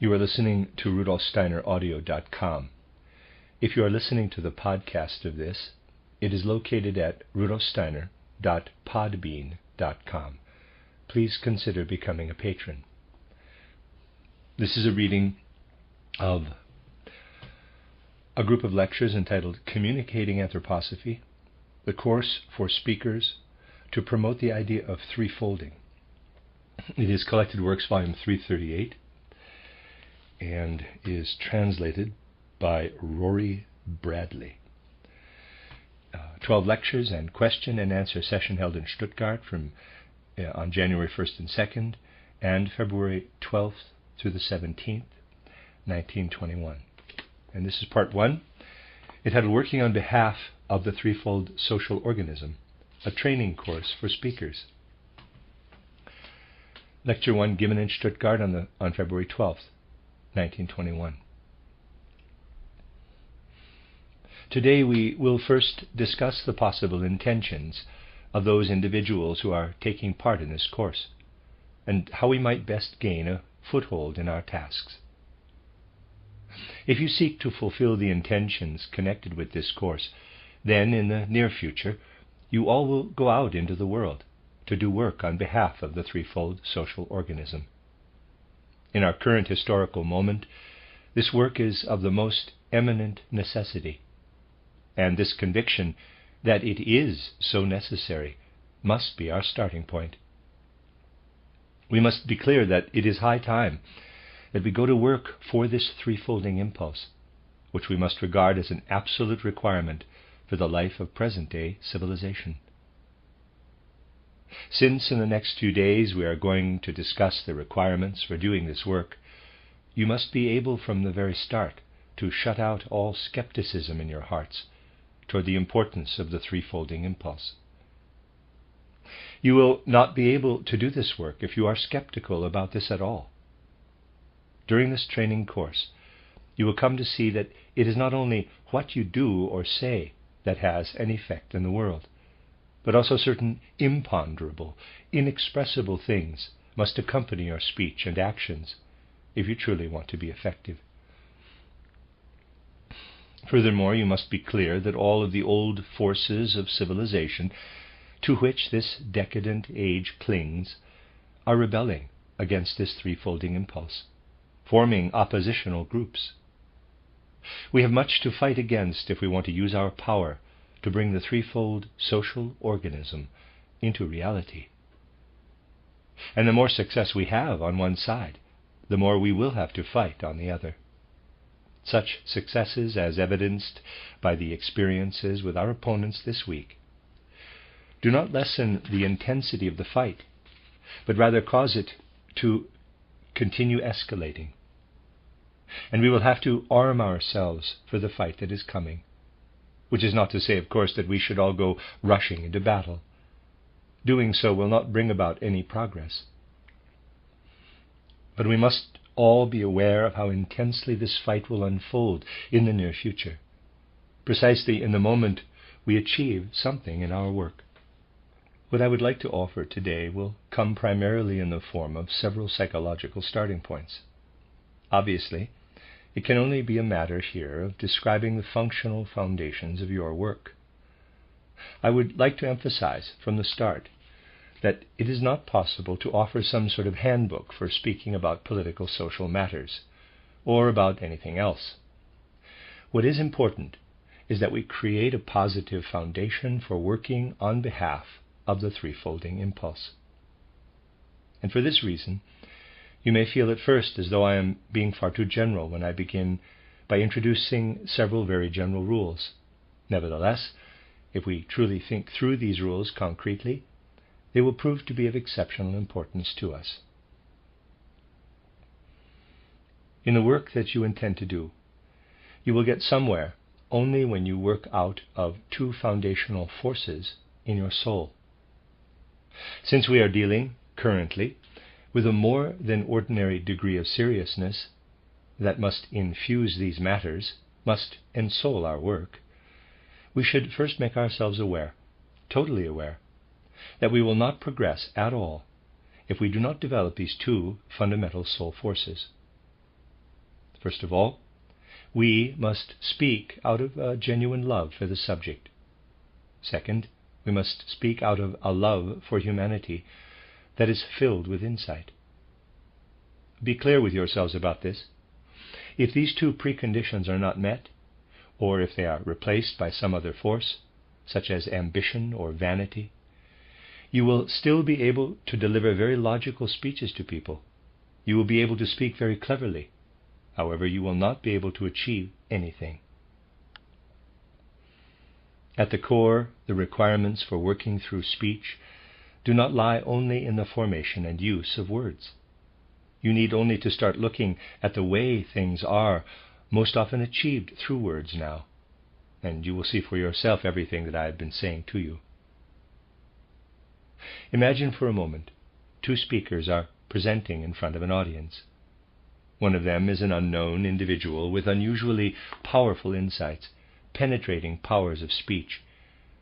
You are listening to RudolfSteinerAudio.com. If you are listening to the podcast of this, it is located at rudolfsteiner.podbean.com. Please consider becoming a patron. This is a reading of a group of lectures entitled Communicating Anthroposophy, the course for speakers to promote the idea of threefolding. It is Collected Works, Volume 338, and is translated by Rory Bradley. 12 lectures and question and answer session held in Stuttgart on January 1st and 2nd, and February 12th through the 17th, 1921. And this is part 1, entitled Working on Behalf of the Threefold Social Organism, a training course for speakers. Lecture 1 given in Stuttgart on February 12th, 1921. Today we will first discuss the possible intentions of those individuals who are taking part in this course, and how we might best gain a foothold in our tasks. If you seek to fulfill the intentions connected with this course, then in the near future you all will go out into the world to do work on behalf of the threefold social organism. In our current historical moment, this work is of the most eminent necessity, and this conviction that it is so necessary must be our starting point. We must be clear that it is high time that we go to work for this threefolding impulse, which we must regard as an absolute requirement for the life of present-day civilization. Since in the next few days we are going to discuss the requirements for doing this work, you must be able from the very start to shut out all skepticism in your hearts toward the importance of the threefolding impulse. You will not be able to do this work if you are skeptical about this at all. During this training course, you will come to see that it is not only what you do or say that has an effect in the world, but also certain imponderable, inexpressible things must accompany your speech and actions if you truly want to be effective. Furthermore, you must be clear that all of the old forces of civilization to which this decadent age clings are rebelling against this threefolding impulse, forming oppositional groups. We have much to fight against if we want to use our power to bring the threefold social organism into reality. And the more success we have on one side, the more we will have to fight on the other. Such successes, as evidenced by the experiences with our opponents this week, do not lessen the intensity of the fight, but rather cause it to continue escalating. And we will have to arm ourselves for the fight that is coming, which is not to say, of course, that we should all go rushing into battle. Doing so will not bring about any progress. But we must all be aware of how intensely this fight will unfold in the near future, precisely in the moment we achieve something in our work. What I would like to offer today will come primarily in the form of several psychological starting points. Obviously, it can only be a matter here of describing the functional foundations of your work. I would like to emphasize from the start that it is not possible to offer some sort of handbook for speaking about political social matters, or about anything else. What is important is that we create a positive foundation for working on behalf of the threefolding impulse. And for this reason, you may feel at first as though I am being far too general when I begin by introducing several very general rules. Nevertheless, if we truly think through these rules concretely, they will prove to be of exceptional importance to us. In the work that you intend to do, you will get somewhere only when you work out of two foundational forces in your soul. Since we are dealing, currently, with a more than ordinary degree of seriousness that must infuse these matters, must ensoul our work, we should first make ourselves aware, totally aware, that we will not progress at all if we do not develop these two fundamental soul forces. First of all, we must speak out of a genuine love for the subject. Second, we must speak out of a love for humanity that is filled with insight. Be clear with yourselves about this. If these two preconditions are not met, or if they are replaced by some other force, such as ambition or vanity, you will still be able to deliver very logical speeches to people. You will be able to speak very cleverly. However, you will not be able to achieve anything. At the core, the requirements for working through speech do not lie only in the formation and use of words. You need only to start looking at the way things are most often achieved through words now, and you will see for yourself everything that I have been saying to you. Imagine for a moment two speakers are presenting in front of an audience. One of them is an unknown individual with unusually powerful insights, penetrating powers of speech,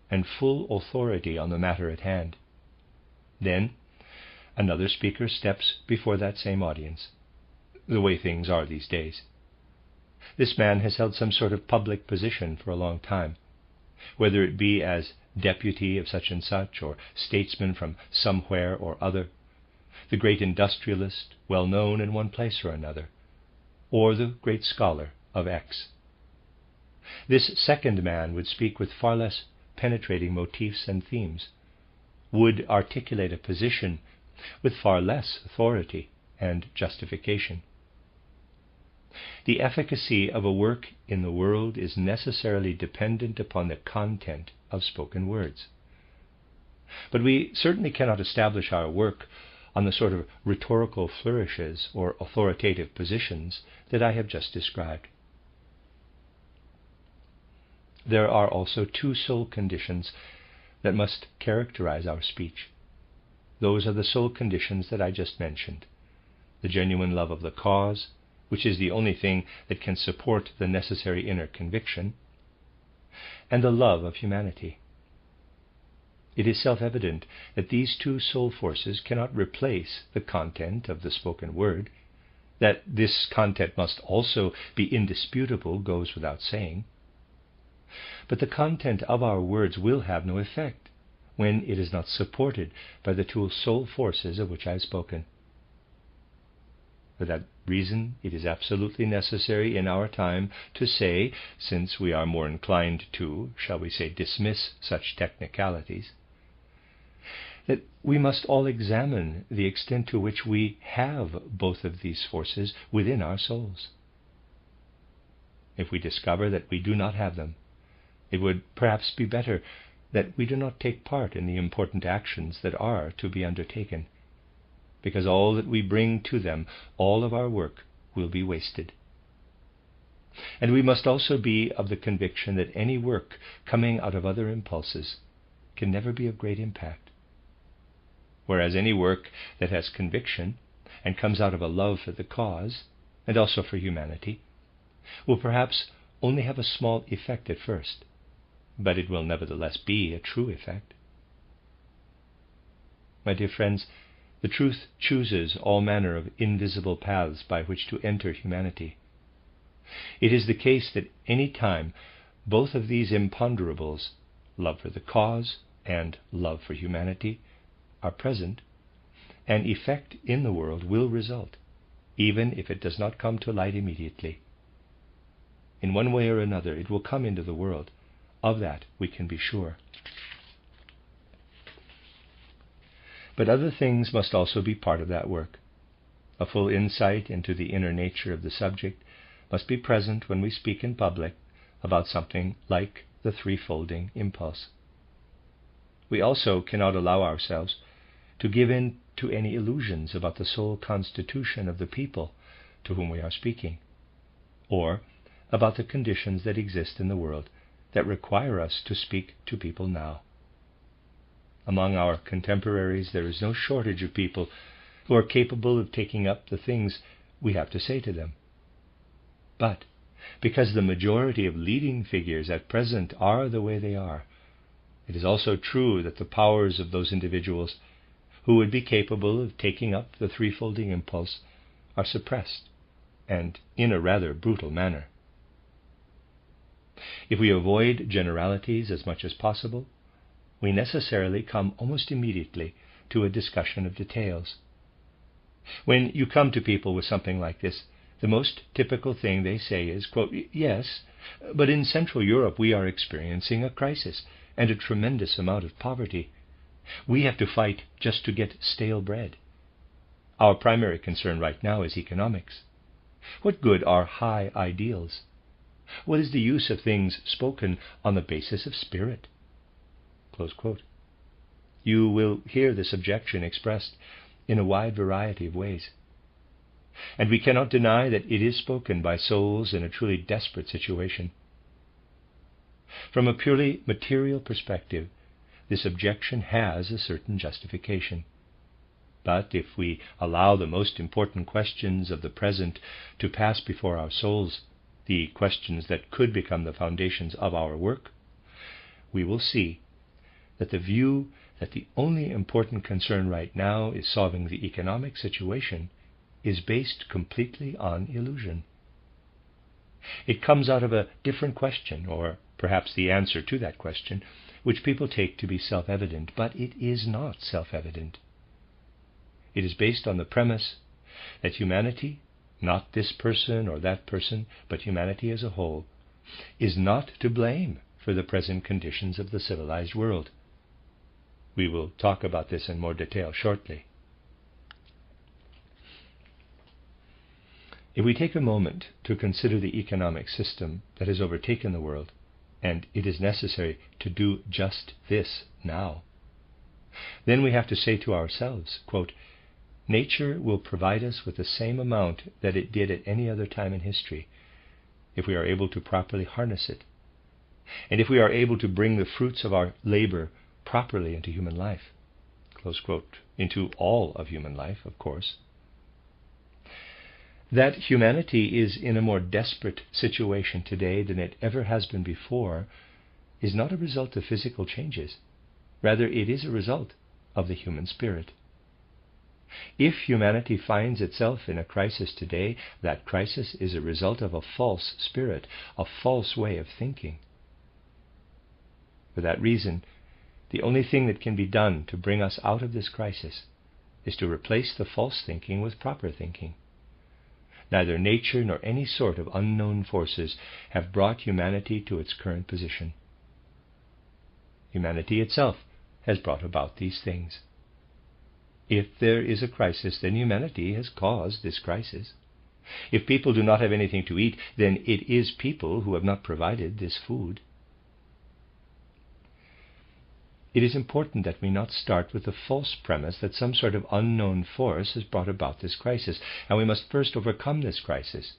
and full authority on the matter at hand. Then, another speaker steps before that same audience, the way things are these days. This man has held some sort of public position for a long time, whether it be as deputy of such and such, or statesman from somewhere or other, the great industrialist, well known in one place or another, or the great scholar of X. This second man would speak with far less penetrating motifs and themes, would articulate a position with far less authority and justification. The efficacy of a work in the world is necessarily dependent upon the content of spoken words. But we certainly cannot establish our work on the sort of rhetorical flourishes or authoritative positions that I have just described. There are also two soul conditions that must characterize our speech. Those are the soul conditions that I just mentioned: the genuine love of the cause, which is the only thing that can support the necessary inner conviction, and the love of humanity. It is self-evident that these two soul forces cannot replace the content of the spoken word. That this content must also be indisputable goes without saying. But the content of our words will have no effect when it is not supported by the two soul forces of which I have spoken. For that reason, it is absolutely necessary in our time to say, since we are more inclined to, shall we say, dismiss such technicalities, that we must all examine the extent to which we have both of these forces within our souls. If we discover that we do not have them, it would perhaps be better that we do not take part in the important actions that are to be undertaken, because all that we bring to them, all of our work, will be wasted. And we must also be of the conviction that any work coming out of other impulses can never be of great impact, whereas any work that has conviction and comes out of a love for the cause, and also for humanity, will perhaps only have a small effect at first, but it will nevertheless be a true effect. My dear friends, the truth chooses all manner of invisible paths by which to enter humanity. It is the case that any time both of these imponderables, love for the cause and love for humanity, are present, an effect in the world will result, even if it does not come to light immediately. In one way or another it will come into the world. Of that we can be sure. But other things must also be part of that work. A full insight into the inner nature of the subject must be present when we speak in public about something like the threefolding impulse. We also cannot allow ourselves to give in to any illusions about the soul constitution of the people to whom we are speaking, or about the conditions that exist in the world that require us to speak to people now. Among our contemporaries there is no shortage of people who are capable of taking up the things we have to say to them. But because the majority of leading figures at present are the way they are, it is also true that the powers of those individuals who would be capable of taking up the threefolding impulse are suppressed and in a rather brutal manner. If we avoid generalities as much as possible, we necessarily come almost immediately to a discussion of details. When you come to people with something like this, the most typical thing they say is, quote, "Yes, but in Central Europe we are experiencing a crisis and a tremendous amount of poverty. We have to fight just to get stale bread. Our primary concern right now is economics. What good are high ideals? What is the use of things spoken on the basis of spirit?" Close quote. You will hear this objection expressed in a wide variety of ways. And we cannot deny that it is spoken by souls in a truly desperate situation. From a purely material perspective, this objection has a certain justification. But if we allow the most important questions of the present to pass before our souls, the questions that could become the foundations of our work, we will see that the view that the only important concern right now is solving the economic situation is based completely on illusion. It comes out of a different question, or perhaps the answer to that question, which people take to be self-evident, but it is not self-evident. It is based on the premise that humanity, not this person or that person, but humanity as a whole, is not to blame for the present conditions of the civilized world. We will talk about this in more detail shortly. If we take a moment to consider the economic system that has overtaken the world, and it is necessary to do just this now, then we have to say to ourselves, quote, "Nature will provide us with the same amount that it did at any other time in history, if we are able to properly harness it, and if we are able to bring the fruits of our labor properly into human life," close quote, into all of human life, of course. That humanity is in a more desperate situation today than it ever has been before is not a result of physical changes. Rather, it is a result of the human spirit. If humanity finds itself in a crisis today, that crisis is a result of a false spirit, a false way of thinking. For that reason, the only thing that can be done to bring us out of this crisis is to replace the false thinking with proper thinking. Neither nature nor any sort of unknown forces have brought humanity to its current position. Humanity itself has brought about these things. If there is a crisis, then humanity has caused this crisis. If people do not have anything to eat, then it is people who have not provided this food. It is important that we not start with the false premise that some sort of unknown force has brought about this crisis, and we must first overcome this crisis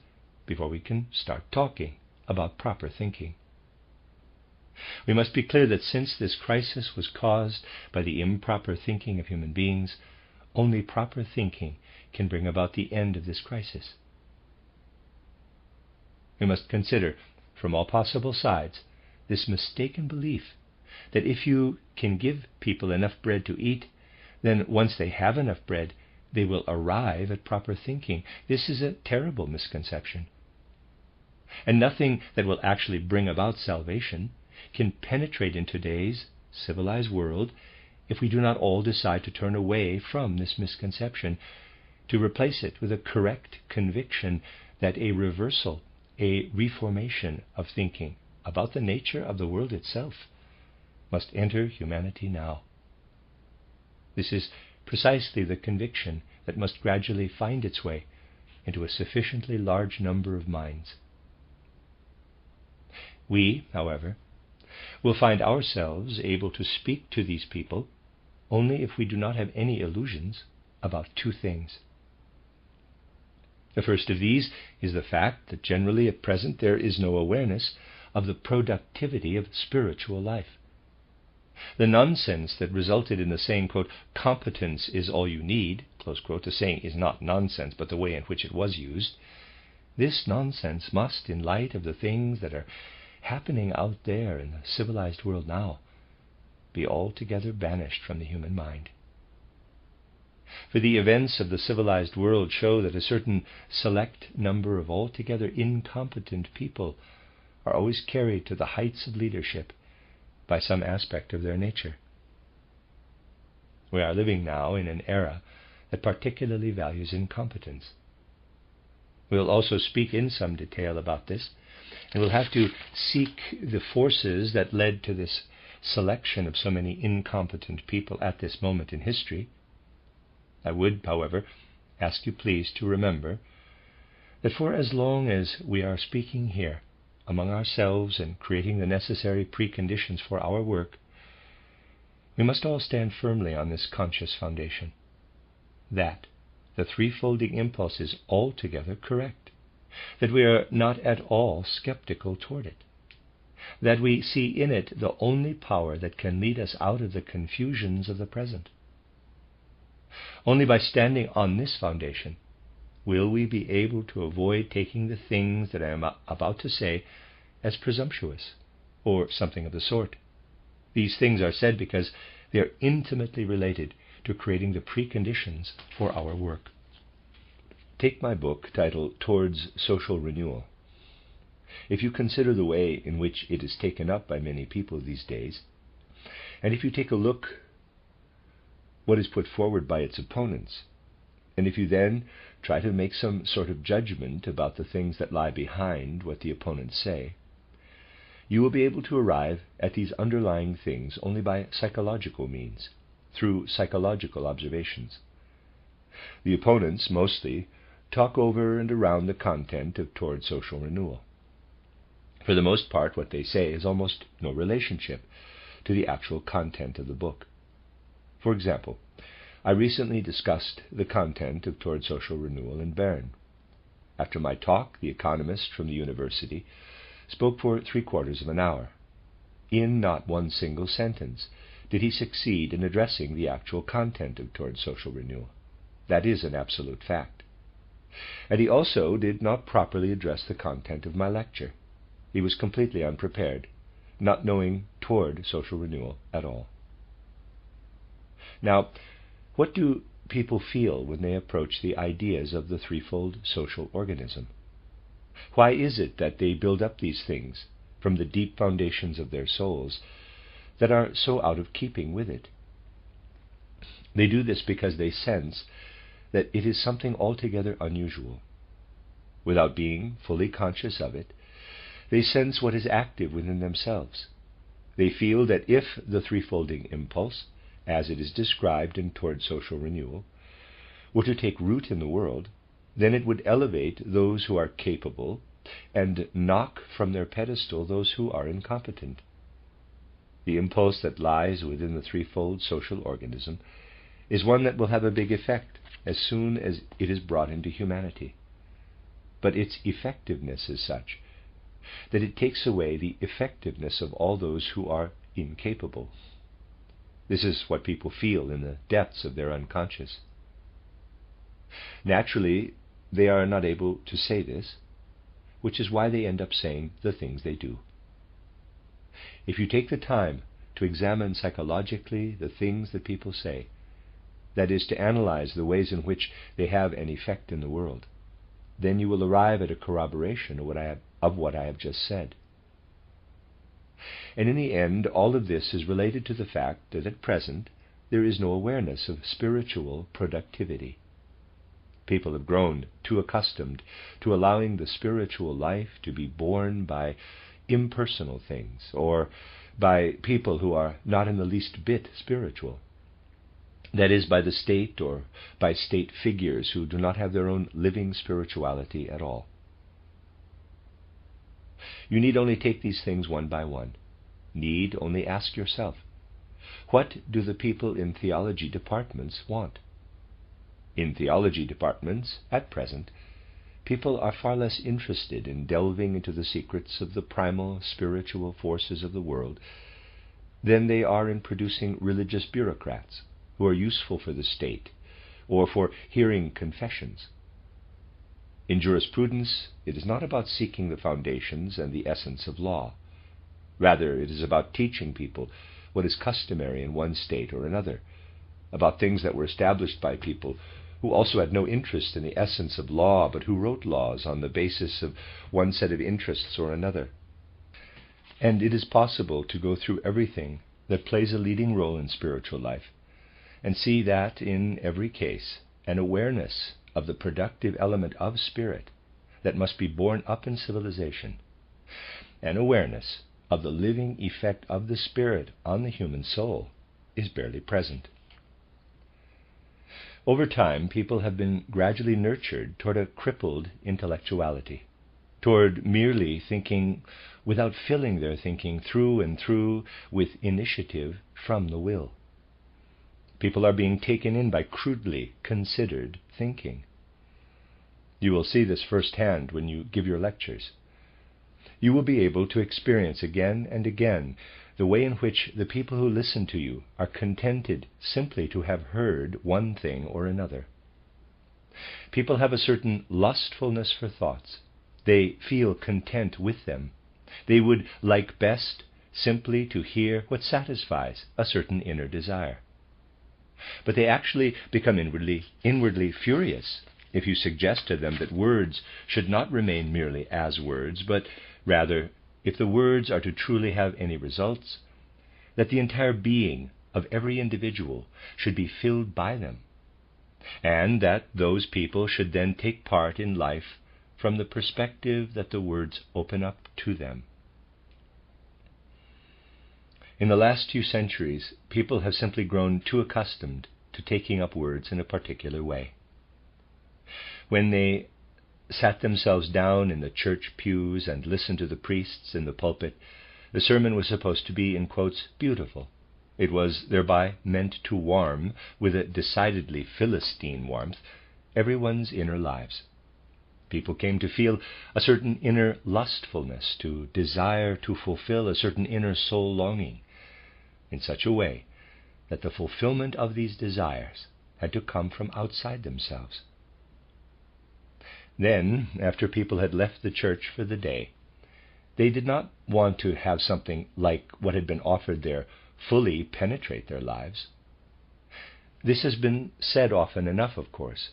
before we can start talking about proper thinking. We must be clear that since this crisis was caused by the improper thinking of human beings, only proper thinking can bring about the end of this crisis. We must consider, from all possible sides, this mistaken belief that if you can give people enough bread to eat, then once they have enough bread, they will arrive at proper thinking. This is a terrible misconception. And nothing that will actually bring about salvation can penetrate in today's civilized world if we do not all decide to turn away from this misconception, to replace it with a correct conviction that a reversal, a reformation of thinking about the nature of the world itself must enter humanity now. This is precisely the conviction that must gradually find its way into a sufficiently large number of minds. We, however, will find ourselves able to speak to these people only if we do not have any illusions about two things. The first of these is the fact that generally at present there is no awareness of the productivity of spiritual life. The nonsense that resulted in the saying, quote, "competence is all you need," close quote, the saying is not nonsense, but the way in which it was used. This nonsense must, in light of the things that are happening out there in the civilized world now, be altogether banished from the human mind. For the events of the civilized world show that a certain select number of altogether incompetent people are always carried to the heights of leadership by some aspect of their nature. We are living now in an era that particularly values incompetence. We will also speak in some detail about this, and we'll have to seek the forces that led to this selection of so many incompetent people at this moment in history. I would, however, ask you please to remember that for as long as we are speaking here among ourselves and creating the necessary preconditions for our work, we must all stand firmly on this conscious foundation, that the threefolding impulse is altogether correct, that we are not at all skeptical toward it, that we see in it the only power that can lead us out of the confusions of the present. Only by standing on this foundation will we be able to avoid taking the things that I am about to say as presumptuous, or something of the sort. These things are said because they are intimately related to creating the preconditions for our work. Take my book titled Towards Social Renewal. If you consider the way in which it is taken up by many people these days, and if you take a look what is put forward by its opponents, and if you then try to make some sort of judgment about the things that lie behind what the opponents say, you will be able to arrive at these underlying things only by psychological means, through psychological observations. The opponents mostly talk over and around the content of Toward Social Renewal. For the most part, what they say has almost no relationship to the actual content of the book. For example, I recently discussed the content of Toward Social Renewal in Bern. After my talk, the economist from the university spoke for 3/4 of an hour. In not one single sentence did he succeed in addressing the actual content of Toward Social Renewal. That is an absolute fact. And he also did not properly address the content of my lecture. He was completely unprepared, not knowing Toward Social Renewal at all. Now, what do people feel when they approach the ideas of the threefold social organism? Why is it that they build up these things from the deep foundations of their souls that are so out of keeping with it? They do this because they sense that it is something altogether unusual. Without being fully conscious of it, they sense what is active within themselves. They feel that if the threefolding impulse, as it is described in Toward Social Renewal, were to take root in the world, then it would elevate those who are capable and knock from their pedestal those who are incompetent. The impulse that lies within the threefold social organism is one that will have a big effect as soon as it is brought into humanity. But its effectiveness is such that it takes away the effectiveness of all those who are incapable. This is what people feel in the depths of their unconscious. Naturally, they are not able to say this, which is why they end up saying the things they do. If you take the time to examine psychologically the things that people say, that is, to analyze the ways in which they have an effect in the world, then you will arrive at a corroboration of what I have just said. And in the end, all of this is related to the fact that at present there is no awareness of spiritual productivity. People have grown too accustomed to allowing the spiritual life to be borne by impersonal things, or by people who are not in the least bit spiritual. That is, by the state or by state figures who do not have their own living spirituality at all. You need only take these things one by one. Need only ask yourself, what do the people in theology departments want? In theology departments, at present, people are far less interested in delving into the secrets of the primal spiritual forces of the world than they are in producing religious bureaucrats who are useful for the state or for hearing confessions. In jurisprudence, it is not about seeking the foundations and the essence of law. Rather, it is about teaching people what is customary in one state or another, about things that were established by people who also had no interest in the essence of law, but who wrote laws on the basis of one set of interests or another. And it is possible to go through everything that plays a leading role in spiritual life and see that in every case an awareness of the productive element of spirit that must be borne up in civilization, an awareness of the living effect of the spirit on the human soul, is barely present. Over time, people have been gradually nurtured toward a crippled intellectuality, toward merely thinking without filling their thinking through and through with initiative from the will. People are being taken in by crudely considered thinking. You will see this firsthand when you give your lectures. You will be able to experience again and again the way in which the people who listen to you are contented simply to have heard one thing or another. People have a certain lustfulness for thoughts. They feel content with them. They would like best simply to hear what satisfies a certain inner desire. But they actually become inwardly furious if you suggest to them that words should not remain merely as words, but rather, if the words are to truly have any results, that the entire being of every individual should be filled by them, and that those people should then take part in life from the perspective that the words open up to them. In the last few centuries, people have simply grown too accustomed to taking up words in a particular way. When they sat themselves down in the church pews and listened to the priests in the pulpit, the sermon was supposed to be, in quotes, beautiful. It was thereby meant to warm, with a decidedly Philistine warmth, everyone's inner lives. People came to feel a certain inner lustfulness, to desire to fulfill a certain inner soul longing, in such a way that the fulfillment of these desires had to come from outside themselves. Then, after people had left the church for the day, they did not want to have something like what had been offered there fully penetrate their lives. This has been said often enough, of course,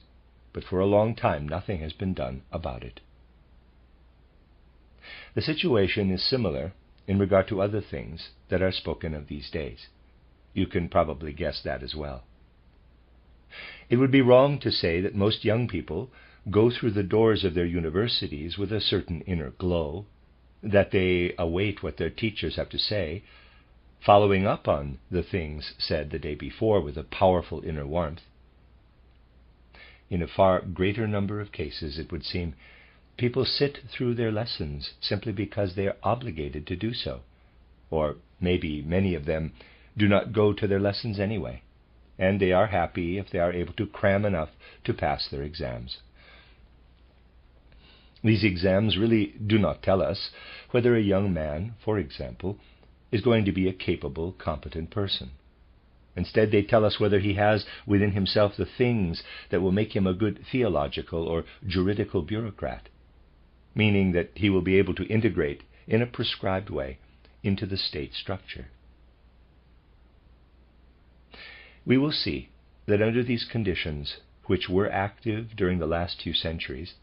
but for a long time nothing has been done about it. The situation is similar in regard to other things that are spoken of these days. You can probably guess that as well. It would be wrong to say that most young people go through the doors of their universities with a certain inner glow, that they await what their teachers have to say, following up on the things said the day before with a powerful inner warmth. In a far greater number of cases, it would seem, people sit through their lessons simply because they are obligated to do so, or maybe many of them do not go to their lessons anyway, and they are happy if they are able to cram enough to pass their exams. These exams really do not tell us whether a young man, for example, is going to be a capable, competent person. Instead, they tell us whether he has within himself the things that will make him a good theological or juridical bureaucrat, meaning that he will be able to integrate in a prescribed way into the state structure. We will see that under these conditions, which were active during the last few centuries,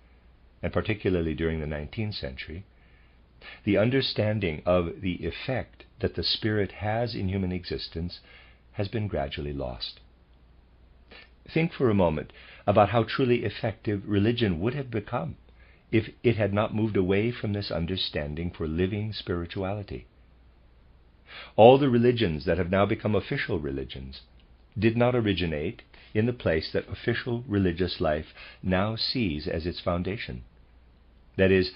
and particularly during the 19th century, the understanding of the effect that the spirit has in human existence has been gradually lost. Think for a moment about how truly effective religion would have become if it had not moved away from this understanding for living spirituality. All the religions that have now become official religions did not originate in the place that official religious life now sees as its foundation. That is,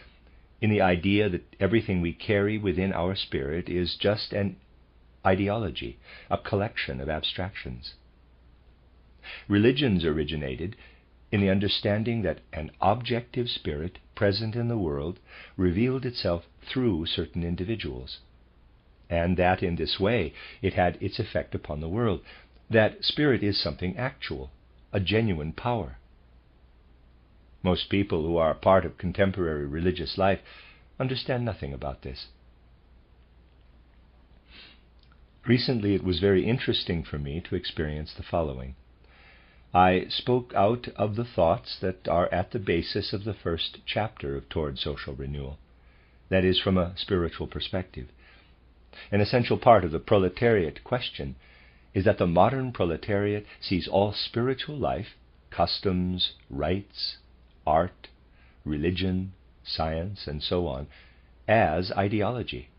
in the idea that everything we carry within our spirit is just an ideology, a collection of abstractions. Religions originated in the understanding that an objective spirit present in the world revealed itself through certain individuals, and that in this way it had its effect upon the world. That spirit is something actual, a genuine power. Most people who are part of contemporary religious life understand nothing about this. Recently it was very interesting for me to experience the following. I spoke out of the thoughts that are at the basis of the first chapter of Toward Social Renewal. That is, from a spiritual perspective. An essential part of the proletariat question is that the modern proletariat sees all spiritual life, customs, rites, art, religion, science, and so on, as ideology.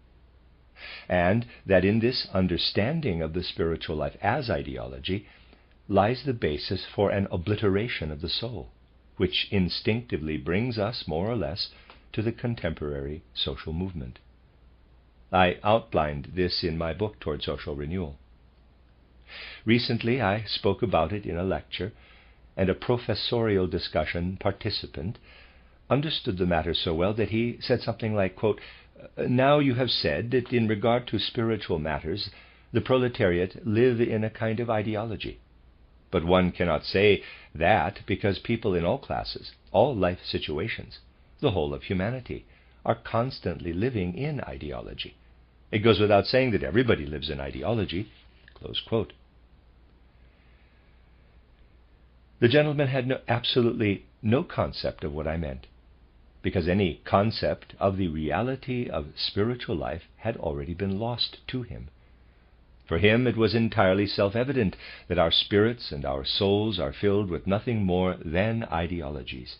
And that in this understanding of the spiritual life as ideology lies the basis for an obliteration of the soul, which instinctively brings us, more or less, to the contemporary social movement. I outlined this in my book, Toward Social Renewal. Recently I spoke about it in a lecture, and a professorial discussion participant understood the matter so well that he said something like, quote, "Now you have said that in regard to spiritual matters, the proletariat live in a kind of ideology. But one cannot say that because people in all classes, all life situations, the whole of humanity, are constantly living in ideology. It goes without saying that everybody lives in ideology." Close quote. The gentleman had absolutely no concept of what I meant, because any concept of the reality of spiritual life had already been lost to him. For him it was entirely self-evident that our spirits and our souls are filled with nothing more than ideologies.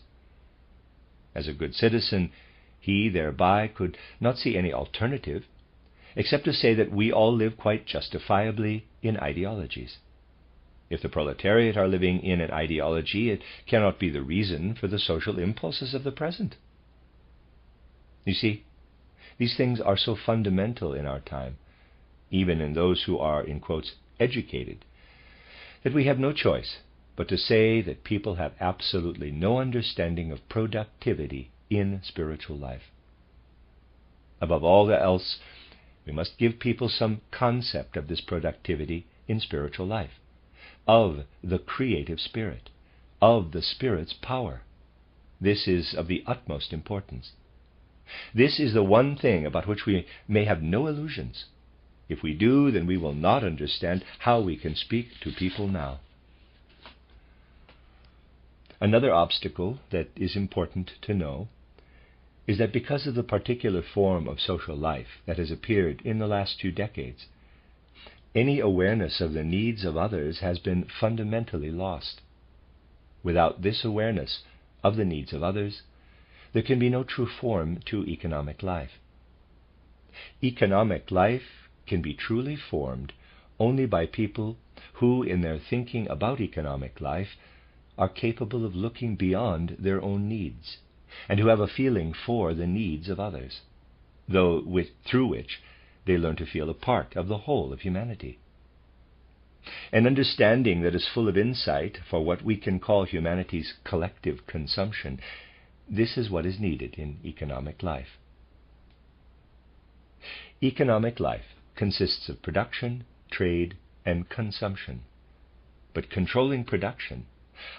As a good citizen, he thereby could not see any alternative, except to say that we all live quite justifiably in ideologies. If the proletariat are living in an ideology, it cannot be the reason for the social impulses of the present. You see, these things are so fundamental in our time, even in those who are, in quotes, educated, that we have no choice but to say that people have absolutely no understanding of productivity in spiritual life. Above all else, we must give people some concept of this productivity in spiritual life, of the creative spirit, of the Spirit's power. This is of the utmost importance. This is the one thing about which we may have no illusions. If we do, then we will not understand how we can speak to people now. Another obstacle that is important to know is that because of the particular form of social life that has appeared in the last few decades, any awareness of the needs of others has been fundamentally lost. Without this awareness of the needs of others, there can be no true form to economic life. Economic life can be truly formed only by people who, in their thinking about economic life, are capable of looking beyond their own needs, and who have a feeling for the needs of others, through which they learn to feel a part of the whole of humanity. An understanding that is full of insight for what we can call humanity's collective consumption, this is what is needed in economic life. Economic life consists of production, trade, and consumption. But controlling production,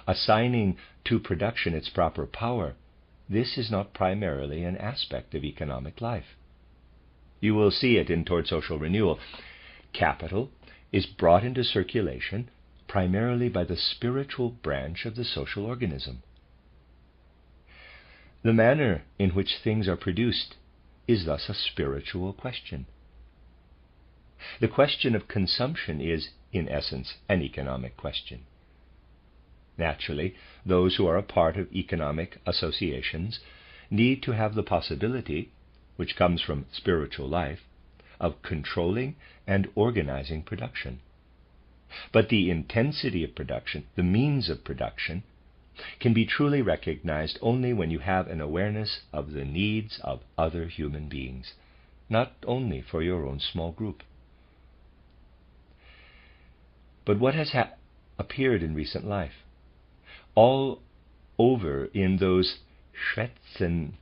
assigning to production its proper power, this is not primarily an aspect of economic life. You will see it in Toward Social Renewal. Capital is brought into circulation primarily by the spiritual branch of the social organism. The manner in which things are produced is thus a spiritual question. The question of consumption is, in essence, an economic question. Naturally, those who are a part of economic associations need to have the possibility, which comes from spiritual life, of controlling and organizing production. But the intensity of production, the means of production, can be truly recognized only when you have an awareness of the needs of other human beings, not only for your own small group. But what has appeared in recent life? All over in those Schwätzanstalten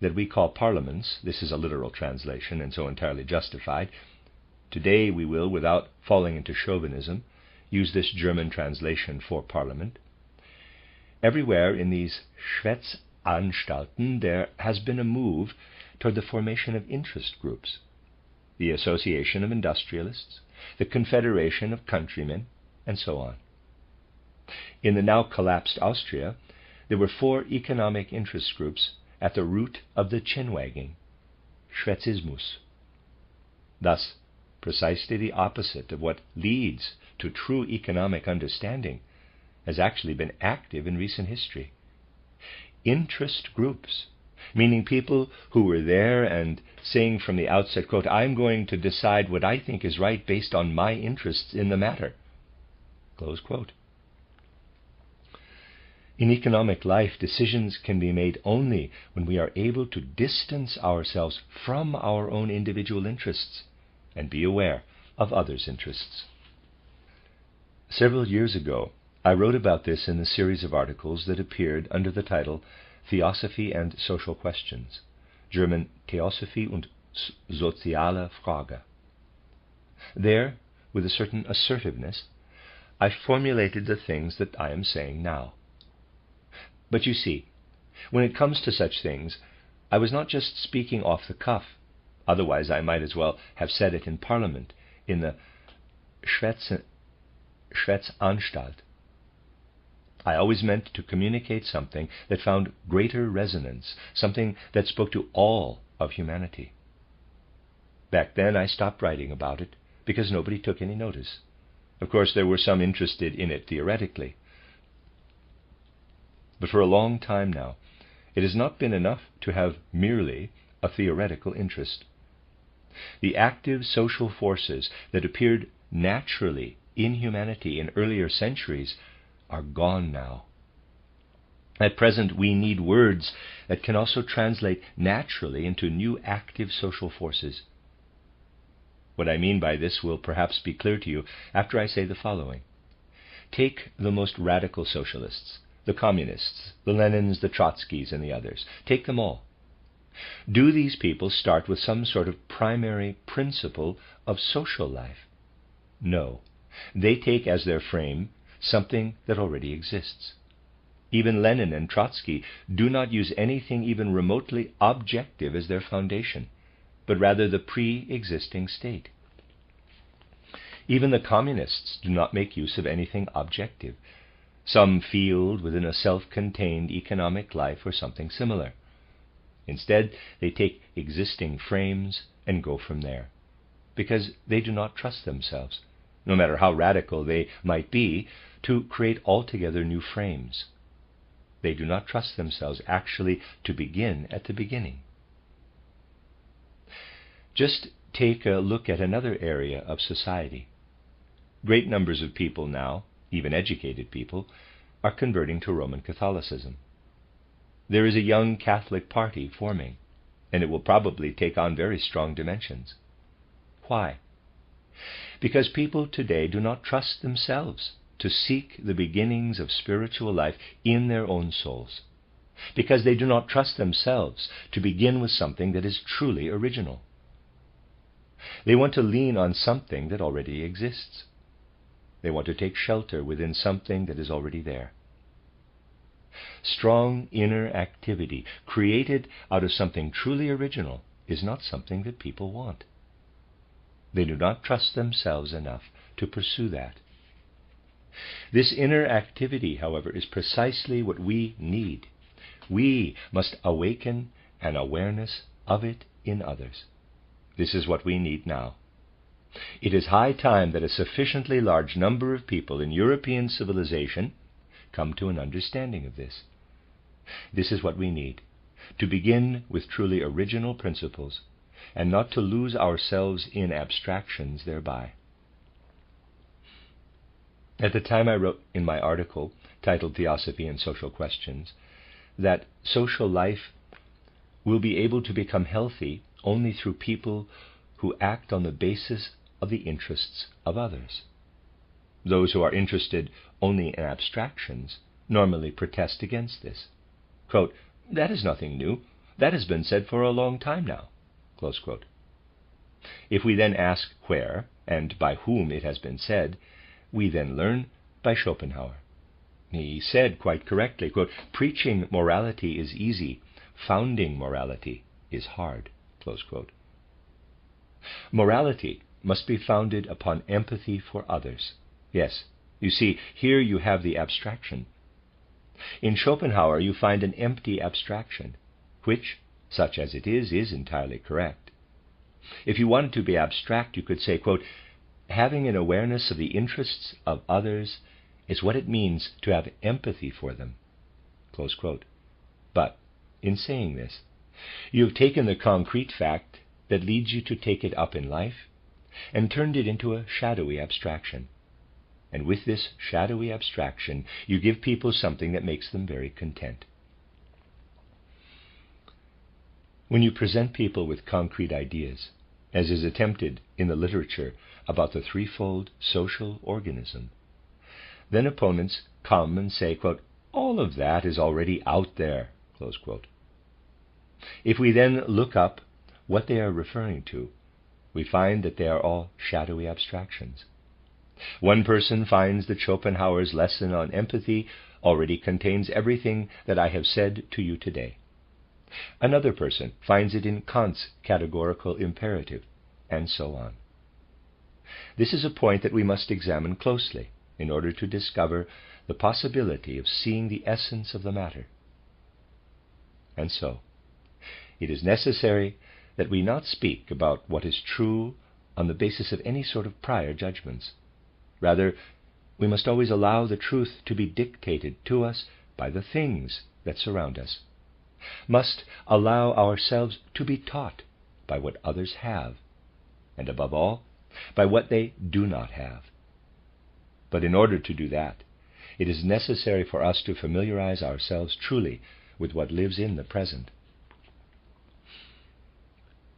that we call parliaments, this is a literal translation and so entirely justified. Today we will, without falling into chauvinism, use this German translation for parliament. Everywhere in these Anstalten, there has been a move toward the formation of interest groups, the Association of Industrialists, the Confederation of Countrymen, and so on. In the now collapsed Austria, there were 4 economic interest groups at the root of the chin-wagging, Schwätzismus. Thus, precisely the opposite of what leads to true economic understanding has actually been active in recent history. Interest groups, meaning people who were there and saying from the outset, quote, "I'm going to decide what I think is right based on my interests in the matter," close quote. In economic life, decisions can be made only when we are able to distance ourselves from our own individual interests and be aware of others' interests. Several years ago, I wrote about this in a series of articles that appeared under the title Theosophy and Social Questions, German Theosophie und soziale Frage. There, with a certain assertiveness, I formulated the things that I am saying now. But you see, when it comes to such things, I was not just speaking off the cuff, otherwise I might as well have said it in Parliament, in the Schwätzanstalt. I always meant to communicate something that found greater resonance, something that spoke to all of humanity. Back then I stopped writing about it because nobody took any notice. Of course, there were some interested in it theoretically. But for a long time now, it has not been enough to have merely a theoretical interest. The active social forces that appeared naturally in humanity in earlier centuries are gone now. At present, we need words that can also translate naturally into new active social forces. What I mean by this will perhaps be clear to you after I say the following. Take the most radical socialists, the communists, the Lenins, the Trotskys, and the others. Take them all. Do these people start with some sort of primary principle of social life? No. They take as their frame something that already exists. Even Lenin and Trotsky do not use anything even remotely objective as their foundation, but rather the pre-existing state. Even the communists do not make use of anything objective, some field within a self-contained economic life or something similar. Instead, they take existing frames and go from there, because they do not trust themselves, no matter how radical they might be, to create altogether new frames. They do not trust themselves actually to begin at the beginning. Just take a look at another area of society. Great numbers of people now, even educated people, are converting to Roman Catholicism. There is a young Catholic party forming, and it will probably take on very strong dimensions. Why? Because people today do not trust themselves to seek the beginnings of spiritual life in their own souls. Because they do not trust themselves to begin with something that is truly original. They want to lean on something that already exists. They want to take shelter within something that is already there. Strong inner activity created out of something truly original is not something that people want. They do not trust themselves enough to pursue that. This inner activity, however, is precisely what we need. We must awaken an awareness of it in others. This is what we need now. It is high time that a sufficiently large number of people in European civilization come to an understanding of this. This is what we need, to begin with truly original principles, and not to lose ourselves in abstractions thereby. At the time I wrote in my article, titled Theosophy and Social Questions, that social life will be able to become healthy only through people who act on the basis of the interests of others. Those who are interested only in abstractions normally protest against this. Quote, "That is nothing new. That has been said for a long time now." Close quote. If we then ask where and by whom it has been said, we then learn by Schopenhauer. He said quite correctly, quote, "Preaching morality is easy, founding morality is hard." Close quote. Morality must be founded upon empathy for others. Yes, you see, here you have the abstraction. In Schopenhauer you find an empty abstraction, which, such as it is entirely correct. If you wanted to be abstract, you could say, quote, "Having an awareness of the interests of others is what it means to have empathy for them." Close quote. But in saying this, you have taken the concrete fact that leads you to take it up in life and turned it into a shadowy abstraction. And with this shadowy abstraction, you give people something that makes them very content. When you present people with concrete ideas, as is attempted in the literature about the threefold social organism, then opponents come and say, quote, "All of that is already out there." Close quote. If we then look up what they are referring to, we find that they are all shadowy abstractions. One person finds that Schopenhauer's lesson on empathy already contains everything that I have said to you today. Another person finds it in Kant's categorical imperative, and so on. This is a point that we must examine closely in order to discover the possibility of seeing the essence of the matter. And so, it is necessary that we not speak about what is true on the basis of any sort of prior judgments. Rather, we must always allow the truth to be dictated to us by the things that surround us, must allow ourselves to be taught by what others have, and above all, by what they do not have. But in order to do that, it is necessary for us to familiarize ourselves truly with what lives in the present.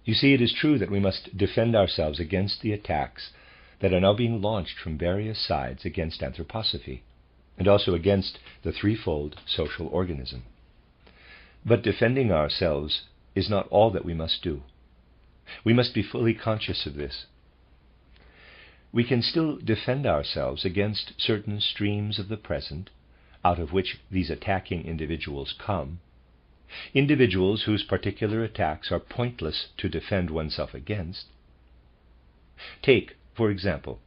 You see, it is true that we must defend ourselves against the attacks that are now being launched from various sides against Anthroposophy, and also against the threefold social organism. But defending ourselves is not all that we must do. We must be fully conscious of this. We can still defend ourselves against certain streams of the present, out of which these attacking individuals come, individuals whose particular attacks are pointless to defend oneself against. Take, for example,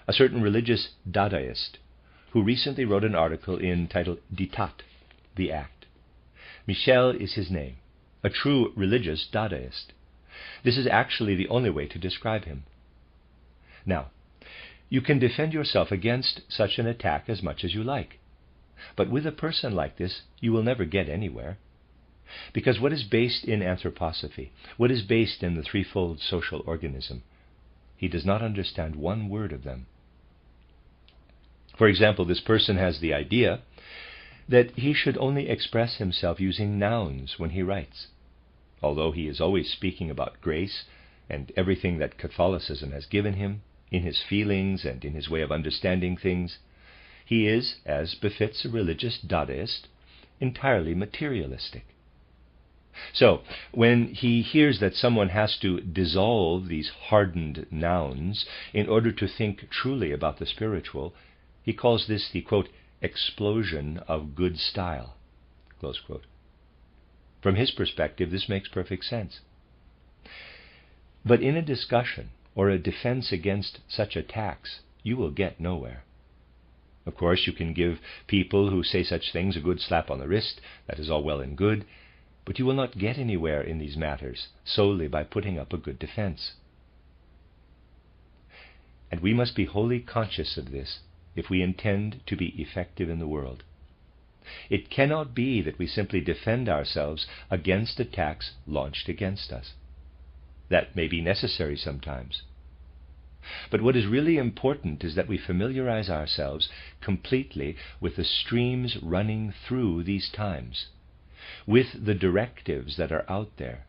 a certain religious Dadaist who recently wrote an article entitled Diktat, the Act. Michel is his name, a true religious Dadaist. This is actually the only way to describe him. Now, you can defend yourself against such an attack as much as you like, but with a person like this, you will never get anywhere. Because what is based in Anthroposophy, what is based in the threefold social organism, he does not understand one word of them. For example, this person has the idea that he should only express himself using nouns when he writes, although he is always speaking about grace and everything that Catholicism has given him, in his feelings and in his way of understanding things. He is, as befits a religious Dadaist, entirely materialistic. So, when he hears that someone has to dissolve these hardened nouns in order to think truly about the spiritual, he calls this the, quote, explosion of good style, close quote. From his perspective, this makes perfect sense. But in a discussion or a defense against such attacks, you will get nowhere. Of course, you can give people who say such things a good slap on the wrist. That is all well and good. But you will not get anywhere in these matters solely by putting up a good defense. And we must be wholly conscious of this if we intend to be effective in the world. It cannot be that we simply defend ourselves against attacks launched against us. That may be necessary sometimes. But what is really important is that we familiarize ourselves completely with the streams running through these times, with the directives that are out there,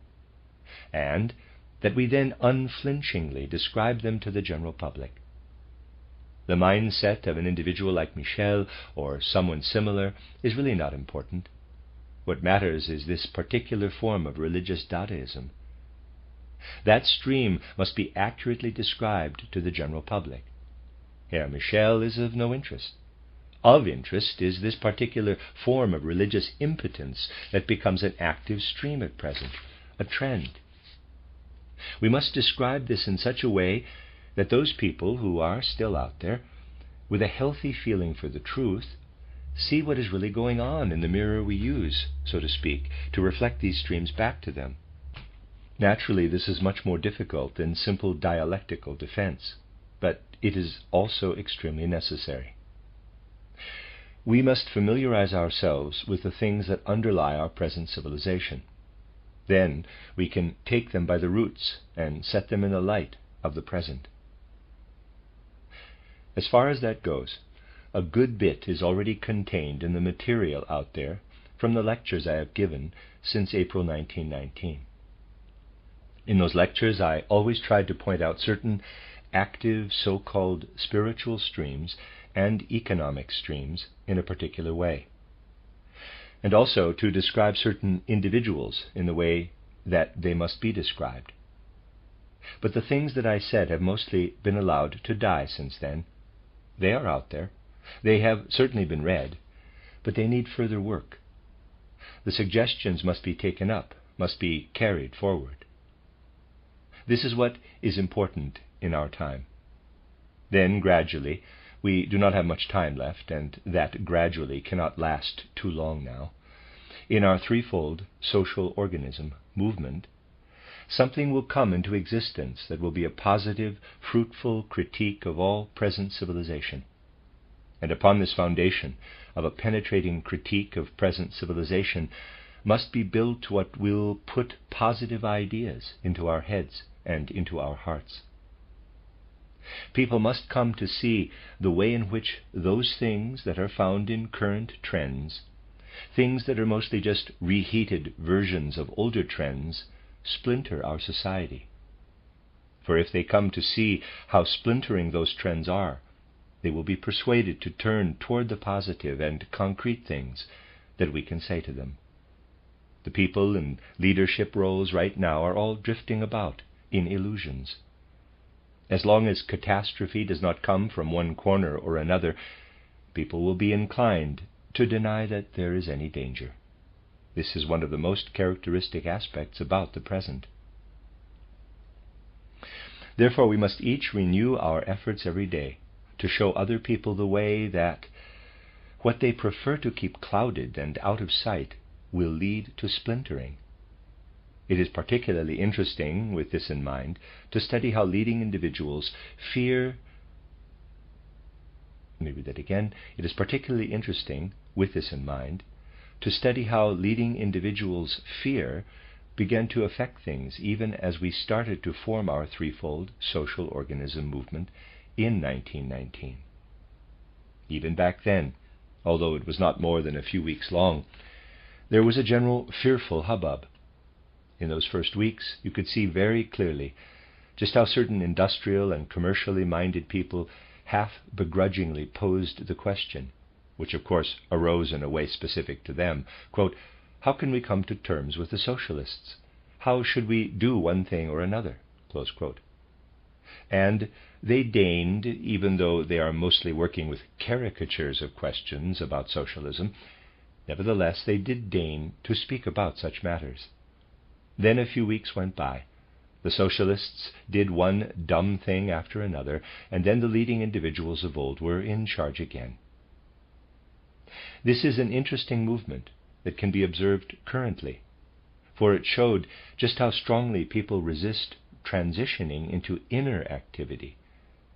and that we then unflinchingly describe them to the general public. The mindset of an individual like Michel or someone similar is really not important. What matters is this particular form of religious Dadaism. That stream must be accurately described to the general public. Herr Michel is of no interest. Of interest is this particular form of religious impotence that becomes an active stream at present, a trend. We must describe this in such a way that those people who are still out there, with a healthy feeling for the truth, see what is really going on in the mirror we use, so to speak, to reflect these streams back to them. Naturally, this is much more difficult than simple dialectical defense, but it is also extremely necessary. We must familiarize ourselves with the things that underlie our present civilization. Then we can take them by the roots and set them in the light of the present. As far as that goes, a good bit is already contained in the material out there from the lectures I have given since April 1919. In those lectures, I always tried to point out certain active so-called spiritual streams and economic streams in a particular way, and also to describe certain individuals in the way that they must be described. But the things that I said have mostly been allowed to die since then. They are out there. They have certainly been read, but they need further work. The suggestions must be taken up, must be carried forward. This is what is important in our time. Then, gradually, we do not have much time left, and that gradually cannot last too long now. In our threefold social organism movement, something will come into existence that will be a positive, fruitful critique of all present civilization. And upon this foundation of a penetrating critique of present civilization must be built what will put positive ideas into our heads and into our hearts. People must come to see the way in which those things that are found in current trends, things that are mostly just reheated versions of older trends, splinter our society. For if they come to see how splintering those trends are, they will be persuaded to turn toward the positive and concrete things that we can say to them. The people in leadership roles right now are all drifting about in illusions. As long as catastrophe does not come from one corner or another, people will be inclined to deny that there is any danger. This is one of the most characteristic aspects about the present. Therefore, we must each renew our efforts every day to show other people the way that what they prefer to keep clouded and out of sight will lead to splintering. It is particularly interesting, with this in mind, to study how leading individuals fear. Let me read that again. It is particularly interesting, with this in mind, to study how leading individuals' fear began to affect things even as we started to form our threefold social organism movement in 1919. Even back then, although it was not more than a few weeks long, there was a general fearful hubbub. In those first weeks, you could see very clearly just how certain industrial and commercially minded people half begrudgingly posed the question, which of course arose in a way specific to them, quote, "How can we come to terms with the socialists? How should we do one thing or another?" Close quote. And they deigned, even though they are mostly working with caricatures of questions about socialism, nevertheless they did deign to speak about such matters. Then a few weeks went by. The socialists did one dumb thing after another, and then the leading individuals of old were in charge again. This is an interesting movement that can be observed currently, for it showed just how strongly people resist transitioning into inner activity,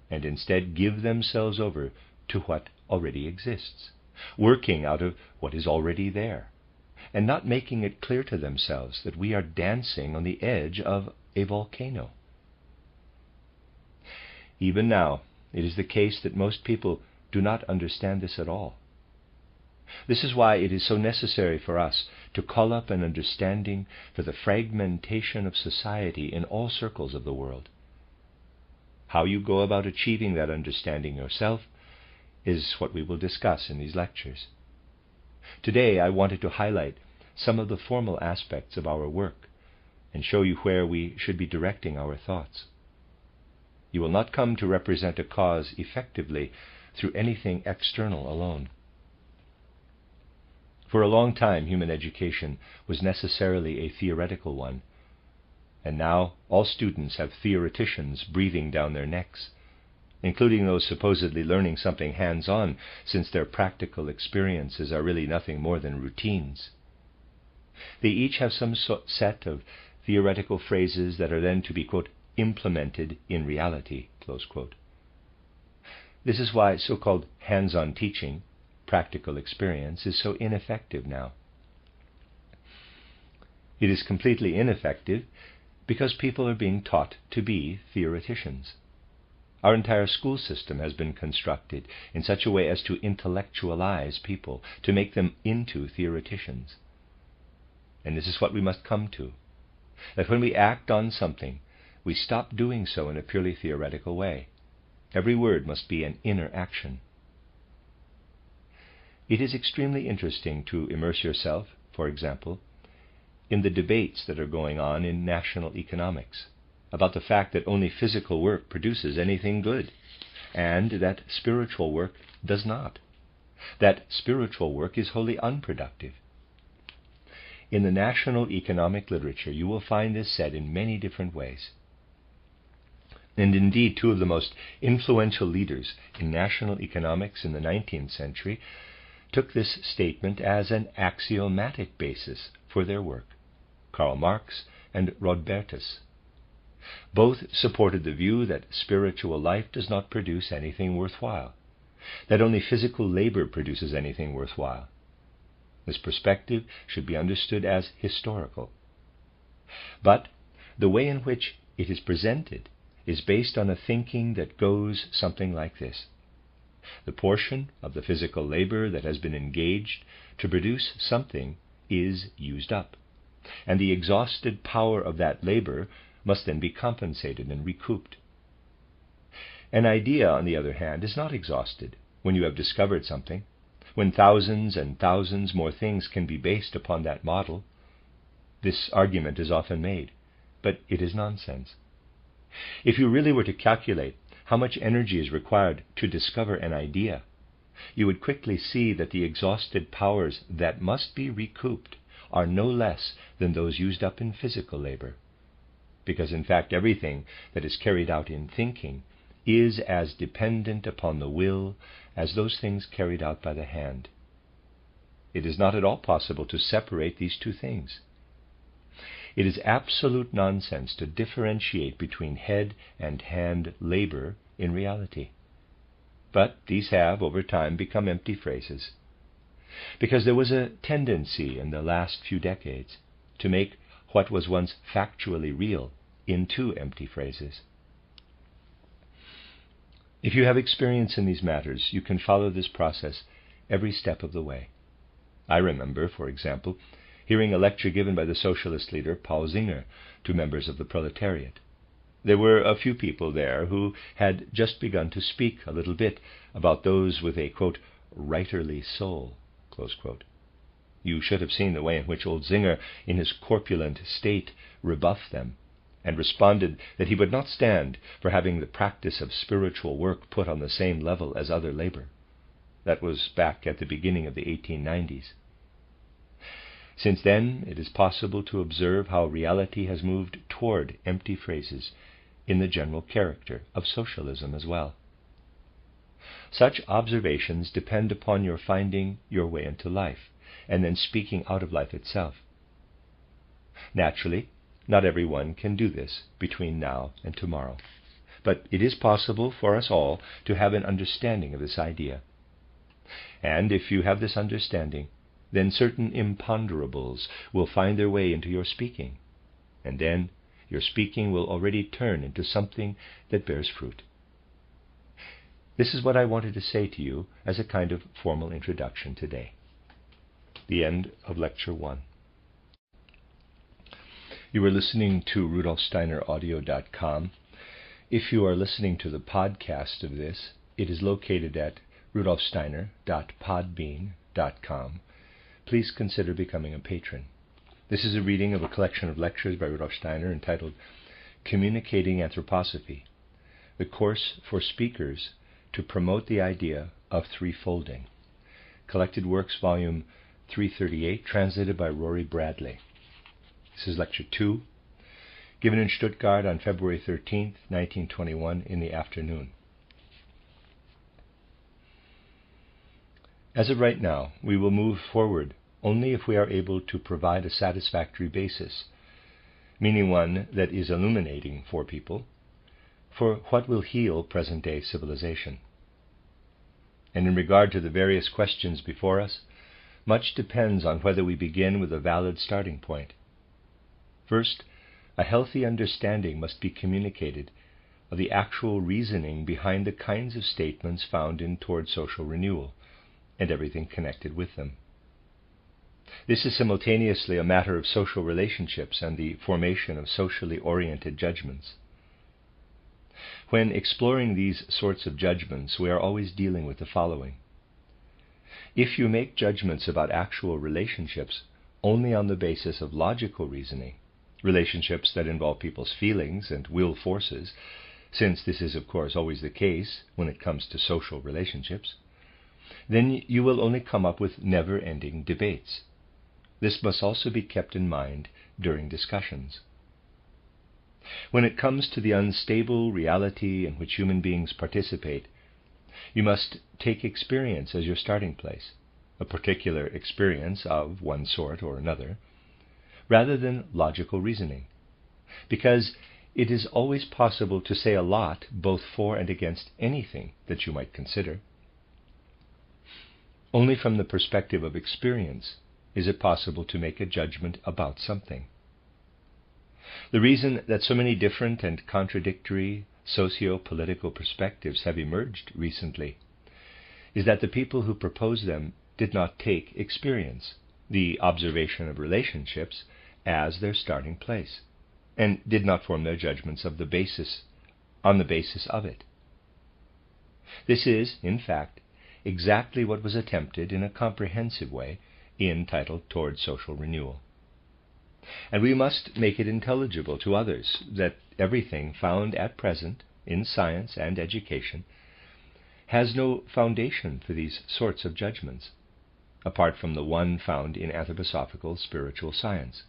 and instead give themselves over to what already exists, working out of what is already there, and not making it clear to themselves that we are dancing on the edge of a volcano. Even now, it is the case that most people do not understand this at all. This is why it is so necessary for us to call up an understanding for the fragmentation of society in all circles of the world. How you go about achieving that understanding yourself is what we will discuss in these lectures. Today I wanted to highlight some of the formal aspects of our work and show you where we should be directing our thoughts. You will not come to represent a cause effectively through anything external alone. For a long time, human education was necessarily a theoretical one, and now all students have theoreticians breathing down their necks, including those supposedly learning something hands-on, since their practical experiences are really nothing more than routines. They each have some set of theoretical phrases that are then to be, quote, implemented in reality, close quote. This is why so-called hands-on teaching, practical experience, is so ineffective now. It is completely ineffective because people are being taught to be theoreticians. Our entire school system has been constructed in such a way as to intellectualize people, to make them into theoreticians. And this is what we must come to, that when we act on something, we stop doing so in a purely theoretical way. Every word must be an inner action. It is extremely interesting to immerse yourself, for example, in the debates that are going on in national economics about the fact that only physical work produces anything good, and that spiritual work does not, that spiritual work is wholly unproductive. In the national economic literature, you will find this said in many different ways. And indeed, two of the most influential leaders in national economics in the 19th century took this statement as an axiomatic basis for their work, Karl Marx and Rodbertus. Both supported the view that spiritual life does not produce anything worthwhile, that only physical labor produces anything worthwhile. This perspective should be understood as historical. But the way in which it is presented is based on a thinking that goes something like this. The portion of the physical labor that has been engaged to produce something is used up, and the exhausted power of that labor must then be compensated and recouped. An idea, on the other hand, is not exhausted when you have discovered something, when thousands and thousands more things can be based upon that model. This argument is often made, but it is nonsense. If you really were to calculate how much energy is required to discover an idea, you would quickly see that the exhausted powers that must be recouped are no less than those used up in physical labor, because in fact everything that is carried out in thinking is as dependent upon the will as those things carried out by the hand. It is not at all possible to separate these two things. It is absolute nonsense to differentiate between head and hand labor in reality. But these have, over time, become empty phrases, because there was a tendency in the last few decades to make what was once factually real into empty phrases. If you have experience in these matters, you can follow this process every step of the way. I remember, for example, hearing a lecture given by the socialist leader Paul Singer to members of the proletariat. There were a few people there who had just begun to speak a little bit about those with a, quote, writerly soul, close quote. You should have seen the way in which old Singer, in his corpulent state, rebuffed them, and responded that he would not stand for having the practice of spiritual work put on the same level as other labor. That was back at the beginning of the 1890s. Since then, it is possible to observe how reality has moved toward empty phrases in the general character of socialism as well. Such observations depend upon your finding your way into life, and then speaking out of life itself. Naturally, not everyone can do this between now and tomorrow, but it is possible for us all to have an understanding of this idea. And if you have this understanding, then certain imponderables will find their way into your speaking, and then your speaking will already turn into something that bears fruit. This is what I wanted to say to you as a kind of formal introduction today. The end of Lecture 1. You are listening to RudolfSteinerAudio.com. If you are listening to the podcast of this, it is located at rudolfsteiner.podbean.com. Please consider becoming a patron. This is a reading of a collection of lectures by Rudolf Steiner entitled Communicating Anthroposophy, the course for speakers to promote the idea of threefolding. Collected Works, Volume 338, translated by Rory Bradley. This is Lecture 2, given in Stuttgart on February 13th, 1921, in the afternoon. As of right now, we will move forward only if we are able to provide a satisfactory basis, meaning one that is illuminating for people, for what will heal present-day civilization. And in regard to the various questions before us, much depends on whether we begin with a valid starting point. First, a healthy understanding must be communicated of the actual reasoning behind the kinds of statements found in Toward Social Renewal, and everything connected with them. This is simultaneously a matter of social relationships and the formation of socially oriented judgments. When exploring these sorts of judgments, we are always dealing with the following. If you make judgments about actual relationships only on the basis of logical reasoning, relationships that involve people's feelings and will forces, since this is of course always the case when it comes to social relationships, then you will only come up with never-ending debates. This must also be kept in mind during discussions. When it comes to the unstable reality in which human beings participate, you must take experience as your starting place, a particular experience of one sort or another, rather than logical reasoning, because it is always possible to say a lot both for and against anything that you might consider. Only from the perspective of experience is it possible to make a judgment about something. The reason that so many different and contradictory socio-political perspectives have emerged recently is that the people who proposed them did not take experience, the observation of relationships, as their starting place, and did not form their judgments on the basis of it. This is, in fact, exactly what was attempted in a comprehensive way in titled Toward Social Renewal. And we must make it intelligible to others that everything found at present in science and education has no foundation for these sorts of judgments, apart from the one found in anthroposophical spiritual science,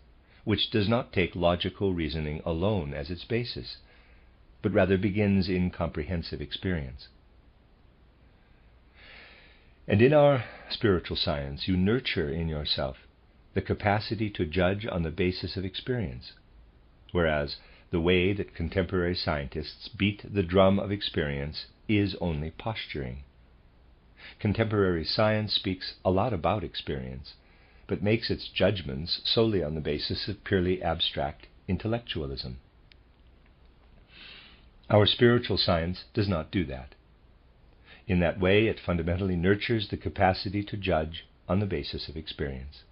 which does not take logical reasoning alone as its basis, but rather begins in comprehensive experience. And in our spiritual science, you nurture in yourself the capacity to judge on the basis of experience, whereas the way that contemporary scientists beat the drum of experience is only posturing. Contemporary science speaks a lot about experience, but makes its judgments solely on the basis of purely abstract intellectualism. Our spiritual science does not do that. In that way, it fundamentally nurtures the capacity to judge on the basis of experience.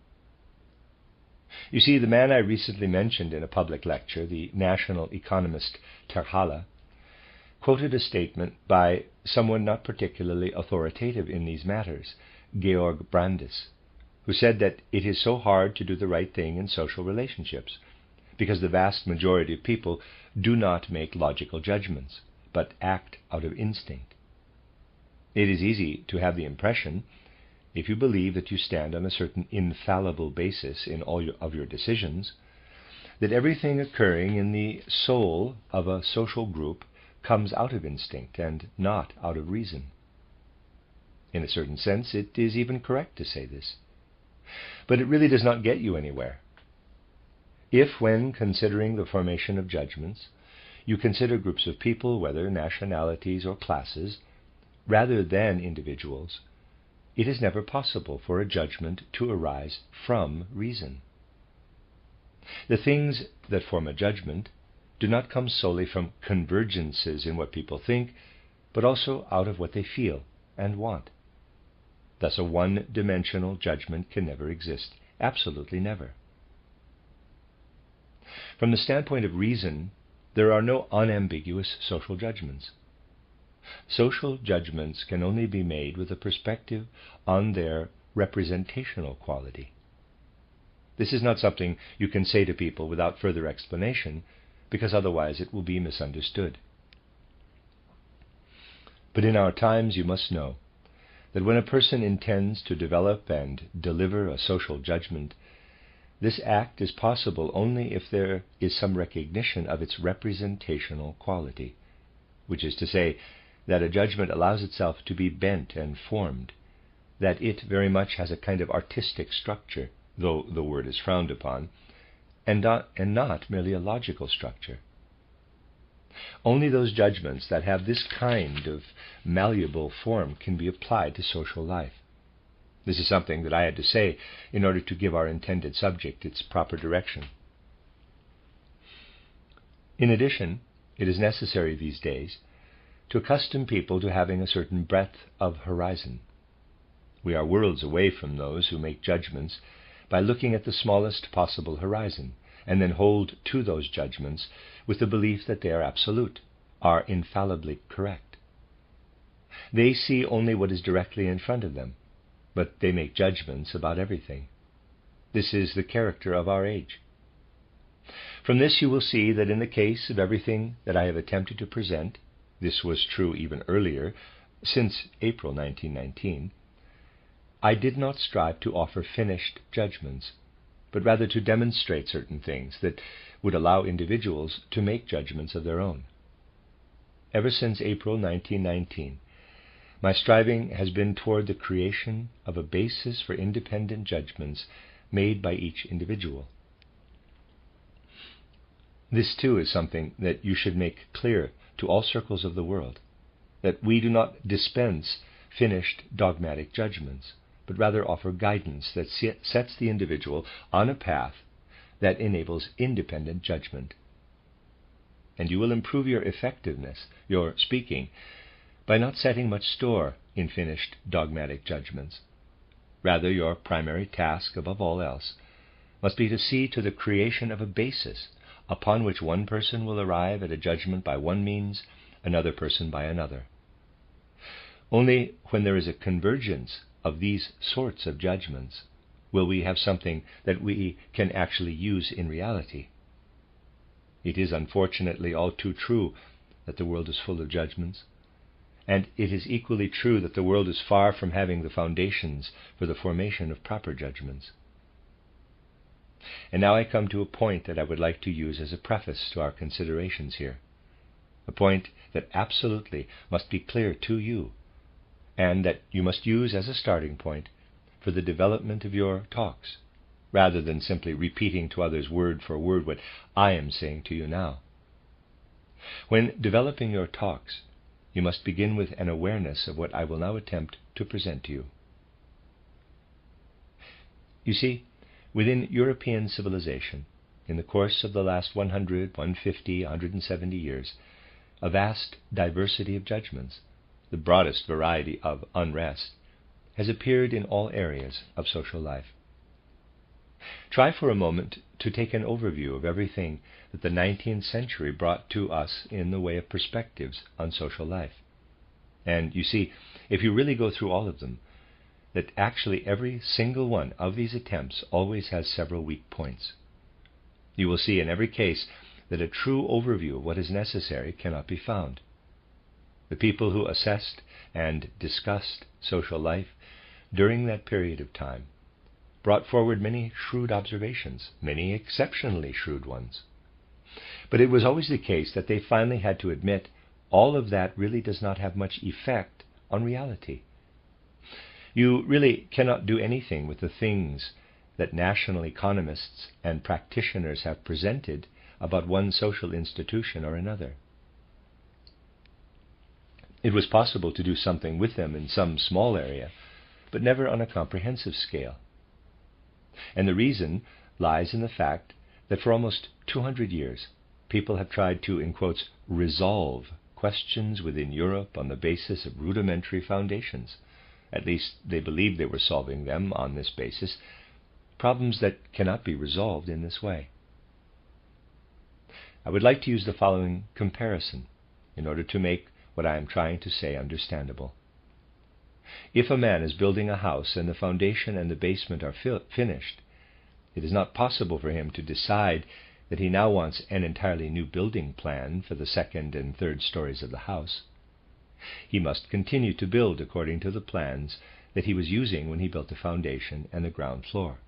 You see, the man I recently mentioned in a public lecture, the national economist Terhala, quoted a statement by someone not particularly authoritative in these matters, Georg Brandes, who said that it is so hard to do the right thing in social relationships, because the vast majority of people do not make logical judgments, but act out of instinct. It is easy to have the impression, if you believe that you stand on a certain infallible basis in all of your decisions, that everything occurring in the soul of a social group comes out of instinct and not out of reason. In a certain sense, it is even correct to say this. But it really does not get you anywhere. If, when considering the formation of judgments, you consider groups of people, whether nationalities or classes, rather than individuals, it is never possible for a judgment to arise from reason. The things that form a judgment do not come solely from convergences in what people think, but also out of what they feel and want. Thus a one-dimensional judgment can never exist, absolutely never. From the standpoint of reason, there are no unambiguous social judgments. Social judgments can only be made with a perspective on their representational quality. This is not something you can say to people without further explanation, because otherwise it will be misunderstood. But in our times you must know that when a person intends to develop and deliver a social judgment, this act is possible only if there is some recognition of its representational quality, which is to say, that a judgment allows itself to be bent and formed, that it very much has a kind of artistic structure, though the word is frowned upon, and not merely a logical structure. Only those judgments that have this kind of malleable form can be applied to social life. This is something that I had to say in order to give our intended subject its proper direction. In addition, it is necessary these days to accustom people to having a certain breadth of horizon. We are worlds away from those who make judgments by looking at the smallest possible horizon, and then hold to those judgments with the belief that they are absolute, are infallibly correct. They see only what is directly in front of them, but they make judgments about everything. This is the character of our age. From this you will see that in the case of everything that I have attempted to present, this was true even earlier, since April 1919, I did not strive to offer finished judgments, but rather to demonstrate certain things that would allow individuals to make judgments of their own. Ever since April 1919, my striving has been toward the creation of a basis for independent judgments made by each individual. This too is something that you should make clear to all circles of the world, that we do not dispense finished dogmatic judgments, but rather offer guidance that sets the individual on a path that enables independent judgment. And you will improve your effectiveness, your speaking, by not setting much store in finished dogmatic judgments. Rather, your primary task, above all else, must be to see to the creation of a basis upon which one person will arrive at a judgment by one means, another person by another. Only when there is a convergence of these sorts of judgments will we have something that we can actually use in reality. It is unfortunately all too true that the world is full of judgments, and it is equally true that the world is far from having the foundations for the formation of proper judgments. And now I come to a point that I would like to use as a preface to our considerations here, a point that absolutely must be clear to you, and that you must use as a starting point for the development of your talks, rather than simply repeating to others word for word what I am saying to you now. When developing your talks, you must begin with an awareness of what I will now attempt to present to you. You see, within European civilization, in the course of the last 100, 150, 170 years, a vast diversity of judgments, the broadest variety of unrest, has appeared in all areas of social life. Try for a moment to take an overview of everything that the 19th century brought to us in the way of perspectives on social life. And you see, if you really go through all of them, that actually every single one of these attempts always has several weak points. You will see in every case that a true overview of what is necessary cannot be found. The people who assessed and discussed social life during that period of time brought forward many shrewd observations, many exceptionally shrewd ones. But it was always the case that they finally had to admit all of that really does not have much effect on reality. You really cannot do anything with the things that national economists and practitioners have presented about one social institution or another. It was possible to do something with them in some small area, but never on a comprehensive scale. And the reason lies in the fact that for almost 200 years, people have tried to, in quotes, resolve questions within Europe on the basis of rudimentary foundations. At least they believed they were solving them on this basis, problems that cannot be resolved in this way. I would like to use the following comparison in order to make what I am trying to say understandable. If a man is building a house and the foundation and the basement are finished, it is not possible for him to decide that he now wants an entirely new building plan for the second and third stories of the house. He must continue to build according to the plans that he was using when he built the foundation and the ground floor.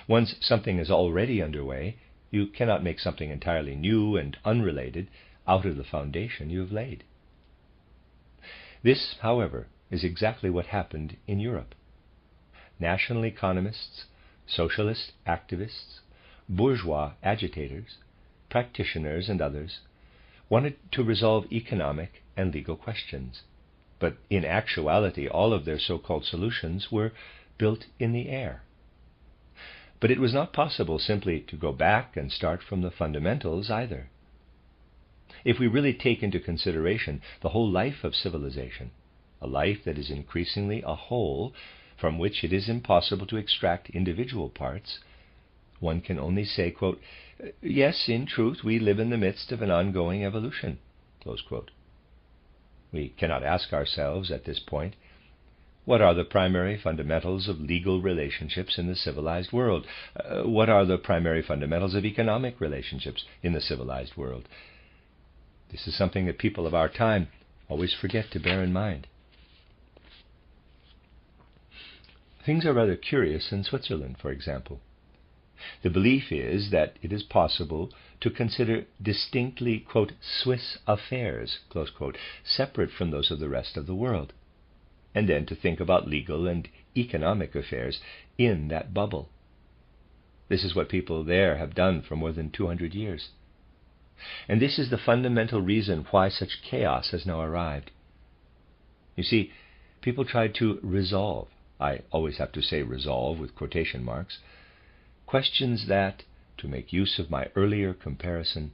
Once something is already underway, you cannot make something entirely new and unrelated out of the foundation you have laid. This, however, is exactly what happened in Europe. National economists, socialist activists, bourgeois agitators, practitioners, and others wanted to resolve economic and legal questions, but in actuality all of their so-called solutions were built in the air. But it was not possible simply to go back and start from the fundamentals either. If we really take into consideration the whole life of civilization, a life that is increasingly a whole from which it is impossible to extract individual parts, one can only say, quote, "Yes, in truth, we live in the midst of an ongoing evolution," close quote. We cannot ask ourselves at this point, what are the primary fundamentals of legal relationships in the civilized world? What are the primary fundamentals of economic relationships in the civilized world? This is something that people of our time always forget to bear in mind. Things are rather curious in Switzerland, for example. The belief is that it is possible to consider distinctly, quote, Swiss affairs, close quote, separate from those of the rest of the world, and then to think about legal and economic affairs in that bubble. This is what people there have done for more than 200 years. And this is the fundamental reason why such chaos has now arrived. You see, people tried to resolve, I always have to say resolve with quotation marks, questions that, to make use of my earlier comparison,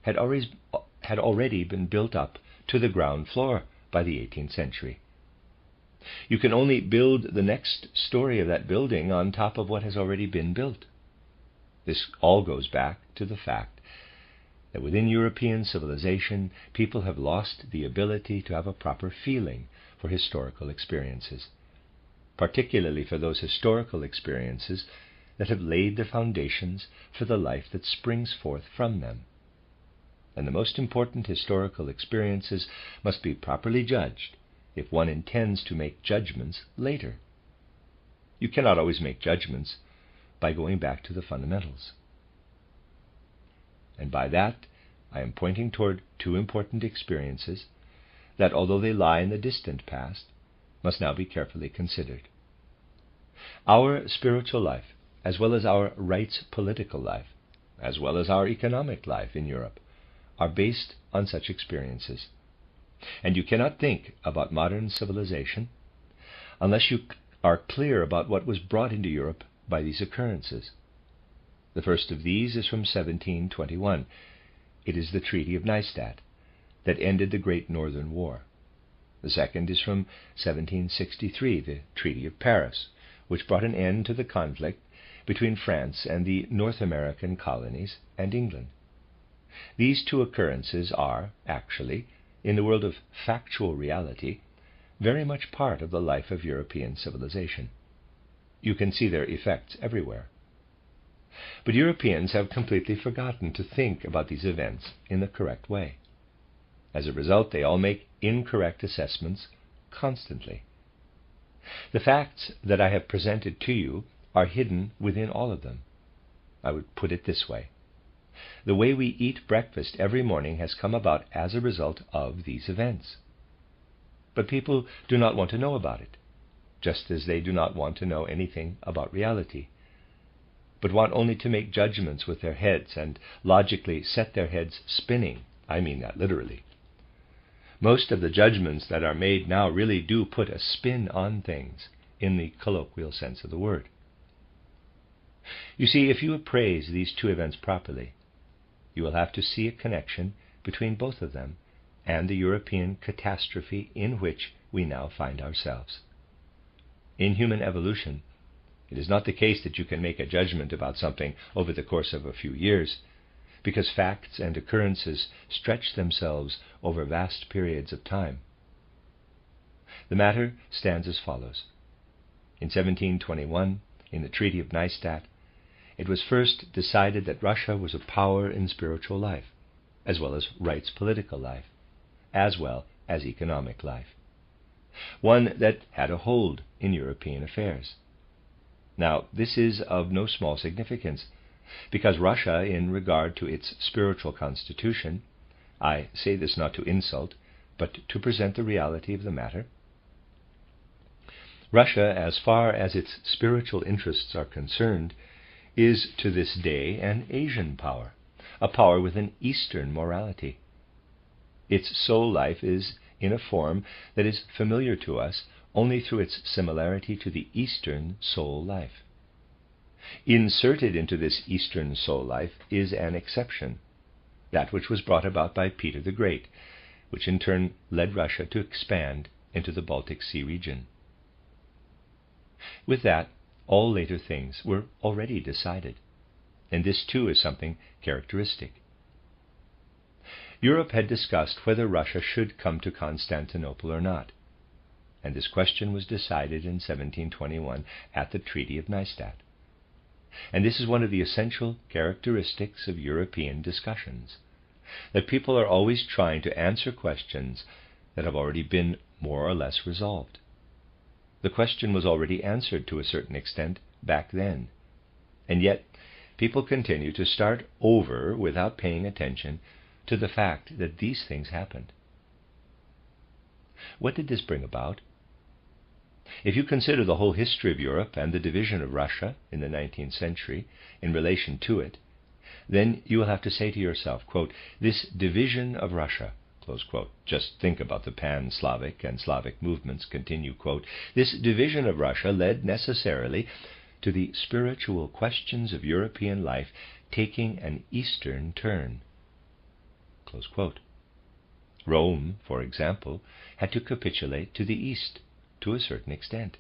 had already been built up to the ground floor by the 18th century. You can only build the next story of that building on top of what has already been built. This all goes back to the fact that within European civilization, people have lost the ability to have a proper feeling for historical experiences, particularly for those historical experiences that have laid the foundations for the life that springs forth from them. And the most important historical experiences must be properly judged if one intends to make judgments later. You cannot always make judgments by going back to the fundamentals. And by that, I am pointing toward two important experiences that, although they lie in the distant past, must now be carefully considered. Our spiritual life, as well as our rights political life, as well as our economic life in Europe, are based on such experiences. And you cannot think about modern civilization unless you are clear about what was brought into Europe by these occurrences. The first of these is from 1721. It is the Treaty of Neustadt that ended the Great Northern War. The second is from 1763, the Treaty of Paris, which brought an end to the conflict between France and the North American colonies and England. These two occurrences are, actually, in the world of factual reality, very much part of the life of European civilization. You can see their effects everywhere. But Europeans have completely forgotten to think about these events in the correct way. As a result, they all make incorrect assessments constantly. The facts that I have presented to you are hidden within all of them. I would put it this way. The way we eat breakfast every morning has come about as a result of these events. But people do not want to know about it, just as they do not want to know anything about reality, but want only to make judgments with their heads and logically set their heads spinning. I mean that literally. Most of the judgments that are made now really do put a spin on things, in the colloquial sense of the word. You see, if you appraise these two events properly, you will have to see a connection between both of them and the European catastrophe in which we now find ourselves. In human evolution, it is not the case that you can make a judgment about something over the course of a few years, because facts and occurrences stretch themselves over vast periods of time. The matter stands as follows. In 1721, in the Treaty of Neustadt, it was first decided that Russia was a power in spiritual life, as well as rights political life, as well as economic life, one that had a hold in European affairs. Now, this is of no small significance, because Russia, in regard to its spiritual constitution, I say this not to insult, but to present the reality of the matter, Russia, as far as its spiritual interests are concerned, is to this day an Asian power, a power with an Eastern morality. Its soul life is in a form that is familiar to us only through its similarity to the Eastern soul life. Inserted into this Eastern soul life is an exception, that which was brought about by Peter the Great, which in turn led Russia to expand into the Baltic Sea region. With that, all later things were already decided, and this too is something characteristic. Europe had discussed whether Russia should come to Constantinople or not, and this question was decided in 1721 at the Treaty of Neustadt. And this is one of the essential characteristics of European discussions, that people are always trying to answer questions that have already been more or less resolved. The question was already answered to a certain extent back then, and yet people continue to start over without paying attention to the fact that these things happened. What did this bring about? If you consider the whole history of Europe and the division of Russia in the 19th century in relation to it, then you will have to say to yourself, quote, this division of Russia, close quote, just think about the pan-Slavic and Slavic movements, continue, quote, this division of Russia led necessarily to the spiritual questions of European life taking an Eastern turn, close quote. Rome, for example, had to capitulate to the East to a certain extent.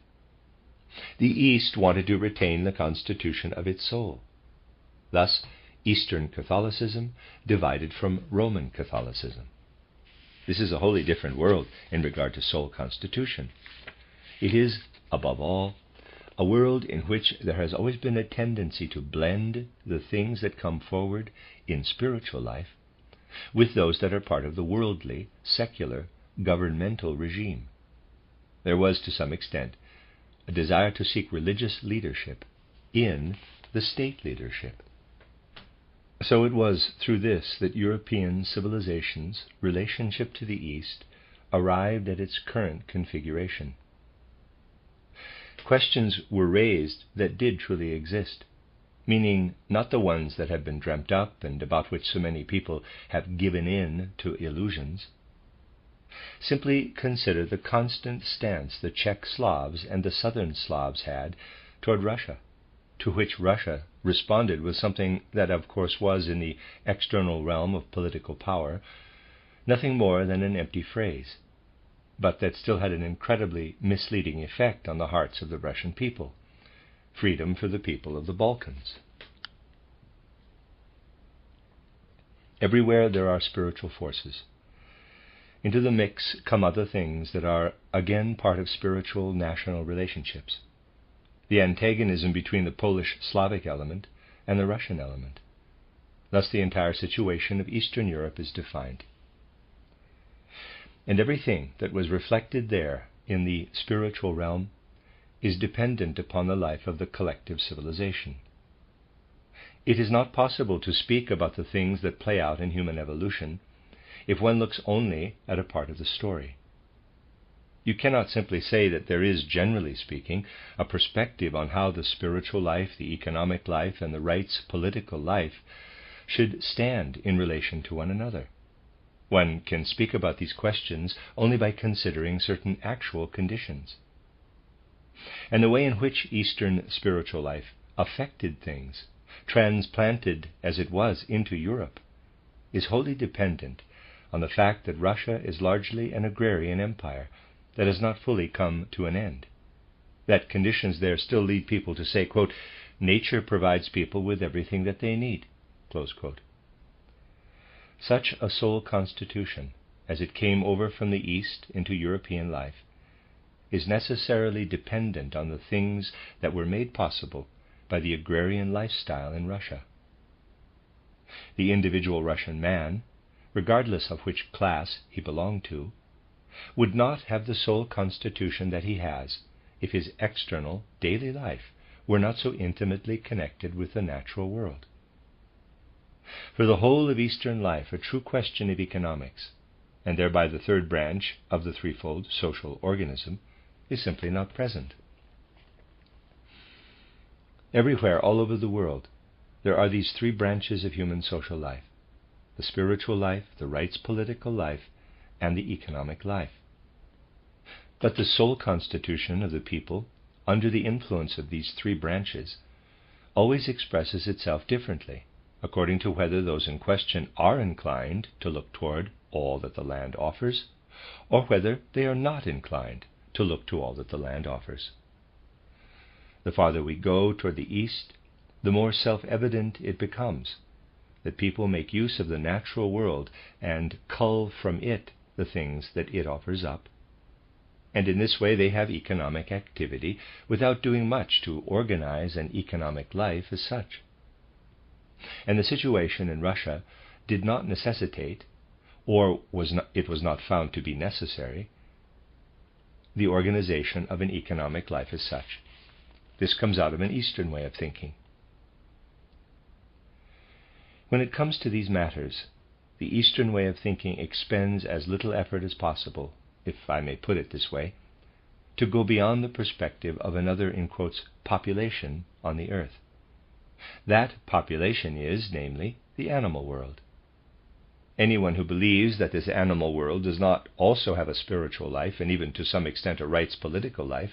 The East wanted to retain the constitution of its soul. Thus, Eastern Catholicism divided from Roman Catholicism. This is a wholly different world in regard to soul constitution. It is, above all, a world in which there has always been a tendency to blend the things that come forward in spiritual life with those that are part of the worldly, secular, governmental regime. There was, to some extent, a desire to seek religious leadership in the state leadership. So it was through this that European civilization's relationship to the East arrived at its current configuration. Questions were raised that did truly exist, meaning not the ones that have been dreamt up and about which so many people have given in to illusions. Simply consider the constant stance the Czech Slavs and the Southern Slavs had toward Russia, to which Russia responded with something that of course was, in the external realm of political power, nothing more than an empty phrase, but that still had an incredibly misleading effect on the hearts of the Russian people: freedom for the people of the Balkans. Everywhere there are spiritual forces. Into the mix come other things that are again part of spiritual national relationships. The antagonism between the Polish-Slavic element and the Russian element. Thus the entire situation of Eastern Europe is defined. And everything that was reflected there in the spiritual realm is dependent upon the life of the collective civilization. It is not possible to speak about the things that play out in human evolution if one looks only at a part of the story. You cannot simply say that there is, generally speaking, a perspective on how the spiritual life, the economic life, and the rights political life should stand in relation to one another. One can speak about these questions only by considering certain actual conditions. And the way in which Eastern spiritual life affected things, transplanted as it was into Europe, is wholly dependent on the fact that Russia is largely an agrarian empire that has not fully come to an end. That conditions there still lead people to say, quote, nature provides people with everything that they need, close quote. Such a soul constitution, as it came over from the East into European life, is necessarily dependent on the things that were made possible by the agrarian lifestyle in Russia. The individual Russian man, regardless of which class he belonged to, would not have the soul constitution that he has if his external daily life were not so intimately connected with the natural world. For the whole of Eastern life, a true question of economics, and thereby the third branch of the threefold social organism, is simply not present. Everywhere, all over the world, there are these three branches of human social life: the spiritual life, the rights political life, and the economic life. But the soul constitution of the people, under the influence of these three branches, always expresses itself differently, according to whether those in question are inclined to look toward all that the land offers, or whether they are not inclined to look to all that the land offers. The farther we go toward the east, the more self-evident it becomes that people make use of the natural world and cull from it the things that it offers up. And in this way they have economic activity without doing much to organize an economic life as such. And the situation in Russia did not necessitate, or it was not found to be necessary, the organization of an economic life as such. This comes out of an Eastern way of thinking. When it comes to these matters, the Eastern way of thinking expends as little effort as possible, if I may put it this way, to go beyond the perspective of another, in quotes, population on the earth. That population is, namely, the animal world. Anyone who believes that this animal world does not also have a spiritual life, and even to some extent a rights political life,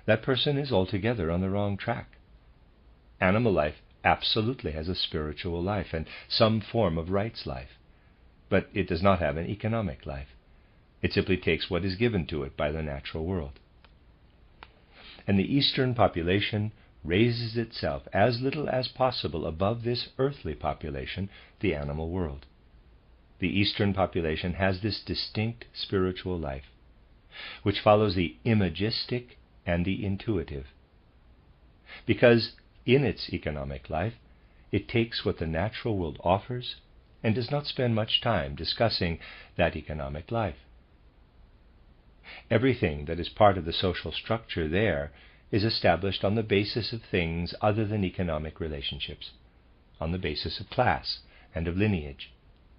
that person is altogether on the wrong track. Animal life absolutely has a spiritual life and some form of rights life, but it does not have an economic life. It simply takes what is given to it by the natural world. And the Eastern population raises itself as little as possible above this earthly population, the animal world. The Eastern population has this distinct spiritual life, which follows the imagistic and the intuitive, because in its economic life it takes what the natural world offers and does not spend much time discussing that economic life. Everything that is part of the social structure there is established on the basis of things other than economic relationships, on the basis of class and of lineage,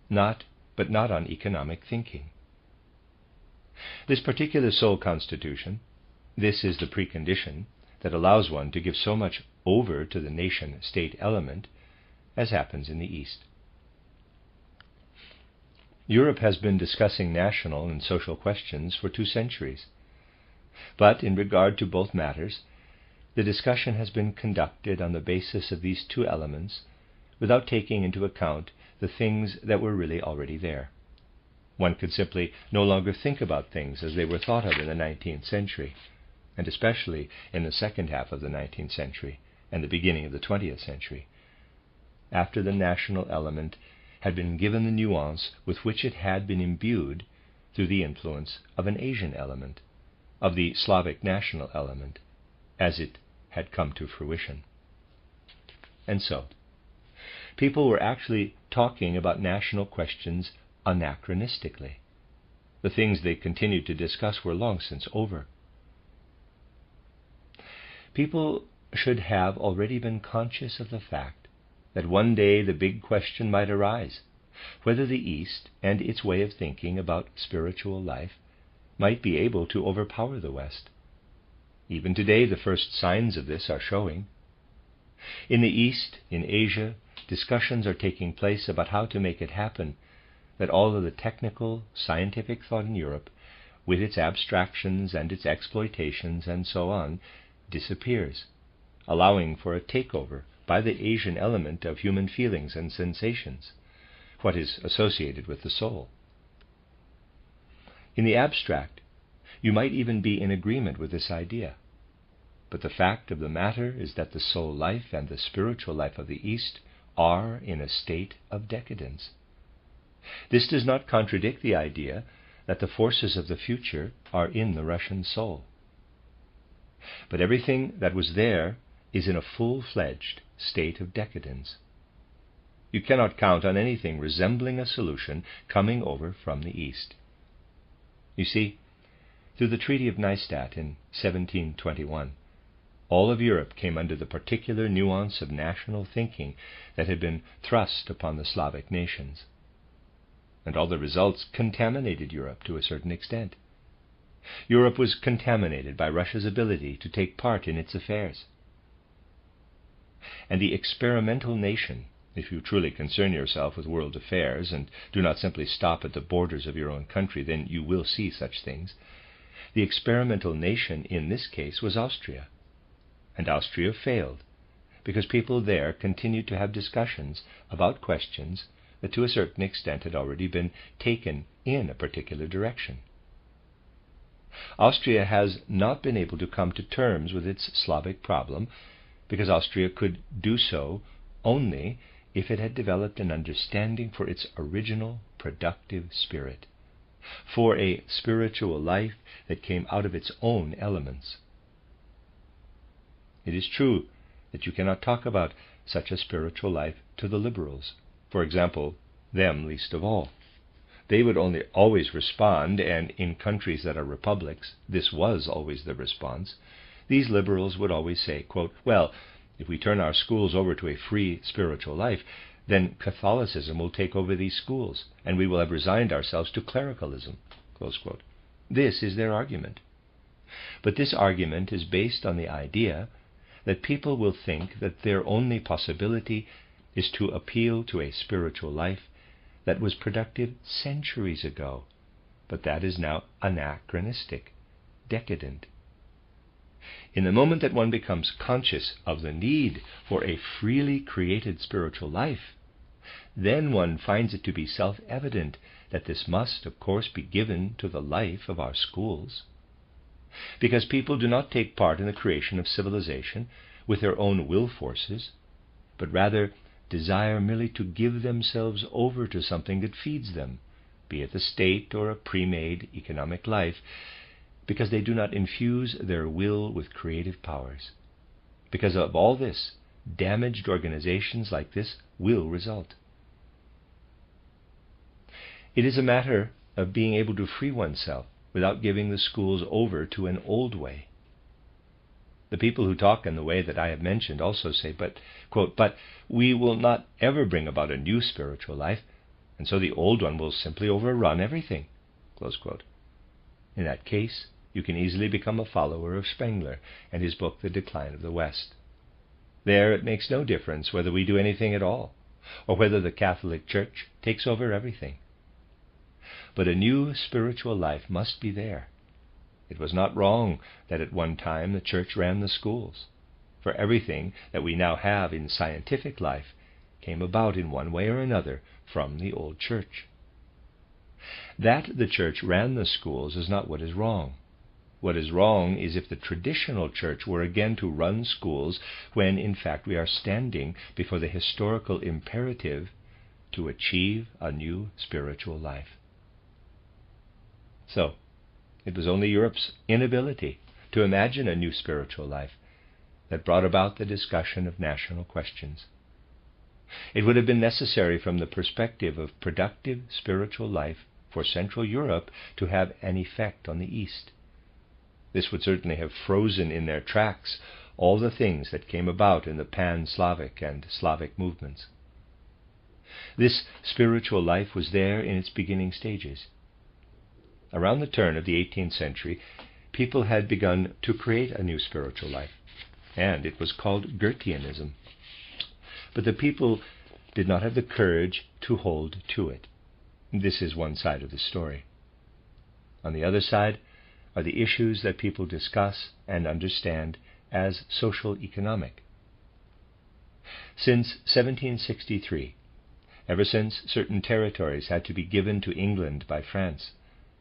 but not on economic thinking. This particular soul constitution, this is the precondition that allows one to give so much over to the nation-state element as happens in the East. Europe has been discussing national and social questions for 2 centuries, but in regard to both matters, the discussion has been conducted on the basis of these 2 elements without taking into account the things that were really already there. One could simply no longer think about things as they were thought of in the 19th century, and especially in the second half of the 19th century and the beginning of the 20th century, after the national element had been given the nuance with which it had been imbued through the influence of an Asian element, of the Slavic national element, as it had come to fruition. And so, people were actually talking about national questions anachronistically. The things they continued to discuss were long since over. People should have already been conscious of the fact that one day the big question might arise, whether the East and its way of thinking about spiritual life might be able to overpower the West. Even today the first signs of this are showing. In the East, in Asia, discussions are taking place about how to make it happen that all of the technical, scientific thought in Europe, with its abstractions and its exploitations and so on, disappears, allowing for a takeover by the Asian element of human feelings and sensations, what is associated with the soul. In the abstract, you might even be in agreement with this idea, but the fact of the matter is that the soul life and the spiritual life of the East are in a state of decadence. This does not contradict the idea that the forces of the future are in the Russian soul. But everything that was there is in a full-fledged state of decadence. You cannot count on anything resembling a solution coming over from the East. You see, through the Treaty of Neustadt in 1721, all of Europe came under the particular nuance of national thinking that had been thrust upon the Slavic nations. And all the results contaminated Europe to a certain extent. Europe was contaminated by Russia's ability to take part in its affairs. And the experimental nation, if you truly concern yourself with world affairs and do not simply stop at the borders of your own country, then you will see such things. The experimental nation in this case was Austria. And Austria failed because people there continued to have discussions about questions that to a certain extent had already been taken in a particular direction. Austria has not been able to come to terms with its Slavic problem because Austria could do so only if it had developed an understanding for its original productive spirit, for a spiritual life that came out of its own elements. It is true that you cannot talk about such a spiritual life to the liberals, for example, them least of all. They would only always respond, and in countries that are republics, this was always the response. These liberals would always say, quote, well, if we turn our schools over to a free spiritual life, then Catholicism will take over these schools, and we will have resigned ourselves to clericalism, close quote. This is their argument. But this argument is based on the idea that people will think that their only possibility is to appeal to a spiritual life that was productive centuries ago, but that is now anachronistic, decadent. In the moment that one becomes conscious of the need for a freely created spiritual life, then one finds it to be self-evident that this must, of course, be given to the life of our schools. Because people do not take part in the creation of civilization with their own will forces, but rather desire merely to give themselves over to something that feeds them, be it the state or a pre-made economic life, because they do not infuse their will with creative powers. Because of all this, damaged organizations like this will result. It is a matter of being able to free oneself without giving the schools over to an old way. The people who talk in the way that I have mentioned also say, but we will not ever bring about a new spiritual life, and so the old one will simply overrun everything, close quote. In that case, you can easily become a follower of Spengler and his book, The Decline of the West. There it makes no difference whether we do anything at all, or whether the Catholic Church takes over everything. But a new spiritual life must be there. It was not wrong that at one time the Church ran the schools, for everything that we now have in scientific life came about in one way or another from the old Church. That the Church ran the schools is not what is wrong. What is wrong is if the traditional Church were again to run schools when in fact we are standing before the historical imperative to achieve a new spiritual life. So, it was only Europe's inability to imagine a new spiritual life that brought about the discussion of national questions. It would have been necessary from the perspective of productive spiritual life for Central Europe to have an effect on the East. This would certainly have frozen in their tracks all the things that came about in the pan-Slavic and Slavic movements. This spiritual life was there in its beginning stages. Around the turn of the 18th century, people had begun to create a new spiritual life, and it was called Goetheanism. But the people did not have the courage to hold to it. This is one side of the story. On the other side are the issues that people discuss and understand as social-economic. Since 1763, ever since certain territories had to be given to England by France,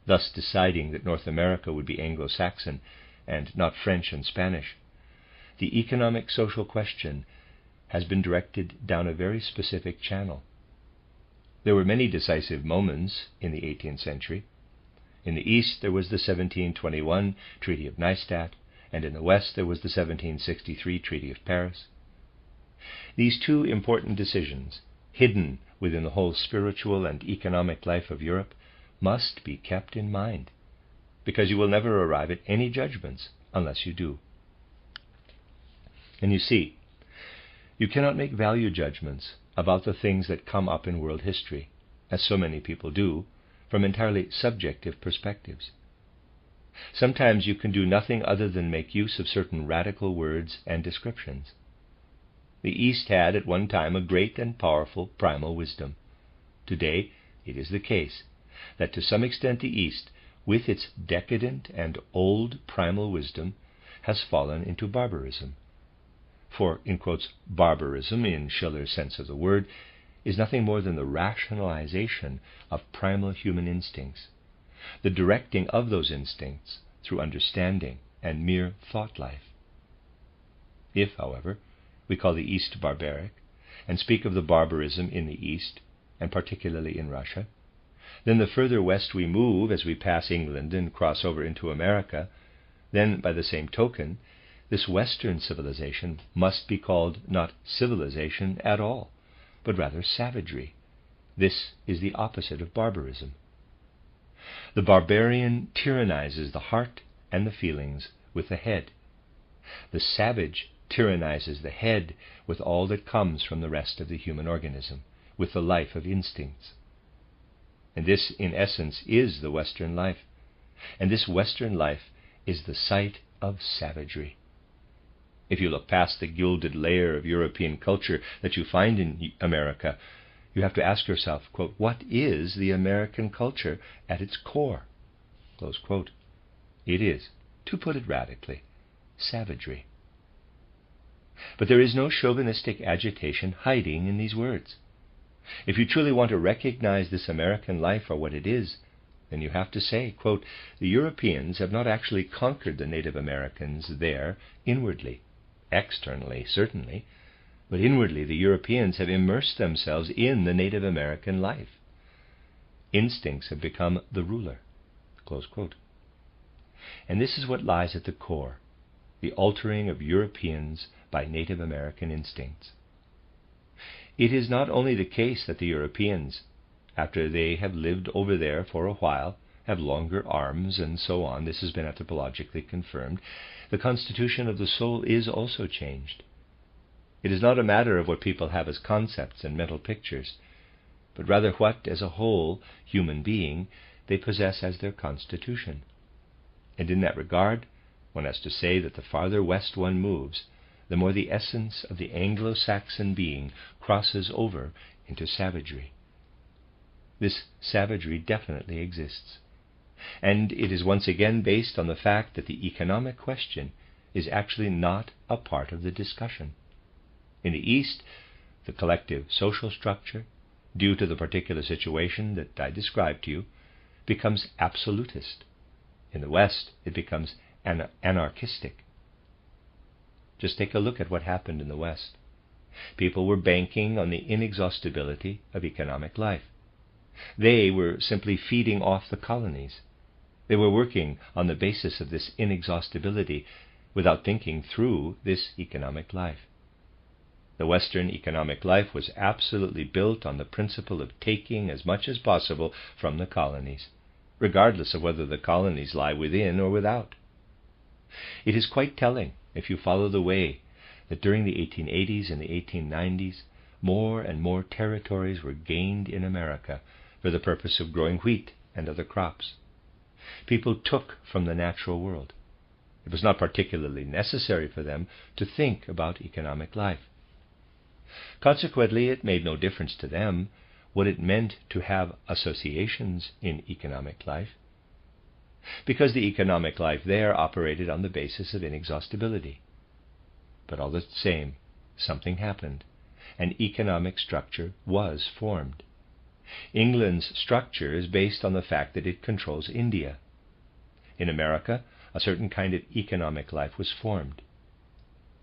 thus deciding that North America would be Anglo-Saxon and not French and Spanish, the economic social question has been directed down a very specific channel. There were many decisive moments in the 18th century. In the East there was the 1721 Treaty of Neustadt, and in the West there was the 1763 Treaty of Paris. These two important decisions, hidden within the whole spiritual and economic life of Europe, must be kept in mind, because you will never arrive at any judgments unless you do. And you see, you cannot make value judgments about the things that come up in world history, as so many people do, from entirely subjective perspectives. Sometimes you can do nothing other than make use of certain radical words and descriptions. The East had at one time a great and powerful primal wisdom. Today, it is the case that to some extent the East, with its decadent and old primal wisdom, has fallen into barbarism. For, in quotes, barbarism, in Schiller's sense of the word, is nothing more than the rationalization of primal human instincts, the directing of those instincts through understanding and mere thought life. If, however, we call the East barbaric, and speak of the barbarism in the East, and particularly in Russia, then the further west we move as we pass England and cross over into America, then, by the same token, this Western civilization must be called not civilization at all, but rather savagery. This is the opposite of barbarism. The barbarian tyrannizes the heart and the feelings with the head. The savage tyrannizes the head with all that comes from the rest of the human organism, with the life of instincts. And this, in essence, is the Western life. And this Western life is the site of savagery. If you look past the gilded layer of European culture that you find in America, you have to ask yourself, quote, what is the American culture at its core? Close quote. It is, to put it radically, savagery. But there is no chauvinistic agitation hiding in these words. If you truly want to recognize this American life for what it is, then you have to say, quote, the Europeans have not actually conquered the Native Americans there inwardly, externally certainly, but inwardly the Europeans have immersed themselves in the Native American life. Instincts have become the ruler, close quote. And this is what lies at the core, the altering of Europeans by Native American instincts. It is not only the case that the Europeans, after they have lived over there for a while, have longer arms and so on, this has been anthropologically confirmed, the constitution of the soul is also changed. It is not a matter of what people have as concepts and mental pictures, but rather what, as a whole human being, they possess as their constitution. And in that regard, one has to say that the farther west one moves, the more the essence of the Anglo-Saxon being crosses over into savagery. This savagery definitely exists, and it is once again based on the fact that the economic question is actually not a part of the discussion. In the East, the collective social structure, due to the particular situation that I described to you, becomes absolutist. In the West, it becomes anarchistic. Just take a look at what happened in the West. People were banking on the inexhaustibility of economic life. They were simply feeding off the colonies. They were working on the basis of this inexhaustibility without thinking through this economic life. The Western economic life was absolutely built on the principle of taking as much as possible from the colonies, regardless of whether the colonies lie within or without. It is quite telling, if you follow the way, that during the 1880s and the 1890s, more and more territories were gained in America for the purpose of growing wheat and other crops. People took from the natural world. It was not particularly necessary for them to think about economic life. Consequently, it made no difference to them what it meant to have associations in economic life, because the economic life there operated on the basis of inexhaustibility. But all the same, something happened. An economic structure was formed. England's structure is based on the fact that it controls India. In America, a certain kind of economic life was formed.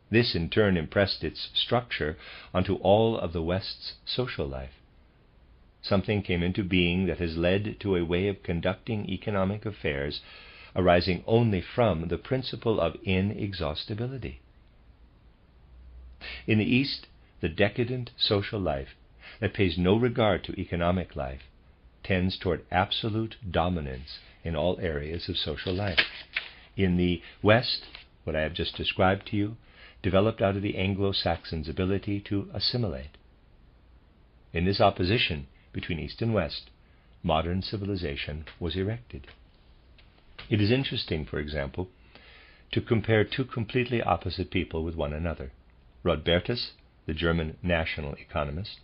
This in turn impressed its structure onto all of the West's social life. Something came into being that has led to a way of conducting economic affairs arising only from the principle of inexhaustibility. In the East, the decadent social life that pays no regard to economic life tends toward absolute dominance in all areas of social life. In the West, what I have just described to you developed out of the Anglo-Saxons' ability to assimilate. In this opposition between East and West, modern civilization was erected. It is interesting, for example, to compare two completely opposite people with one another. Rodbertus, the German national economist,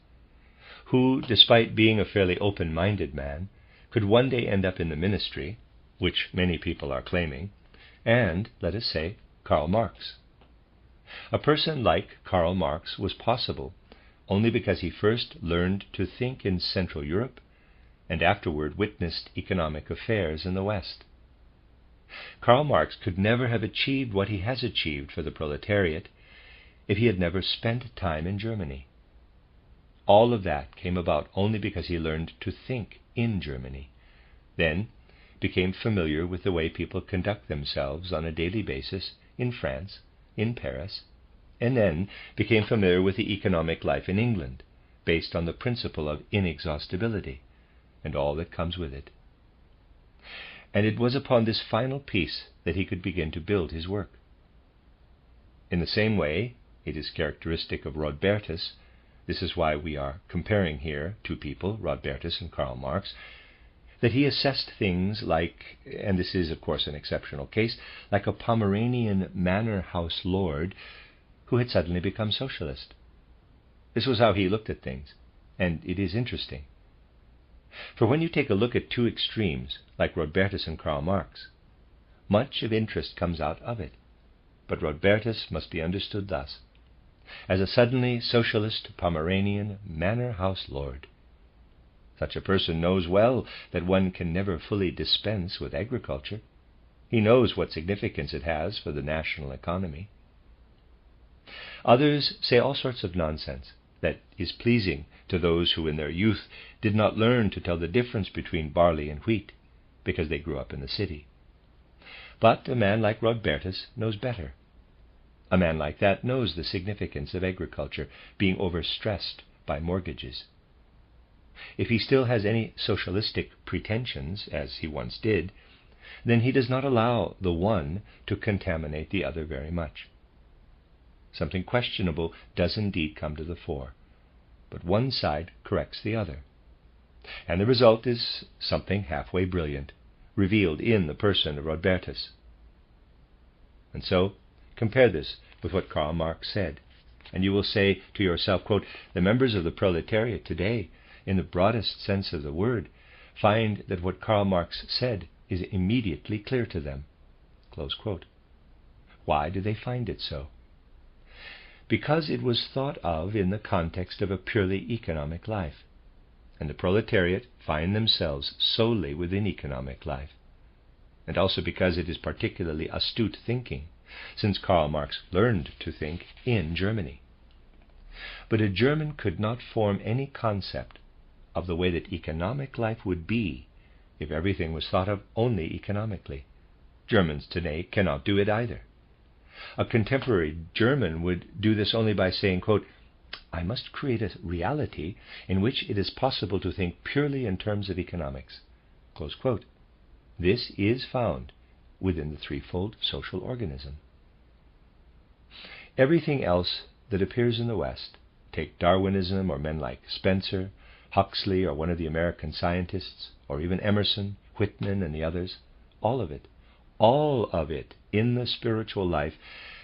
who, despite being a fairly open-minded man, could one day end up in the ministry, which many people are claiming, and, let us say, Karl Marx. A person like Karl Marx was possible only because he first learned to think in Central Europe and afterward witnessed economic affairs in the West. Karl Marx could never have achieved what he has achieved for the proletariat if he had never spent time in Germany. All of that came about only because he learned to think in Germany, then became familiar with the way people conduct themselves on a daily basis in France, in Paris, and then became familiar with the economic life in England, based on the principle of inexhaustibility and all that comes with it. And it was upon this final piece that he could begin to build his work. In the same way, it is characteristic of Rodbertus, this is why we are comparing here two people, Rodbertus and Karl Marx, that he assessed things like, and this is of course an exceptional case, like a Pomeranian manor house lord who had suddenly become socialist. This was how he looked at things, and it is interesting. For when you take a look at two extremes, like Rodbertus and Karl Marx, much of interest comes out of it. But Rodbertus must be understood thus, as a suddenly socialist Pomeranian manor house lord. Such a person knows well that one can never fully dispense with agriculture. He knows what significance it has for the national economy. Others say all sorts of nonsense that is pleasing to those who in their youth did not learn to tell the difference between barley and wheat, because they grew up in the city. But a man like Rodbertus knows better. A man like that knows the significance of agriculture being overstressed by mortgages. If he still has any socialistic pretensions, as he once did, then he does not allow the one to contaminate the other very much. Something questionable does indeed come to the fore, but one side corrects the other, and the result is something halfway brilliant, revealed in the person of Rodbertus. And so, compare this with what Karl Marx said, and you will say to yourself, quote, the members of the proletariat today, in the broadest sense of the word, find that what Karl Marx said is immediately clear to them. Close quote. Why do they find it so? Because it was thought of in the context of a purely economic life, and the proletariat find themselves solely within economic life, and also because it is particularly astute thinking, since Karl Marx learned to think in Germany. But a German could not form any concept of the way that economic life would be if everything was thought of only economically. Germans today cannot do it either. A contemporary German would do this only by saying, quote, I must create a reality in which it is possible to think purely in terms of economics. Close quote. This is found within the threefold social organism. Everything else that appears in the West, take Darwinism or men like Spencer, Huxley or one of the American scientists, or even Emerson, Whitman and the others, all of it in the spiritual life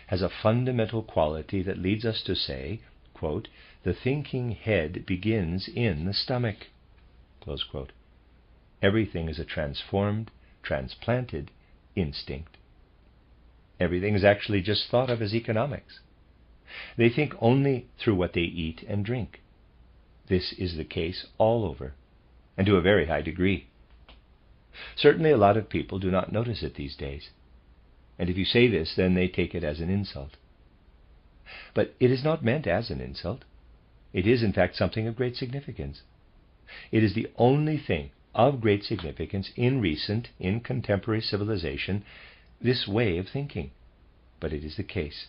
has a fundamental quality that leads us to say, quote, the thinking head begins in the stomach, close quote. Everything is a transformed, transplanted instinct. Everything is actually just thought of as economics. They think only through what they eat and drink. This is the case all over, and to a very high degree. Certainly a lot of people do not notice it these days, and if you say this, then they take it as an insult. But it is not meant as an insult. It is, in fact, something of great significance. It is the only thing of great significance in contemporary civilization, this way of thinking. But it is the case.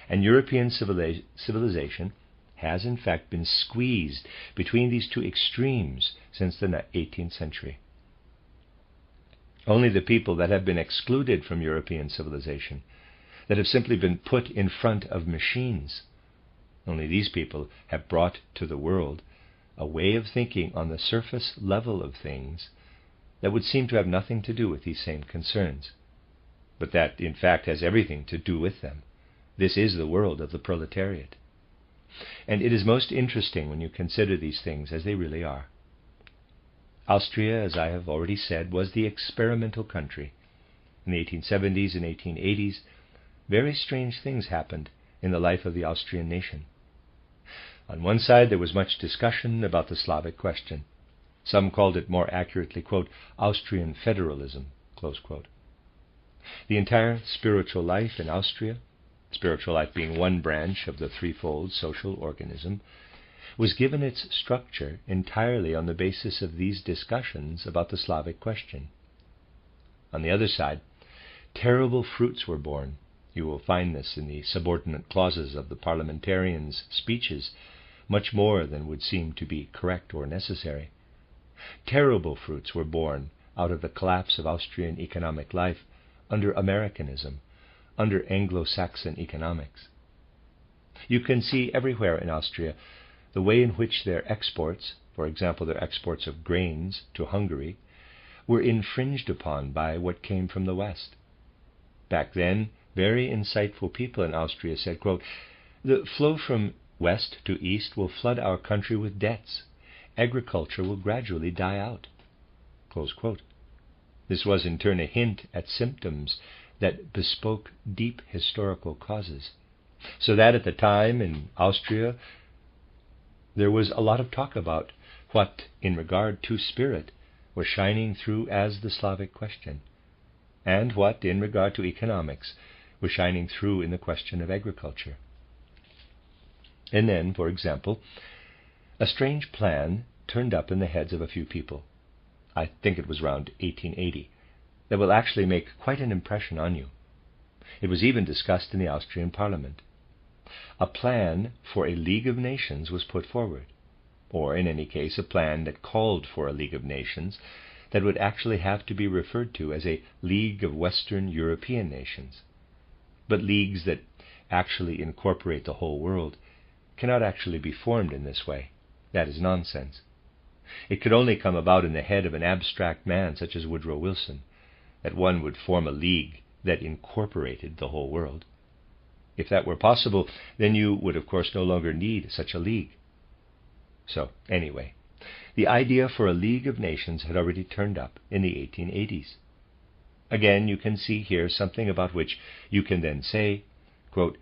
And European civilization has in fact been squeezed between these two extremes since the 18th century. Only the people that have been excluded from European civilization, that have simply been put in front of machines, only these people have brought to the world a way of thinking on the surface level of things that would seem to have nothing to do with these same concerns, but that in fact has everything to do with them. This is the world of the proletariat. And it is most interesting when you consider these things as they really are. Austria, as I have already said, was the experimental country. In the 1870s and 1880s, very strange things happened in the life of the Austrian nation. On one side, there was much discussion about the Slavic question. Some called it more accurately, quote, Austrian federalism, close quote. The entire spiritual life in Austria, spiritual life being one branch of the threefold social organism, was given its structure entirely on the basis of these discussions about the Slavic question. On the other side, terrible fruits were born. You will find this in the subordinate clauses of the parliamentarians' speeches, much more than would seem to be correct or necessary. Terrible fruits were born out of the collapse of Austrian economic life under Americanism, under Anglo-Saxon economics. You can see everywhere in Austria the way in which their exports, for example their exports of grains to Hungary, were infringed upon by what came from the West. Back then, very insightful people in Austria said, quote, the flow from west to east will flood our country with debts. Agriculture will gradually die out. Close quote. This was in turn a hint at symptoms that bespoke deep historical causes. So that at the time in Austria, there was a lot of talk about what, in regard to spirit, was shining through as the Slavic question, and what, in regard to economics, was shining through in the question of agriculture. And then, for example, a strange plan turned up in the heads of a few people, I think it was around 1880, that will actually make quite an impression on you. It was even discussed in the Austrian Parliament. A plan for a League of Nations was put forward, or in any case a plan that called for a League of Nations that would actually have to be referred to as a League of Western European Nations. But leagues that actually incorporate the whole world cannot actually be formed in this way. That is nonsense. It could only come about in the head of an abstract man such as Woodrow Wilson, that one would form a league that incorporated the whole world. If that were possible, then you would of course no longer need such a league. So, anyway, the idea for a League of Nations had already turned up in the 1880s. Again, you can see here something about which you can then say, quote,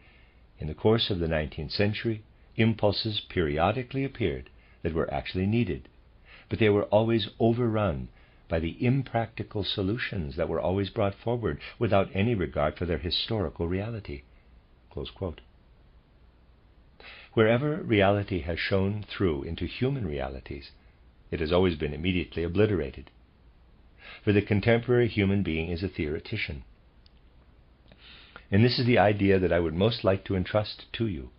in the course of the 19th century, impulses periodically appeared that were actually needed, but they were always overrun by the impractical solutions that were always brought forward without any regard for their historical reality. Close quote. Wherever reality has shone through into human realities, it has always been immediately obliterated. For the contemporary human being is a theoretician. And this is the idea that I would most like to entrust to you.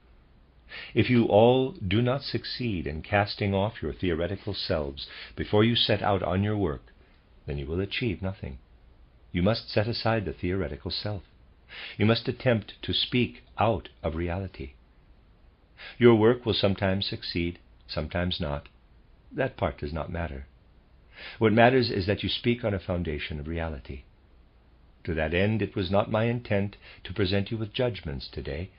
If you all do not succeed in casting off your theoretical selves before you set out on your work, then you will achieve nothing. You must set aside the theoretical self. You must attempt to speak out of reality. Your work will sometimes succeed, sometimes not. That part does not matter. What matters is that you speak on a foundation of reality. To that end, it was not my intent to present you with judgments today,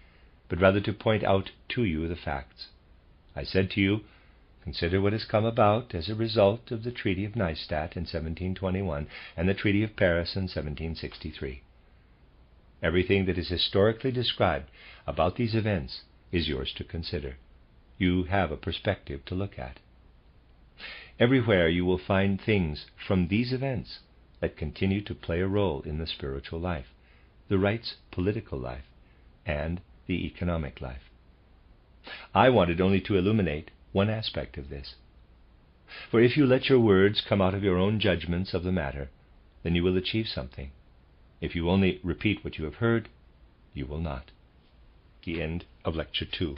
but rather to point out to you the facts. I said to you, consider what has come about as a result of the Treaty of Neustadt in 1721 and the Treaty of Paris in 1763. Everything that is historically described about these events is yours to consider. You have a perspective to look at. Everywhere you will find things from these events that continue to play a role in the spiritual life, the right's political life, and the economic life. I wanted only to illuminate one aspect of this. For if you let your words come out of your own judgments of the matter, then you will achieve something. If you only repeat what you have heard, you will not. The end of Lecture 2.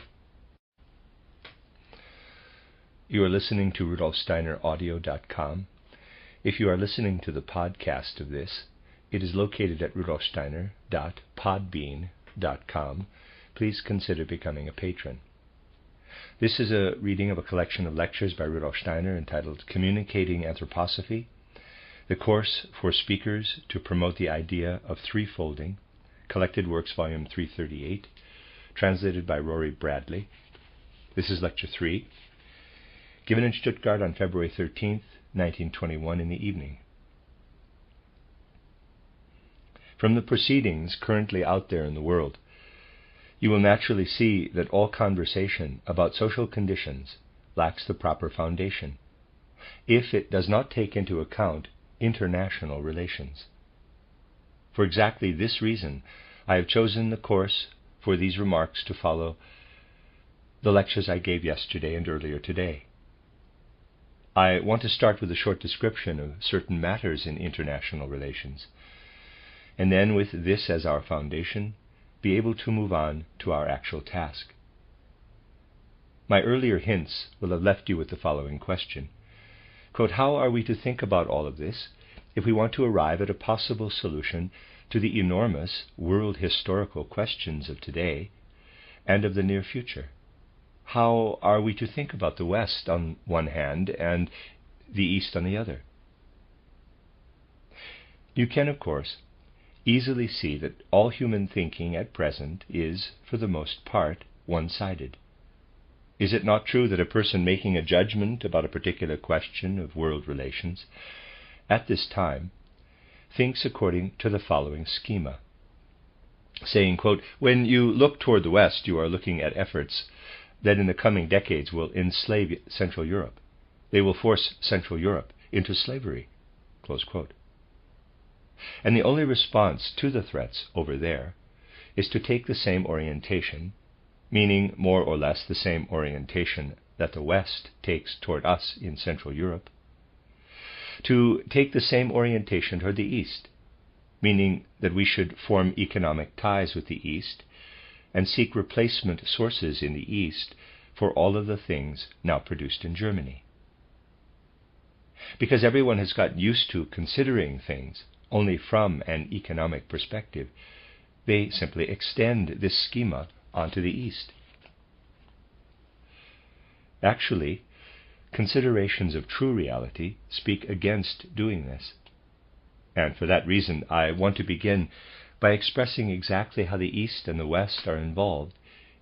You are listening to RudolfSteinerAudio.com. If you are listening to the podcast of this, it is located at rudolfsteiner.podbean.com. Please consider becoming a patron. This is a reading of a collection of lectures by Rudolf Steiner entitled Communicating Anthroposophy, the course for speakers to promote the idea of threefolding, Collected Works, Volume 338, translated by Rory Bradley. This is Lecture 3, given in Stuttgart on February 13th, 1921 in the evening. From the proceedings currently out there in the world, you will naturally see that all conversation about social conditions lacks the proper foundation, if it does not take into account international relations. For exactly this reason, I have chosen the course for these remarks to follow the lectures I gave yesterday and earlier today. I want to start with a short description of certain matters in international relations, and then with this as our foundation, be able to move on to our actual task. My earlier hints will have left you with the following question. Quote, how are we to think about all of this if we want to arrive at a possible solution to the enormous world historical questions of today and of the near future? How are we to think about the West on one hand and the East on the other? You can, of course, easily see that all human thinking at present is, for the most part, one-sided. Is it not true that a person making a judgment about a particular question of world relations, at this time, thinks according to the following schema, saying, quote, when you look toward the West, you are looking at efforts that in the coming decades will enslave Central Europe. They will force Central Europe into slavery, close quote. And the only response to the threats over there is to take the same orientation, meaning more or less the same orientation that the West takes toward us in Central Europe, to take the same orientation toward the East, meaning that we should form economic ties with the East and seek replacement sources in the East for all of the things now produced in Germany. Because everyone has gotten used to considering things only from an economic perspective, they simply extend this schema onto the East. Actually, considerations of true reality speak against doing this. And for that reason, I want to begin by expressing exactly how the East and the West are involved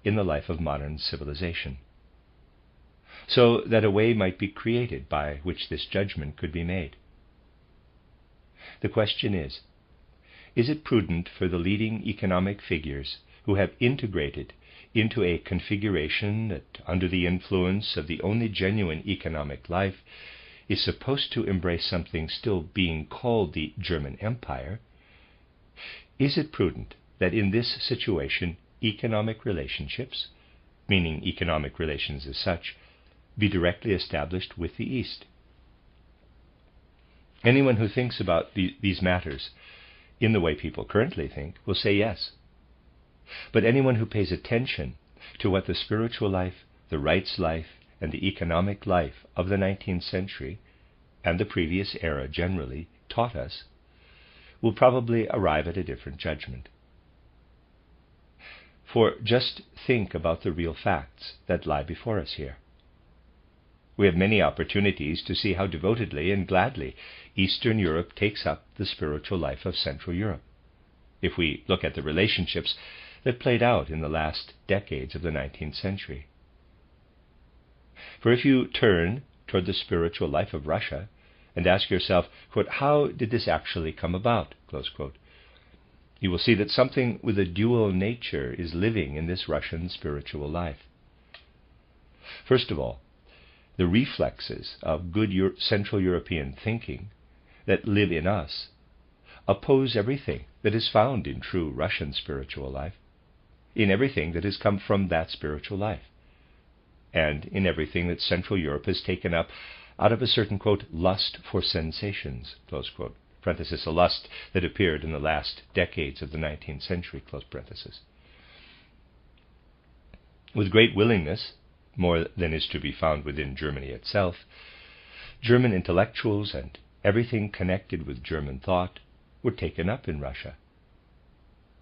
in the life of modern civilization, so that a way might be created by which this judgment could be made. The question is it prudent for the leading economic figures who have integrated into a configuration that, under the influence of the only genuine economic life, is supposed to embrace something still being called the German Empire, is it prudent that in this situation economic relationships, meaning economic relations as such, be directly established with the East? Anyone who thinks about these matters in the way people currently think will say yes. But anyone who pays attention to what the spiritual life, the rights life, and the economic life of the 19th century, and the previous era generally, taught us, will probably arrive at a different judgment. For just think about the real facts that lie before us here. We have many opportunities to see how devotedly and gladly Eastern Europe takes up the spiritual life of Central Europe, if we look at the relationships that played out in the last decades of the 19th century. For if you turn toward the spiritual life of Russia and ask yourself, quote, how did this actually come about, close quote, you will see that something with a dual nature is living in this Russian spiritual life. First of all, the reflexes of good Central European thinking that live in us oppose everything that is found in true Russian spiritual life, in everything that has come from that spiritual life, and in everything that Central Europe has taken up out of a certain, quote, lust for sensations, close quote, parenthesis, a lust that appeared in the last decades of the 19th century, close parenthesis. With great willingness, more than is to be found within Germany itself, German intellectuals and everything connected with German thought were taken up in Russia.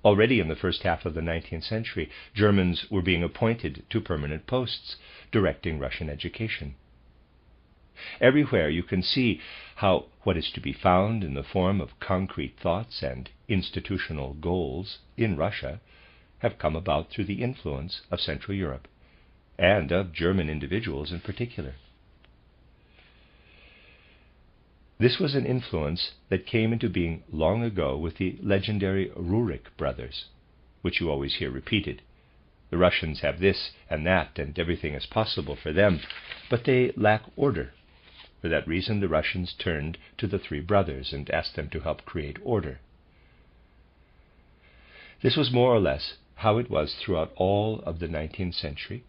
Already in the first half of the 19th century, Germans were being appointed to permanent posts, directing Russian education. Everywhere you can see how what is to be found in the form of concrete thoughts and institutional goals in Russia have come about through the influence of Central Europe, and of German individuals in particular. This was an influence that came into being long ago with the legendary Rurik brothers, which you always hear repeated. The Russians have this and that, and everything is possible for them, but they lack order. For that reason, the Russians turned to the three brothers and asked them to help create order. This was more or less how it was throughout all of the 19th century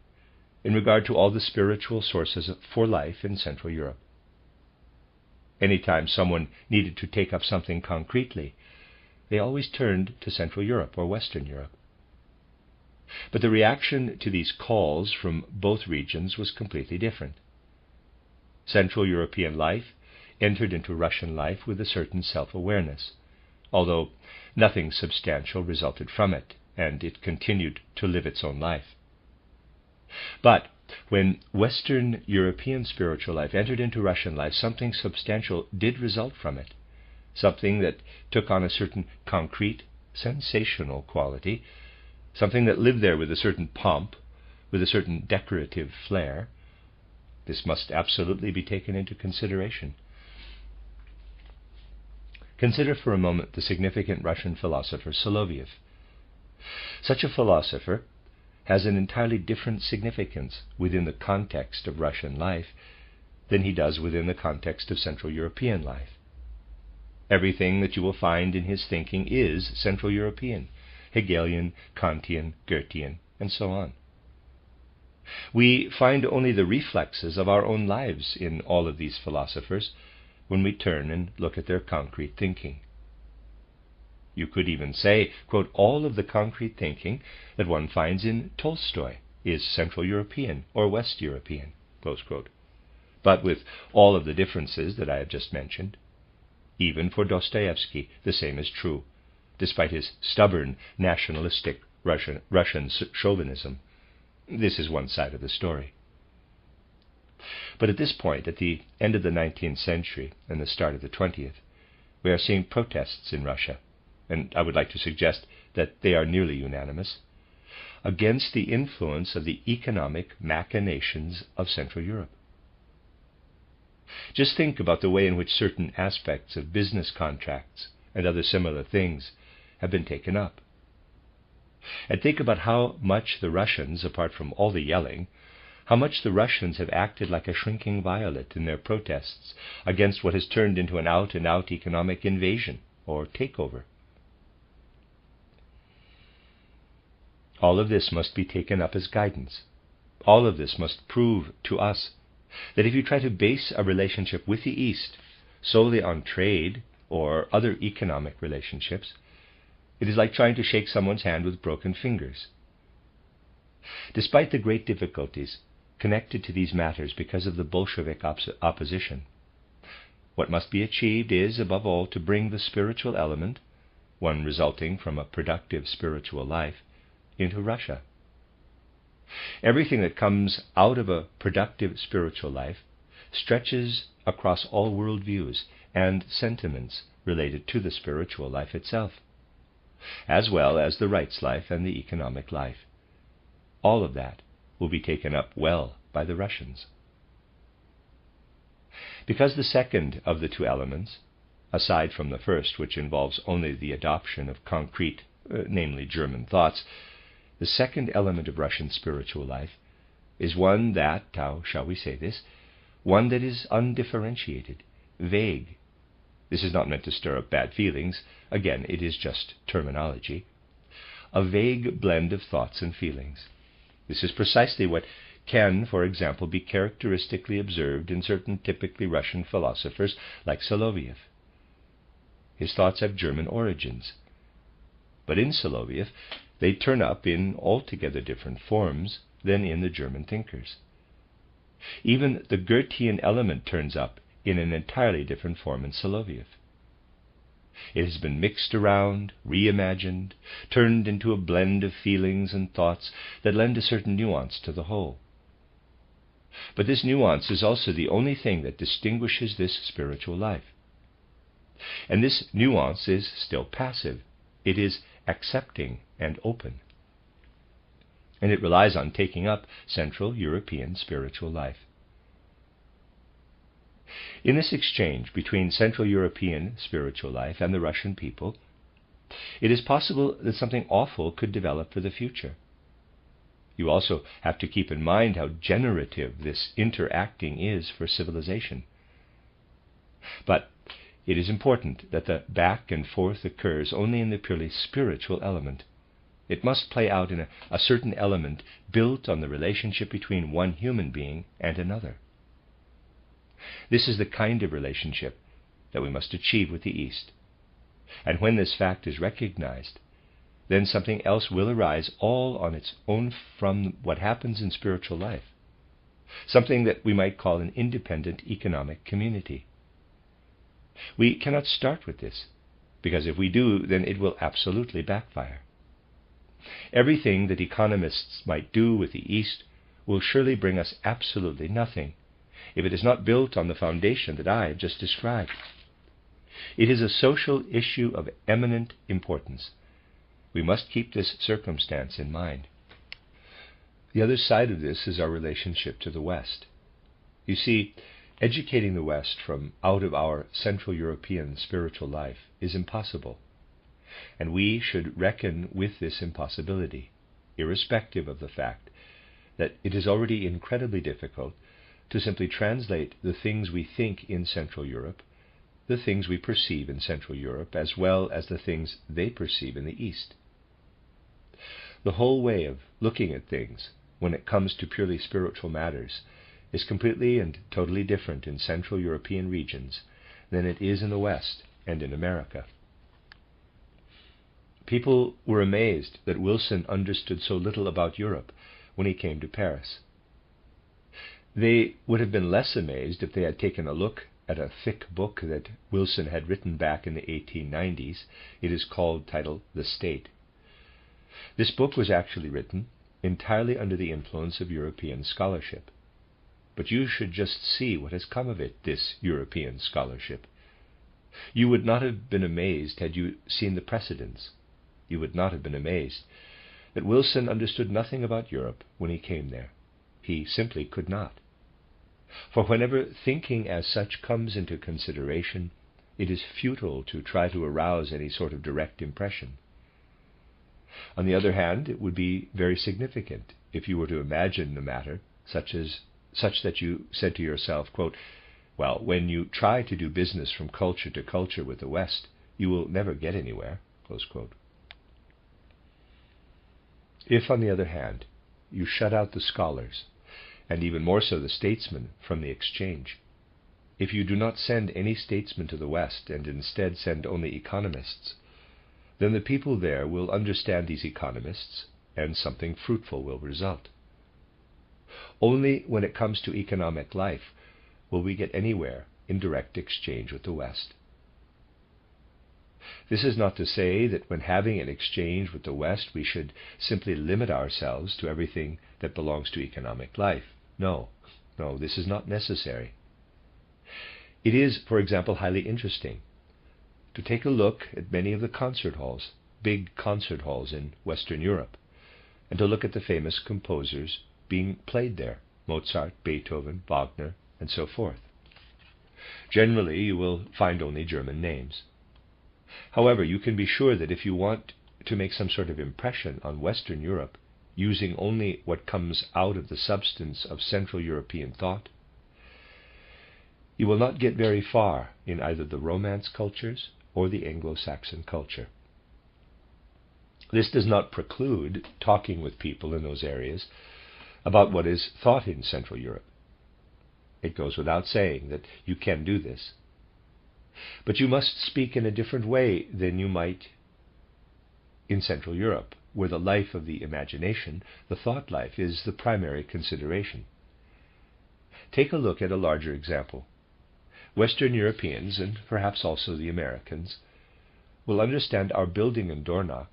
in regard to all the spiritual sources for life in Central Europe. Anytime someone needed to take up something concretely, they always turned to Central Europe or Western Europe. But the reaction to these calls from both regions was completely different. Central European life entered into Russian life with a certain self-awareness, although nothing substantial resulted from it, and it continued to live its own life. But when Western European spiritual life entered into Russian life, something substantial did result from it, something that took on a certain concrete, sensational quality, something that lived there with a certain pomp, with a certain decorative flair. This must absolutely be taken into consideration. Consider for a moment the significant Russian philosopher Soloviev. Such a philosopher has an entirely different significance within the context of Russian life than he does within the context of Central European life. Everything that you will find in his thinking is Central European, Hegelian, Kantian, Goethean, and so on. We find only the reflexes of our own lives in all of these philosophers when we turn and look at their concrete thinking. You could even say, quote, all of the concrete thinking that one finds in Tolstoy is Central European or West European, close quote. But with all of the differences that I have just mentioned, even for Dostoevsky the same is true, despite his stubborn nationalistic Russian chauvinism. This is one side of the story. But at this point, at the end of the 19th century and the start of the 20th, we are seeing protests in Russia, and I would like to suggest that they are nearly unanimous, against the influence of the economic machinations of Central Europe. Just think about the way in which certain aspects of business contracts and other similar things have been taken up. And think about how much the Russians, apart from all the yelling, how much the Russians have acted like a shrinking violet in their protests against what has turned into an out-and-out economic invasion or takeover. All of this must be taken up as guidance. All of this must prove to us that if you try to base a relationship with the East solely on trade or other economic relationships, it is like trying to shake someone's hand with broken fingers. Despite the great difficulties connected to these matters because of the Bolshevik opposition, what must be achieved is, above all, to bring the spiritual element, one resulting from a productive spiritual life, into Russia. Everything that comes out of a productive spiritual life stretches across all worldviews and sentiments related to the spiritual life itself, as well as the rights life and the economic life. All of that will be taken up well by the Russians. Because the second of the two elements, aside from the first, which involves only the adoption of concrete, namely German thoughts, the second element of Russian spiritual life is one that, how shall we say this, one that is undifferentiated, vague. This is not meant to stir up bad feelings. Again, it is just terminology. A vague blend of thoughts and feelings. This is precisely what can, for example, be characteristically observed in certain typically Russian philosophers like Soloviev. His thoughts have German origins, but in Soloviev they turn up in altogether different forms than in the German thinkers. Even the Goethean element turns up in an entirely different form in Soloviev. It has been mixed around, reimagined, turned into a blend of feelings and thoughts that lend a certain nuance to the whole. But this nuance is also the only thing that distinguishes this spiritual life. And this nuance is still passive. It is accepting and open. And it relies on taking up Central European spiritual life. In this exchange between Central European spiritual life and the Russian people, it is possible that something awful could develop for the future. You also have to keep in mind how generative this interacting is for civilization. But it is important that the back and forth occurs only in the purely spiritual element. It must play out in a certain element built on the relationship between one human being and another. This is the kind of relationship that we must achieve with the East. And when this fact is recognized, then something else will arise all on its own from what happens in spiritual life, something that we might call an independent economic community. We cannot start with this, because if we do, then it will absolutely backfire. Everything that economists might do with the East will surely bring us absolutely nothing if it is not built on the foundation that I have just described. It is a social issue of eminent importance. We must keep this circumstance in mind. The other side of this is our relationship to the West. You see, educating the West from out of our Central European spiritual life is impossible, and we should reckon with this impossibility, irrespective of the fact that it is already incredibly difficult to simply translate the things we think in Central Europe, the things we perceive in Central Europe, as well as the things they perceive in the East. The whole way of looking at things, when it comes to purely spiritual matters, is completely and totally different in Central European regions than it is in the West and in America. People were amazed that Wilson understood so little about Europe when he came to Paris. They would have been less amazed if they had taken a look at a thick book that Wilson had written back in the 1890s. It is titled The State. This book was actually written entirely under the influence of European scholarship. But you should just see what has come of it, this European scholarship. You would not have been amazed had you seen the precedents. You would not have been amazed that Wilson understood nothing about Europe when he came there. He simply could not. For whenever thinking as such comes into consideration, it is futile to try to arouse any sort of direct impression. On the other hand, it would be very significant if you were to imagine the matter such that you said to yourself, quote, well, when you try to do business from culture to culture with the West, you will never get anywhere, close quote. If, on the other hand, you shut out the scholars, and even more so the statesmen, from the exchange, if you do not send any statesmen to the West and instead send only economists, then the people there will understand these economists and something fruitful will result. Only when it comes to economic life will we get anywhere in direct exchange with the West. This is not to say that when having an exchange with the West we should simply limit ourselves to everything that belongs to economic life. No, this is not necessary. It is, for example, highly interesting to take a look at many of the concert halls, big concert halls in Western Europe, and to look at the famous composers being played there, Mozart, Beethoven, Wagner, and so forth. Generally, you will find only German names. However, you can be sure that if you want to make some sort of impression on Western Europe, using only what comes out of the substance of Central European thought, you will not get very far in either the Romance cultures or the Anglo-Saxon culture. This does not preclude talking with people in those areas about what is thought in Central Europe. It goes without saying that you can do this. But you must speak in a different way than you might in Central Europe, where the life of the imagination, the thought life, is the primary consideration. Take a look at a larger example. Western Europeans, and perhaps also the Americans, will understand our building in Dornach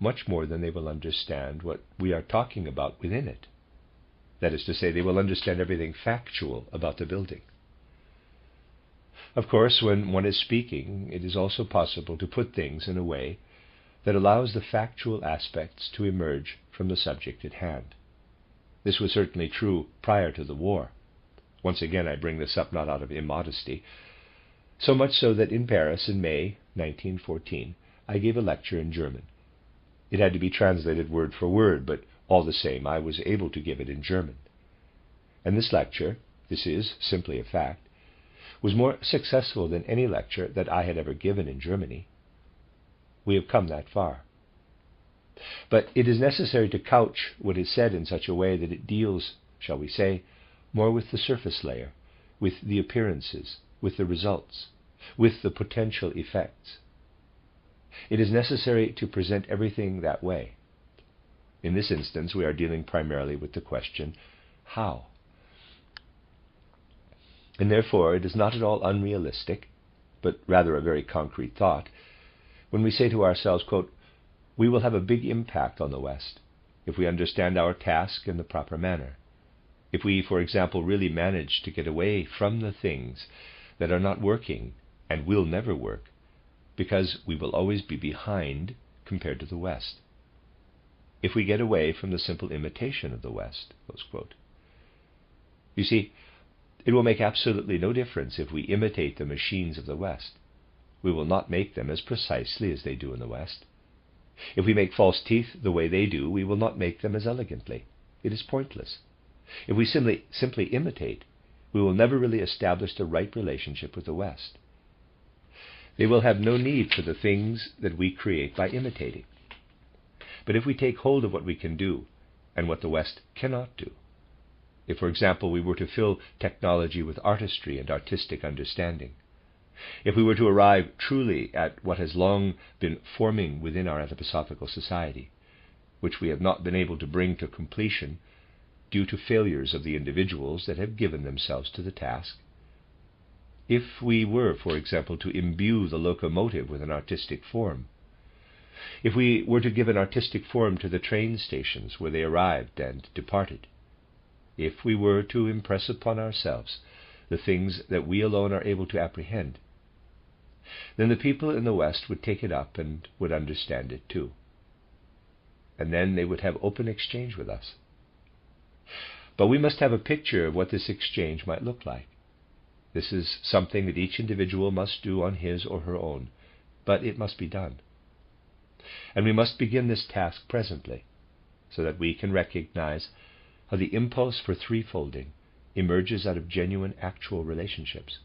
much more than they will understand what we are talking about within it. That is to say, they will understand everything factual about the building. Of course, when one is speaking, it is also possible to put things in a way that allows the factual aspects to emerge from the subject at hand. This was certainly true prior to the war. Once again, I bring this up not out of immodesty, so much so that in Paris in May 1914, I gave a lecture in German. It had to be translated word for word, but all the same, I was able to give it in German. And this lecture, this is simply a fact, was more successful than any lecture that I had ever given in Germany. We have come that far. But it is necessary to couch what is said in such a way that it deals, shall we say, more with the surface layer, with the appearances, with the results, with the potential effects. It is necessary to present everything that way. In this instance, we are dealing primarily with the question, how? And therefore, it is not at all unrealistic, but rather a very concrete thought, when we say to ourselves, quote, we will have a big impact on the West if we understand our task in the proper manner. If we, for example, really manage to get away from the things that are not working and will never work, because we will always be behind compared to the West. If we get away from the simple imitation of the West, close quote. You see, it will make absolutely no difference if we imitate the machines of the West. We will not make them as precisely as they do in the West. If we make false teeth the way they do, we will not make them as elegantly. It is pointless. If we simply imitate, we will never really establish the right relationship with the West. They will have no need for the things that we create by imitating. But if we take hold of what we can do and what the West cannot do, if, for example, we were to fill technology with artistry and artistic understanding, if we were to arrive truly at what has long been forming within our anthroposophical society, which we have not been able to bring to completion due to failures of the individuals that have given themselves to the task, if we were, for example, to imbue the locomotive with an artistic form, if we were to give an artistic form to the train stations where they arrived and departed, if we were to impress upon ourselves the things that we alone are able to apprehend, then the people in the West would take it up and would understand it too. And then they would have open exchange with us. But we must have a picture of what this exchange might look like. This is something that each individual must do on his or her own, but it must be done. And we must begin this task presently, so that we can recognize how the impulse for threefolding emerges out of genuine actual relationships.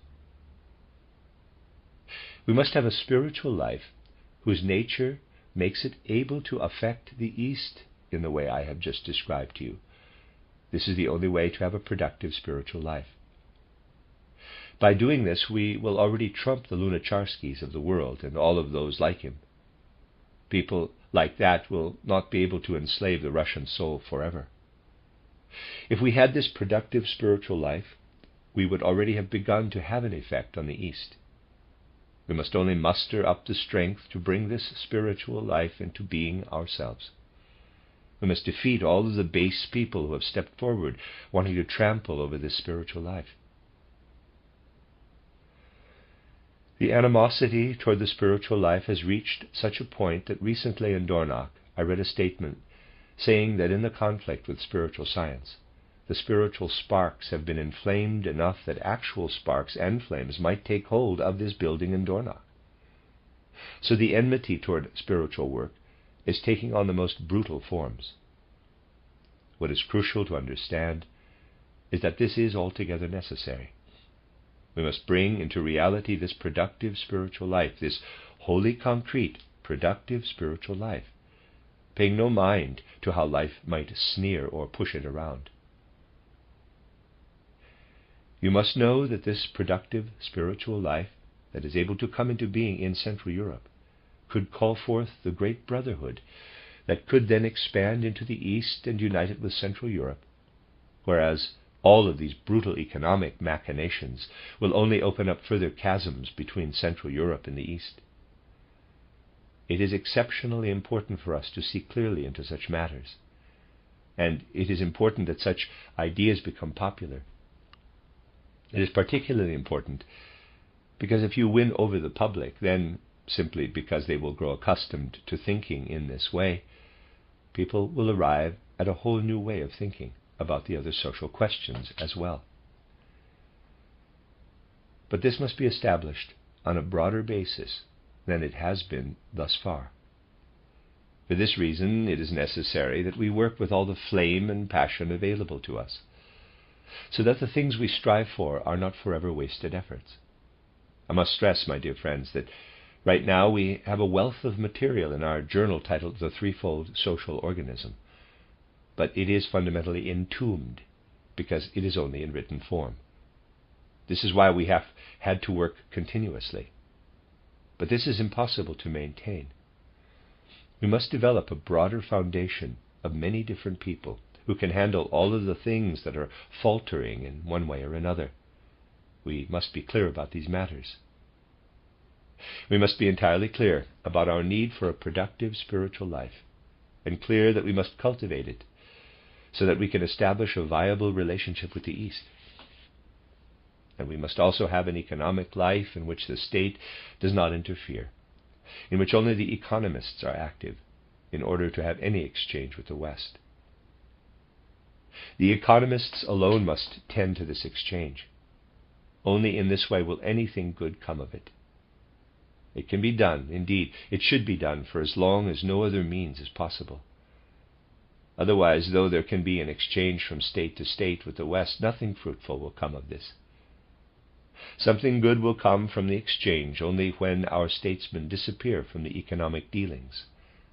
We must have a spiritual life whose nature makes it able to affect the East in the way I have just described to you. This is the only way to have a productive spiritual life. By doing this, we will already trump the Lunacharskys of the world and all of those like him. People like that will not be able to enslave the Russian soul forever. If we had this productive spiritual life, we would already have begun to have an effect on the East. We must only muster up the strength to bring this spiritual life into being ourselves. We must defeat all of the base people who have stepped forward, wanting to trample over this spiritual life. The animosity toward the spiritual life has reached such a point that recently in Dornach I read a statement saying that in the conflict with spiritual science, the spiritual sparks have been inflamed enough that actual sparks and flames might take hold of this building in Dornach. So the enmity toward spiritual work is taking on the most brutal forms. What is crucial to understand is that this is altogether necessary. We must bring into reality this productive spiritual life, this wholly concrete, productive spiritual life, paying no mind to how life might sneer or push it around. You must know that this productive spiritual life that is able to come into being in Central Europe could call forth the great brotherhood that could then expand into the East and unite it with Central Europe, whereas all of these brutal economic machinations will only open up further chasms between Central Europe and the East. It is exceptionally important for us to see clearly into such matters, and it is important that such ideas become popular. It is particularly important because if you win over the public, then simply because they will grow accustomed to thinking in this way, people will arrive at a whole new way of thinking about the other social questions as well. But this must be established on a broader basis than it has been thus far. For this reason, it is necessary that we work with all the flame and passion available to us, so that the things we strive for are not forever wasted efforts. I must stress, my dear friends, that right now we have a wealth of material in our journal titled The Threefold Social Organism, but it is fundamentally entombed because it is only in written form. This is why we have had to work continuously. But this is impossible to maintain. We must develop a broader foundation of many different people who can handle all of the things that are faltering in one way or another. We must be clear about these matters. We must be entirely clear about our need for a productive spiritual life, and clear that we must cultivate it so that we can establish a viable relationship with the East. And we must also have an economic life in which the state does not interfere, in which only the economists are active in order to have any exchange with the West. The economists alone must tend to this exchange. Only in this way will anything good come of it. It can be done, indeed, it should be done for as long as no other means is possible. Otherwise, though there can be an exchange from state to state with the West, nothing fruitful will come of this. Something good will come from the exchange only when our statesmen disappear from the economic dealings,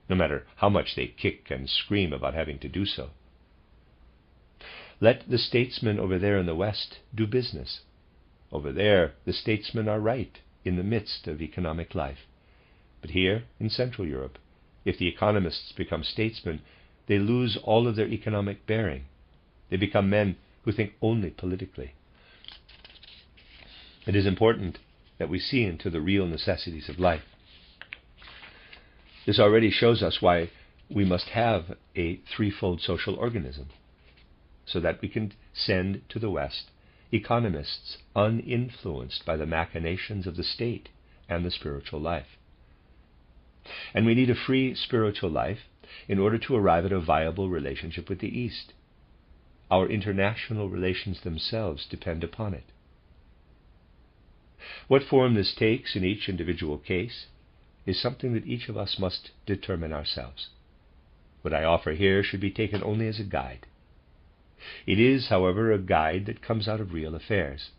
no matter how much they kick and scream about having to do so. Let the statesmen over there in the West do business. Over there, the statesmen are right in the midst of economic life. But here, in Central Europe, if the economists become statesmen, they lose all of their economic bearing. They become men who think only politically. It is important that we see into the real necessities of life. This already shows us why we must have a threefold social organism, so that we can send to the West economists uninfluenced by the machinations of the state and the spiritual life. And we need a free spiritual life in order to arrive at a viable relationship with the East. Our international relations themselves depend upon it. What form this takes in each individual case is something that each of us must determine ourselves. What I offer here should be taken only as a guide. It is, however, a guide that comes out of real affairs.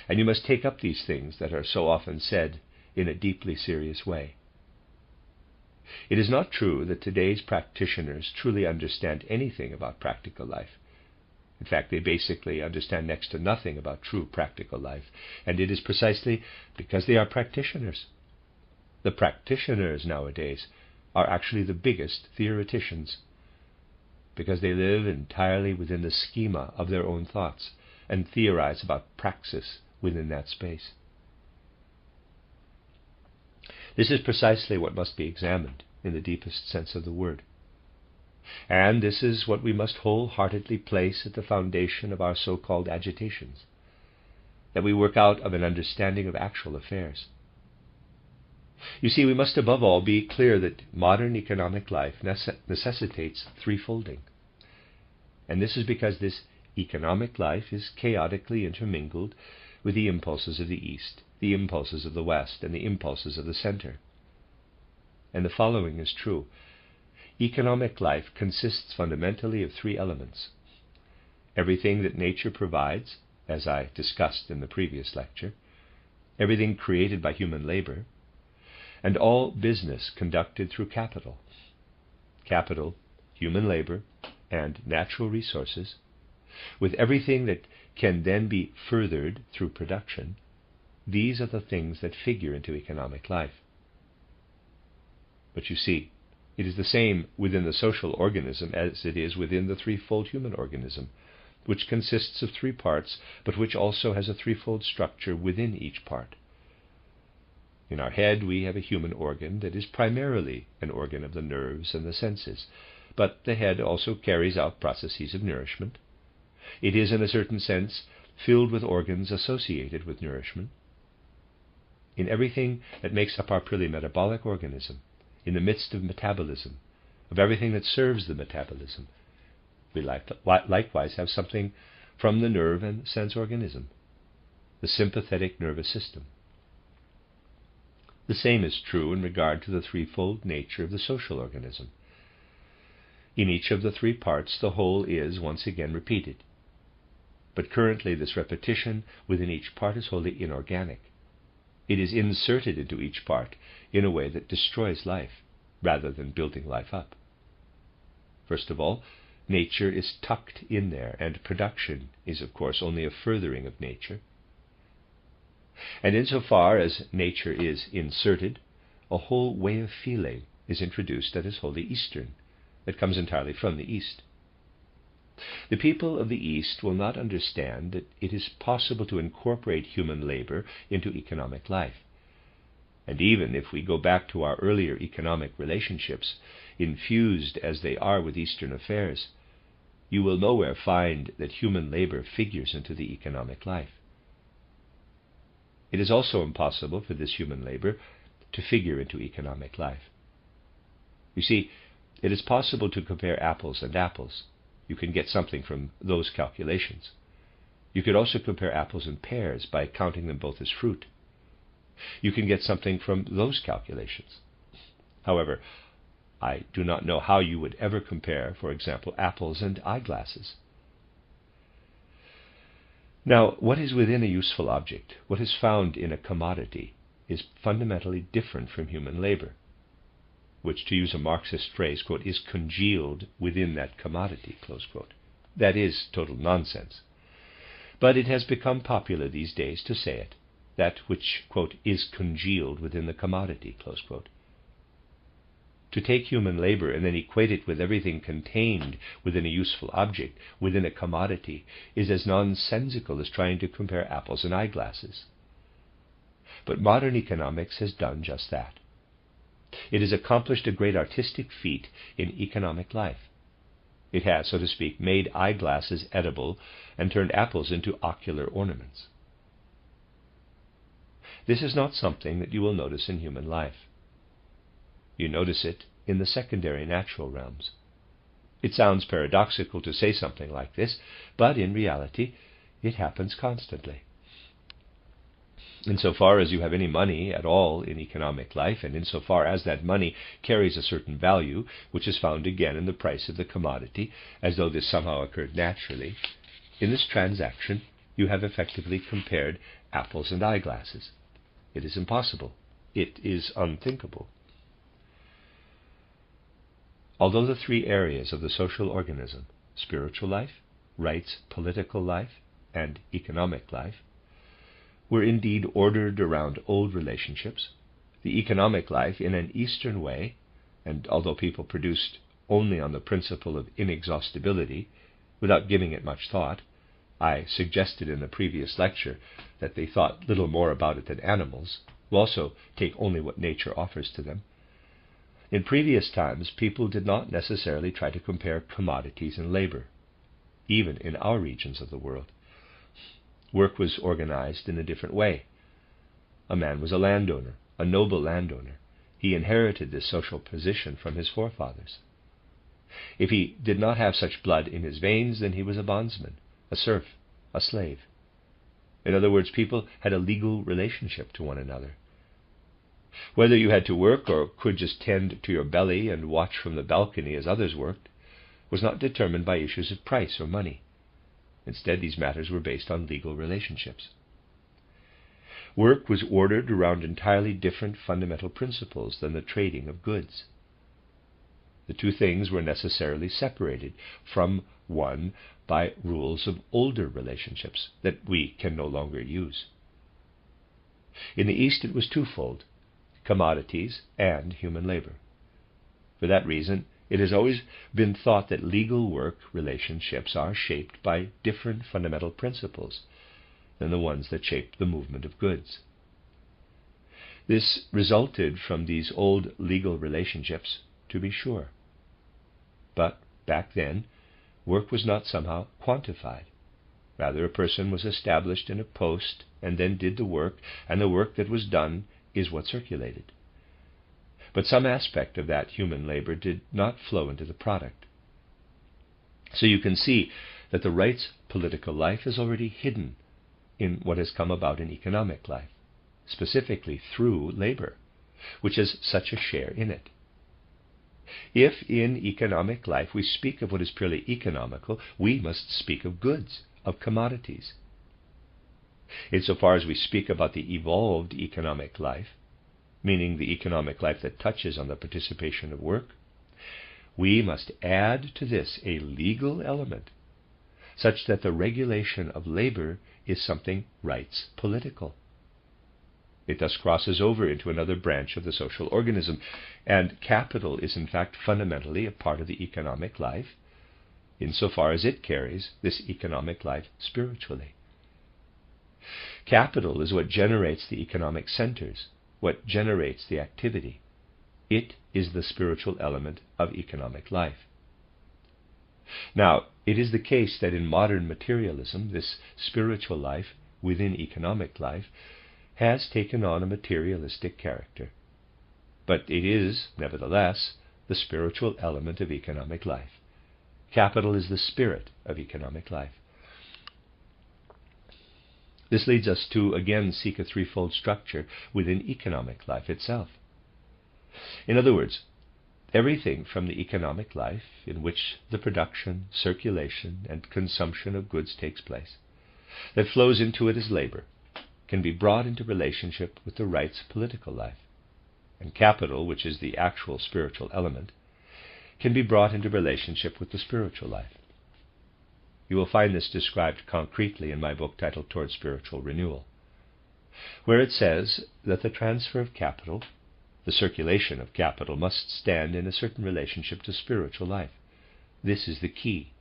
And you must take up these things that are so often said in a deeply serious way. It is not true that today's practitioners truly understand anything about practical life. In fact, they basically understand next to nothing about true practical life, and it is precisely because they are practitioners. The practitioners nowadays are actually the biggest theoreticians, because they live entirely within the schema of their own thoughts and theorize about praxis within that space. This is precisely what must be examined in the deepest sense of the word. And this is what we must wholeheartedly place at the foundation of our so-called agitations, that we work out of an understanding of actual affairs. You see, we must above all be clear that modern economic life necessitates threefolding. And this is because this economic life is chaotically intermingled with the impulses of the East, the impulses of the West, and the impulses of the center. And the following is true. Economic life consists fundamentally of three elements: everything that nature provides, as I discussed in the previous lecture, everything created by human labor, and all business conducted through capital. Capital, human labor, and natural resources, with everything that can then be furthered through production, these are the things that figure into economic life. But you see, it is the same within the social organism as it is within the threefold human organism. which consists of 3 parts, but which also has a threefold structure within each part. In our head we have a human organ that is primarily an organ of the nerves and the senses, but the head also carries out processes of nourishment. It is, in a certain sense, filled with organs associated with nourishment. In everything that makes up our purely metabolic organism, in the midst of metabolism, of everything that serves the metabolism, we likewise have something from the nerve and sense organism, the sympathetic nervous system. The same is true in regard to the threefold nature of the social organism. In each of the 3 parts, the whole is once again repeated. But currently this repetition within each part is wholly inorganic. It is inserted into each part in a way that destroys life, rather than building life up. First of all, nature is tucked in there, and production is, of course, only a furthering of nature. And insofar as nature is inserted, a whole way of feeling is introduced that is wholly Eastern, that comes entirely from the East. The people of the East will not understand that it is possible to incorporate human labor into economic life. And even if we go back to our earlier economic relationships, infused as they are with Eastern affairs, you will nowhere find that human labor figures into the economic life. It is also impossible for this human labor to figure into economic life. You see, it is possible to compare apples and apples. You can get something from those calculations. You could also compare apples and pears by counting them both as fruit. You can get something from those calculations. However, I do not know how you would ever compare, for example, apples and eyeglasses. Now, what is within a useful object, what is found in a commodity, is fundamentally different from human labor, which, to use a Marxist phrase, quote, is congealed within that commodity, close quote. That is total nonsense. But it has become popular these days to say it, that which, quote, is congealed within the commodity, close quote. To take human labor and then equate it with everything contained within a useful object, within a commodity, is as nonsensical as trying to compare apples and eyeglasses. But modern economics has done just that. It has accomplished a great artistic feat in economic life. It has, so to speak, made eyeglasses edible and turned apples into ocular ornaments. This is not something that you will notice in human life. You notice it in the secondary natural realms. It sounds paradoxical to say something like this, but in reality it happens constantly. Insofar as you have any money at all in economic life, and insofar as that money carries a certain value, which is found again in the price of the commodity, as though this somehow occurred naturally, in this transaction you have effectively compared apples and eyeglasses. It is impossible. It is unthinkable. Although the 3 areas of the social organism, spiritual life, rights, political life, and economic life, were indeed ordered around old relationships, the economic life in an Eastern way, and although people produced only on the principle of inexhaustibility, without giving it much thought, I suggested in the previous lecture that they thought little more about it than animals, who also take only what nature offers to them. In previous times, people did not necessarily try to compare commodities and labor, even in our regions of the world. Work was organized in a different way. A man was a landowner, a noble landowner. He inherited this social position from his forefathers. If he did not have such blood in his veins, then he was a bondsman, a serf, a slave. In other words, people had a legal relationship to one another. Whether you had to work or could just tend to your belly and watch from the balcony as others worked was not determined by issues of price or money. Instead, these matters were based on legal relationships. Work was ordered around entirely different fundamental principles than the trading of goods. The 2 things were necessarily separated from one by rules of older relationships that we can no longer use. In the East it was twofold, commodities and human labor. For that reason, It has always been thought that legal work relationships are shaped by different fundamental principles than the ones that shape the movement of goods. This resulted from these old legal relationships, to be sure. But back then, work was not somehow quantified. Rather, a person was established in a post and then did the work, and the work that was done is what circulated. But some aspect of that human labor did not flow into the product. So you can see that the right's political life is already hidden in what has come about in economic life, specifically through labor, which has such a share in it. If in economic life we speak of what is purely economical, we must speak of goods, of commodities. Insofar as we speak about the evolved economic life, meaning the economic life that touches on the participation of work, we must add to this a legal element, such that the regulation of labor is something rights political. It thus crosses over into another branch of the social organism, and capital is in fact fundamentally a part of the economic life, insofar as it carries this economic life spiritually. Capital is what generates the economic centers, what generates the activity. It is the spiritual element of economic life. Now, it is the case that in modern materialism, this spiritual life within economic life has taken on a materialistic character. But it is, nevertheless, the spiritual element of economic life. Capital is the spirit of economic life. This leads us to again seek a threefold structure within economic life itself. In other words, everything from the economic life in which the production, circulation, and consumption of goods takes place, that flows into it as labor, can be brought into relationship with the right's political life. And capital, which is the actual spiritual element, can be brought into relationship with the spiritual life. You will find this described concretely in my book titled Towards Spiritual Renewal, where it says that the transfer of capital, the circulation of capital, must stand in a certain relationship to spiritual life. This is the key,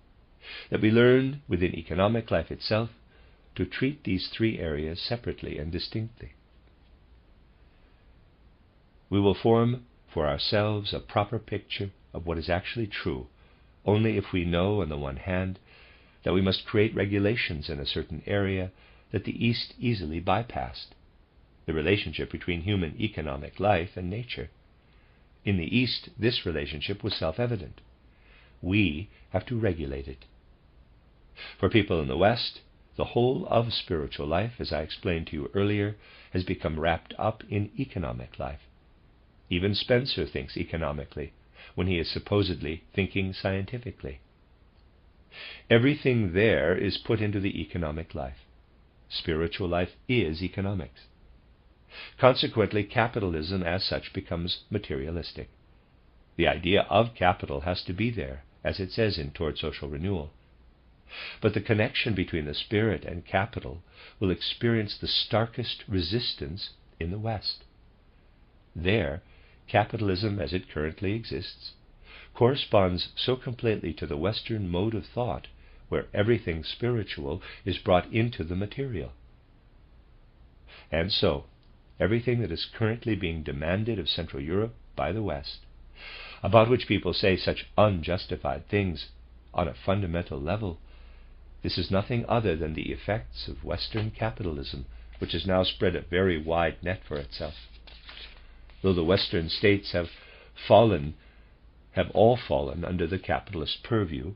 that we learn within economic life itself to treat these three areas separately and distinctly. We will form for ourselves a proper picture of what is actually true only if we know, on the one hand, that we must create regulations in a certain area that the East easily bypassed, the relationship between human economic life and nature. In the East, this relationship was self-evident. We have to regulate it. For people in the West, the whole of spiritual life, as I explained to you earlier, has become wrapped up in economic life. Even Spencer thinks economically, when he is supposedly thinking scientifically. Everything there is put into the economic life. Spiritual life is economics. Consequently, capitalism as such becomes materialistic. The idea of capital has to be there, as it says in Toward Social Renewal. But the connection between the spirit and capital will experience the starkest resistance in the West. There, capitalism as it currently exists corresponds so completely to the Western mode of thought, where everything spiritual is brought into the material. And so, everything that is currently being demanded of Central Europe by the West, about which people say such unjustified things on a fundamental level, this is nothing other than the effects of Western capitalism, which has now spread a very wide net for itself. Though the Western states have all fallen under the capitalist purview,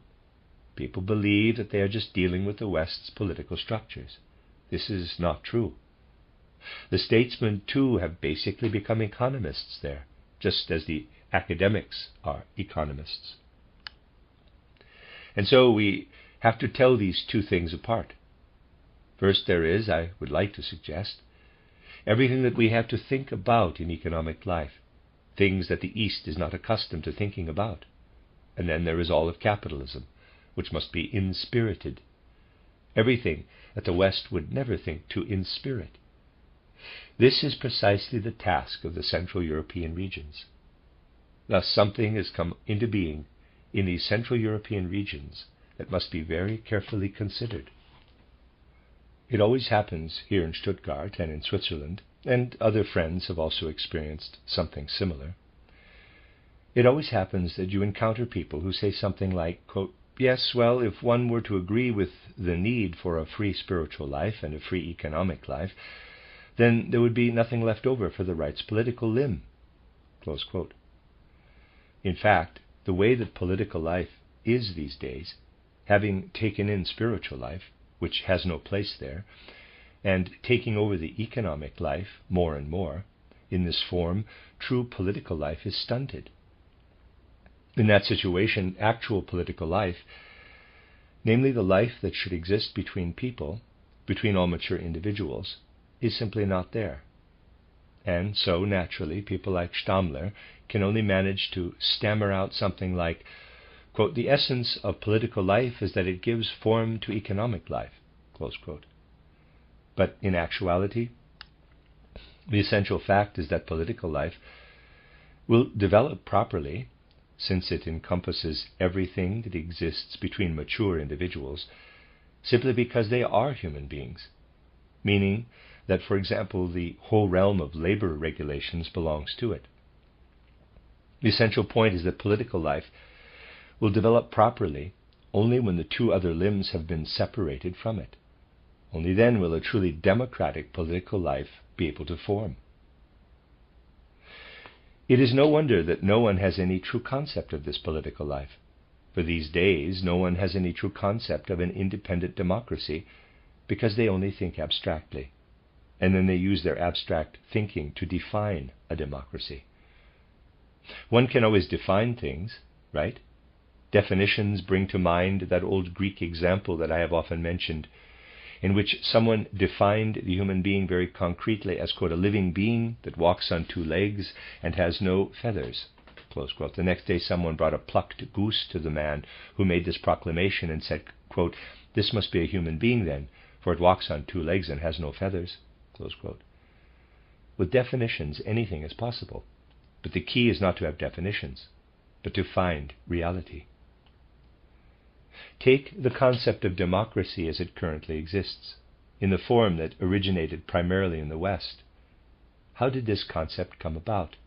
people believe that they are just dealing with the West's political structures. This is not true. The statesmen, too, have basically become economists there, just as the academics are economists. And so we have to tell these two things apart. First, there is, I would like to suggest, everything that we have to think about in economic life, things that the East is not accustomed to thinking about. And then there is all of capitalism, which must be inspirited. Everything that the West would never think to inspirit. This is precisely the task of the Central European regions. Thus something has come into being in these Central European regions that must be very carefully considered. It always happens here in Stuttgart and in Switzerland, and other friends have also experienced something similar. It always happens that you encounter people who say something like, quote, "Yes, well, if one were to agree with the need for a free spiritual life and a free economic life, then there would be nothing left over for the right's political limb." Close quote. In fact, the way that political life is these days, having taken in spiritual life, which has no place there, and taking over the economic life more and more, in this form, true political life is stunted. In that situation, actual political life, namely the life that should exist between people, between all mature individuals, is simply not there. And so, naturally, people like Stammler can only manage to stammer out something like, quote, "The essence of political life is that it gives form to economic life," close quote. But in actuality, the essential fact is that political life will develop properly, since it encompasses everything that exists between mature individuals, simply because they are human beings, meaning that, for example, the whole realm of labor regulations belongs to it. The essential point is that political life will develop properly only when the two other limbs have been separated from it. Only then will a truly democratic political life be able to form. It is no wonder that no one has any true concept of this political life. For these days, no one has any true concept of an independent democracy because they only think abstractly. And then they use their abstract thinking to define a democracy. One can always define things, right? Definitions bring to mind that old Greek example that I have often mentioned, in which someone defined the human being very concretely as, quote, "a living being that walks on two legs and has no feathers," close quote. The next day someone brought a plucked goose to the man who made this proclamation and said, quote, "This must be a human being then, for it walks on two legs and has no feathers," close quote. With definitions, anything is possible, but the key is not to have definitions, but to find reality. Take the concept of democracy as it currently exists, in the form that originated primarily in the West. How did this concept come about?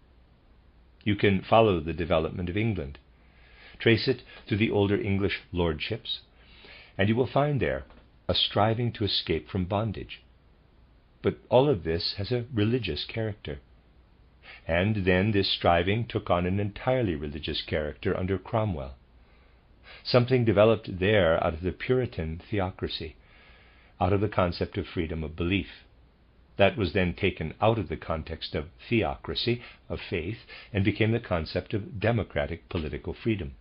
You can follow the development of England, trace it through the older English lordships, and you will find there a striving to escape from bondage. But all of this has a religious character. And then this striving took on an entirely religious character under Cromwell. Something developed there out of the Puritan theocracy, out of the concept of freedom of belief. That was then taken out of the context of theocracy, of faith, and became the concept of democratic political freedom.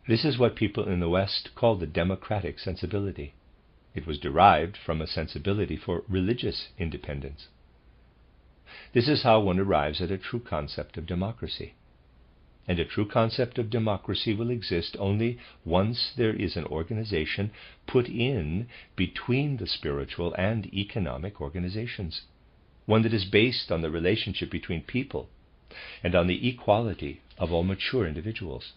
This is what people in the West call the democratic sensibility. It was derived from a sensibility for religious independence. This is how one arrives at a true concept of democracy. And a true concept of democracy will exist only once there is an organization put in between the spiritual and economic organizations, one that is based on the relationship between people and on the equality of all mature individuals.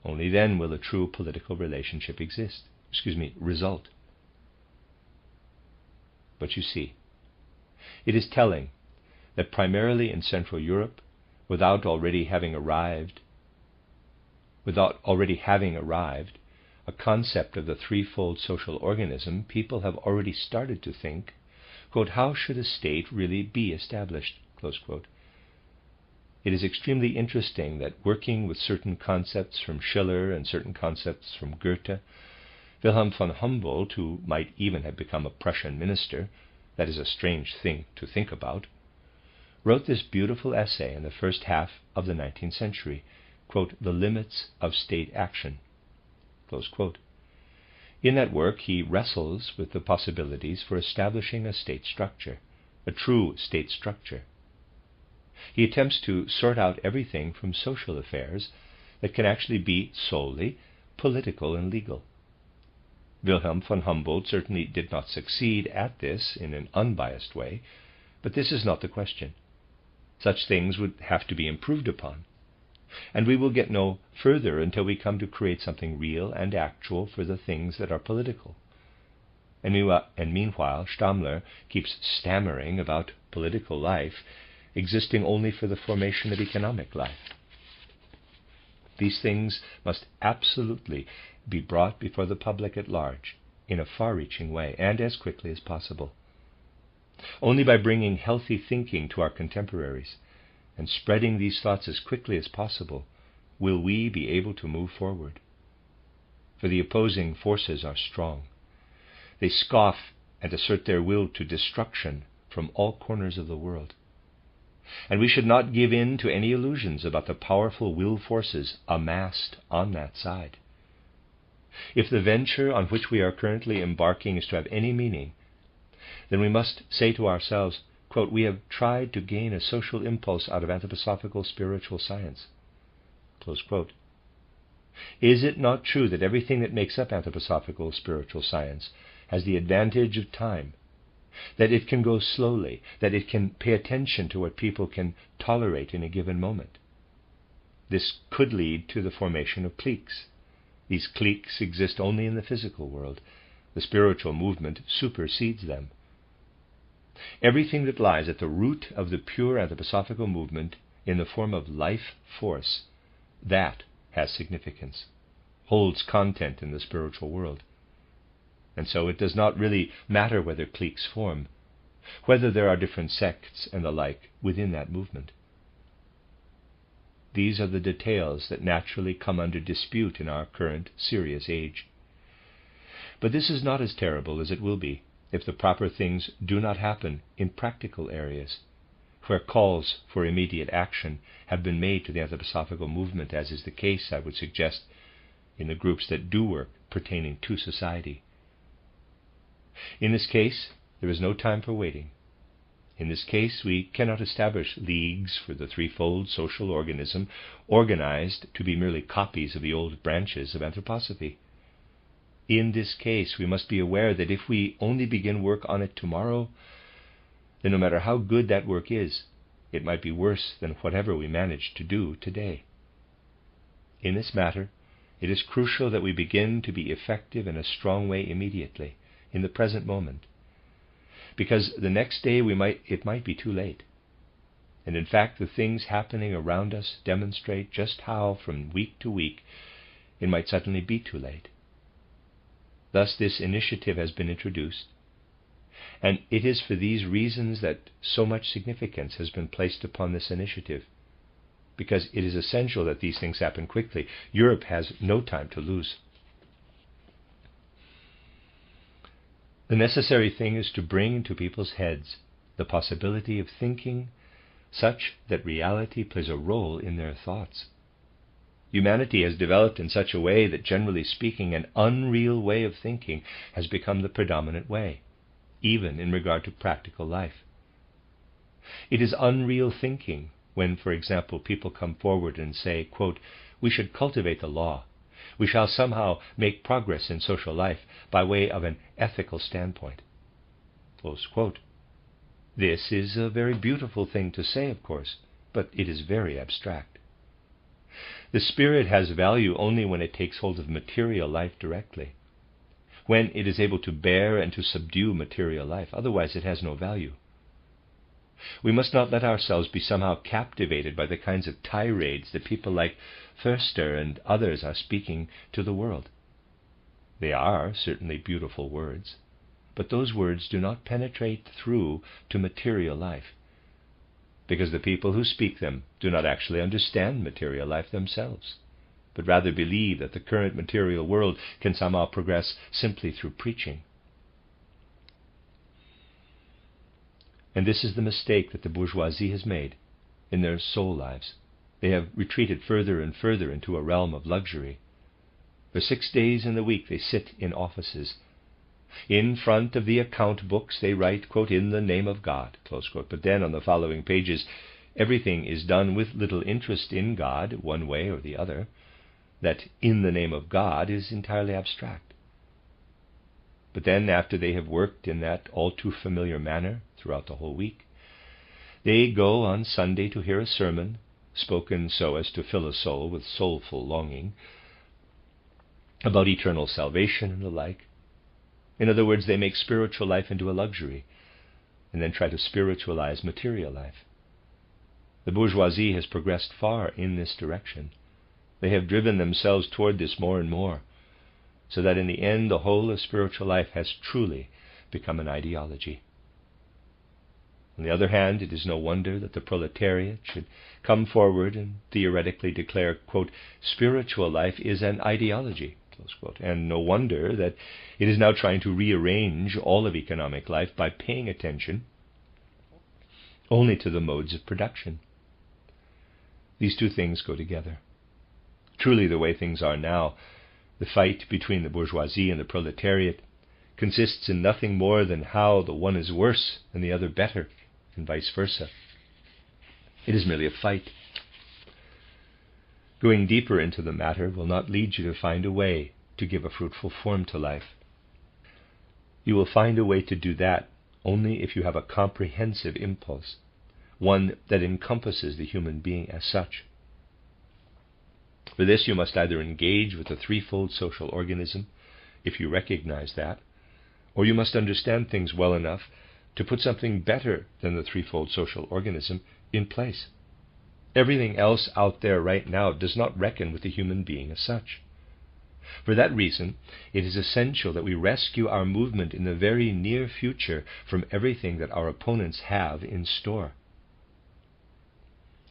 Only then will a true political relationship result. But you see, it is telling that primarily in Central Europe, without already having arrived, a concept of the threefold social organism, people have already started to think, quote, "How should a state really be established?" close quote. It is extremely interesting that working with certain concepts from Schiller and certain concepts from Goethe, Wilhelm von Humboldt, who might even have become a Prussian minister, that is a strange thing to think about, wrote this beautiful essay in the first half of the 19th century, quote, "The Limits of State Action," close quote. In that work he wrestles with the possibilities for establishing a state structure, a true state structure. He attempts to sort out everything from social affairs that can actually be solely political and legal. Wilhelm von Humboldt certainly did not succeed at this in an unbiased way, but this is not the question. Such things would have to be improved upon. And we will get no further until we come to create something real and actual for the things that are political. And meanwhile, Stammler keeps stammering about political life existing only for the formation of economic life. These things must absolutely be brought before the public at large in a far-reaching way and as quickly as possible. Only by bringing healthy thinking to our contemporaries and spreading these thoughts as quickly as possible will we be able to move forward. For the opposing forces are strong. They scoff and assert their will to destruction from all corners of the world. And we should not give in to any illusions about the powerful will forces amassed on that side. If the venture on which we are currently embarking is to have any meaning, then we must say to ourselves, quote, "We have tried to gain a social impulse out of anthroposophical spiritual science." Close quote. Is it not true that everything that makes up anthroposophical spiritual science has the advantage of time, that it can go slowly, that it can pay attention to what people can tolerate in a given moment? This could lead to the formation of cliques. These cliques exist only in the physical world. The spiritual movement supersedes them. Everything that lies at the root of the pure anthroposophical movement in the form of life force, that has significance, holds content in the spiritual world. And so it does not really matter whether cliques form, whether there are different sects and the like within that movement. These are the details that naturally come under dispute in our current serious age. But this is not as terrible as it will be if the proper things do not happen in practical areas, where calls for immediate action have been made to the anthroposophical movement, as is the case, I would suggest, in the groups that do work pertaining to society. In this case, there is no time for waiting. In this case, we cannot establish leagues for the threefold social organism organized to be merely copies of the old branches of anthroposophy. In this case, we must be aware that if we only begin work on it tomorrow, then no matter how good that work is, it might be worse than whatever we manage to do today. In this matter, it is crucial that we begin to be effective in a strong way immediately, in the present moment, because the next day it might be too late. And in fact, the things happening around us demonstrate just how, from week to week, it might suddenly be too late. Thus this initiative has been introduced, and it is for these reasons that so much significance has been placed upon this initiative, because it is essential that these things happen quickly. Europe has no time to lose. The necessary thing is to bring into people's heads the possibility of thinking such that reality plays a role in their thoughts. Humanity has developed in such a way that, generally speaking, an unreal way of thinking has become the predominant way, even in regard to practical life. It is unreal thinking when, for example, people come forward and say, quote, "We should cultivate the law. We shall somehow make progress in social life by way of an ethical standpoint." Close quote. This is a very beautiful thing to say, of course, but it is very abstract. The spirit has value only when it takes hold of material life directly, when it is able to bear and to subdue material life. Otherwise it has no value. We must not let ourselves be somehow captivated by the kinds of tirades that people like Förster and others are speaking to the world. They are certainly beautiful words, but those words do not penetrate through to material life, because the people who speak them do not actually understand material life themselves, but rather believe that the current material world can somehow progress simply through preaching. And this is the mistake that the bourgeoisie has made in their soul lives. They have retreated further and further into a realm of luxury. For 6 days in the week they sit in offices. In front of the account books they write, quote, "in the name of God," close quote. But then on the following pages, everything is done with little interest in God, one way or the other. That "in the name of God" is entirely abstract. But then, after they have worked in that all too familiar manner throughout the whole week, They go on Sunday to hear a sermon, spoken so as to fill a soul with soulful longing, about eternal salvation and the like. In other words, they make spiritual life into a luxury, and then try to spiritualize material life. The bourgeoisie has progressed far in this direction. They have driven themselves toward this more and more, so that in the end the whole of spiritual life has truly become an ideology. On the other hand, it is no wonder that the proletariat should come forward and theoretically declare, quote, spiritual life is an ideology, close quote, and no wonder that it is now trying to rearrange all of economic life by paying attention only to the modes of production. These two things go together. Truly, the way things are now, the fight between the bourgeoisie and the proletariat consists in nothing more than how the one is worse and the other better, and vice versa. It is merely a fight. Going deeper into the matter will not lead you to find a way to give a fruitful form to life. You will find a way to do that only if you have a comprehensive impulse, one that encompasses the human being as such. For this you must either engage with the threefold social organism, if you recognize that, or you must understand things well enough to put something better than the threefold social organism in place. Everything else out there right now does not reckon with the human being as such. For that reason, it is essential that we rescue our movement in the very near future from everything that our opponents have in store.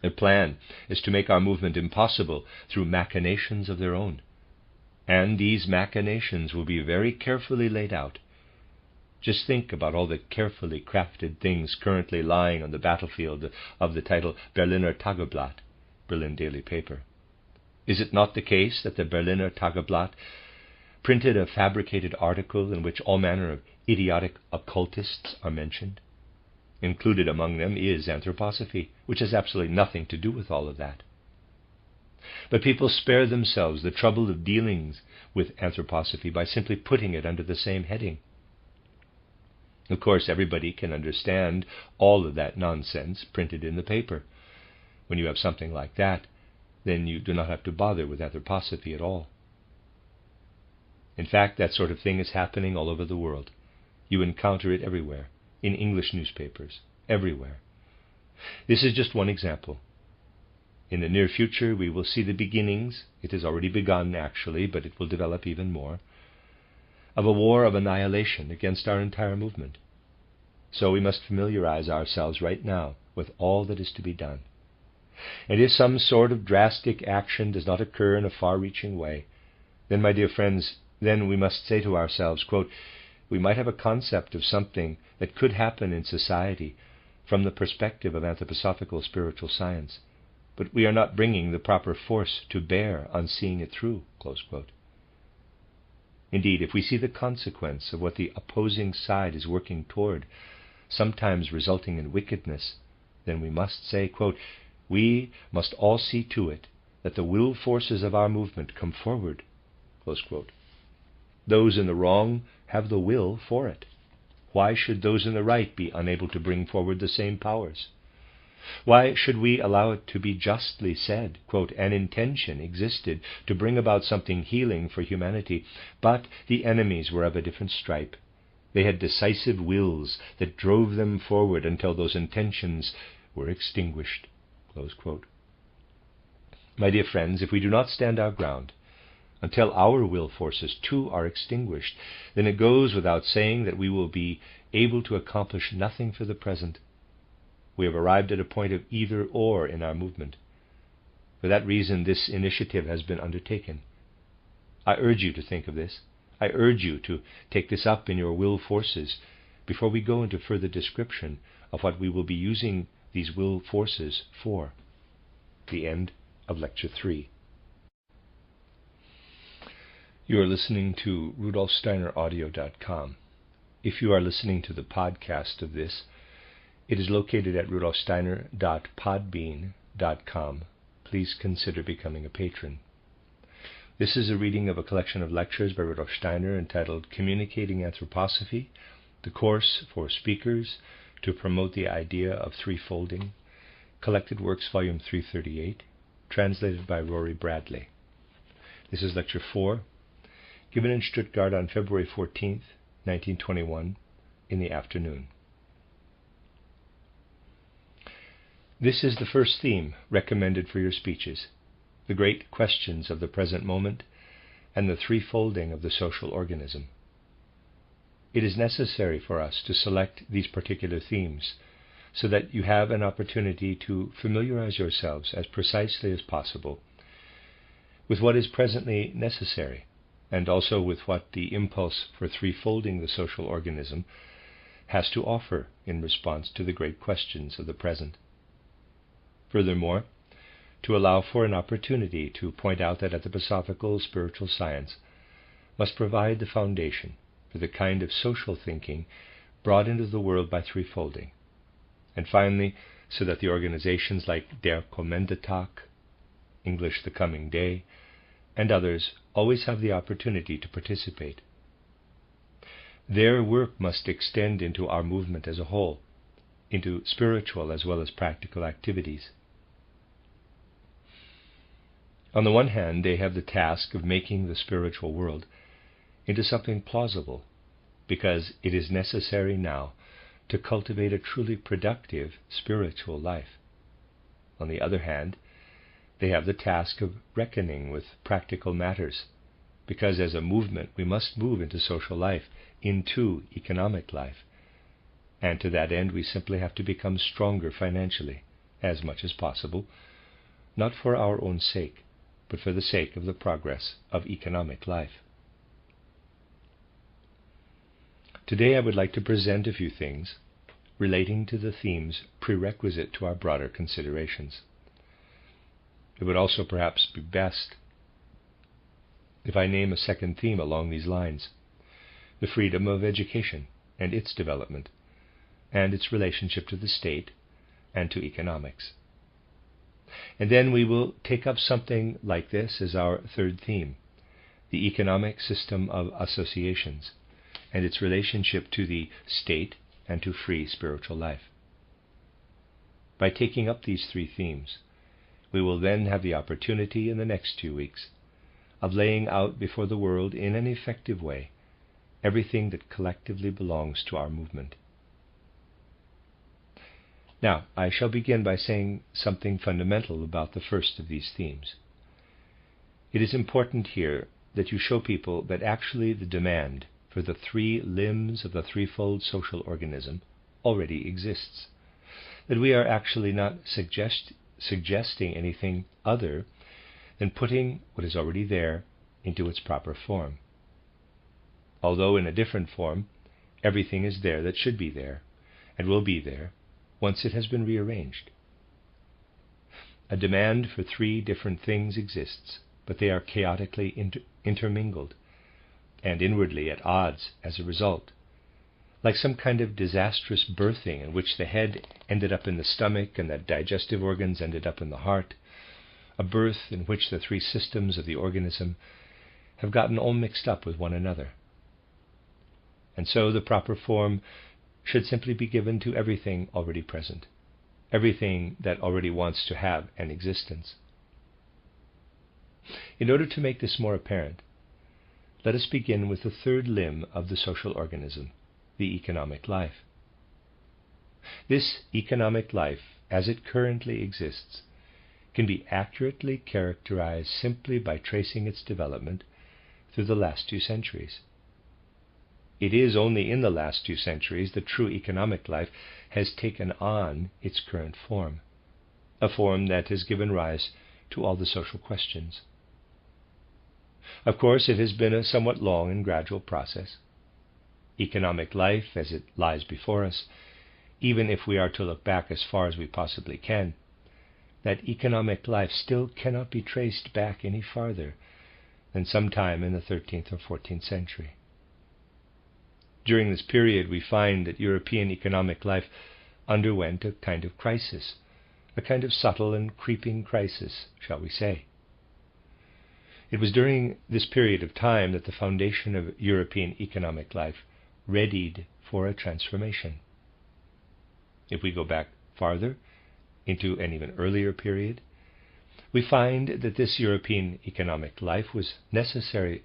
Their plan is to make our movement impossible through machinations of their own. And these machinations will be very carefully laid out. Just think about all the carefully crafted things currently lying on the battlefield of the title Berliner Tageblatt, Berlin daily paper. Is it not the case that the Berliner Tageblatt printed a fabricated article in which all manner of idiotic occultists are mentioned? Included among them is Anthroposophy, which has absolutely nothing to do with all of that. But people spare themselves the trouble of dealing with Anthroposophy by simply putting it under the same heading. Of course, everybody can understand all of that nonsense printed in the paper. When you have something like that, then you do not have to bother with Anthroposophy at all. In fact, that sort of thing is happening all over the world. You encounter it everywhere, in English newspapers, everywhere. This is just one example. In the near future, we will see the beginnings, it has already begun actually, but it will develop even more, of a war of annihilation against our entire movement. So we must familiarize ourselves right now with all that is to be done. And if some sort of drastic action does not occur in a far-reaching way, then, my dear friends, then we must say to ourselves, quote, we might have a concept of something that could happen in society from the perspective of anthroposophical spiritual science, but we are not bringing the proper force to bear on seeing it through, close quote. Indeed, if we see the consequence of what the opposing side is working toward, sometimes resulting in wickedness, then we must say, quote, we must all see to it that the will forces of our movement come forward, close quote. Those in the wrong have the will for it. Why should those in the right be unable to bring forward the same powers? Why should we allow it to be justly said, quote, an intention existed to bring about something healing for humanity, but the enemies were of a different stripe. They had decisive wills that drove them forward until those intentions were extinguished, close quote. My dear friends, if we do not stand our ground until our will forces too are extinguished, then it goes without saying that we will be able to accomplish nothing for the present. We have arrived at a point of either or in our movement. For that reason, this initiative has been undertaken. I urge you to think of this. I urge you to take this up in your will forces before we go into further description of what we will be using these will forces for. The end of Lecture 3. You are listening to RudolfSteinerAudio.com. If you are listening to the podcast of this, it is located at rudolfsteiner.podbean.com. Please consider becoming a patron. This is a reading of a collection of lectures by Rudolf Steiner entitled Communicating Anthroposophy, the Course for Speakers, to promote the idea of threefolding, Collected Works, Volume 338, translated by Rory Bradley. This is Lecture 4, given in Stuttgart on February 14th, 1921, in the afternoon. This is the first theme recommended for your speeches, the great questions of the present moment and the threefolding of the social organism. It is necessary for us to select these particular themes so that you have an opportunity to familiarize yourselves as precisely as possible with what is presently necessary, and also with what the impulse for threefolding the social organism has to offer in response to the great questions of the present. Furthermore, to allow for an opportunity to point out that anthroposophical spiritual science must provide the foundation for the kind of social thinking brought into the world by threefolding, and finally, so that the organizations like Der kommende Tag, English The Coming Day, and others always have the opportunity to participate. Their work must extend into our movement as a whole, into spiritual as well as practical activities. On the one hand, they have the task of making the spiritual world into something plausible, because it is necessary now to cultivate a truly productive spiritual life. On the other hand, they have the task of reckoning with practical matters, because as a movement we must move into social life, into economic life, and to that end we simply have to become stronger financially, as much as possible, not for our own sake, but for the sake of the progress of economic life. Today I would like to present a few things relating to the themes prerequisite to our broader considerations. It would also perhaps be best if I name a second theme along these lines, the freedom of education and its development, and its relationship to the state and to economics. And then we will take up something like this as our third theme, the economic system of associations and its relationship to the state and to free spiritual life. By taking up these three themes, we will then have the opportunity in the next 2 weeks of laying out before the world in an effective way everything that collectively belongs to our movement. Now, I shall begin by saying something fundamental about the first of these themes. It is important here that you show people that actually the demand for the three limbs of the threefold social organism already exists, that we are actually not suggesting anything other than putting what is already there into its proper form. Although in a different form, everything is there that should be there, and will be there, once it has been rearranged. A demand for three different things exists, but they are chaotically intermingled, and inwardly at odds as a result, like some kind of disastrous birthing in which the head ended up in the stomach and the digestive organs ended up in the heart, a birth in which the three systems of the organism have gotten all mixed up with one another. And so the proper form should simply be given to everything already present, everything that already wants to have an existence. In order to make this more apparent, let us begin with the third limb of the social organism, the economic life. This economic life, as it currently exists, can be accurately characterized simply by tracing its development through the last 2 centuries. It is only in the last 2 centuries that true economic life has taken on its current form, a form that has given rise to all the social questions. Of course, it has been a somewhat long and gradual process. Economic life, as it lies before us, even if we are to look back as far as we possibly can, that economic life still cannot be traced back any farther than sometime in the 13th or 14th century. During this period, we find that European economic life underwent a kind of crisis, a kind of subtle and creeping crisis, shall we say. It was during this period of time that the foundation of European economic life readied for a transformation. If we go back farther, into an even earlier period, we find that this European economic life was necessarily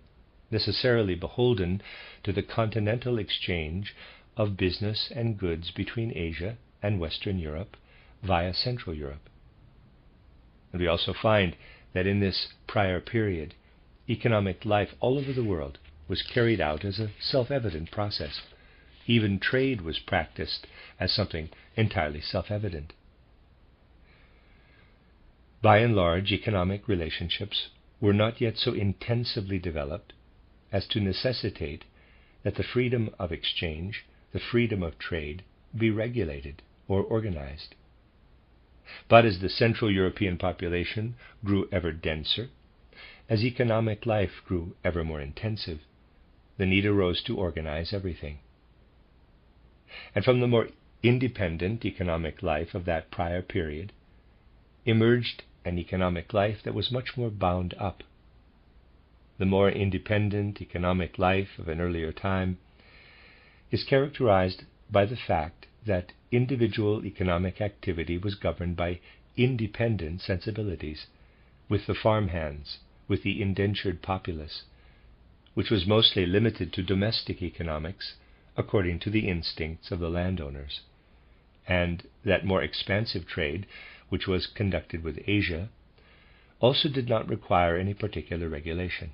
beholden to the continental exchange of business and goods between Asia and Western Europe via Central Europe. And we also find that in this prior period, economic life all over the world was carried out as a self-evident process. Even trade was practiced as something entirely self-evident. By and large, economic relationships were not yet so intensively developed as to necessitate that the freedom of exchange, the freedom of trade, be regulated or organized. But as the Central European population grew ever denser, as economic life grew ever more intensive, the need arose to organize everything. And from the more independent economic life of that prior period emerged an economic life that was much more bound up. The more independent economic life of an earlier time is characterized by the fact that individual economic activity was governed by independent sensibilities, with the farmhands, with the indentured populace, which was mostly limited to domestic economics according to the instincts of the landowners, and that more expansive trade, which was conducted with Asia, also did not require any particular regulation.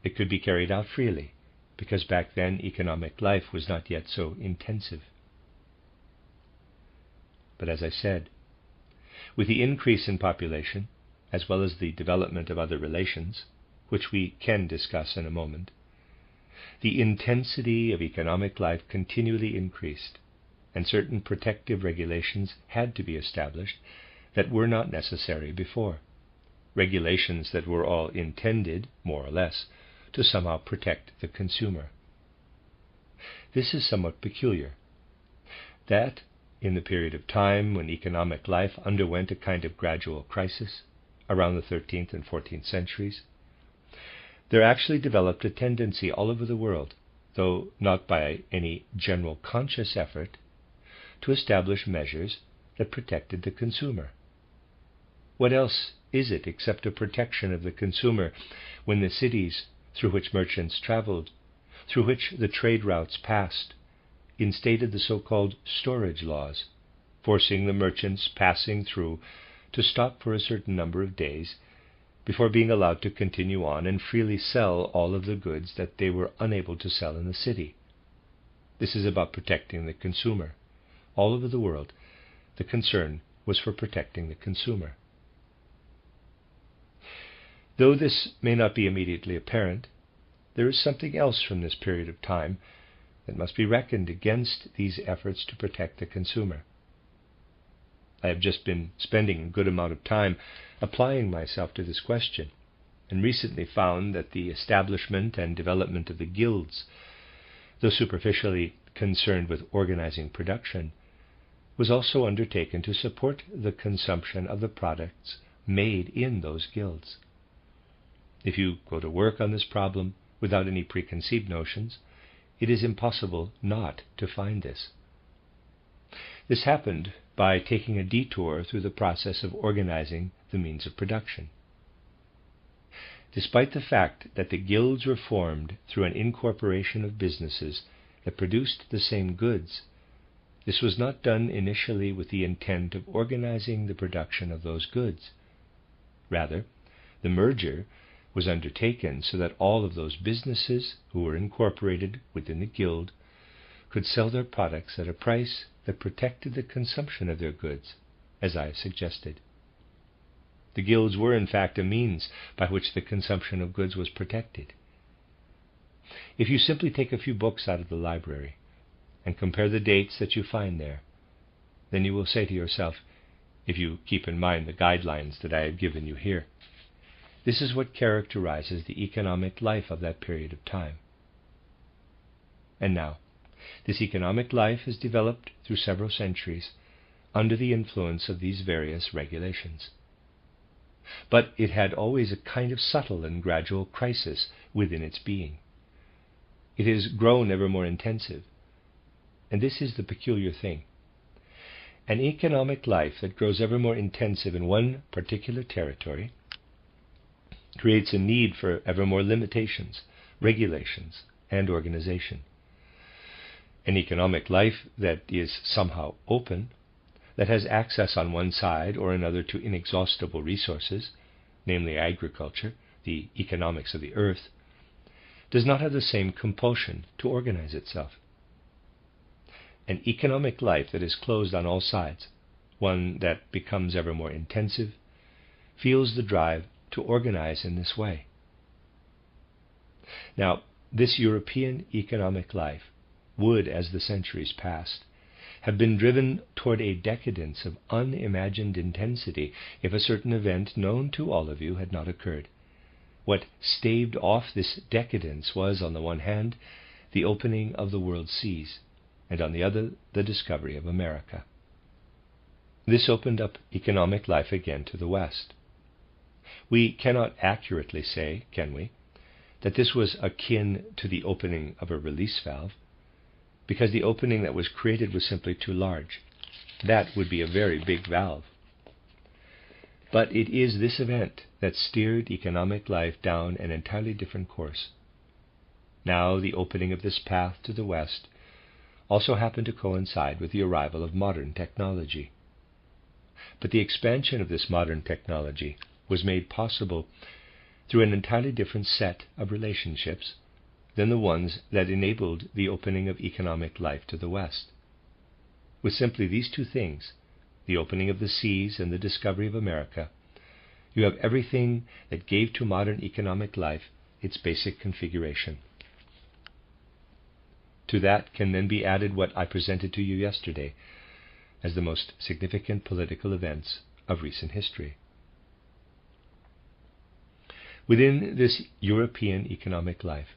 It could be carried out freely, because back then economic life was not yet so intensive. But as I said, with the increase in population, as well as the development of other relations, which we can discuss in a moment, the intensity of economic life continually increased, and certain protective regulations had to be established that were not necessary before, regulations that were all intended, more or less, to somehow protect the consumer. This is somewhat peculiar, that in the period of time when economic life underwent a kind of gradual crisis, around the 13th and 14th centuries, there actually developed a tendency all over the world, though not by any general conscious effort, to establish measures that protected the consumer. What else is it except a protection of the consumer when the cities through which merchants traveled, through which the trade routes passed, instated the so-called storage laws, forcing the merchants passing through to stop for a certain number of days before being allowed to continue on and freely sell all of the goods that they were unable to sell in the city. This is about protecting the consumer. All over the world, the concern was for protecting the consumer. Though this may not be immediately apparent, there is something else from this period of time that must be reckoned against these efforts to protect the consumer. I have just been spending a good amount of time applying myself to this question, and recently found that the establishment and development of the guilds, though superficially concerned with organizing production, was also undertaken to support the consumption of the products made in those guilds. If you go to work on this problem without any preconceived notions, it is impossible not to find this. This happened by taking a detour through the process of organizing the means of production. Despite the fact that the guilds were formed through an incorporation of businesses that produced the same goods, this was not done initially with the intent of organizing the production of those goods. Rather, the merger was undertaken so that all of those businesses who were incorporated within the guild could sell their products at a price that protected the consumption of their goods, as I have suggested. The guilds were in fact a means by which the consumption of goods was protected. If you simply take a few books out of the library and compare the dates that you find there, then you will say to yourself, if you keep in mind the guidelines that I have given you here, this is what characterizes the economic life of that period of time. And now, this economic life has developed through several centuries under the influence of these various regulations. But it had always a kind of subtle and gradual crisis within its being. It has grown ever more intensive, and this is the peculiar thing. An economic life that grows ever more intensive in one particular territory creates a need for ever more limitations, regulations, and organization. An economic life that is somehow open, that has access on one side or another to inexhaustible resources, namely agriculture, the economics of the earth, does not have the same compulsion to organize itself. An economic life that is closed on all sides, one that becomes ever more intensive, feels the drive to organize in this way. Now, this European economic life would, as the centuries passed, have been driven toward a decadence of unimagined intensity if a certain event known to all of you had not occurred. What staved off this decadence was, on the one hand, the opening of the world seas, and on the other, the discovery of America. This opened up economic life again to the West. We cannot accurately say, can we, that this was akin to the opening of a release valve, because the opening that was created was simply too large. That would be a very big valve. But it is this event that steered economic life down an entirely different course. Now the opening of this path to the West also happened to coincide with the arrival of modern technology. But the expansion of this modern technology was made possible through an entirely different set of relationships than the ones that enabled the opening of economic life to the West. With simply these two things, the opening of the seas and the discovery of America, you have everything that gave to modern economic life its basic configuration. To that can then be added what I presented to you yesterday as the most significant political events of recent history. Within this European economic life,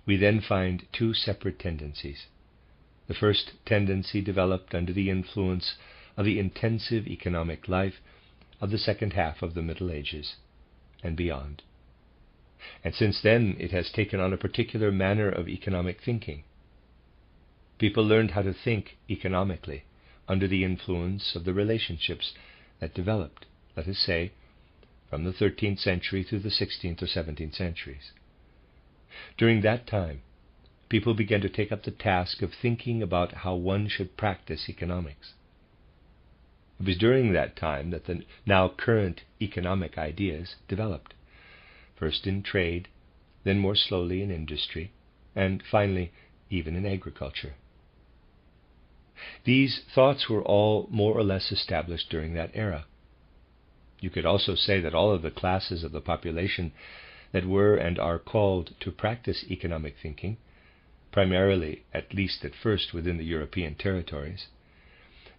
we then find two separate tendencies. The first tendency developed under the influence of the intensive economic life of the second half of the Middle Ages and beyond. And since then it has taken on a particular manner of economic thinking. People learned how to think economically under the influence of the relationships that developed, let us say, from the 13th century through the 16th or 17th centuries. During that time, people began to take up the task of thinking about how one should practice economics. It was during that time that the now current economic ideas developed, first in trade, then more slowly in industry, and finally even in agriculture. These thoughts were all more or less established during that era. You could also say that all of the classes of the population that were and are called to practice economic thinking, primarily, at least at first, within the European territories,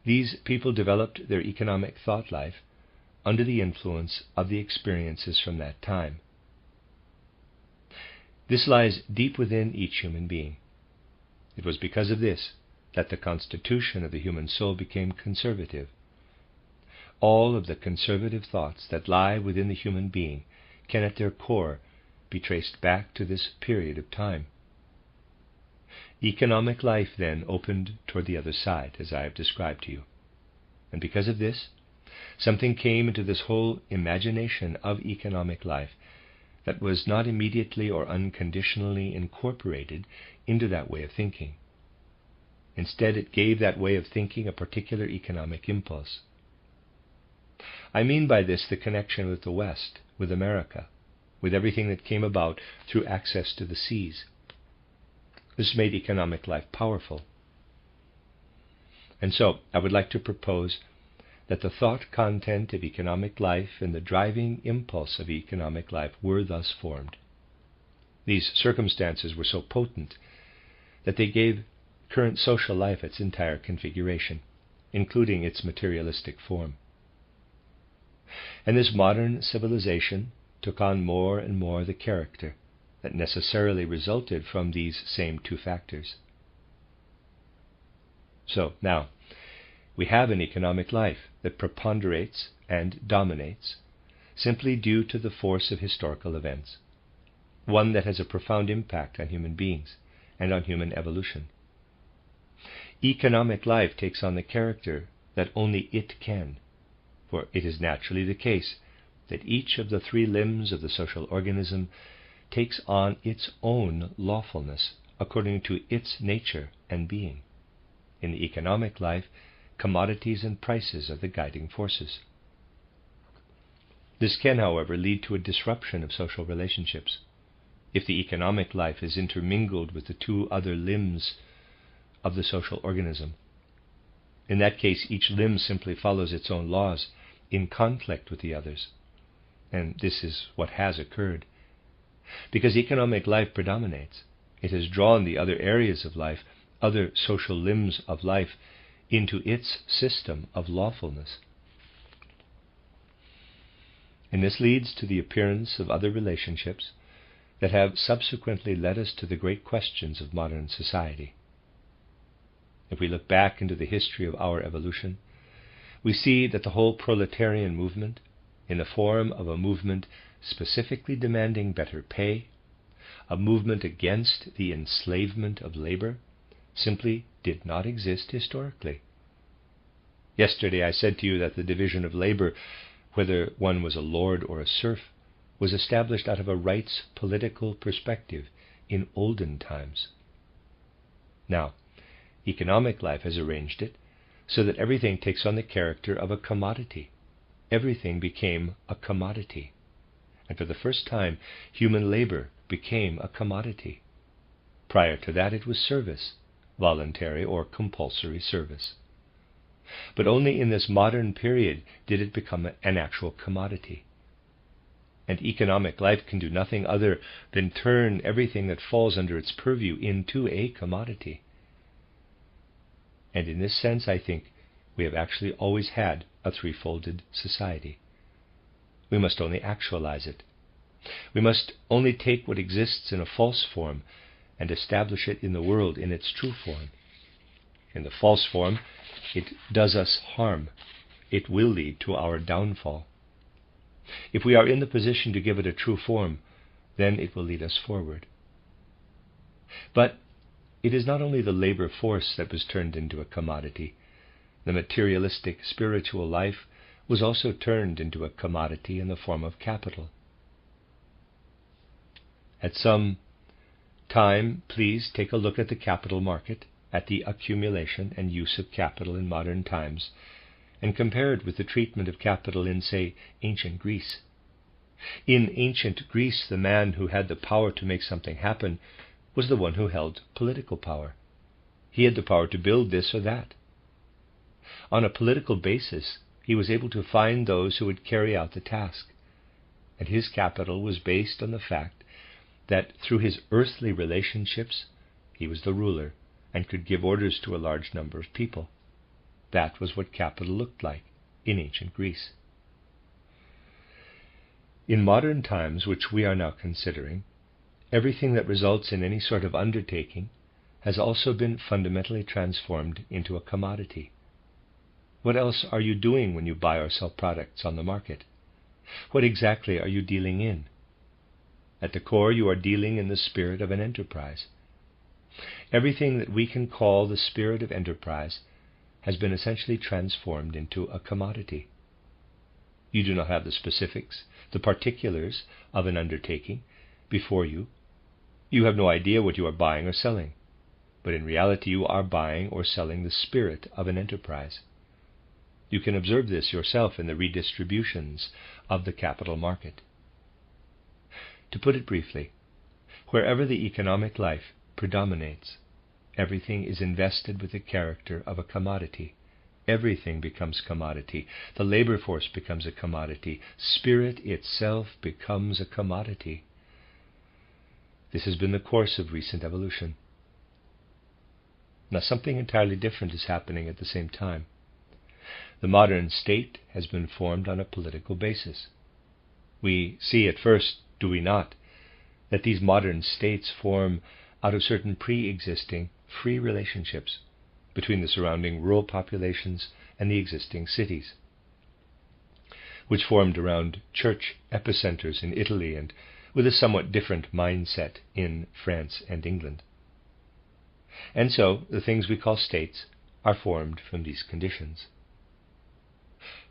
these people developed their economic thought life under the influence of the experiences from that time. This lies deep within each human being. It was because of this that the constitution of the human soul became conservative. All of the conservative thoughts that lie within the human being can at their core be traced back to this period of time. Economic life then opened toward the other side, as I have described to you. And because of this, something came into this whole imagination of economic life that was not immediately or unconditionally incorporated into that way of thinking. Instead, it gave that way of thinking a particular economic impulse. I mean by this the connection with the West, with America, with everything that came about through access to the seas. This made economic life powerful. And so, I would like to propose that the thought content of economic life and the driving impulse of economic life were thus formed. These circumstances were so potent that they gave current social life its entire configuration, including its materialistic form. And this modern civilization took on more and more the character that necessarily resulted from these same two factors. So now, we have an economic life that preponderates and dominates simply due to the force of historical events, one that has a profound impact on human beings and on human evolution. Economic life takes on the character that only it can, for it is naturally the case that each of the three limbs of the social organism takes on its own lawfulness according to its nature and being. In the economic life, commodities and prices are the guiding forces. This can, however, lead to a disruption of social relationships. If the economic life is intermingled with the two other limbs of the social organism, in that case each limb simply follows its own laws in conflict with the others. And this is what has occurred. Because economic life predominates, it has drawn the other areas of life, other social limbs of life, into its system of lawfulness. And this leads to the appearance of other relationships that have subsequently led us to the great questions of modern society. If we look back into the history of our evolution, we see that the whole proletarian movement, in the form of a movement specifically demanding better pay, a movement against the enslavement of labor, simply did not exist historically. Yesterday I said to you that the division of labor, whether one was a lord or a serf, was established out of a rights political perspective in olden times. Now, economic life has arranged it so that everything takes on the character of a commodity. Everything became a commodity. And for the first time, human labor became a commodity. Prior to that, it was service, voluntary or compulsory service. But only in this modern period did it become an actual commodity. And economic life can do nothing other than turn everything that falls under its purview into a commodity. And in this sense, I think, we have actually always had a threefolded society. We must only actualize it. We must only take what exists in a false form and establish it in the world in its true form. In the false form, it does us harm. It will lead to our downfall. If we are in the position to give it a true form, then it will lead us forward. But it is not only the labor force that was turned into a commodity. The materialistic spiritual life was also turned into a commodity in the form of capital. At some time, please take a look at the capital market, at the accumulation and use of capital in modern times, and compare it with the treatment of capital in, say, ancient Greece. In ancient Greece, the man who had the power to make something happen was the one who held political power. He had the power to build this or that. On a political basis, he was able to find those who would carry out the task, and his capital was based on the fact that through his earthly relationships, he was the ruler and could give orders to a large number of people. That was what capital looked like in ancient Greece. In modern times, which we are now considering, everything that results in any sort of undertaking has also been fundamentally transformed into a commodity. What else are you doing when you buy or sell products on the market? What exactly are you dealing in? At the core, you are dealing in the spirit of an enterprise. Everything that we can call the spirit of enterprise has been essentially transformed into a commodity. You do not have the specifics, the particulars of an undertaking before you. You have no idea what you are buying or selling, but in reality you are buying or selling the spirit of an enterprise. You can observe this yourself in the redistributions of the capital market. To put it briefly, wherever the economic life predominates, everything is invested with the character of a commodity. Everything becomes commodity. The labor force becomes a commodity. Spirit itself becomes a commodity. This has been the course of recent evolution. Now, something entirely different is happening at the same time. The modern state has been formed on a political basis. We see at first, do we not, that these modern states form out of certain pre-existing free relationships between the surrounding rural populations and the existing cities, which formed around church epicenters in Italy and with a somewhat different mindset in France and England. And so the things we call states are formed from these conditions.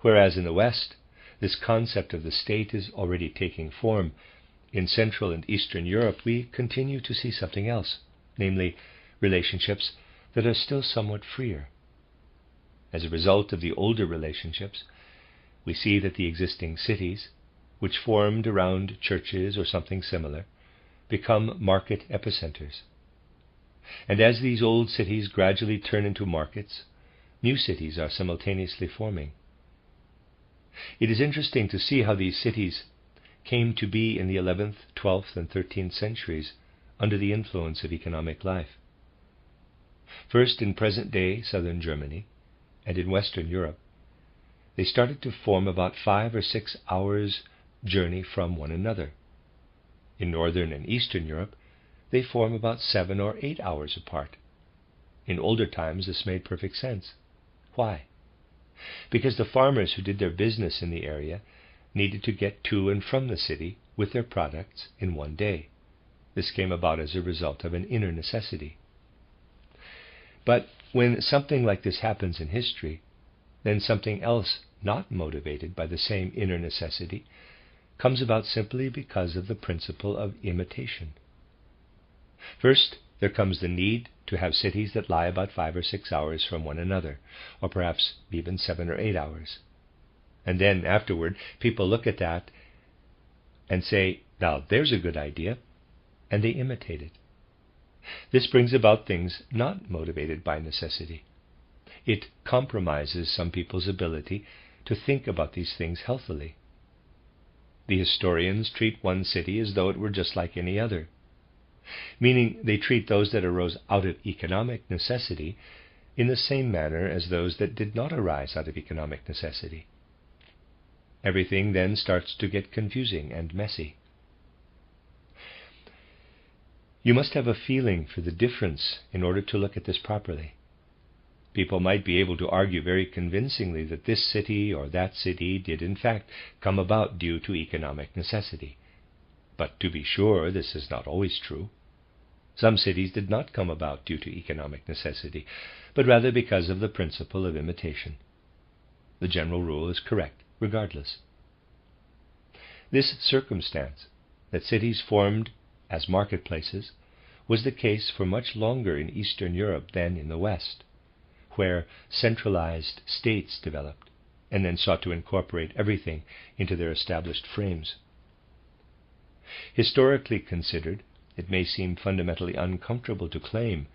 Whereas in the West, this concept of the state is already taking form. In Central and Eastern Europe, we continue to see something else, namely relationships that are still somewhat freer. As a result of the older relationships, we see that the existing cities, which formed around churches or something similar, become market epicenters. And as these old cities gradually turn into markets, new cities are simultaneously forming. It is interesting to see how these cities came to be in the 11th, 12th, and 13th centuries under the influence of economic life. First, in present-day southern Germany and in Western Europe, they started to form about 5 or 6 hours' journey from one another. In Northern and Eastern Europe, they form about 7 or 8 hours apart. In older times, this made perfect sense. Why? Because the farmers who did their business in the area needed to get to and from the city with their products in one day. This came about as a result of an inner necessity. But when something like this happens in history, then something else not motivated by the same inner necessity comes about simply because of the principle of imitation. First, there comes the need to have cities that lie about 5 or 6 hours from one another, or perhaps even 7 or 8 hours. And then afterward, people look at that and say, now there's a good idea, and they imitate it. This brings about things not motivated by necessity. It compromises some people's ability to think about these things healthily. The historians treat one city as though it were just like any other, meaning they treat those that arose out of economic necessity in the same manner as those that did not arise out of economic necessity. Everything then starts to get confusing and messy. You must have a feeling for the difference in order to look at this properly. People might be able to argue very convincingly that this city or that city did in fact come about due to economic necessity. But to be sure, this is not always true. Some cities did not come about due to economic necessity, but rather because of the principle of imitation. The general rule is correct, regardless. This circumstance, that cities formed as marketplaces, was the case for much longer in Eastern Europe than in the West, where centralized states developed and then sought to incorporate everything into their established frames. Historically considered, it may seem fundamentally uncomfortable to claim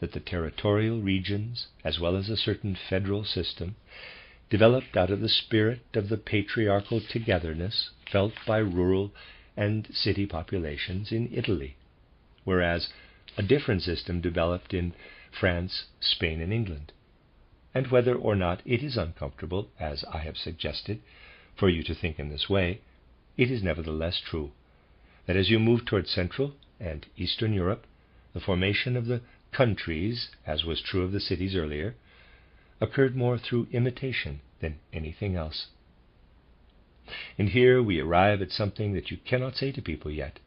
that the territorial regions, as well as a certain federal system, developed out of the spirit of the patriarchal togetherness felt by rural and city populations in Italy, whereas a different system developed in France, Spain, and England. And whether or not it is uncomfortable, as I have suggested, for you to think in this way, it is nevertheless true that as you move toward Central and Eastern Europe, the formation of the countries, as was true of the cities earlier, occurred more through imitation than anything else. And here we arrive at something that you cannot say to people yet,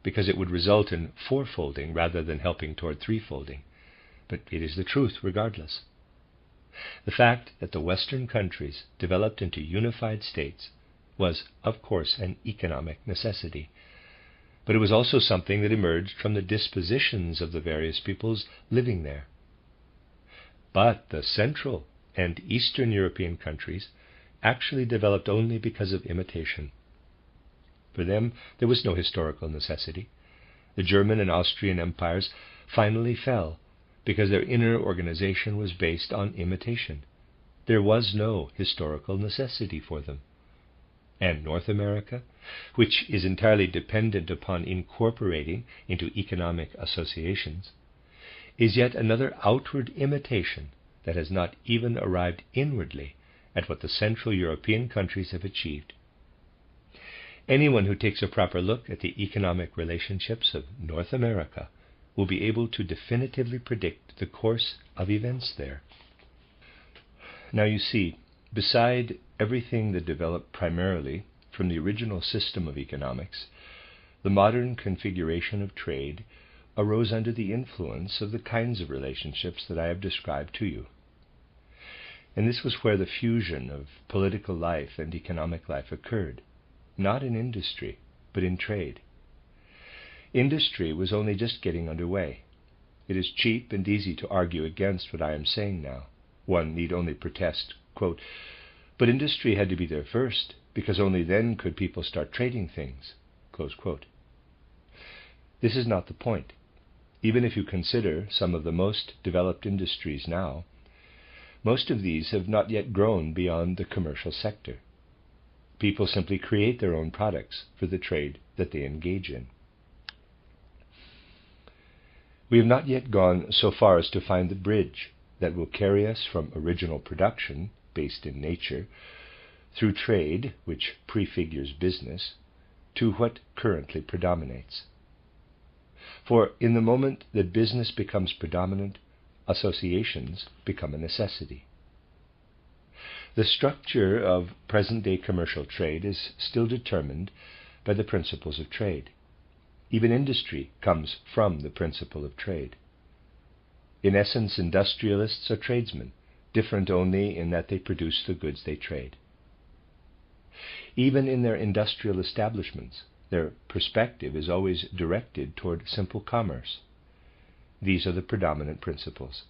because it would result in fourfolding rather than helping toward threefolding. But it is the truth regardless. The fact that the Western countries developed into unified states was, of course, an economic necessity, but it was also something that emerged from the dispositions of the various peoples living there. But the Central and Eastern European countries actually developed only because of imitation. For them, there was no historical necessity. The German and Austrian empires finally fell because their inner organization was based on imitation. There was no historical necessity for them. And North America, which is entirely dependent upon incorporating into economic associations, is yet another outward imitation that has not even arrived inwardly at what the Central European countries have achieved. Anyone who takes a proper look at the economic relationships of North America will be able to definitively predict the course of events there. Now you see, beside everything that developed primarily from the original system of economics, the modern configuration of trade arose under the influence of the kinds of relationships that I have described to you. And this was where the fusion of political life and economic life occurred, not in industry, but in trade. Industry was only just getting underway. It is cheap and easy to argue against what I am saying now. One need only protest, quote, "But industry had to be there first, because only then could people start trading things," close quote. This is not the point. Even if you consider some of the most developed industries now, most of these have not yet grown beyond the commercial sector. People simply create their own products for the trade that they engage in. We have not yet gone so far as to find the bridge that will carry us from original production, based in nature, through trade, which prefigures business, to what currently predominates. For in the moment that business becomes predominant, associations become a necessity. The structure of present-day commercial trade is still determined by the principles of trade. Even industry comes from the principle of trade. In essence, industrialists are tradesmen, different only in that they produce the goods they trade. Even in their industrial establishments, their perspective is always directed toward simple commerce. These are the predominant principles.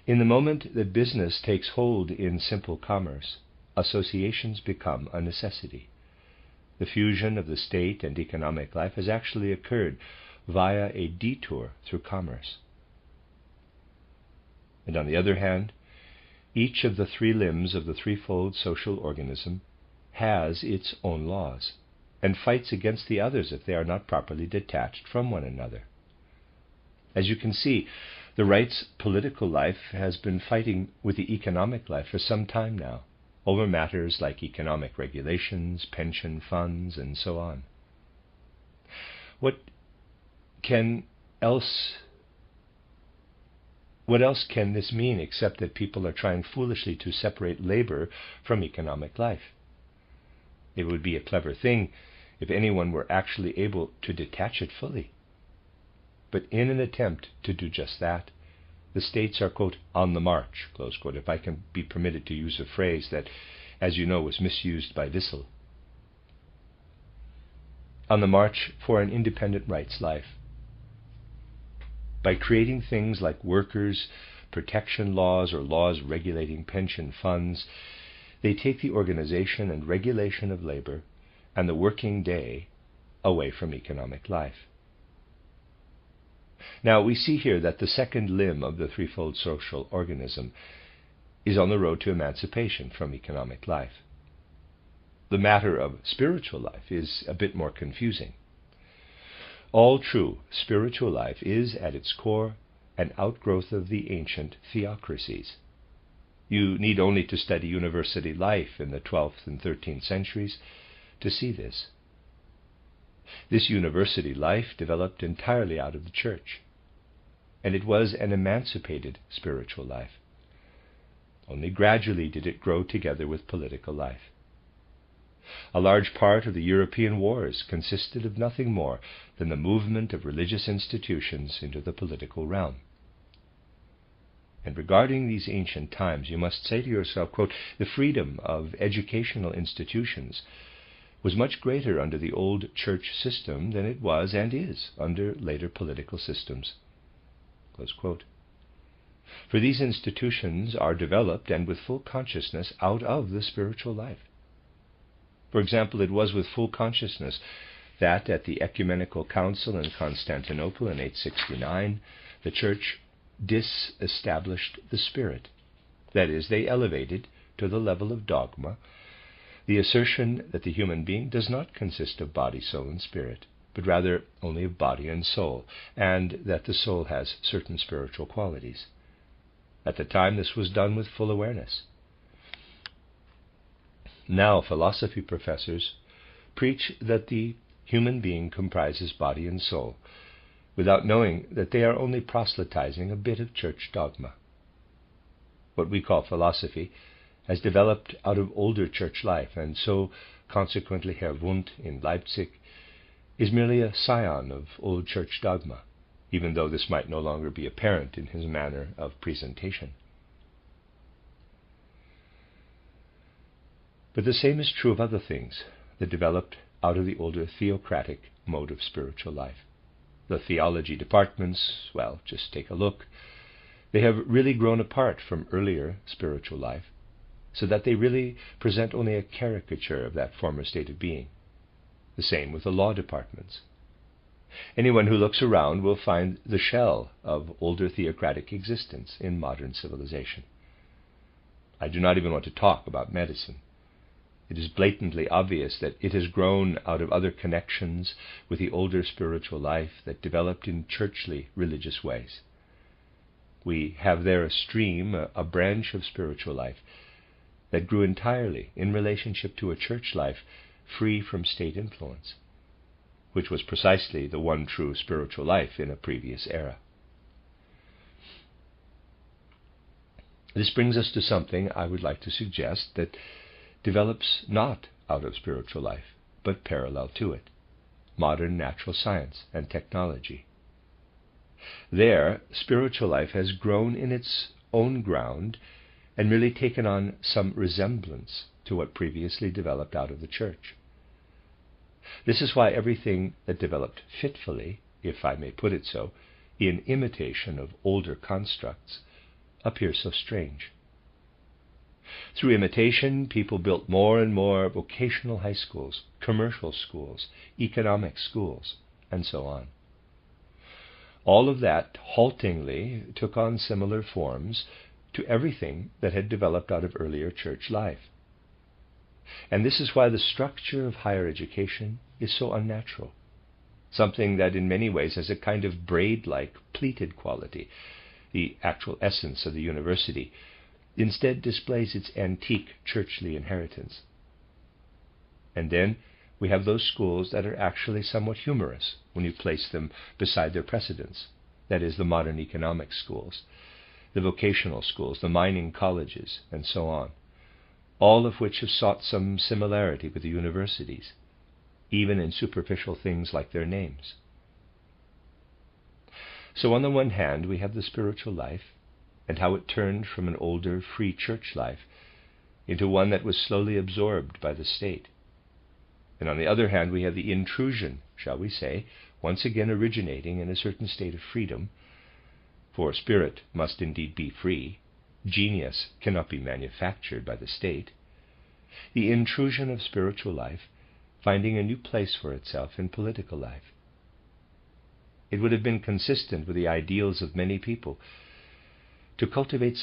In the moment that business takes hold in simple commerce, associations become a necessity. The fusion of the state and economic life has actually occurred via a detour through commerce. And on the other hand, each of the three limbs of the threefold social organism has its own laws, and fights against the others if they are not properly detached from one another. As you can see, the right's political life has been fighting with the economic life for some time now, over matters like economic regulations, pension funds, and so on. What else can this mean except that people are trying foolishly to separate labor from economic life? It would be a clever thing if anyone were actually able to detach it fully. But in an attempt to do just that, the states are, quote, on the march, close quote, if I can be permitted to use a phrase that, as you know, was misused by Wissel. On the march for an independent rights life. By creating things like workers' protection laws or laws regulating pension funds, they take the organization and regulation of labor and the working day away from economic life. Now, we see here that the second limb of the threefold social organism is on the road to emancipation from economic life. The matter of spiritual life is a bit more confusing. All true spiritual life is, at its core, an outgrowth of the ancient theocracies. You need only to study university life in the 12th and 13th centuries to see this. This university life developed entirely out of the church, and it was an emancipated spiritual life. Only gradually did it grow together with political life. A large part of the European wars consisted of nothing more than the movement of religious institutions into the political realm. And regarding these ancient times, you must say to yourself, quote, the freedom of educational institutions was much greater under the old church system than it was and is under later political systems. Close quote. For these institutions are developed and with full consciousness out of the spiritual life. For example, it was with full consciousness that at the Ecumenical Council in Constantinople in 869, the Church disestablished the Spirit. That is, they elevated to the level of dogma the assertion that the human being does not consist of body, soul, and spirit, but rather only of body and soul, and that the soul has certain spiritual qualities. At the time, this was done with full awareness. Now, philosophy professors preach that the human being comprises body and soul, without knowing that they are only proselytizing a bit of church dogma. What we call philosophy has developed out of older church life, and so, consequently, Herr Wundt in Leipzig is merely a scion of old church dogma, even though this might no longer be apparent in his manner of presentation. But the same is true of other things that developed out of the older theocratic mode of spiritual life. The theology departments, well, just take a look. They have really grown apart from earlier spiritual life, so that they really present only a caricature of that former state of being. The same with the law departments. Anyone who looks around will find the shell of older theocratic existence in modern civilization. I do not even want to talk about medicine. It is blatantly obvious that it has grown out of other connections with the older spiritual life that developed in churchly religious ways. We have there a stream, a branch of spiritual life that grew entirely in relationship to a church life free from state influence, which was precisely the one true spiritual life in a previous era. This brings us to something I would like to suggest that develops not out of spiritual life, but parallel to it: modern natural science and technology. There, spiritual life has grown in its own ground and merely taken on some resemblance to what previously developed out of the church. This is why everything that developed fitfully, if I may put it so, in imitation of older constructs, appears so strange. Through imitation, people built more and more vocational high schools, commercial schools, economic schools, and so on. All of that haltingly took on similar forms to everything that had developed out of earlier church life. And this is why the structure of higher education is so unnatural, something that in many ways has a kind of braid-like, pleated quality. The actual essence of the university instead displays its antique churchly inheritance. And then we have those schools that are actually somewhat humorous when you place them beside their precedents, that is, the modern economic schools, the vocational schools, the mining colleges, and so on, all of which have sought some similarity with the universities, even in superficial things like their names. So on the one hand, we have the spiritual life, and how it turned from an older free church life into one that was slowly absorbed by the state. And on the other hand, we have the intrusion, shall we say, once again originating in a certain state of freedom, for spirit must indeed be free. Genius cannot be manufactured by the state. The intrusion of spiritual life finding a new place for itself in political life. It would have been consistent with the ideals of many people to cultivate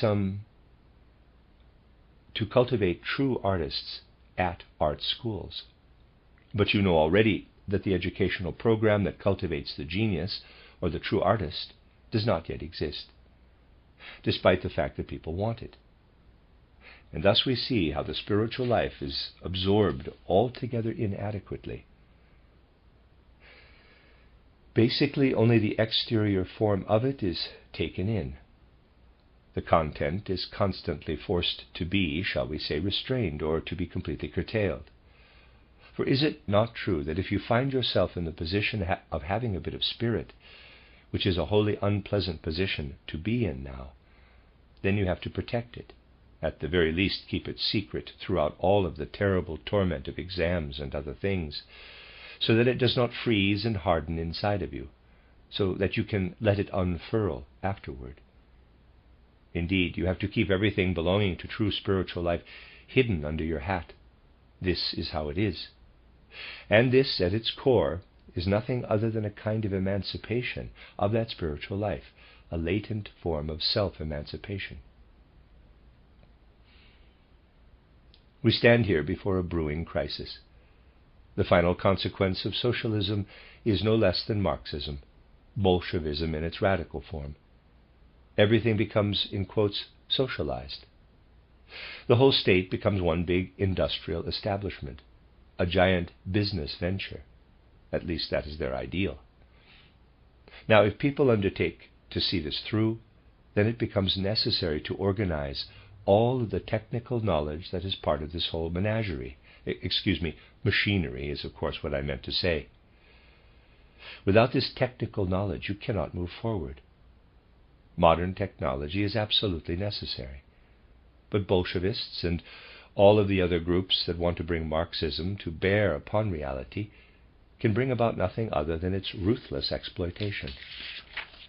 true artists at art schools. But you know already that the educational program that cultivates the genius or the true artist does not yet exist, despite the fact that people want it. And thus we see how the spiritual life is absorbed altogether inadequately. Basically, only the exterior form of it is taken in. The content is constantly forced to be, shall we say, restrained or to be completely curtailed. For is it not true that if you find yourself in the position of having a bit of spirit, which is a wholly unpleasant position to be in now, then you have to protect it, at the very least keep it secret throughout all of the terrible torment of exams and other things, so that it does not freeze and harden inside of you, so that you can let it unfurl afterward. Indeed, you have to keep everything belonging to true spiritual life hidden under your hat. This is how it is. And this, at its core, is nothing other than a kind of emancipation of that spiritual life, a latent form of self-emancipation. We stand here before a brewing crisis. The final consequence of socialism is no less than Marxism, Bolshevism in its radical form. Everything becomes, in quotes, socialized. The whole state becomes one big industrial establishment, a giant business venture. At least that is their ideal. Now, if people undertake to see this through, then it becomes necessary to organize all of the technical knowledge that is part of this whole menagerie. Machinery is of course what I meant to say. Without this technical knowledge, you cannot move forward. Modern technology is absolutely necessary. But Bolshevists and all of the other groups that want to bring Marxism to bear upon reality can bring about nothing other than its ruthless exploitation.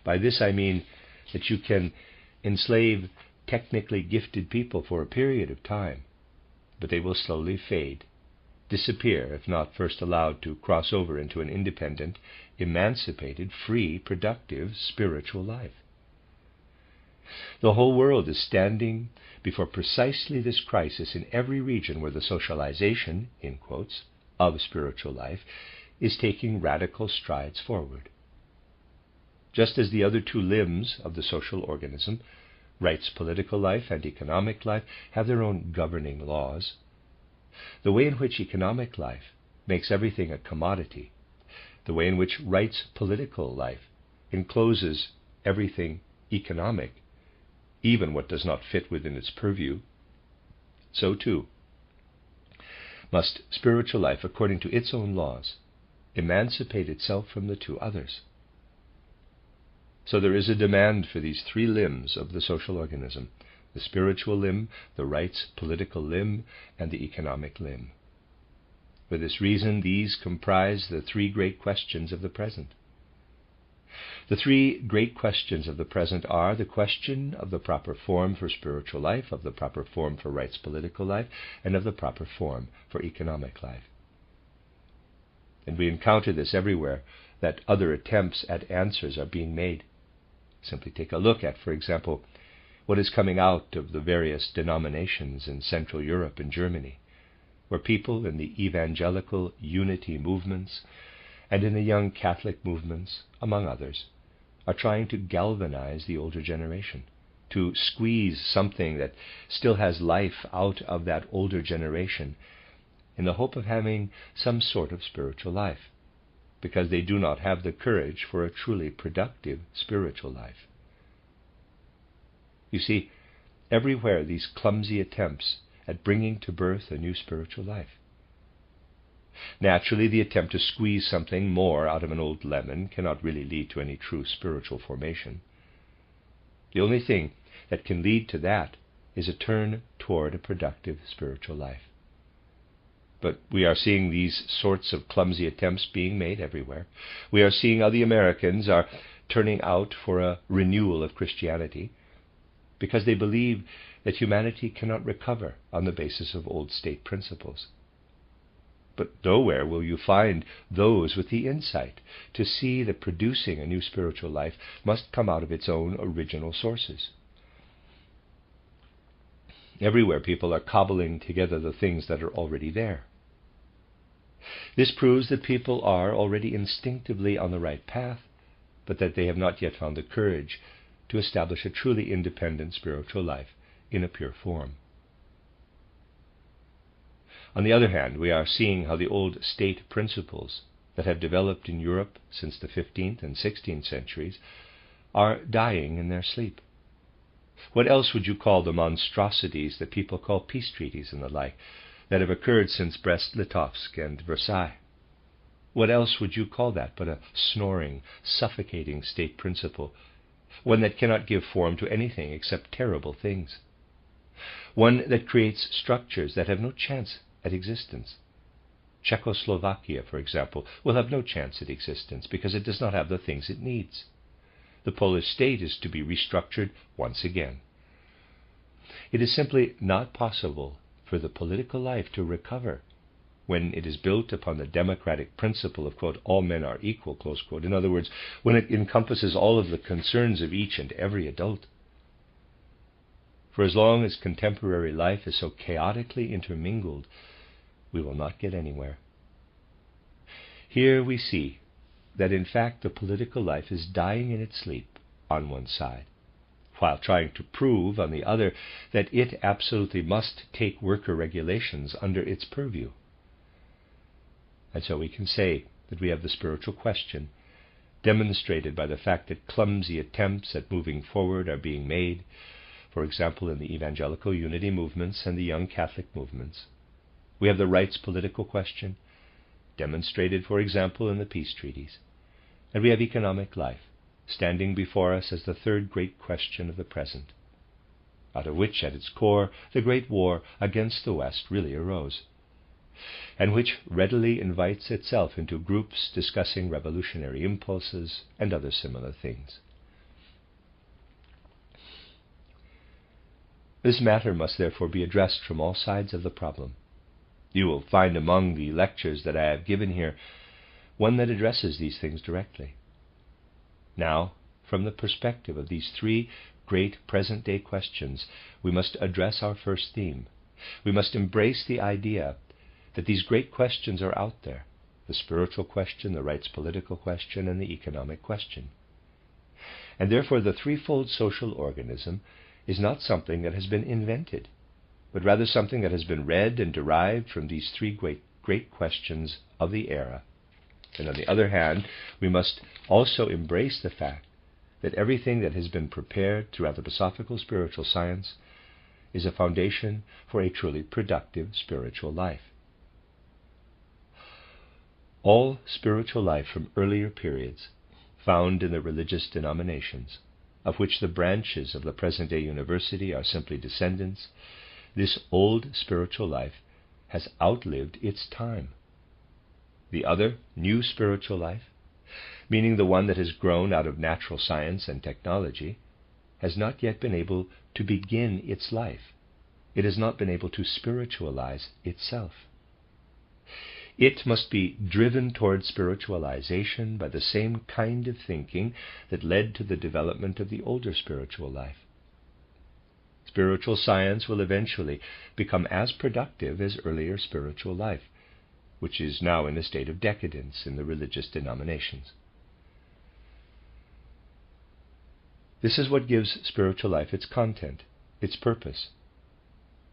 By this I mean that you can enslave technically gifted people for a period of time, but they will slowly fade, disappear if not first allowed to cross over into an independent, emancipated, free, productive, spiritual life. The whole world is standing before precisely this crisis in every region where the socialization, in quotes, of spiritual life is taking radical strides forward. Just as the other two limbs of the social organism, rights political life and economic life, have their own governing laws, the way in which economic life makes everything a commodity, the way in which rights political life encloses everything economic, even what does not fit within its purview, so too must spiritual life, according to its own laws, emancipate itself from the two others. So there is a demand for these three limbs of the social organism: the spiritual limb, the rights political limb, and the economic limb. For this reason, these comprise the three great questions of the present. The three great questions of the present are the question of the proper form for spiritual life, of the proper form for rights political life, and of the proper form for economic life. And we encounter this everywhere, that other attempts at answers are being made. Simply take a look at, for example, what is coming out of the various denominations in Central Europe and Germany, where people in the evangelical unity movements and in the young Catholic movements, among others, are trying to galvanize the older generation, to squeeze something that still has life out of that older generation in the hope of having some sort of spiritual life, because they do not have the courage for a truly productive spiritual life. You see, everywhere these clumsy attempts at bringing to birth a new spiritual life. Naturally, the attempt to squeeze something more out of an old lemon cannot really lead to any true spiritual formation. The only thing that can lead to that is a turn toward a productive spiritual life. But we are seeing these sorts of clumsy attempts being made everywhere. We are seeing how the Americans are turning out for a renewal of Christianity because they believe that humanity cannot recover on the basis of old state principles. But nowhere will you find those with the insight to see that producing a new spiritual life must come out of its own original sources. Everywhere people are cobbling together the things that are already there. This proves that people are already instinctively on the right path, but that they have not yet found the courage to establish a truly independent spiritual life in a pure form. On the other hand, we are seeing how the old state principles that have developed in Europe since the 15th and 16th centuries are dying in their sleep. What else would you call the monstrosities that people call peace treaties and the like that have occurred since Brest-Litovsk and Versailles? What else would you call that but a snoring, suffocating state principle, one that cannot give form to anything except terrible things, one that creates structures that have no chance at existence? Czechoslovakia, for example, will have no chance at existence because it does not have the things it needs. The Polish state is to be restructured once again. It is simply not possible for the political life to recover when it is built upon the democratic principle of, quote, all men are equal, close quote. In other words, when it encompasses all of the concerns of each and every adult. For as long as contemporary life is so chaotically intermingled, we will not get anywhere. Here we see that in fact the political life is dying in its sleep on one side, while trying to prove on the other that it absolutely must take worker regulations under its purview. And so we can say that we have the spiritual question demonstrated by the fact that clumsy attempts at moving forward are being made, for example, in the evangelical unity movements and the young Catholic movements. We have the rights political question, demonstrated, for example, in the peace treaties. And we have economic life, standing before us as the third great question of the present. out of which, at its core, the great war against the West really arose, and which readily invites itself into groups discussing revolutionary impulses and other similar things. This matter must therefore be addressed from all sides of the problem. You will find among the lectures that I have given here one that addresses these things directly. Now, from the perspective of these three great present-day questions, we must address our first theme. We must embrace the idea that these great questions are out there: the spiritual question, the rights political question, and the economic question. And therefore the threefold social organism is not something that has been invented, but rather something that has been read and derived from these three great questions of the era. And on the other hand, we must also embrace the fact that everything that has been prepared through anthroposophical spiritual science is a foundation for a truly productive spiritual life. All spiritual life from earlier periods, found in the religious denominations, of which the branches of the present-day university are simply descendants, this old spiritual life has outlived its time. The other, new spiritual life, meaning the one that has grown out of natural science and technology, has not yet been able to begin its life. It has not been able to spiritualize itself. It must be driven toward spiritualization by the same kind of thinking that led to the development of the older spiritual life. Spiritual science will eventually become as productive as earlier spiritual life, which is now in a state of decadence in the religious denominations. This is what gives spiritual life its content, its purpose.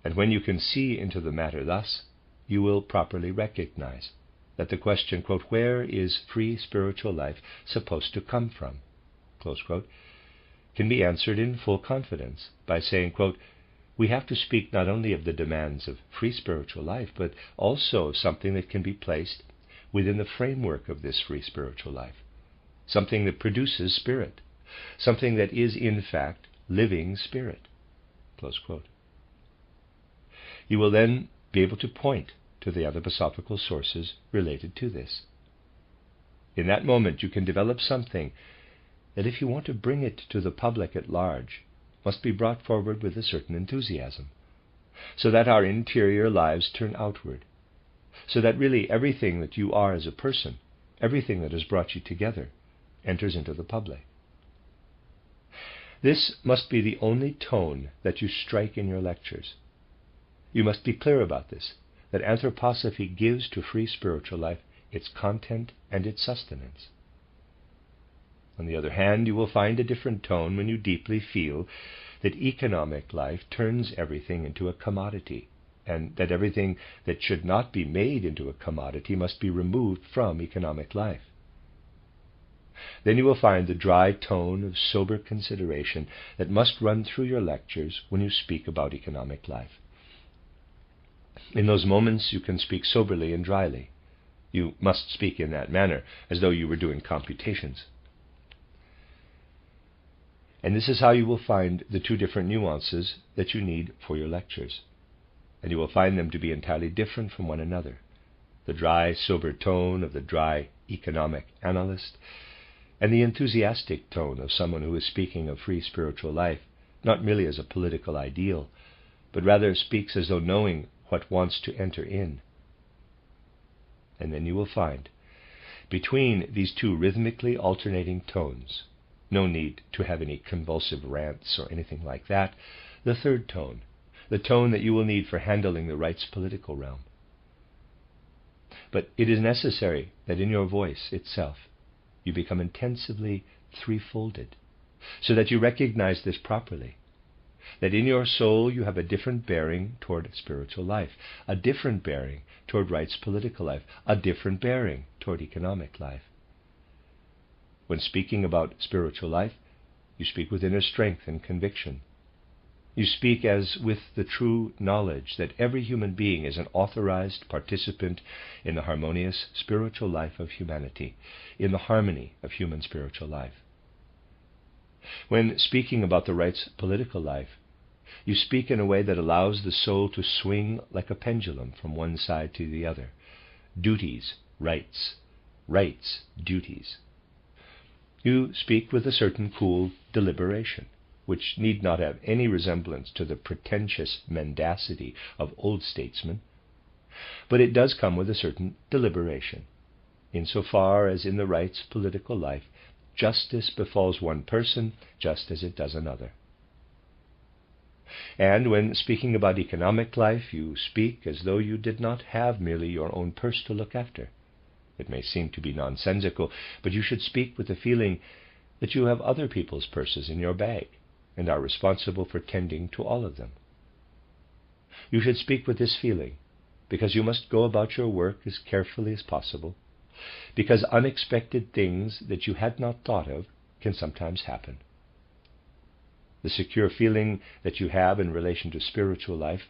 And when you can see into the matter thus, you will properly recognize that the question, quote, "Where is free spiritual life supposed to come from?" close quote, can be answered in full confidence by saying, quote, "We have to speak not only of the demands of free spiritual life, but also of something that can be placed within the framework of this free spiritual life, something that produces spirit, something that is in fact living spirit," close quote. You will then be able to point to the anthroposophical sources related to this. In that moment you can develop something that, if you want to bring it to the public at large, must be brought forward with a certain enthusiasm, so that our interior lives turn outward, so that really everything that you are as a person, everything that has brought you together, enters into the public. This must be the only tone that you strike in your lectures. You must be clear about this, that Anthroposophy gives to free spiritual life its content and its sustenance. On the other hand, you will find a different tone when you deeply feel that economic life turns everything into a commodity, and that everything that should not be made into a commodity must be removed from economic life. Then you will find the dry tone of sober consideration that must run through your lectures when you speak about economic life. In those moments you can speak soberly and dryly. You must speak in that manner, as though you were doing computations. And this is how you will find the two different nuances that you need for your lectures. And you will find them to be entirely different from one another. The dry, sober tone of the dry economic analyst, and the enthusiastic tone of someone who is speaking of free spiritual life, not merely as a political ideal, but rather speaks as though knowing what wants to enter in. And then you will find, between these two rhythmically alternating tones, no need to have any convulsive rants or anything like that, the third tone, the tone that you will need for handling the rights political realm. But it is necessary that in your voice itself you become intensively threefolded, so that you recognize this properly, that in your soul you have a different bearing toward spiritual life, a different bearing toward rights political life, a different bearing toward economic life. When speaking about spiritual life, you speak with inner strength and conviction. You speak as with the true knowledge that every human being is an authorized participant in the harmonious spiritual life of humanity, in the harmony of human spiritual life. When speaking about the rights political life, You speak in a way that allows the soul to swing like a pendulum from one side to the other. Duties, rights, rights, duties. You speak with a certain cool deliberation, which need not have any resemblance to the pretentious mendacity of old statesmen, but it does come with a certain deliberation. Insofar as in the right's political life, justice befalls one person just as it does another. And when speaking about economic life, you speak as though you did not have merely your own purse to look after. It may seem to be nonsensical, but you should speak with the feeling that you have other people's purses in your bag and are responsible for tending to all of them. You should speak with this feeling because you must go about your work as carefully as possible, because unexpected things that you had not thought of can sometimes happen. The secure feeling that you have in relation to spiritual life,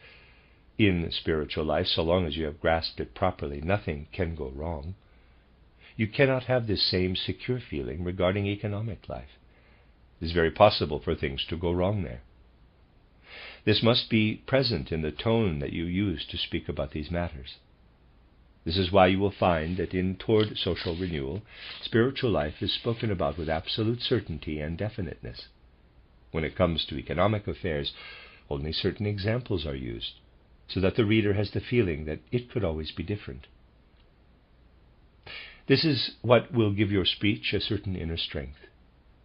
so long as you have grasped it properly, nothing can go wrong. You cannot have this same secure feeling regarding economic life. It is very possible for things to go wrong there. This must be present in the tone that you use to speak about these matters. This is why you will find that in Toward Social Renewal, spiritual life is spoken about with absolute certainty and definiteness. When it comes to economic affairs, only certain examples are used, so that the reader has the feeling that it could always be different. This is what will give your speech a certain inner strength,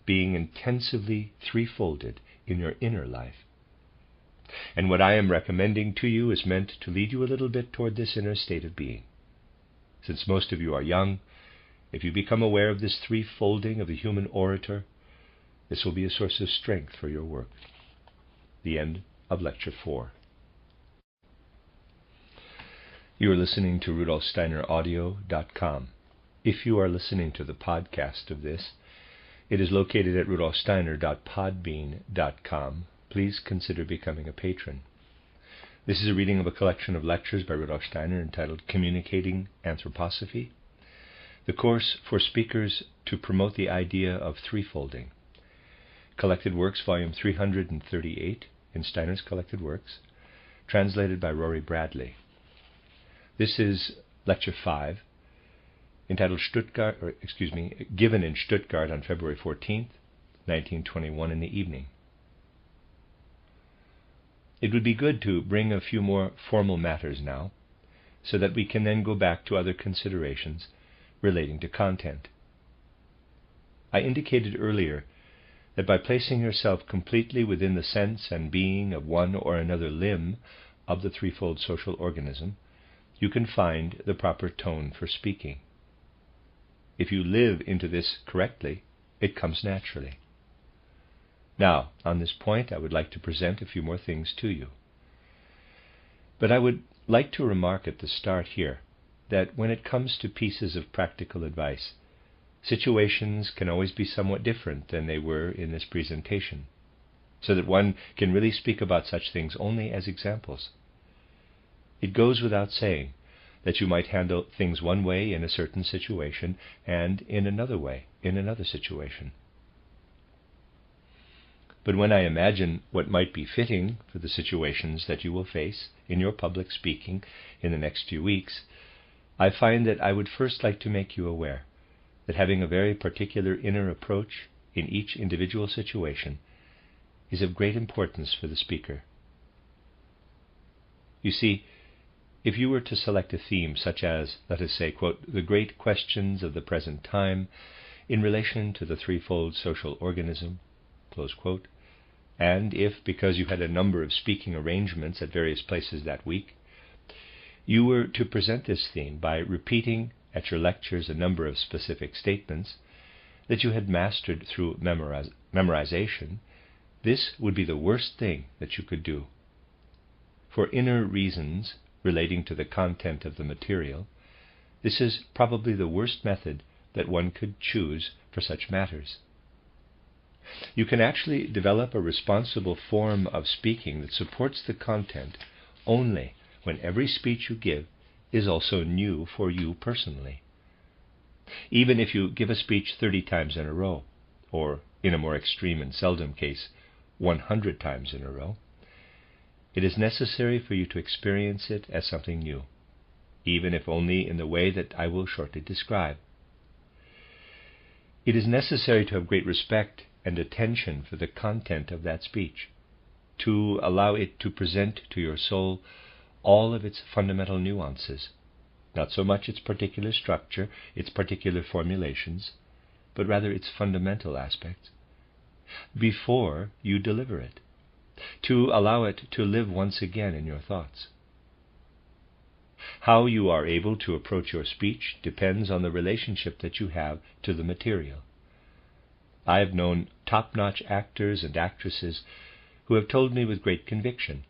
being intensively threefolded in your inner life. And what I am recommending to you is meant to lead you a little bit toward this inner state of being. Since most of you are young, if you become aware of this threefolding of the human orator, this will be a source of strength for your work. The end of Lecture 4. You are listening to RudolfSteinerAudio.com. If you are listening to the podcast of this, it is located at RudolfSteiner.podbean.com. Please consider becoming a patron. This is a reading of a collection of lectures by Rudolf Steiner entitled Communicating Anthroposophy, the course for speakers to promote the idea of threefolding. Collected Works, Volume 338 in Steiner's Collected Works, translated by Rory Bradley. This is Lecture 5, entitled given in Stuttgart on February 14th, 1921 in the evening. It would be good to bring a few more formal matters now, so that we can then go back to other considerations relating to content. I indicated earlier that by placing yourself completely within the sense and being of one or another limb of the threefold social organism, you can find the proper tone for speaking. If you live into this correctly, it comes naturally. Now, on this point, I would like to present a few more things to you. But I would like to remark at the start here that when it comes to pieces of practical advice, situations can always be somewhat different than they were in this presentation, so that one can really speak about such things only as examples. It goes without saying that you might handle things one way in a certain situation and in another way in another situation. But when I imagine what might be fitting for the situations that you will face in your public speaking in the next few weeks, I find that I would first like to make you aware that having a very particular inner approach in each individual situation is of great importance for the speaker. You see, if you were to select a theme such as, let us say, quote, the great questions of the present time in relation to the threefold social organism, close quote, and if, because you had a number of speaking arrangements at various places that week, you were to present this theme by repeating at your lectures a number of specific statements that you had mastered through memorization, this would be the worst thing that you could do. For inner reasons relating to the content of the material, this is probably the worst method that one could choose for such matters. You can actually develop a responsible form of speaking that supports the content only when every speech you give is also new for you personally. Even if you give a speech 30 times in a row, or in a more extreme and seldom case, 100 times in a row, It is necessary for you to experience it as something new, even if only in the way that I will shortly describe. It is necessary to have great respect and attention for the content of that speech, to allow it to present to your soul all of its fundamental nuances, not so much its particular structure, its particular formulations, but rather its fundamental aspects, before you deliver it, to allow it to live once again in your thoughts. How you are able to approach your speech depends on the relationship that you have to the material. I have known top-notch actors and actresses who have told me with great conviction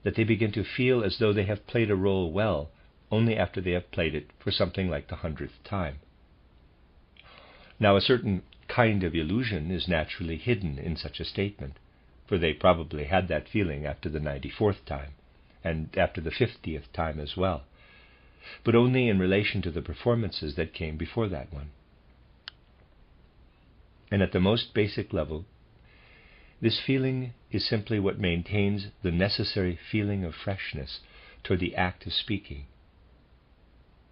that they begin to feel as though they have played a role well only after they have played it for something like the 100th time. Now, a certain kind of illusion is naturally hidden in such a statement, for they probably had that feeling after the 94th time, and after the 50th time as well, but only in relation to the performances that came before that one. And at the most basic level, this feeling is simply what maintains the necessary feeling of freshness toward the act of speaking,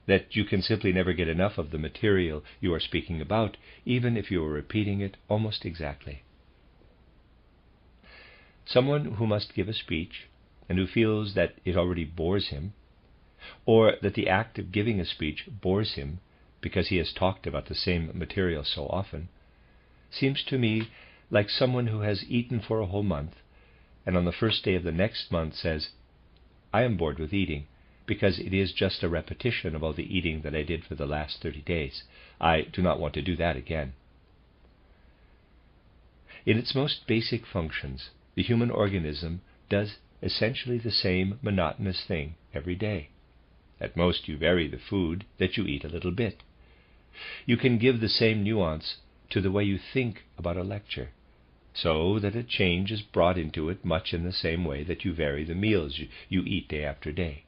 that you can simply never get enough of the material you are speaking about, even if you are repeating it almost exactly. Someone who must give a speech, and who feels that it already bores him, or that the act of giving a speech bores him because he has talked about the same material so often, seems to me like someone who has eaten for a whole month, and on the first day of the next month says, "I am bored with eating, because it is just a repetition of all the eating that I did for the last 30 days. I do not want to do that again." In its most basic functions, the human organism does essentially the same monotonous thing every day. At most you vary the food that you eat a little bit. You can give the same nuance to the way you think about a lecture, so that a change is brought into it much in the same way that you vary the meals you eat day after day.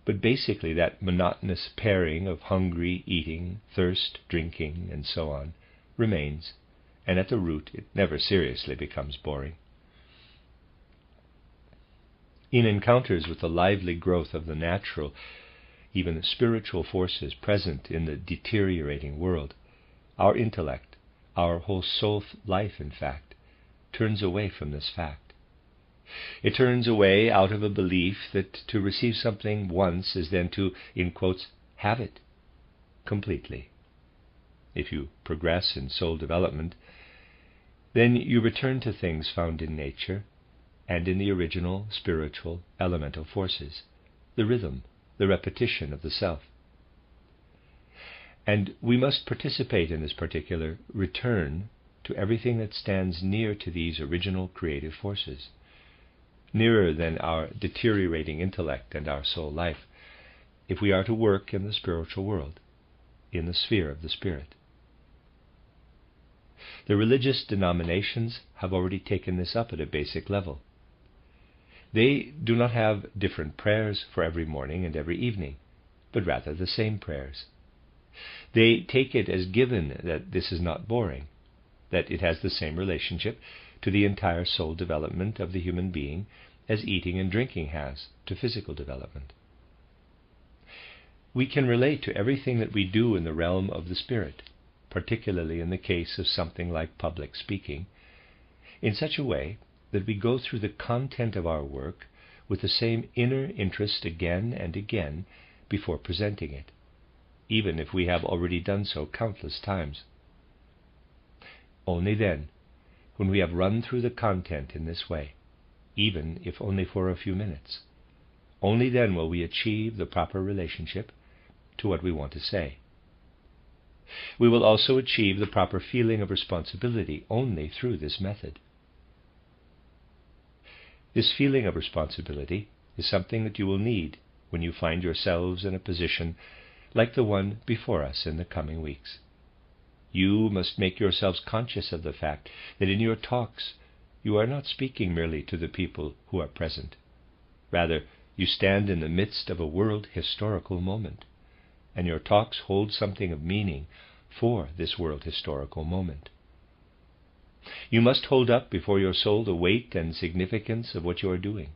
But basically that monotonous pairing of hungry, eating, thirst, drinking, and so on remains, and at the root it never seriously becomes boring. In encounters with the lively growth of the natural, even spiritual forces present in the deteriorating world, our intellect, our whole soul life in fact, turns away from this fact. It turns away out of a belief that to receive something once is then to, in quotes, have it completely. If you progress in soul development, then you return to things found in nature and in the original spiritual elemental forces, the rhythm, the repetition of the self. And we must participate in this particular return to everything that stands near to these original creative forces, nearer than our deteriorating intellect and our soul life, if we are to work in the spiritual world, in the sphere of the spirit. The religious denominations have already taken this up at a basic level. They do not have different prayers for every morning and every evening, but rather the same prayers. They take it as given that this is not boring, that it has the same relationship to the entire soul development of the human being as eating and drinking has to physical development. We can relate to everything that we do in the realm of the spirit, particularly in the case of something like public speaking, in such a way that we go through the content of our work with the same inner interest again and again before presenting it, even if we have already done so countless times. Only then, when we have run through the content in this way, even if only for a few minutes, only then will we achieve the proper relationship to what we want to say. We will also achieve the proper feeling of responsibility only through this method. This feeling of responsibility is something that you will need when you find yourselves in a position like the one before us in the coming weeks. You must make yourselves conscious of the fact that in your talks you are not speaking merely to the people who are present. Rather, you stand in the midst of a world historical moment, and your talks hold something of meaning for this world historical moment. You must hold up before your soul the weight and significance of what you are doing.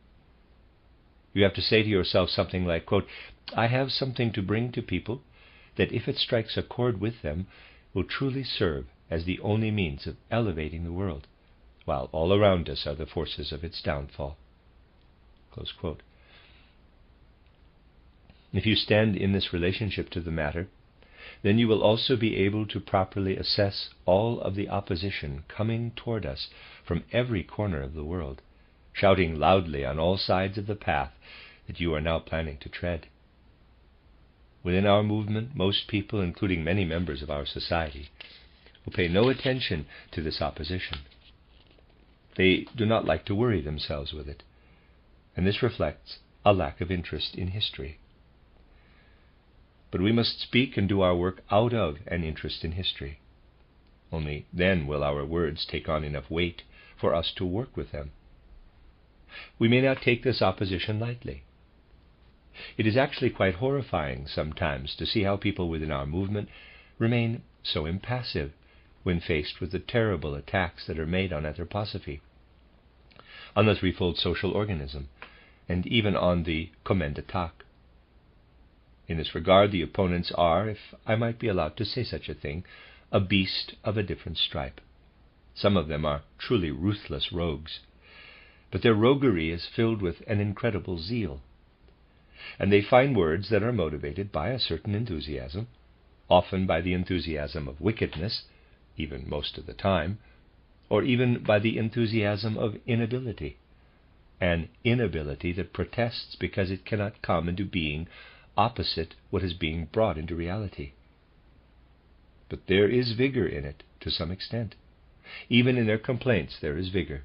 You have to say to yourself something like, quote, I have something to bring to people that, if it strikes a chord with them, will truly serve as the only means of elevating the world, while all around us are the forces of its downfall. Close quote. If you stand in this relationship to the matter, then you will also be able to properly assess all of the opposition coming toward us from every corner of the world, shouting loudly on all sides of the path that you are now planning to tread. Within our movement, most people, including many members of our society, will pay no attention to this opposition. They do not like to worry themselves with it, and this reflects a lack of interest in history. But we must speak and do our work out of an interest in history. Only then will our words take on enough weight for us to work with them. We may not take this opposition lightly. It is actually quite horrifying sometimes to see how people within our movement remain so impassive when faced with the terrible attacks that are made on Anthroposophy, on the threefold social organism, and even on the Kommende Tag. In this regard, the opponents are, if I might be allowed to say such a thing, a beast of a different stripe. Some of them are truly ruthless rogues, but their roguery is filled with an incredible zeal, and they find words that are motivated by a certain enthusiasm, often by the enthusiasm of wickedness, even most of the time, or even by the enthusiasm of inability, an inability that protests because it cannot come into being opposite what is being brought into reality. But there is vigor in it to some extent. Even in their complaints there is vigor.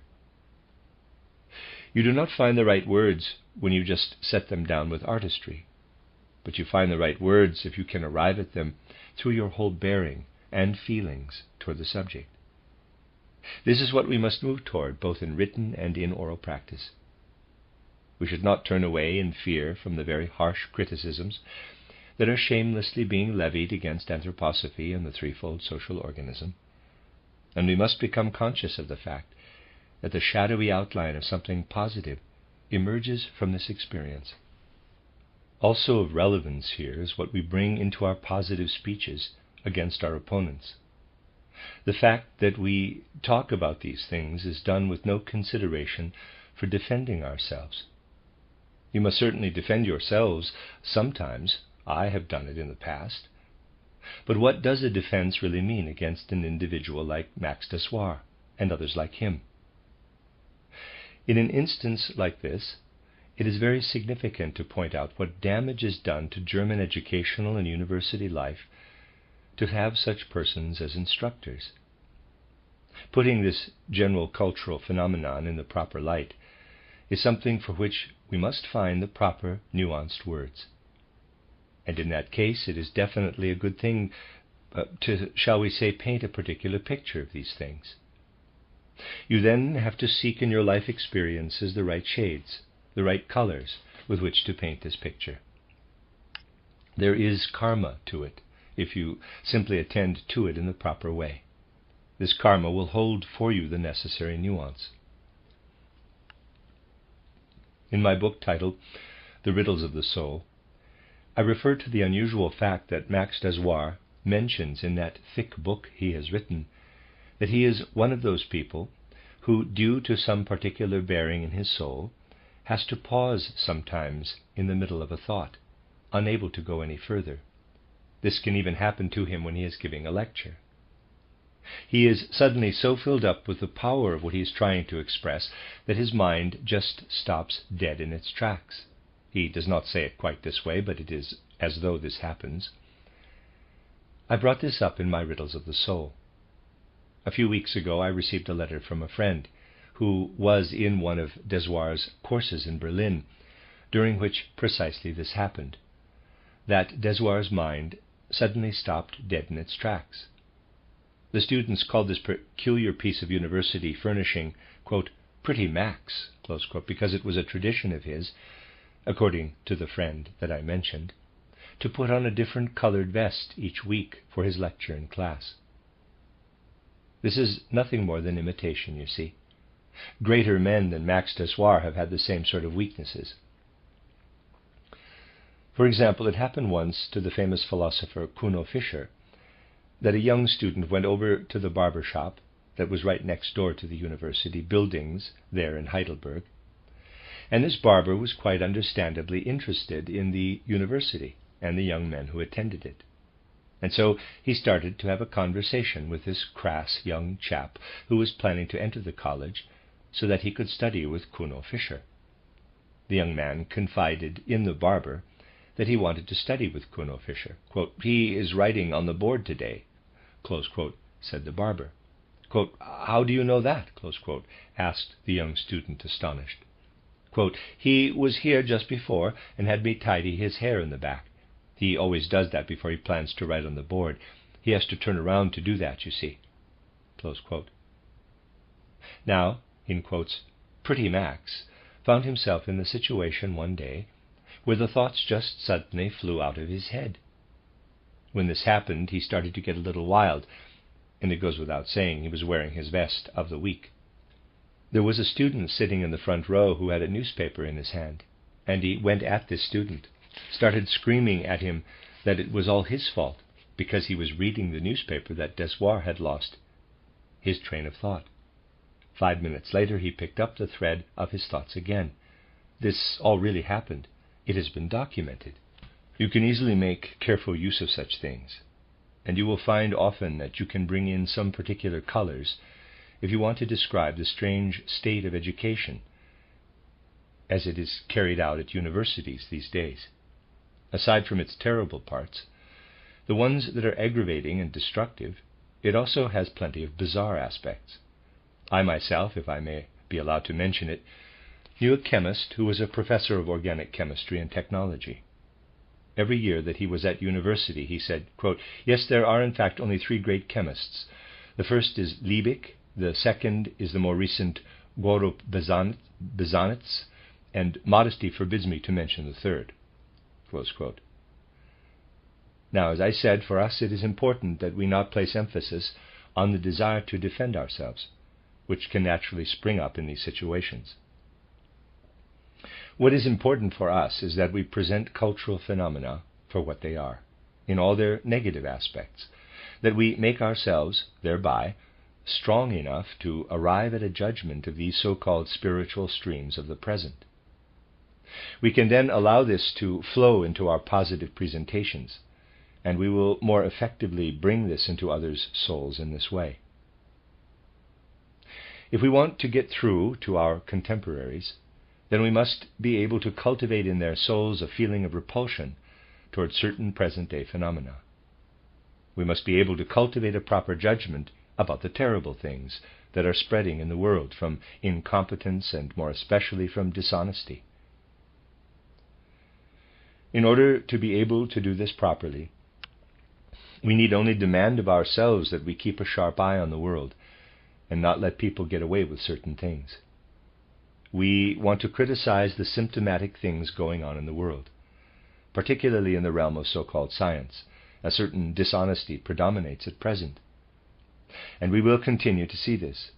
You do not find the right words when you just set them down with artistry, but you find the right words if you can arrive at them through your whole bearing and feelings toward the subject. This is what we must move toward, both in written and in oral practice. We should not turn away in fear from the very harsh criticisms that are shamelessly being levied against Anthroposophy and the threefold social organism, and we must become conscious of the fact that the shadowy outline of something positive emerges from this experience. Also of relevance here is what we bring into our positive speeches against our opponents. The fact that we talk about these things is done with no consideration for defending ourselves. You must certainly defend yourselves sometimes. I have done it in the past. But what does a defense really mean against an individual like Max Dessoir and others like him? In an instance like this, it is very significant to point out what damage is done to German educational and university life to have such persons as instructors. Putting this general cultural phenomenon in the proper light is something for which we must find the proper nuanced words. And in that case, it is definitely a good thing to, shall we say, paint a particular picture of these things. You then have to seek in your life experiences the right shades, the right colors with which to paint this picture. There is karma to it, if you simply attend to it in the proper way. This karma will hold for you the necessary nuance. In my book titled The Riddles of the Soul, I refer to the unusual fact that Max Dessoir mentions in that thick book he has written that he is one of those people who, due to some particular bearing in his soul, has to pause sometimes in the middle of a thought, unable to go any further. This can even happen to him when he is giving a lecture. He is suddenly so filled up with the power of what he is trying to express that his mind just stops dead in its tracks. He does not say it quite this way, but it is as though this happens. I brought this up in my Riddles of the Soul. A few weeks ago I received a letter from a friend who was in one of Dessoir's courses in Berlin, during which precisely this happened, that Dessoir's mind suddenly stopped dead in its tracks. The students called this peculiar piece of university furnishing, quote, pretty Max, close quote, because it was a tradition of his, according to the friend that I mentioned, to put on a different colored vest each week for his lecture in class. This is nothing more than imitation, you see. Greater men than Max Dessoir have had the same sort of weaknesses. For example, it happened once to the famous philosopher Kuno Fischer that a young student went over to the barber shop that was right next door to the university buildings there in Heidelberg, and this barber was quite understandably interested in the university and the young men who attended it. And so he started to have a conversation with this crass young chap who was planning to enter the college so that he could study with Kuno Fischer. The young man confided in the barber that he wanted to study with Kuno Fischer. Quote, "He is writing on the board today," close quote, said the barber. Quote, "How do you know that?" close quote, asked the young student, astonished. Quote, "He was here just before and had me tidy his hair in the back. He always does that before he plans to write on the board. He has to turn around to do that, you see." Close quote. Now, in quotes, Pretty Max found himself in the situation one day where the thoughts just suddenly flew out of his head. When this happened, he started to get a little wild, and it goes without saying he was wearing his vest of the week. There was a student sitting in the front row who had a newspaper in his hand, and he went at this student, started screaming at him that it was all his fault because he was reading the newspaper that Dessoir had lost his train of thought. 5 minutes later, he picked up the thread of his thoughts again. This all really happened. It has been documented. You can easily make careful use of such things, and you will find often that you can bring in some particular colors if you want to describe the strange state of education as it is carried out at universities these days. Aside from its terrible parts, the ones that are aggravating and destructive, it also has plenty of bizarre aspects. I myself, if I may be allowed to mention it, knew a chemist who was a professor of organic chemistry and technology. Every year that he was at university, he said, quote, "Yes, there are in fact only 3 great chemists. The first is Liebig, the second is the more recent Gorup Bezanitz, and modesty forbids me to mention the third." Close quote. Now, as I said, for us it is important that we not place emphasis on the desire to defend ourselves, which can naturally spring up in these situations. What is important for us is that we present cultural phenomena for what they are, in all their negative aspects, that we make ourselves, thereby, strong enough to arrive at a judgment of these so-called spiritual streams of the present. We can then allow this to flow into our positive presentations, and we will more effectively bring this into others' souls in this way. If we want to get through to our contemporaries, then we must be able to cultivate in their souls a feeling of repulsion towards certain present-day phenomena. We must be able to cultivate a proper judgment about the terrible things that are spreading in the world from incompetence and more especially from dishonesty. In order to be able to do this properly, we need only demand of ourselves that we keep a sharp eye on the world and not let people get away with certain things. We want to criticize the symptomatic things going on in the world, particularly in the realm of so-called science. A certain dishonesty predominates at present, and we will continue to see this.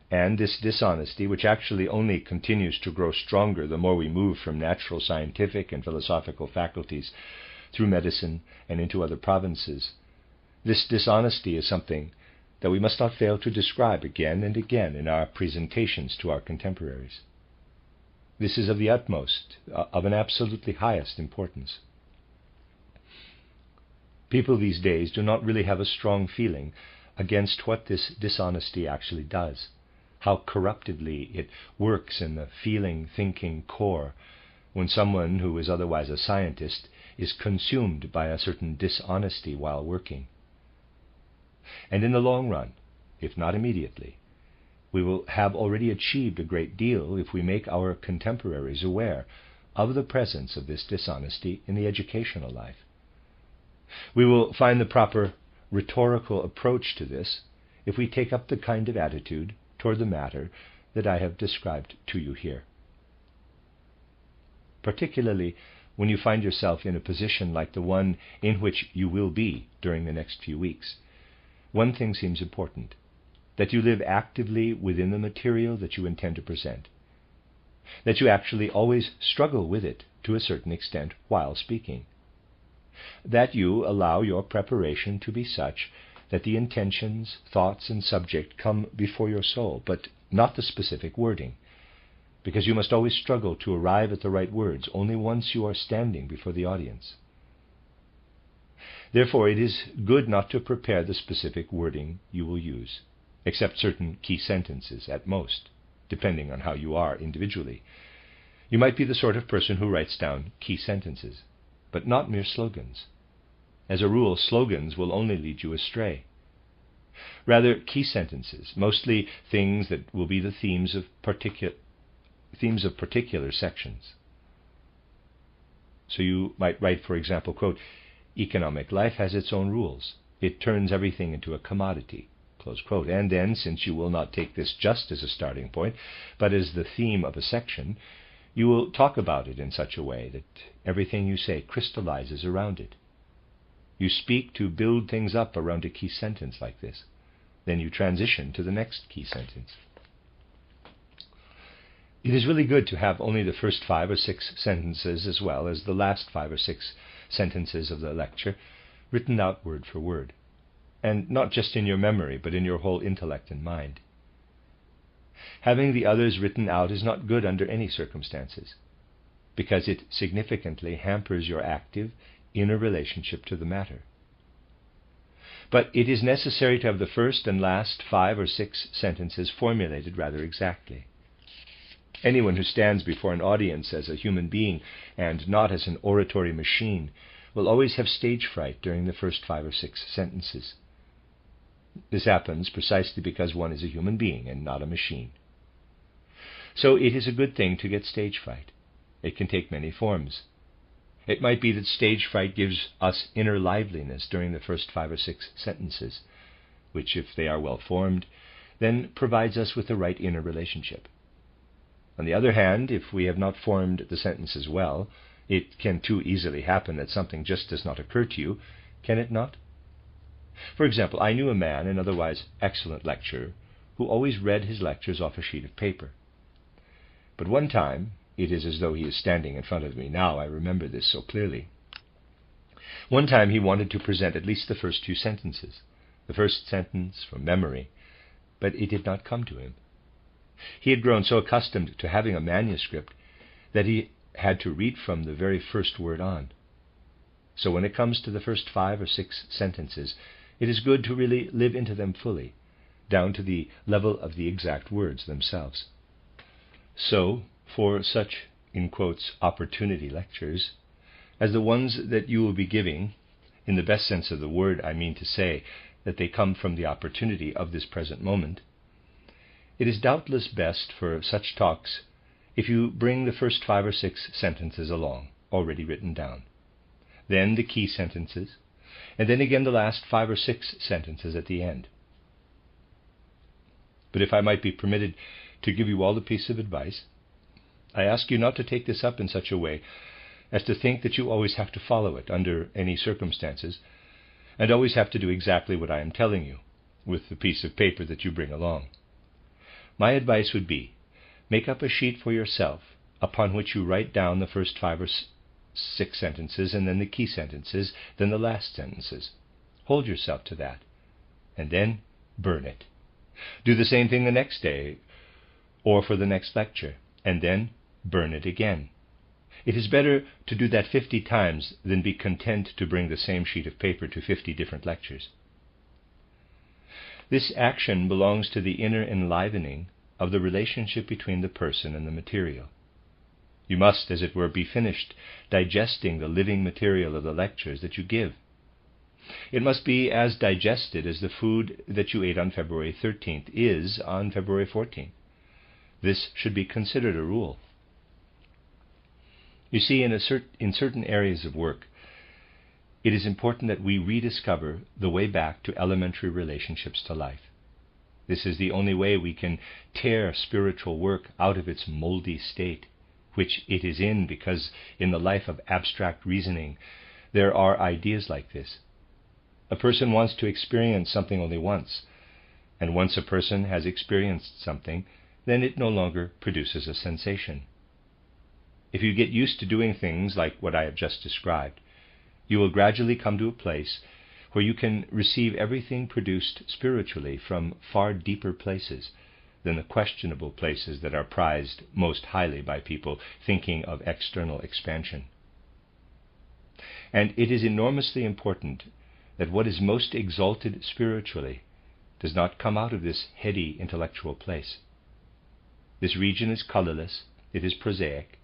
And this dishonesty, which actually only continues to grow stronger the more we move from natural scientific and philosophical faculties through medicine and into other provinces, this dishonesty is something that we must not fail to describe again and again in our presentations to our contemporaries. This is of the utmost, of an absolutely highest importance. People these days do not really have a strong feeling against what this dishonesty actually does, how corruptively it works in the feeling, thinking core when someone who is otherwise a scientist is consumed by a certain dishonesty while working. And in the long run, if not immediately, we will have already achieved a great deal if we make our contemporaries aware of the presence of this dishonesty in the educational life. We will find the proper rhetorical approach to this if we take up the kind of attitude toward the matter that I have described to you here. Particularly when you find yourself in a position like the one in which you will be during the next few weeks, one thing seems important, that you live actively within the material that you intend to present, that you actually always struggle with it to a certain extent while speaking, that you allow your preparation to be such that the intentions, thoughts, and subject come before your soul, but not the specific wording, because you must always struggle to arrive at the right words only once you are standing before the audience. Therefore, it is good not to prepare the specific wording you will use, except certain key sentences at most, depending on how you are individually. You might be the sort of person who writes down key sentences, but not mere slogans. As a rule, slogans will only lead you astray. Rather, key sentences, mostly things that will be the themes of particular sections. So you might write, for example, quote, "Economic life has its own rules. It turns everything into a commodity," close quote. And then, since you will not take this just as a starting point, but as the theme of a section, you will talk about it in such a way that everything you say crystallizes around it. You speak to build things up around a key sentence like this. Then you transition to the next key sentence. It is really good to have only the first 5 or 6 sentences as well as the last 5 or 6 sentences of the lecture written out word for word, and not just in your memory, but in your whole intellect and mind. Having the others written out is not good under any circumstances, because it significantly hampers your active, inner relationship to the matter. But it is necessary to have the first and last 5 or 6 sentences formulated rather exactly. Anyone who stands before an audience as a human being and not as an oratory machine will always have stage fright during the first 5 or 6 sentences. This happens precisely because one is a human being and not a machine. So it is a good thing to get stage fright. It can take many forms. It might be that stage fright gives us inner liveliness during the first 5 or 6 sentences, which, if they are well formed, then provides us with the right inner relationship. On the other hand, if we have not formed the sentences well, it can too easily happen that something just does not occur to you, can it not? For example, I knew a man, an otherwise excellent lecturer, who always read his lectures off a sheet of paper. But one time, it is as though he is standing in front of me now, I remember this so clearly. One time he wanted to present at least the first 2 sentences, the first sentence from memory, but it did not come to him. He had grown so accustomed to having a manuscript that he had to read from the very first word on. So when it comes to the first 5 or 6 sentences, it is good to really live into them fully, down to the level of the exact words themselves. So, for such, in quotes, opportunity lectures, as the ones that you will be giving, in the best sense of the word, I mean to say that they come from the opportunity of this present moment, it is doubtless best for such talks if you bring the first 5 or 6 sentences along, already written down, then the key sentences, and then again the last 5 or 6 sentences at the end. But if I might be permitted to give you all a piece of advice, I ask you not to take this up in such a way as to think that you always have to follow it under any circumstances, and always have to do exactly what I am telling you with the piece of paper that you bring along. My advice would be, make up a sheet for yourself upon which you write down the first 5 or 6 sentences, and then the key sentences, then the last sentences. Hold yourself to that, and then burn it. Do the same thing the next day, or for the next lecture, and then burn it again. It is better to do that 50 times than be content to bring the same sheet of paper to 50 different lectures. This action belongs to the inner enlivening of the relationship between the person and the material. You must, as it were, be finished digesting the living material of the lectures that you give. It must be as digested as the food that you ate on February 13th is on February 14th. This should be considered a rule. You see, in certain areas of work, it is important that we rediscover the way back to elementary relationships to life. This is the only way we can tear spiritual work out of its moldy state, which it is in, because in the life of abstract reasoning there are ideas like this. A person wants to experience something only once, And once a person has experienced something, then it no longer produces a sensation. If you get used to doing things like what I have just described, you will gradually come to a place where you can receive everything produced spiritually from far deeper places than the questionable places that are prized most highly by people thinking of external expansion. And it is enormously important that what is most exalted spiritually does not come out of this heady intellectual place. This region is colorless, it is prosaic.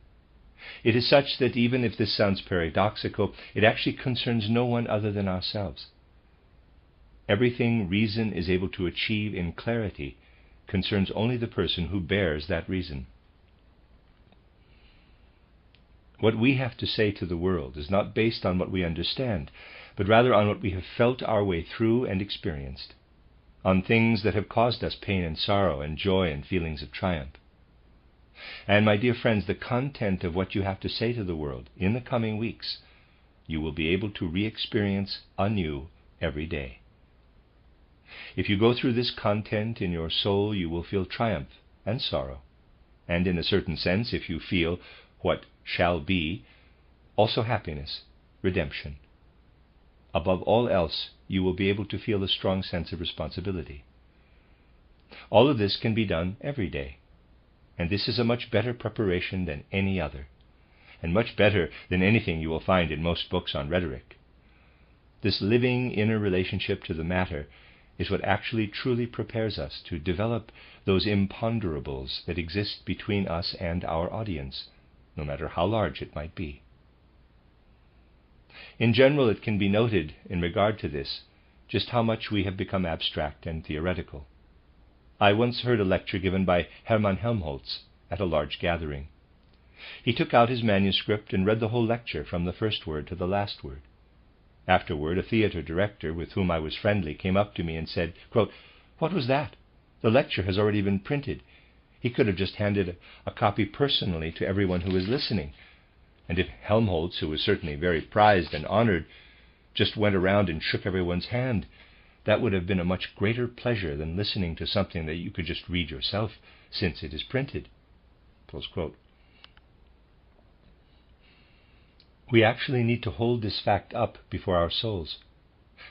It is such that even if this sounds paradoxical, it actually concerns no one other than ourselves. Everything reason is able to achieve in clarity concerns only the person who bears that reason. What we have to say to the world is not based on what we understand, but rather on what we have felt our way through and experienced, on things that have caused us pain and sorrow and joy and feelings of triumph. And my dear friends, the content of what you have to say to the world in the coming weeks, you will be able to re-experience anew every day. If you go through this content in your soul, you will feel triumph and sorrow, and in a certain sense, if you feel what shall be, also happiness, redemption. Above all else, you will be able to feel a strong sense of responsibility. All of this can be done every day, and this is a much better preparation than any other, and much better than anything you will find in most books on rhetoric. This living inner relationship to the matter is what actually truly prepares us to develop those imponderables that exist between us and our audience, no matter how large it might be. In general, it can be noted in regard to this just how much we have become abstract and theoretical. I once heard a lecture given by Hermann Helmholtz at a large gathering. He took out his manuscript and read the whole lecture from the first word to the last word. Afterward, a theater director with whom I was friendly came up to me and said, quote, "What was that? The lecture has already been printed. He could have just handed a copy personally to everyone who was listening. And if Helmholtz, who was certainly very prized and honored, just went around and shook everyone's hand, that would have been a much greater pleasure than listening to something that you could just read yourself, since it is printed." Close quote. We actually need to hold this fact up before our souls.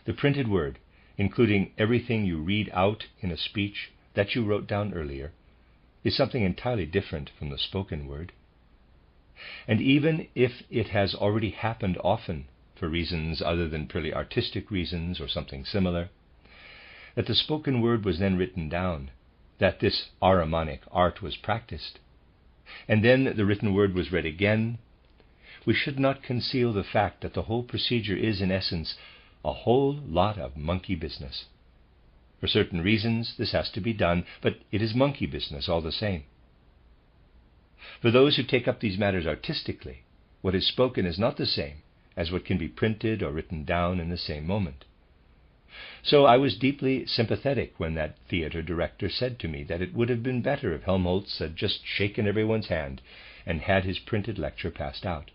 The printed word, including everything you read out in a speech that you wrote down earlier, is something entirely different from the spoken word. And even if it has already happened often, for reasons other than purely artistic reasons or something similar, that the spoken word was then written down, that this aramonic art was practiced, and then the written word was read again, we should not conceal the fact that the whole procedure is, in essence, a whole lot of monkey business. For certain reasons, this has to be done, but it is monkey business all the same. For those who take up these matters artistically, what is spoken is not the same as what can be printed or written down in the same moment. So I was deeply sympathetic when that theater director said to me that it would have been better if Helmholtz had just shaken everyone's hand and had his printed lecture passed out.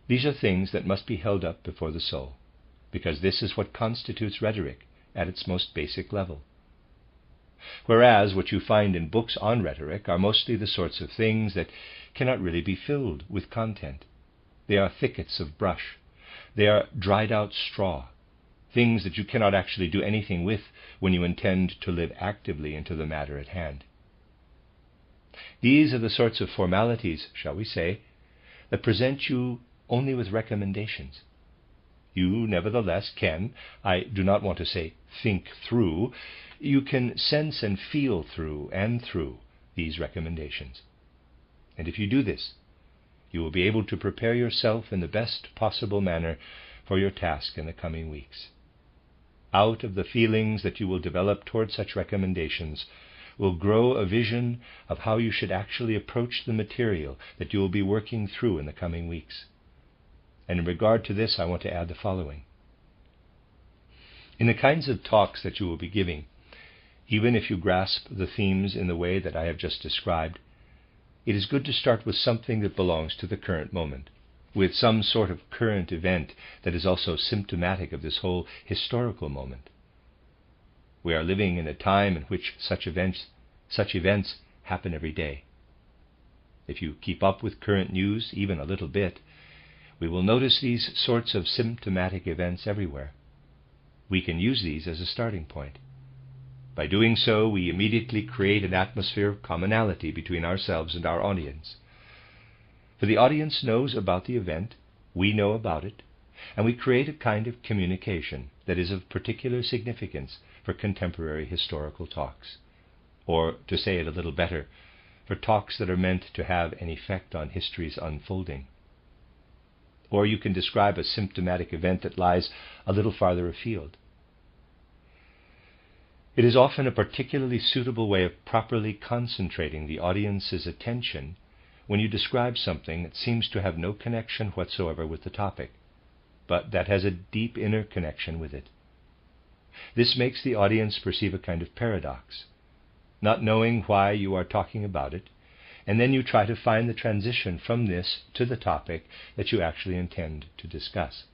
These are things that must be held up before the soul, because this is what constitutes rhetoric at its most basic level. Whereas what you find in books on rhetoric are mostly the sorts of things that cannot really be filled with content. They are thickets of brush. They are dried out straw, things that you cannot actually do anything with when you intend to live actively into the matter at hand. These are the sorts of formalities, shall we say, that present you only with recommendations. You nevertheless can, I do not want to say think through, you can sense and feel through these recommendations. And if you do this, you will be able to prepare yourself in the best possible manner for your task in the coming weeks. Out of the feelings that you will develop toward such recommendations will grow a vision of how you should actually approach the material that you will be working through in the coming weeks. And in regard to this, I want to add the following. In the kinds of talks that you will be giving, even if you grasp the themes in the way that I have just described, it is good to start with something that belongs to the current moment, with some sort of current event that is also symptomatic of this whole historical moment. We are living in a time in which such events happen every day. If you keep up with current news even a little bit, we will notice these sorts of symptomatic events everywhere. We can use these as a starting point. By doing so, we immediately create an atmosphere of commonality between ourselves and our audience. For the audience knows about the event, we know about it, and we create a kind of communication that is of particular significance for contemporary historical talks. Or, to say it a little better, for talks that are meant to have an effect on history's unfolding. Or you can describe a symptomatic event that lies a little farther afield. It is often a particularly suitable way of properly concentrating the audience's attention when you describe something that seems to have no connection whatsoever with the topic, but that has a deep inner connection with it. This makes the audience perceive a kind of paradox, not knowing why you are talking about it, and then you try to find the transition from this to the topic that you actually intend to discuss.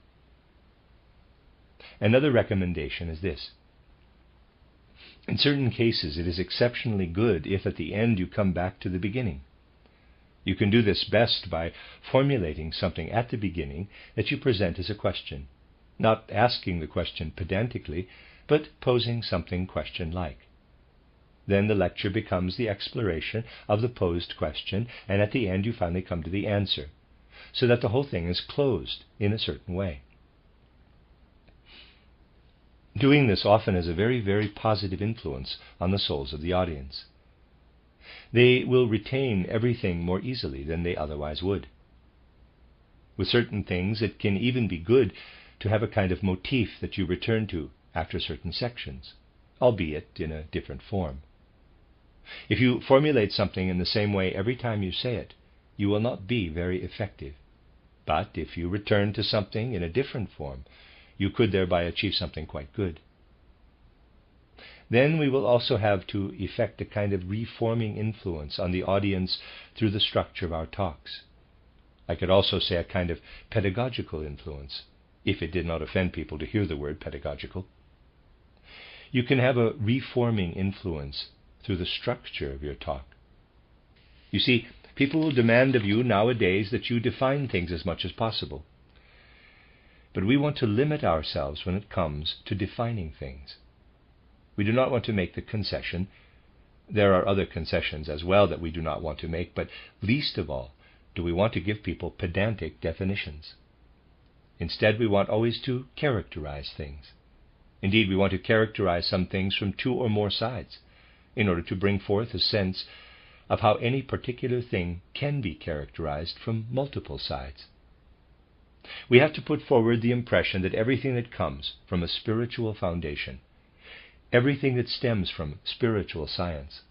Another recommendation is this. In certain cases, it is exceptionally good if at the end you come back to the beginning. You can do this best by formulating something at the beginning that you present as a question, not asking the question pedantically, but posing something question-like. Then the lecture becomes the exploration of the posed question, and at the end you finally come to the answer, so that the whole thing is closed in a certain way. Doing this often has a very, very positive influence on the souls of the audience. They will retain everything more easily than they otherwise would. With certain things, it can even be good to have a kind of motif that you return to after certain sections, albeit in a different form. If you formulate something in the same way every time you say it, you will not be very effective. But if you return to something in a different form, you could thereby achieve something quite good. Then we will also have to effect a kind of reforming influence on the audience through the structure of our talks. I could also say a kind of pedagogical influence, if it did not offend people to hear the word pedagogical. You can have a reforming influence through the structure of your talk. You see, people will demand of you nowadays that you define things as much as possible. But we want to limit ourselves when it comes to defining things. We do not want to make the concession. There are other concessions as well that we do not want to make, but least of all do we want to give people pedantic definitions. Instead, we want always to characterize things. Indeed, we want to characterize some things from two or more sides, in order to bring forth a sense of how any particular thing can be characterized from multiple sides. We have to put forward the impression that everything that comes from a spiritual foundation, everything that stems from spiritual science,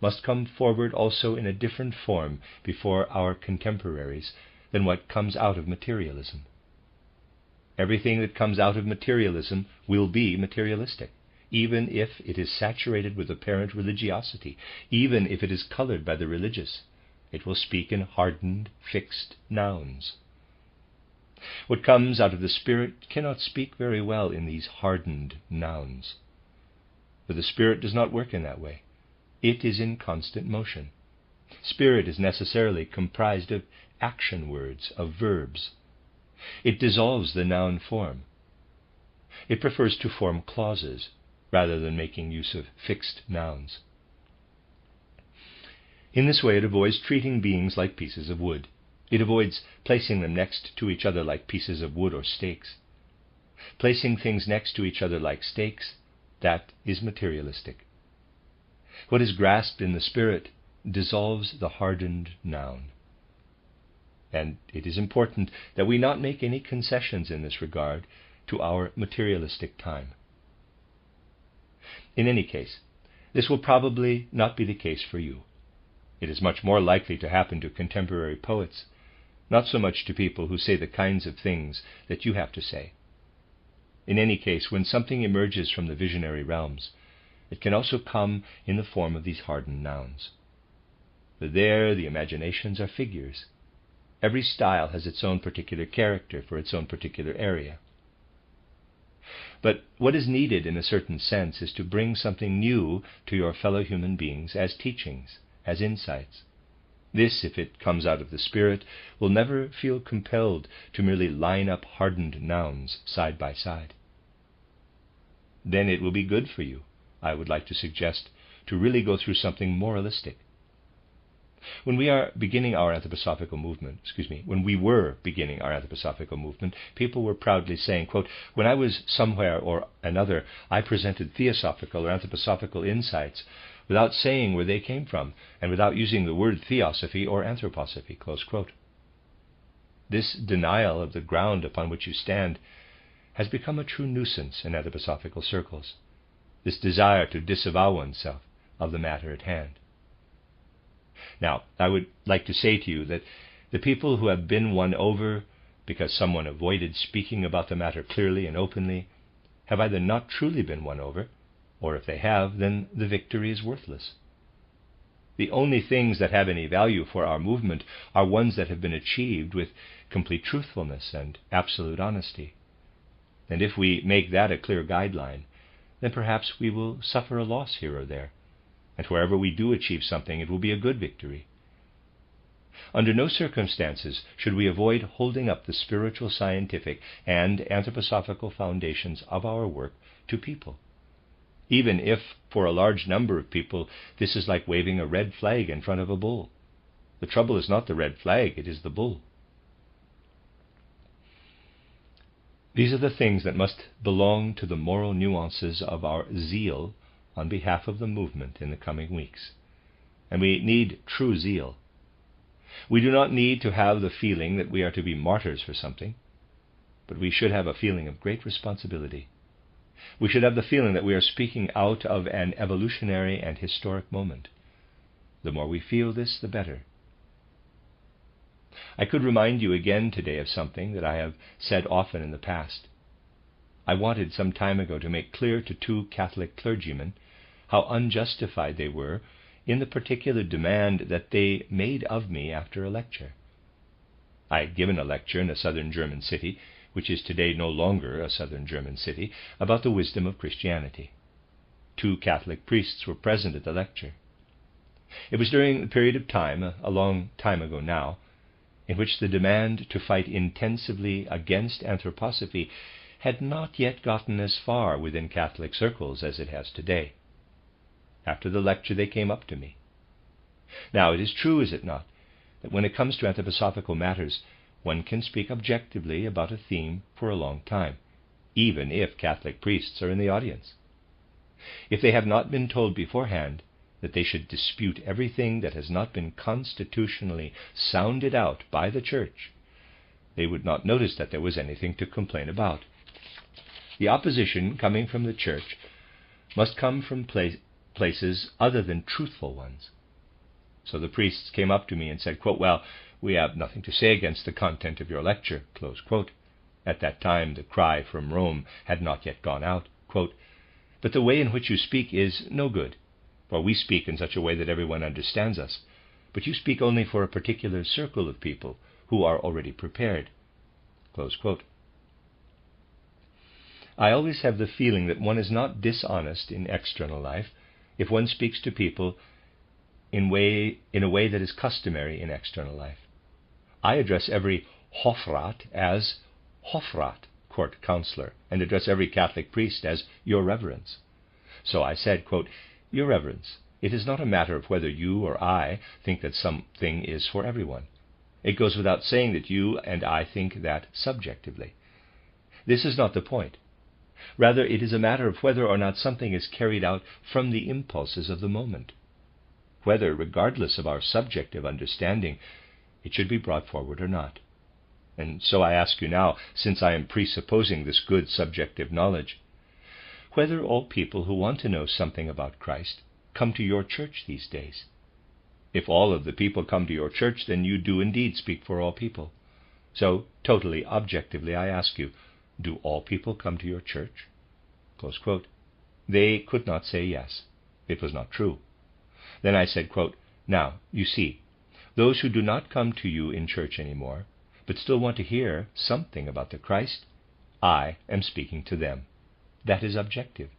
must come forward also in a different form before our contemporaries than what comes out of materialism. Everything that comes out of materialism will be materialistic, even if it is saturated with apparent religiosity, even if it is colored by the religious. It will speak in hardened, fixed nouns. What comes out of the Spirit cannot speak very well in these hardened nouns. For the Spirit does not work in that way. It is in constant motion. Spirit is necessarily comprised of action words, of verbs. It dissolves the noun form. It prefers to form clauses rather than making use of fixed nouns. In this way it avoids treating beings like pieces of wood. It avoids placing them next to each other like pieces of wood or stakes. Placing things next to each other like stakes, that is materialistic. What is grasped in the Spirit dissolves the hardened noun. And it is important that we not make any concessions in this regard to our materialistic time. In any case, this will probably not be the case for you. It is much more likely to happen to contemporary poets, not so much to people who say the kinds of things that you have to say. In any case, when something emerges from the visionary realms, it can also come in the form of these hardened nouns. For there the imaginations are figures. Every style has its own particular character for its own particular area. But what is needed in a certain sense is to bring something new to your fellow human beings as teachings, as insights. This, if it comes out of the Spirit, will never feel compelled to merely line up hardened nouns side by side. Then it will be good for you, I would like to suggest, to really go through something moralistic. When we were beginning our anthroposophical movement, people were proudly saying, quote, "When I was somewhere or another, I presented theosophical or anthroposophical insights without saying where they came from and without using the word theosophy or anthroposophy," close quote. This denial of the ground upon which you stand has become a true nuisance in anthroposophical circles, this desire to disavow oneself of the matter at hand. Now, I would like to say to you that the people who have been won over because someone avoided speaking about the matter clearly and openly have either not truly been won over, or if they have, then the victory is worthless. The only things that have any value for our movement are ones that have been achieved with complete truthfulness and absolute honesty. And if we make that a clear guideline, then perhaps we will suffer a loss here or there. And wherever we do achieve something, it will be a good victory. Under no circumstances should we avoid holding up the spiritual, scientific, and anthroposophical foundations of our work to people, even if, for a large number of people, this is like waving a red flag in front of a bull. The trouble is not the red flag, it is the bull. These are the things that must belong to the moral nuances of our zeal on behalf of the movement in the coming weeks. And we need true zeal. We do not need to have the feeling that we are to be martyrs for something, but we should have a feeling of great responsibility. We should have the feeling that we are speaking out of an evolutionary and historic moment. The more we feel this, the better. I could remind you again today of something that I have said often in the past. I wanted some time ago to make clear to 2 Catholic clergymen how unjustified they were in the particular demand that they made of me after a lecture. I had given a lecture in a southern German city, which is today no longer a southern German city, about the wisdom of Christianity. 2 Catholic priests were present at the lecture. It was during the period of time, a long time ago now, in which the demand to fight intensively against anthroposophy had not yet gotten as far within Catholic circles as it has today. After the lecture, they came up to me. Now, it is true, is it not, that when it comes to anthroposophical matters, one can speak objectively about a theme for a long time, even if Catholic priests are in the audience. If they have not been told beforehand that they should dispute everything that has not been constitutionally sounded out by the Church, they would not notice that there was anything to complain about. The opposition coming from the Church must come from places other than truthful ones. So the priests came up to me and said, quote, "Well, we have nothing to say against the content of your lecture," close quote. At that time the cry from Rome had not yet gone out, quote, "But the way in which you speak is no good, for we speak in such a way that everyone understands us, but you speak only for a particular circle of people who are already prepared," close quote. I always have the feeling that one is not dishonest in external life if one speaks to people in a way that is customary in external life. I address every Hofrat as Hofrat, court counselor, and address every Catholic priest as Your Reverence. So I said, quote, "Your Reverence, it is not a matter of whether you or I think that something is for everyone. It goes without saying that you and I think that subjectively. This is not the point. Rather, it is a matter of whether or not something is carried out from the impulses of the moment. Whether, regardless of our subjective understanding, it should be brought forward or not. And so I ask you now, since I am presupposing this good subjective knowledge, whether all people who want to know something about Christ come to your church these days. If all of the people come to your church, then you do indeed speak for all people. So, totally objectively, I ask you, do all people come to your church?" Close quote. They could not say yes. It was not true. Then I said, quote, "Now, you see, those who do not come to you in church anymore, but still want to hear something about the Christ, I am speaking to them. that is objective.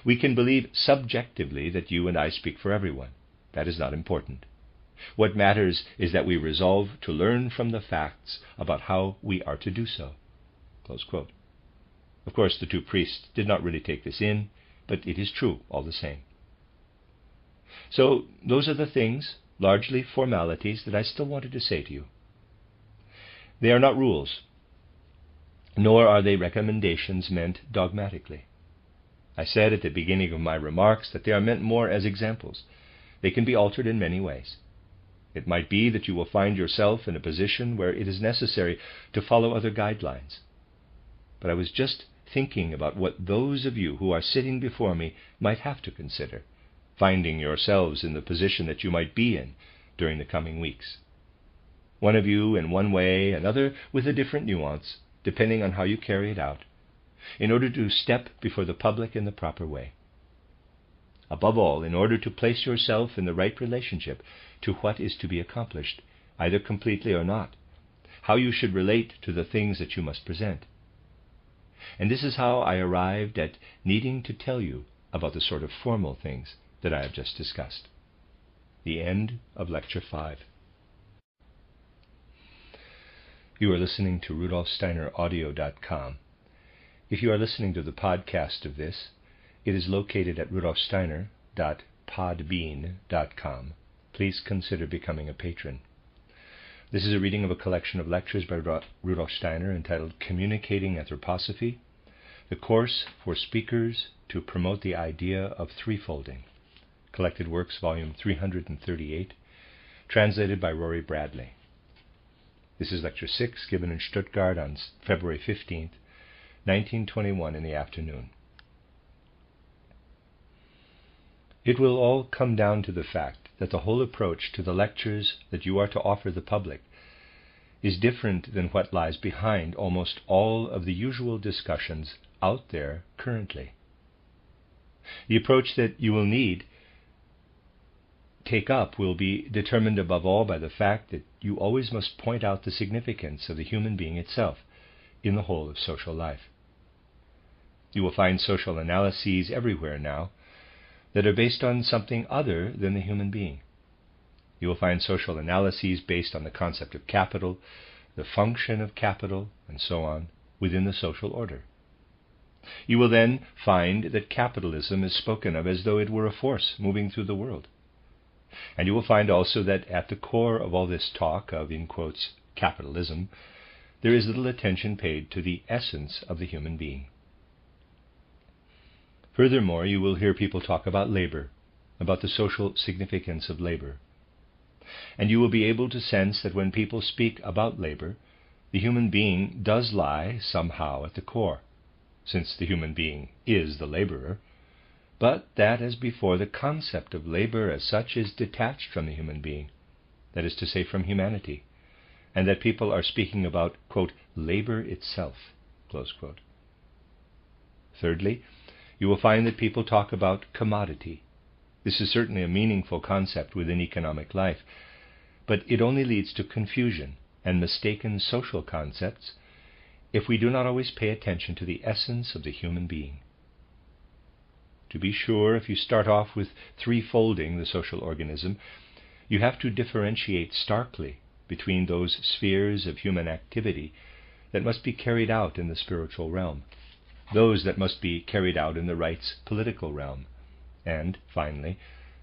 We can believe subjectively that you and I speak for everyone. That is not important. What matters is that we resolve to learn from the facts about how we are to do so." Close quote. Of course, the two priests did not really take this in, but it is true all the same. So those are the things, largely formalities, that I still wanted to say to you. They are not rules, nor are they recommendations meant dogmatically. I said at the beginning of my remarks that they are meant more as examples. They can be altered in many ways. It might be that you will find yourself in a position where it is necessary to follow other guidelines. But I was just thinking about what those of you who are sitting before me might have to consider, finding yourselves in the position that you might be in during the coming weeks. One of you in one way, another with a different nuance, depending on how you carry it out, in order to step before the public in the proper way. Above all, in order to place yourself in the right relationship to what is to be accomplished, either completely or not, how you should relate to the things that you must present. And this is how I arrived at needing to tell you about the sort of formal things that I have just discussed. The end of Lecture 5. You are listening to RudolfSteinerAudio.com. If you are listening to the podcast of this, it is located at rudolfsteiner.podbean.com. Please consider becoming a patron. This is a reading of a collection of lectures by Rudolf Steiner entitled Communicating Anthroposophy, the course for speakers to promote the idea of threefolding. Collected Works, Volume 338, translated by Rory Bradley. This is Lecture 6, given in Stuttgart on February 15th, 1921 in the afternoon. It will all come down to the fact that the whole approach to the lectures that you are to offer the public is different than what lies behind almost all of the usual discussions out there currently. The approach that you will need take up will be determined above all by the fact that you always must point out the significance of the human being itself in the whole of social life. You will find social analyses everywhere now that are based on something other than the human being. You will find social analyses based on the concept of capital, the function of capital, and so on, within the social order. You will then find that capitalism is spoken of as though it were a force moving through the world. And you will find also that at the core of all this talk of, in quotes, capitalism, there is little attention paid to the essence of the human being. Furthermore, you will hear people talk about labor, about the social significance of labor. And you will be able to sense that when people speak about labor, the human being does lie somehow at the core, since the human being is the laborer, but that, as before, the concept of labor as such is detached from the human being, that is to say, from humanity, and that people are speaking about, quote, labor itself, close quote. Thirdly, you will find that people talk about commodity. This is certainly a meaningful concept within economic life, but it only leads to confusion and mistaken social concepts if we do not always pay attention to the essence of the human being. To be sure, if you start off with threefolding the social organism, you have to differentiate starkly between those spheres of human activity that must be carried out in the spiritual realm, those that must be carried out in the rights political realm, and, finally,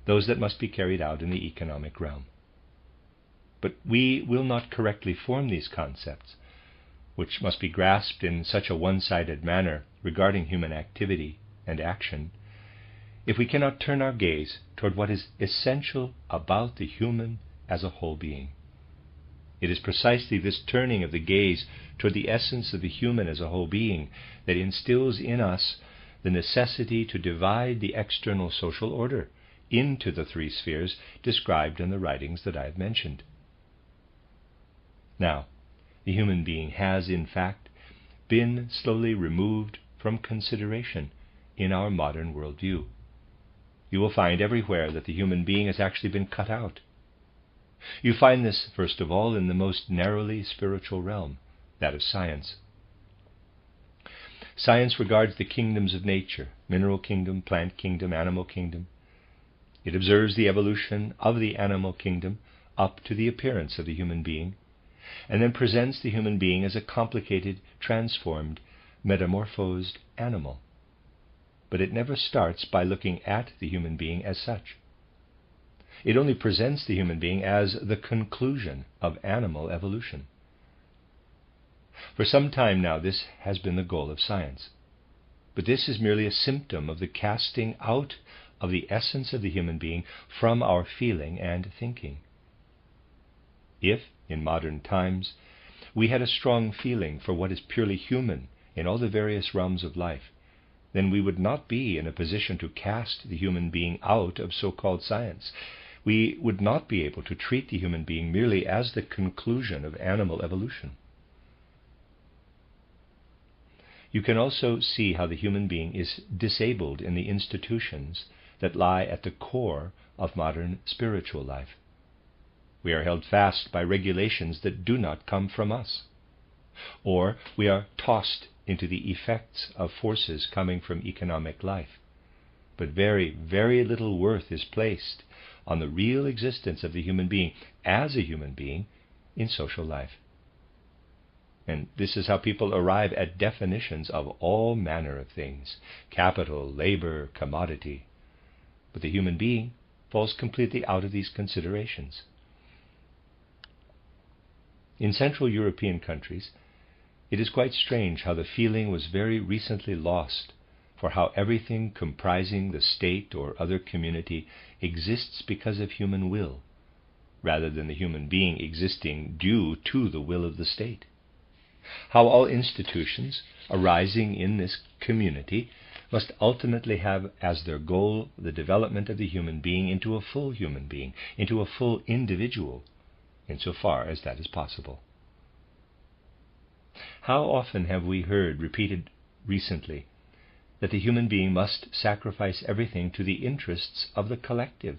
those that must be carried out in the economic realm. But we will not correctly form these concepts, which must be grasped in such a one-sided manner regarding human activity and action, if we cannot turn our gaze toward what is essential about the human as a whole being. It is precisely this turning of the gaze toward the essence of the human as a whole being that instills in us the necessity to divide the external social order into the three spheres described in the writings that I have mentioned. Now, the human being has, in fact, been slowly removed from consideration in our modern worldview. You will find everywhere that the human being has actually been cut out. You find this, first of all, in the most narrowly spiritual realm, that of science. Science regards the kingdoms of nature, mineral kingdom, plant kingdom, animal kingdom. It observes the evolution of the animal kingdom up to the appearance of the human being, and then presents the human being as a complicated, transformed, metamorphosed animal. But it never starts by looking at the human being as such. It only presents the human being as the conclusion of animal evolution. For some time now, this has been the goal of science. But this is merely a symptom of the casting out of the essence of the human being from our feeling and thinking. If, in modern times, we had a strong feeling for what is purely human in all the various realms of life, then we would not be in a position to cast the human being out of so-called science. We would not be able to treat the human being merely as the conclusion of animal evolution. You can also see how the human being is disabled in the institutions that lie at the core of modern spiritual life. We are held fast by regulations that do not come from us, or we are tossed into the effects of forces coming from economic life. But very, very little worth is placed on the real existence of the human being as a human being in social life. And this is how people arrive at definitions of all manner of things: capital, labor, commodity. But the human being falls completely out of these considerations. In Central European countries, it is quite strange how the feeling was very recently lost for how everything comprising the state or other community exists because of human will, rather than the human being existing due to the will of the state. How all institutions arising in this community must ultimately have as their goal the development of the human being into a full human being, into a full individual, insofar as that is possible. How often have we heard repeated recently that the human being must sacrifice everything to the interests of the collective?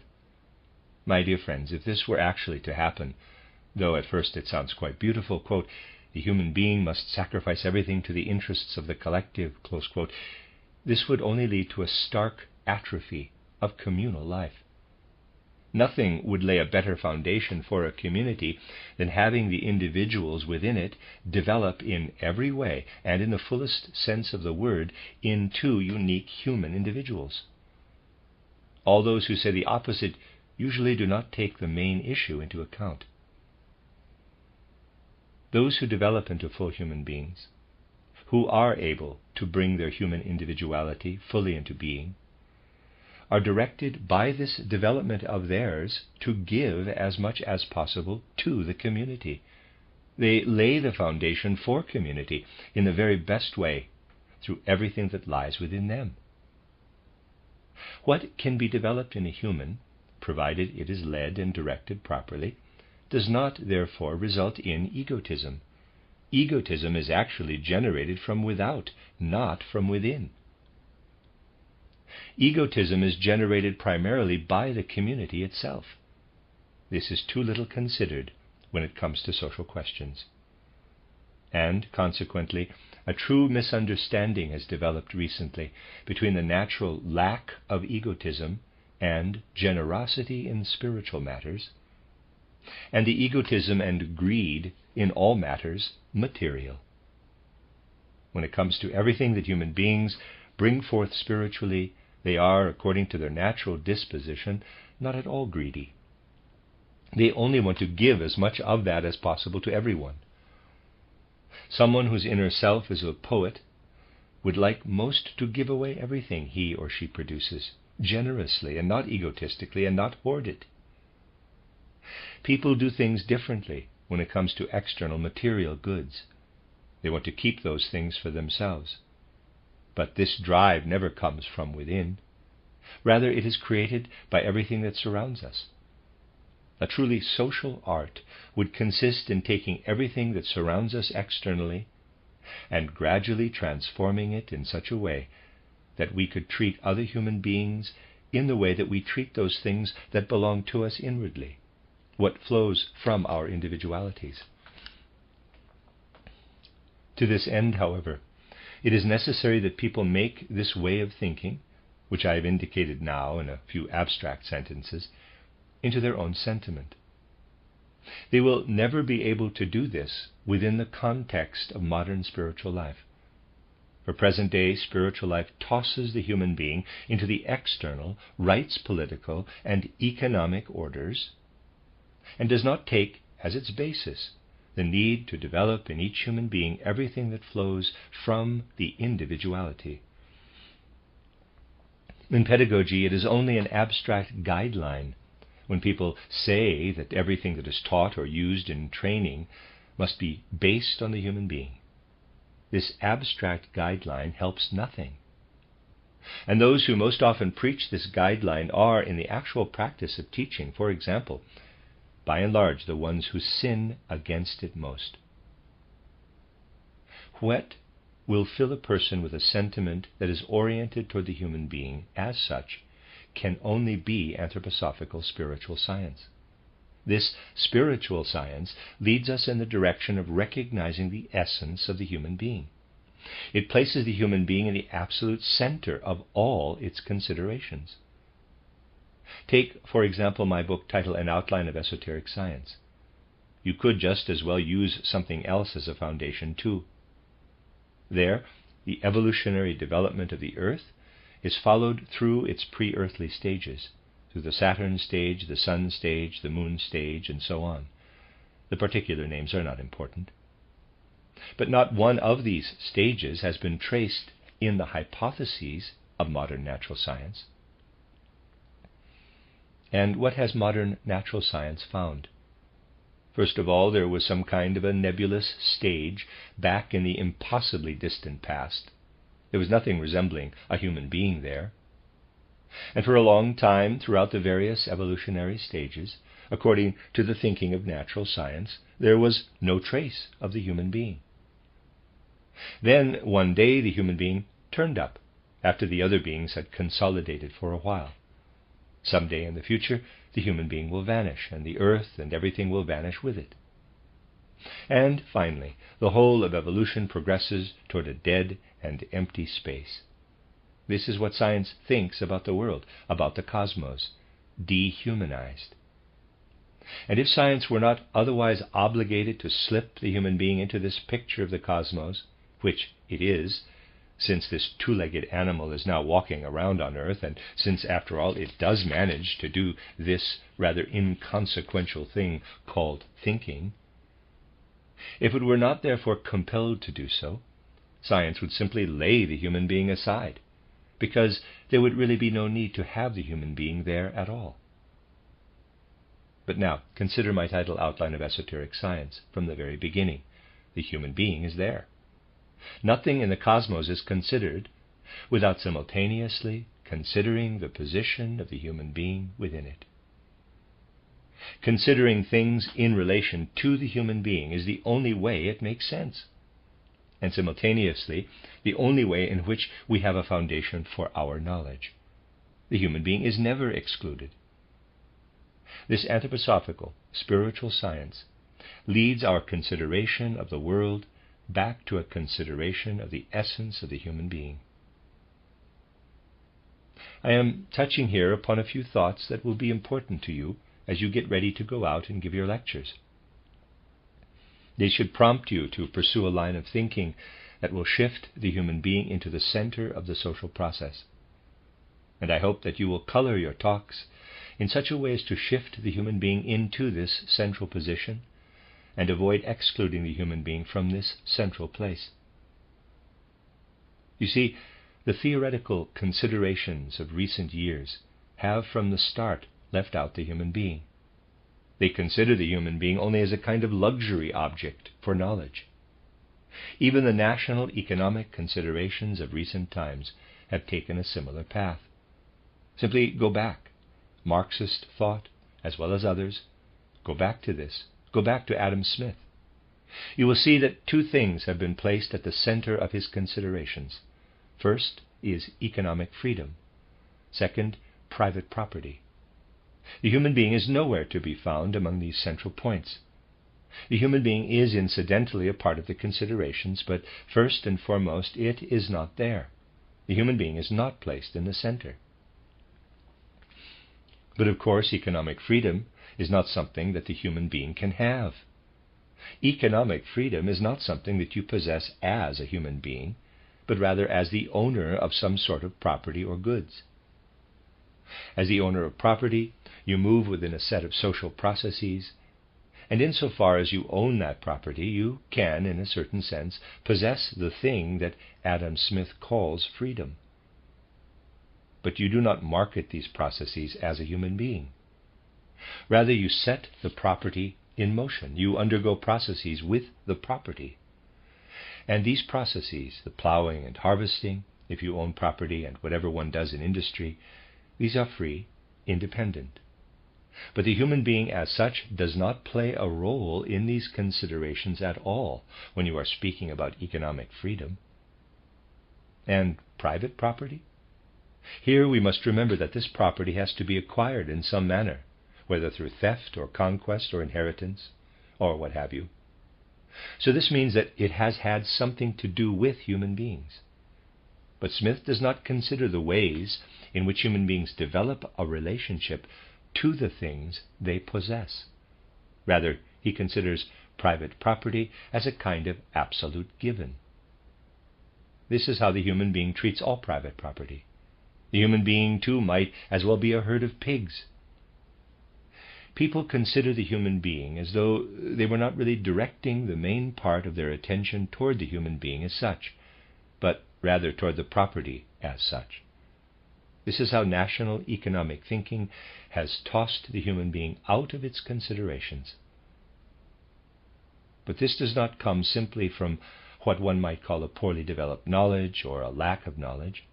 My dear friends, if this were actually to happen, though at first it sounds quite beautiful, quote, the human being must sacrifice everything to the interests of the collective, close quote, this would only lead to a stark atrophy of communal life. Nothing would lay a better foundation for a community than having the individuals within it develop in every way, and in the fullest sense of the word, into unique human individuals. All those who say the opposite usually do not take the main issue into account. Those who develop into full human beings, who are able to bring their human individuality fully into being, are directed by this development of theirs to give as much as possible to the community. They lay the foundation for community in the very best way through everything that lies within them. What can be developed in a human, provided it is led and directed properly, does not therefore result in egotism. Egotism is actually generated from without, not from within. Egotism is generated primarily by the community itself. This is too little considered when it comes to social questions. And, consequently, a true misunderstanding has developed recently between the natural lack of egotism and generosity in spiritual matters, and the egotism and greed in all matters material. When it comes to everything that human beings bring forth spiritually, they are, according to their natural disposition, not at all greedy. They only want to give as much of that as possible to everyone. Someone whose inner self is a poet would like most to give away everything he or she produces, generously and not egotistically, and not hoard it. People do things differently when it comes to external material goods. They want to keep those things for themselves. But this drive never comes from within. Rather, it is created by everything that surrounds us. A truly social art would consist in taking everything that surrounds us externally and gradually transforming it in such a way that we could treat other human beings in the way that we treat those things that belong to us inwardly, what flows from our individualities. To this end, however, it is necessary that people make this way of thinking, which I have indicated now in a few abstract sentences, into their own sentiment. They will never be able to do this within the context of modern spiritual life. For present-day spiritual life tosses the human being into the external, rights political, and economic orders, and does not take as its basis the need to develop in each human being everything that flows from the individuality. In pedagogy, it is only an abstract guideline when people say that everything that is taught or used in training must be based on the human being. This abstract guideline helps nothing. And those who most often preach this guideline are, in the actual practice of teaching, for example, by and large, the ones who sin against it most. What will fill a person with a sentiment that is oriented toward the human being as such can only be anthroposophical spiritual science. This spiritual science leads us in the direction of recognizing the essence of the human being. It places the human being in the absolute center of all its considerations. Take, for example, my book titled An Outline of Esoteric Science. You could just as well use something else as a foundation too. There, the evolutionary development of the Earth is followed through its pre-earthly stages, through the Saturn stage, the Sun stage, the Moon stage, and so on. The particular names are not important. But not one of these stages has been traced in the hypotheses of modern natural science. And what has modern natural science found? First of all, there was some kind of a nebulous stage back in the impossibly distant past. There was nothing resembling a human being there. And for a long time, throughout the various evolutionary stages, according to the thinking of natural science, there was no trace of the human being. Then, one day, the human being turned up, after the other beings had consolidated for a while. Someday in the future, the human being will vanish, and the earth and everything will vanish with it. And finally, the whole of evolution progresses toward a dead and empty space. This is what science thinks about the world, about the cosmos, dehumanized. And if science were not otherwise obligated to slip the human being into this picture of the cosmos, which it is, since this two-legged animal is now walking around on Earth, and since, after all, it does manage to do this rather inconsequential thing called thinking, if it were not therefore compelled to do so, science would simply lay the human being aside, because there would really be no need to have the human being there at all. But now, consider my title, Outline of Esoteric Science, from the very beginning. The human being is there. Nothing in the cosmos is considered without simultaneously considering the position of the human being within it. Considering things in relation to the human being is the only way it makes sense, and simultaneously the only way in which we have a foundation for our knowledge. The human being is never excluded. This anthroposophical spiritual science leads our consideration of the world back to a consideration of the essence of the human being. I am touching here upon a few thoughts that will be important to you as you get ready to go out and give your lectures. They should prompt you to pursue a line of thinking that will shift the human being into the center of the social process. And I hope that you will color your talks in such a way as to shift the human being into this central position and avoid excluding the human being from this central place. You see, the theoretical considerations of recent years have from the start left out the human being. They consider the human being only as a kind of luxury object for knowledge. Even the national economic considerations of recent times have taken a similar path. Simply go back. Marxist thought, as well as others, go back to this. Go back to Adam Smith. You will see that two things have been placed at the center of his considerations. First is economic freedom. Second, private property. The human being is nowhere to be found among these central points. The human being is incidentally a part of the considerations, but first and foremost, it is not there. The human being is not placed in the center. But of course, economic freedom is not something that the human being can have. Economic freedom is not something that you possess as a human being, but rather as the owner of some sort of property or goods. As the owner of property, you move within a set of social processes, and insofar as you own that property, you can, in a certain sense, possess the thing that Adam Smith calls freedom. But you do not market these processes as a human being. Rather, you set the property in motion. You undergo processes with the property. And these processes, the plowing and harvesting, if you own property, and whatever one does in industry, these are free, independent. But the human being as such does not play a role in these considerations at all when you are speaking about economic freedom. And private property? Here we must remember that this property has to be acquired in some manner, whether through theft or conquest or inheritance, or what have you. So this means that it has had something to do with human beings. But Smith does not consider the ways in which human beings develop a relationship to the things they possess. Rather, he considers private property as a kind of absolute given. This is how the human being treats all private property. The human being, too, might as well be a herd of pigs. People consider the human being as though they were not really directing the main part of their attention toward the human being as such, but rather toward the property as such. This is how national economic thinking has tossed the human being out of its considerations. But this does not come simply from what one might call a poorly developed knowledge or a lack of knowledge.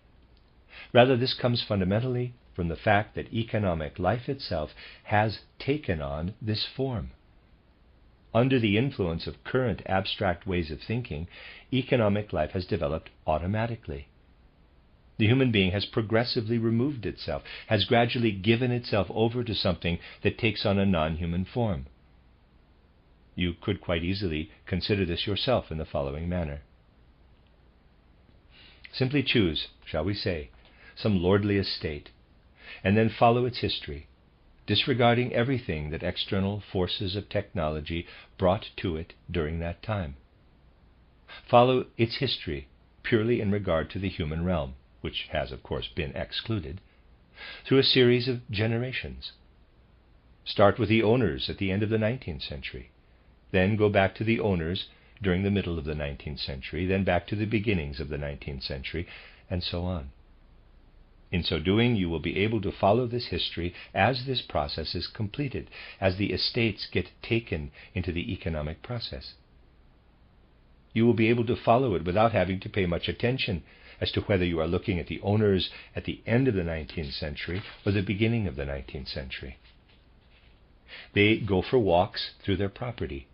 Rather, this comes fundamentally from the fact that economic life itself has taken on this form. Under the influence of current abstract ways of thinking, economic life has developed automatically. The human being has progressively removed itself, has gradually given itself over to something that takes on a non-human form. You could quite easily consider this yourself in the following manner. Simply choose, shall we say, some lordly estate, and then follow its history, disregarding everything that external forces of technology brought to it during that time. Follow its history purely in regard to the human realm, which has, of course, been excluded, through a series of generations. Start with the owners at the end of the 19th century, then go back to the owners during the middle of the 19th century, then back to the beginnings of the 19th century, and so on. In so doing, you will be able to follow this history as this process is completed, as the estates get taken into the economic process. You will be able to follow it without having to pay much attention as to whether you are looking at the owners at the end of the 19th century or the beginning of the 19th century. They go for walks through their property,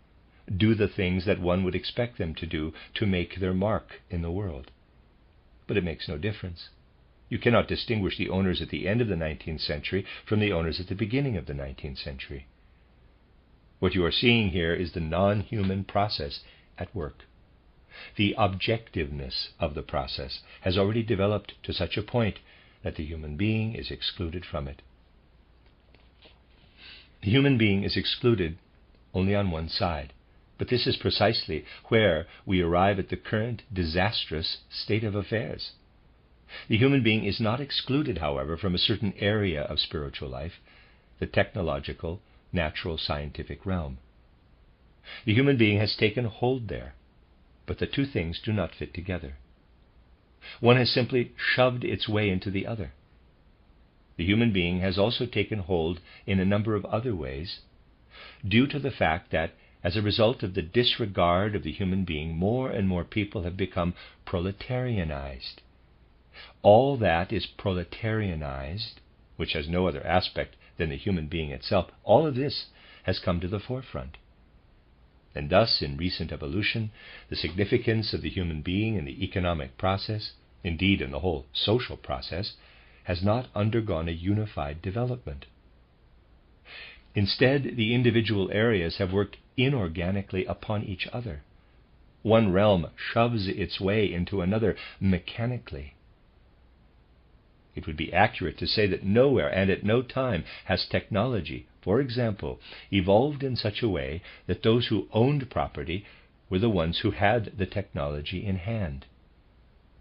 do the things that one would expect them to do to make their mark in the world. But it makes no difference. You cannot distinguish the owners at the end of the 19th century from the owners at the beginning of the 19th century. What you are seeing here is the non-human process at work. The objectiveness of the process has already developed to such a point that the human being is excluded from it. The human being is excluded only on one side, but this is precisely where we arrive at the current disastrous state of affairs. The human being is not excluded, however, from a certain area of spiritual life, the technological, natural, scientific realm. The human being has taken hold there, but the two things do not fit together. One has simply shoved its way into the other. The human being has also taken hold in a number of other ways, due to the fact that, as a result of the disregard of the human being, more and more people have become proletarianized. All that is proletarianized, which has no other aspect than the human being itself, all of this has come to the forefront. And thus, in recent evolution, the significance of the human being in the economic process, indeed in the whole social process, has not undergone a unified development. Instead, the individual areas have worked inorganically upon each other. One realm shoves its way into another mechanically. It would be accurate to say that nowhere and at no time has technology, for example, evolved in such a way that those who owned property were the ones who had the technology in hand.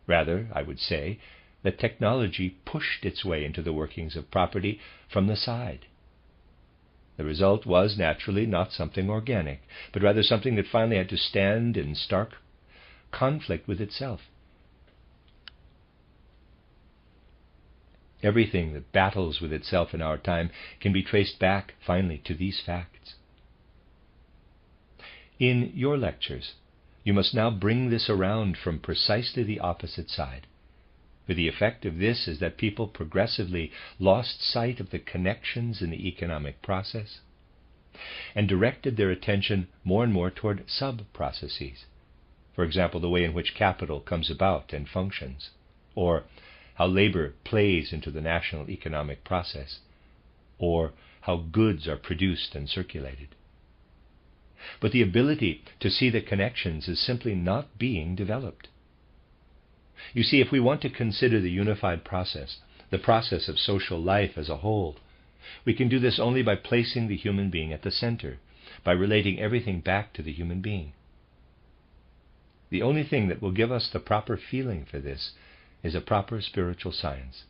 Rather, I would say that technology pushed its way into the workings of property from the side. The result was naturally not something organic, but rather something that finally had to stand in stark conflict with itself. Everything that battles with itself in our time can be traced back finally to these facts. In your lectures, you must now bring this around from precisely the opposite side. For the effect of this is that people progressively lost sight of the connections in the economic process and directed their attention more and more toward sub-processes. For example, the way in which capital comes about and functions, or how labor plays into the national economic process, or how goods are produced and circulated. But the ability to see the connections is simply not being developed. You see, if we want to consider the unified process, the process of social life as a whole, we can do this only by placing the human being at the center, by relating everything back to the human being. The only thing that will give us the proper feeling for this is a proper spiritual science,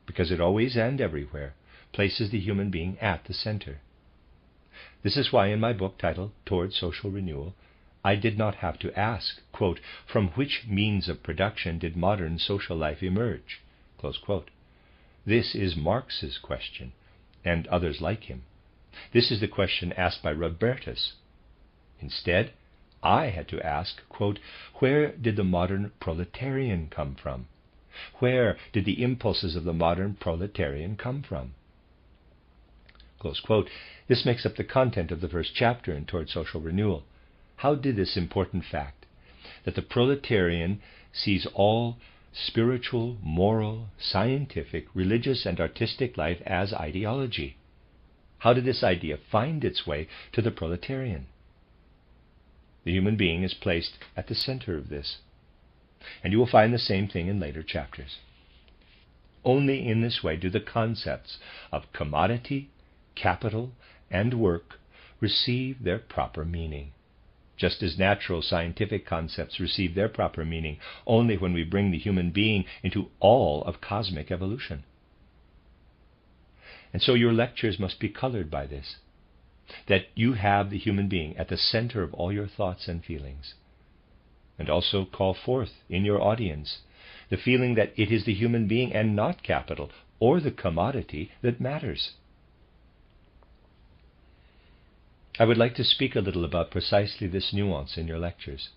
because it always and everywhere places the human being at the center. This is why in my book titled Toward Social Renewal, I did not have to ask, quote, from which means of production did modern social life emerge? Close quote. This is Marx's question, and others like him. This is the question asked by Robertus. Instead, I had to ask, quote, where did the modern proletarian come from? Where did the impulses of the modern proletarian come from? Close quote. This makes up the content of the first chapter in Toward Social Renewal. How did this important fact, that the proletarian sees all spiritual, moral, scientific, religious, and artistic life as ideology, how did this idea find its way to the proletarian? The human being is placed at the center of this, and you will find the same thing in later chapters. Only in this way do the concepts of commodity, capital, and work receive their proper meaning, just as natural scientific concepts receive their proper meaning only when we bring the human being into all of cosmic evolution. And so your lectures must be colored by this, that you have the human being at the center of all your thoughts and feelings, and also call forth in your audience the feeling that it is the human being and not capital or the commodity that matters. I would like to speak a little about precisely this nuance in your lectures.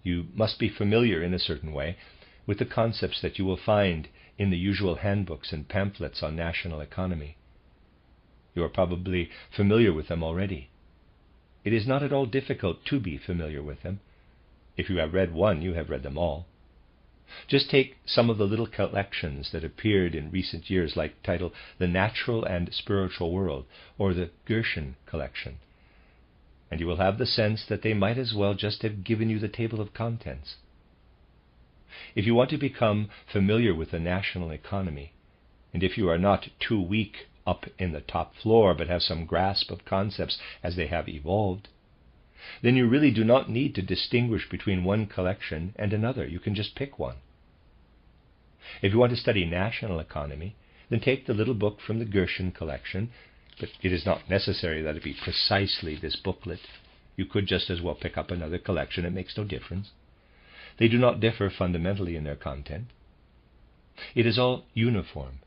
You must be familiar in a certain way with the concepts that you will find in the usual handbooks and pamphlets on national economy. You are probably familiar with them already. It is not at all difficult to be familiar with them. If you have read one, you have read them all. Just take some of the little collections that appeared in recent years, like title The Natural and Spiritual World, or the Gershon collection, and you will have the sense that they might as well just have given you the table of contents. If you want to become familiar with the national economy, and if you are not too weak up in the top floor but have some grasp of concepts as they have evolved, then you really do not need to distinguish between one collection and another. You can just pick one. If you want to study national economy, then take the little book from the Gershon collection, but it is not necessary that it be precisely this booklet. You could just as well pick up another collection. It makes no difference. They do not differ fundamentally in their content. It is all uniform.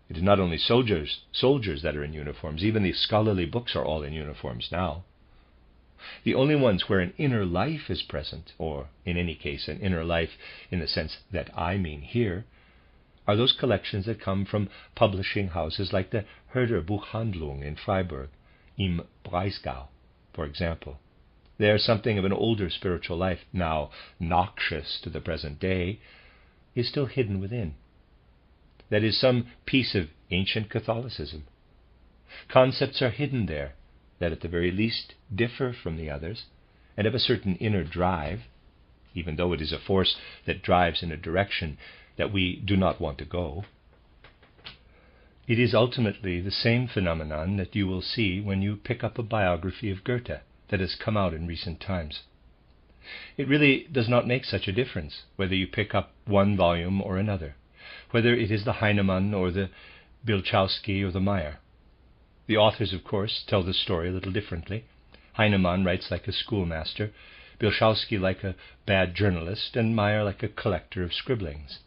It is not only soldiers that are in uniforms. Even the scholarly books are all in uniforms now. The only ones where an inner life is present, or in any case an inner life in the sense that I mean here, are those collections that come from publishing houses like the Herder Buchhandlung in Freiburg, im Breisgau, for example. There, something of an older spiritual life, now noxious to the present day, is still hidden within. That is some piece of ancient Catholicism. Concepts are hidden there that at the very least differ from the others and have a certain inner drive, even though it is a force that drives in a direction that we do not want to go. It is ultimately the same phenomenon that you will see when you pick up a biography of Goethe that has come out in recent times. It really does not make such a difference whether you pick up one volume or another, whether it is the Heinemann or the Bilchowski or the Meyer. The authors, of course, tell the story a little differently. Heinemann writes like a schoolmaster, Bilchowski like a bad journalist, and Meyer like a collector of scribblings.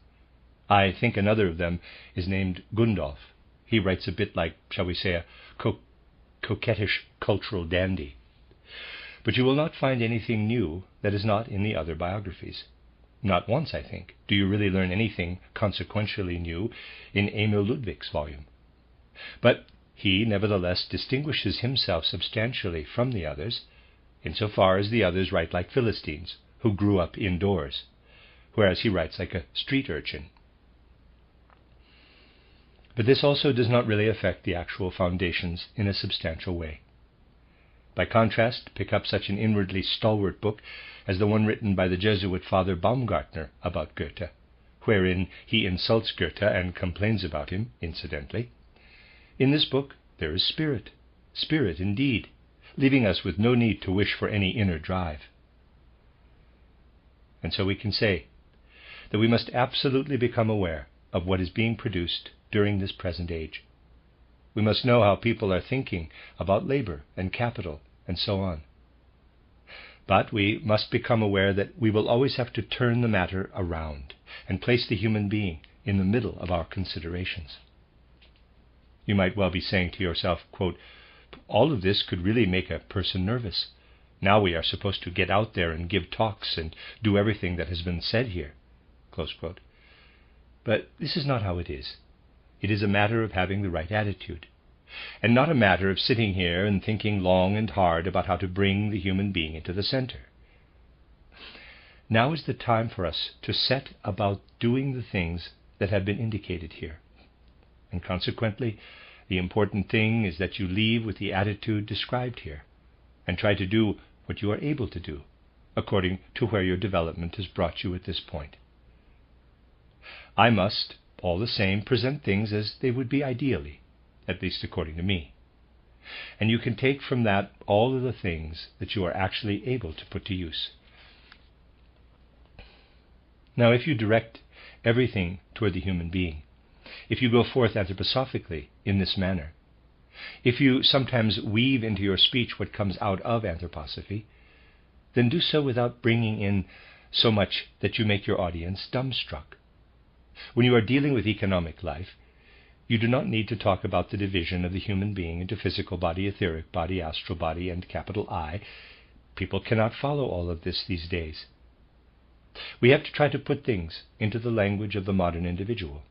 I think another of them is named Gundolf. He writes a bit like, shall we say, a coquettish cultural dandy. But you will not find anything new that is not in the other biographies. Not once, I think, do you really learn anything consequentially new in Emil Ludwig's volume. But he nevertheless distinguishes himself substantially from the others, insofar as the others write like Philistines, who grew up indoors, whereas he writes like a street urchin. But this also does not really affect the actual foundations in a substantial way. By contrast, pick up such an inwardly stalwart book as the one written by the Jesuit Father Baumgartner about Goethe, wherein he insults Goethe and complains about him, incidentally. In this book there is spirit indeed, leaving us with no need to wish for any inner drive. And so we can say that we must absolutely become aware of what is being produced during this present age. We must know how people are thinking about labor and capital and so on. But we must become aware that we will always have to turn the matter around and place the human being in the middle of our considerations. You might well be saying to yourself, quote, all of this could really make a person nervous. Now we are supposed to get out there and give talks and do everything that has been said here. Close quote. But this is not how it is. It is a matter of having the right attitude, and not a matter of sitting here and thinking long and hard about how to bring the human being into the center. Now is the time for us to set about doing the things that have been indicated here. And consequently, the important thing is that you leave with the attitude described here, and try to do what you are able to do, according to where your development has brought you at this point. I must, all the same, present things as they would be ideally, at least according to me. And you can take from that all of the things that you are actually able to put to use. Now, if you direct everything toward the human being, if you go forth anthroposophically in this manner, if you sometimes weave into your speech what comes out of anthroposophy, then do so without bringing in so much that you make your audience dumbstruck. When you are dealing with economic life, you do not need to talk about the division of the human being into physical body, etheric body, astral body, and capital I. People cannot follow all of this these days. We have to try to put things into the language of the modern individual.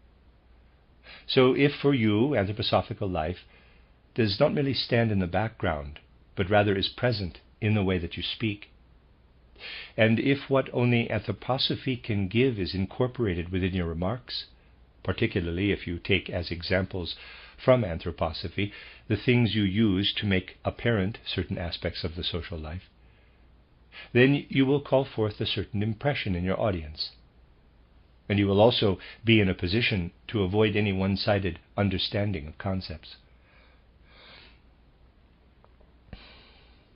So if for you anthroposophical life does not merely stand in the background, but rather is present in the way that you speak, and if what only anthroposophy can give is incorporated within your remarks, particularly if you take as examples from anthroposophy the things you use to make apparent certain aspects of the social life, then you will call forth a certain impression in your audience. And you will also be in a position to avoid any one-sided understanding of concepts.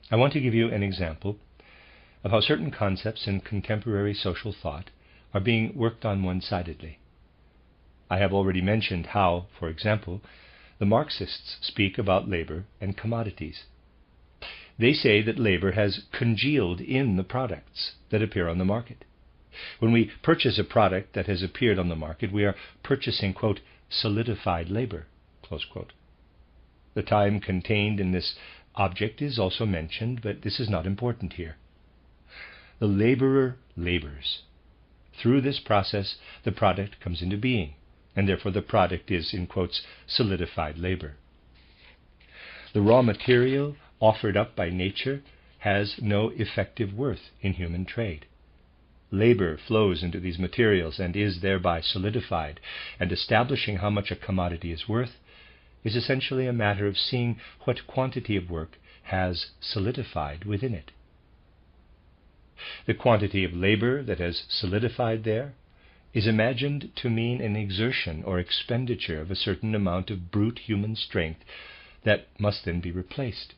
I want to give you an example of how certain concepts in contemporary social thought are being worked on one-sidedly. I have already mentioned how, for example, the Marxists speak about labor and commodities. They say that labor has congealed in the products that appear on the market. When we purchase a product that has appeared on the market, we are purchasing, quote, solidified labor, close quote. The time contained in this object is also mentioned, but this is not important here. The laborer labors. Through this process, the product comes into being, and therefore the product is, in quotes, solidified labor. The raw material offered up by nature has no effective worth in human trade. Labor flows into these materials and is thereby solidified, and establishing how much a commodity is worth is essentially a matter of seeing what quantity of work has solidified within it. The quantity of labor that has solidified there is imagined to mean an exertion or expenditure of a certain amount of brute human strength that must then be replaced.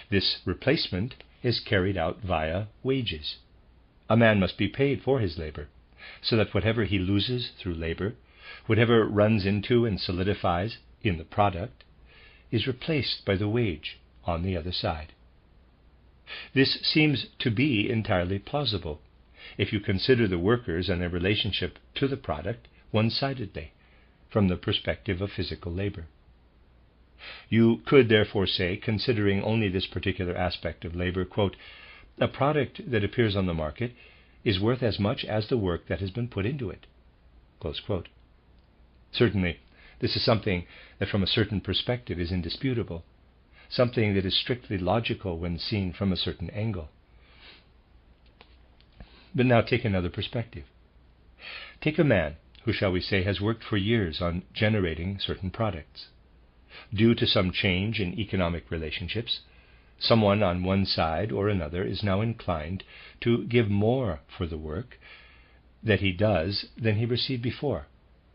This replacement is carried out via wages. A man must be paid for his labor, so that whatever he loses through labor, whatever runs into and solidifies in the product, is replaced by the wage on the other side. This seems to be entirely plausible if you consider the workers and their relationship to the product one-sidedly, from the perspective of physical labor. You could therefore say, considering only this particular aspect of labor, quote, a product that appears on the market is worth as much as the work that has been put into it. Close quote. Certainly, this is something that from a certain perspective is indisputable, something that is strictly logical when seen from a certain angle. But now take another perspective. Take a man who, shall we say, has worked for years on generating certain products. Due to some change in economic relationships, someone on one side or another is now inclined to give more for the work that he does than he received before,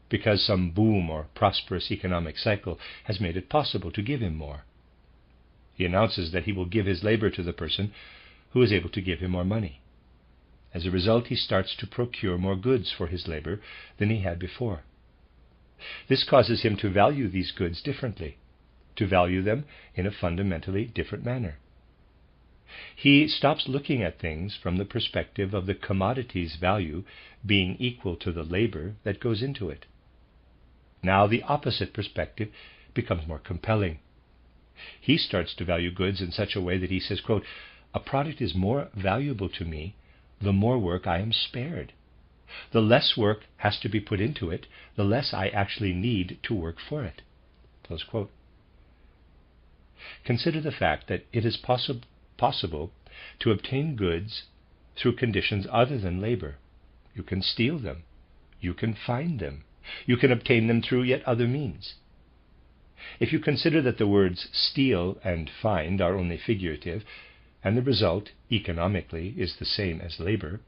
because some boom or prosperous economic cycle has made it possible to give him more. He announces that he will give his labor to the person who is able to give him more money. As a result, he starts to procure more goods for his labor than he had before. This causes him to value these goods differently, to value them in a fundamentally different manner. He stops looking at things from the perspective of the commodity's value being equal to the labor that goes into it. Now the opposite perspective becomes more compelling. He starts to value goods in such a way that he says, quote, a product is more valuable to me the more work I am spared. The less work has to be put into it, the less I actually need to work for it. Close quote. Consider the fact that it is possible to obtain goods through conditions other than labor. You can steal them. You can find them. You can obtain them through yet other means. If you consider that the words steal and find are only figurative, and the result, economically, is the same as labor,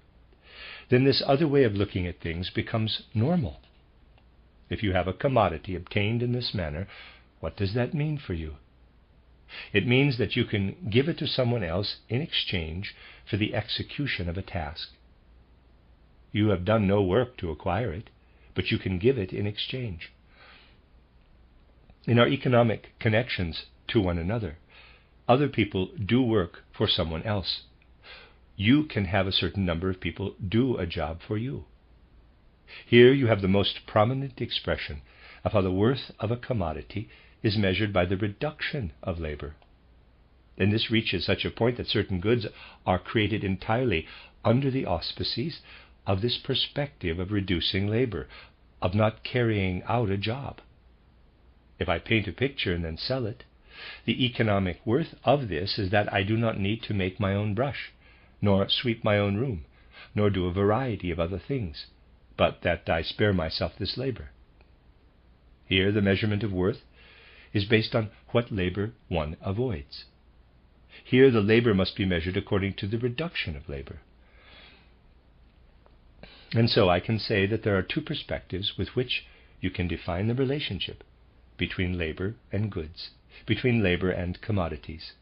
then this other way of looking at things becomes normal. If you have a commodity obtained in this manner, what does that mean for you? It means that you can give it to someone else in exchange for the execution of a task. You have done no work to acquire it, but you can give it in exchange. In our economic connections to one another, other people do work for someone else. You can have a certain number of people do a job for you. Here you have the most prominent expression of how the worth of a commodity is measured by the reduction of labor. And this reaches such a point that certain goods are created entirely under the auspices of this perspective of reducing labor, of not carrying out a job. If I paint a picture and then sell it, the economic worth of this is that I do not need to make my own brush, nor sweep my own room, nor do a variety of other things, but that I spare myself this labor. Here the measurement of worth is based on what labor one avoids. Here the labor must be measured according to the reduction of labor. And so I can say that there are two perspectives with which you can define the relationship between labor and goods, between labor and commodities,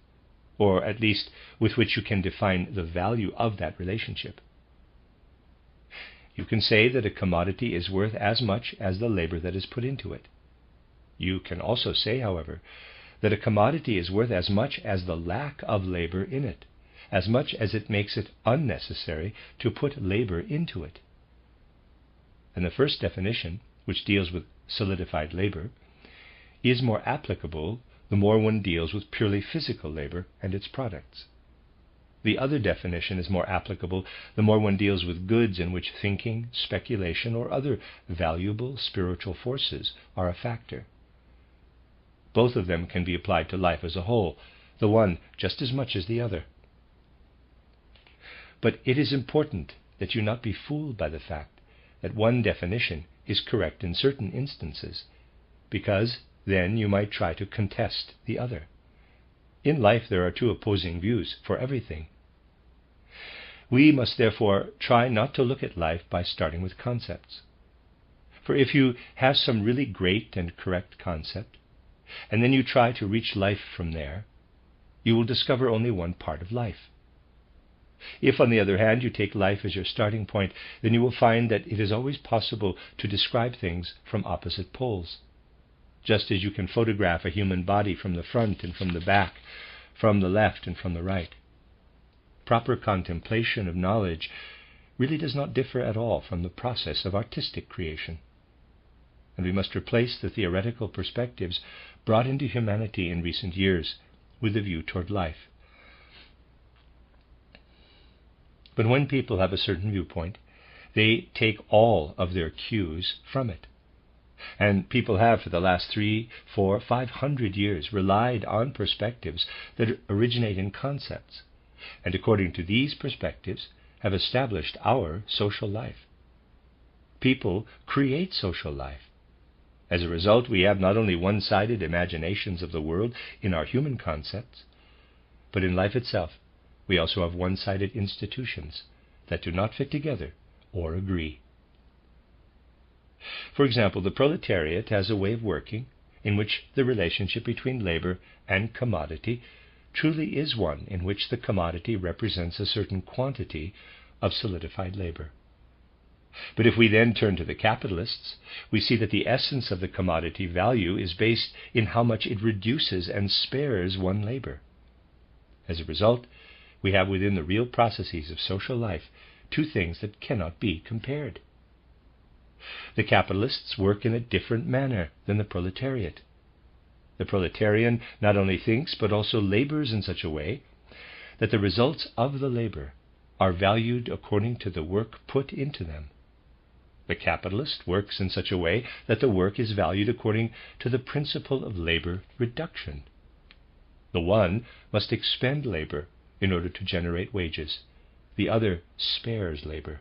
or at least with which you can define the value of that relationship. You can say that a commodity is worth as much as the labor that is put into it. You can also say, however, that a commodity is worth as much as the lack of labor in it, as much as it makes it unnecessary to put labor into it. And the first definition, which deals with solidified labor, is more applicable the more one deals with purely physical labor and its products. The other definition is more applicable the more one deals with goods in which thinking, speculation, or other valuable spiritual forces are a factor. Both of them can be applied to life as a whole, the one just as much as the other. But it is important that you not be fooled by the fact that one definition is correct in certain instances, because then you might try to contest the other. In life there are two opposing views for everything. We must therefore try not to look at life by starting with concepts. For if you have some really great and correct concept, and then you try to reach life from there, you will discover only one part of life. If, on the other hand, you take life as your starting point, then you will find that it is always possible to describe things from opposite poles. Just as you can photograph a human body from the front and from the back, from the left and from the right. Proper contemplation of knowledge really does not differ at all from the process of artistic creation. And we must replace the theoretical perspectives brought into humanity in recent years with a view toward life. But when people have a certain viewpoint, they take all of their cues from it. And people have for the last 300, 400, 500 years relied on perspectives that originate in concepts, and according to these perspectives have established our social life. People create social life. As a result, we have not only one-sided imaginations of the world in our human concepts, but in life itself we also have one-sided institutions that do not fit together or agree. For example, the proletariat has a way of working in which the relationship between labor and commodity truly is one in which the commodity represents a certain quantity of solidified labor. But if we then turn to the capitalists, we see that the essence of the commodity value is based in how much it reduces and spares one labor. As a result, we have within the real processes of social life two things that cannot be compared. The capitalists work in a different manner than the proletariat. The proletarian not only thinks but also labors in such a way that the results of the labor are valued according to the work put into them. The capitalist works in such a way that the work is valued according to the principle of labor reduction. The one must expend labor in order to generate wages. The other spares labor.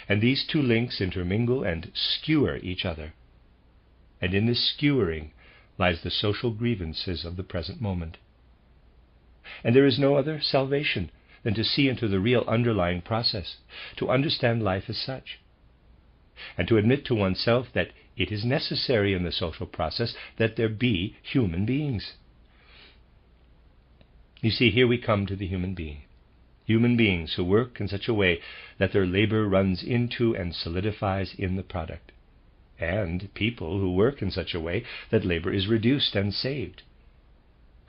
And these two links intermingle and skewer each other. And in this skewering lies the social grievances of the present moment. And there is no other salvation than to see into the real underlying process, to understand life as such, and to admit to oneself that it is necessary in the social process that there be human beings. You see, here we come to the human being. Human beings who work in such a way that their labor runs into and solidifies in the product. And people who work in such a way that labor is reduced and saved.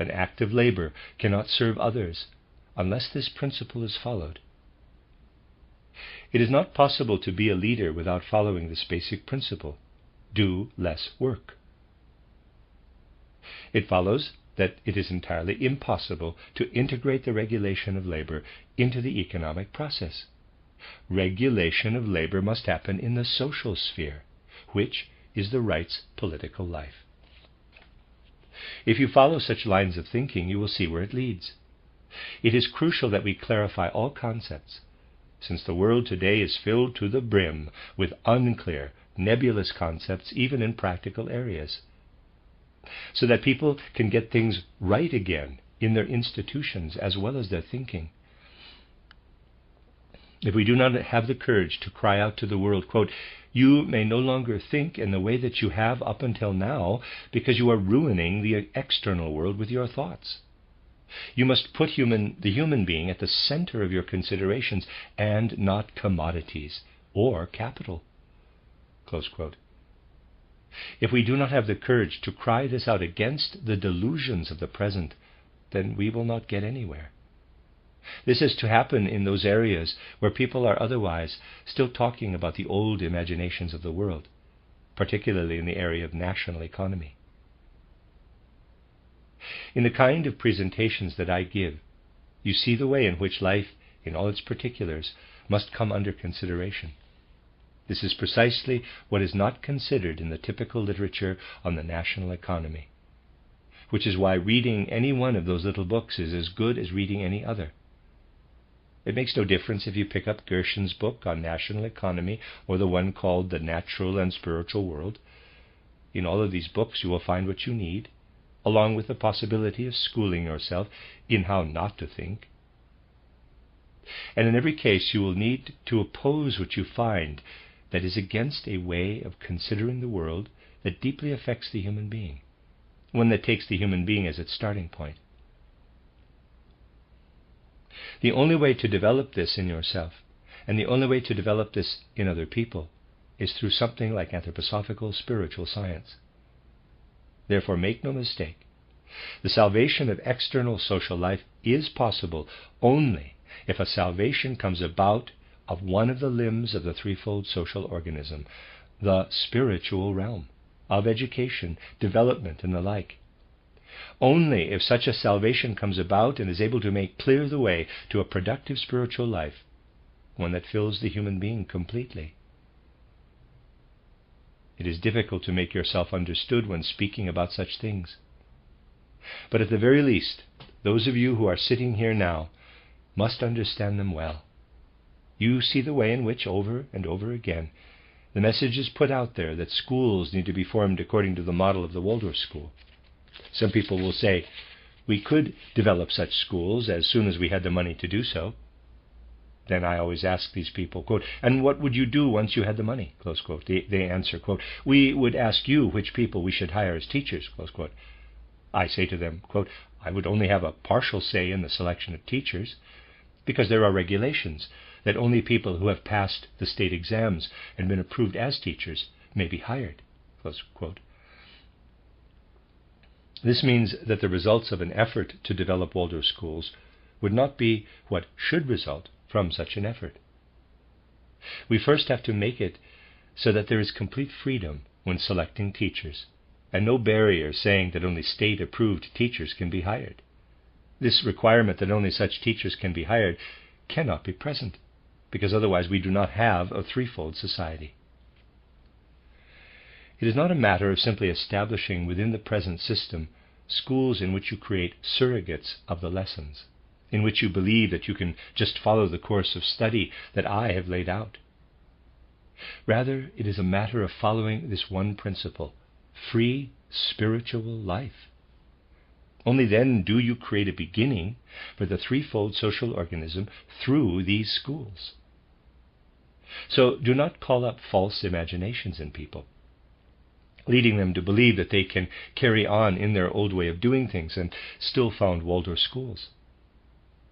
An act of labor cannot serve others unless this principle is followed. It is not possible to be a leader without following this basic principle: do less work. It follows that it is entirely impossible to integrate the regulation of labor into the economic process. Regulation of labor must happen in the social sphere, which is the right's political life. If you follow such lines of thinking, you will see where it leads. It is crucial that we clarify all concepts, since the world today is filled to the brim with unclear, nebulous concepts even in practical areas, so that people can get things right again in their institutions as well as their thinking. If we do not have the courage to cry out to the world, quote, "You may no longer think in the way that you have up until now because you are ruining the external world with your thoughts. You must put the human being at the center of your considerations and not commodities or capital." Close quote. If we do not have the courage to cry this out against the delusions of the present, then we will not get anywhere. This is to happen in those areas where people are otherwise still talking about the old imaginations of the world, particularly in the area of national economy. In the kind of presentations that I give, you see the way in which life, in all its particulars, must come under consideration. This is precisely what is not considered in the typical literature on the national economy, which is why reading any one of those little books is as good as reading any other. It makes no difference if you pick up Gershon's book on national economy or the one called The Natural and Spiritual World. In all of these books you will find what you need, along with the possibility of schooling yourself in how not to think. And in every case you will need to oppose what you find that is against a way of considering the world that deeply affects the human being, one that takes the human being as its starting point. The only way to develop this in yourself, and the only way to develop this in other people, is through something like anthroposophical spiritual science. Therefore, make no mistake, the salvation of external social life is possible only if a salvation comes about of one of the limbs of the threefold social organism, the spiritual realm, of education, development, and the like. Only if such a salvation comes about and is able to make clear the way to a productive spiritual life, one that fills the human being completely. It is difficult to make yourself understood when speaking about such things. But at the very least, those of you who are sitting here now must understand them well. You see the way in which, over and over again, the message is put out there that schools need to be formed according to the model of the Waldorf school. Some people will say, we could develop such schools as soon as we had the money to do so. Then I always ask these people, quote, and what would you do once you had the money? Close quote. They answer, quote, we would ask you which people we should hire as teachers, close quote. I say to them, quote, I would only have a partial say in the selection of teachers, because there are regulations that only people who have passed the state exams and been approved as teachers may be hired, close quote. This means that the results of an effort to develop Waldorf schools would not be what should result from such an effort. We first have to make it so that there is complete freedom when selecting teachers, and no barrier saying that only state-approved teachers can be hired. This requirement that only such teachers can be hired cannot be present, because otherwise we do not have a threefold society. It is not a matter of simply establishing within the present system schools in which you create surrogates of the lessons, in which you believe that you can just follow the course of study that I have laid out. Rather, it is a matter of following this one principle, free spiritual life. Only then do you create a beginning for the threefold social organism through these schools. So do not call up false imaginations in people, leading them to believe that they can carry on in their old way of doing things and still found Waldorf schools.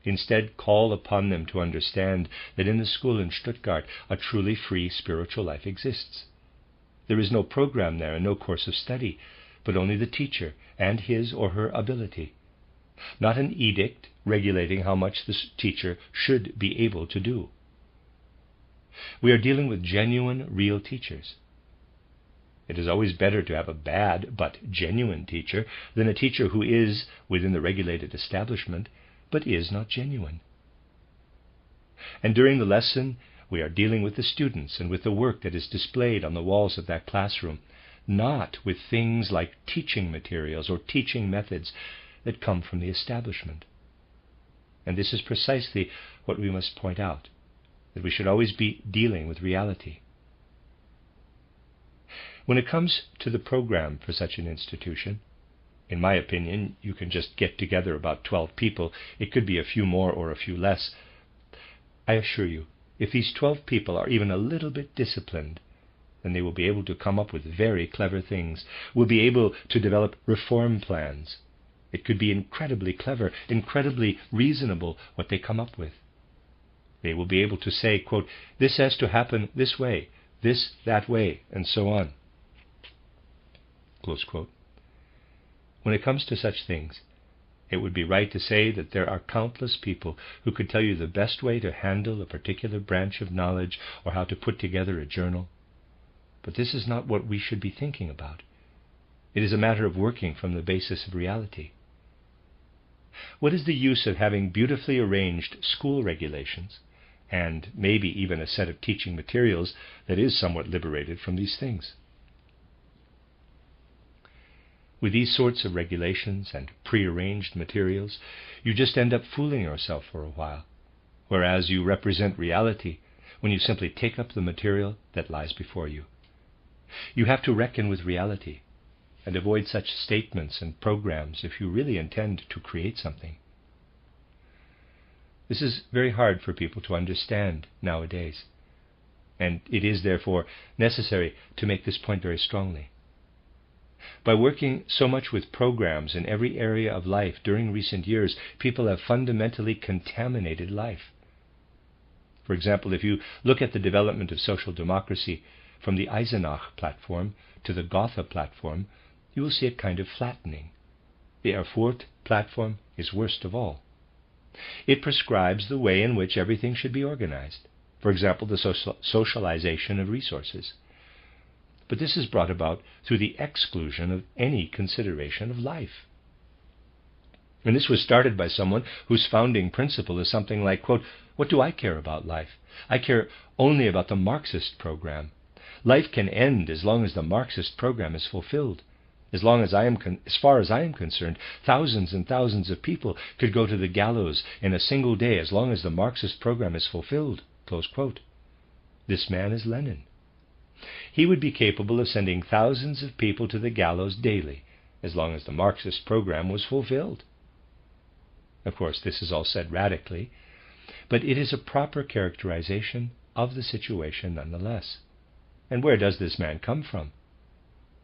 Instead, call upon them to understand that in the school in Stuttgart, a truly free spiritual life exists. There is no program there and no course of study, but only the teacher and his or her ability. Not an edict regulating how much the teacher should be able to do. We are dealing with genuine, real teachers. It is always better to have a bad but genuine teacher than a teacher who is within the regulated establishment but is not genuine. And during the lesson, we are dealing with the students and with the work that is displayed on the walls of that classroom, not with things like teaching materials or teaching methods that come from the establishment. And this is precisely what we must point out, that we should always be dealing with reality. When it comes to the program for such an institution, in my opinion, you can just get together about 12 people. It could be a few more or a few less. I assure you, if these 12 people are even a little bit disciplined, then they will be able to come up with very clever things, will be able to develop reform plans. It could be incredibly clever, incredibly reasonable what they come up with. They will be able to say, quote, this has to happen this way, this that way, and so on. Close quote. When it comes to such things, it would be right to say that there are countless people who could tell you the best way to handle a particular branch of knowledge or how to put together a journal. But this is not what we should be thinking about. It is a matter of working from the basis of reality. What is the use of having beautifully arranged school regulations, and maybe even a set of teaching materials that is somewhat liberated from these things? With these sorts of regulations and prearranged materials, you just end up fooling yourself for a while, whereas you represent reality when you simply take up the material that lies before you. You have to reckon with reality, and avoid such statements and programs if you really intend to create something. This is very hard for people to understand nowadays, and it is therefore necessary to make this point very strongly. By working so much with programs in every area of life during recent years, people have fundamentally contaminated life. For example, if you look at the development of social democracy from the Eisenach platform to the Gotha platform, you will see a kind of flattening. The Erfurt platform is worst of all. It prescribes the way in which everything should be organized. For example, the socialization of resources. But this is brought about through the exclusion of any consideration of life. And this was started by someone whose founding principle is something like, quote, "What do I care about life? I care only about the Marxist program. Life can end as long as the Marxist program is fulfilled. As far as I am concerned, thousands and thousands of people could go to the gallows in a single day as long as the Marxist program is fulfilled." Close quote. This man is Lenin. He would be capable of sending thousands of people to the gallows daily as long as the Marxist program was fulfilled. Of course, this is all said radically, but it is a proper characterization of the situation nonetheless. And where does this man come from?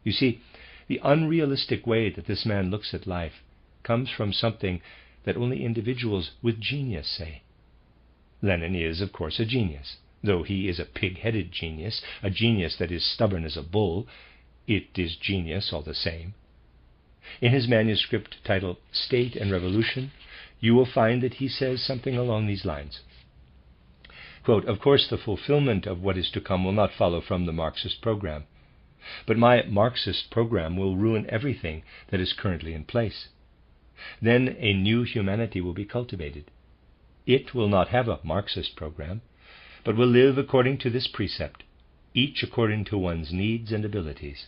You see, the unrealistic way that this man looks at life comes from something that only individuals with genius say. Lenin is, of course, a genius. Though he is a pig-headed genius, a genius that is stubborn as a bull, it is genius all the same. In his manuscript titled State and Revolution, you will find that he says something along these lines. Quote, "Of course, the fulfillment of what is to come will not follow from the Marxist program. But my Marxist program will ruin everything that is currently in place. Then a new humanity will be cultivated. It will not have a Marxist program, but will live according to this precept, each according to one's needs and abilities.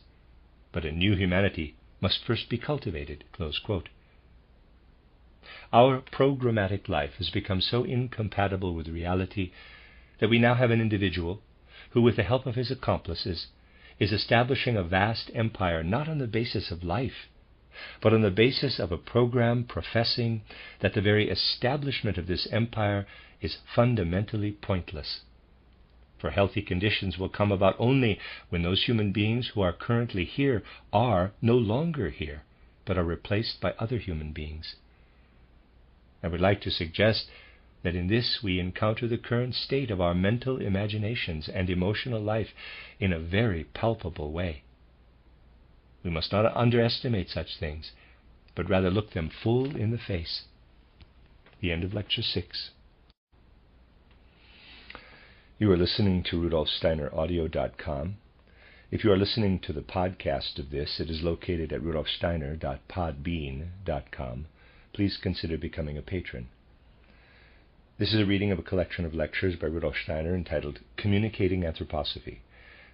But a new humanity must first be cultivated." Close quote. Our programmatic life has become so incompatible with reality that we now have an individual who, with the help of his accomplices, is establishing a vast empire not on the basis of life, but on the basis of a program professing that the very establishment of this empire is fundamentally pointless. For healthy conditions will come about only when those human beings who are currently here are no longer here, but are replaced by other human beings. I would like to suggest that in this we encounter the current state of our mental imaginations and emotional life in a very palpable way. We must not underestimate such things, but rather look them full in the face. The end of Lecture 6. You are listening to RudolfSteinerAudio.com. If you are listening to the podcast of this, it is located at RudolfSteiner.podbean.com. Please consider becoming a patron. This is a reading of a collection of lectures by Rudolf Steiner entitled Communicating Anthroposophy,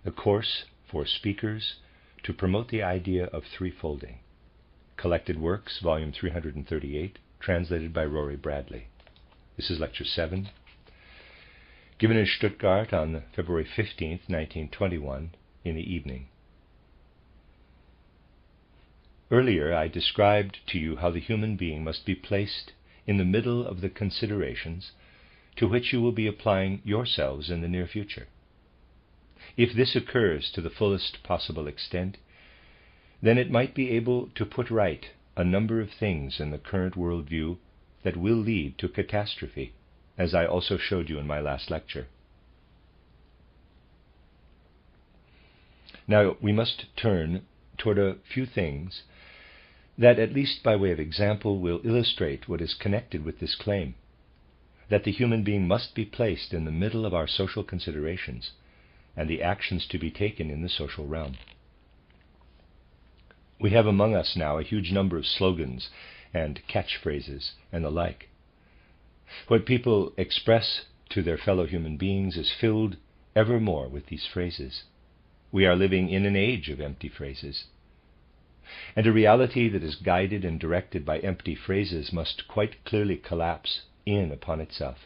a course for speakers to promote the idea of threefolding. Collected Works, Volume 338, translated by Rory Bradley. This is Lecture 7, given in Stuttgart on February 15th, 1921, in the evening. Earlier, I described to you how the human being must be placed in the middle of the considerations to which you will be applying yourselves in the near future. If this occurs to the fullest possible extent, then it might be able to put right a number of things in the current worldview that will lead to catastrophe, as I also showed you in my last lecture. Now, we must turn toward a few things that, at least by way of example, will illustrate what is connected with this claim, that the human being must be placed in the middle of our social considerations and the actions to be taken in the social realm. We have among us now a huge number of slogans and catchphrases and the like. What people express to their fellow human beings is filled ever more with these phrases. We are living in an age of empty phrases. And a reality that is guided and directed by empty phrases must quite clearly collapse in upon itself.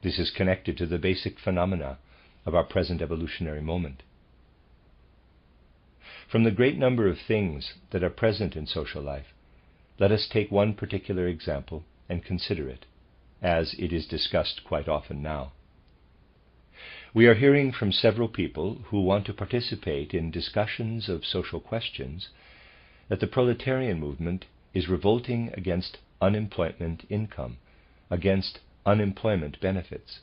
This is connected to the basic phenomena of our present evolutionary moment. From the great number of things that are present in social life, let us take one particular example and consider it, as it is discussed quite often now. We are hearing from several people who want to participate in discussions of social questions that the proletarian movement is revolting against unemployment income, against unemployment benefits.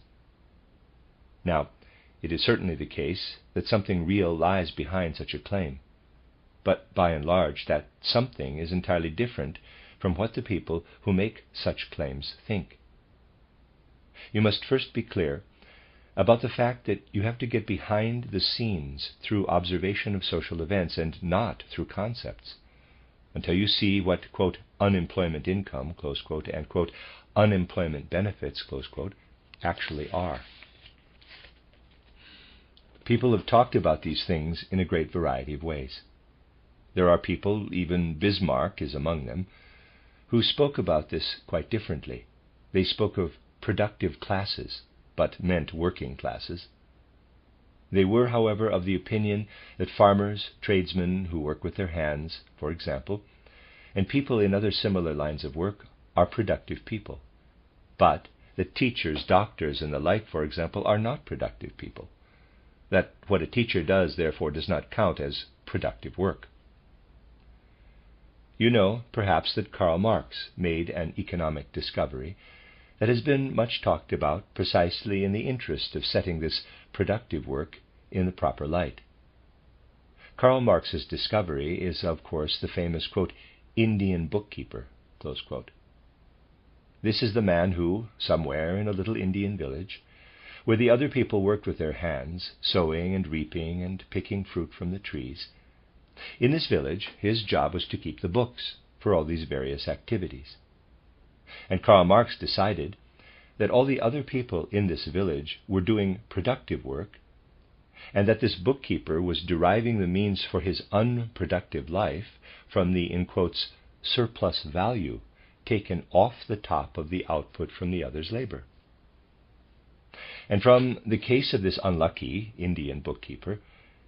Now, it is certainly the case that something real lies behind such a claim, but by and large that something is entirely different from what the people who make such claims think. You must first be clear about the fact that you have to get behind the scenes through observation of social events and not through concepts, until you see what, quote, unemployment income, close quote, and, quote, unemployment benefits, close quote, actually are. People have talked about these things in a great variety of ways. There are people, even Bismarck is among them, who spoke about this quite differently. They spoke of productive classes, but meant working classes. They were, however, of the opinion that farmers, tradesmen who work with their hands, for example, and people in other similar lines of work are productive people, but that teachers, doctors, and the like, for example, are not productive people, that what a teacher does, therefore, does not count as productive work. You know, perhaps, that Karl Marx made an economic discovery that has been much talked about precisely in the interest of setting this productive work in the proper light. Karl Marx's discovery is, of course, the famous, quote, Indian bookkeeper, close quote. This is the man who, somewhere in a little Indian village, where the other people worked with their hands, sowing and reaping and picking fruit from the trees, in this village his job was to keep the books for all these various activities. And Karl Marx decided that all the other people in this village were doing productive work, and that this bookkeeper was deriving the means for his unproductive life from the, in quotes, surplus value taken off the top of the output from the other's labor. And from the case of this unlucky Indian bookkeeper,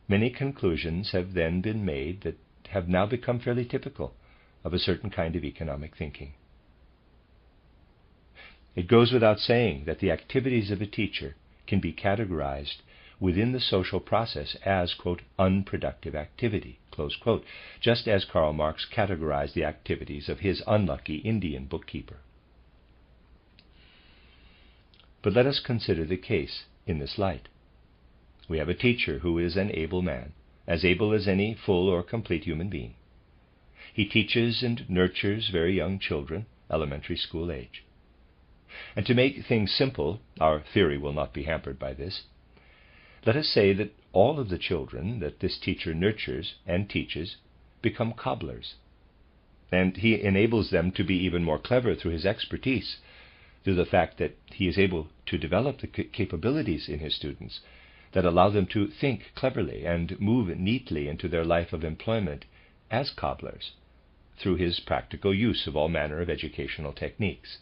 many conclusions have then been made that have now become fairly typical of a certain kind of economic thinking. It goes without saying that the activities of a teacher can be categorized within the social process as, quote, unproductive activity, close quote, just as Karl Marx categorized the activities of his unlucky Indian bookkeeper. But let us consider the case in this light. We have a teacher who is an able man, as able as any full or complete human being. He teaches and nurtures very young children, elementary school age. And to make things simple, our theory will not be hampered by this, let us say that all of the children that this teacher nurtures and teaches become cobblers, and he enables them to be even more clever through his expertise, through the fact that he is able to develop the capabilities in his students that allow them to think cleverly and move neatly into their life of employment as cobblers, through his practical use of all manner of educational techniques.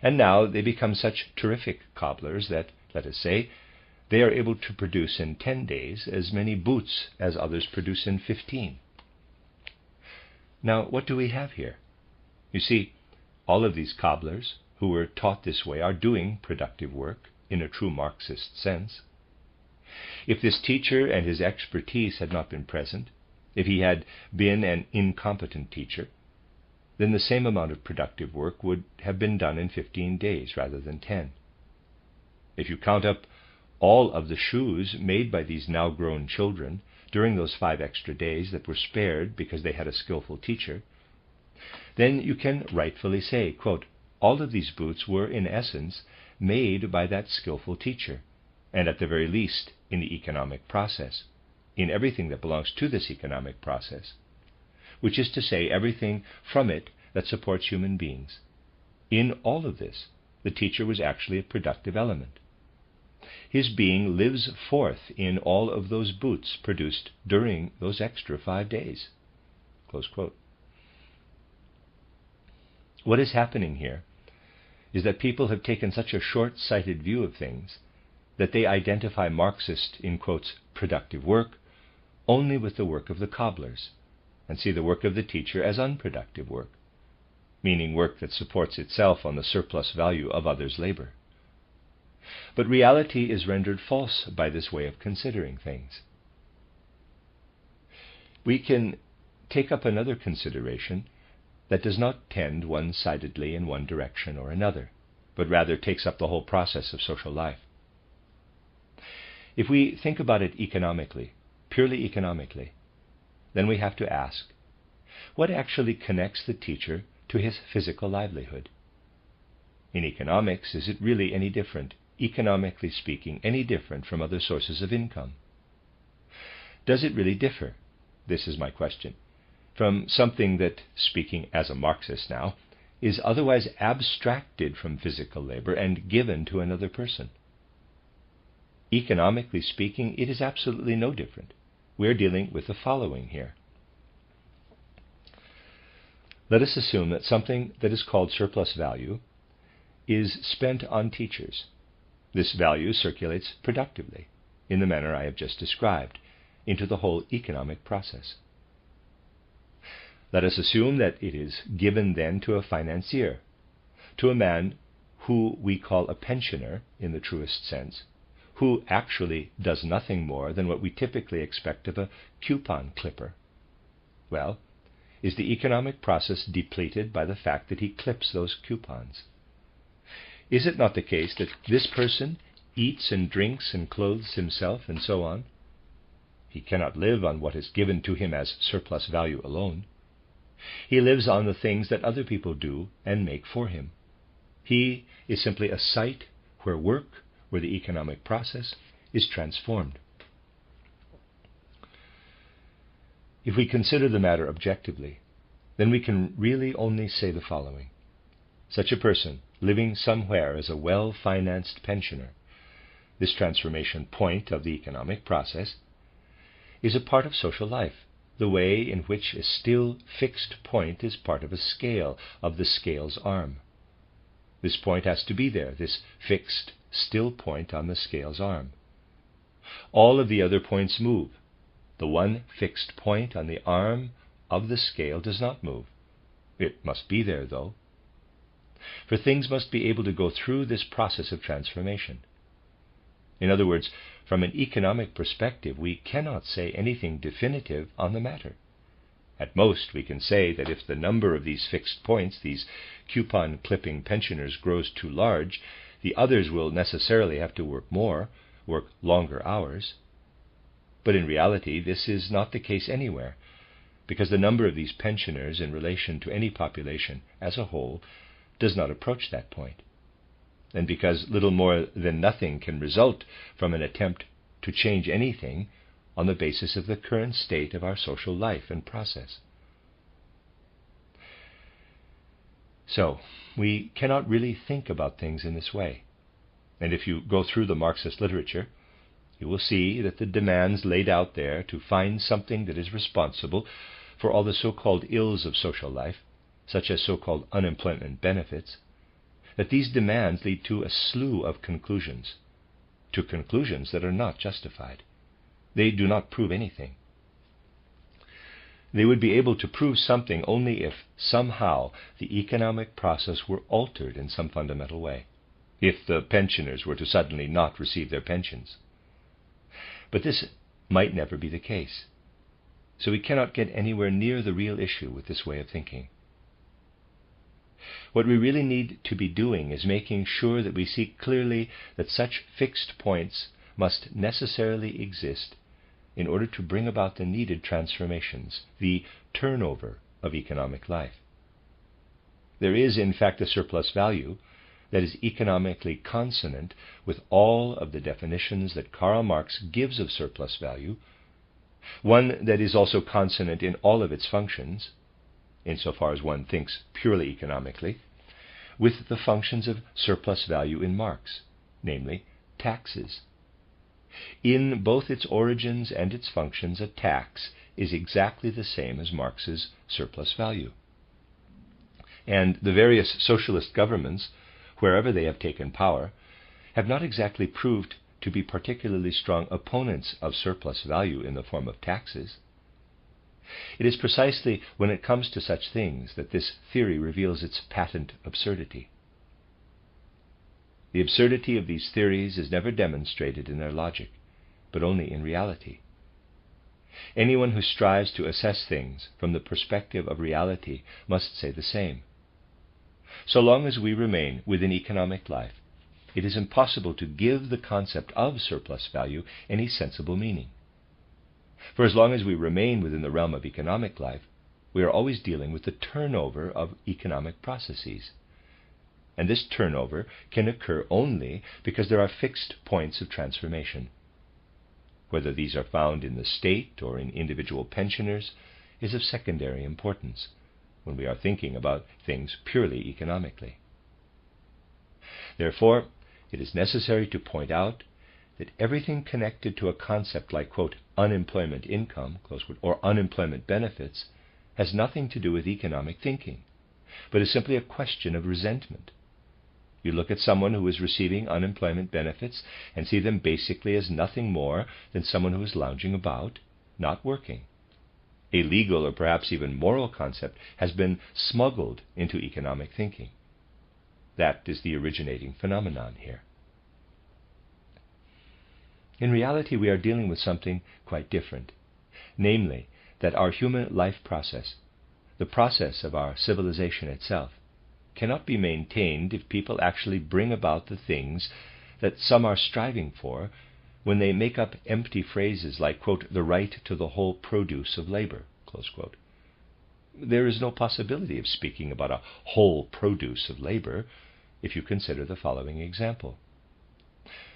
And now they become such terrific cobblers that, let us say, they are able to produce in 10 days as many boots as others produce in 15. Now, what do we have here? You see, all of these cobblers who were taught this way are doing productive work in a true Marxist sense. If this teacher and his expertise had not been present, if he had been an incompetent teacher, then the same amount of productive work would have been done in 15 days rather than 10. If you count up all of the shoes made by these now grown children during those 5 extra days that were spared because they had a skillful teacher, then you can rightfully say, quote, all of these boots were in essence made by that skillful teacher, and at the very least in the economic process, in everything that belongs to this economic process, which is to say everything from it that supports human beings. In all of this, the teacher was actually a productive element. His being lives forth in all of those boots produced during those extra 5 days. Close quote. What is happening here is that people have taken such a short-sighted view of things that they identify Marxist, in quotes, productive work only with the work of the cobblers, and see the work of the teacher as unproductive work, meaning work that supports itself on the surplus value of others' labor. But reality is rendered false by this way of considering things. We can take up another consideration that does not tend one-sidedly in one direction or another, but rather takes up the whole process of social life. If we think about it economically, purely economically, then we have to ask, what actually connects the teacher to his physical livelihood? In economics, is it really any different, economically speaking, any different from other sources of income? Does it really differ? This is my question. From something that, speaking as a Marxist now, is otherwise abstracted from physical labor and given to another person. Economically speaking, it is absolutely no different. We are dealing with the following here. Let us assume that something that is called surplus value is spent on teachers. This value circulates productively, in the manner I have just described, into the whole economic process. Let us assume that it is given then to a financier, to a man who we call a pensioner in the truest sense, who actually does nothing more than what we typically expect of a coupon clipper. Well, is the economic process depleted by the fact that he clips those coupons? Is it not the case that this person eats and drinks and clothes himself and so on? He cannot live on what is given to him as surplus value alone. He lives on the things that other people do and make for him. He is simply a site where work, where the economic process is transformed. If we consider the matter objectively, then we can really only say the following. Such a person, living somewhere as a well-financed pensioner, this transformation point of the economic process, is a part of social life, the way in which a still fixed point is part of a scale, of the scale's arm. This point has to be there, this fixed, still point on the scale's arm. All of the other points move. The one fixed point on the arm of the scale does not move. It must be there, though. For things must be able to go through this process of transformation. In other words, from an economic perspective, we cannot say anything definitive on the matter. At most, we can say that if the number of these fixed points, these coupon-clipping pensioners, grows too large, the others will necessarily have to work more, work longer hours. But in reality, this is not the case anywhere, because the number of these pensioners in relation to any population as a whole does not approach that point, and because little more than nothing can result from an attempt to change anything on the basis of the current state of our social life and process. So, we cannot really think about things in this way. And if you go through the Marxist literature, you will see that the demands laid out there to find something that is responsible for all the so-called ills of social life, such as so-called unemployment benefits, that these demands lead to a slew of conclusions, to conclusions that are not justified. They do not prove anything. They would be able to prove something only if somehow the economic process were altered in some fundamental way, if the pensioners were to suddenly not receive their pensions. But this might never be the case, so we cannot get anywhere near the real issue with this way of thinking. What we really need to be doing is making sure that we see clearly that such fixed points must necessarily exist in order to bring about the needed transformations, the turnover of economic life. There is, in fact, a surplus value that is economically consonant with all of the definitions that Karl Marx gives of surplus value, one that is also consonant in all of its functions, insofar as one thinks purely economically, with the functions of surplus value in Marx, namely taxes. In both its origins and its functions, a tax is exactly the same as Marx's surplus value. And the various socialist governments, wherever they have taken power, have not exactly proved to be particularly strong opponents of surplus value in the form of taxes. It is precisely when it comes to such things that this theory reveals its patent absurdity. The absurdity of these theories is never demonstrated in their logic, but only in reality. Anyone who strives to assess things from the perspective of reality must say the same. So long as we remain within economic life, it is impossible to give the concept of surplus value any sensible meaning. For as long as we remain within the realm of economic life, we are always dealing with the turnover of economic processes. And this turnover can occur only because there are fixed points of transformation. Whether these are found in the state or in individual pensioners is of secondary importance when we are thinking about things purely economically. Therefore, it is necessary to point out that everything connected to a concept like, quote, unemployment income, close quote, or unemployment benefits has nothing to do with economic thinking, but is simply a question of resentment. You look at someone who is receiving unemployment benefits and see them basically as nothing more than someone who is lounging about, not working. A legal or perhaps even moral concept has been smuggled into economic thinking. That is the originating phenomenon here. In reality, we are dealing with something quite different, namely that our human life process, the process of our civilization itself, cannot be maintained if people actually bring about the things that some are striving for when they make up empty phrases like, quote, the right to the whole produce of labor, close quote. There is no possibility of speaking about a whole produce of labor if you consider the following example.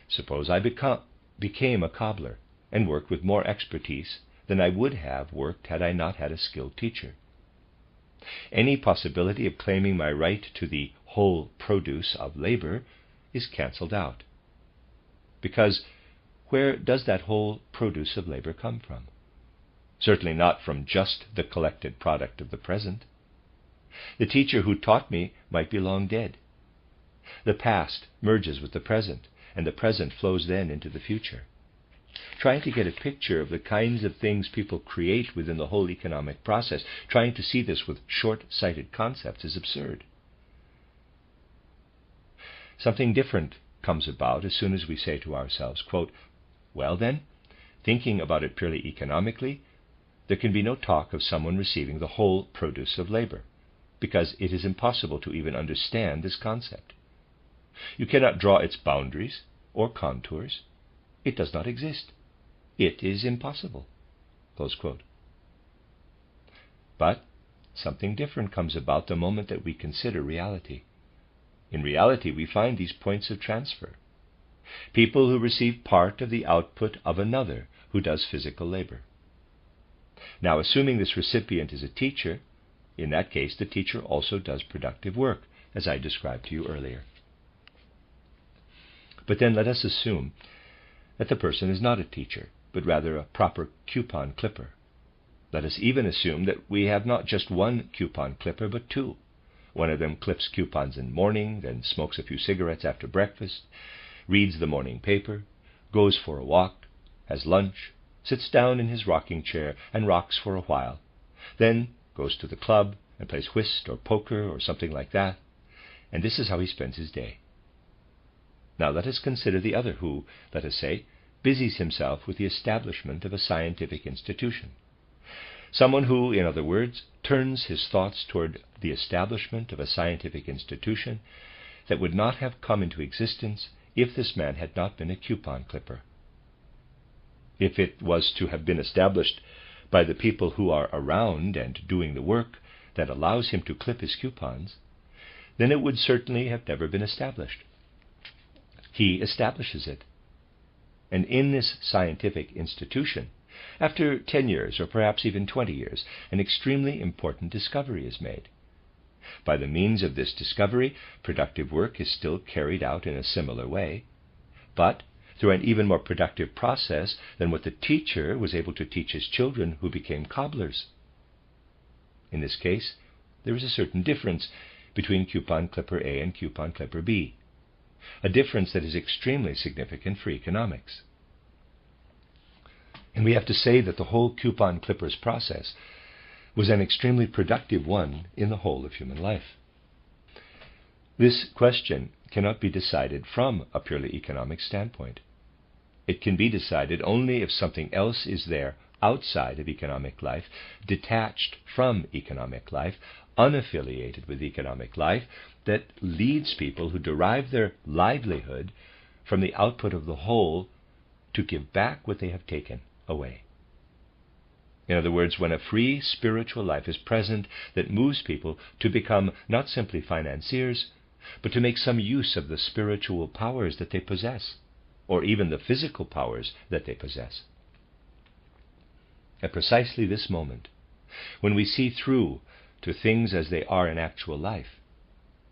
Suppose I became a cobbler and worked with more expertise than I would have worked had I not had a skilled teacher. Any possibility of claiming my right to the whole produce of labor is cancelled out. Because where does that whole produce of labor come from? Certainly not from just the collected product of the present. The teacher who taught me might be long dead. The past merges with the present, and the present flows then into the future. Trying to get a picture of the kinds of things people create within the whole economic process, trying to see this with short-sighted concepts is absurd. Something different comes about as soon as we say to ourselves, quote, well then, thinking about it purely economically, there can be no talk of someone receiving the whole produce of labor, because it is impossible to even understand this concept. You cannot draw its boundaries or contours. It does not exist. It is impossible. Close quote. But something different comes about the moment that we consider reality. In reality, we find these points of transfer. People who receive part of the output of another who does physical labor. Now, assuming this recipient is a teacher, in that case the teacher also does productive work, as I described to you earlier. But then let us assume that the person is not a teacher, but rather a proper coupon clipper. Let us even assume that we have not just one coupon clipper, but two. One of them clips coupons in the morning, then smokes a few cigarettes after breakfast, reads the morning paper, goes for a walk, has lunch, sits down in his rocking chair and rocks for a while, then goes to the club and plays whist or poker or something like that, and this is how he spends his day. Now let us consider the other who, let us say, busies himself with the establishment of a scientific institution. Someone who, in other words, turns his thoughts toward the establishment of a scientific institution that would not have come into existence if this man had not been a coupon clipper. If it was to have been established by the people who are around and doing the work that allows him to clip his coupons, then it would certainly have never been established. He establishes it. And in this scientific institution, after 10 years or perhaps even 20 years, an extremely important discovery is made. By the means of this discovery, productive work is still carried out in a similar way, but through an even more productive process than what the teacher was able to teach his children who became cobblers. In this case, there is a certain difference between coupon clipper A and coupon clipper B. a difference that is extremely significant for economics. And we have to say that the whole coupon clippers process was an extremely productive one in the whole of human life. This question cannot be decided from a purely economic standpoint. It can be decided only if something else is there outside of economic life, detached from economic life, unaffiliated with economic life, that leads people who derive their livelihood from the output of the whole to give back what they have taken away. In other words, when a free spiritual life is present that moves people to become not simply financiers, but to make some use of the spiritual powers that they possess, or even the physical powers that they possess. At precisely this moment, when we see through to things as they are in actual life,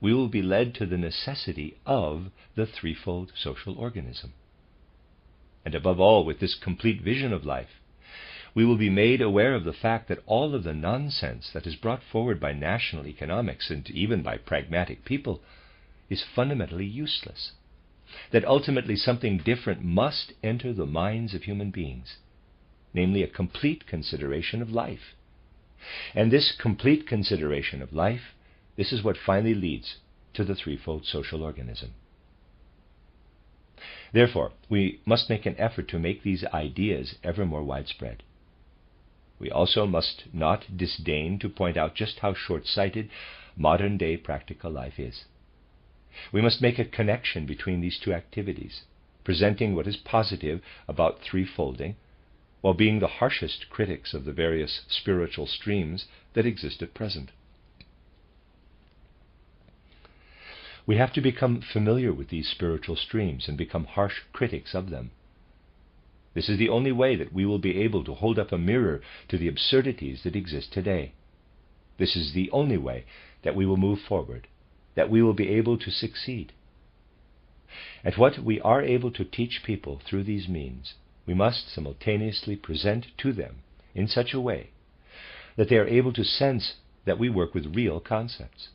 we will be led to the necessity of the threefold social organism. And above all, with this complete vision of life, we will be made aware of the fact that all of the nonsense that is brought forward by national economics and even by pragmatic people is fundamentally useless. That ultimately something different must enter the minds of human beings, namely a complete consideration of life. And this complete consideration of life, this is what finally leads to the threefold social organism. Therefore, we must make an effort to make these ideas ever more widespread. We also must not disdain to point out just how short-sighted modern-day practical life is. We must make a connection between these two activities, presenting what is positive about threefolding, while being the harshest critics of the various spiritual streams that exist at present. We have to become familiar with these spiritual streams and become harsh critics of them. This is the only way that we will be able to hold up a mirror to the absurdities that exist today. This is the only way that we will move forward, that we will be able to succeed. And what we are able to teach people through these means, we must simultaneously present to them in such a way that they are able to sense that we work with real concepts.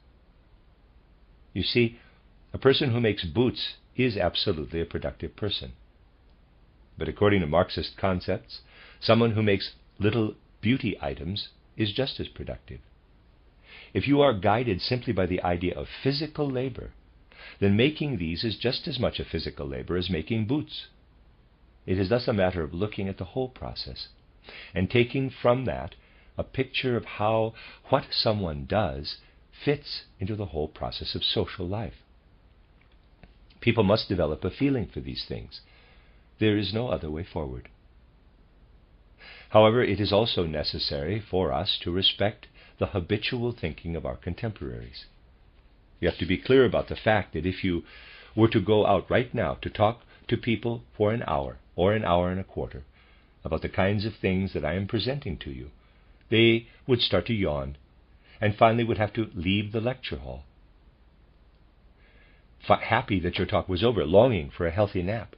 You see, a person who makes boots is absolutely a productive person. But according to Marxist concepts, someone who makes little beauty items is just as productive. If you are guided simply by the idea of physical labor, then making these is just as much a physical labor as making boots. It is thus a matter of looking at the whole process and taking from that a picture of how what someone does fits into the whole process of social life. People must develop a feeling for these things. There is no other way forward. However, it is also necessary for us to respect the habitual thinking of our contemporaries. You have to be clear about the fact that if you were to go out right now to talk to people for an hour or an hour and a quarter about the kinds of things that I am presenting to you, they would start to yawn and finally would have to leave the lecture hall, happy that your talk was over, longing for a healthy nap.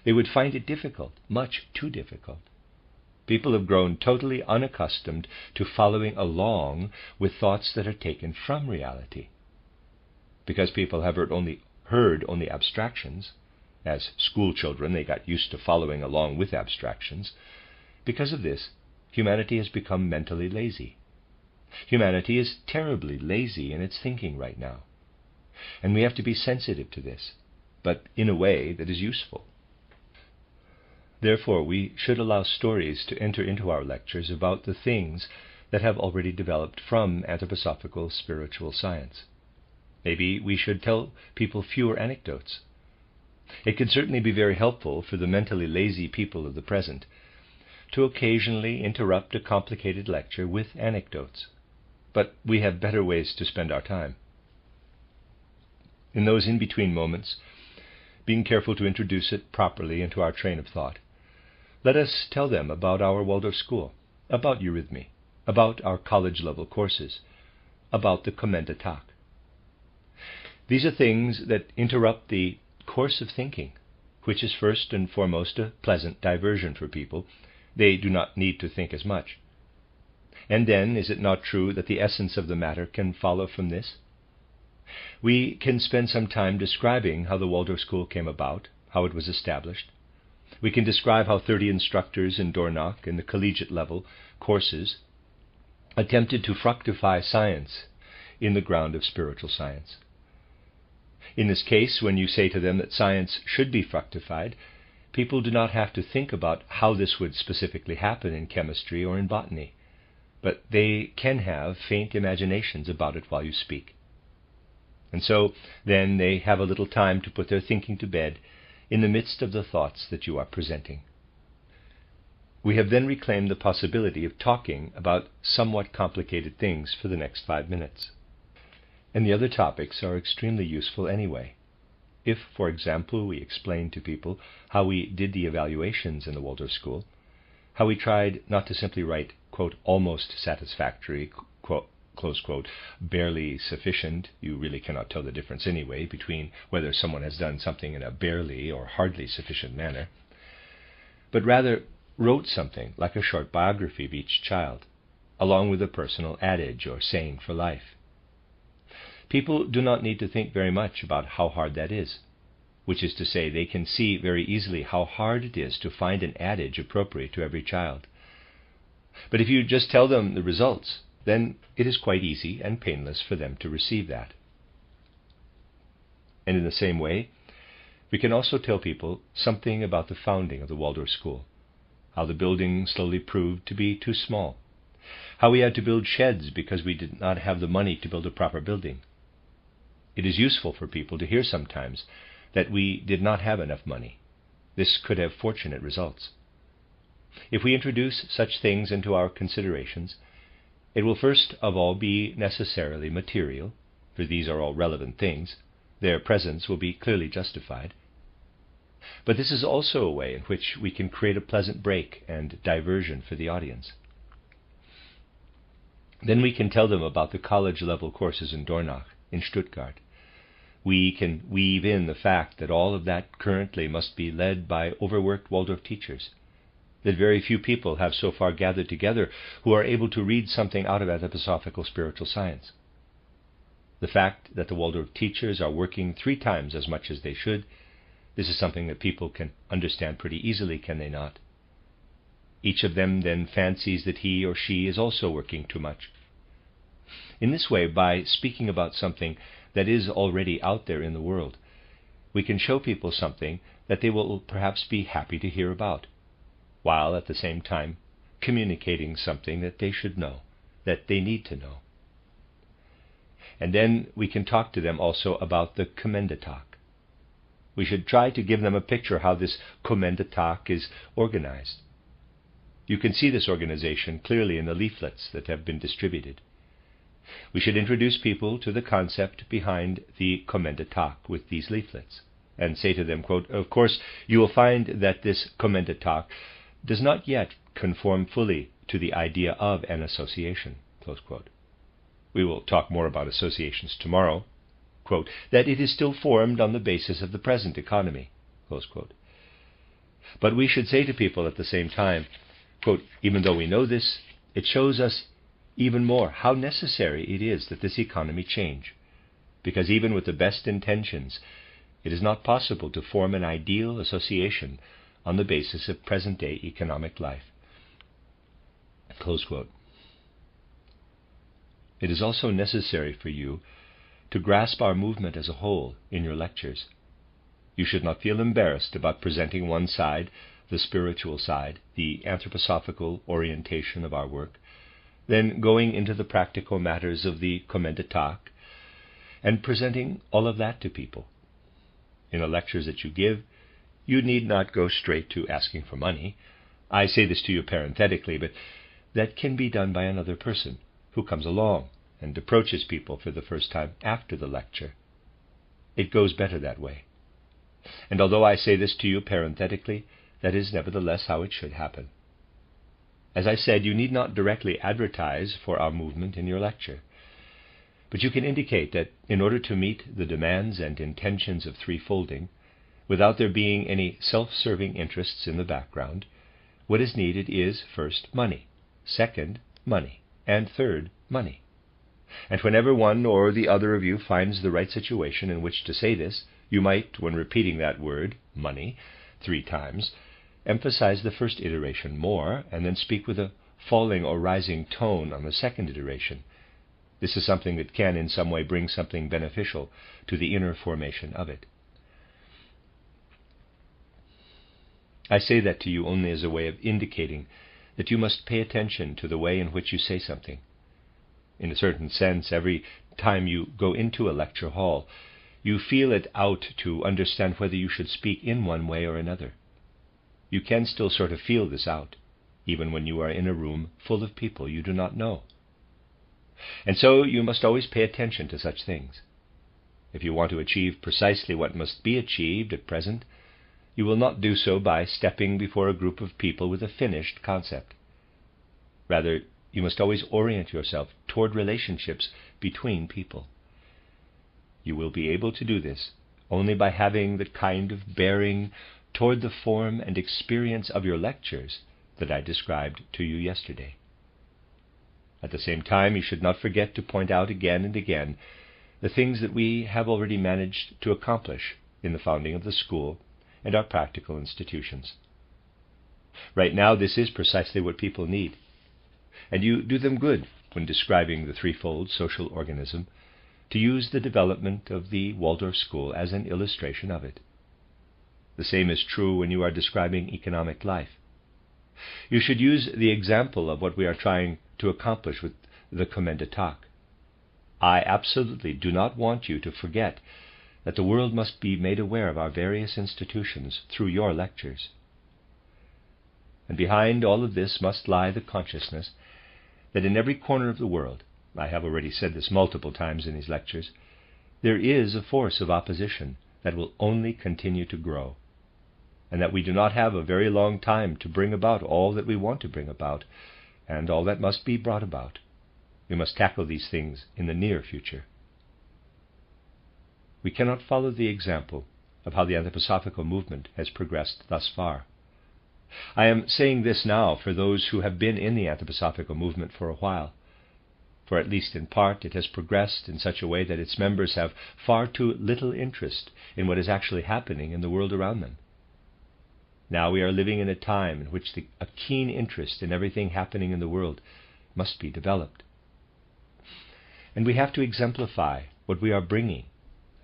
They would find it difficult, much too difficult. People have grown totally unaccustomed to following along with thoughts that are taken from reality. Because people have heard only abstractions, as school children they got used to following along with abstractions. Because of this, humanity has become mentally lazy. Humanity is terribly lazy in its thinking right now. And we have to be sensitive to this, but in a way that is useful. Therefore, we should allow stories to enter into our lectures about the things that have already developed from anthroposophical spiritual science. Maybe we should tell people fewer anecdotes. It can certainly be very helpful for the mentally lazy people of the present to occasionally interrupt a complicated lecture with anecdotes. But we have better ways to spend our time. In those in-between moments, being careful to introduce it properly into our train of thought, let us tell them about our Waldorf school, about eurythmy, about our college-level courses, about the Commendatag. These are things that interrupt the course of thinking, which is first and foremost a pleasant diversion for people. They do not need to think as much. And then, is it not true that the essence of the matter can follow from this? We can spend some time describing how the Waldorf School came about, how it was established. We can describe how 30 instructors in Dornach in the collegiate level courses attempted to fructify science in the ground of spiritual science. In this case, when you say to them that science should be fructified, people do not have to think about how this would specifically happen in chemistry or in botany, but they can have faint imaginations about it while you speak. And so then they have a little time to put their thinking to bed in the midst of the thoughts that you are presenting. We have then reclaimed the possibility of talking about somewhat complicated things for the next 5 minutes. And the other topics are extremely useful anyway. If, for example, we explain to people how we did the evaluations in the Waldorf School, how we tried not to simply write, quote, almost satisfactory, quote, close quote, barely sufficient, you really cannot tell the difference anyway between whether someone has done something in a barely or hardly sufficient manner, but rather wrote something like a short biography of each child, along with a personal adage or saying for life. People do not need to think very much about how hard that is, which is to say they can see very easily how hard it is to find an adage appropriate to every child. But if you just tell them the results, then it is quite easy and painless for them to receive that. And in the same way, we can also tell people something about the founding of the Waldorf School, how the building slowly proved to be too small, how we had to build sheds because we did not have the money to build a proper building. It is useful for people to hear sometimes that we did not have enough money. This could have fortunate results. If we introduce such things into our considerations, it will first of all be necessarily material, for these are all relevant things. Their presence will be clearly justified. But this is also a way in which we can create a pleasant break and diversion for the audience. Then we can tell them about the college-level courses in Dornach, in Stuttgart. We can weave in the fact that all of that currently must be led by overworked Waldorf teachers, that very few people have so far gathered together who are able to read something out of anthroposophical spiritual science. The fact that the Waldorf teachers are working 3 times as much as they should, this is something that people can understand pretty easily, can they not? Each of them then fancies that he or she is also working too much. In this way, by speaking about something that is already out there in the world, we can show people something that they will perhaps be happy to hear about, while at the same time communicating something that they should know, that they need to know. And then we can talk to them also about the Kommendatag. We should try to give them a picture how this Kommendatag is organized. You can see this organization clearly in the leaflets that have been distributed. We should introduce people to the concept behind the Kommendatag with these leaflets, and say to them, quote, of course, you will find that this Kommendatag does not yet conform fully to the idea of an association, close quote. We will talk more about associations tomorrow, quote, that it is still formed on the basis of the present economy, close quote. But we should say to people at the same time, quote, even though we know this, it shows us even more how necessary it is that this economy change, because even with the best intentions, it is not possible to form an ideal association on the basis of present-day economic life. Close quote. It is also necessary for you to grasp our movement as a whole in your lectures. You should not feel embarrassed about presenting one side, the spiritual side, the anthroposophical orientation of our work, then going into the practical matters of the Kommendatag, and presenting all of that to people. In the lectures that you give, you need not go straight to asking for money. I say this to you parenthetically, but that can be done by another person who comes along and approaches people for the first time after the lecture. It goes better that way. And although I say this to you parenthetically, that is nevertheless how it should happen. As I said, you need not directly advertise for our movement in your lecture, but you can indicate that in order to meet the demands and intentions of threefolding, without there being any self-serving interests in the background, what is needed is, first, money, second, money, and third, money. And whenever one or the other of you finds the right situation in which to say this, you might, when repeating that word, money, 3 times, emphasize the first iteration more, and then speak with a falling or rising tone on the second iteration. This is something that can in some way bring something beneficial to the inner formation of it. I say that to you only as a way of indicating that you must pay attention to the way in which you say something. In a certain sense, every time you go into a lecture hall, you feel it out to understand whether you should speak in one way or another. You can still sort of feel this out, even when you are in a room full of people you do not know. And so you must always pay attention to such things. If you want to achieve precisely what must be achieved at present, you will not do so by stepping before a group of people with a finished concept. Rather, you must always orient yourself toward relationships between people. You will be able to do this only by having the kind of bearing toward the form and experience of your lectures that I described to you yesterday. At the same time, you should not forget to point out again and again the things that we have already managed to accomplish in the founding of the school and our practical institutions. Right now, this is precisely what people need, and you do them good when describing the threefold social organism to use the development of the Waldorf school as an illustration of it. The same is true when you are describing economic life. You should use the example of what we are trying to accomplish with the Kommendetak. I absolutely do not want you to forget that the world must be made aware of our various institutions through your lectures. And behind all of this must lie the consciousness that in every corner of the world, I have already said this multiple times in these lectures, there is a force of opposition that will only continue to grow, and that we do not have a very long time to bring about all that we want to bring about, and all that must be brought about. We must tackle these things in the near future. We cannot follow the example of how the anthroposophical movement has progressed thus far. I am saying this now for those who have been in the anthroposophical movement for a while, for at least in part it has progressed in such a way that its members have far too little interest in what is actually happening in the world around them. Now we are living in a time in which a keen interest in everything happening in the world must be developed. And we have to exemplify what we are bringing,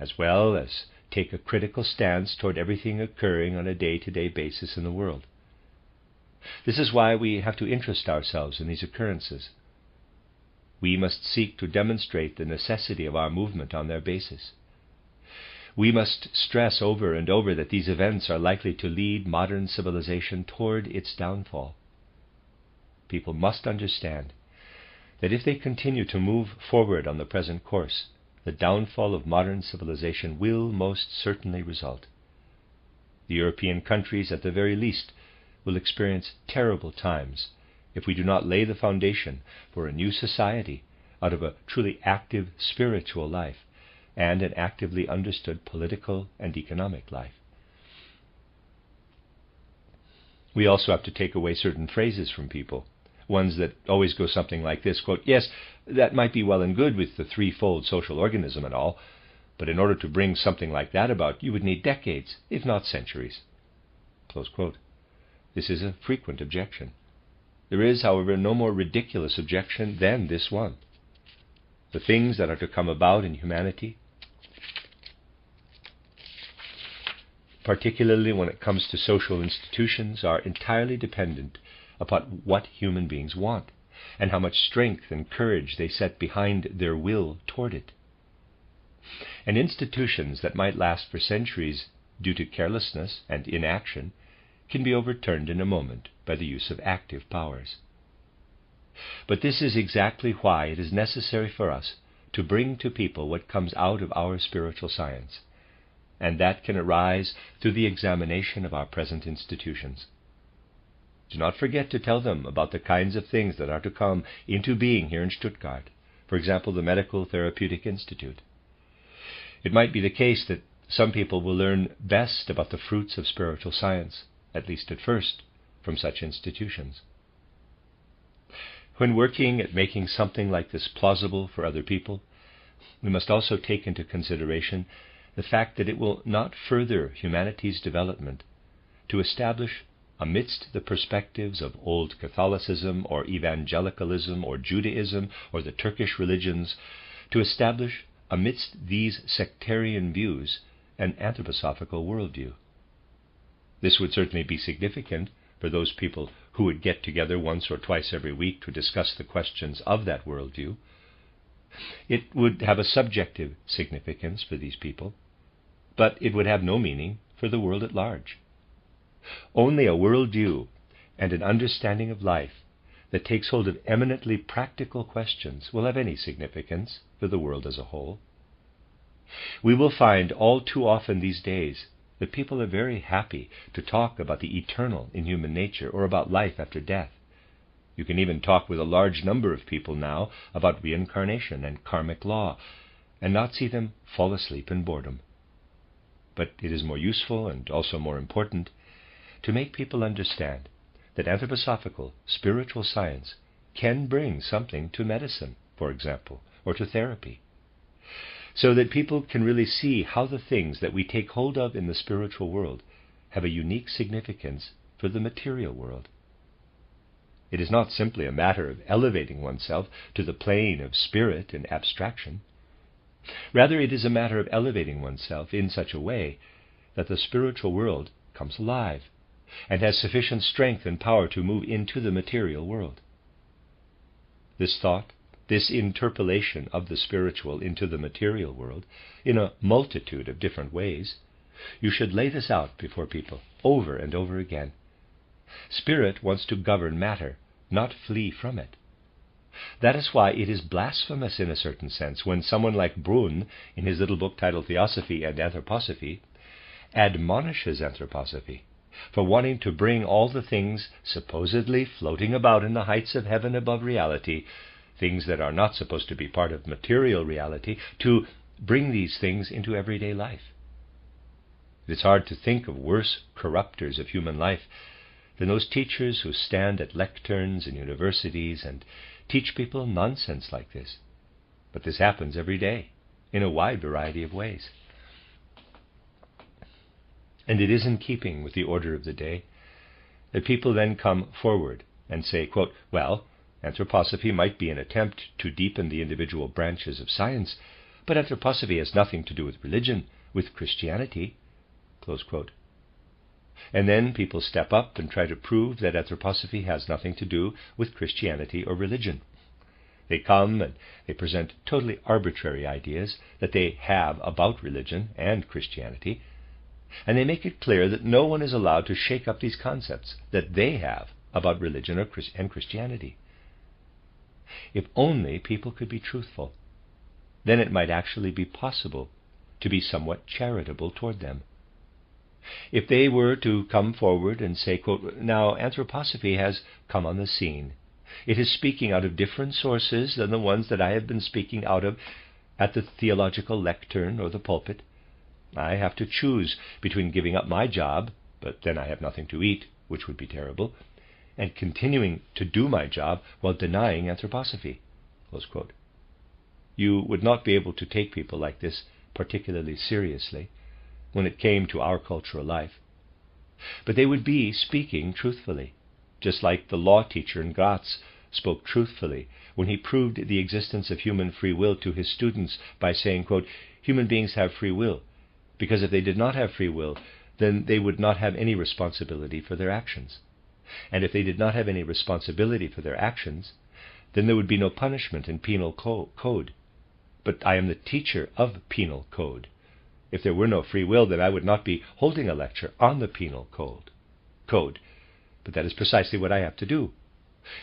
as well as take a critical stance toward everything occurring on a day-to-day basis in the world. This is why we have to interest ourselves in these occurrences. We must seek to demonstrate the necessity of our movement on their basis. We must stress over and over that these events are likely to lead modern civilization toward its downfall. People must understand that if they continue to move forward on the present course, the downfall of modern civilization will most certainly result. The European countries, at the very least, will experience terrible times if we do not lay the foundation for a new society out of a truly active spiritual life and an actively understood political and economic life. We also have to take away certain phrases from people, ones that always go something like this, quote, "Yes, that might be well and good with the threefold social organism and all, but in order to bring something like that about, you would need decades, if not centuries." Close quote. This is a frequent objection. There is, however, no more ridiculous objection than this one. The things that are to come about in humanity, particularly when it comes to social institutions, are entirely dependent upon what human beings want, and how much strength and courage they set behind their will toward it. And institutions that might last for centuries due to carelessness and inaction can be overturned in a moment by the use of active powers. But this is exactly why it is necessary for us to bring to people what comes out of our spiritual science, and that can arise through the examination of our present institutions. Do not forget to tell them about the kinds of things that are to come into being here in Stuttgart, for example, the Medical Therapeutic Institute. It might be the case that some people will learn best about the fruits of spiritual science, at least at first, from such institutions. When working at making something like this plausible for other people, we must also take into consideration the fact that it will not further humanity's development to establish, amidst the perspectives of old Catholicism or evangelicalism or Judaism or the Turkish religions, to establish amidst these sectarian views an anthroposophical worldview. This would certainly be significant for those people who would get together once or twice every week to discuss the questions of that worldview. It would have a subjective significance for these people, but it would have no meaning for the world at large. Only a worldview and an understanding of life that takes hold of eminently practical questions will have any significance for the world as a whole. We will find all too often these days that people are very happy to talk about the eternal in human nature or about life after death. You can even talk with a large number of people now about reincarnation and karmic law, and not see them fall asleep in boredom. But it is more useful and also more important to make people understand that anthroposophical spiritual science can bring something to medicine, for example, or to therapy, so that people can really see how the things that we take hold of in the spiritual world have a unique significance for the material world. It is not simply a matter of elevating oneself to the plane of spirit and abstraction. Rather, it is a matter of elevating oneself in such a way that the spiritual world comes alive and has sufficient strength and power to move into the material world. This thought, this interpolation of the spiritual into the material world, in a multitude of different ways, you should lay this out before people over and over again. Spirit wants to govern matter, not flee from it. That is why it is blasphemous in a certain sense when someone like Brunn, in his little book titled Theosophy and Anthroposophy, admonishes Anthroposophy for wanting to bring all the things supposedly floating about in the heights of heaven above reality, things that are not supposed to be part of material reality, to bring these things into everyday life. It is hard to think of worse corrupters of human life than those teachers who stand at lecterns in universities and teach people nonsense like this. But this happens every day, in a wide variety of ways. And it is in keeping with the order of the day that people then come forward and say, quote, well, anthroposophy might be an attempt to deepen the individual branches of science, but anthroposophy has nothing to do with religion, with Christianity, close quote. And then people step up and try to prove that anthroposophy has nothing to do with Christianity or religion. They come and they present totally arbitrary ideas that they have about religion and Christianity, and they make it clear that no one is allowed to shake up these concepts that they have about religion and Christianity. If only people could be truthful, then it might actually be possible to be somewhat charitable toward them. If they were to come forward and say, quote, now anthroposophy has come on the scene. It is speaking out of different sources than the ones that I have been speaking out of at the theological lectern or the pulpit. I have to choose between giving up my job, but then I have nothing to eat, which would be terrible, and continuing to do my job while denying anthroposophy, close quote. You would not be able to take people like this particularly seriously when it came to our cultural life. But they would be speaking truthfully, just like the law teacher in Graz spoke truthfully when he proved the existence of human free will to his students by saying, quote, human beings have free will, because if they did not have free will, then they would not have any responsibility for their actions. And if they did not have any responsibility for their actions, then there would be no punishment in penal code. But I am the teacher of penal code. If there were no free will, then I would not be holding a lecture on the penal code. But that is precisely what I have to do.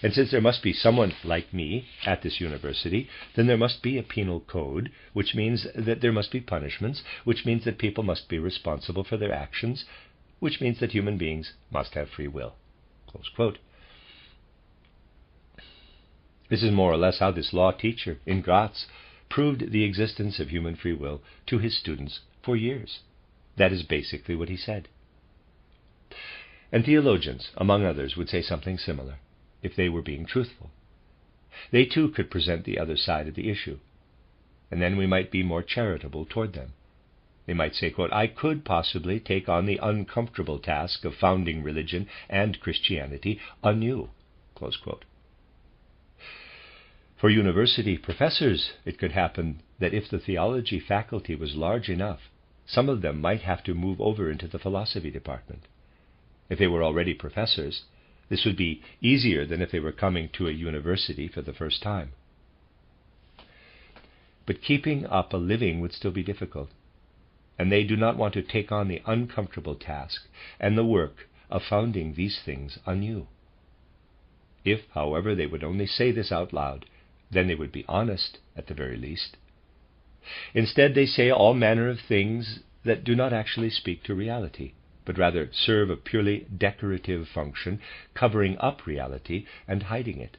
And since there must be someone like me at this university, then there must be a penal code, which means that there must be punishments, which means that people must be responsible for their actions, which means that human beings must have free will. Close quote. This is more or less how this law teacher in Graz proved the existence of human free will to his students for years. That is basically what he said. And theologians, among others, would say something similar if they were being truthful. They too could present the other side of the issue, and then we might be more charitable toward them. They might say, quote, I could possibly take on the uncomfortable task of founding religion and Christianity anew, close quote. For university professors, it could happen that if the theology faculty was large enough, some of them might have to move over into the philosophy department. If they were already professors, this would be easier than if they were coming to a university for the first time. But keeping up a living would still be difficult, and they do not want to take on the uncomfortable task and the work of founding these things anew. If, however, they would only say this out loud, then they would be honest at the very least. Instead, they say all manner of things that do not actually speak to reality, but rather serve a purely decorative function, covering up reality and hiding it.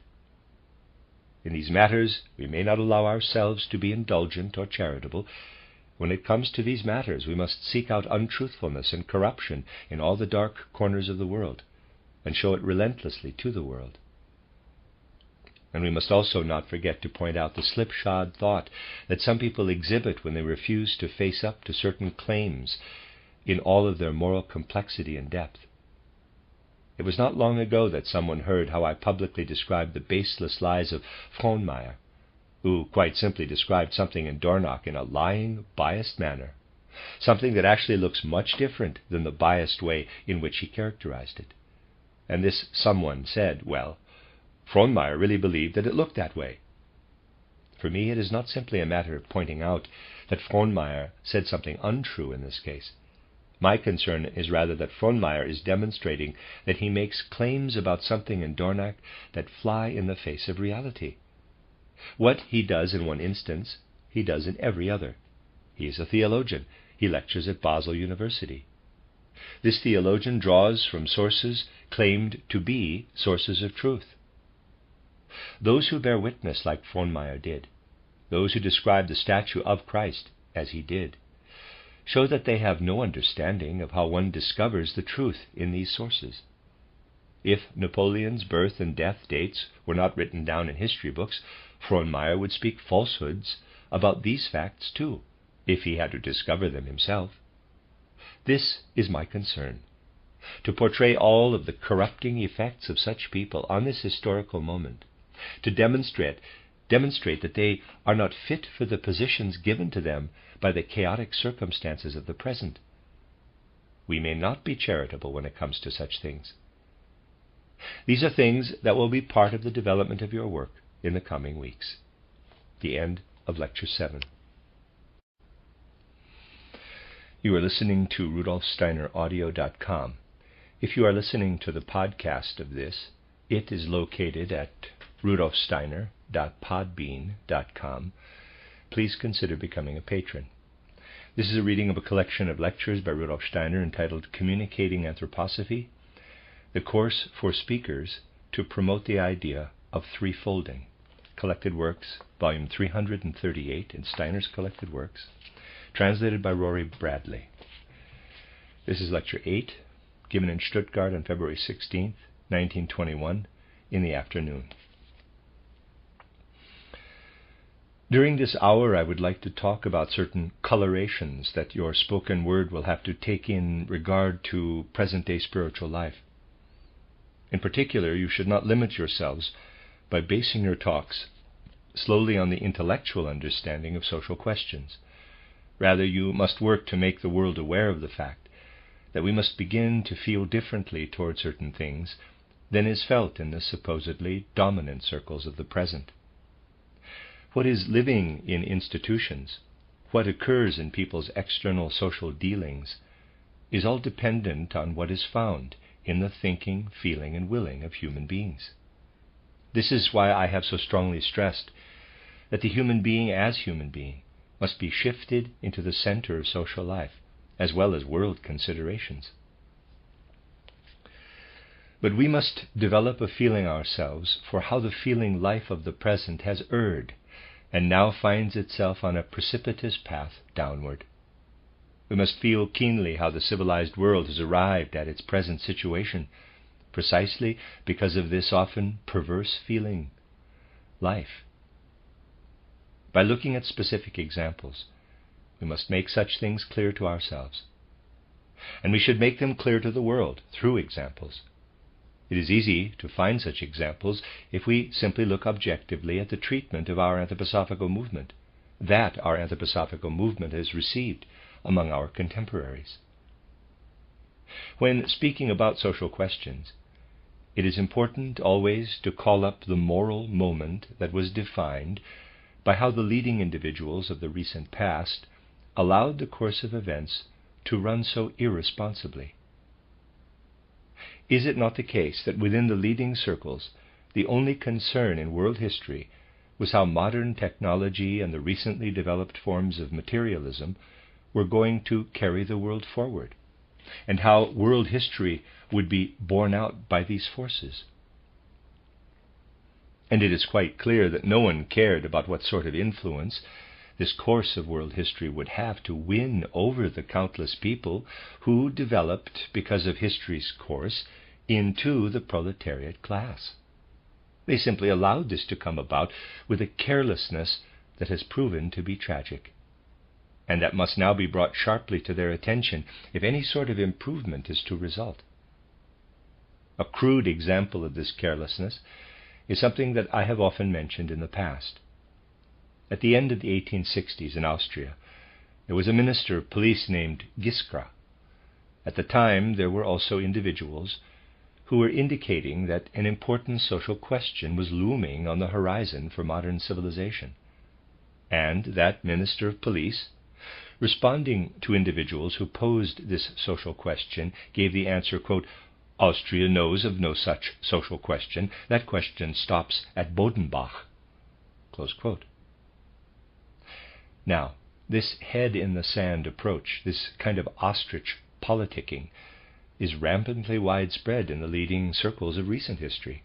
In these matters, we may not allow ourselves to be indulgent or charitable. When it comes to these matters, we must seek out untruthfulness and corruption in all the dark corners of the world, and show it relentlessly to the world. And we must also not forget to point out the slipshod thought that some people exhibit when they refuse to face up to certain claims in all of their moral complexity and depth. It was not long ago that someone heard how I publicly described the baseless lies of Frohnmeyer, who quite simply described something in Dornach in a lying, biased manner, something that actually looks much different than the biased way in which he characterized it. And this someone said, well, Frohnmeyer really believed that it looked that way. For me, it is not simply a matter of pointing out that Frohnmeyer said something untrue in this case. My concern is rather that Frohnmeyer is demonstrating that he makes claims about something in Dornach that fly in the face of reality. What he does in one instance, he does in every other. He is a theologian. He lectures at Basel University. This theologian draws from sources claimed to be sources of truth. Those who bear witness like Frohnmeyer did, those who describe the statue of Christ as he did, show that they have no understanding of how one discovers the truth in these sources. If Napoleon's birth and death dates were not written down in history books, Frohnmeyer would speak falsehoods about these facts too, if he had to discover them himself. This is my concern, to portray all of the corrupting effects of such people on this historical moment, to demonstrate that they are not fit for the positions given to them by the chaotic circumstances of the present. We may not be charitable when it comes to such things. These are things that will be part of the development of your work in the coming weeks. The end of Lecture 7. You are listening to RudolfSteinerAudio.com. If you are listening to the podcast of this, it is located at rudolfsteiner.podbean.com. Please consider becoming a patron. This is a reading of a collection of lectures by Rudolf Steiner entitled Communicating Anthroposophy, the course for speakers to promote the idea of threefolding. Collected Works, volume 338 in Steiner's Collected Works, translated by Rory Bradley. This is Lecture 8, given in Stuttgart on February 16, 1921, in the afternoon. During this hour, I would like to talk about certain colorations that your spoken word will have to take in regard to present-day spiritual life. In particular, you should not limit yourselves by basing your talks slowly on the intellectual understanding of social questions. Rather, you must work to make the world aware of the fact that we must begin to feel differently toward certain things than is felt in the supposedly dominant circles of the present. What is living in institutions, what occurs in people's external social dealings, is all dependent on what is found in the thinking, feeling, and willing of human beings. This is why I have so strongly stressed that the human being as human being must be shifted into the center of social life, as well as world considerations. But we must develop a feeling ourselves for how the feeling life of the present has erred, and now finds itself on a precipitous path downward. We must feel keenly how the civilized world has arrived at its present situation, precisely because of this often perverse feeling. life. By looking at specific examples, we must make such things clear to ourselves. And we should make them clear to the world through examples. It is easy to find such examples if we simply look objectively at the treatment of our anthroposophical movement, that our anthroposophical movement has received among our contemporaries. When speaking about social questions, it is important always to call up the moral moment that was defined by how the leading individuals of the recent past allowed the course of events to run so irresponsibly. Is it not the case that within the leading circles, the only concern in world history was how modern technology and the recently developed forms of materialism were going to carry the world forward, and how world history would be borne out by these forces? And it is quite clear that no one cared about what sort of influence this course of world history would have to win over the countless people who developed, because of history's course, into the proletariat class. They simply allowed this to come about with a carelessness that has proven to be tragic, and that must now be brought sharply to their attention if any sort of improvement is to result. A crude example of this carelessness is something that I have often mentioned in the past. At the end of the 1860s in Austria, there was a minister of police named Giskra. At the time, there were also individuals who were indicating that an important social question was looming on the horizon for modern civilization. And that minister of police, responding to individuals who posed this social question, gave the answer, quote, "Austria knows of no such social question. That question stops at Bodenbach." Close quote. Now, this head-in-the-sand approach, this kind of ostrich politicking, is rampantly widespread in the leading circles of recent history.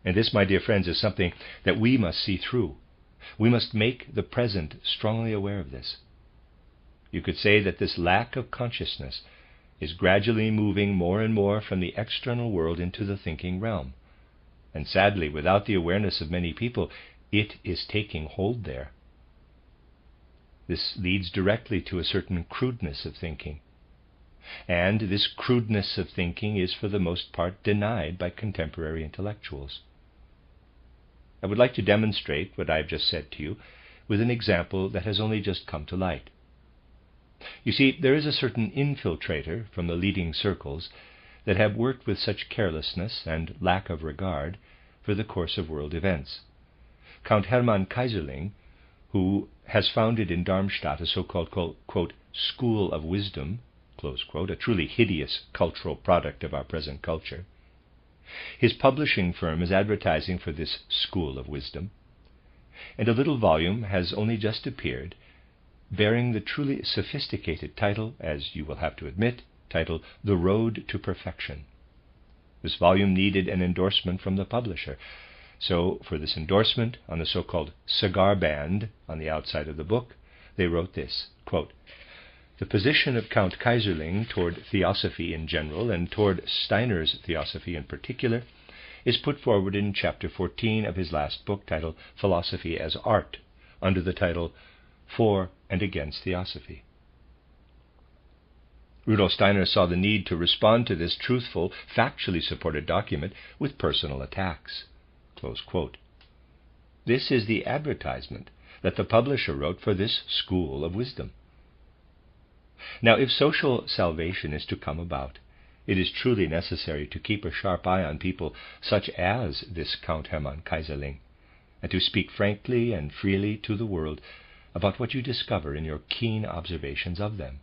And this, my dear friends, is something that we must see through. We must make the present strongly aware of this. You could say that this lack of consciousness is gradually moving more and more from the external world into the thinking realm. And sadly, without the awareness of many people, it is taking hold there. This leads directly to a certain crudeness of thinking. And this crudeness of thinking is for the most part denied by contemporary intellectuals. I would like to demonstrate what I have just said to you with an example that has only just come to light. You see, there is a certain infiltrator from the leading circles that have worked with such carelessness and lack of regard for the course of world events. Count Hermann Kaiserling, who has founded in Darmstadt a so-called, quote, school of wisdom, close quote, a truly hideous cultural product of our present culture. His publishing firm is advertising for this school of wisdom, and a little volume has only just appeared, bearing the truly sophisticated title, as you will have to admit, titled The Road to Perfection. This volume needed an endorsement from the publisher, so for this endorsement, on the so-called cigar band on the outside of the book, they wrote this, quote, "The position of Count Kaiserling toward theosophy in general and toward Steiner's theosophy in particular is put forward in chapter 14 of his last book titled Philosophy as Art, under the title For and Against Theosophy." Rudolf Steiner saw the need to respond to this truthful, factually supported document with personal attacks. Close quote. This is the advertisement that the publisher wrote for this school of wisdom. Now, if social salvation is to come about, it is truly necessary to keep a sharp eye on people such as this Count Hermann Kaiserling, and to speak frankly and freely to the world about what you discover in your keen observations of them.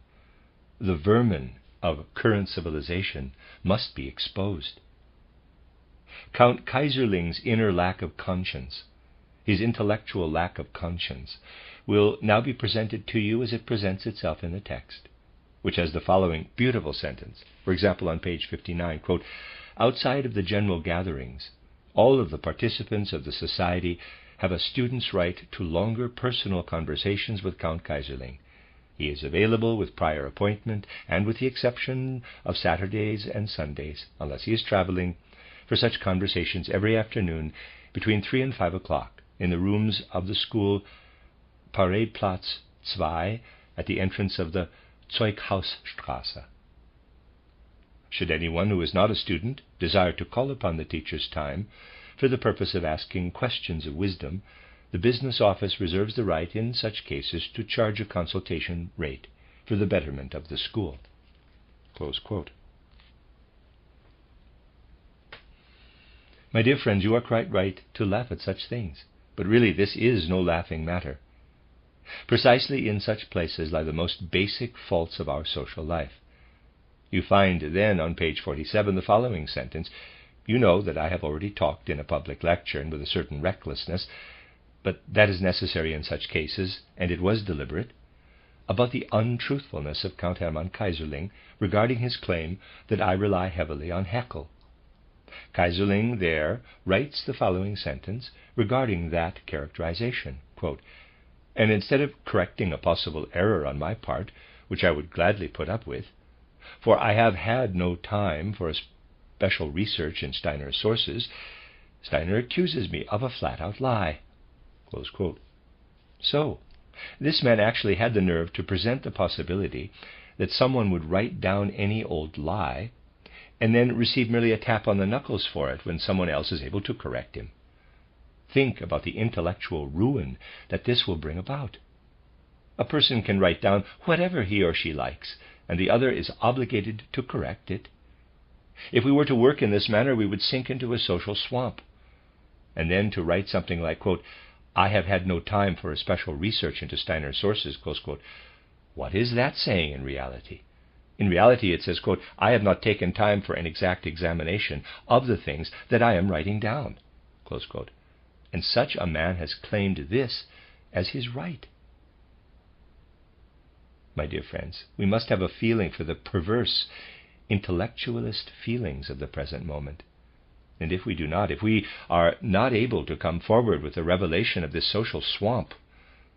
The vermin of current civilization must be exposed. Count Kaiserling's inner lack of conscience, his intellectual lack of conscience, will now be presented to you as it presents itself in the text, which has the following beautiful sentence. For example, on page 59, quote, "Outside of the general gatherings, all of the participants of the society have a student's right to longer personal conversations with Count Kaiserling. He is available with prior appointment, and with the exception of Saturdays and Sundays, unless he is traveling, for such conversations every afternoon between 3 and 5 o'clock. in the rooms of the school Paradeplatz 2 at the entrance of the Zeughausstraße. Should anyone who is not a student desire to call upon the teacher's time for the purpose of asking questions of wisdom, the business office reserves the right in such cases to charge a consultation rate for the betterment of the school." Close quote. My dear friends, you are quite right to laugh at such things, but really this is no laughing matter. Precisely in such places lie the most basic faults of our social life. You find then on page 47 the following sentence. You know that I have already talked in a public lecture and with a certain recklessness, but that is necessary in such cases, and it was deliberate, about the untruthfulness of Count Hermann Kaiserling regarding his claim that I rely heavily on Haeckel. Kaiserling there writes the following sentence regarding that characterization, quote, "And instead of correcting a possible error on my part, which I would gladly put up with, for I have had no time for a special research in Steiner's sources, Steiner accuses me of a flat-out lie." Close quote. So, this man actually had the nerve to present the possibility that someone would write down any old lie and then receive merely a tap on the knuckles for it when someone else is able to correct him. Think about the intellectual ruin that this will bring about. A person can write down whatever he or she likes, and the other is obligated to correct it. If we were to work in this manner, we would sink into a social swamp. And then to write something like, quote, "I have had no time for a special research into Steiner's sources," close quote. What is that saying in reality? In reality it says, quote, "I have not taken time for an exact examination of the things that I am writing down," close quote. And such a man has claimed this as his right. My dear friends, we must have a feeling for the perverse, intellectualist feelings of the present moment. And if we do not, if we are not able to come forward with the revelation of this social swamp,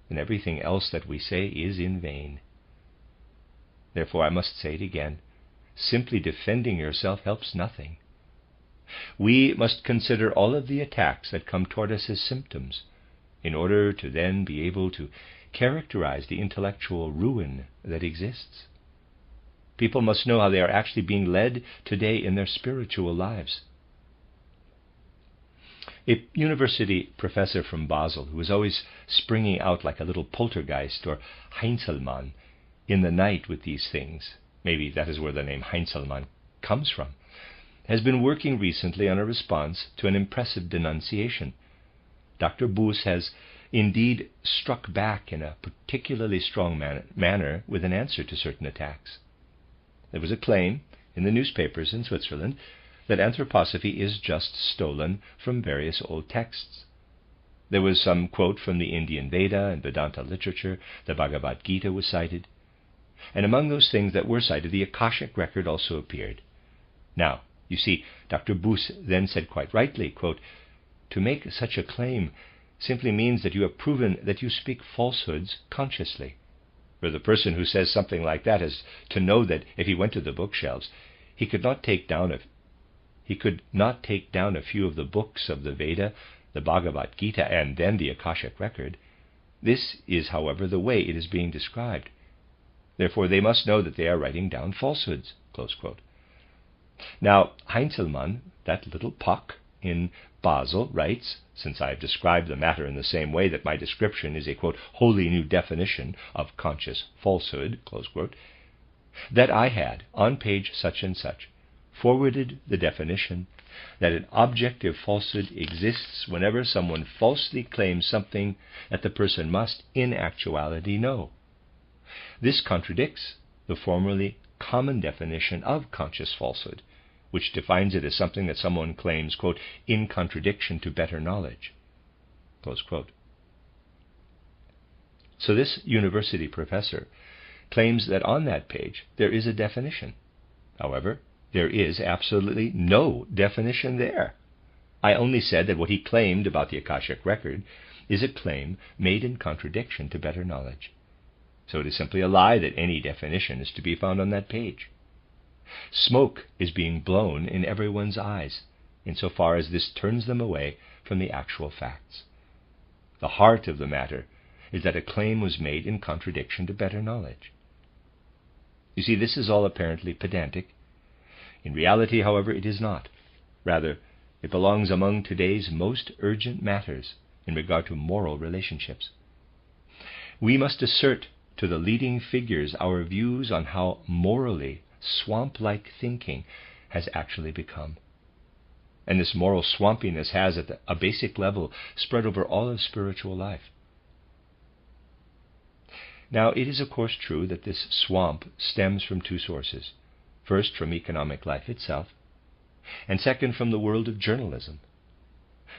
then everything else that we say is in vain. Therefore, I must say it again, simply defending yourself helps nothing. We must consider all of the attacks that come toward us as symptoms, in order to then be able to characterize the intellectual ruin that exists. People must know how they are actually being led today in their spiritual lives. A university professor from Basel, who was always springing out like a little poltergeist or Heinzelmann in the night with these things, maybe that is where the name Heinzelmann comes from, has been working recently on a response to an impressive denunciation. Dr. Buss has indeed struck back in a particularly strong manner with an answer to certain attacks. There was a claim in the newspapers in Switzerland that anthroposophy is just stolen from various old texts. There was some quote from the Indian Veda and Vedanta literature. The Bhagavad Gita was cited. And among those things that were cited, the Akashic record also appeared. Now, you see, Dr. Buss then said quite rightly, quote, "To make such a claim simply means that you have proven that you speak falsehoods consciously. For the person who says something like that has to know that if he went to the bookshelves, he could not take down a few of the books of the Veda, the Bhagavad Gita, and then the Akashic record. This is, however, the way it is being described. Therefore, they must know that they are writing down falsehoods." Close quote. Now, Heinzelmann, that little puck in Basel, writes, since I have described the matter in the same way that my description is a, quote, "wholly new definition of conscious falsehood," close quote, that I had, on page such and such, forwarded the definition that an objective falsehood exists whenever someone falsely claims something that the person must, in actuality, know. This contradicts the formerly common definition of conscious falsehood, which defines it as something that someone claims, quote, "in contradiction to better knowledge," close quote. So this university professor claims that on that page there is a definition. However, there is absolutely no definition there. I only said that what he claimed about the Akashic record is a claim made in contradiction to better knowledge. So it is simply a lie that any definition is to be found on that page. Smoke is being blown in everyone's eyes, insofar as this turns them away from the actual facts. The heart of the matter is that a claim was made in contradiction to better knowledge. You see, this is all apparently pedantic. In reality, however, it is not. Rather, it belongs among today's most urgent matters in regard to moral relationships. We must assert to the leading figures our views on how morally swamp-like thinking has actually become. And this moral swampiness has, at a basic level, spread over all of spiritual life. Now, it is of course true that this swamp stems from two sources. First, from economic life itself, and second, from the world of journalism.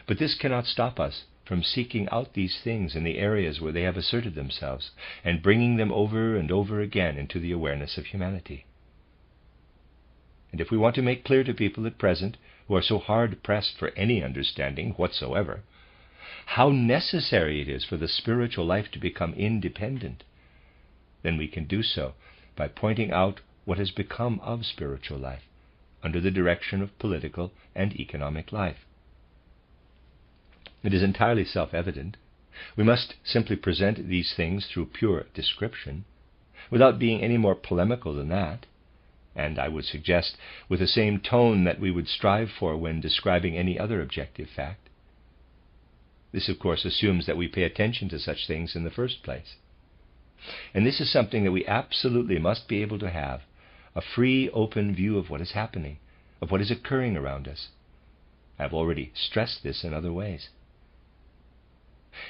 But this cannot stop us from seeking out these things in the areas where they have asserted themselves, and bringing them over and over again into the awareness of humanity. And if we want to make clear to people at present, who are so hard-pressed for any understanding whatsoever, how necessary it is for the spiritual life to become independent, then we can do so by pointing out what has become of spiritual life under the direction of political and economic life. It is entirely self-evident. We must simply present these things through pure description, without being any more polemical than that, and I would suggest with the same tone that we would strive for when describing any other objective fact. This, of course, assumes that we pay attention to such things in the first place. And this is something that we absolutely must be able to have, a free, open view of what is happening, of what is occurring around us. I have already stressed this in other ways.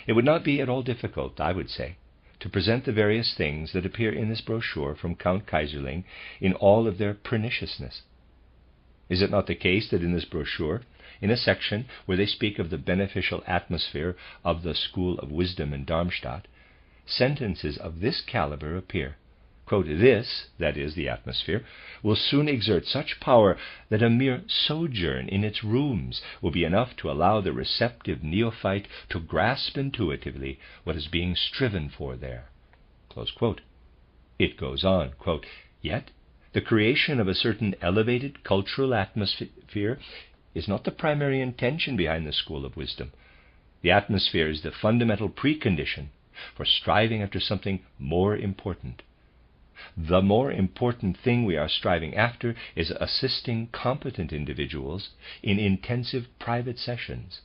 It would not be at all difficult, I would say, to present the various things that appear in this brochure from Count Kaiserling in all of their perniciousness. Is it not the case that in this brochure, in a section where they speak of the beneficial atmosphere of the School of Wisdom in Darmstadt, sentences of this caliber appear? Quote, "This," that is, the atmosphere, "will soon exert such power that a mere sojourn in its rooms will be enough to allow the receptive neophyte to grasp intuitively what is being striven for there." Close quote. It goes on, quote, "Yet the creation of a certain elevated cultural atmosphere is not the primary intention behind the School of Wisdom. The atmosphere is the fundamental precondition for striving after something more important. The more important thing we are striving after is assisting competent individuals in intensive private sessions,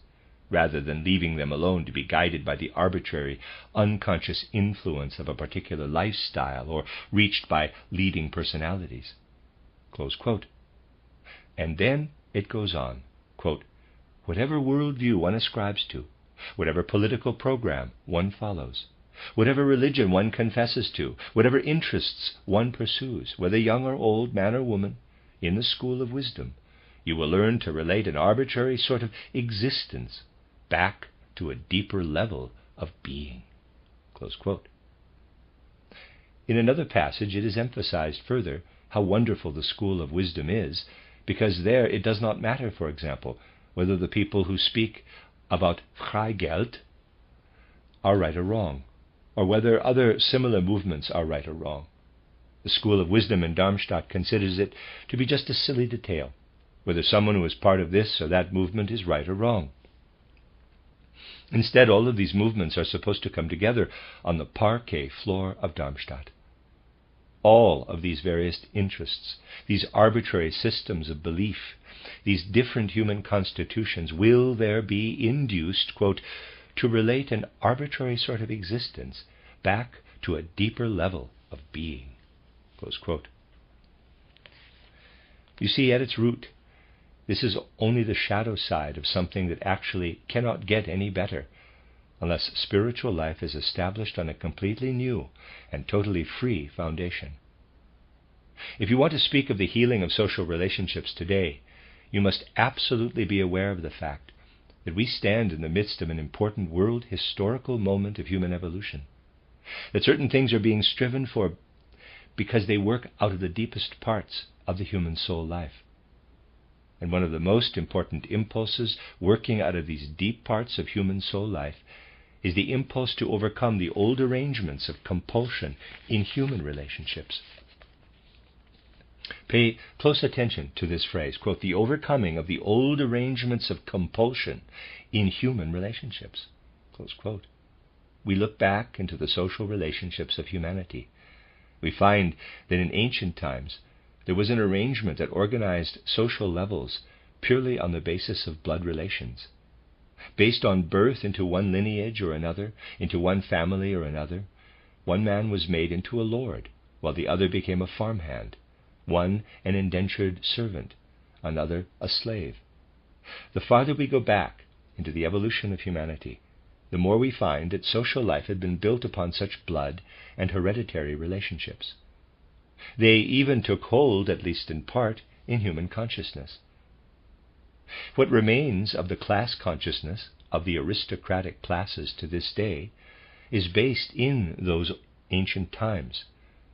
rather than leaving them alone to be guided by the arbitrary, unconscious influence of a particular lifestyle or reached by leading personalities." Close quote. And then it goes on, quote, "Whatever worldview one ascribes to, whatever political program one follows, whatever religion one confesses to, whatever interests one pursues, whether young or old, man or woman, in the School of Wisdom, you will learn to relate an arbitrary sort of existence back to a deeper level of being." Close quote. In another passage it is emphasized further how wonderful the School of Wisdom is, because there it does not matter, for example, whether the people who speak about Freigeld are right or wrong, or whether other similar movements are right or wrong. The School of Wisdom in Darmstadt considers it to be just a silly detail, whether someone who is part of this or that movement is right or wrong. Instead, all of these movements are supposed to come together on the parquet floor of Darmstadt. All of these various interests, these arbitrary systems of belief, these different human constitutions will there be induced, quote, "to relate an arbitrary sort of existence back to a deeper level of being." Close quote. You see, at its root, this is only the shadow side of something that actually cannot get any better unless spiritual life is established on a completely new and totally free foundation. If you want to speak of the healing of social relationships today, you must absolutely be aware of the fact that we stand in the midst of an important world historical moment of human evolution, that certain things are being striven for because they work out of the deepest parts of the human soul life. And one of the most important impulses working out of these deep parts of human soul life is the impulse to overcome the old arrangements of compulsion in human relationships. Pay close attention to this phrase, quote, "the overcoming of the old arrangements of compulsion in human relationships," close quote. we look back into the social relationships of humanity, we find that in ancient times there was an arrangement that organized social levels purely on the basis of blood relations. Based on birth into one lineage or another, into one family or another, one man was made into a lord, while the other became a farmhand, one an indentured servant, another a slave. The farther we go back into the evolution of humanity, the more we find that social life had been built upon such blood and hereditary relationships. They even took hold, at least in part, in human consciousness. What remains of the class consciousness of the aristocratic classes to this day is based in those ancient times,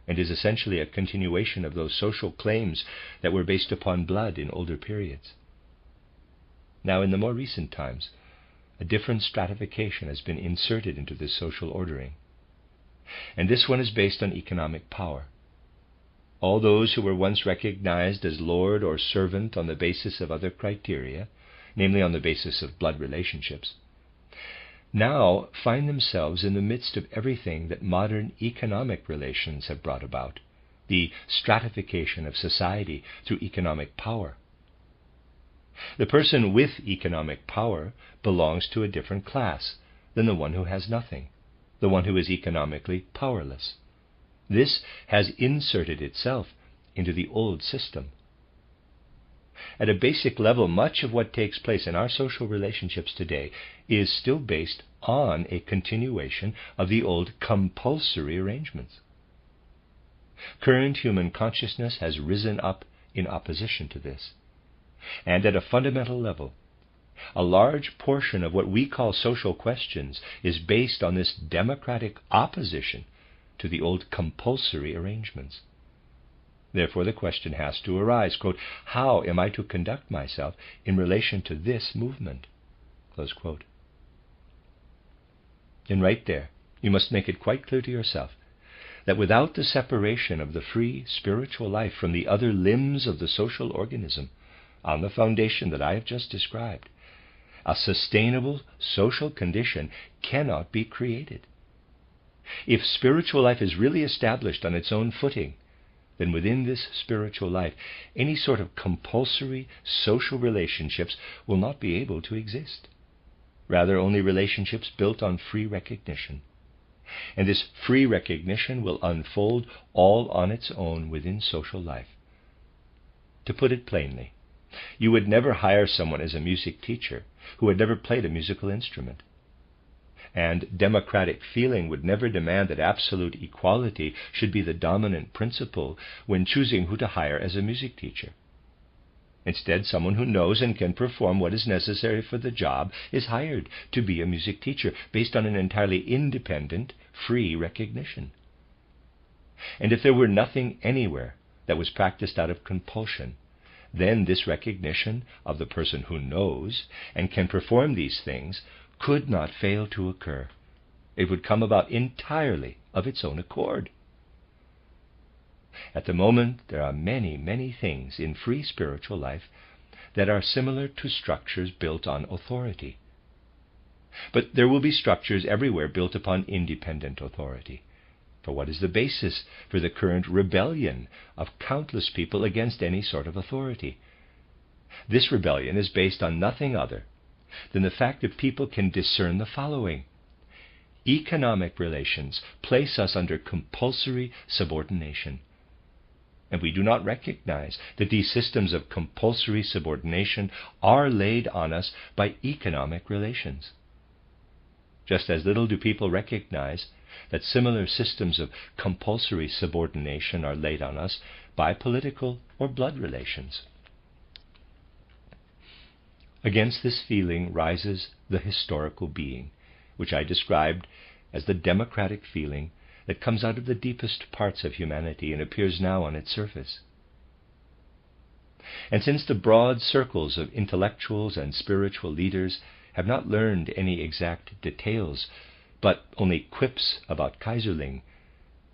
and is essentially a continuation of those social claims that were based upon blood in older periods. Now, in the more recent times, a different stratification has been inserted into this social ordering, and this one is based on economic power. All those who were once recognized as lord or servant on the basis of other criteria, namely on the basis of blood relationships, now find themselves in the midst of everything that modern economic relations have brought about, the stratification of society through economic power. The person with economic power belongs to a different class than the one who has nothing, the one who is economically powerless. This has inserted itself into the old system. At a basic level, much of what takes place in our social relationships today is still based on a continuation of the old compulsory arrangements. Current human consciousness has risen up in opposition to this, and at a fundamental level, a large portion of what we call social questions is based on this democratic opposition to the old compulsory arrangements. Therefore, the question has to arise, quote, how am I to conduct myself in relation to this movement? Close quote. And right there, you must make it quite clear to yourself that without the separation of the free spiritual life from the other limbs of the social organism, on the foundation that I have just described, a sustainable social condition cannot be created. If spiritual life is really established on its own footing, then within this spiritual life, any sort of compulsory social relationships will not be able to exist. Rather, only relationships built on free recognition. And this free recognition will unfold all on its own within social life. To put it plainly, you would never hire someone as a music teacher who had never played a musical instrument. And democratic feeling would never demand that absolute equality should be the dominant principle when choosing who to hire as a music teacher. Instead, someone who knows and can perform what is necessary for the job is hired to be a music teacher based on an entirely independent, free recognition. And if there were nothing anywhere that was practiced out of compulsion, then this recognition of the person who knows and can perform these things could not fail to occur. It would come about entirely of its own accord. At the moment, there are many, many things in free spiritual life that are similar to structures built on authority. But there will be structures everywhere built upon independent authority. For what is the basis for the current rebellion of countless people against any sort of authority? This rebellion is based on nothing other than the fact that people can discern the following. Economic relations place us under compulsory subordination. And we do not recognize that these systems of compulsory subordination are laid on us by economic relations. Just as little do people recognize that similar systems of compulsory subordination are laid on us by political or blood relations. Against this feeling rises the historical being, which I described as the democratic feeling that comes out of the deepest parts of humanity and appears now on its surface. And since the broad circles of intellectuals and spiritual leaders have not learned any exact details, but only quips about Kaiserling,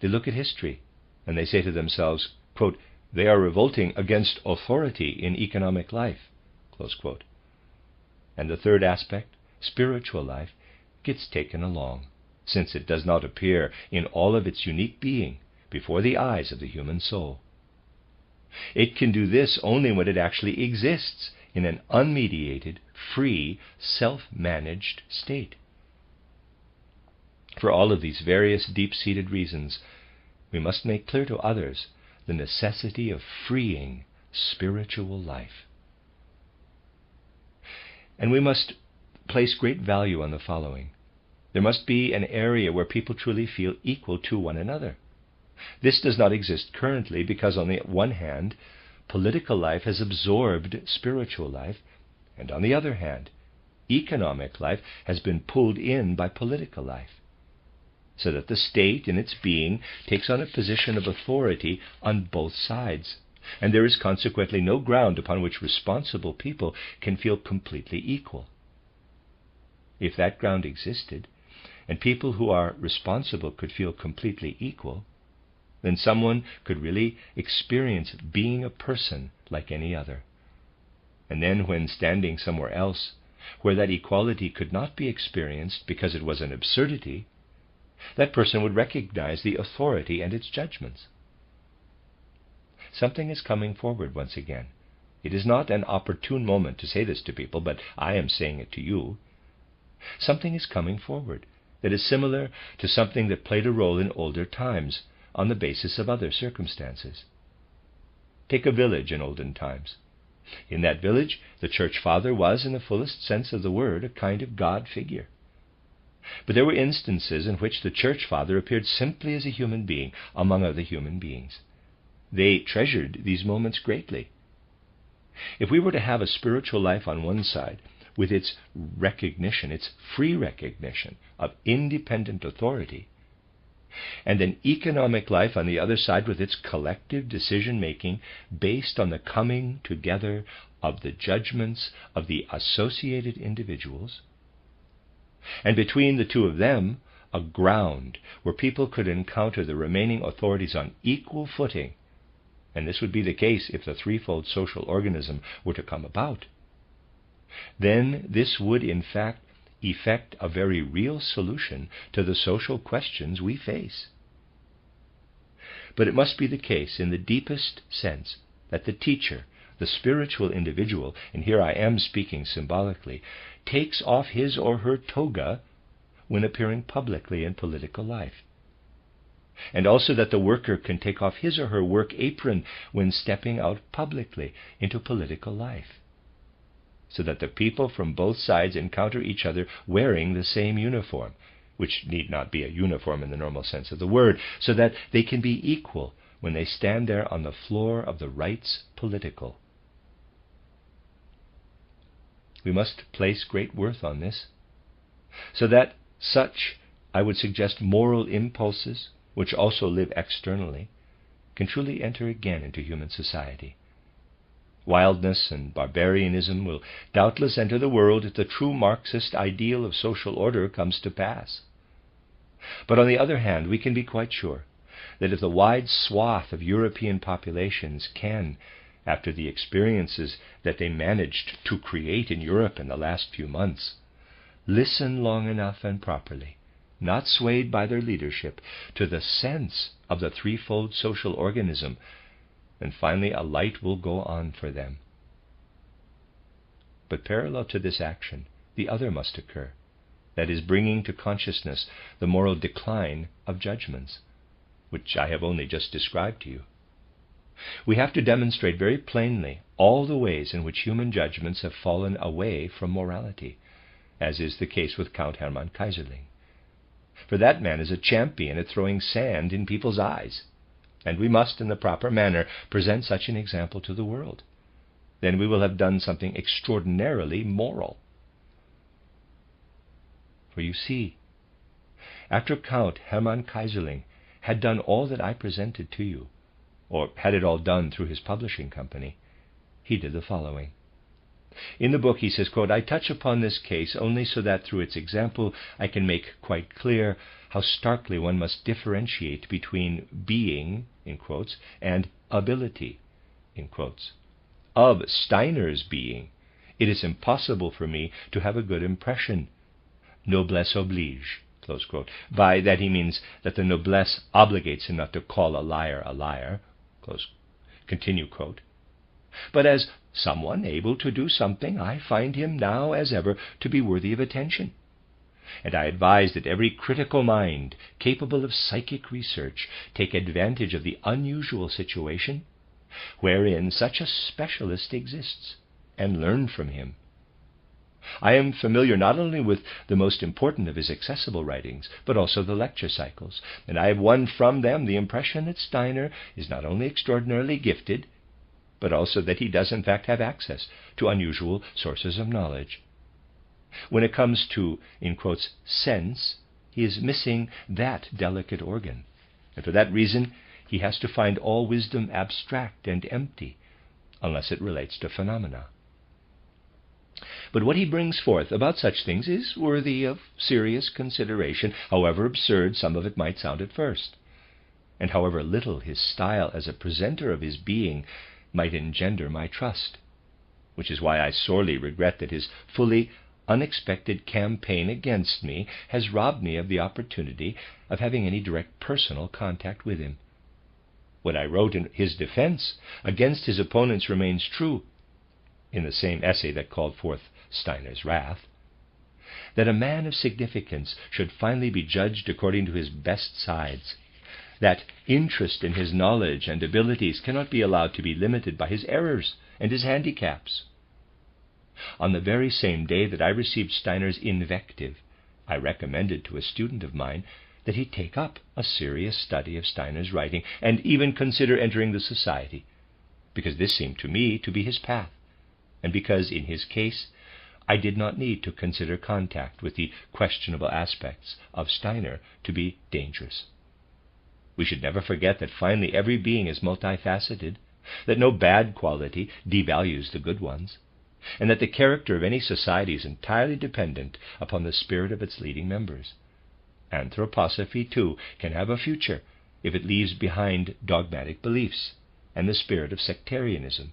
they look at history and they say to themselves, quote, they are revolting against authority in economic life, close quote. And the third aspect, spiritual life, gets taken along. since it does not appear in all of its unique being before the eyes of the human soul. It can do this only when it actually exists in an unmediated, free, self-managed state. For all of these various deep-seated reasons, we must make clear to others the necessity of freeing spiritual life. And we must place great value on the following. There must be an area where people truly feel equal to one another. This does not exist currently because, on the one hand, political life has absorbed spiritual life, and on the other hand, economic life has been pulled in by political life, so that the state in its being takes on a position of authority on both sides, and there is consequently no ground upon which responsible people can feel completely equal. If that ground existed, and people who are responsible could feel completely equal, then someone could really experience being a person like any other. And then when standing somewhere else, where that equality could not be experienced because it was an absurdity, that person would recognize the authority and its judgments. Something is coming forward once again. It is not an opportune moment to say this to people, but I am saying it to you. Something is coming forward that is similar to something that played a role in older times on the basis of other circumstances. Take a village in olden times. In that village, the church father was, in the fullest sense of the word, a kind of God figure. But there were instances in which the church father appeared simply as a human being among other human beings. They treasured these moments greatly. If we were to have a spiritual life on one side, with its recognition, its free recognition of independent authority, and an economic life on the other side with its collective decision-making based on the coming together of the judgments of the associated individuals, and between the two of them, a ground where people could encounter the remaining authorities on equal footing, and this would be the case if the threefold social organism were to come about, then this would in fact effect a very real solution to the social questions we face. But it must be the case in the deepest sense that the teacher, the spiritual individual, and here I am speaking symbolically, takes off his or her toga when appearing publicly in political life, and also that the worker can take off his or her work apron when stepping out publicly into political life, so that the people from both sides encounter each other wearing the same uniform, which need not be a uniform in the normal sense of the word, so that they can be equal when they stand there on the floor of the rights political. We must place great worth on this, so that such, I would suggest, moral impulses, which also live externally, can truly enter again into human society. Wildness and barbarianism will doubtless enter the world if the true Marxist ideal of social order comes to pass. But on the other hand, we can be quite sure that if the wide swath of European populations can, after the experiences that they managed to create in Europe in the last few months, listen long enough and properly, not swayed by their leadership, to the sense of the threefold social organism, and finally a light will go on for them. But parallel to this action, the other must occur, that is, bringing to consciousness the moral decline of judgments, which I have only just described to you. We have to demonstrate very plainly all the ways in which human judgments have fallen away from morality, as is the case with Count Hermann Kaiserling. For that man is a champion at throwing sand in people's eyes, and we must, in the proper manner, present such an example to the world. Then we will have done something extraordinarily moral. For you see, after Count Hermann Kaiserling had done all that I presented to you, or had it all done through his publishing company, he did the following. In the book he says, quote, "I touch upon this case only so that through its example I can make quite clear how starkly one must differentiate between being, in quotes, and ability, in quotes. Of Steiner's being, it is impossible for me to have a good impression. Noblesse oblige, close quote. By that he means that the noblesse obligates him not to call a liar, close, continue quote. But as someone able to do something, I find him now, as ever, to be worthy of attention. And I advise that every critical mind, capable of psychic research, take advantage of the unusual situation wherein such a specialist exists, and learn from him. I am familiar not only with the most important of his accessible writings, but also the lecture cycles, and I have won from them the impression that Steiner is not only extraordinarily gifted, but also that he does in fact have access to unusual sources of knowledge. When it comes to, in quotes, sense, he is missing that delicate organ, and for that reason he has to find all wisdom abstract and empty, unless it relates to phenomena. But what he brings forth about such things is worthy of serious consideration, however absurd some of it might sound at first, and however little his style as a presenter of his being might engender my trust, which is why I sorely regret that his fully unexpected campaign against me has robbed me of the opportunity of having any direct personal contact with him. What I wrote in his defense against his opponents remains true, in the same essay that called forth Steiner's wrath, that a man of significance should finally be judged according to his best sides, that interest in his knowledge and abilities cannot be allowed to be limited by his errors and his handicaps. On the very same day that I received Steiner's invective, I recommended to a student of mine that he take up a serious study of Steiner's writing and even consider entering the society, because this seemed to me to be his path, and because, in his case, I did not need to consider contact with the questionable aspects of Steiner to be dangerous. We should never forget that finally every being is multifaceted, that no bad quality devalues the good ones, and that the character of any society is entirely dependent upon the spirit of its leading members. Anthroposophy, too, can have a future if it leaves behind dogmatic beliefs and the spirit of sectarianism,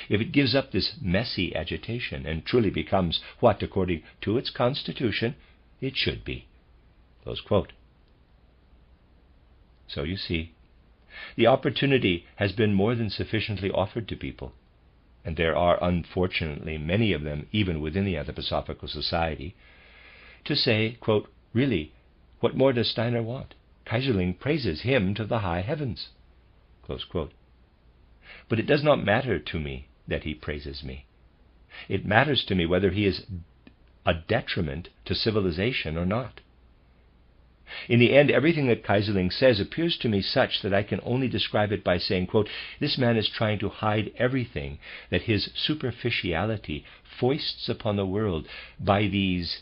if it gives up this messy agitation and truly becomes what, according to its constitution, it should be. Close quote. So you see, the opportunity has been more than sufficiently offered to people, and there are unfortunately many of them even within the Anthroposophical Society, to say, quote, really, what more does Steiner want? Kaiserling praises him to the high heavens. Close quote. But it does not matter to me that he praises me. It matters to me whether he is a detriment to civilization or not. In the end, everything that Kaiserling says appears to me such that I can only describe it by saying, quote, this man is trying to hide everything that his superficiality foists upon the world by these,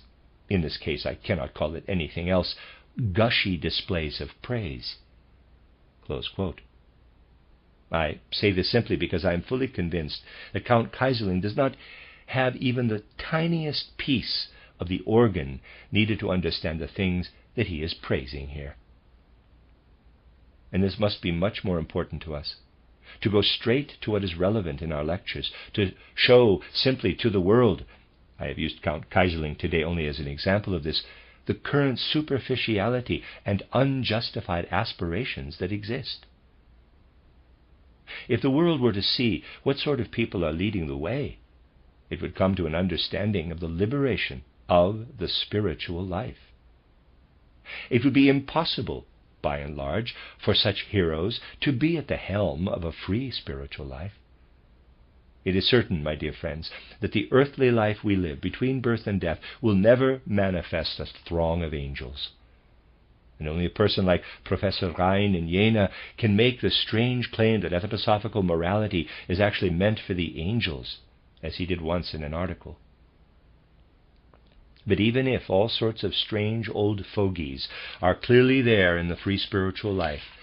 in this case I cannot call it anything else, gushy displays of praise. Close quote. I say this simply because I am fully convinced that Count Kaiserling does not have even the tiniest piece of the organ needed to understand the things that he is praising here. And this must be much more important to us, to go straight to what is relevant in our lectures, to show simply to the world, I have used Count Kaiserling today only as an example of this, the current superficiality and unjustified aspirations that exist. If the world were to see what sort of people are leading the way, it would come to an understanding of the liberation of the spiritual life. It would be impossible, by and large, for such heroes to be at the helm of a free spiritual life. It is certain, my dear friends, that the earthly life we live between birth and death will never manifest a throng of angels. And only a person like Professor Rhein in Jena can make the strange claim that anthroposophical morality is actually meant for the angels, as he did once in an article. But even if all sorts of strange old fogies are clearly there in the free spiritual life,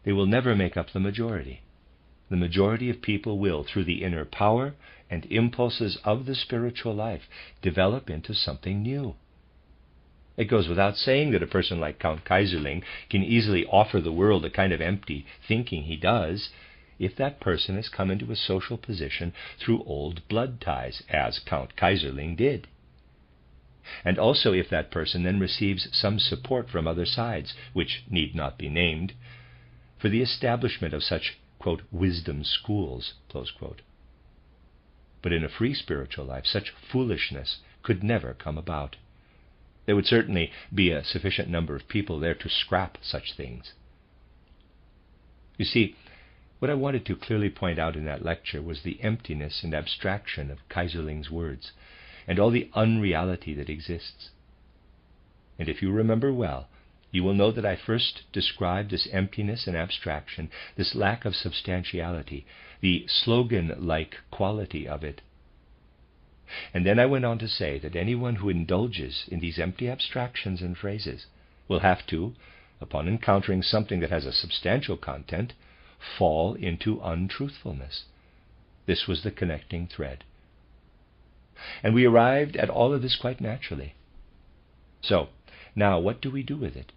they will never make up the majority. The majority of people will, through the inner power and impulses of the spiritual life, develop into something new. It goes without saying that a person like Count Kaiserling can easily offer the world the kind of empty thinking he does, if that person has come into a social position through old blood ties, as Count Kaiserling did. and also if that person then receives some support from other sides, which need not be named, for the establishment of such, quote, wisdom schools, close quote. But in a free spiritual life, such foolishness could never come about. There would certainly be a sufficient number of people there to scrap such things. You see, what I wanted to clearly point out in that lecture was the emptiness and abstraction of Kaiserling's words, and all the unreality that exists. And if you remember well, you will know that I first described this emptiness and abstraction, this lack of substantiality, the slogan-like quality of it. And then I went on to say that anyone who indulges in these empty abstractions and phrases will have to, upon encountering something that has a substantial content, fall into untruthfulness. This was the connecting thread. And we arrived at all of this quite naturally. So, now what do we do with it?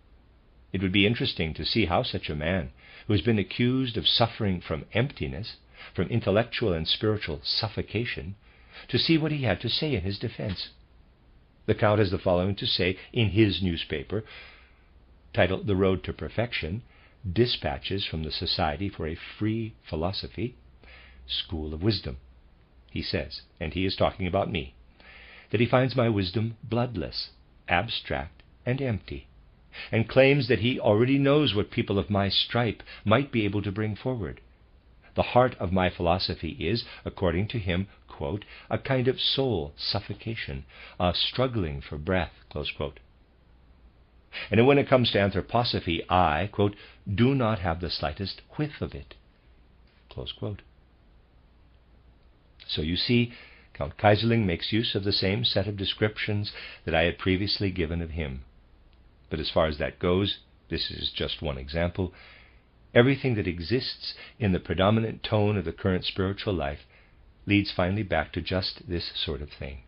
It would be interesting to see how such a man, who has been accused of suffering from emptiness, from intellectual and spiritual suffocation, to see what he had to say in his defense. The Count has the following to say in his newspaper, titled The Road to Perfection, Dispatches from the Society for a Free Philosophy, School of Wisdom. He says, and he is talking about me, that he finds my wisdom bloodless, abstract, and empty, and claims that he already knows what people of my stripe might be able to bring forward. The heart of my philosophy is, according to him, quote, a kind of soul suffocation, a struggling for breath, close quote. And when it comes to anthroposophy, I, quote, do not have the slightest whiff of it, close quote. So you see, Count Kaiserling makes use of the same set of descriptions that I had previously given of him. But as far as that goes, this is just one example, everything that exists in the predominant tone of the current spiritual life leads finally back to just this sort of thing.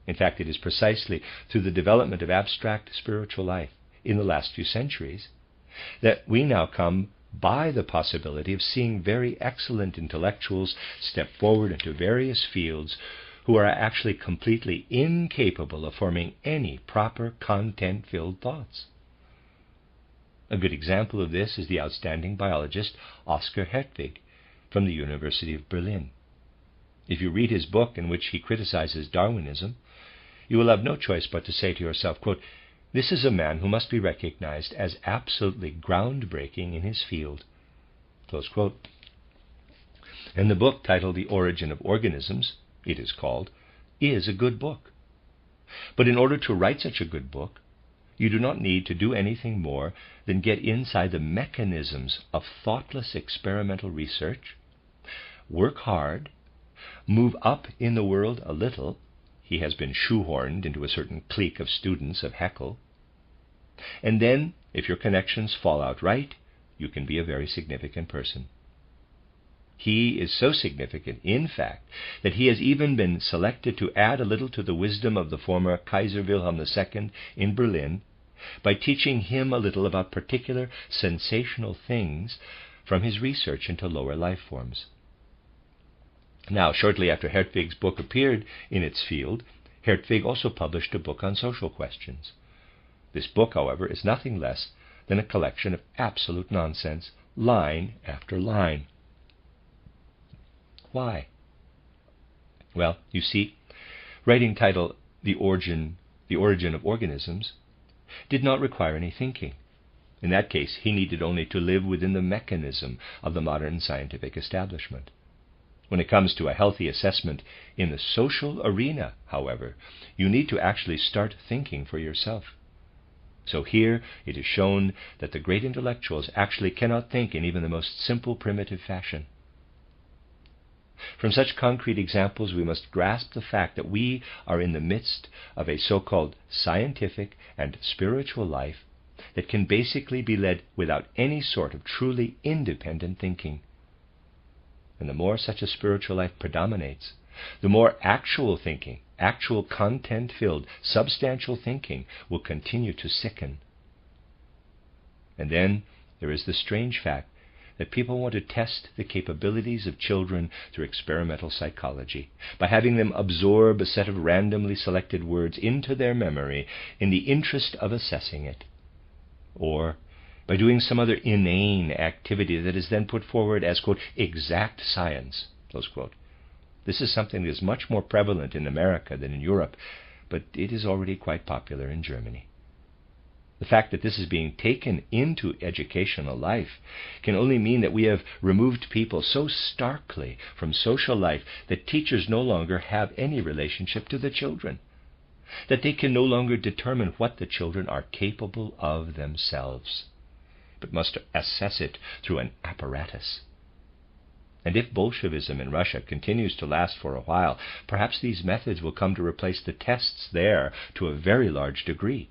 In fact, it is precisely through the development of abstract spiritual life in the last few centuries that we now come by the possibility of seeing very excellent intellectuals step forward into various fields who are actually completely incapable of forming any proper content-filled thoughts. A good example of this is the outstanding biologist Oskar Hertwig from the University of Berlin. If you read his book in which he criticizes Darwinism, you will have no choice but to say to yourself, quote, this is a man who must be recognized as absolutely groundbreaking in his field, close quote. And the book titled The Origin of Organisms, it is called, is a good book. But in order to write such a good book, you do not need to do anything more than get inside the mechanisms of thoughtless experimental research, work hard, move up in the world a little. He has been shoehorned into a certain clique of students of Haeckel. And then, if your connections fall out right, you can be a very significant person. He is so significant, in fact, that he has even been selected to add a little to the wisdom of the former Kaiser Wilhelm II in Berlin by teaching him a little about particular sensational things from his research into lower life forms. Now, shortly after Hertwig's book appeared in its field, Hertwig also published a book on social questions. This book, however, is nothing less than a collection of absolute nonsense, line after line. Why? Well, you see, writing title The Origin of Organisms did not require any thinking. In that case, he needed only to live within the mechanism of the modern scientific establishment. When it comes to a healthy assessment in the social arena, however, you need to actually start thinking for yourself. So here it is shown that the great intellectuals actually cannot think in even the most simple primitive fashion. From such concrete examples, we must grasp the fact that we are in the midst of a so-called scientific and spiritual life that can basically be led without any sort of truly independent thinking. And the more such a spiritual life predominates, the more actual thinking, actual content-filled, substantial thinking will continue to sicken. And then there is the strange fact that people want to test the capabilities of children through experimental psychology, by having them absorb a set of randomly selected words into their memory in the interest of assessing it, or by doing some other inane activity that is then put forward as, quote, exact science, close quote. This is something that is much more prevalent in America than in Europe, but it is already quite popular in Germany. The fact that this is being taken into educational life can only mean that we have removed people so starkly from social life that teachers no longer have any relationship to the children, that they can no longer determine what the children are capable of themselves, but must assess it through an apparatus. And if Bolshevism in Russia continues to last for a while, perhaps these methods will come to replace the tests there to a very large degree.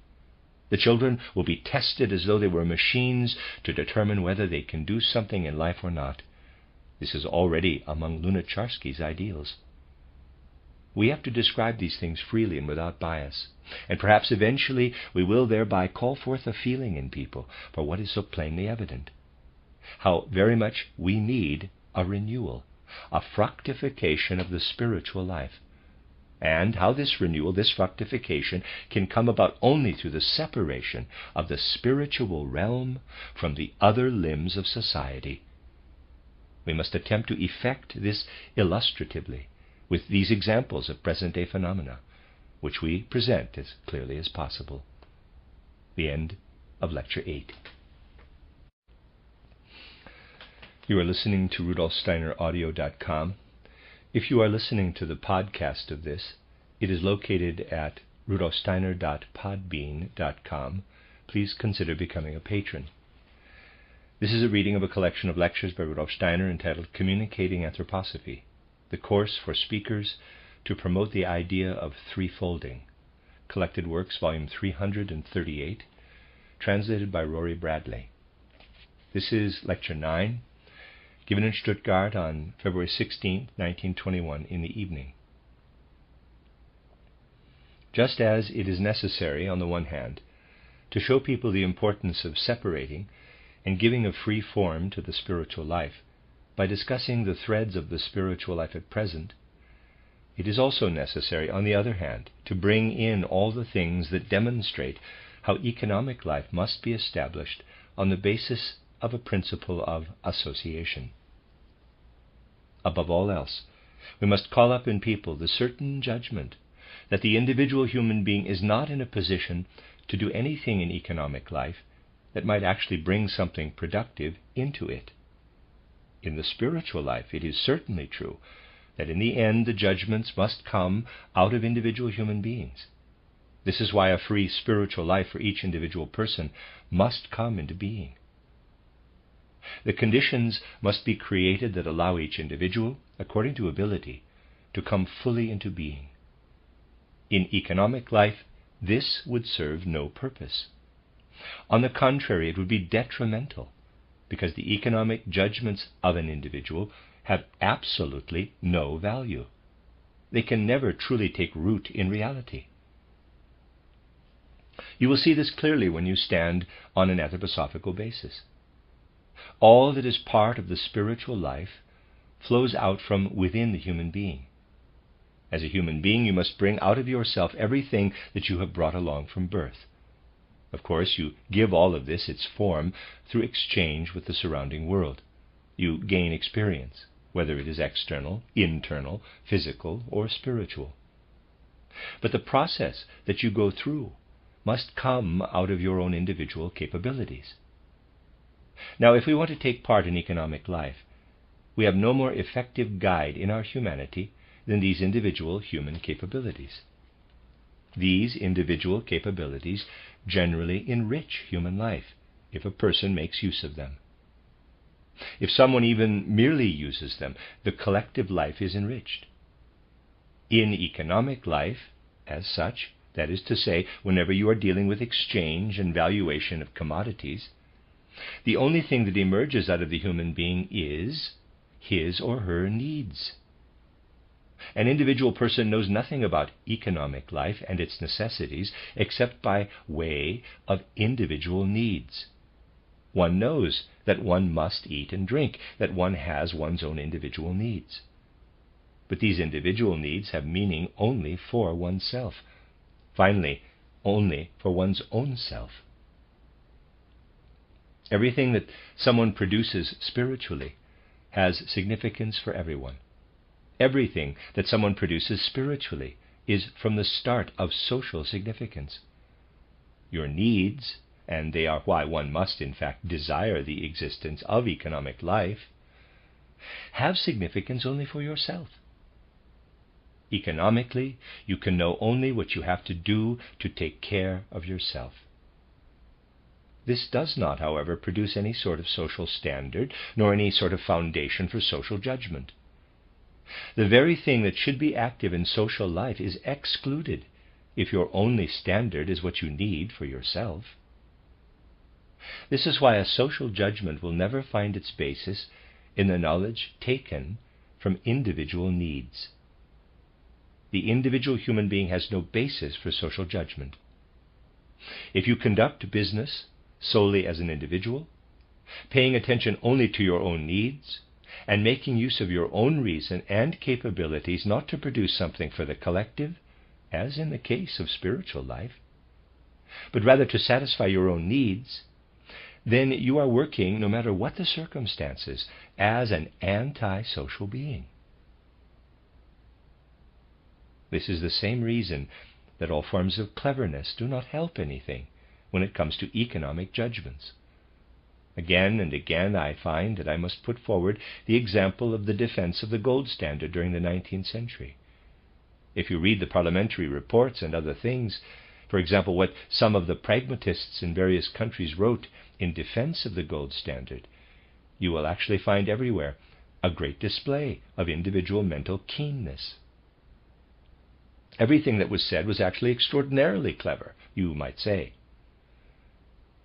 The children will be tested as though they were machines to determine whether they can do something in life or not. This is already among Lunacharsky's ideals. We have to describe these things freely and without bias, and perhaps eventually we will thereby call forth a feeling in people for what is so plainly evident: how very much we need a renewal, a fructification of the spiritual life, and how this renewal, this fructification, can come about only through the separation of the spiritual realm from the other limbs of society. We must attempt to effect this illustratively with these examples of present-day phenomena, which we present as clearly as possible. The end of Lecture 8. You are listening to RudolfSteinerAudio.com. If you are listening to the podcast of this, it is located at rudolfsteiner.podbean.com. Please consider becoming a patron. This is a reading of a collection of lectures by Rudolf Steiner entitled Communicating Anthroposophy, the course for speakers to promote the idea of threefolding. Collected Works, Volume 338, translated by Rory Bradley. This is Lecture 9, given in Stuttgart on February 16, 1921, in the evening. Just as it is necessary, on the one hand, to show people the importance of separating and giving a free form to the spiritual life by discussing the threads of the spiritual life at present, it is also necessary, on the other hand, to bring in all the things that demonstrate how economic life must be established on the basis of a principle of association. Above all else, we must call up in people the certain judgment that the individual human being is not in a position to do anything in economic life that might actually bring something productive into it. In the spiritual life, it is certainly true that in the end the judgments must come out of individual human beings. This is why a free spiritual life for each individual person must come into being. The conditions must be created that allow each individual, according to ability, to come fully into being. In economic life, this would serve no purpose. On the contrary, it would be detrimental, because the economic judgments of an individual have absolutely no value. They can never truly take root in reality. You will see this clearly when you stand on an anthroposophical basis. All that is part of the spiritual life flows out from within the human being. As a human being, you must bring out of yourself everything that you have brought along from birth. Of course, you give all of this its form through exchange with the surrounding world. You gain experience, whether it is external, internal, physical, or spiritual. But the process that you go through must come out of your own individual capabilities. Now, if we want to take part in economic life, we have no more effective guide in our humanity than these individual human capabilities. These individual capabilities generally enrich human life, if a person makes use of them. If someone even merely uses them, the collective life is enriched. In economic life, as such, that is to say, whenever you are dealing with exchange and valuation of commodities, the only thing that emerges out of the human being is his or her needs. An individual person knows nothing about economic life and its necessities except by way of individual needs. One knows that one must eat and drink, that one has one's own individual needs. But these individual needs have meaning only for oneself. Finally, only for one's own self. Everything that someone produces spiritually has significance for everyone. Everything that someone produces spiritually is from the start of social significance. Your needs, and they are why one must in fact desire the existence of economic life, have significance only for yourself. Economically, you can know only what you have to do to take care of yourself. This does not, however, produce any sort of social standard, nor any sort of foundation for social judgment. The very thing that should be active in social life is excluded if your only standard is what you need for yourself. This is why a social judgment will never find its basis in the knowledge taken from individual needs. The individual human being has no basis for social judgment. If you conduct business solely as an individual, paying attention only to your own needs, and making use of your own reason and capabilities not to produce something for the collective, as in the case of spiritual life, but rather to satisfy your own needs, then you are working, no matter what the circumstances, as an anti-social being. This is the same reason that all forms of cleverness do not help anything when it comes to economic judgments. Again and again I find that I must put forward the example of the defense of the gold standard during the 19th century. If you read the parliamentary reports and other things, for example, what some of the pragmatists in various countries wrote in defense of the gold standard, you will actually find everywhere a great display of individual mental keenness. Everything that was said was actually extraordinarily clever, you might say.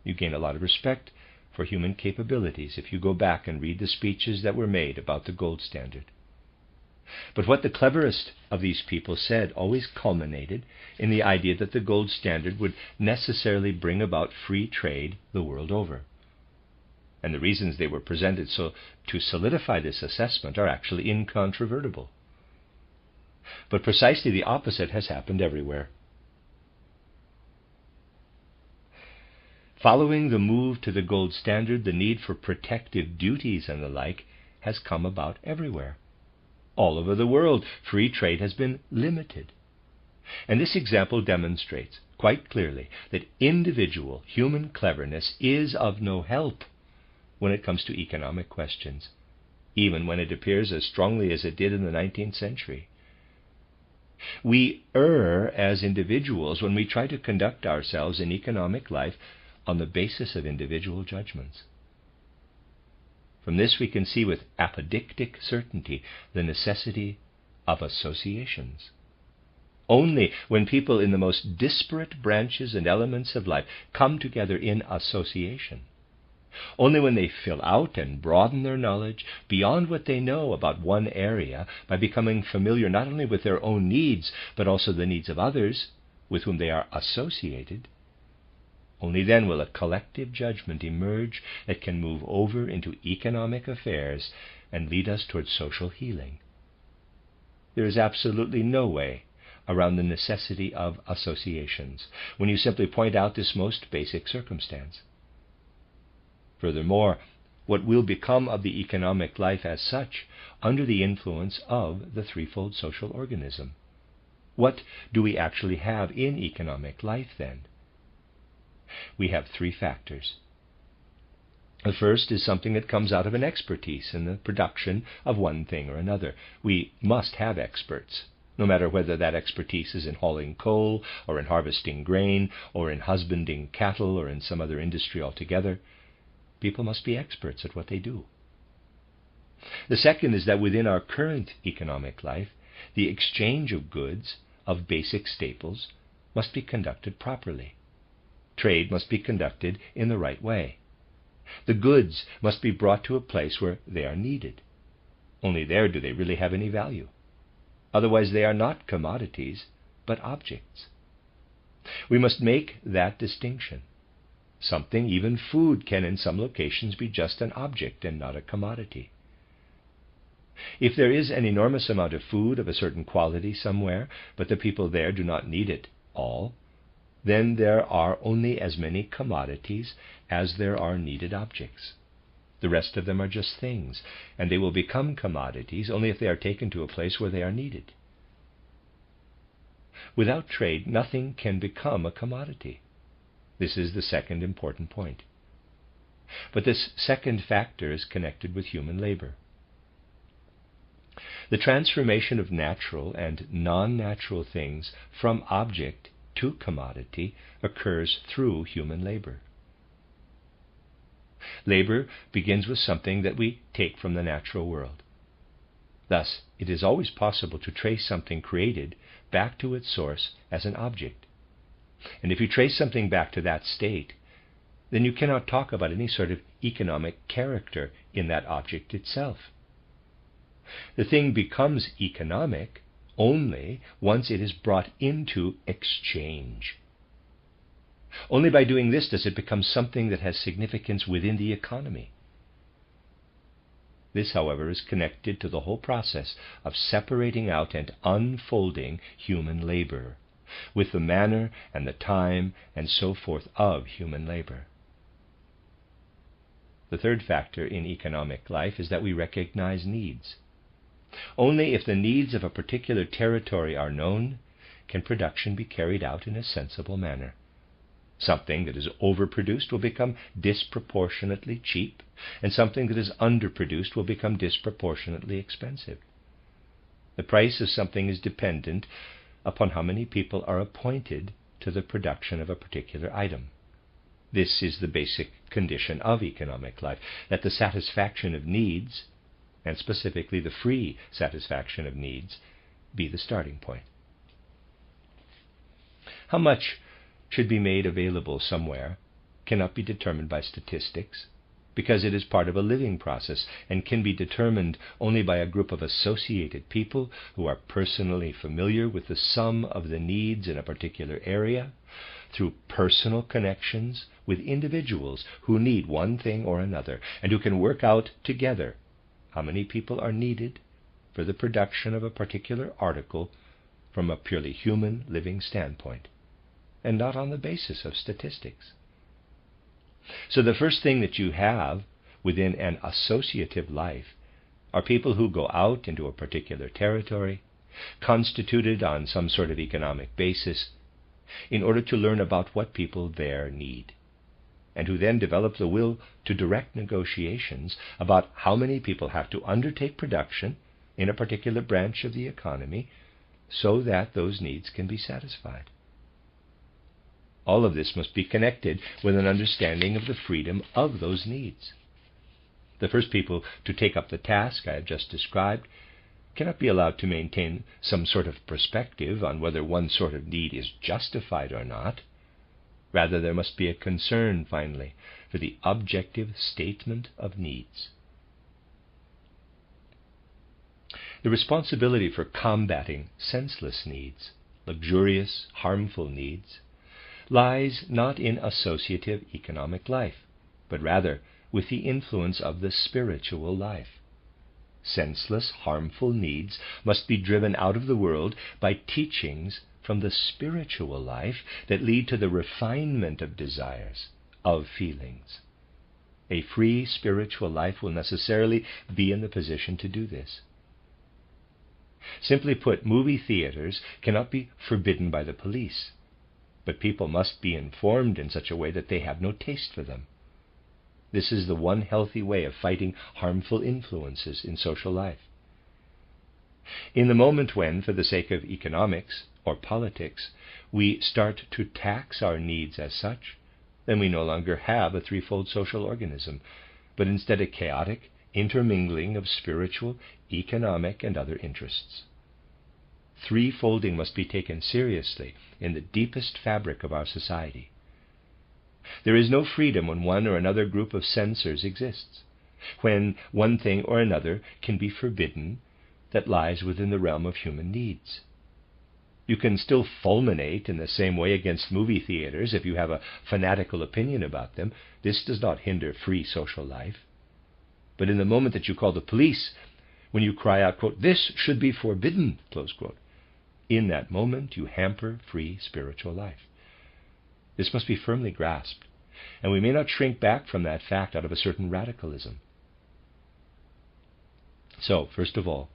You gain a lot of respect for human capabilities if you go back and read the speeches that were made about the gold standard. But what the cleverest of these people said always culminated in the idea that the gold standard would necessarily bring about free trade the world over. And the reasons they were presented so to solidify this assessment are actually incontrovertible. But precisely the opposite has happened everywhere. Following the move to the gold standard, the need for protective duties and the like has come about everywhere. All over the world, free trade has been limited. And this example demonstrates quite clearly that individual human cleverness is of no help when it comes to economic questions, even when it appears as strongly as it did in the 19th century. We err as individuals when we try to conduct ourselves in economic life on the basis of individual judgments. From this we can see with apodictic certainty the necessity of associations. Only when people in the most disparate branches and elements of life come together in association, only when they fill out and broaden their knowledge beyond what they know about one area by becoming familiar not only with their own needs but also the needs of others with whom they are associated, only then will a collective judgment emerge that can move over into economic affairs and lead us towards social healing. There is absolutely no way around the necessity of associations when you simply point out this most basic circumstance. Furthermore, what will become of the economic life as such under the influence of the threefold social organism? What do we actually have in economic life then? We have three factors. The first is something that comes out of an expertise in the production of one thing or another. We must have experts, no matter whether that expertise is in hauling coal, or in harvesting grain, or in husbanding cattle, or in some other industry altogether. People must be experts at what they do. The second is that within our current economic life, the exchange of goods, of basic staples, must be conducted properly. Trade must be conducted in the right way. The goods must be brought to a place where they are needed. Only there do they really have any value. Otherwise they are not commodities, but objects. We must make that distinction. Something, even food, can in some locations be just an object and not a commodity. If there is an enormous amount of food of a certain quality somewhere, but the people there do not need it all, then there are only as many commodities as there are needed objects. The rest of them are just things, and they will become commodities only if they are taken to a place where they are needed. Without trade, nothing can become a commodity. This is the second important point. But this second factor is connected with human labor. The transformation of natural and non-natural things from object to commodity occurs through human labor. Labor begins with something that we take from the natural world. Thus, it is always possible to trace something created back to its source as an object. And if you trace something back to that state, then you cannot talk about any sort of economic character in that object itself. The thing becomes economic only once it is brought into exchange. Only by doing this does it become something that has significance within the economy. This, however, is connected to the whole process of separating out and unfolding human labor, with the manner and the time and so forth of human labor. The third factor in economic life is that we recognize needs. Only if the needs of a particular territory are known can production be carried out in a sensible manner. Something that is overproduced will become disproportionately cheap, and something that is underproduced will become disproportionately expensive. The price of something is dependent upon how many people are appointed to the production of a particular item. This is the basic condition of economic life, that the satisfaction of needs, and specifically the free satisfaction of needs, be the starting point. How much should be made available somewhere cannot be determined by statistics, because it is part of a living process and can be determined only by a group of associated people who are personally familiar with the sum of the needs in a particular area, through personal connections with individuals who need one thing or another, and who can work out together how many people are needed for the production of a particular article from a purely human living standpoint, and not on the basis of statistics. So the first thing that you have within an associative life are people who go out into a particular territory, constituted on some sort of economic basis, in order to learn about what people there need, and who then develop the will to direct negotiations about how many people have to undertake production in a particular branch of the economy so that those needs can be satisfied. All of this must be connected with an understanding of the freedom of those needs. The first people to take up the task I have just described cannot be allowed to maintain some sort of perspective on whether one sort of need is justified or not. Rather, there must be a concern, finally, for the objective statement of needs. The responsibility for combating senseless needs, luxurious, harmful needs, lies not in associative economic life, but rather with the influence of the spiritual life. Senseless, harmful needs must be driven out of the world by teachings from the spiritual life that lead to the refinement of desires, of feelings. A free spiritual life will necessarily be in the position to do this. Simply put, movie theaters cannot be forbidden by the police, but people must be informed in such a way that they have no taste for them. This is the one healthy way of fighting harmful influences in social life. In the moment when, for the sake of economics or politics, we start to tax our needs as such, then we no longer have a threefold social organism, but instead a chaotic intermingling of spiritual, economic, and other interests. Threefolding must be taken seriously in the deepest fabric of our society. There is no freedom when one or another group of censors exists, when one thing or another can be forbidden that lies within the realm of human needs. You can still fulminate in the same way against movie theaters if you have a fanatical opinion about them. This does not hinder free social life. But in the moment that you call the police, when you cry out, quote, "This should be forbidden," close quote, in that moment you hamper free spiritual life. This must be firmly grasped, and we may not shrink back from that fact out of a certain radicalism. So, first of all,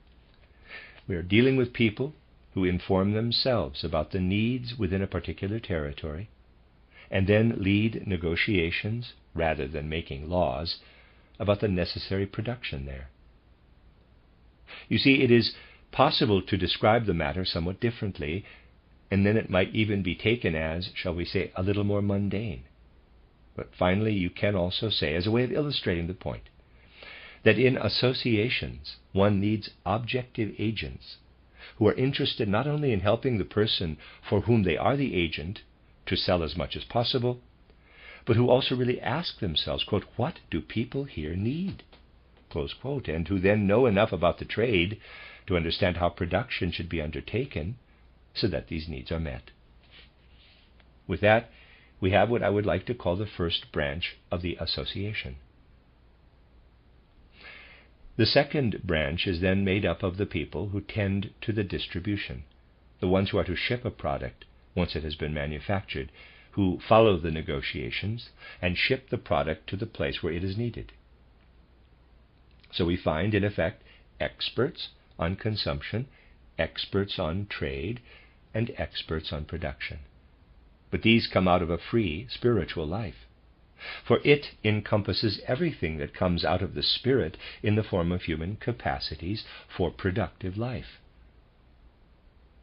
we are dealing with people who inform themselves about the needs within a particular territory, and then lead negotiations, rather than making laws, about the necessary production there. You see, it is possible to describe the matter somewhat differently, and then it might even be taken as, shall we say, a little more mundane. But finally, you can also say, as a way of illustrating the point, that in associations one needs objective agents who are interested not only in helping the person for whom they are the agent to sell as much as possible, but who also really ask themselves, quote, "What do people here need?" close quote, and who then know enough about the trade to understand how production should be undertaken so that these needs are met. With that, we have what I would like to call the first branch of the association. The second branch is then made up of the people who tend to the distribution, the ones who are to ship a product once it has been manufactured, who follow the negotiations and ship the product to the place where it is needed. So we find, in effect, experts on consumption, experts on trade, and experts on production. But these come out of a free spiritual life, for it encompasses everything that comes out of the Spirit in the form of human capacities for productive life.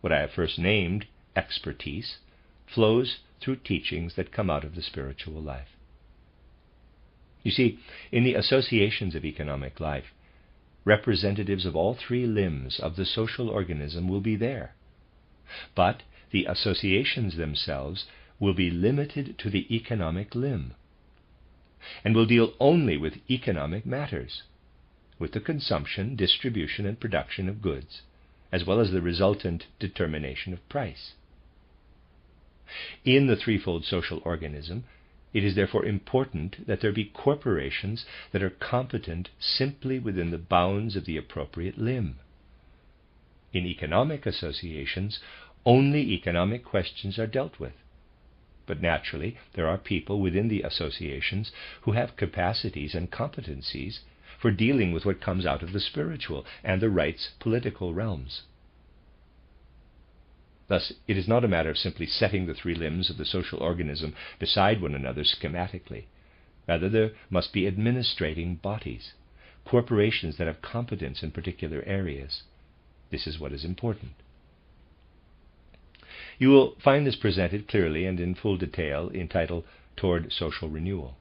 What I have first named, expertise, flows through teachings that come out of the spiritual life. You see, in the associations of economic life, representatives of all three limbs of the social organism will be there. But the associations themselves will be limited to the economic limb, and will deal only with economic matters, with the consumption, distribution, and production of goods, as well as the resultant determination of price. In the threefold social organism, it is therefore important that there be corporations that are competent simply within the bounds of the appropriate limb. In economic associations, only economic questions are dealt with. But naturally, there are people within the associations who have capacities and competencies for dealing with what comes out of the spiritual and the right's political realms. Thus, it is not a matter of simply setting the three limbs of the social organism beside one another schematically. Rather, there must be administrating bodies, corporations that have competence in particular areas. This is what is important. You will find this presented clearly and in full detail in title Toward Social Renewal.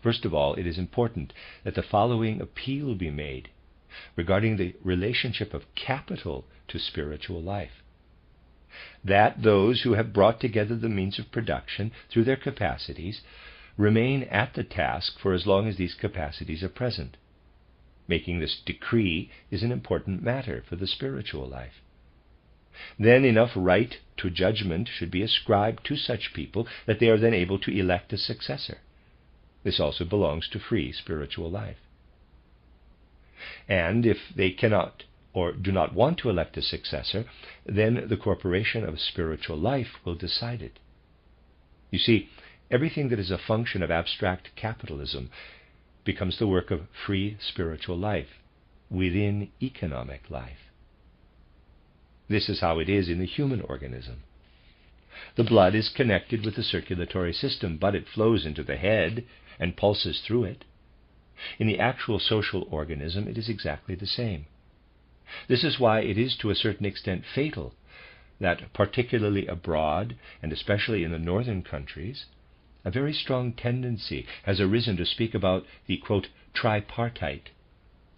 First of all, it is important that the following appeal be made regarding the relationship of capital to spiritual life. That those who have brought together the means of production through their capacities remain at the task for as long as these capacities are present. Making this decree is an important matter for the spiritual life. Then enough right to judgment should be ascribed to such people that they are then able to elect a successor. This also belongs to free spiritual life. And if they cannot or do not want to elect a successor, then the corporation of spiritual life will decide it. You see, everything that is a function of abstract capitalism becomes the work of free spiritual life within economic life. This is how it is in the human organism. The blood is connected with the circulatory system, but it flows into the head and pulses through it. In the actual social organism, it is exactly the same. This is why it is to a certain extent fatal that, particularly abroad, and especially in the northern countries, a very strong tendency has arisen to speak about the, quote, tripartite,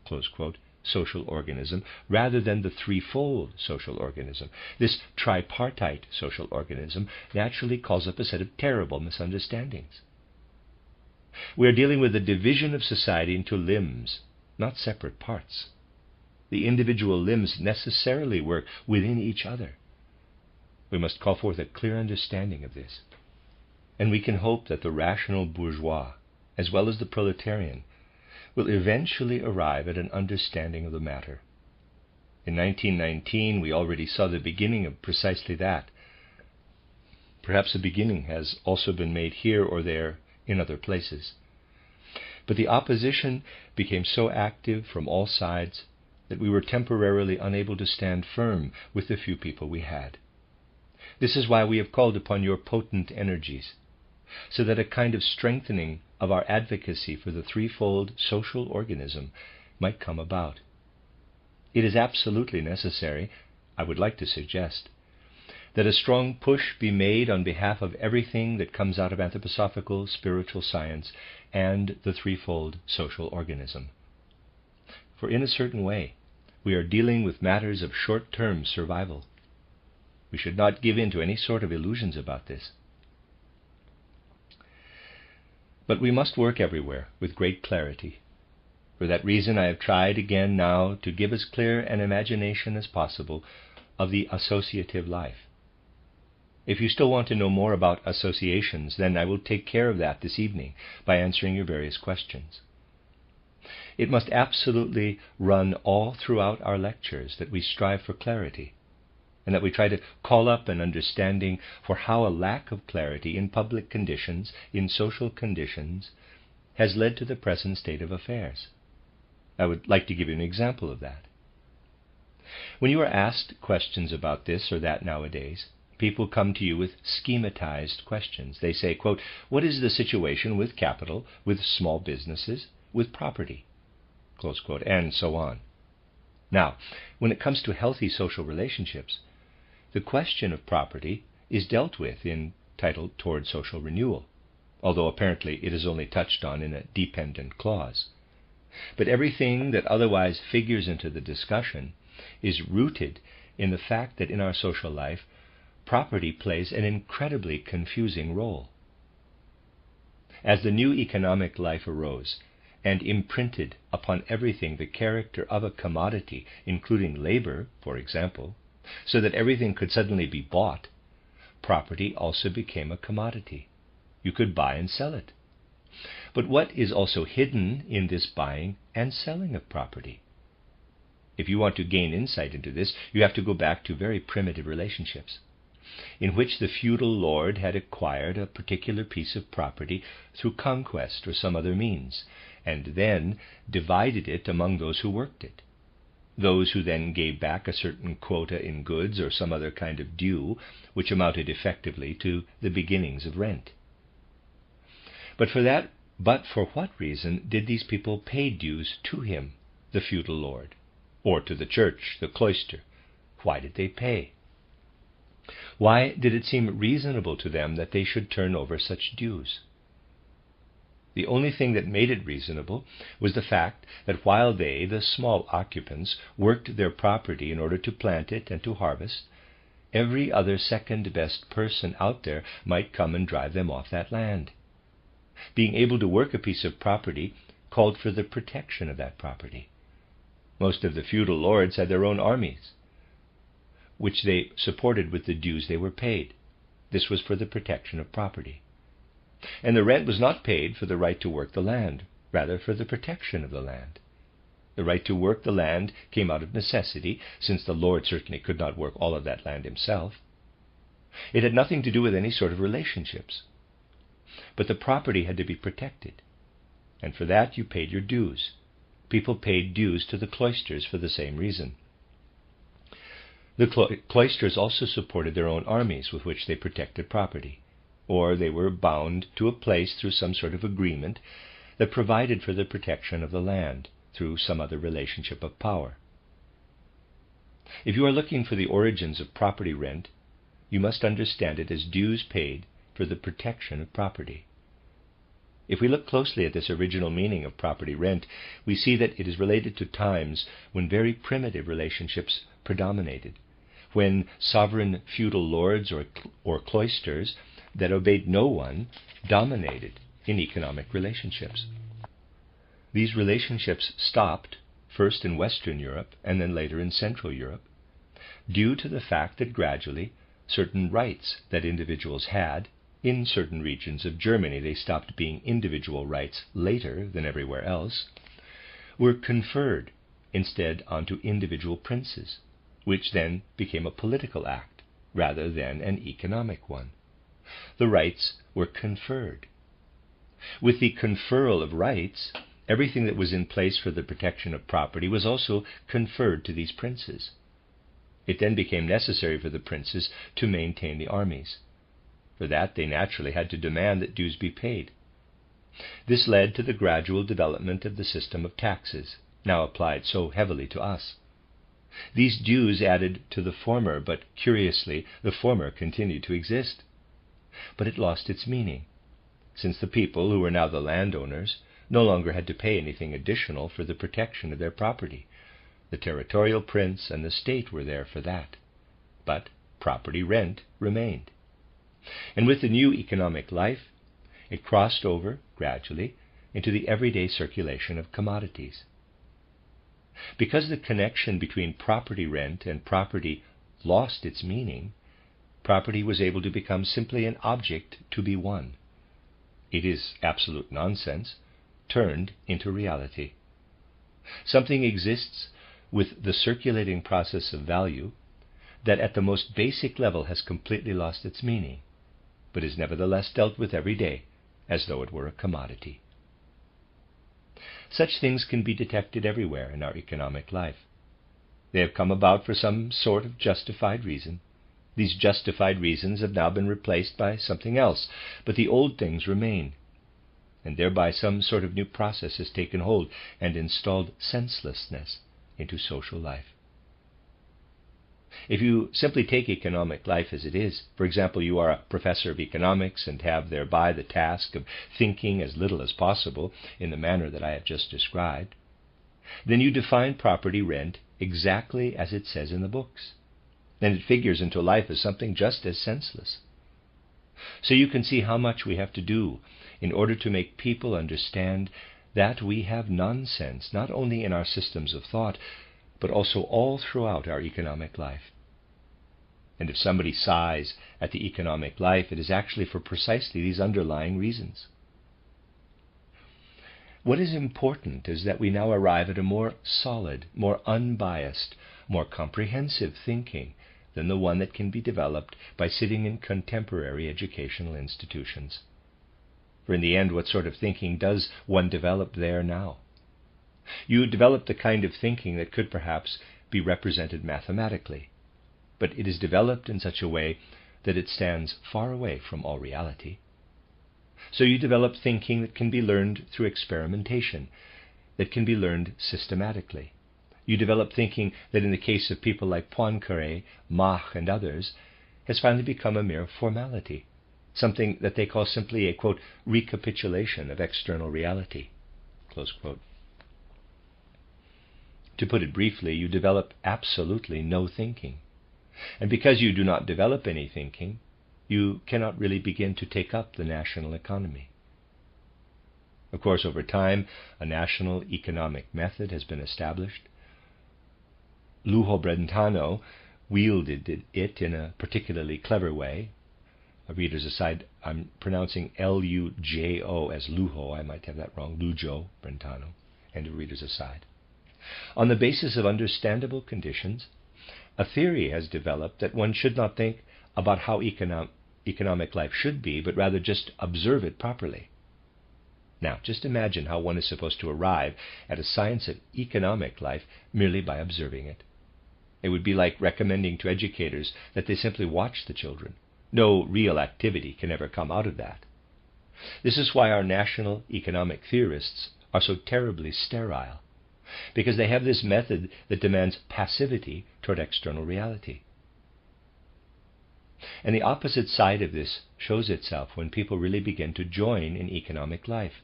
close quote, social organism, rather than the threefold social organism. This tripartite social organism naturally calls up a set of terrible misunderstandings. We are dealing with the division of society into limbs, not separate parts. The individual limbs necessarily work within each other. We must call forth a clear understanding of this. And we can hope that the rational bourgeois, as well as the proletarian, will eventually arrive at an understanding of the matter. In 1919, we already saw the beginning of precisely that. Perhaps a beginning has also been made here or there in other places. But the opposition became so active from all sides that we were temporarily unable to stand firm with the few people we had. This is why we have called upon your potent energies, so that a kind of strengthening of our advocacy for the threefold social organism might come about. It is absolutely necessary, I would like to suggest, that a strong push be made on behalf of everything that comes out of anthroposophical spiritual science and the threefold social organism. For in a certain way, we are dealing with matters of short-term survival. We should not give in to any sort of illusions about this. But we must work everywhere with great clarity. For that reason, I have tried again now to give as clear an imagination as possible of the associative life. If you still want to know more about associations, then I will take care of that this evening by answering your various questions. It must absolutely run all throughout our lectures that we strive for clarity, and that we try to call up an understanding for how a lack of clarity in public conditions, in social conditions, has led to the present state of affairs. I would like to give you an example of that. When you are asked questions about this or that nowadays, people come to you with schematized questions. They say, quote, what is the situation with capital, with small businesses, with property, close quote, and so on. Now, when it comes to healthy social relationships, the question of property is dealt with in Titled Toward Social Renewal, although apparently it is only touched on in a dependent clause. But everything that otherwise figures into the discussion is rooted in the fact that in our social life, property plays an incredibly confusing role. As the new economic life arose and imprinted upon everything the character of a commodity, including labor, for example, so that everything could suddenly be bought, property also became a commodity. You could buy and sell it. But what is also hidden in this buying and selling of property? If you want to gain insight into this, you have to go back to very primitive relationships, in which the feudal lord had acquired a particular piece of property through conquest or some other means, and then divided it among those who worked it. Those who then gave back a certain quota in goods or some other kind of due, which amounted effectively to the beginnings of rent. But for what reason did these people pay dues to him, the feudal lord, or to the church, the cloister? Why did they pay? Why did it seem reasonable to them that they should turn over such dues? The only thing that made it reasonable was the fact that while they, the small occupants, worked their property in order to plant it and to harvest, every other second-best person out there might come and drive them off that land. Being able to work a piece of property called for the protection of that property. Most of the feudal lords had their own armies, which they supported with the dues they were paid. This was for the protection of property. And the rent was not paid for the right to work the land, rather for the protection of the land. The right to work the land came out of necessity, since the lord certainly could not work all of that land himself. It had nothing to do with any sort of relationships. But the property had to be protected, and for that you paid your dues. People paid dues to the cloisters for the same reason. The cloisters also supported their own armies with which they protected property, or they were bound to a place through some sort of agreement that provided for the protection of the land through some other relationship of power. If you are looking for the origins of property rent, you must understand it as dues paid for the protection of property. If we look closely at this original meaning of property rent, we see that it is related to times when very primitive relationships predominated, when sovereign feudal lords or cloisters that obeyed no one dominated in economic relationships. These relationships stopped, first in Western Europe and then later in Central Europe, due to the fact that gradually certain rights that individuals had. In certain regions of Germany, they stopped being individual rights later than everywhere else, were conferred instead onto individual princes, which then became a political act rather than an economic one. The rights were conferred. With the conferral of rights, everything that was in place for the protection of property was also conferred to these princes. It then became necessary for the princes to maintain the armies. For that, they naturally had to demand that dues be paid. This led to the gradual development of the system of taxes, now applied so heavily to us. These dues added to the former, but curiously, the former continued to exist. But it lost its meaning, since the people, who were now the landowners, no longer had to pay anything additional for the protection of their property. The territorial prince and the state were there for that. But property rent remained. And with the new economic life, it crossed over, gradually, into the everyday circulation of commodities. Because the connection between property rent and property lost its meaning, property was able to become simply an object to be won. It is absolute nonsense, turned into reality. Something exists with the circulating process of value that at the most basic level has completely lost its meaning, but is nevertheless dealt with every day as though it were a commodity. Such things can be detected everywhere in our economic life. They have come about for some sort of justified reason. These justified reasons have now been replaced by something else, but the old things remain, and thereby some sort of new process has taken hold and installed senselessness into social life. If you simply take economic life as it is, for example, you are a professor of economics and have thereby the task of thinking as little as possible in the manner that I have just described, then you define property rent exactly as it says in the books. Then it figures into life as something just as senseless. So you can see how much we have to do in order to make people understand that we have nonsense, not only in our systems of thought, but also all throughout our economic life. And if somebody sighs at the economic life, it is actually for precisely these underlying reasons. What is important is that we now arrive at a more solid, more unbiased, more comprehensive thinking than the one that can be developed by sitting in contemporary educational institutions. For in the end, what sort of thinking does one develop there now? You develop the kind of thinking that could perhaps be represented mathematically, but it is developed in such a way that it stands far away from all reality. So you develop thinking that can be learned through experimentation, that can be learned systematically. You develop thinking that in the case of people like Poincaré, Mach, and others, has finally become a mere formality, something that they call simply a, quote, recapitulation of external reality, close quote. To put it briefly, you develop absolutely no thinking. And because you do not develop any thinking, you cannot really begin to take up the national economy. Of course, over time, a national economic method has been established. Lujo Brentano wielded it in a particularly clever way. A reader's aside, I'm pronouncing L-U-J-O as Lujo. I might have that wrong. Lujo Brentano. And a reader's aside. On the basis of understandable conditions, a theory has developed that one should not think about how economic life should be, but rather just observe it properly. Now, just imagine how one is supposed to arrive at a science of economic life merely by observing it. It would be like recommending to educators that they simply watch the children. No real activity can ever come out of that. This is why our national economic theorists are so terribly sterile, because they have this method that demands passivity toward external reality. And the opposite side of this shows itself when people really begin to join in economic life.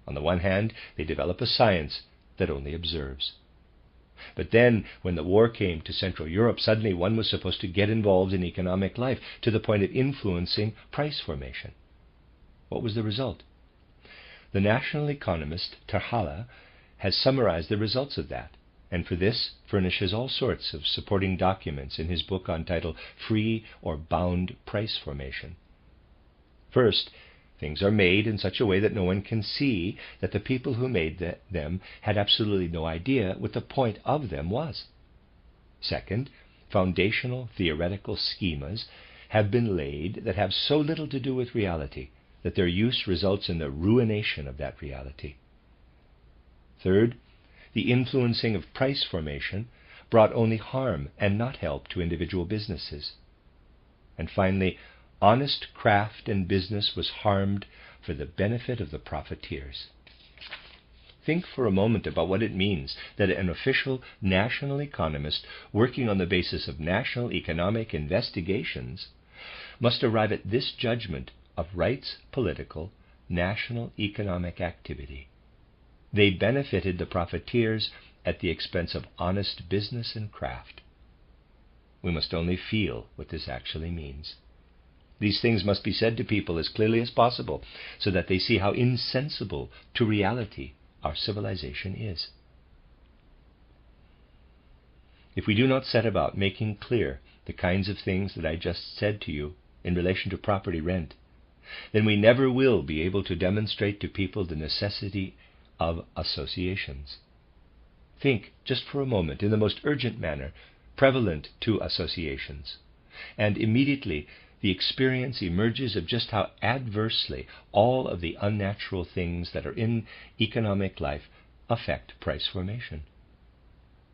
On the one hand, they develop a science that only observes. But then, when the war came to Central Europe, suddenly one was supposed to get involved in economic life to the point of influencing price formation. What was the result? The national economist Terhala has summarized the results of that, and for this furnishes all sorts of supporting documents in his book entitled Free or Bound Price Formation. First, things are made in such a way that no one can see that the people who made them had absolutely no idea what the point of them was. Second, foundational theoretical schemas have been laid that have so little to do with reality that their use results in the ruination of that reality. Third, the influencing of price formation brought only harm and not help to individual businesses. And finally, honest craft and business was harmed for the benefit of the profiteers. Think for a moment about what it means that an official national economist working on the basis of national economic investigations must arrive at this judgment of Wright's political national economic activity. They benefited the profiteers at the expense of honest business and craft. We must only feel what this actually means. These things must be said to people as clearly as possible so that they see how insensible to reality our civilization is. If we do not set about making clear the kinds of things that I just said to you in relation to property rent, then we never will be able to demonstrate to people the necessity of associations. Think just for a moment in the most urgent manner prevalent to associations, and immediately the experience emerges of just how adversely all of the unnatural things that are in economic life affect price formation.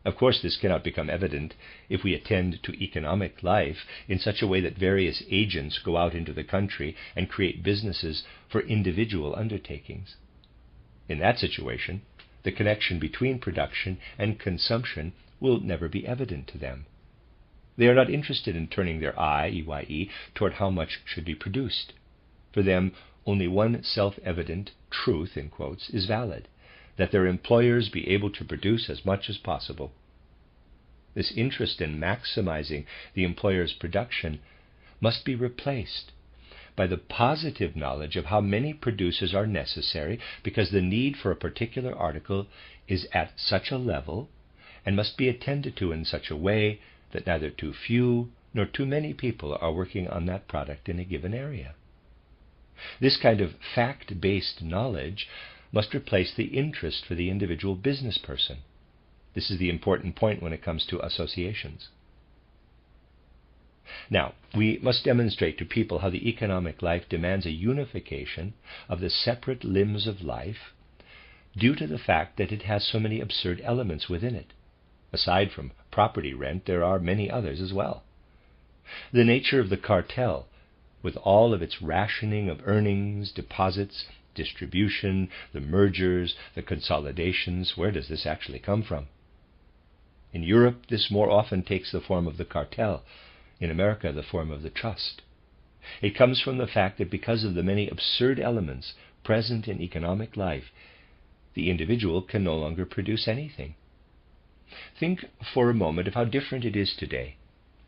Of course, this cannot become evident if we attend to economic life in such a way that various agents go out into the country and create businesses for individual undertakings. In that situation, the connection between production and consumption will never be evident to them. They are not interested in turning their eye, EYE, toward how much should be produced. For them, only one self-evident truth, in quotes, is valid, that their employers be able to produce as much as possible. This interest in maximizing the employer's production must be replaced by the positive knowledge of how many producers are necessary because the need for a particular article is at such a level and must be attended to in such a way that neither too few nor too many people are working on that product in a given area. This kind of fact-based knowledge must replace the interest for the individual business person. This is the important point when it comes to associations. Now, we must demonstrate to people how the economic life demands a unification of the separate limbs of life due to the fact that it has so many absurd elements within it. Aside from property rent, there are many others as well. The nature of the cartel, with all of its rationing of earnings, deposits, distribution, the mergers, the consolidations, where does this actually come from? In Europe, this more often takes the form of the cartel. In America, the form of the trust. It comes from the fact that because of the many absurd elements present in economic life, the individual can no longer produce anything. Think for a moment of how different it is today,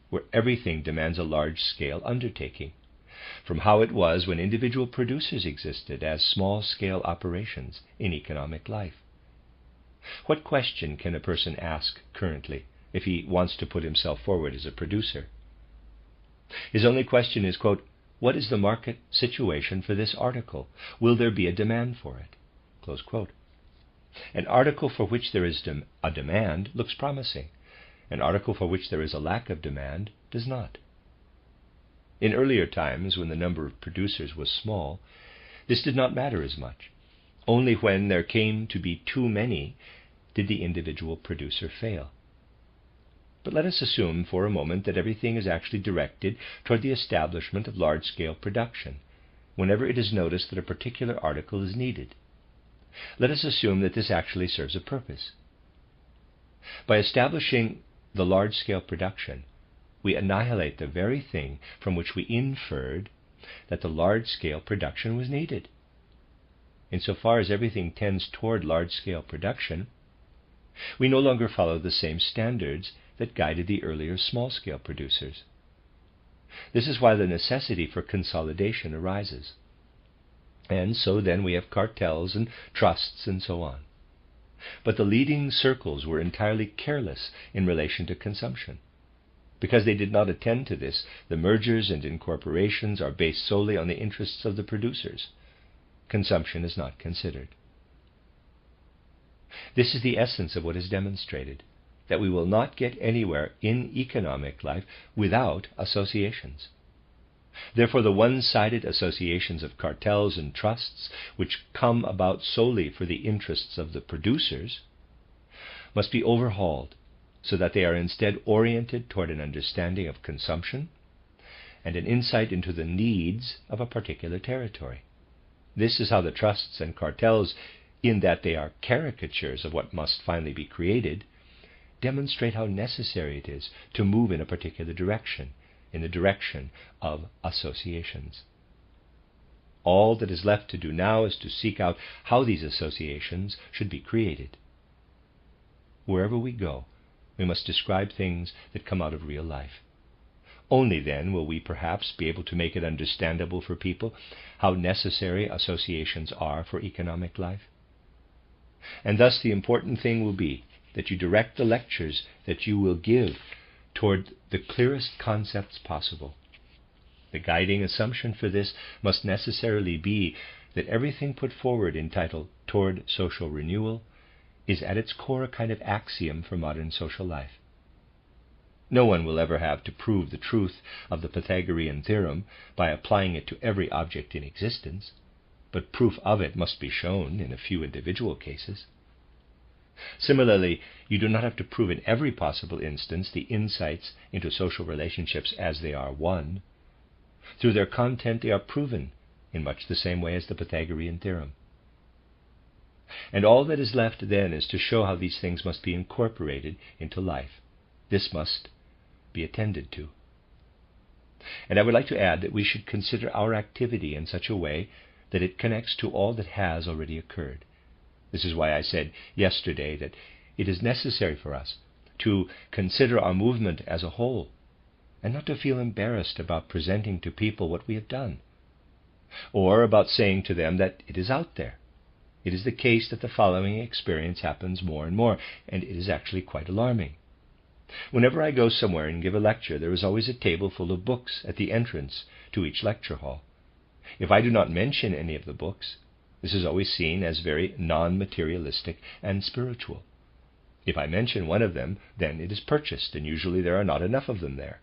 where everything demands a large-scale undertaking, from how it was when individual producers existed as small-scale operations in economic life. What question can a person ask currently if he wants to put himself forward as a producer? His only question is, quote, what is the market situation for this article? Will there be a demand for it? Close quote. An article for which there is a demand looks promising. An article for which there is a lack of demand does not. In earlier times, when the number of producers was small, this did not matter as much. Only when there came to be too many did the individual producer fail. But let us assume for a moment that everything is actually directed toward the establishment of large-scale production, whenever it is noticed that a particular article is needed. Let us assume that this actually serves a purpose. By establishing the large-scale production, we annihilate the very thing from which we inferred that the large-scale production was needed. Insofar as everything tends toward large-scale production, we no longer follow the same standards that guided the earlier small-scale producers. This is why the necessity for consolidation arises. And so then we have cartels and trusts and so on. But the leading circles were entirely careless in relation to consumption. Because they did not attend to this, the mergers and incorporations are based solely on the interests of the producers. Consumption is not considered. This is the essence of what is demonstrated, that we will not get anywhere in economic life without associations. Therefore, the one-sided associations of cartels and trusts, which come about solely for the interests of the producers, must be overhauled so that they are instead oriented toward an understanding of consumption and an insight into the needs of a particular territory. This is how the trusts and cartels, in that they are caricatures of what must finally be created, demonstrate how necessary it is to move in a particular direction, in the direction of associations. All that is left to do now is to seek out how these associations should be created. Wherever we go, we must describe things that come out of real life. Only then will we perhaps be able to make it understandable for people how necessary associations are for economic life. And thus the important thing will be that you direct the lectures that you will give toward the clearest concepts possible. The guiding assumption for this must necessarily be that everything put forward entitled Toward Social Renewal is at its core a kind of axiom for modern social life. No one will ever have to prove the truth of the Pythagorean theorem by applying it to every object in existence, but proof of it must be shown in a few individual cases. Similarly, you do not have to prove in every possible instance the insights into social relationships as they are one. Through their content they are proven in much the same way as the Pythagorean theorem. And all that is left then is to show how these things must be incorporated into life. This must be attended to. And I would like to add that we should consider our activity in such a way that it connects to all that has already occurred. This is why I said yesterday that it is necessary for us to consider our movement as a whole, and not to feel embarrassed about presenting to people what we have done, or about saying to them that it is out there. It is the case that the following experience happens more and more, and it is actually quite alarming. Whenever I go somewhere and give a lecture, there is always a table full of books at the entrance to each lecture hall. If I do not mention any of the books, this is always seen as very non-materialistic and spiritual. If I mention one of them, then it is purchased, and usually there are not enough of them there.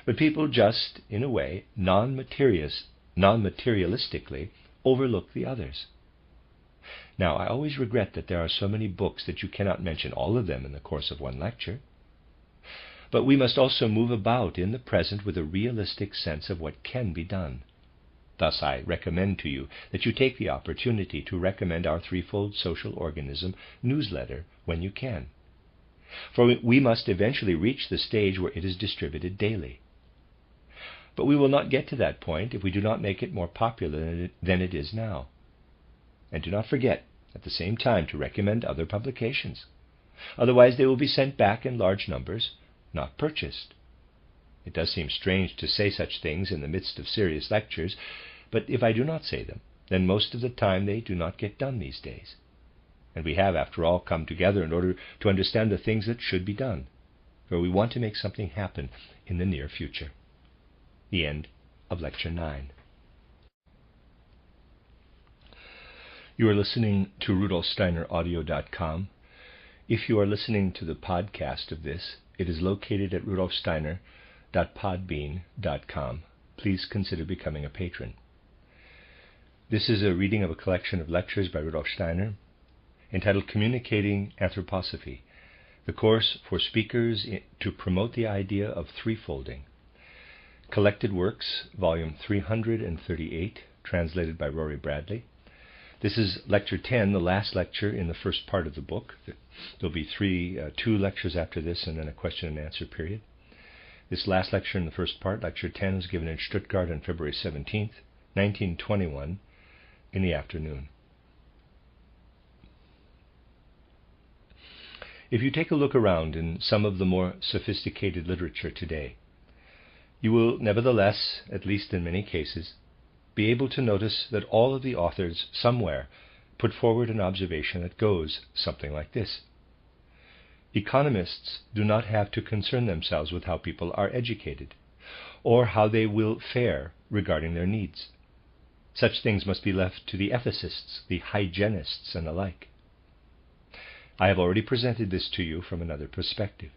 But people just, in a way, non-materialistically overlook the others. Now, I always regret that there are so many books that you cannot mention all of them in the course of one lecture. But we must also move about in the present with a realistic sense of what can be done. Thus I recommend to you that you take the opportunity to recommend our Threefold Social Organism newsletter when you can. For we must eventually reach the stage where it is distributed daily. But we will not get to that point if we do not make it more popular than it is now. And do not forget, at the same time, to recommend other publications. Otherwise they will be sent back in large numbers, not purchased. It does seem strange to say such things in the midst of serious lectures, but if I do not say them, then most of the time they do not get done these days. And we have, after all, come together in order to understand the things that should be done, for we want to make something happen in the near future. The end of Lecture 9. You are listening to RudolfSteinerAudio.com. If you are listening to the podcast of this, it is located at RudolfSteiner.podbean.com. Please consider becoming a patron. This is a reading of a collection of lectures by Rudolf Steiner entitled Communicating Anthroposophy, the course for speakers to promote the idea of threefolding. Collected Works, Volume 338, translated by Rory Bradley. This is Lecture 10, the last lecture in the first part of the book. There will be two lectures after this and then a question and answer period. This last lecture in the first part, Lecture 10, was given in Stuttgart on February 17th, 1921, in the afternoon. If you take a look around in some of the more sophisticated literature today, you will nevertheless, at least in many cases, be able to notice that all of the authors somewhere put forward an observation that goes something like this. Economists do not have to concern themselves with how people are educated, or how they will fare regarding their needs. Such things must be left to the ethicists, the hygienists, and the like. I have already presented this to you from another perspective.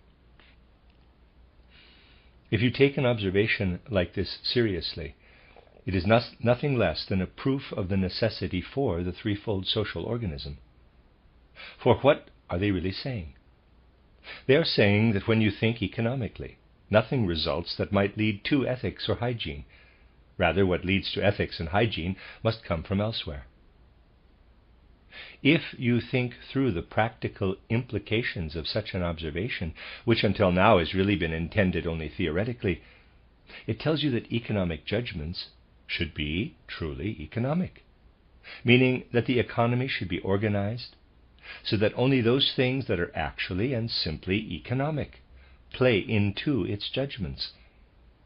If you take an observation like this seriously, it is nothing less than a proof of the necessity for the threefold social organism. For what are they really saying? They are saying that when you think economically, nothing results that might lead to ethics or hygiene. Rather, what leads to ethics and hygiene must come from elsewhere. If you think through the practical implications of such an observation, which until now has really been intended only theoretically, it tells you that economic judgments should be truly economic, meaning that the economy should be organized so that only those things that are actually and simply economic play into its judgments,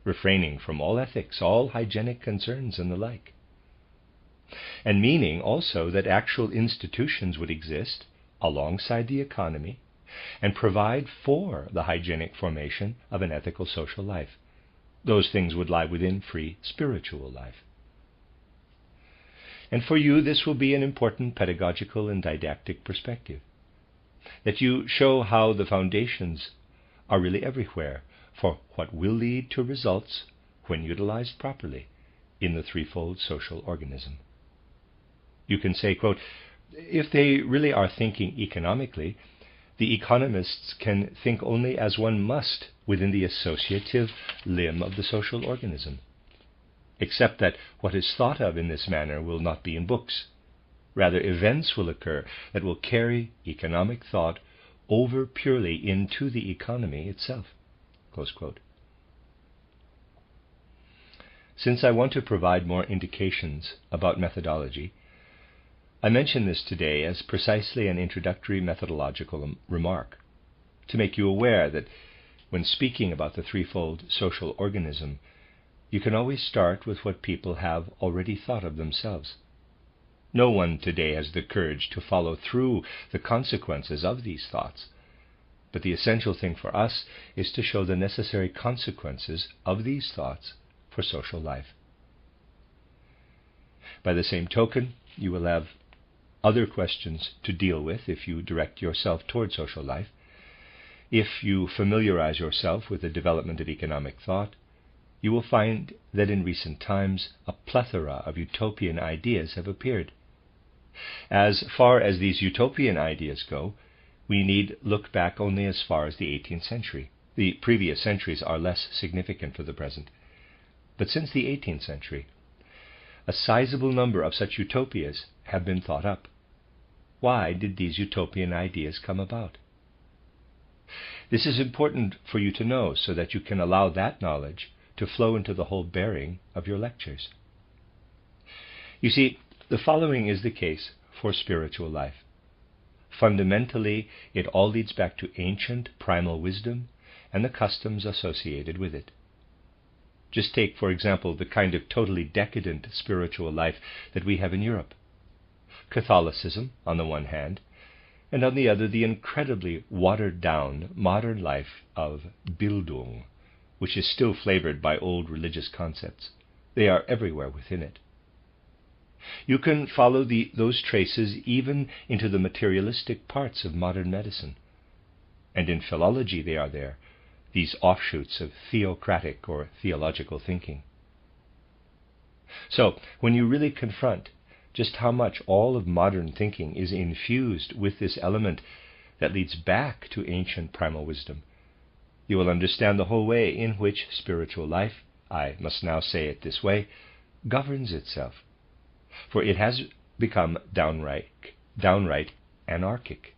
refraining from all ethics, all hygienic concerns, and the like. And meaning also that actual institutions would exist alongside the economy and provide for the hygienic formation of an ethical social life. Those things would lie within free spiritual life. And for you, this will be an important pedagogical and didactic perspective, that you show how the foundations are really everywhere for what will lead to results, when utilized properly, in the threefold social organism. You can say, quote, if they really are thinking economically, the economists can think only as one must within the associative limb of the social organism, except that what is thought of in this manner will not be in books. Rather, events will occur that will carry economic thought over purely into the economy itself. Close quote. Since I want to provide more indications about methodology, I mention this today as precisely an introductory methodological remark, to make you aware that when speaking about the threefold social organism, you can always start with what people have already thought of themselves. No one today has the courage to follow through the consequences of these thoughts, but the essential thing for us is to show the necessary consequences of these thoughts for social life. By the same token, you will have other questions to deal with if you direct yourself toward social life. If you familiarize yourself with the development of economic thought, you will find that in recent times a plethora of utopian ideas have appeared. As far as these utopian ideas go, we need look back only as far as the 18th century. The previous centuries are less significant for the present. But since the 18th century, a sizable number of such utopias have been thought up. Why did these utopian ideas come about? This is important for you to know so that you can allow that knowledge to flow into the whole bearing of your lectures. You see, the following is the case for spiritual life. Fundamentally, it all leads back to ancient primal wisdom and the customs associated with it. Just take, for example, the kind of totally decadent spiritual life that we have in Europe. Catholicism, on the one hand, and on the other, the incredibly watered-down modern life of Bildung, which is still flavored by old religious concepts. They are everywhere within it. You can follow those traces even into the materialistic parts of modern medicine. And in philology they are there, these offshoots of theocratic or theological thinking. So, when you really confront just how much all of modern thinking is infused with this element that leads back to ancient primal wisdom, you will understand the whole way in which spiritual life, I must now say it this way, governs itself. For it has become downright anarchic,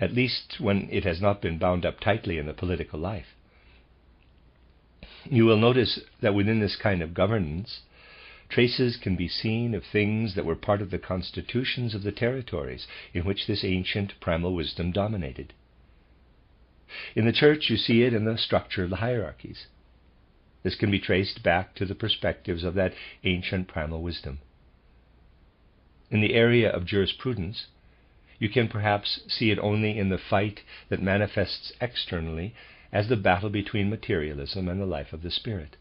at least when it has not been bound up tightly in the political life. You will notice that within this kind of governance, traces can be seen of things that were part of the constitutions of the territories in which this ancient primal wisdom dominated. In the church, you see it in the structure of the hierarchies. This can be traced back to the perspectives of that ancient primal wisdom. In the area of jurisprudence, you can perhaps see it only in the fight that manifests externally as the battle between materialism and the life of the spirit.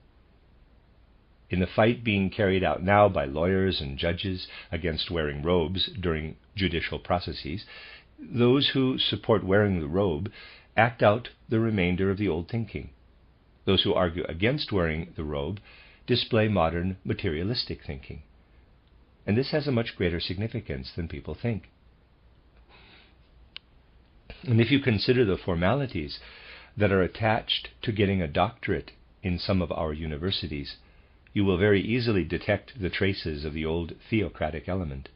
In the fight being carried out now by lawyers and judges against wearing robes during judicial processes, those who support wearing the robe act out the remainder of the old thinking. Those who argue against wearing the robe display modern materialistic thinking. And this has a much greater significance than people think. And if you consider the formalities that are attached to getting a doctorate in some of our universities, you will very easily detect the traces of the old theocratic element.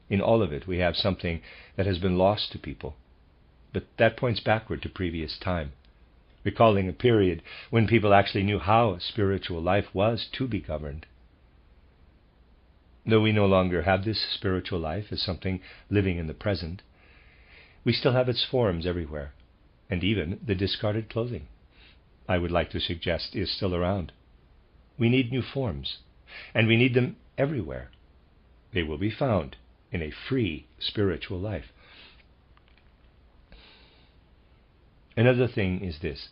In all of it, we have something that has been lost to people, but that points backward to previous time, recalling a period when people actually knew how spiritual life was to be governed. Though we no longer have this spiritual life as something living in the present, we still have its forms everywhere, and even the discarded clothing, I would like to suggest, is still around. We need new forms, and we need them everywhere. They will be found in a free spiritual life. Another thing is this.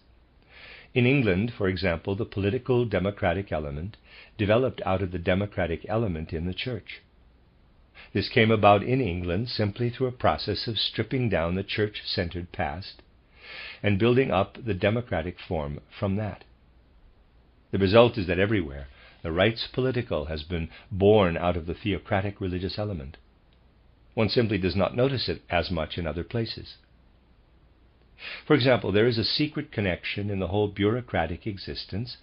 In England, for example, the political democratic element developed out of the democratic element in the church. This came about in England simply through a process of stripping down the church-centered past and building up the democratic form from that. The result is that everywhere the rights political has been born out of the theocratic religious element. One simply does not notice it as much in other places. For example, there is a secret connection in the whole bureaucratic existence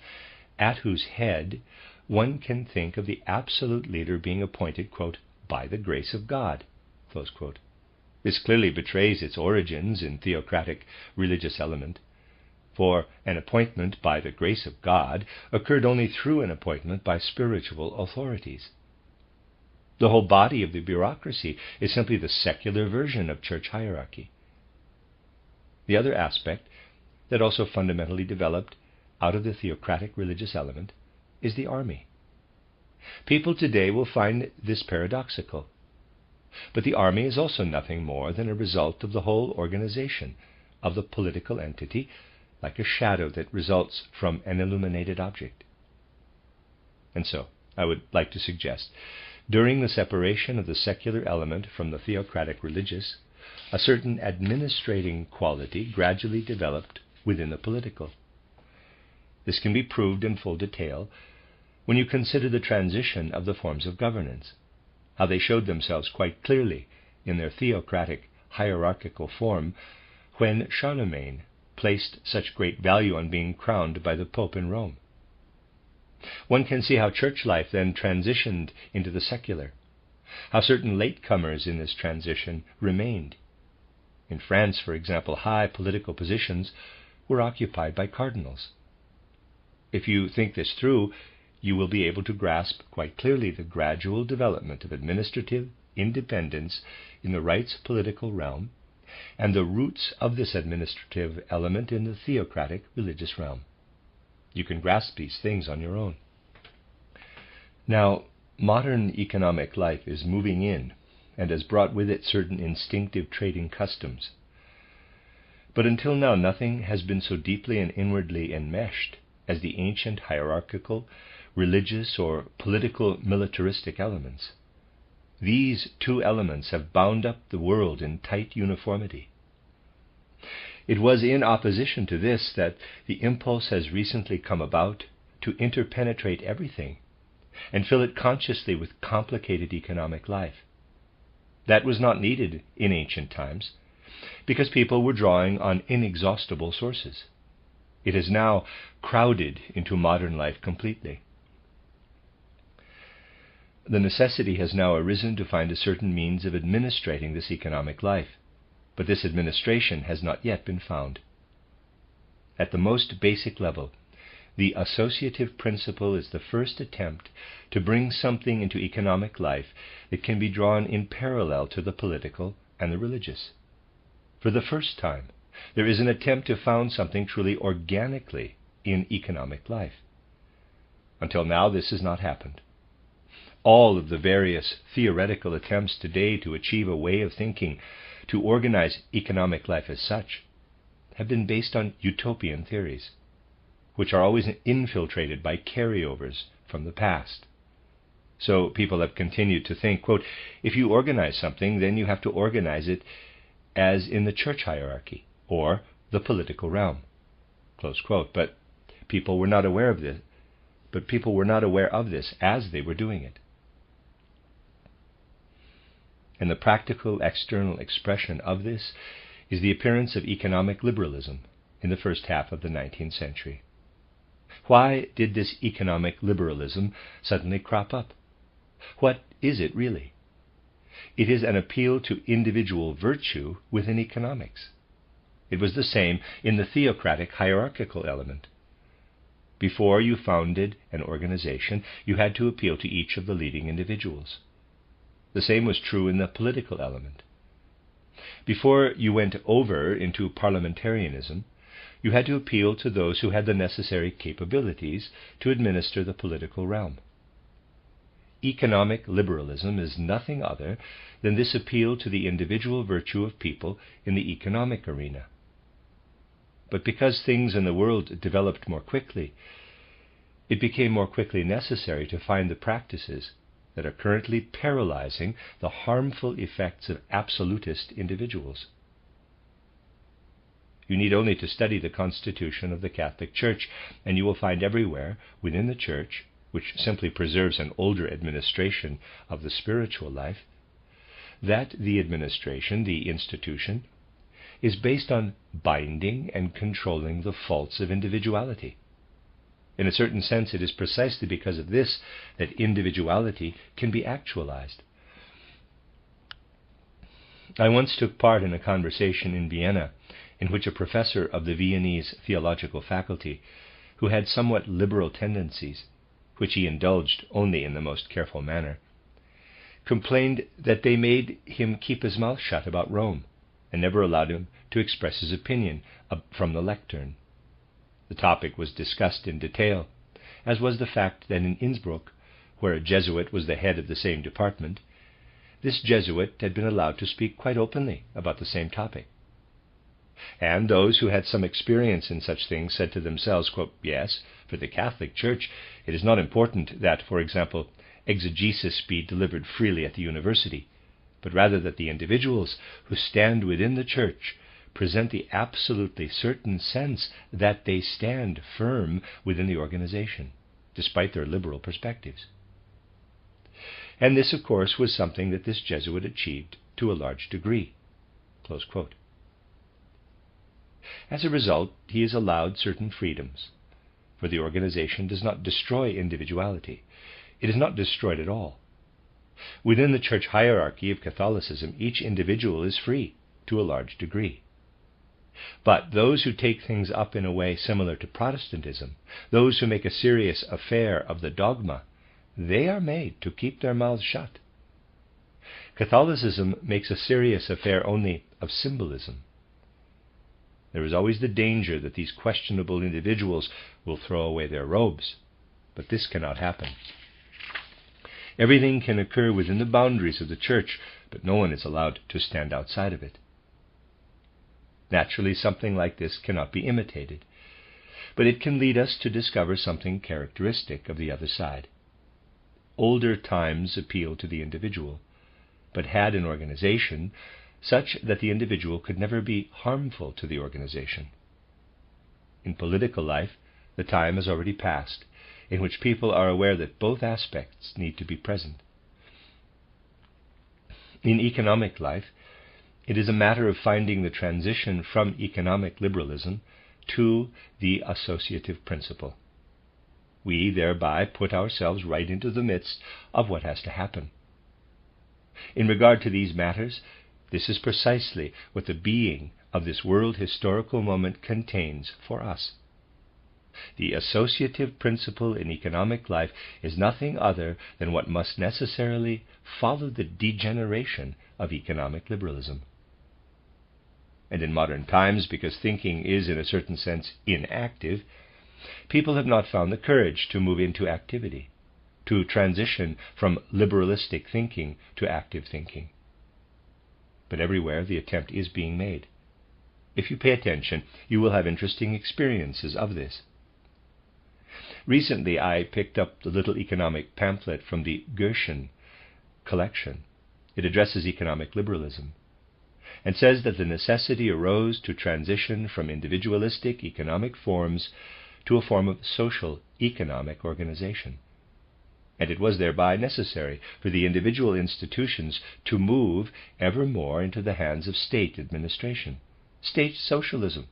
at whose head one can think of the absolute leader being appointed, quote, by the grace of God, close quote. This clearly betrays its origins in theocratic religious element, for an appointment by the grace of God occurred only through an appointment by spiritual authorities. The whole body of the bureaucracy is simply the secular version of church hierarchy. The other aspect that also fundamentally developed out of the theocratic religious element is the army. People today will find this paradoxical, but the army is also nothing more than a result of the whole organization of the political entity, like a shadow that results from an illuminated object. And so, I would like to suggest, during the separation of the secular element from the theocratic religious, a certain administrating quality gradually developed within the political. This can be proved in full detail when you consider the transition of the forms of governance, how they showed themselves quite clearly in their theocratic hierarchical form when Charlemagne placed such great value on being crowned by the Pope in Rome. One can see how church life then transitioned into the secular, how certain latecomers in this transition remained. In France, for example, high political positions were occupied by cardinals. If you think this through, you will be able to grasp quite clearly the gradual development of administrative independence in the rights political realm and the roots of this administrative element in the theocratic religious realm. You can grasp these things on your own. Now, modern economic life is moving in and has brought with it certain instinctive trading customs. But until now, nothing has been so deeply and inwardly enmeshed as the ancient hierarchical, religious, or political militaristic elements. These two elements have bound up the world in tight uniformity. It was in opposition to this that the impulse has recently come about to interpenetrate everything and fill it consciously with complicated economic life. That was not needed in ancient times, because people were drawing on inexhaustible sources. It has now crowded into modern life completely. The necessity has now arisen to find a certain means of administrating this economic life, but this administration has not yet been found. At the most basic level, the associative principle is the first attempt to bring something into economic life that can be drawn in parallel to the political and the religious. For the first time, there is an attempt to found something truly organically in economic life. Until now, this has not happened. All of the various theoretical attempts today to achieve a way of thinking, to organize economic life as such, have been based on utopian theories, which are always infiltrated by carryovers from the past. So people have continued to think, quote, if you organize something, then you have to organize it as in the church hierarchy or the political realm, close quote. But people were not aware of this. As they were doing it. And the practical external expression of this is the appearance of economic liberalism in the first half of the 19th century. Why did this economic liberalism suddenly crop up? What is it really? It is an appeal to individual virtue within economics. It was the same in the theocratic hierarchical element. Before you founded an organization, you had to appeal to each of the leading individuals. The same was true in the political element. Before you went over into parliamentarianism, you had to appeal to those who had the necessary capabilities to administer the political realm. Economic liberalism is nothing other than this appeal to the individual virtue of people in the economic arena. But because things in the world developed more quickly, it became more quickly necessary to find the practices that are currently paralyzing the harmful effects of absolutist individuals. You need only to study the constitution of the Catholic Church, and you will find everywhere within the Church, which simply preserves an older administration of the spiritual life, that the administration, the institution, is based on binding and controlling the faults of individuality. In a certain sense, it is precisely because of this that individuality can be actualized. I once took part in a conversation in Vienna in which a professor of the Viennese theological faculty, who had somewhat liberal tendencies, which he indulged only in the most careful manner, complained that they made him keep his mouth shut about Rome and never allowed him to express his opinion from the lectern. The topic was discussed in detail, as was the fact that in Innsbruck, where a Jesuit was the head of the same department, this Jesuit had been allowed to speak quite openly about the same topic. And those who had some experience in such things said to themselves, quote, yes, for the Catholic Church, it is not important that, for example, exegesis be delivered freely at the university, but rather that the individuals who stand within the Church present the absolutely certain sense that they stand firm within the organization, despite their liberal perspectives. And this, of course, was something that this Jesuit achieved to a large degree. Close quote. As a result, he is allowed certain freedoms, for the organization does not destroy individuality. It is not destroyed at all. Within the church hierarchy of Catholicism, each individual is free to a large degree. But those who take things up in a way similar to Protestantism, those who make a serious affair of the dogma, they are made to keep their mouths shut. Catholicism makes a serious affair only of symbolism. There is always the danger that these questionable individuals will throw away their robes, but this cannot happen. Everything can occur within the boundaries of the Church, but no one is allowed to stand outside of it. Naturally, something like this cannot be imitated, but it can lead us to discover something characteristic of the other side. Older times appealed to the individual, but had an organization such that the individual could never be harmful to the organization. In political life, the time has already passed in which people are aware that both aspects need to be present. In economic life, it is a matter of finding the transition from economic liberalism to the associative principle. We thereby put ourselves right into the midst of what has to happen. In regard to these matters, this is precisely what the being of this world historical moment contains for us. The associative principle in economic life is nothing other than what must necessarily follow the degeneration of economic liberalism. And in modern times, because thinking is in a certain sense inactive, people have not found the courage to move into activity, to transition from liberalistic thinking to active thinking. But everywhere the attempt is being made. If you pay attention, you will have interesting experiences of this. Recently, I picked up the little economic pamphlet from the Gershon collection. It addresses economic liberalism and says that the necessity arose to transition from individualistic economic forms to a form of social economic organization. And it was thereby necessary for the individual institutions to move ever more into the hands of state administration, state socialism.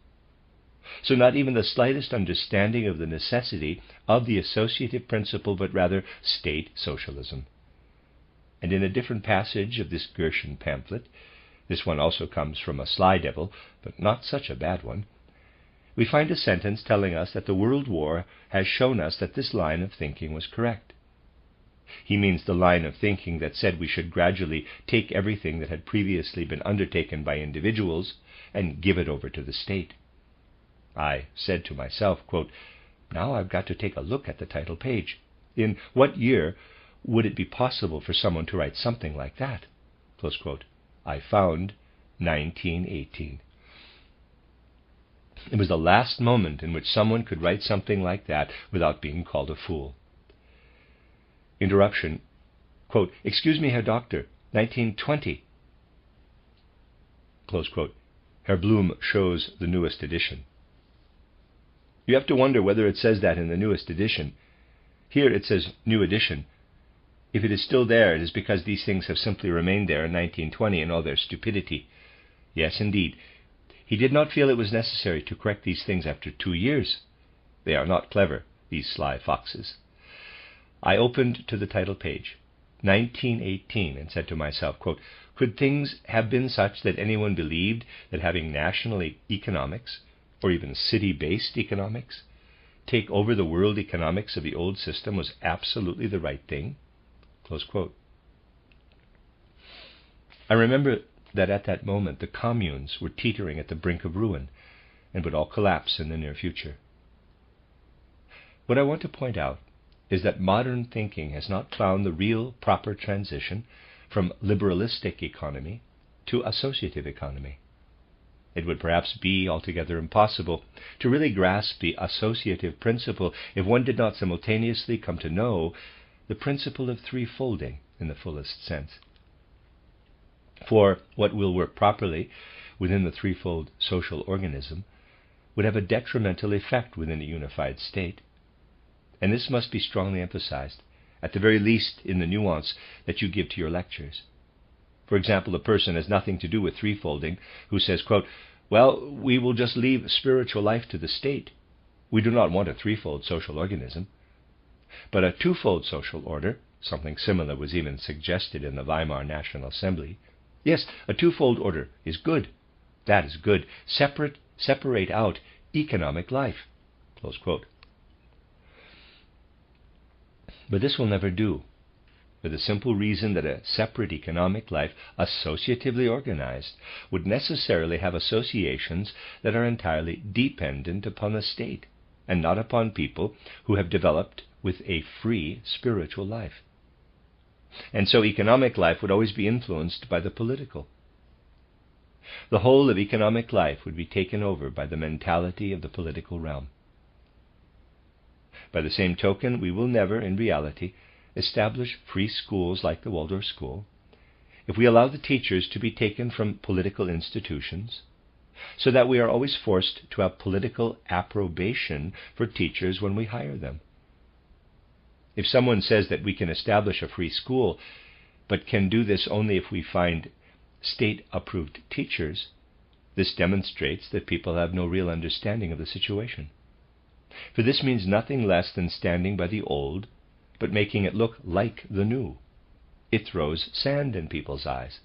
So not even the slightest understanding of the necessity of the associative principle, but rather state socialism. And in a different passage of this Gershon pamphlet, this one also comes from a sly devil, but not such a bad one, we find a sentence telling us that the World War has shown us that this line of thinking was correct. He means the line of thinking that said we should gradually take everything that had previously been undertaken by individuals and give it over to the state. I said to myself, quote, now I've got to take a look at the title page. In what year would it be possible for someone to write something like that? Close quote. I found 1918. It was the last moment in which someone could write something like that without being called a fool. Interruption. Quote, excuse me, Herr Doctor, 1920. Close quote. Herr Bloom shows the newest edition. You have to wonder whether it says that in the newest edition. Here it says new edition. If it is still there, it is because these things have simply remained there in 1920 in all their stupidity. Yes, indeed. He did not feel it was necessary to correct these things after 2 years. They are not clever, these sly foxes. I opened to the title page, 1918, and said to myself, quote, could things have been such that anyone believed that having national economics, or even city-based economics, take over the world economics of the old system was absolutely the right thing? Close quote. I remember that at that moment the communes were teetering at the brink of ruin and would all collapse in the near future. What I want to point out is that modern thinking has not found the real proper transition from liberalistic economy to associative economy. It would perhaps be altogether impossible to really grasp the associative principle if one did not simultaneously come to know the principle of threefolding in the fullest sense. For what will work properly within the threefold social organism would have a detrimental effect within a unified state. And this must be strongly emphasized, at the very least in the nuance that you give to your lectures. For example, a person has nothing to do with threefolding who says, quote, well, we will just leave spiritual life to the state. We do not want a threefold social organism. But a twofold social order, something similar was even suggested in the Weimar National Assembly. Yes, a twofold order is good. That is good. Separate out economic life. Close quote. But this will never do, for the simple reason that a separate economic life, associatively organized, would necessarily have associations that are entirely dependent upon the state, and not upon people who have developed with a free spiritual life. And so economic life would always be influenced by the political. The whole of economic life would be taken over by the mentality of the political realm. By the same token, we will never, in reality, establish free schools like the Waldorf School if we allow the teachers to be taken from political institutions, so that we are always forced to have political approbation for teachers when we hire them. If someone says that we can establish a free school, but can do this only if we find state-approved teachers, this demonstrates that people have no real understanding of the situation. For this means nothing less than standing by the old, but making it look like the new. It throws sand in people's eyes.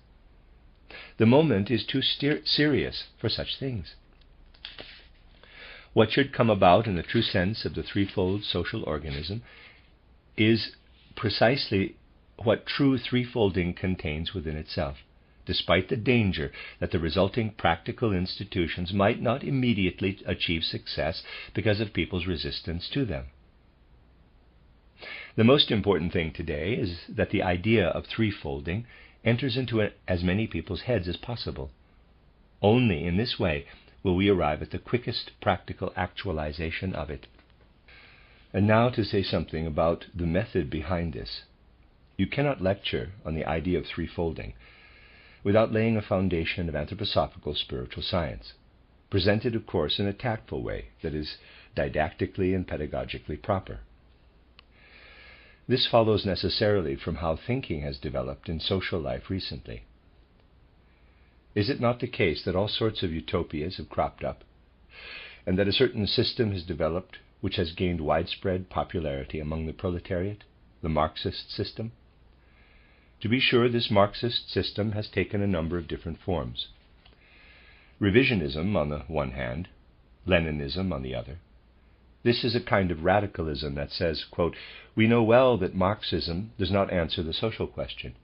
The moment is too serious for such things. What should come about in the true sense of the threefold social organism is precisely what true threefolding contains within itself, despite the danger that the resulting practical institutions might not immediately achieve success because of people's resistance to them. The most important thing today is that the idea of threefolding enters into as many people's heads as possible. Only in this way will we arrive at the quickest practical actualization of it. And now to say something about the method behind this. You cannot lecture on the idea of threefolding without laying a foundation of anthroposophical spiritual science, presented, of course, in a tactful way that is didactically and pedagogically proper. This follows necessarily from how thinking has developed in social life recently. Is it not the case that all sorts of utopias have cropped up, and that a certain system has developed which has gained widespread popularity among the proletariat, the Marxist system? To be sure, this Marxist system has taken a number of different forms. Revisionism on the one hand, Leninism on the other. This is a kind of radicalism that says, quote, "We know well that Marxism does not answer the social question,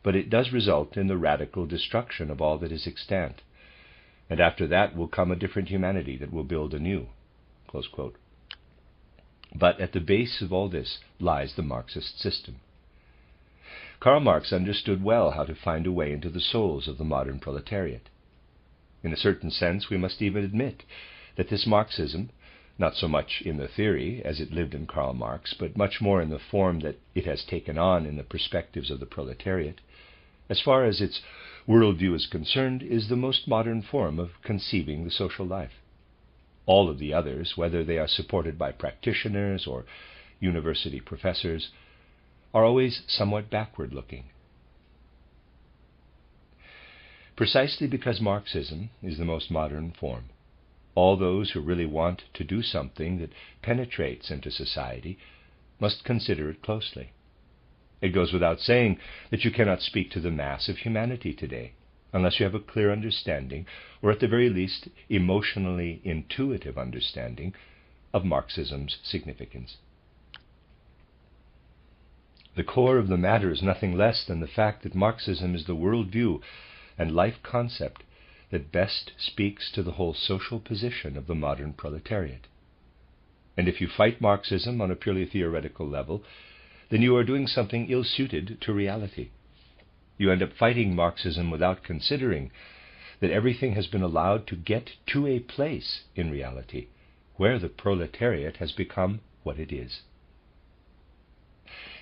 but it does result in the radical destruction of all that is extant, and after that will come a different humanity that will build anew." Close quote. But at the base of all this lies the Marxist system. Karl Marx understood well how to find a way into the souls of the modern proletariat. In a certain sense, we must even admit that this Marxism, not so much in the theory as it lived in Karl Marx, but much more in the form that it has taken on in the perspectives of the proletariat, as far as its worldview is concerned, is the most modern form of conceiving the social life. All of the others, whether they are supported by practitioners or university professors, are always somewhat backward-looking. Precisely because Marxism is the most modern form, all those who really want to do something that penetrates into society must consider it closely. It goes without saying that you cannot speak to the mass of humanity today unless you have a clear understanding, or at the very least emotionally intuitive understanding, of Marxism's significance. The core of the matter is nothing less than the fact that Marxism is the worldview and life concept that best speaks to the whole social position of the modern proletariat. And if you fight Marxism on a purely theoretical level, then you are doing something ill-suited to reality. You end up fighting Marxism without considering that everything has been allowed to get to a place in reality where the proletariat has become what it is.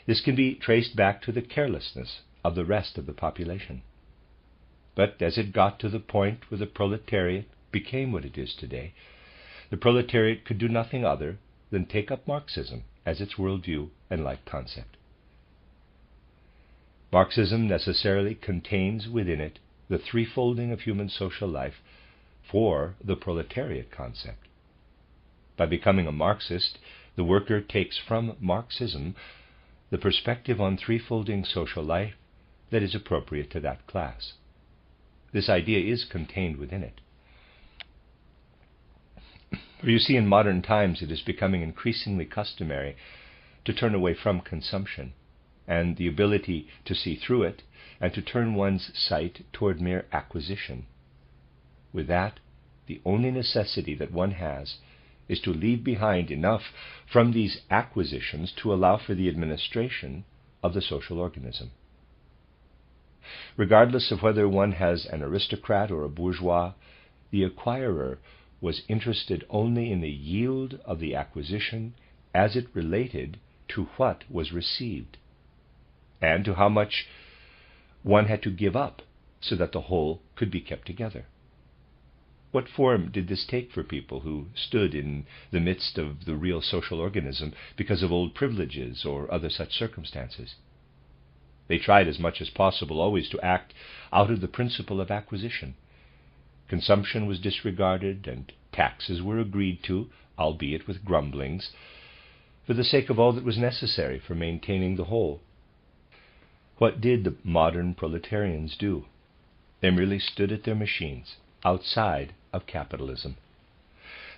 This can be traced back to the carelessness of the rest of the population. But as it got to the point where the proletariat became what it is today, the proletariat could do nothing other than take up Marxism as its worldview and life concept. Marxism necessarily contains within it the threefolding of human social life for the proletariat concept. By becoming a Marxist, the worker takes from Marxism the perspective on threefolding social life that is appropriate to that class. This idea is contained within it. For you see, in modern times it is becoming increasingly customary to turn away from consumption and the ability to see through it, and to turn one's sight toward mere acquisition. With that, the only necessity that one has is to leave behind enough from these acquisitions to allow for the administration of the social organism. Regardless of whether one has an aristocrat or a bourgeois, the acquirer was interested only in the yield of the acquisition as it related to what was received, and to how much one had to give up so that the whole could be kept together. What form did this take for people who stood in the midst of the real social organism because of old privileges or other such circumstances? They tried as much as possible always to act out of the principle of acquisition. Consumption was disregarded and taxes were agreed to, albeit with grumblings, for the sake of all that was necessary for maintaining the whole. What did the modern proletarians do? They merely stood at their machines, outside of capitalism.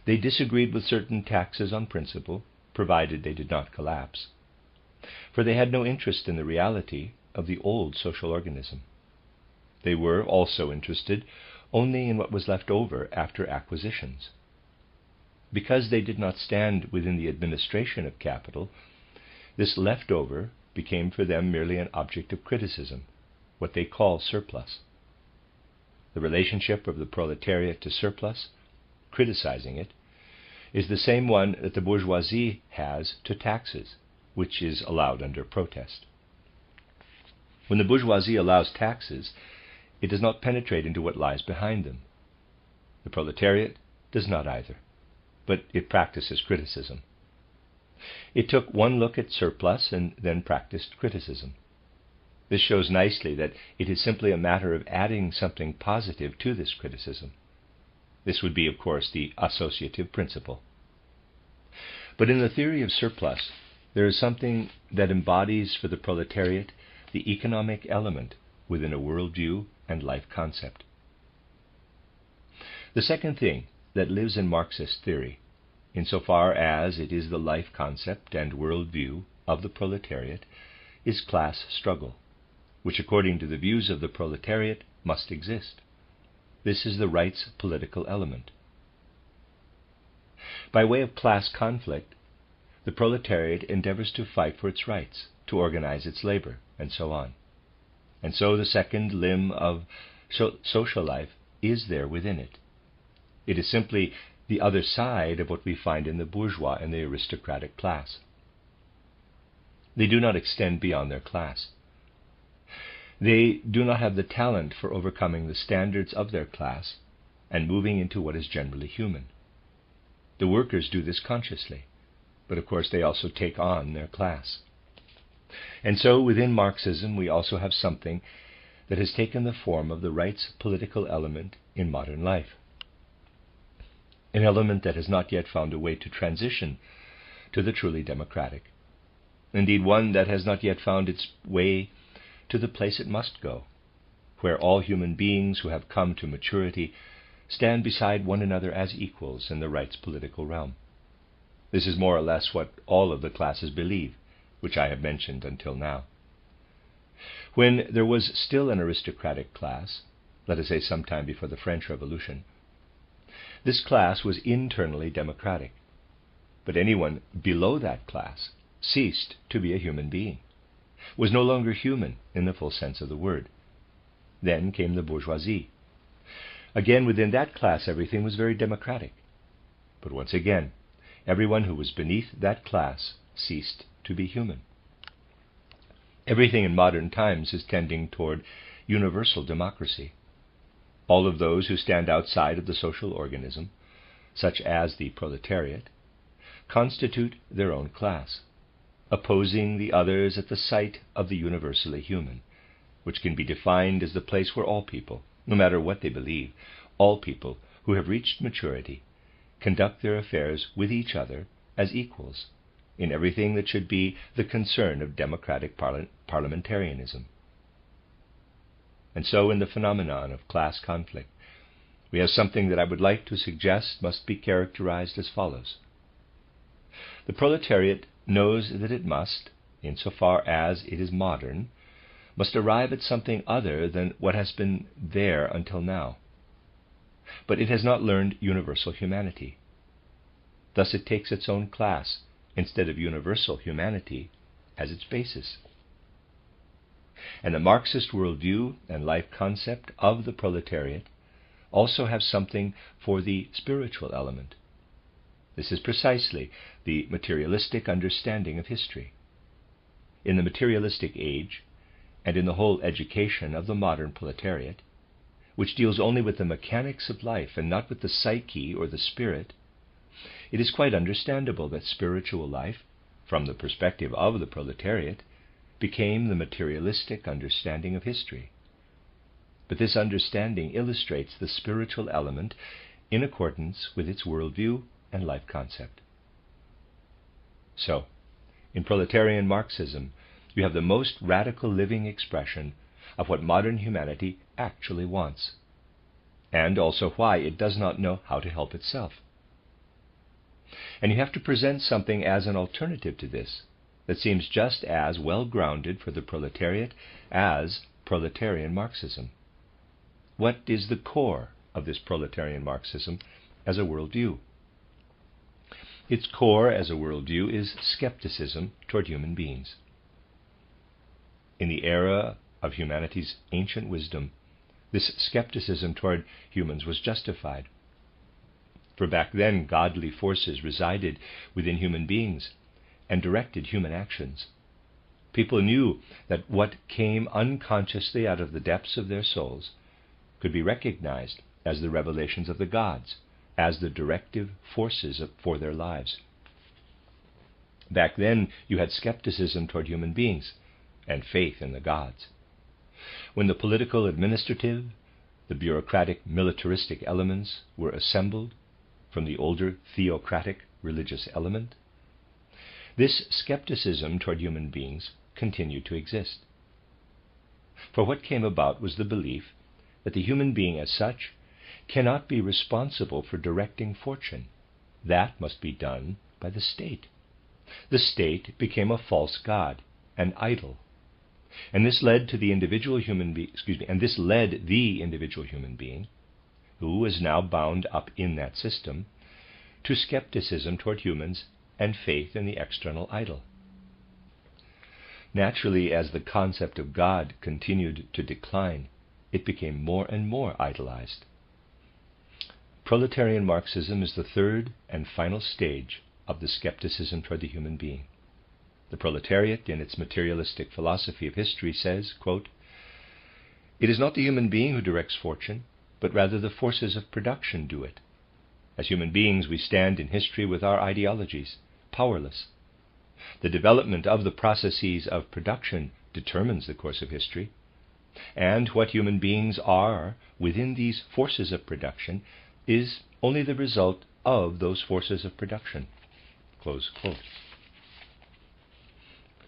They disagreed with certain taxes on principle, provided they did not collapse, for they had no interest in the reality of the old social organism. They were also interested only in what was left over after acquisitions. Because they did not stand within the administration of capital, This leftover became for them merely an object of criticism, what they call surplus. The relationship of the proletariat to surplus, criticizing it, is the same one that the bourgeoisie has to taxes, which is allowed under protest. When the bourgeoisie allows taxes, it does not penetrate into what lies behind them. The proletariat does not either, but it practices criticism. It took one look at surplus and then practiced criticism. This shows nicely that it is simply a matter of adding something positive to this criticism. This would be, of course, the associative principle. But in the theory of surplus, there is something that embodies for the proletariat the economic element within a worldview and life concept. The second thing that lives in Marxist theory, insofar as it is the life concept and worldview of the proletariat, is class struggle, which according to the views of the proletariat must exist. This is the right's political element. By way of class conflict, the proletariat endeavors to fight for its rights, to organize its labor, and so on. And so the second limb of social life is there within it. It is simply the other side of what we find in the bourgeois and the aristocratic class. They do not extend beyond their class. They do not have the talent for overcoming the standards of their class and moving into what is generally human. The workers do this consciously, but of course they also take on their class. And so within Marxism we also have something that has taken the form of the right's political element in modern life. An element that has not yet found a way to transition to the truly democratic. Indeed, one that has not yet found its way to the place it must go, where all human beings who have come to maturity stand beside one another as equals in the right's political realm. This is more or less what all of the classes believe, which I have mentioned until now. When there was still an aristocratic class, let us say sometime before the French Revolution, this class was internally democratic, but anyone below that class ceased to be a human being, was no longer human in the full sense of the word. Then came the bourgeoisie. Again, within that class, everything was very democratic. But once again, everyone who was beneath that class ceased to be human. Everything in modern times is tending toward universal democracy. All of those who stand outside of the social organism, such as the proletariat, constitute their own class, opposing the others at the site of the universally human, which can be defined as the place where all people, no matter what they believe, all people who have reached maturity, conduct their affairs with each other as equals in everything that should be the concern of democratic parliamentarianism. And so in the phenomenon of class conflict, we have something that I would like to suggest must be characterized as follows. The proletariat knows that it must, insofar as it is modern, must arrive at something other than what has been there until now. But it has not learned universal humanity. Thus it takes its own class instead of universal humanity as its basis. And the Marxist worldview and life concept of the proletariat also have something for the spiritual element. This is precisely the materialistic understanding of history. In the materialistic age, and in the whole education of the modern proletariat, which deals only with the mechanics of life and not with the psyche or the spirit, it is quite understandable that spiritual life, from the perspective of the proletariat, became the materialistic understanding of history. But this understanding illustrates the spiritual element in accordance with its worldview and life concept. So, in proletarian Marxism, you have the most radical living expression of what modern humanity actually wants, and also why it does not know how to help itself. And you have to present something as an alternative to this that seems just as well grounded for the proletariat as proletarian Marxism. What is the core of this proletarian Marxism as a worldview? Its core as a worldview is skepticism toward human beings. In the era of humanity's ancient wisdom, this skepticism toward humans was justified. For back then, godly forces resided within human beings and directed human actions. People knew that what came unconsciously out of the depths of their souls could be recognized as the revelations of the gods, as the directive forces for their lives. Back then, you had skepticism toward human beings and faith in the gods. When the political, administrative, the bureaucratic, militaristic elements were assembled from the older theocratic religious element, this skepticism toward human beings continued to exist. For what came about was the belief that the human being as such cannot be responsible for directing fortune. That must be done by the state. The state became a false god, an idol. And this led to the individual human being, who was now bound up in that system, to skepticism toward humans and faith in the external idol. Naturally, as the concept of God continued to decline, it became more and more idolized. Proletarian Marxism is the third and final stage of the skepticism toward the human being. The proletariat, in its materialistic philosophy of history, says, quote, "It is not the human being who directs fortune, but rather the forces of production do it. As human beings, we stand in history with our ideologies, powerless. The development of the processes of production determines the course of history, and what human beings are within these forces of production is only the result of those forces of production." Close quote.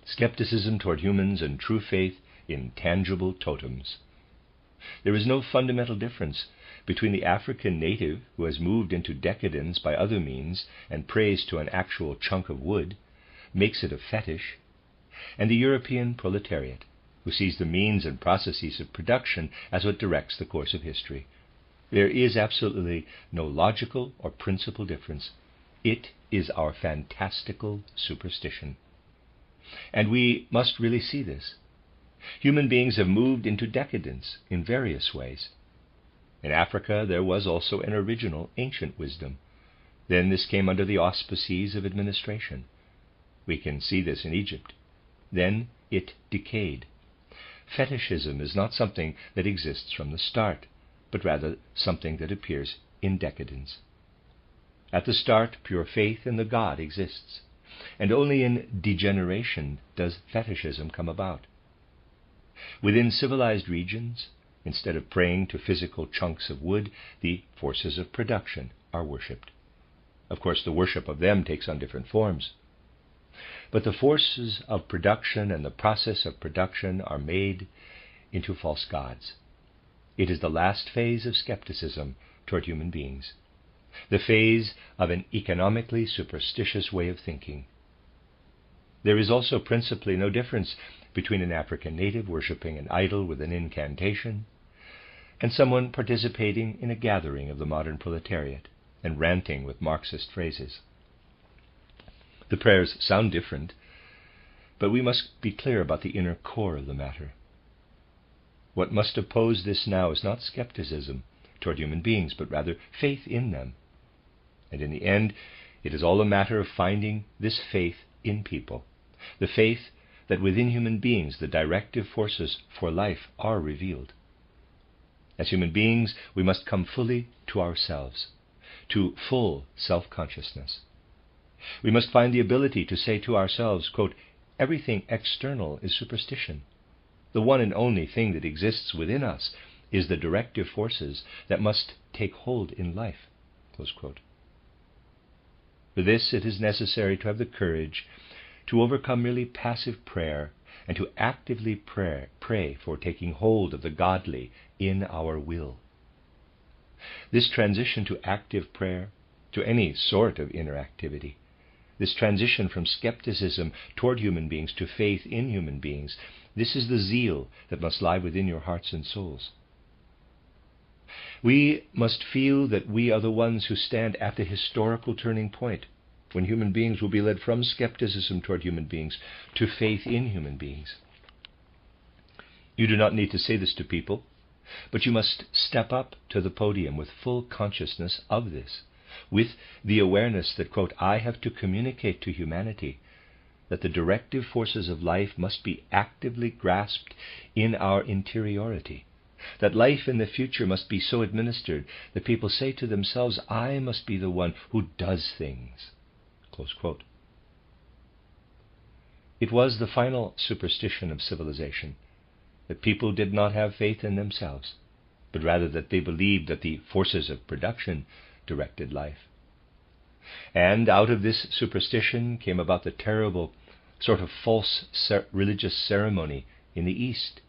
Skepticism toward humans and true faith in tangible totems. There is no fundamental difference between the African native who has moved into decadence by other means and prays to an actual chunk of wood, makes it a fetish, and the European proletariat who sees the means and processes of production as what directs the course of history. There is absolutely no logical or principal difference. It is our fantastical superstition. And we must really see this. Human beings have moved into decadence in various ways. In Africa, there was also an original ancient wisdom. Then this came under the auspices of administration. We can see this in Egypt. Then it decayed. Fetishism is not something that exists from the start, but rather something that appears in decadence. At the start, pure faith in the God exists, and only in degeneration does fetishism come about. Within civilized regions, instead of praying to physical chunks of wood, the forces of production are worshipped. Of course, the worship of them takes on different forms. But the forces of production and the process of production are made into false gods. It is the last phase of skepticism toward human beings, the phase of an economically superstitious way of thinking. There is also principally no difference between an African native worshipping an idol with an incantation and someone participating in a gathering of the modern proletariat and ranting with Marxist phrases. The prayers sound different, but we must be clear about the inner core of the matter. What must oppose this now is not skepticism toward human beings, but rather faith in them. And in the end, it is all a matter of finding this faith in people, the faith that within human beings the directive forces for life are revealed. As human beings, we must come fully to ourselves, to full self-consciousness. We must find the ability to say to ourselves, quote, "Everything external is superstition. The one and only thing that exists within us is the directive forces that must take hold in life." Close quote. For this, it is necessary to have the courage to overcome merely passive prayer and to actively pray for taking hold of the godly in our will. This transition to active prayer, to any sort of inner activity, this transition from skepticism toward human beings to faith in human beings, this is the zeal that must lie within your hearts and souls. We must feel that we are the ones who stand at the historical turning point, when human beings will be led from skepticism toward human beings to faith in human beings. You do not need to say this to people, but you must step up to the podium with full consciousness of this, with the awareness that, quote, I have to communicate to humanity that the directive forces of life must be actively grasped in our interiority, that life in the future must be so administered that people say to themselves, I must be the one who does things, close quote. It was the final superstition of civilization that people did not have faith in themselves, but rather that they believed that the forces of production directed life. And out of this superstition came about the terrible sort of false religious ceremony in the East,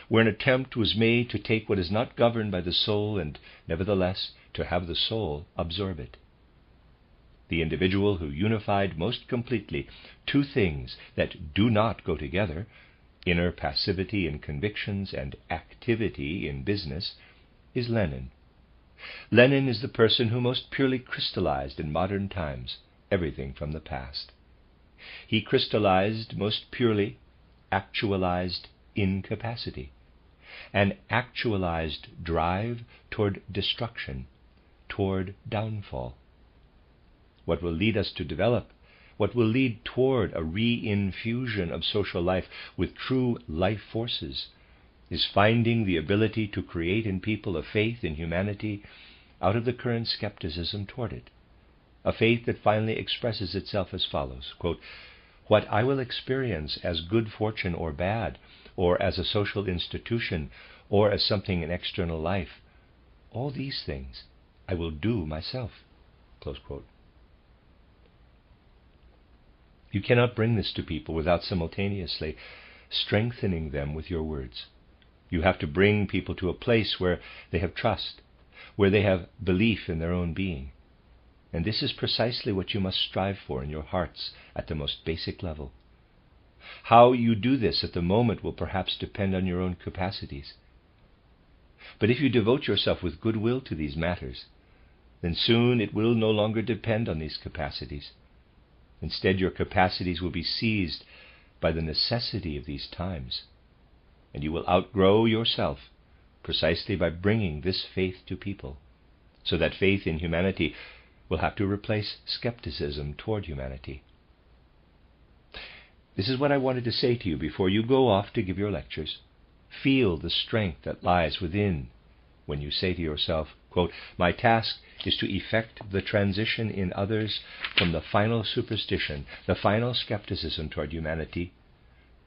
where an attempt was made to take what is not governed by the soul and nevertheless to have the soul absorb it. The individual who unified most completely two things that do not go together, inner passivity in convictions and activity in business, is Lenin. Lenin is the person who most purely crystallized in modern times everything from the past. He crystallized most purely actualized incapacity, an actualized drive toward destruction, toward downfall. What will lead us to develop, what will lead toward a re-infusion of social life with true life forces, is finding the ability to create in people a faith in humanity out of the current skepticism toward it, a faith that finally expresses itself as follows, quote, what I will experience as good fortune or bad, or as a social institution, or as something in external life, all these things I will do myself, close quote. You cannot bring this to people without simultaneously strengthening them with your words. You have to bring people to a place where they have trust, where they have belief in their own being. And this is precisely what you must strive for in your hearts at the most basic level. How you do this at the moment will perhaps depend on your own capacities. But if you devote yourself with goodwill to these matters, then soon it will no longer depend on these capacities. Instead, your capacities will be seized by the necessity of these times, and you will outgrow yourself precisely by bringing this faith to people, so that faith in humanity will have to replace skepticism toward humanity. This is what I wanted to say to you before you go off to give your lectures. Feel the strength that lies within when you say to yourself, quote, my task is to effect the transition in others from the final superstition, the final skepticism toward humanity,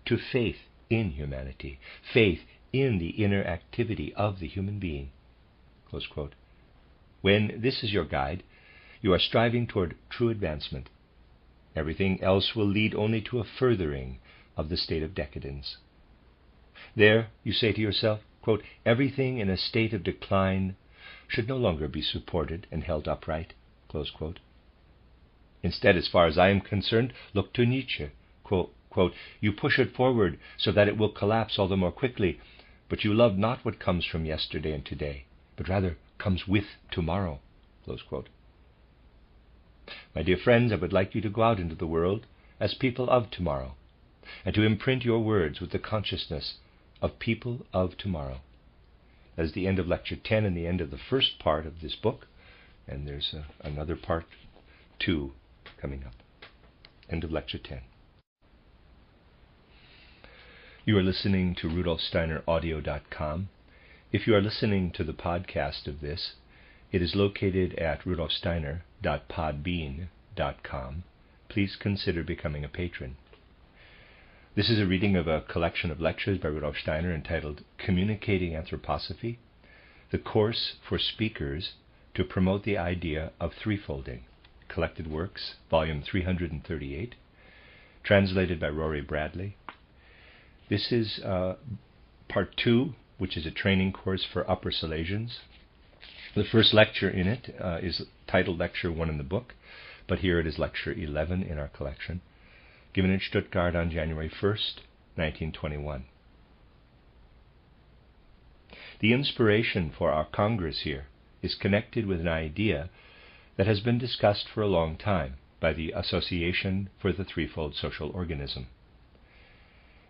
to faith in humanity, faith in the inner activity of the human being, close quote. When this is your guide, you are striving toward true advancement. Everything else will lead only to a furthering of the state of decadence. There, you say to yourself, quote, everything in a state of decline should no longer be supported and held upright, close quote. Instead, as far as I am concerned, look to Nietzsche, quote, you push it forward so that it will collapse all the more quickly, but you love not what comes from yesterday and today, but rather comes with tomorrow, close quote. My dear friends, I would like you to go out into the world as people of tomorrow, and to imprint your words with the consciousness of people of tomorrow. That is the end of Lecture 10 and the end of the first part of this book, and there's another part 2 coming up. End of Lecture 10. You are listening to RudolfSteinerAudio.com. If you are listening to the podcast of this, it is located at rudolfsteiner.podbean.com. Please consider becoming a patron. This is a reading of a collection of lectures by Rudolf Steiner entitled Communicating Anthroposophy, the Course for Speakers to Promote the Idea of Threefolding, Collected Works, Volume 338, translated by Rory Bradley. This is Part 2, which is a training course for Upper Silesians. The first lecture in it is titled Lecture 1 in the book, but here it is Lecture 11 in our collection, given in Stuttgart on January 1st, 1921. The inspiration for our Congress here is connected with an idea that has been discussed for a long time, by the Association for the Threefold Social Organism.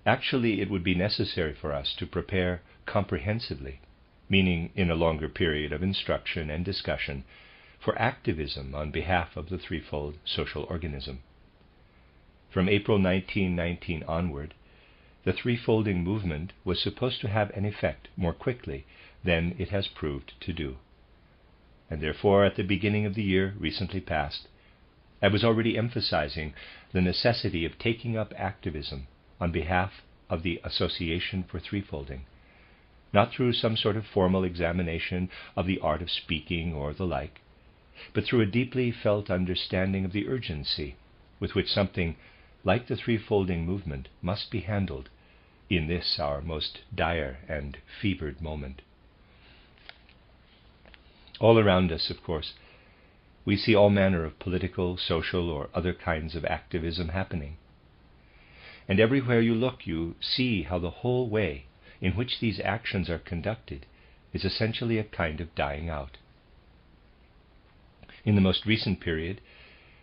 Actually, it would be necessary for us to prepare comprehensively, meaning in a longer period of instruction and discussion, for activism on behalf of the threefold social organism. From April 1919 onward, the threefolding movement was supposed to have an effect more quickly than it has proved to do. And therefore, at the beginning of the year recently past, I was already emphasizing the necessity of taking up activism on behalf of the Association for Threefolding, not through some sort of formal examination of the art of speaking or the like, but through a deeply felt understanding of the urgency with which something like the threefolding movement must be handled in this our most dire and fevered moment. All around us, of course, we see all manner of political, social, or other kinds of activism happening. And everywhere you look, you see how the whole way in which these actions are conducted is essentially a kind of dying out. In the most recent period,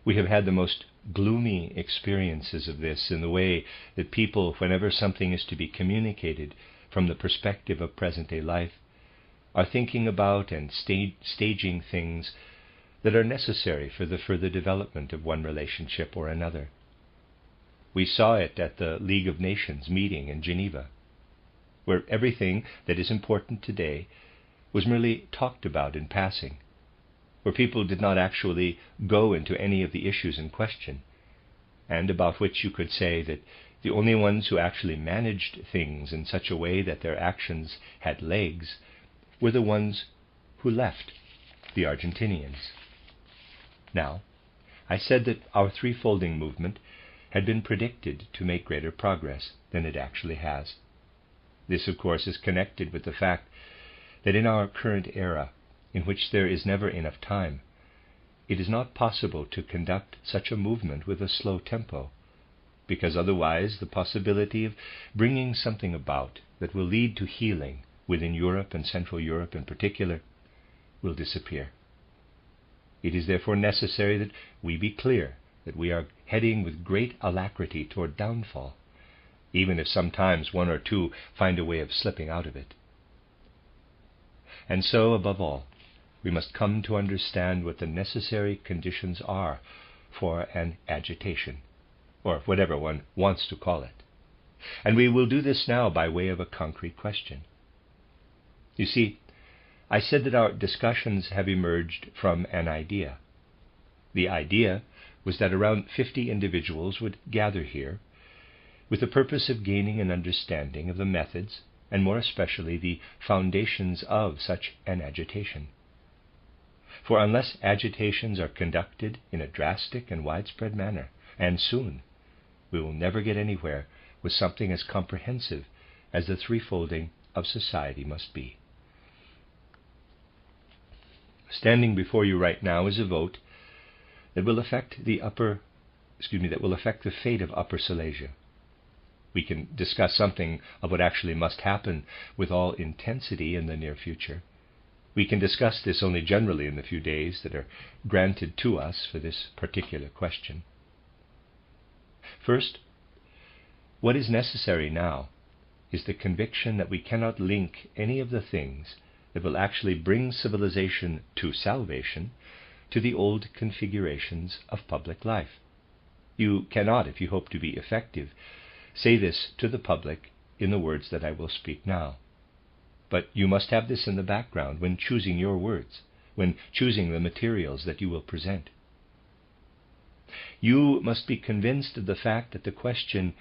we have had the most gloomy experiences of this in the way that people, whenever something is to be communicated from the perspective of present-day life, are thinking about and staging things that are necessary for the further development of one relationship or another. We saw it at the League of Nations meeting in Geneva, where everything that is important today was merely talked about in passing, where people did not actually go into any of the issues in question, and about which you could say that the only ones who actually managed things in such a way that their actions had legs were the ones who left, the Argentinians. Now, I said that our threefolding movement had been predicted to make greater progress than it actually has. This, of course, is connected with the fact that in our current era, in which there is never enough time, it is not possible to conduct such a movement with a slow tempo, because otherwise the possibility of bringing something about that will lead to healing within Europe and Central Europe in particular will disappear. It is therefore necessary that we be clear that we are heading with great alacrity toward downfall, even if sometimes one or two find a way of slipping out of it. And so, above all, we must come to understand what the necessary conditions are for an agitation, or whatever one wants to call it. And we will do this now by way of a concrete question. You see, I said that our discussions have emerged from an idea. The idea was that around 50 individuals would gather here with the purpose of gaining an understanding of the methods, and more especially the foundations of such an agitation. For unless agitations are conducted in a drastic and widespread manner, and soon, we will never get anywhere with something as comprehensive as the threefolding of society must be. Standing before you right now is a vote that will affect the fate of Upper Silesia. We can discuss something of what actually must happen with all intensity in the near future. We can discuss this only generally in the few days that are granted to us for this particular question. First, what is necessary now is the conviction that we cannot link any of the things that will actually bring civilization to salvation to the old configurations of public life. You cannot, if you hope to be effective, say this to the public in the words that I will speak now. But you must have this in the background when choosing your words, when choosing the materials that you will present. You must be convinced of the fact that the question,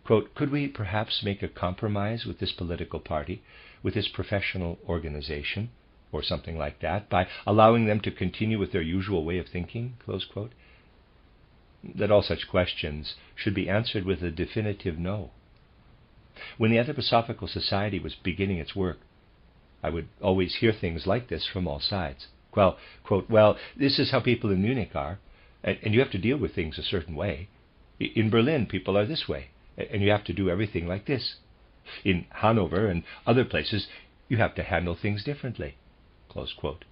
quote, could we perhaps make a compromise with this political party, with this professional organization, or something like that, by allowing them to continue with their usual way of thinking, close quote, that all such questions should be answered with a definitive no. When the Anthroposophical Society was beginning its work, I would always hear things like this from all sides. Well, quote, well, this is how people in Munich are, and you have to deal with things a certain way. In Berlin, people are this way, and you have to do everything like this. In Hanover and other places, you have to handle things differently, close quote.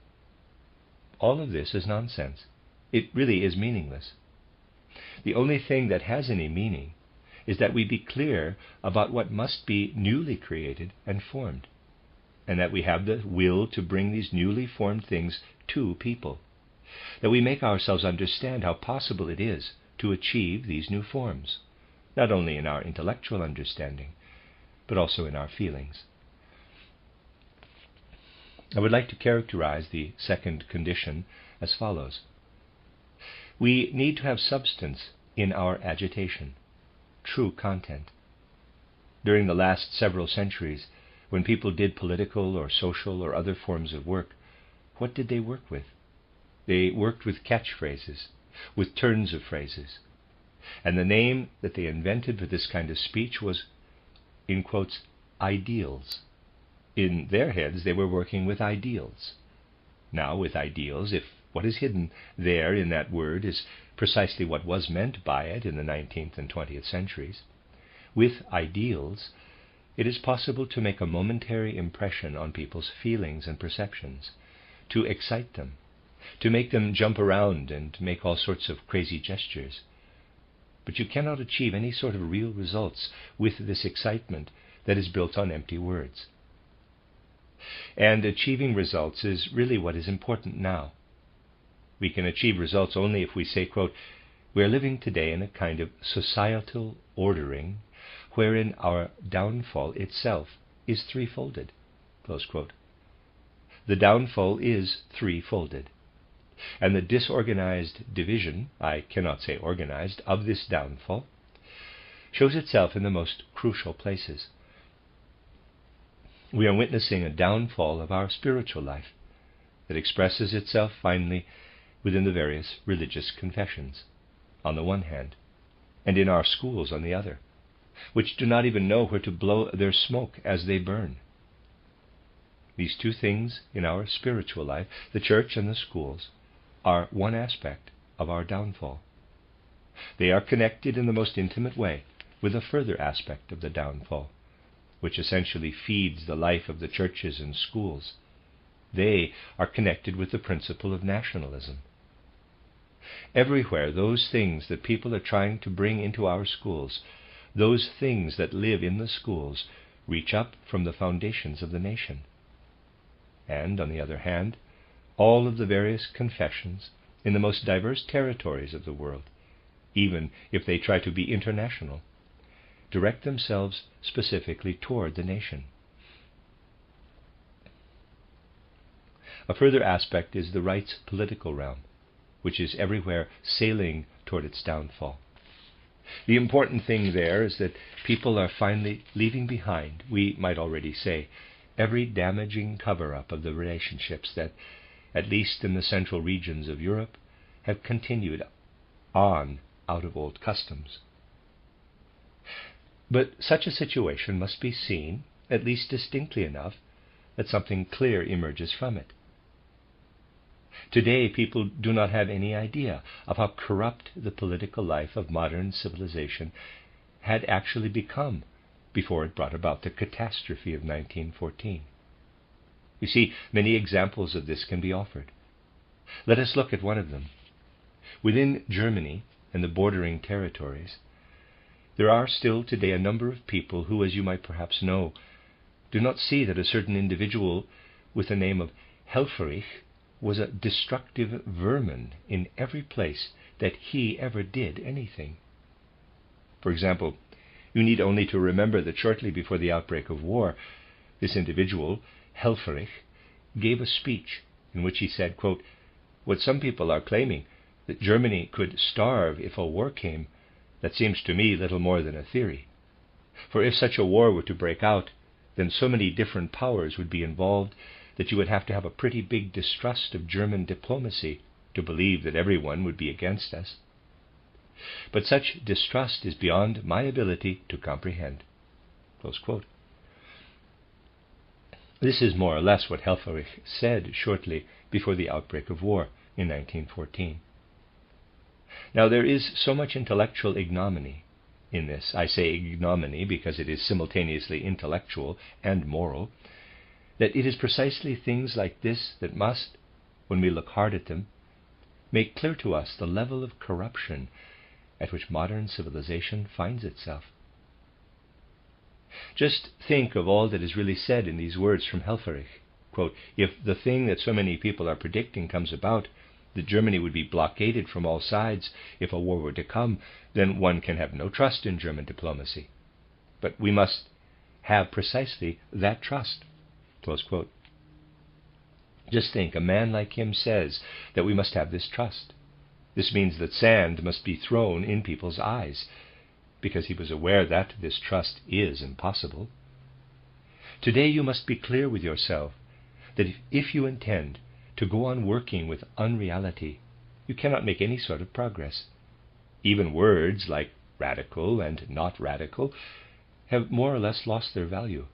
All of this is nonsense. It really is meaningless. The only thing that has any meaning is that we be clear about what must be newly created and formed, and that we have the will to bring these newly formed things to people, that we make ourselves understand how possible it is to achieve these new forms, not only in our intellectual understanding, but also in our feelings. I would like to characterize the second condition as follows. We need to have substance in our agitation, true content. During the last several centuries, when people did political or social or other forms of work, what did they work with? They worked with catchphrases, with turns of phrases. And the name that they invented for this kind of speech was, in quotes, ideals. In their heads, they were working with ideals. Now, with ideals, if what is hidden there in that word is precisely what was meant by it in the 19th and 20th centuries, with ideals, it is possible to make a momentary impression on people's feelings and perceptions, to excite them, to make them jump around and make all sorts of crazy gestures. But you cannot achieve any sort of real results with this excitement that is built on empty words. And achieving results is really what is important now. We can achieve results only if we say, quote, we are living today in a kind of societal ordering wherein our downfall itself is threefolded, close quote. The downfall is threefolded. And the disorganized division, I cannot say organized, of this downfall shows itself in the most crucial places. We are witnessing a downfall of our spiritual life that expresses itself finally within the various religious confessions, on the one hand, and in our schools on the other, which do not even know where to blow their smoke as they burn. These two things in our spiritual life, the church and the schools, are one aspect of our downfall. They are connected in the most intimate way with a further aspect of the downfall, which essentially feeds the life of the churches and schools. They are connected with the principle of nationalism. Everywhere, those things that people are trying to bring into our schools, those things that live in the schools, reach up from the foundations of the nation. And, on the other hand, all of the various confessions in the most diverse territories of the world, even if they try to be international, direct themselves specifically toward the nation. A further aspect is the right's political realm, which is everywhere sailing toward its downfall. The important thing there is that people are finally leaving behind, we might already say, every damaging cover-up of the relationships that, at least in the central regions of Europe, have continued on out of old customs. But such a situation must be seen, at least distinctly enough, that something clear emerges from it. Today, people do not have any idea of how corrupt the political life of modern civilization had actually become before it brought about the catastrophe of 1914. You see, many examples of this can be offered. Let us look at one of them. Within Germany and the bordering territories, there are still today a number of people who, as you might perhaps know, do not see that a certain individual with the name of Helfferich was a destructive vermin in every place that he ever did anything. For example, you need only to remember that shortly before the outbreak of war, this individual, Helfferich, gave a speech in which he said, quote, what some people are claiming, that Germany could starve if a war came, that seems to me little more than a theory. For if such a war were to break out, then so many different powers would be involved that you would have to have a pretty big distrust of German diplomacy to believe that everyone would be against us. But such distrust is beyond my ability to comprehend. Close quote. This is more or less what Helfferich said shortly before the outbreak of war in 1914. Now, there is so much intellectual ignominy in this. I say ignominy because it is simultaneously intellectual and moral, that it is precisely things like this that must, when we look hard at them, make clear to us the level of corruption at which modern civilization finds itself. Just think of all that is really said in these words from Helfferich. Quote, if the thing that so many people are predicting comes about, that Germany would be blockaded from all sides if a war were to come, then one can have no trust in German diplomacy. But we must have precisely that trust. Close quote. Just think, a man like him says that we must have this trust. This means that sand must be thrown in people's eyes, because he was aware that this trust is impossible. Today you must be clear with yourself that if you intend to go on working with unreality, you cannot make any sort of progress. Even words like radical and not radical have more or less lost their value,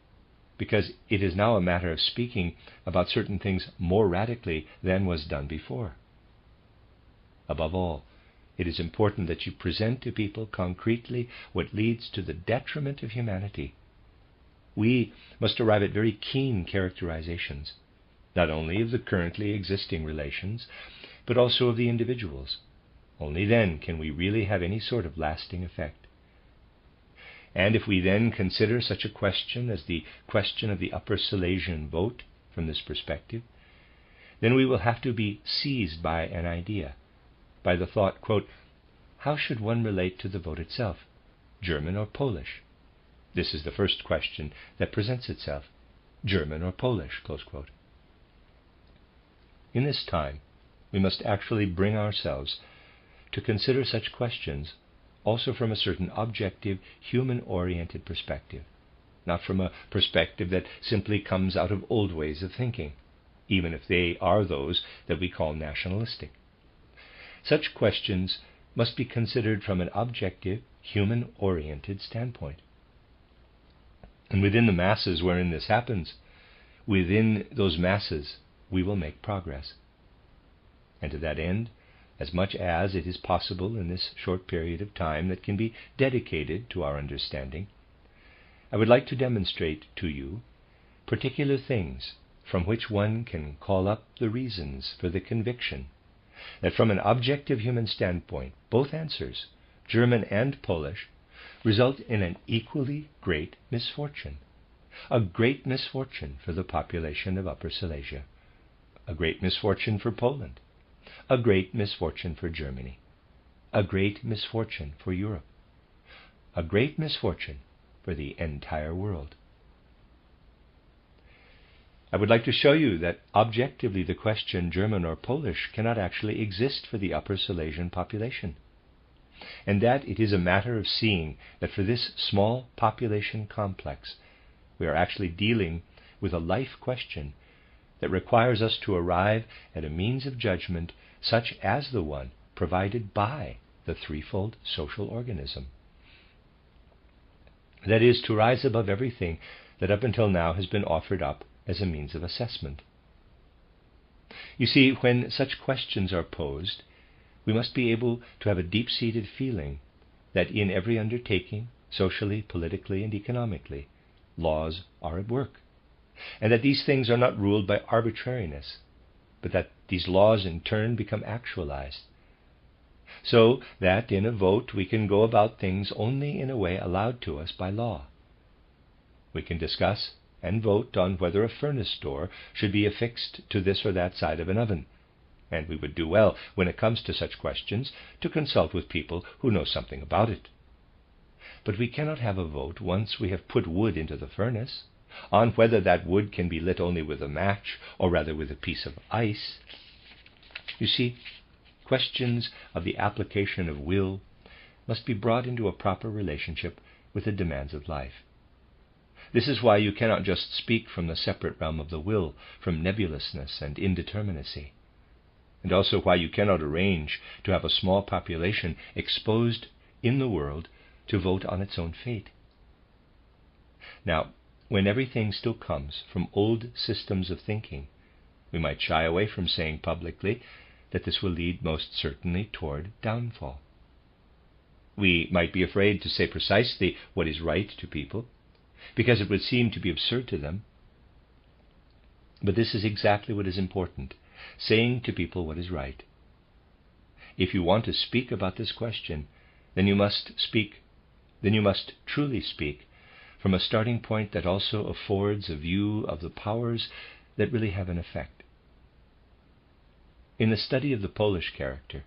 because it is now a matter of speaking about certain things more radically than was done before. Above all, it is important that you present to people concretely what leads to the detriment of humanity. We must arrive at very keen characterizations, not only of the currently existing relations, but also of the individuals. Only then can we really have any sort of lasting effect. And if we then consider such a question as the question of the Upper Silesian vote from this perspective, then we will have to be seized by an idea, by the thought, quote, how should one relate to the vote itself, German or Polish? This is the first question that presents itself, German or Polish, close quote. In this time, we must actually bring ourselves to consider such questions also from a certain objective, human-oriented perspective, not from a perspective that simply comes out of old ways of thinking, even if they are those that we call nationalistic. Such questions must be considered from an objective, human-oriented standpoint. And within the masses wherein this happens, within those masses, we will make progress. And to that end, as much as it is possible in this short period of time that can be dedicated to our understanding, I would like to demonstrate to you particular things from which one can call up the reasons for the conviction that from an objective human standpoint, both answers, German and Polish, result in an equally great misfortune. A great misfortune for the population of Upper Silesia, a great misfortune for Poland, a great misfortune for Germany, a great misfortune for Europe, a great misfortune for the entire world. I would like to show you that objectively the question German or Polish cannot actually exist for the Upper Silesian population, and that it is a matter of seeing that for this small population complex we are actually dealing with a life question that requires us to arrive at a means of judgment such as the one provided by the threefold social organism. That is, to rise above everything that up until now has been offered up as a means of assessment. You see, when such questions are posed, we must be able to have a deep-seated feeling that in every undertaking, socially, politically, and economically, laws are at work, and that these things are not ruled by arbitrariness, but that these laws in turn become actualized, so that in a vote we can go about things only in a way allowed to us by law. We can discuss and vote on whether a furnace door should be affixed to this or that side of an oven, and we would do well, when it comes to such questions, to consult with people who know something about it. But we cannot have a vote once we have put wood into the furnace, on whether that wood can be lit only with a match, or rather with a piece of ice. You see, questions of the application of will must be brought into a proper relationship with the demands of life. This is why you cannot just speak from the separate realm of the will, from nebulousness and indeterminacy, and also why you cannot arrange to have a small population exposed in the world to vote on its own fate. Now, when everything still comes from old systems of thinking, we might shy away from saying publicly that this will lead most certainly toward downfall. We might be afraid to say precisely what is right to people, because it would seem to be absurd to them. But this is exactly what is important, saying to people what is right. If you want to speak about this question, then you must truly speak from a starting point that also affords a view of the powers that really have an effect. In the study of the Polish character,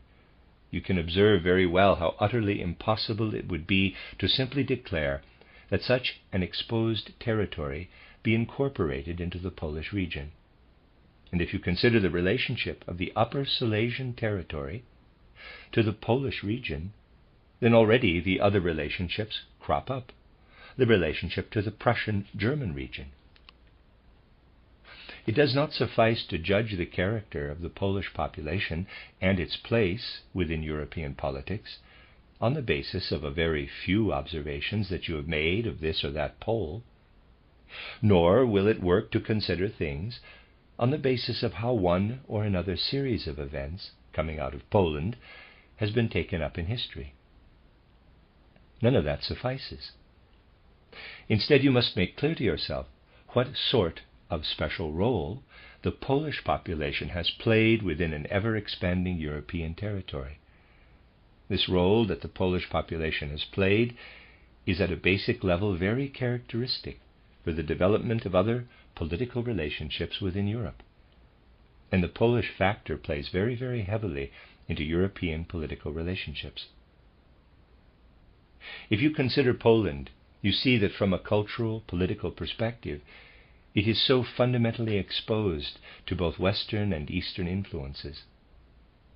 you can observe very well how utterly impossible it would be to simply declare that such an exposed territory be incorporated into the Polish region. And if you consider the relationship of the Upper Silesian territory to the Polish region, then already the other relationships crop up. The relationship to the Prussian-German region. It does not suffice to judge the character of the Polish population and its place within European politics on the basis of a very few observations that you have made of this or that Pole, nor will it work to consider things on the basis of how one or another series of events coming out of Poland has been taken up in history. None of that suffices. Instead, you must make clear to yourself what sort of special role the Polish population has played within an ever-expanding European territory. This role that the Polish population has played is at a basic level very characteristic for the development of other political relationships within Europe. And the Polish factor plays very, very heavily into European political relationships. If you consider Poland, you see that from a cultural, political perspective, it is so fundamentally exposed to both Western and Eastern influences.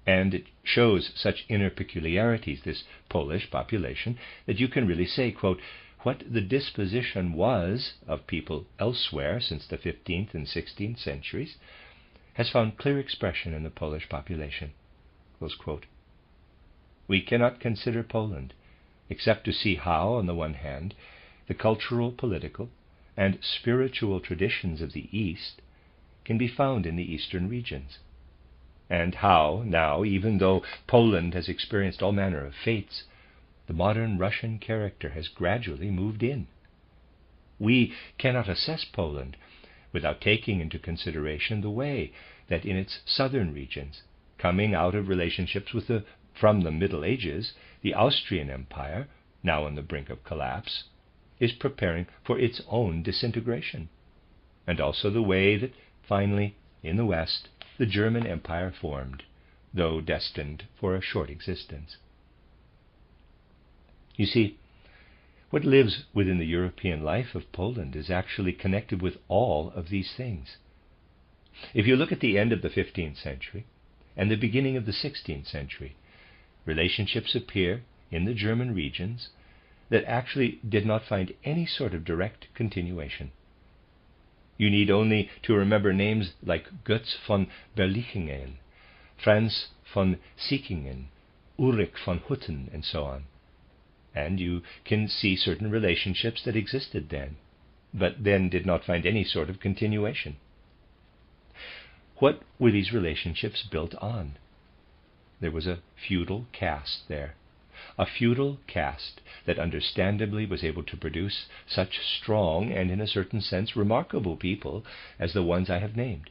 And it shows such inner peculiarities, this Polish population, that you can really say, quote, what the disposition was of people elsewhere since the 15th and 16th centuries has found clear expression in the Polish population. Close quote. We cannot consider Poland except to see how, on the one hand, the cultural, political, and spiritual traditions of the East can be found in the Eastern regions, and how now, even though Poland has experienced all manner of fates, the modern Russian character has gradually moved in. We cannot assess Poland without taking into consideration the way that in its southern regions, coming out of relationships with from the Middle Ages, the Austrian Empire, now on the brink of collapse, is preparing for its own disintegration, and also the way that finally, in the West, the German Empire formed, though destined for a short existence. You see, what lives within the European life of Poland is actually connected with all of these things. If you look at the end of the 15th century and the beginning of the 16th century, relationships appear in the German regions that actually did not find any sort of direct continuation. You need only to remember names like Götz von Berlichingen, Franz von Sickingen, Ulrich von Hutten, and so on. And you can see certain relationships that existed then, but then did not find any sort of continuation. What were these relationships built on? There was a feudal caste there, a feudal caste that understandably was able to produce such strong and, in a certain sense, remarkable people as the ones I have named.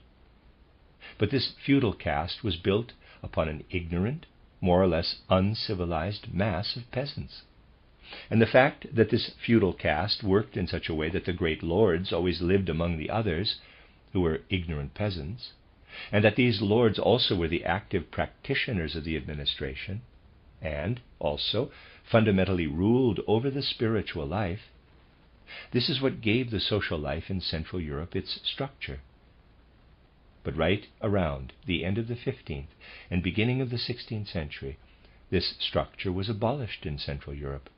But this feudal caste was built upon an ignorant, more or less uncivilized mass of peasants. And the fact that this feudal caste worked in such a way that the great lords always lived among the others, who were ignorant peasants, and that these lords also were the active practitioners of the administration, and also fundamentally ruled over the spiritual life, this is what gave the social life in Central Europe its structure. But right around the end of the 15th and beginning of the 16th century, this structure was abolished in Central Europe.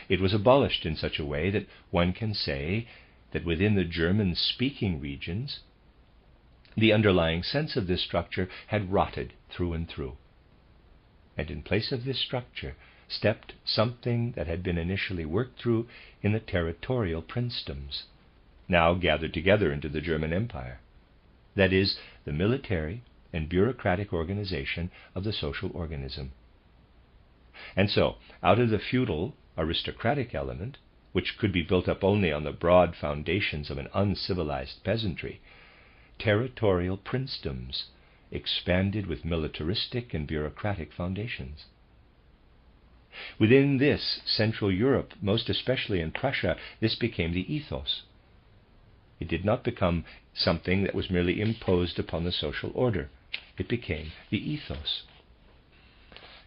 It was abolished in such a way that one can say that within the German-speaking regions, the underlying sense of this structure had rotted through and through. And in place of this structure stepped something that had been initially worked through in the territorial princedoms, now gathered together into the German Empire. That is, the military and bureaucratic organization of the social organism. And so, out of the feudal aristocratic element, which could be built up only on the broad foundations of an uncivilized peasantry, territorial princedoms expanded with militaristic and bureaucratic foundations. Within this, Central Europe, most especially in Prussia, this became the ethos. It did not become something that was merely imposed upon the social order. It became the ethos.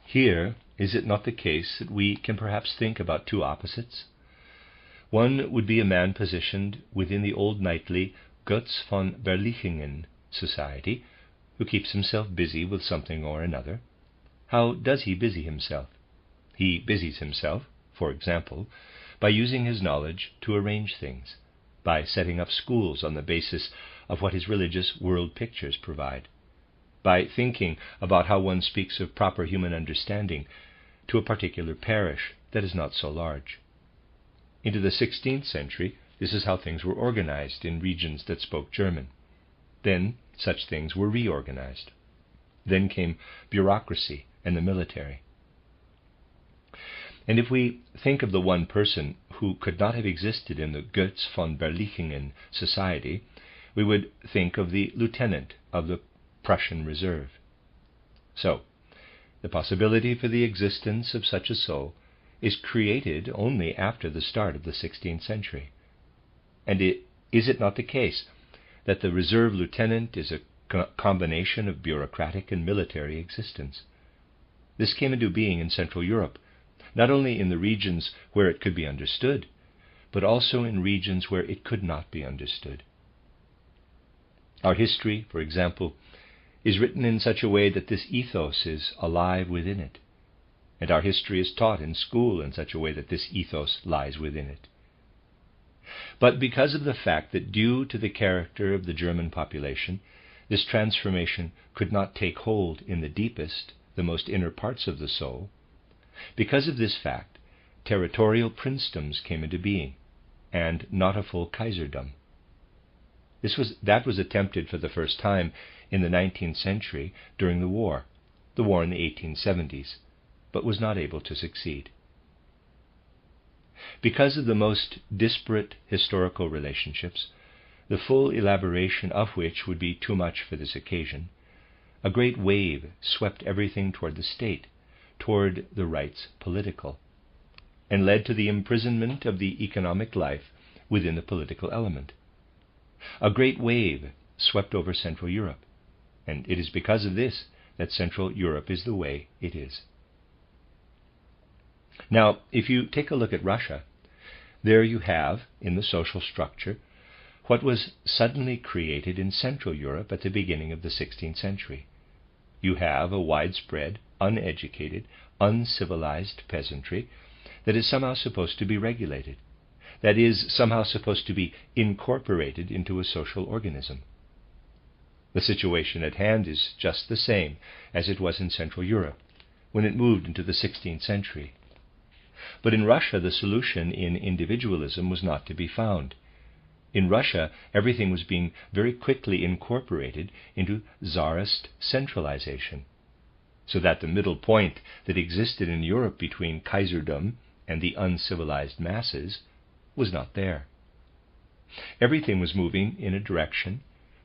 Here, is it not the case that we can perhaps think about two opposites? One would be a man positioned within the old knightly Götz von Berlichingen society, who keeps himself busy with something or another. How does he busy himself? He busies himself, for example, by using his knowledge to arrange things, by setting up schools on the basis of what his religious world pictures provide, by thinking about how one speaks of proper human understanding to a particular parish that is not so large. Into the 16th century, this is how things were organized in regions that spoke German. Then such things were reorganized. Then came bureaucracy and the military. And if we think of the one person who could not have existed in the Götz von Berlichingen society, we would think of the lieutenant of the Prussian Reserve. So, the possibility for the existence of such a soul is created only after the start of the 16th century. And is it not the case that the reserve lieutenant is a combination of bureaucratic and military existence? This came into being in Central Europe, not only in the regions where it could be understood, but also in regions where it could not be understood. Our history, for example, is written in such a way that this ethos is alive within it, and our history is taught in school in such a way that this ethos lies within it. But because of the fact that due to the character of the German population, this transformation could not take hold in the deepest, the most inner parts of the soul, because of this fact, territorial princedoms came into being, and not a full Kaiserdom. That was attempted for the first time in the 19th century during the war in the 1870s, but was not able to succeed. Because of the most disparate historical relationships, the full elaboration of which would be too much for this occasion, a great wave swept everything toward the state, toward the rights political, and led to the imprisonment of the economic life within the political element. A great wave swept over Central Europe, and it is because of this that Central Europe is the way it is. Now, if you take a look at Russia, there you have, in the social structure, what was suddenly created in Central Europe at the beginning of the 16th century. You have a widespread, uneducated, uncivilized peasantry that is somehow supposed to be regulated, that is somehow supposed to be incorporated into a social organism. The situation at hand is just the same as it was in Central Europe when it moved into the 16th century. But in Russia, the solution in individualism was not to be found. In Russia, everything was being very quickly incorporated into Tsarist centralization, so that the middle point that existed in Europe between Kaiserdom and the uncivilized masses was not there. Everything was moving in a direction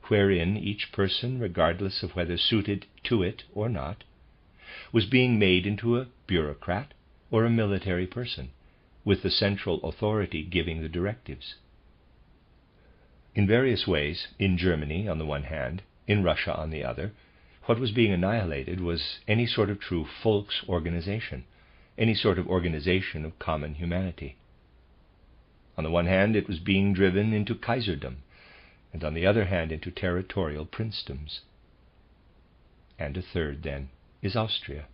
wherein each person, regardless of whether suited to it or not, was being made into a bureaucrat or a military person, with the central authority giving the directives. In various ways, in Germany on the one hand, in Russia on the other, what was being annihilated was any sort of true Volksorganisation, any sort of organization of common humanity. On the one hand, it was being driven into Kaiserdom, and on the other hand into territorial princedoms. And a third, then, is Austria.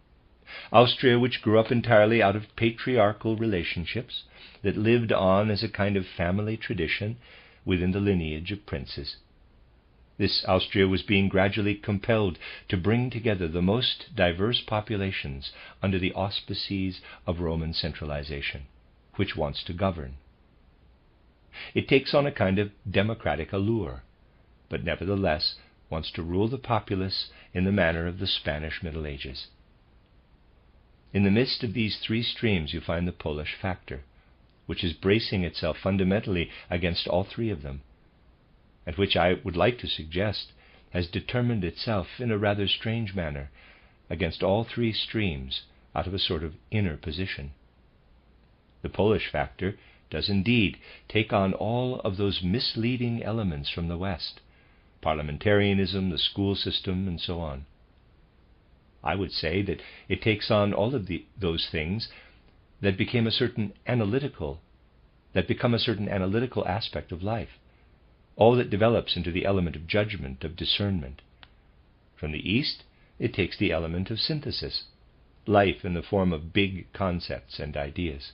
Austria, which grew up entirely out of patriarchal relationships that lived on as a kind of family tradition within the lineage of princes. This Austria was being gradually compelled to bring together the most diverse populations under the auspices of Roman centralization, which wants to govern. It takes on a kind of democratic allure, but nevertheless wants to rule the populace in the manner of the Spanish Middle Ages. In the midst of these three streams you find the Polish factor, which is bracing itself fundamentally against all three of them, and which I would like to suggest has determined itself in a rather strange manner against all three streams out of a sort of inner position. The Polish factor does indeed take on all of those misleading elements from the West, parliamentarianism, the school system, and so on. I would say that it takes on all of those things that become a certain analytical aspect of life, all that develops into the element of judgment, of discernment. From the East, it takes the element of synthesis, life in the form of big concepts and ideas.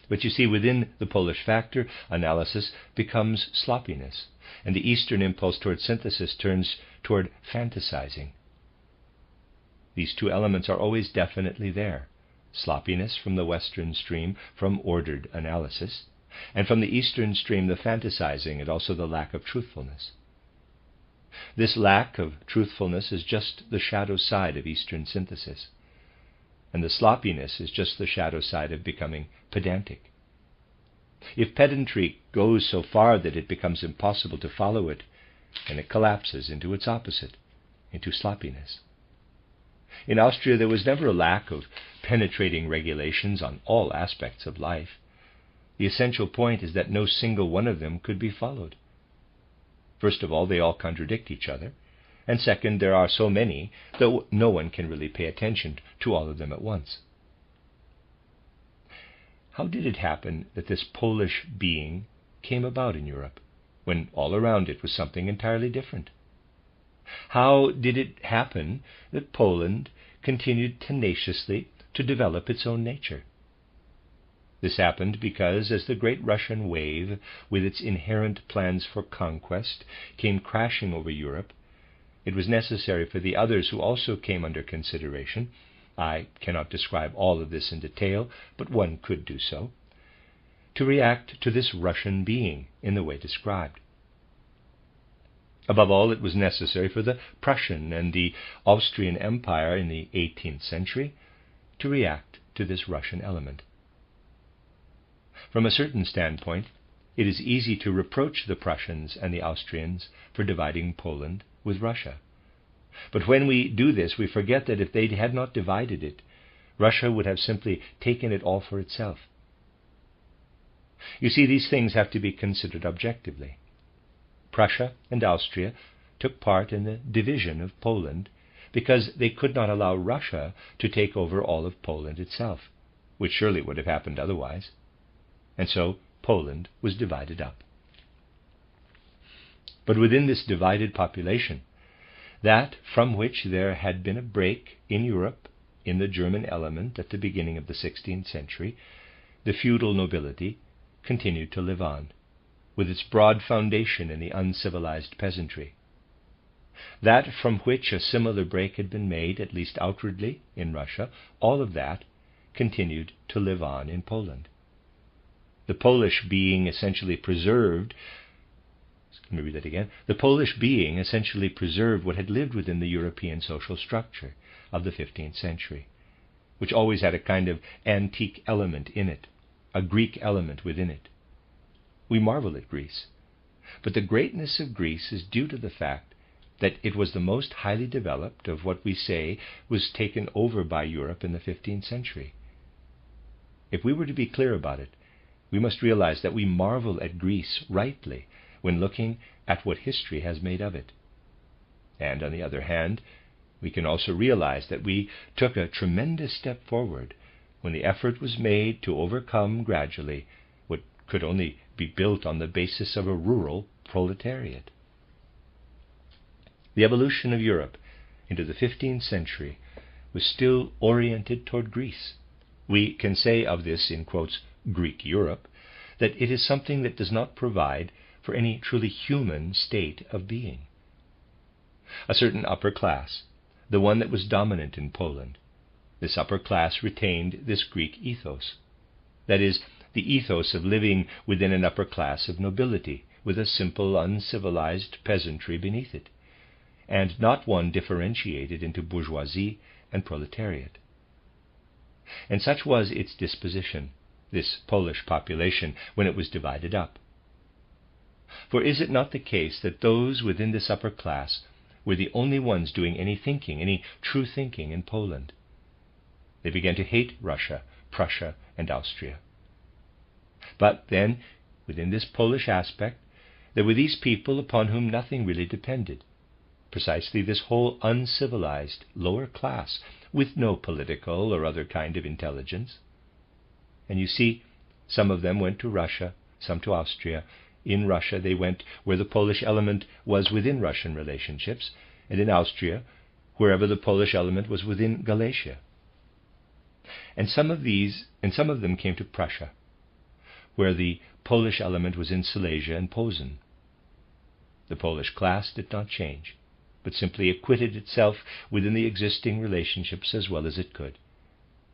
But you see, within the Polish factor, analysis becomes sloppiness, and the Eastern impulse toward synthesis turns toward fantasizing. These two elements are always definitely there: sloppiness from the Western stream, from ordered analysis, and from the Eastern stream, the fantasizing and also the lack of truthfulness. This lack of truthfulness is just the shadow side of Eastern synthesis, and the sloppiness is just the shadow side of becoming pedantic. If pedantry goes so far that it becomes impossible to follow it, then it collapses into its opposite, into sloppiness. In Austria, there was never a lack of penetrating regulations on all aspects of life. The essential point is that no single one of them could be followed. First of all, they all contradict each other, and second, there are so many that no one can really pay attention to all of them at once. How did it happen that this Polish being came about in Europe, when all around it was something entirely different? How did it happen that Poland continued tenaciously to develop its own nature? This happened because, as the great Russian wave, with its inherent plans for conquest, came crashing over Europe, it was necessary for the others who also came under consideration — I cannot describe all of this in detail, but one could do so — to react to this Russian being in the way described. Above all, it was necessary for the Prussian and the Austrian Empire in the 18th century to react to this Russian element. From a certain standpoint, it is easy to reproach the Prussians and the Austrians for dividing Poland with Russia. But when we do this, we forget that if they had not divided it, Russia would have simply taken it all for itself. You see, these things have to be considered objectively. Prussia and Austria took part in the division of Poland because they could not allow Russia to take over all of Poland itself, which surely would have happened otherwise. And so Poland was divided up. But within this divided population, that from which there had been a break in Europe in the German element at the beginning of the 16th century, the feudal nobility continued to live on, with its broad foundation in the uncivilized peasantry. That from which a similar break had been made, at least outwardly, in Russia, all of that continued to live on in Poland. The Polish being essentially preserved The Polish being essentially preserved what had lived within the European social structure of the 15th century, which always had a kind of antique element in it, a Greek element within it. We marvel at Greece, but the greatness of Greece is due to the fact that it was the most highly developed of what we say was taken over by Europe in the 15th century. If we were to be clear about it, we must realize that we marvel at Greece rightly when looking at what history has made of it. And on the other hand, we can also realize that we took a tremendous step forward when the effort was made to overcome gradually what could only be built on the basis of a rural proletariat. The evolution of Europe into the 15th century was still oriented toward Greece. We can say of this, in quotes, Greek Europe, that it is something that does not provide for any truly human state of being. A certain upper class, the one that was dominant in Poland, this upper class retained this Greek ethos. That is, the ethos of living within an upper class of nobility, with a simple, uncivilized peasantry beneath it, and not one differentiated into bourgeoisie and proletariat. And such was its disposition, this Polish population, when it was divided up. For is it not the case that those within this upper class were the only ones doing any thinking, any true thinking in Poland? They began to hate Russia, Prussia, and Austria. But then, within this Polish aspect, there were these people upon whom nothing really depended. Precisely this whole uncivilized lower class, with no political or other kind of intelligence. And you see, some of them went to Russia, some to Austria. In Russia they went where the Polish element was within Russian relationships, and in Austria, wherever the Polish element was within Galicia. And some of them came to Prussia, where the Polish element was in Silesia and Posen. The Polish class did not change, but simply acquitted itself within the existing relationships as well as it could,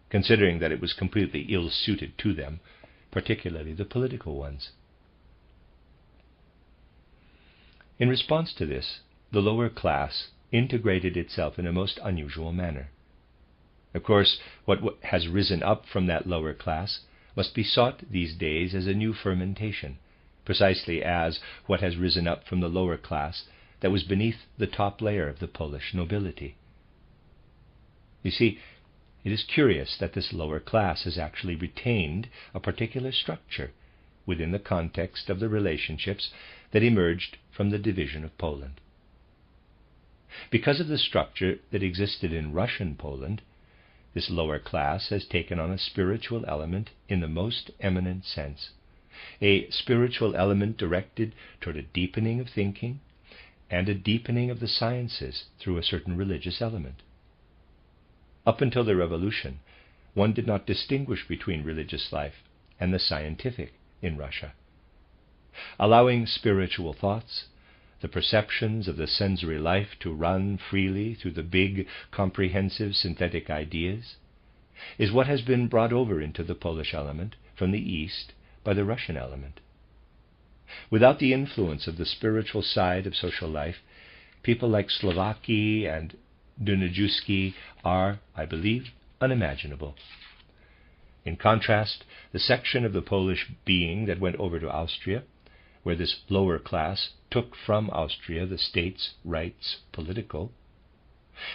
considering that it was completely ill-suited to them, particularly the political ones. In response to this, the lower class integrated itself in a most unusual manner. Of course, what has risen up from that lower class must be sought these days as a new fermentation, precisely as what has risen up from the lower class that was beneath the top layer of the Polish nobility. You see, it is curious that this lower class has actually retained a particular structure within the context of the relationships that emerged from the division of Poland. Because of the structure that existed in Russian Poland, this lower class has taken on a spiritual element in the most eminent sense, a spiritual element directed toward a deepening of thinking and a deepening of the sciences through a certain religious element. Up until the Revolution, one did not distinguish between religious life and the scientific in Russia. Allowing spiritual thoughts, the perceptions of the sensory life to run freely through the big, comprehensive synthetic ideas, is what has been brought over into the Polish element from the East by the Russian element. Without the influence of the spiritual side of social life, people like Slovaky and Dunajewski are, I believe, unimaginable. In contrast, the section of the Polish being that went over to Austria, where this lower class took from Austria the state's rights political,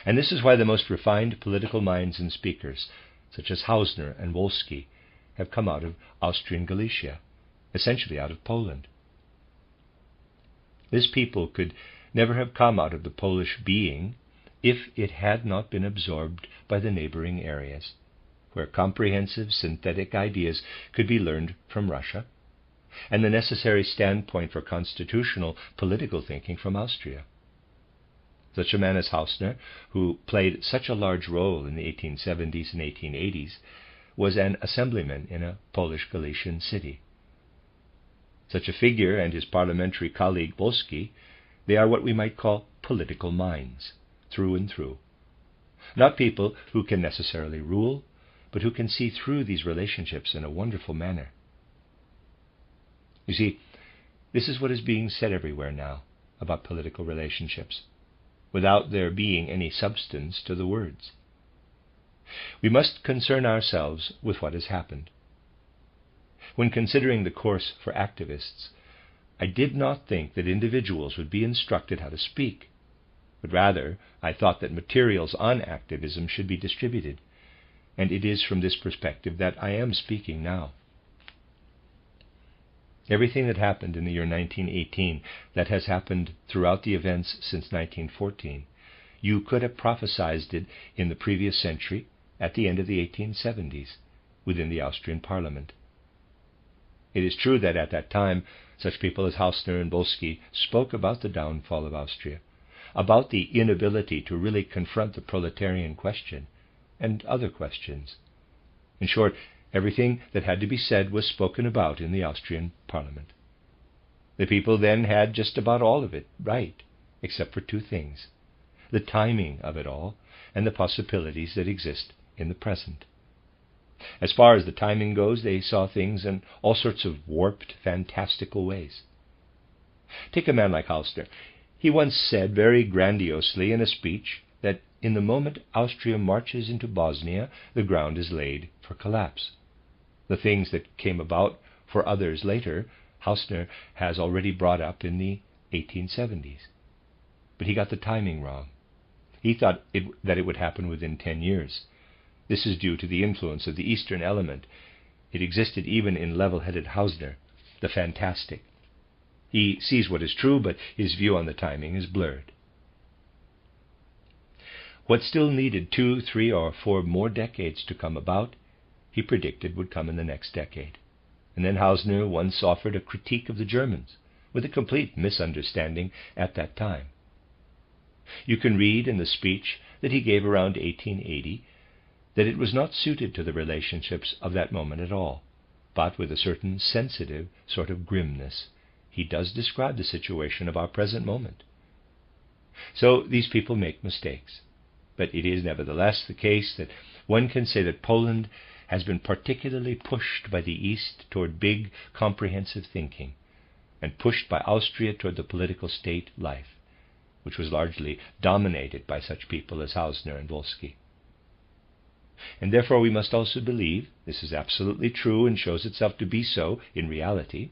and this is why the most refined political minds and speakers, such as Hausner and Wolski, have come out of Austrian Galicia, essentially out of Poland. This people could never have come out of the Polish being if it had not been absorbed by the neighboring areas, where comprehensive synthetic ideas could be learned from Russia, and the necessary standpoint for constitutional political thinking from Austria. Such a man as Hausner, who played such a large role in the 1870s and 1880s, was an assemblyman in a Polish Galician city. Such a figure and his parliamentary colleague Wolski, they are what we might call political minds, through and through. Not people who can necessarily rule, but who can see through these relationships in a wonderful manner. You see, this is what is being said everywhere now about political relationships, without there being any substance to the words. We must concern ourselves with what has happened. When considering the course for activists, I did not think that individuals would be instructed how to speak, but rather I thought that materials on activism should be distributed, and it is from this perspective that I am speaking now. Everything that happened in the year 1918, that has happened throughout the events since 1914, you could have prophesied it in the previous century, at the end of the 1870s, within the Austrian Parliament. It is true that at that time, such people as Hausner and Wolski spoke about the downfall of Austria, about the inability to really confront the proletarian question, and other questions. In short, everything that had to be said was spoken about in the Austrian Parliament. The people then had just about all of it right, except for two things: the timing of it all and the possibilities that exist in the present. As far as the timing goes, they saw things in all sorts of warped, fantastical ways. Take a man like Hausner. He once said very grandiosely in a speech that in the moment Austria marches into Bosnia, the ground is laid for collapse. The things that came about for others later, Hausner has already brought up in the 1870s. But he got the timing wrong. He thought that it would happen within 10 years. This is due to the influence of the Eastern element. It existed even in level-headed Hausner, the fantastic. He sees what is true, but his view on the timing is blurred. What still needed 2, 3, or 4 more decades to come about, he predicted would come in the next decade. And then Hausner once offered a critique of the Germans, with a complete misunderstanding at that time. You can read in the speech that he gave around 1880 that it was not suited to the relationships of that moment at all, but with a certain sensitive sort of grimness, he does describe the situation of our present moment. So these people make mistakes, but it is nevertheless the case that one can say that Poland has been particularly pushed by the East toward big, comprehensive thinking, and pushed by Austria toward the political state life, which was largely dominated by such people as Hausner and Wolski. And therefore we must also believe, this is absolutely true and shows itself to be so in reality,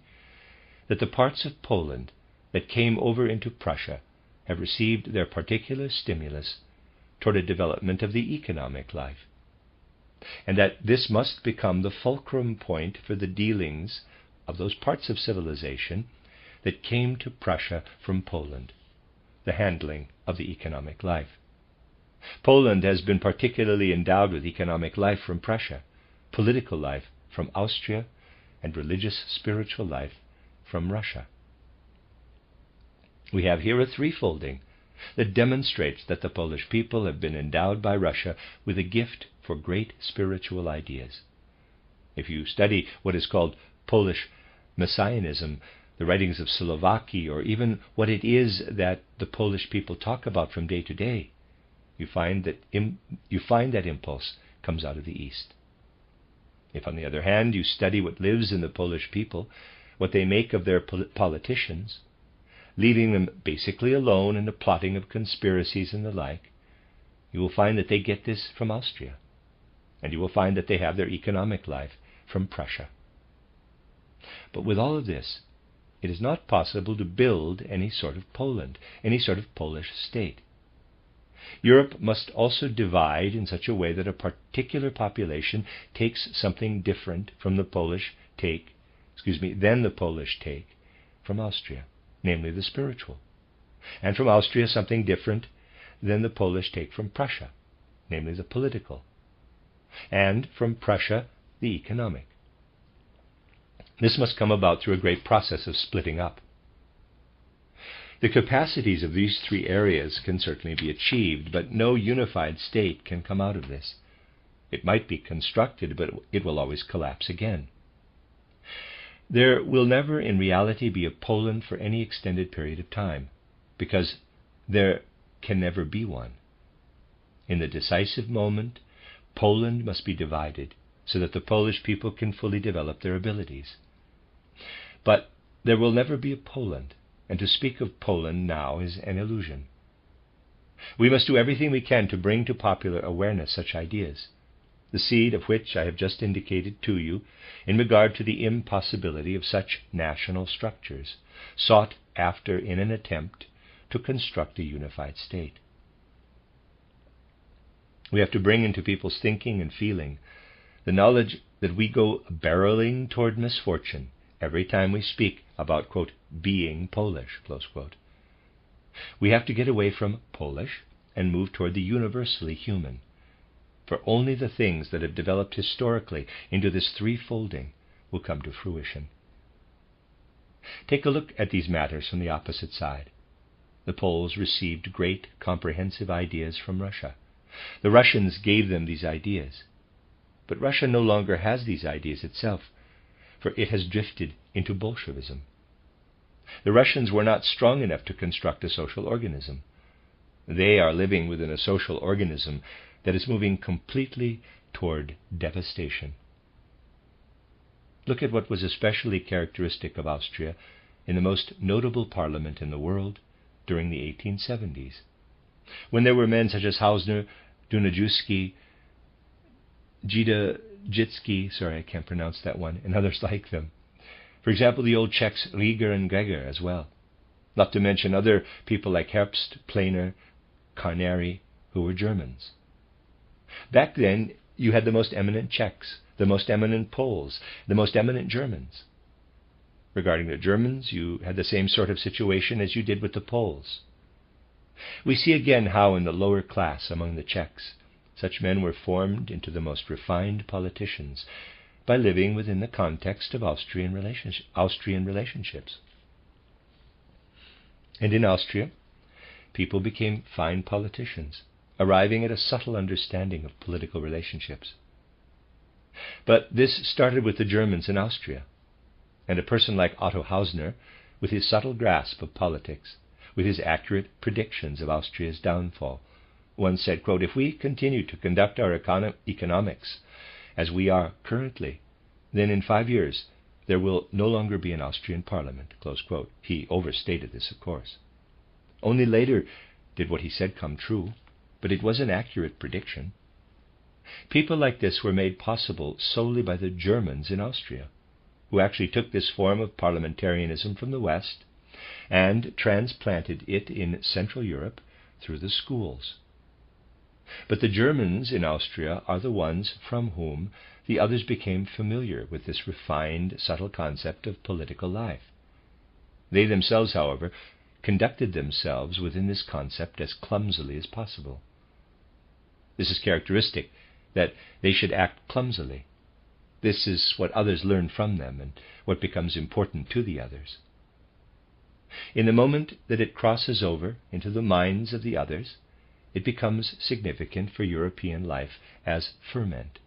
that the parts of Poland that came over into Prussia have received their particular stimulus toward a development of the economic life, and that this must become the fulcrum point for the dealings of those parts of civilization that came to Prussia from Poland, the handling of the economic life. Poland has been particularly endowed with economic life from Prussia, political life from Austria, and religious spiritual life from Russia. We have here a threefolding that demonstrates that the Polish people have been endowed by Russia with a gift for great spiritual ideas. If you study what is called Polish Messianism, the writings of Slovaky, or even what it is that the Polish people talk about from day to day, you find that impulse comes out of the East. If, on the other hand, you study what lives in the Polish people, what they make of their politicians, leaving them basically alone in the plotting of conspiracies and the like, you will find that they get this from Austria, and you will find that they have their economic life from Prussia. But with all of this, it is not possible to build any sort of Poland, any sort of Polish state. Europe must also divide in such a way that a particular population takes something different from the Polish than the Polish take from Austria, namely the spiritual, and from Austria something different than the Polish take from Prussia, namely the political, and from Prussia the economic. This must come about through a great process of splitting up. The capacities of these 3 areas can certainly be achieved, but no unified state can come out of this. It might be constructed, but it will always collapse again. There will never in reality be a Poland for any extended period of time, because there can never be one. In the decisive moment, Poland must be divided so that the Polish people can fully develop their abilities. But there will never be a Poland, and to speak of Poland now is an illusion. We must do everything we can to bring to popular awareness such ideas, the seed of which I have just indicated to you in regard to the impossibility of such national structures, sought after in an attempt to construct a unified state. We have to bring into people's thinking and feeling the knowledge that we go barreling toward misfortune every time we speak about, quote, being Polish, close quote. We have to get away from Polish and move toward the universally human, for only the things that have developed historically into this threefolding will come to fruition. Take a look at these matters from the opposite side. The Poles received great comprehensive ideas from Russia. The Russians gave them these ideas. But Russia no longer has these ideas itself, for it has drifted into Bolshevism. The Russians were not strong enough to construct a social organism. They are living within a social organism that is moving completely toward devastation. Look at what was especially characteristic of Austria in the most notable parliament in the world during the 1870s, when there were men such as Hausner, Dunajewski, Jitsky, sorry, I can't pronounce that one, and others like them. For example, the old Czechs Rieger and Gregor as well, not to mention other people like Herbst, Planer, Carnary, who were Germans. Back then, you had the most eminent Czechs, the most eminent Poles, the most eminent Germans. Regarding the Germans, you had the same sort of situation as you did with the Poles. We see again how in the lower class among the Czechs, such men were formed into the most refined politicians by living within the context of Austrian relationships. And in Austria, people became fine politicians, arriving at a subtle understanding of political relationships. But this started with the Germans in Austria, and a person like Otto Hausner, with his subtle grasp of politics, with his accurate predictions of Austria's downfall, once said, quote, "If we continue to conduct our economics as we are currently, then in 5 years there will no longer be an Austrian parliament." Close quote. He overstated this, of course. Only later did what he said come true, but it was an accurate prediction. People like this were made possible solely by the Germans in Austria, who actually took this form of parliamentarianism from the West and transplanted it in Central Europe through the schools. But the Germans in Austria are the ones from whom the others became familiar with this refined, subtle concept of political life. They themselves, however, conducted themselves within this concept as clumsily as possible. This is characteristic, that they should act clumsily. This is what others learn from them and what becomes important to the others. In the moment that it crosses over into the minds of the others, it becomes significant for European life as ferment.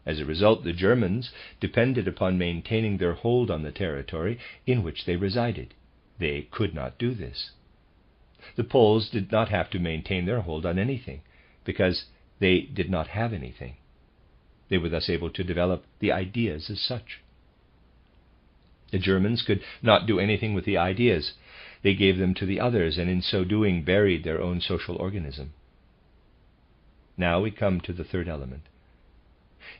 As a result, the Germans depended upon maintaining their hold on the territory in which they resided. They could not do this. The Poles did not have to maintain their hold on anything, because they did not have anything. They were thus able to develop the ideas as such. The Germans could not do anything with the ideas. They gave them to the others, and in so doing buried their own social organism. Now we come to the third element.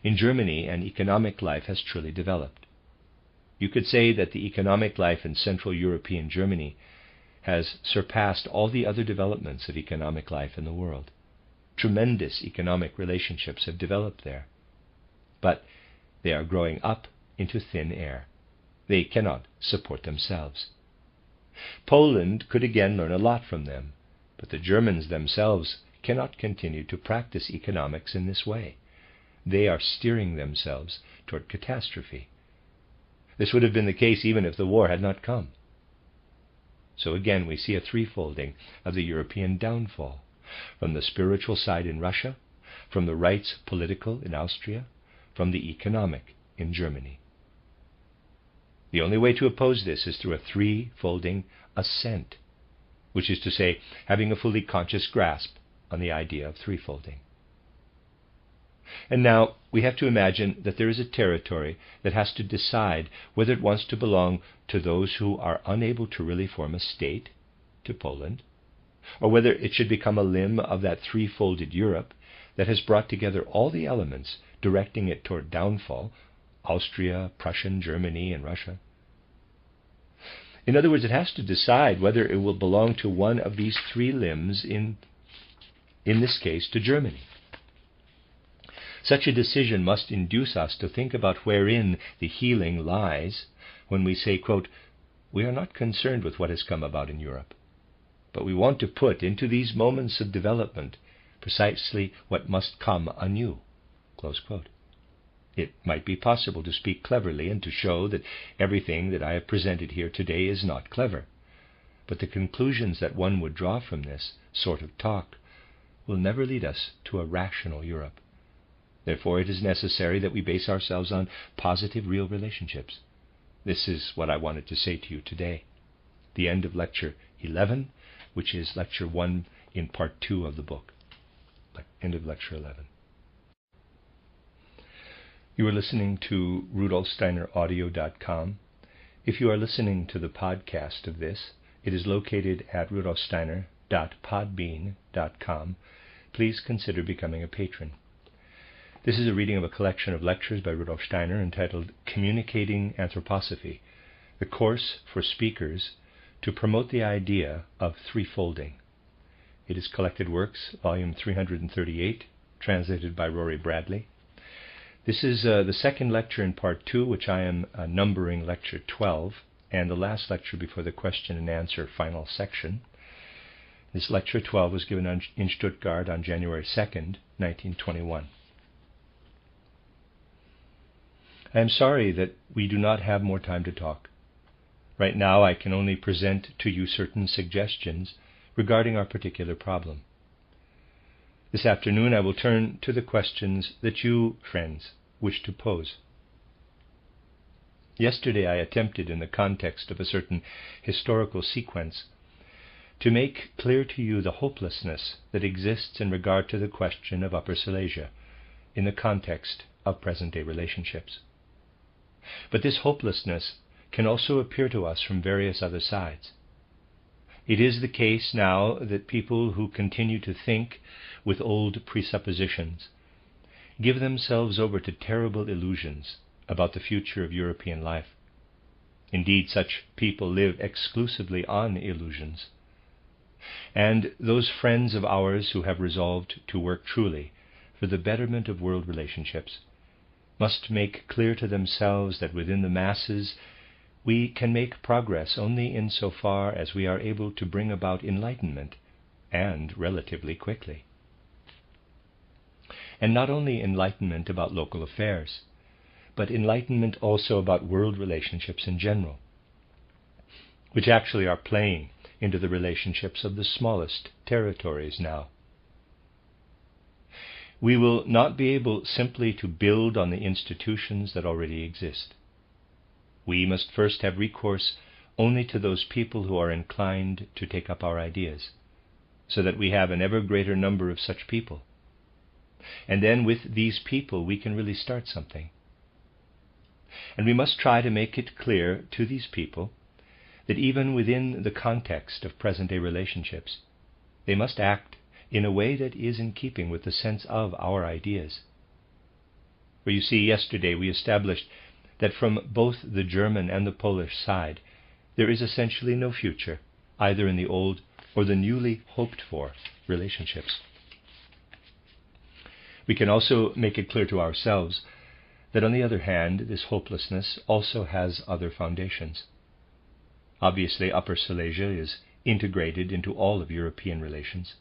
In Germany, an economic life has truly developed. You could say that the economic life in Central European Germany has surpassed all the other developments of economic life in the world. Tremendous economic relationships have developed there. But they are growing up into thin air. They cannot support themselves. Poland could again learn a lot from them, but the Germans themselves cannot continue to practice economics in this way. They are steering themselves toward catastrophe. This would have been the case even if the war had not come. So again we see a threefolding of the European downfall, from the spiritual side in Russia, from the rights political in Austria, from the economic in Germany. The only way to oppose this is through a threefolding assent, which is to say, having a fully conscious grasp on the idea of threefolding. And now we have to imagine that there is a territory that has to decide whether it wants to belong to those who are unable to really form a state, to Poland, or whether it should become a limb of that threefolded Europe that has brought together all the elements directing it toward downfall, Austria, Prussia, Germany, and Russia. In other words, it has to decide whether it will belong to one of these three limbs, in this case to Germany. Such a decision must induce us to think about wherein the healing lies when we say, quote, "We are not concerned with what has come about in Europe, but we want to put into these moments of development precisely what must come anew." Close quote. It might be possible to speak cleverly and to show that everything that I have presented here today is not clever, but the conclusions that one would draw from this sort of talk will never lead us to a rational Europe. Therefore, it is necessary that we base ourselves on positive, real relationships. This is what I wanted to say to you today. The end of Lecture 11, which is Lecture 1 in Part 2 of the book. End of Lecture 11. You are listening to RudolfSteinerAudio.com. If you are listening to the podcast of this, it is located at rudolfsteiner.podbean.com. Please consider becoming a patron. This is a reading of a collection of lectures by Rudolf Steiner entitled Communicating Anthroposophy, the course for speakers to promote the idea of threefolding. It is Collected Works, volume 338, translated by Rory Bradley. This is the second lecture in part 2, which I am numbering lecture 12, and the last lecture before the question and answer final section. This lecture 12 was given in Stuttgart on January 2nd, 1921. I am sorry that we do not have more time to talk. Right now I can only present to you certain suggestions regarding our particular problem. This afternoon I will turn to the questions that you, friends, wish to pose. Yesterday I attempted, in the context of a certain historical sequence, to make clear to you the hopelessness that exists in regard to the question of Upper Silesia in the context of present-day relationships. But this hopelessness can also appear to us from various other sides. It is the case now that people who continue to think with old presuppositions give themselves over to terrible illusions about the future of European life. Indeed, such people live exclusively on illusions. And those friends of ours who have resolved to work truly for the betterment of world relationships must make clear to themselves that within the masses we can make progress only insofar as we are able to bring about enlightenment, and relatively quickly. And not only enlightenment about local affairs, but enlightenment also about world relationships in general, which actually are playing into the relationships of the smallest territories now. We will not be able simply to build on the institutions that already exist. We must first have recourse only to those people who are inclined to take up our ideas, so that we have an ever greater number of such people. And then with these people we can really start something. And we must try to make it clear to these people that even within the context of present-day relationships, they must act in a way that is in keeping with the sense of our ideas. For you see, yesterday we established that from both the German and the Polish side, there is essentially no future, either in the old or the newly hoped-for relationships. We can also make it clear to ourselves that, on the other hand, this hopelessness also has other foundations. Obviously, Upper Silesia is integrated into all of European relations.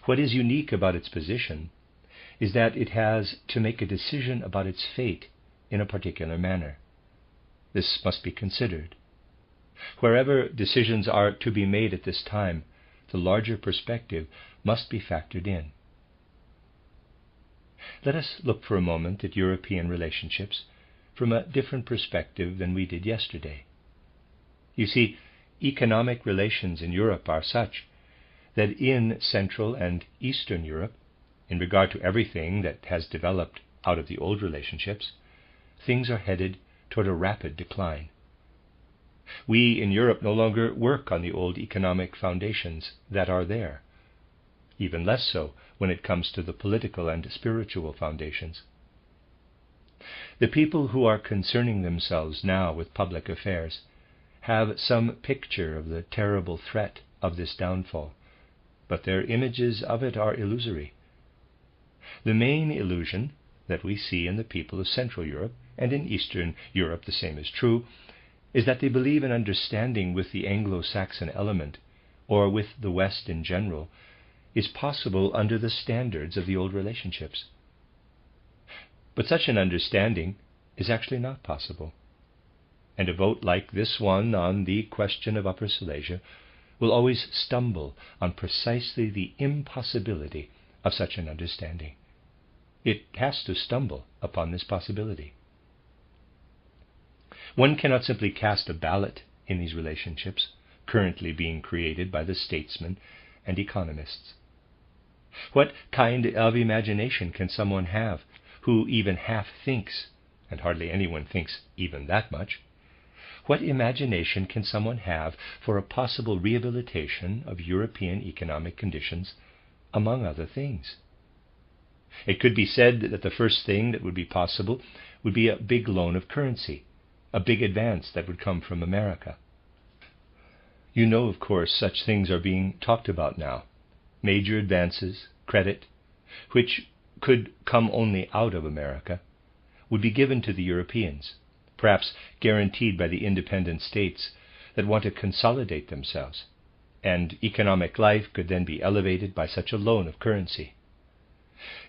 What is unique about its position is that it has to make a decision about its fate in a particular manner. This must be considered. Wherever decisions are to be made at this time, the larger perspective must be factored in. Let us look for a moment at European relationships from a different perspective than we did yesterday. You see, economic relations in Europe are such that in Central and Eastern Europe, in regard to everything that has developed out of the old relationships, things are headed toward a rapid decline. We in Europe no longer work on the old economic foundations that are there, even less so when it comes to the political and spiritual foundations. The people who are concerning themselves now with public affairs have some picture of the terrible threat of this downfall, but their images of it are illusory. The main illusion that we see in the people of Central Europe, and in Eastern Europe the same is true, is that they believe an understanding with the Anglo-Saxon element, or with the West in general, is possible under the standards of the old relationships. But such an understanding is actually not possible. And a vote like this one on the question of Upper Silesia will always stumble on precisely the impossibility of such an understanding. It has to stumble upon this possibility. One cannot simply cast a ballot in these relationships currently being created by the statesmen and economists. What kind of imagination can someone have who even half thinks, and hardly anyone thinks even that much, what imagination can someone have for a possible rehabilitation of European economic conditions, among other things? It could be said that the first thing that would be possible would be a big loan of currency, a big advance that would come from America. You know, of course, such things are being talked about now. Major advances, credit, which could come only out of America, would be given to the Europeans, perhaps guaranteed by the independent states that want to consolidate themselves, and economic life could then be elevated by such a loan of currency.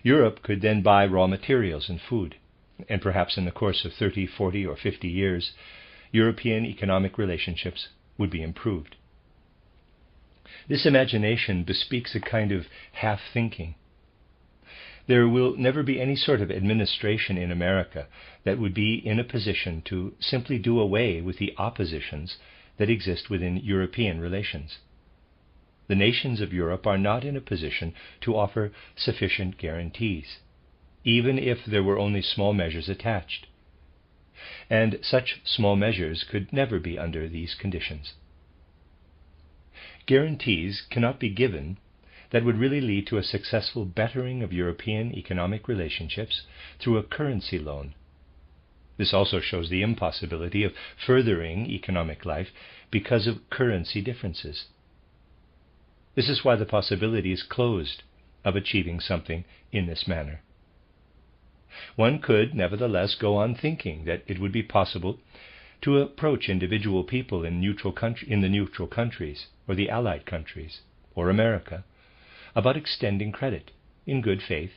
Europe could then buy raw materials and food, and perhaps in the course of 30, 40, or 50 years, European economic relationships would be improved. This imagination bespeaks a kind of half-thinking. There will never be any sort of administration in America that would be in a position to simply do away with the oppositions that exist within European relations. The nations of Europe are not in a position to offer sufficient guarantees, even if there were only small measures attached. And such small measures could never be under these conditions. Guarantees cannot be given that would really lead to a successful bettering of European economic relationships through a currency loan. This also shows the impossibility of furthering economic life because of currency differences. This is why the possibility is closed of achieving something in this manner. One could, nevertheless, go on thinking that it would be possible to approach individual people in the neutral countries, or the Allied countries, or America, about extending credit, in good faith,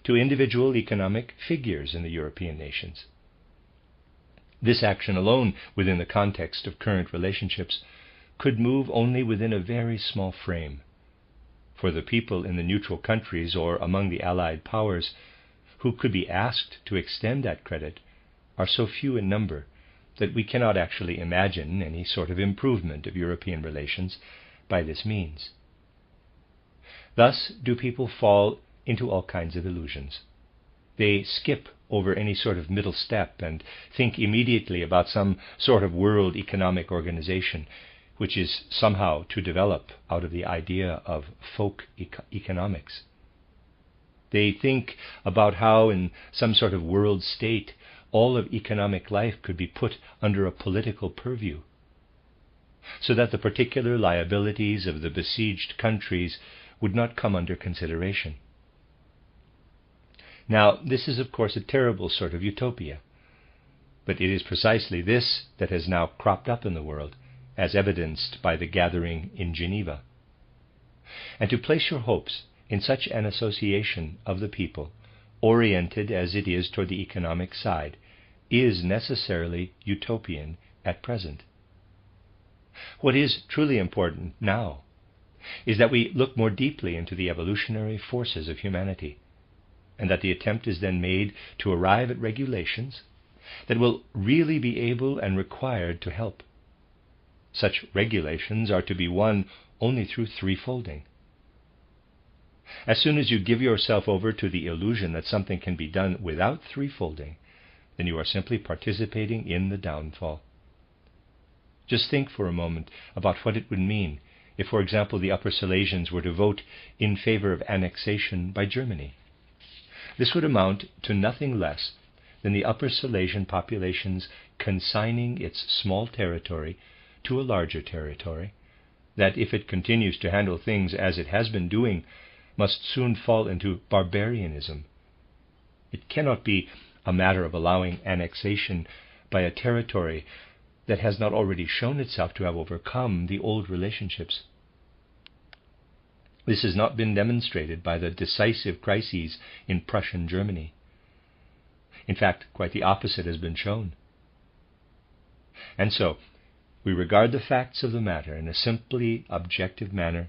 to individual economic figures in the European nations. This action alone, within the context of current relationships, could move only within a very small frame. For the people in the neutral countries or among the Allied powers who could be asked to extend that credit are so few in number that we cannot actually imagine any sort of improvement of European relations by this means. Thus do people fall into all kinds of illusions. They skip over any sort of middle step and think immediately about some sort of world economic organization, which is somehow to develop out of the idea of folk economics. They think about how in some sort of world state all of economic life could be put under a political purview, so that the particular liabilities of the besieged countries would not come under consideration. Now, this is of course a terrible sort of utopia, but it is precisely this that has now cropped up in the world, as evidenced by the gathering in Geneva. And to place your hopes in such an association of the people, oriented as it is toward the economic side, is necessarily utopian at present. What is truly important now is that we look more deeply into the evolutionary forces of humanity, and that the attempt is then made to arrive at regulations that will really be able and required to help. Such regulations are to be won only through threefolding. As soon as you give yourself over to the illusion that something can be done without threefolding, then you are simply participating in the downfall. Just think for a moment about what it would mean if, for example, the Upper Silesians were to vote in favor of annexation by Germany. This would amount to nothing less than the Upper Silesian population's consigning its small territory to a larger territory, that if it continues to handle things as it has been doing, must soon fall into barbarianism. It cannot be a matter of allowing annexation by a territory that has not already shown itself to have overcome the old relationships. This has not been demonstrated by the decisive crises in Prussian Germany. In fact, quite the opposite has been shown. And so, we regard the facts of the matter in a simply objective manner.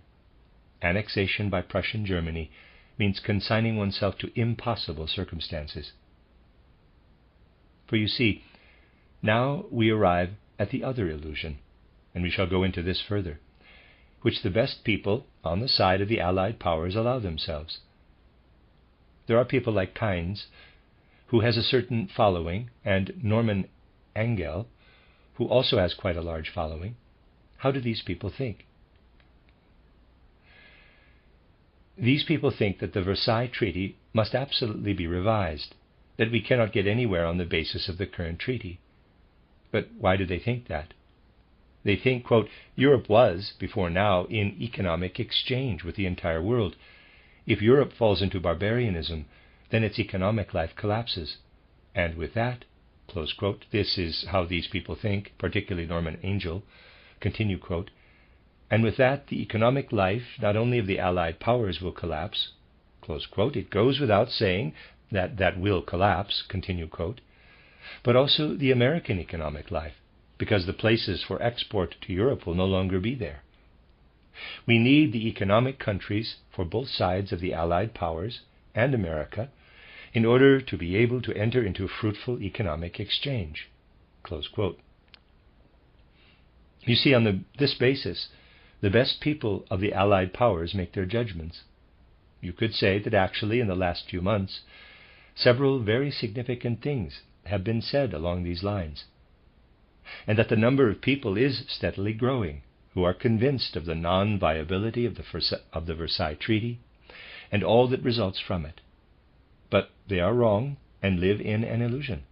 Annexation by Prussian Germany means consigning oneself to impossible circumstances. For you see, now we arrive at the other illusion, and we shall go into this further, which the best people on the side of the Allied powers allow themselves. There are people like Keynes, who has a certain following, and Norman Angell, who also has quite a large following. How do these people think? These people think that the Versailles Treaty must absolutely be revised, that we cannot get anywhere on the basis of the current treaty. But why do they think that? They think, quote, Europe was, before now, in economic exchange with the entire world, If Europe falls into barbarianism, then its economic life collapses. And with that, close quote, this is how these people think, particularly Norman Angell, continue quote, and with that the economic life not only of the Allied powers will collapse, close quote, it goes without saying that will collapse, continue quote, but also the American economic life, because the places for export to Europe will no longer be there. We need the economic countries for both sides of the Allied powers and America in order to be able to enter into fruitful economic exchange. Close quote. You see, on this basis, the best people of the Allied powers make their judgments. You could say that actually in the last few months, several very significant things have been said along these lines, and that the number of people is steadily growing who are convinced of the non-viability of the Versailles Treaty and all that results from it. But they are wrong and live in an illusion.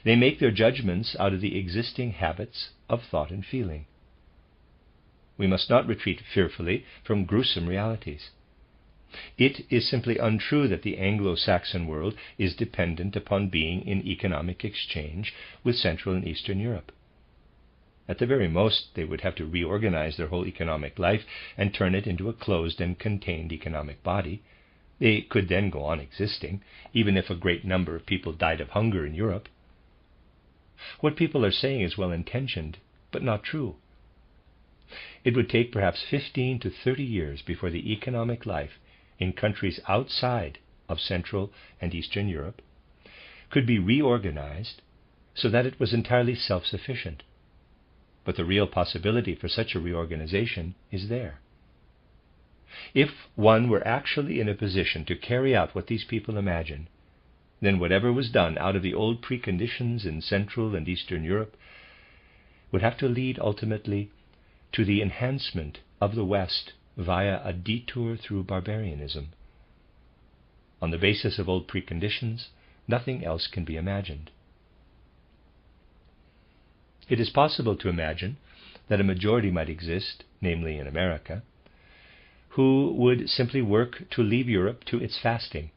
They make their judgments out of the existing habits of thought and feeling. We must not retreat fearfully from gruesome realities. It is simply untrue that the Anglo-Saxon world is dependent upon being in economic exchange with Central and Eastern Europe. At the very most, they would have to reorganize their whole economic life and turn it into a closed and contained economic body. They could then go on existing, even if a great number of people died of hunger in Europe. What people are saying is well-intentioned, but not true. It would take perhaps 15 to 30 years before the economic life in countries outside of Central and Eastern Europe could be reorganized so that it was entirely self-sufficient. But the real possibility for such a reorganization is there. If one were actually in a position to carry out what these people imagine, then whatever was done out of the old preconditions in Central and Eastern Europe would have to lead ultimately to the enhancement of the West via a detour through barbarianism. On the basis of old preconditions, nothing else can be imagined. It is possible to imagine that a majority might exist, namely in America, who would simply work to leave Europe to its fasting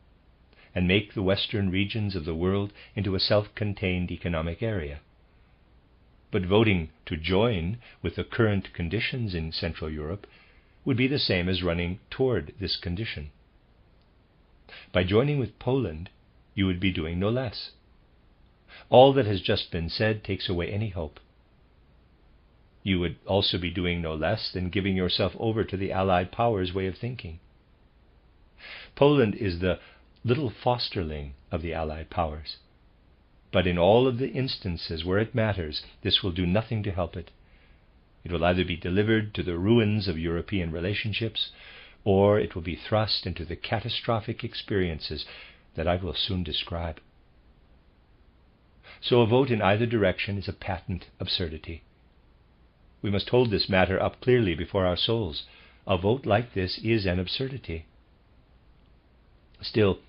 and make the western regions of the world into a self-contained economic area. But voting to join with the current conditions in Central Europe would be the same as running toward this condition. By joining with Poland, you would be doing no less. All that has just been said takes away any hope. You would also be doing no less than giving yourself over to the Allied powers' way of thinking. Poland is the little fosterling of the Allied powers. But in all of the instances where it matters, this will do nothing to help it. It will either be delivered to the ruins of European relationships, or it will be thrust into the catastrophic experiences that I will soon describe. So a vote in either direction is a patent absurdity. We must hold this matter up clearly before our souls. A vote like this is an absurdity. Still,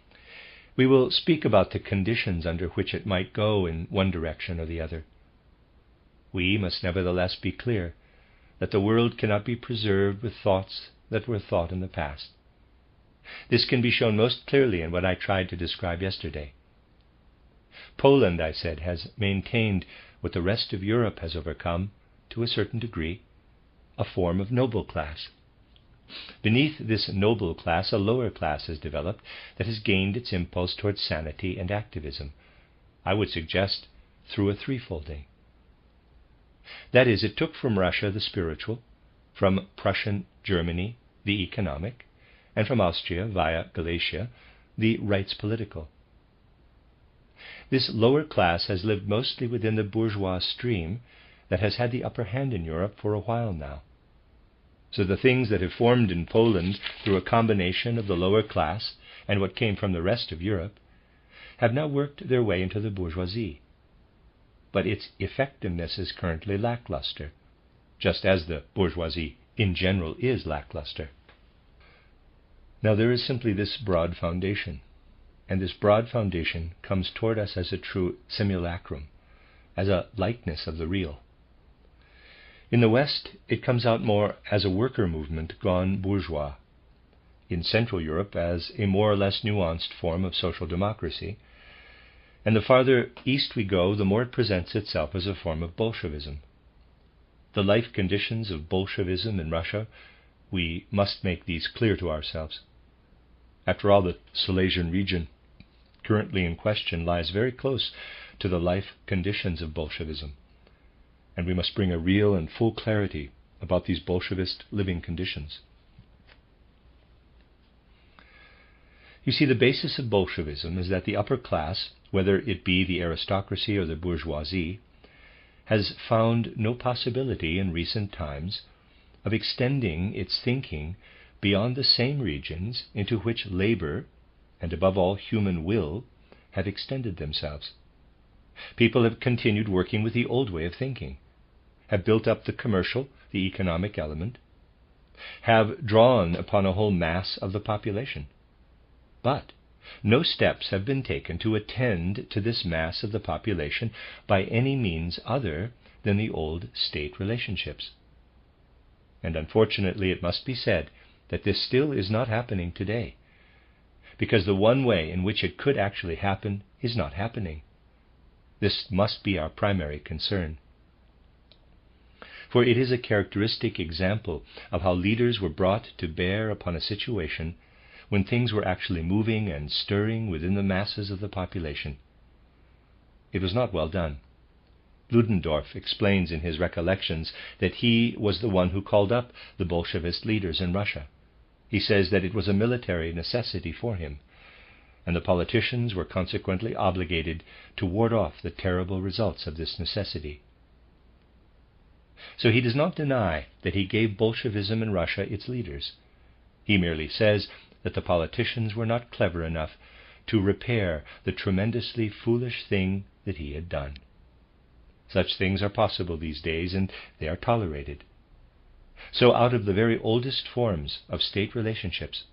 we will speak about the conditions under which it might go in one direction or the other. We must nevertheless be clear that the world cannot be preserved with thoughts that were thought in the past. This can be shown most clearly in what I tried to describe yesterday. Poland, I said, has maintained what the rest of Europe has overcome, to a certain degree, a form of noble class. Beneath this noble class, a lower class has developed that has gained its impulse towards sanity and activism. I would suggest through a threefolding. That is, it took from Russia the spiritual, from Prussian Germany the economic, and from Austria via Galicia the rights political. This lower class has lived mostly within the bourgeois stream that has had the upper hand in Europe for a while now. So the things that have formed in Poland through a combination of the lower class and what came from the rest of Europe have now worked their way into the bourgeoisie. But its effectiveness is currently lackluster, just as the bourgeoisie in general is lackluster. Now there is simply this broad foundation, and this broad foundation comes toward us as a true simulacrum, as a likeness of the real. In the West, it comes out more as a worker movement gone bourgeois, in Central Europe as a more or less nuanced form of social democracy, and the farther east we go, the more it presents itself as a form of Bolshevism. The life conditions of Bolshevism in Russia, we must make these clear to ourselves. After all, the Silesian region currently in question lies very close to the life conditions of Bolshevism, and we must bring a real and full clarity about these Bolshevist living conditions. You see, the basis of Bolshevism is that the upper class, whether it be the aristocracy or the bourgeoisie, has found no possibility in recent times of extending its thinking beyond the same regions into which labor, and above all human will, have extended themselves. People have continued working with the old way of thinking, have built up the commercial, the economic element, have drawn upon a whole mass of the population. But no steps have been taken to attend to this mass of the population by any means other than the old state relationships. And unfortunately, it must be said that this still is not happening today, because the one way in which it could actually happen is not happening. This must be our primary concern. For it is a characteristic example of how leaders were brought to bear upon a situation when things were actually moving and stirring within the masses of the population. It was not well done. Ludendorff explains in his recollections that he was the one who called up the Bolshevist leaders in Russia. He says that it was a military necessity for him, and the politicians were consequently obligated to ward off the terrible results of this necessity. So he does not deny that he gave Bolshevism in Russia its leaders. He merely says that the politicians were not clever enough to repair the tremendously foolish thing that he had done. Such things are possible these days, and they are tolerated. So out of the very oldest forms of state relationships,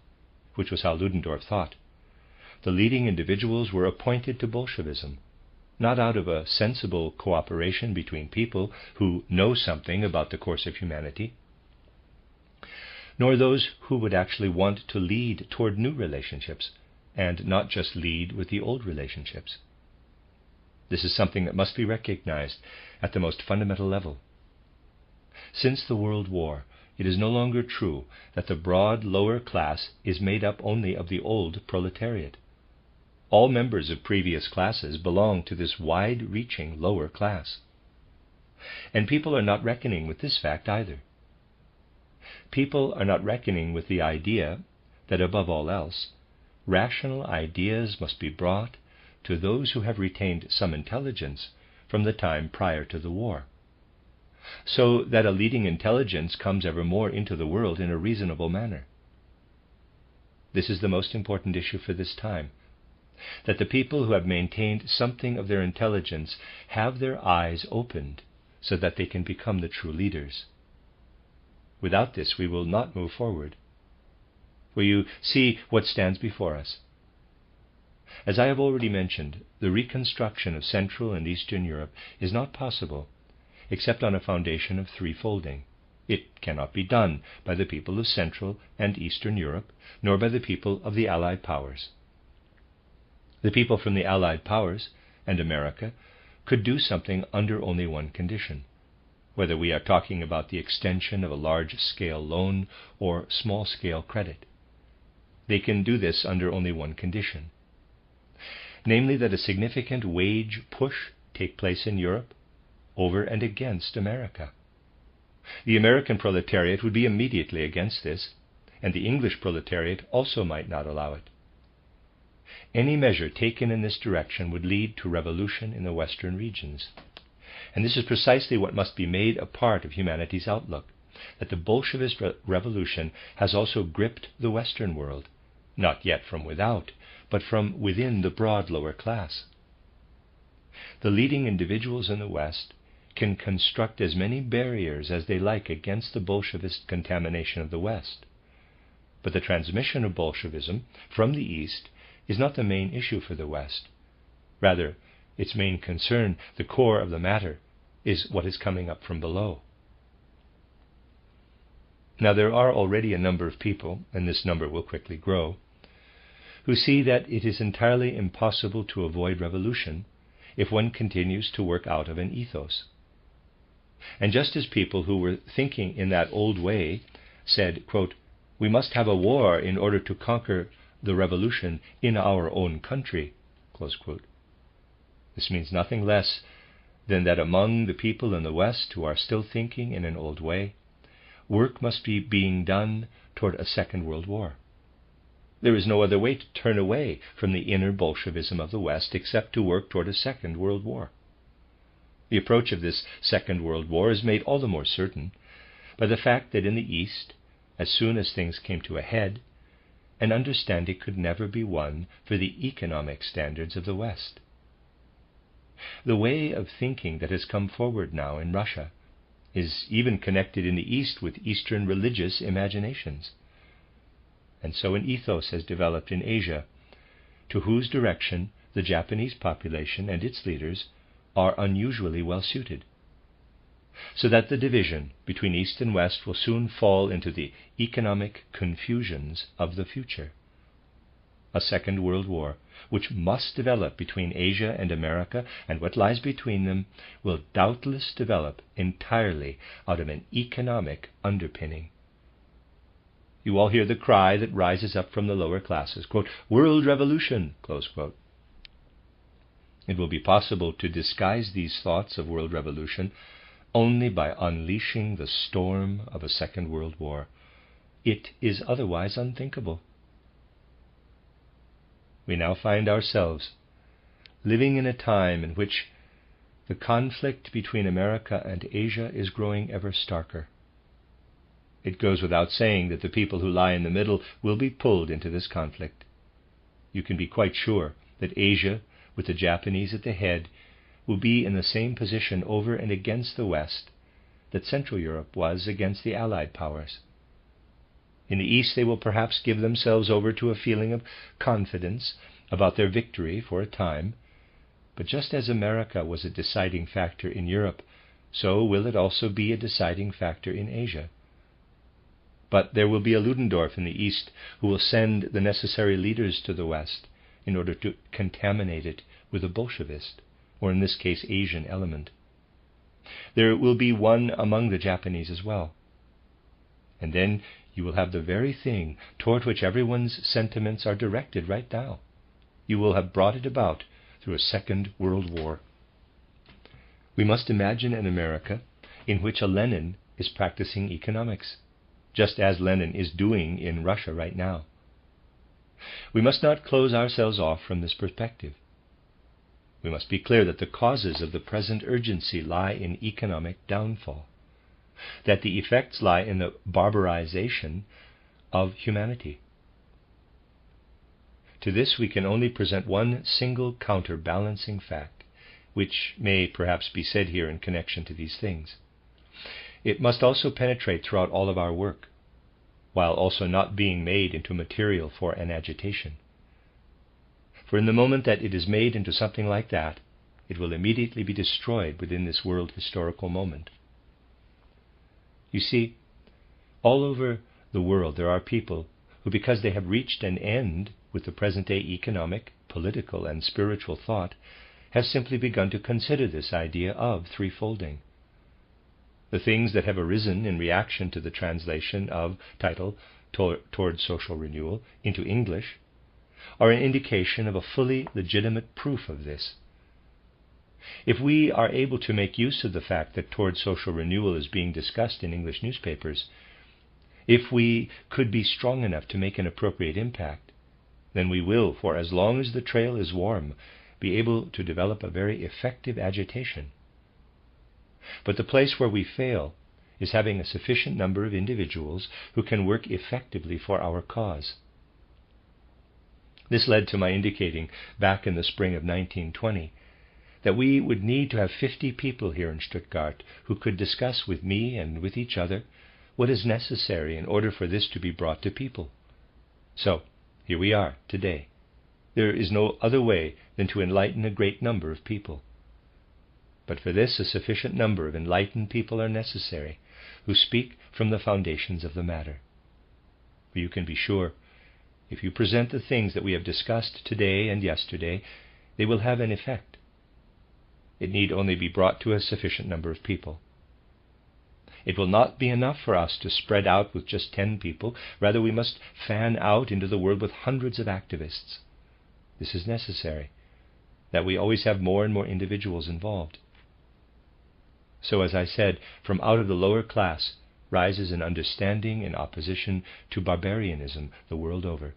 which was how Ludendorff thought, the leading individuals were appointed to Bolshevism, not out of a sensible cooperation between people who know something about the course of humanity, nor those who would actually want to lead toward new relationships, and not just lead with the old relationships. This is something that must be recognized at the most fundamental level. Since the World War, it is no longer true that the broad lower class is made up only of the old proletariat. All members of previous classes belong to this wide-reaching lower class. And people are not reckoning with this fact either. People are not reckoning with the idea that, above all else, rational ideas must be brought to those who have retained some intelligence from the time prior to the war, so that a leading intelligence comes ever more into the world in a reasonable manner. This is the most important issue for this time, that the people who have maintained something of their intelligence have their eyes opened so that they can become the true leaders. Without this, we will not move forward. For you see what stands before us. As I have already mentioned, the reconstruction of Central and Eastern Europe is not possible except on a foundation of threefolding. It cannot be done by the people of Central and Eastern Europe, nor by the people of the Allied powers. The people from the Allied powers and America could do something under only one condition, whether we are talking about the extension of a large-scale loan or small-scale credit. They can do this under only one condition, namely that a significant wage push take place in Europe over and against America. The American proletariat would be immediately against this, and the English proletariat also might not allow it. Any measure taken in this direction would lead to revolution in the Western regions. And this is precisely what must be made a part of humanity's outlook, that the Bolshevist revolution has also gripped the Western world, not yet from without, but from within the broad lower class. The leading individuals in the West can construct as many barriers as they like against the Bolshevist contamination of the West. But the transmission of Bolshevism from the East is not the main issue for the West. Rather, its main concern, the core of the matter, is what is coming up from below. Now there are already a number of people, and this number will quickly grow, who see that it is entirely impossible to avoid revolution if one continues to work out of an ethos. And just as people who were thinking in that old way said, quote, "We must have a war in order to conquer the revolution in our own country," close quote. This means nothing less than that among the people in the West who are still thinking in an old way, work must be being done toward a second world war. There is no other way to turn away from the inner Bolshevism of the West except to work toward a second world war. The approach of this second world war is made all the more certain by the fact that in the East, as soon as things came to a head, an understanding could never be won for the economic standards of the West. The way of thinking that has come forward now in Russia is even connected in the East with Eastern religious imaginations. And so an ethos has developed in Asia, to whose direction the Japanese population and its leaders are unusually well suited, so that the division between East and West will soon fall into the economic confusions of the future. A second world war, which must develop between Asia and America, and what lies between them, will doubtless develop entirely out of an economic underpinning. You all hear the cry that rises up from the lower classes, quote, "World revolution," close quote. It will be possible to disguise these thoughts of world revolution only by unleashing the storm of a second world war. It is otherwise unthinkable. We now find ourselves living in a time in which the conflict between America and Asia is growing ever starker. It goes without saying that the people who lie in the middle will be pulled into this conflict. You can be quite sure that Asia, with the Japanese at the head, will be in the same position over and against the West that Central Europe was against the Allied powers. In the East, they will perhaps give themselves over to a feeling of confidence about their victory for a time, but just as America was a deciding factor in Europe, so will it also be a deciding factor in Asia. But there will be a Ludendorff in the East who will send the necessary leaders to the West in order to contaminate it with a Bolshevist, or in this case Asian element. There will be one among the Japanese as well. And then you will have the very thing toward which everyone's sentiments are directed right now. You will have brought it about through a second world war. We must imagine an America in which a Lenin is practicing economics, just as Lenin is doing in Russia right now. We must not close ourselves off from this perspective. We must be clear that the causes of the present urgency lie in economic downfall, that the effects lie in the barbarization of humanity. To this we can only present one single counterbalancing fact, which may perhaps be said here in connection to these things. It must also penetrate throughout all of our work, while also not being made into material for an agitation. For in the moment that it is made into something like that, it will immediately be destroyed within this world historical moment. You see, all over the world there are people who, because they have reached an end with the present-day economic, political, and spiritual thought, have simply begun to consider this idea of threefolding. The things that have arisen in reaction to the translation of title Toward Social Renewal into English are an indication of a fully legitimate proof of this. If we are able to make use of the fact that Toward Social Renewal is being discussed in English newspapers, if we could be strong enough to make an appropriate impact, then we will, for as long as the trail is warm, be able to develop a very effective agitation. But the place where we fail is having a sufficient number of individuals who can work effectively for our cause. This led to my indicating, back in the spring of 1920, that we would need to have 50 people here in Stuttgart who could discuss with me and with each other what is necessary in order for this to be brought to people. So, here we are today. There is no other way than to enlighten a great number of people. But for this, a sufficient number of enlightened people are necessary, who speak from the foundations of the matter. For you can be sure, if you present the things that we have discussed today and yesterday, they will have an effect. It need only be brought to a sufficient number of people. It will not be enough for us to spread out with just 10 people. Rather, we must fan out into the world with hundreds of activists. This is necessary, that we always have more and more individuals involved. So, as I said, from out of the lower class rises an understanding in opposition to barbarianism the world over.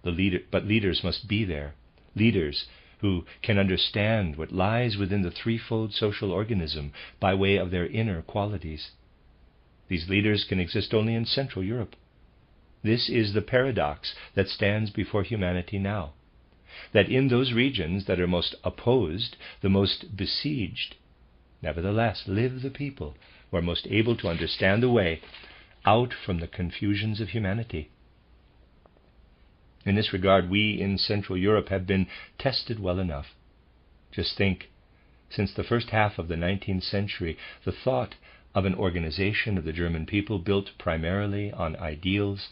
But leaders must be there, leaders who can understand what lies within the threefold social organism by way of their inner qualities. These leaders can exist only in Central Europe. This is the paradox that stands before humanity now, that in those regions that are most opposed, the most besieged, nevertheless live the people who are most able to understand the way out from the confusions of humanity. In this regard, we in Central Europe have been tested well enough. Just think, since the first half of the 19th century, the thought of an organization of the German people built primarily on ideals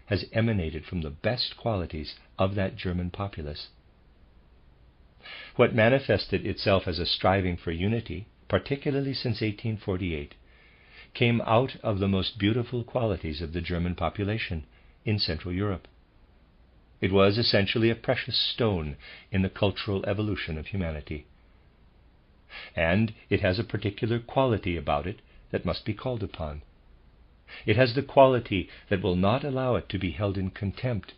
has emanated from the best qualities of that German populace. What manifested itself as a striving for unity, particularly since 1848, came out of the most beautiful qualities of the German population in Central Europe. It was essentially a precious stone in the cultural evolution of humanity. And it has a particular quality about it that must be called upon. It has the quality that will not allow it to be held in contempt,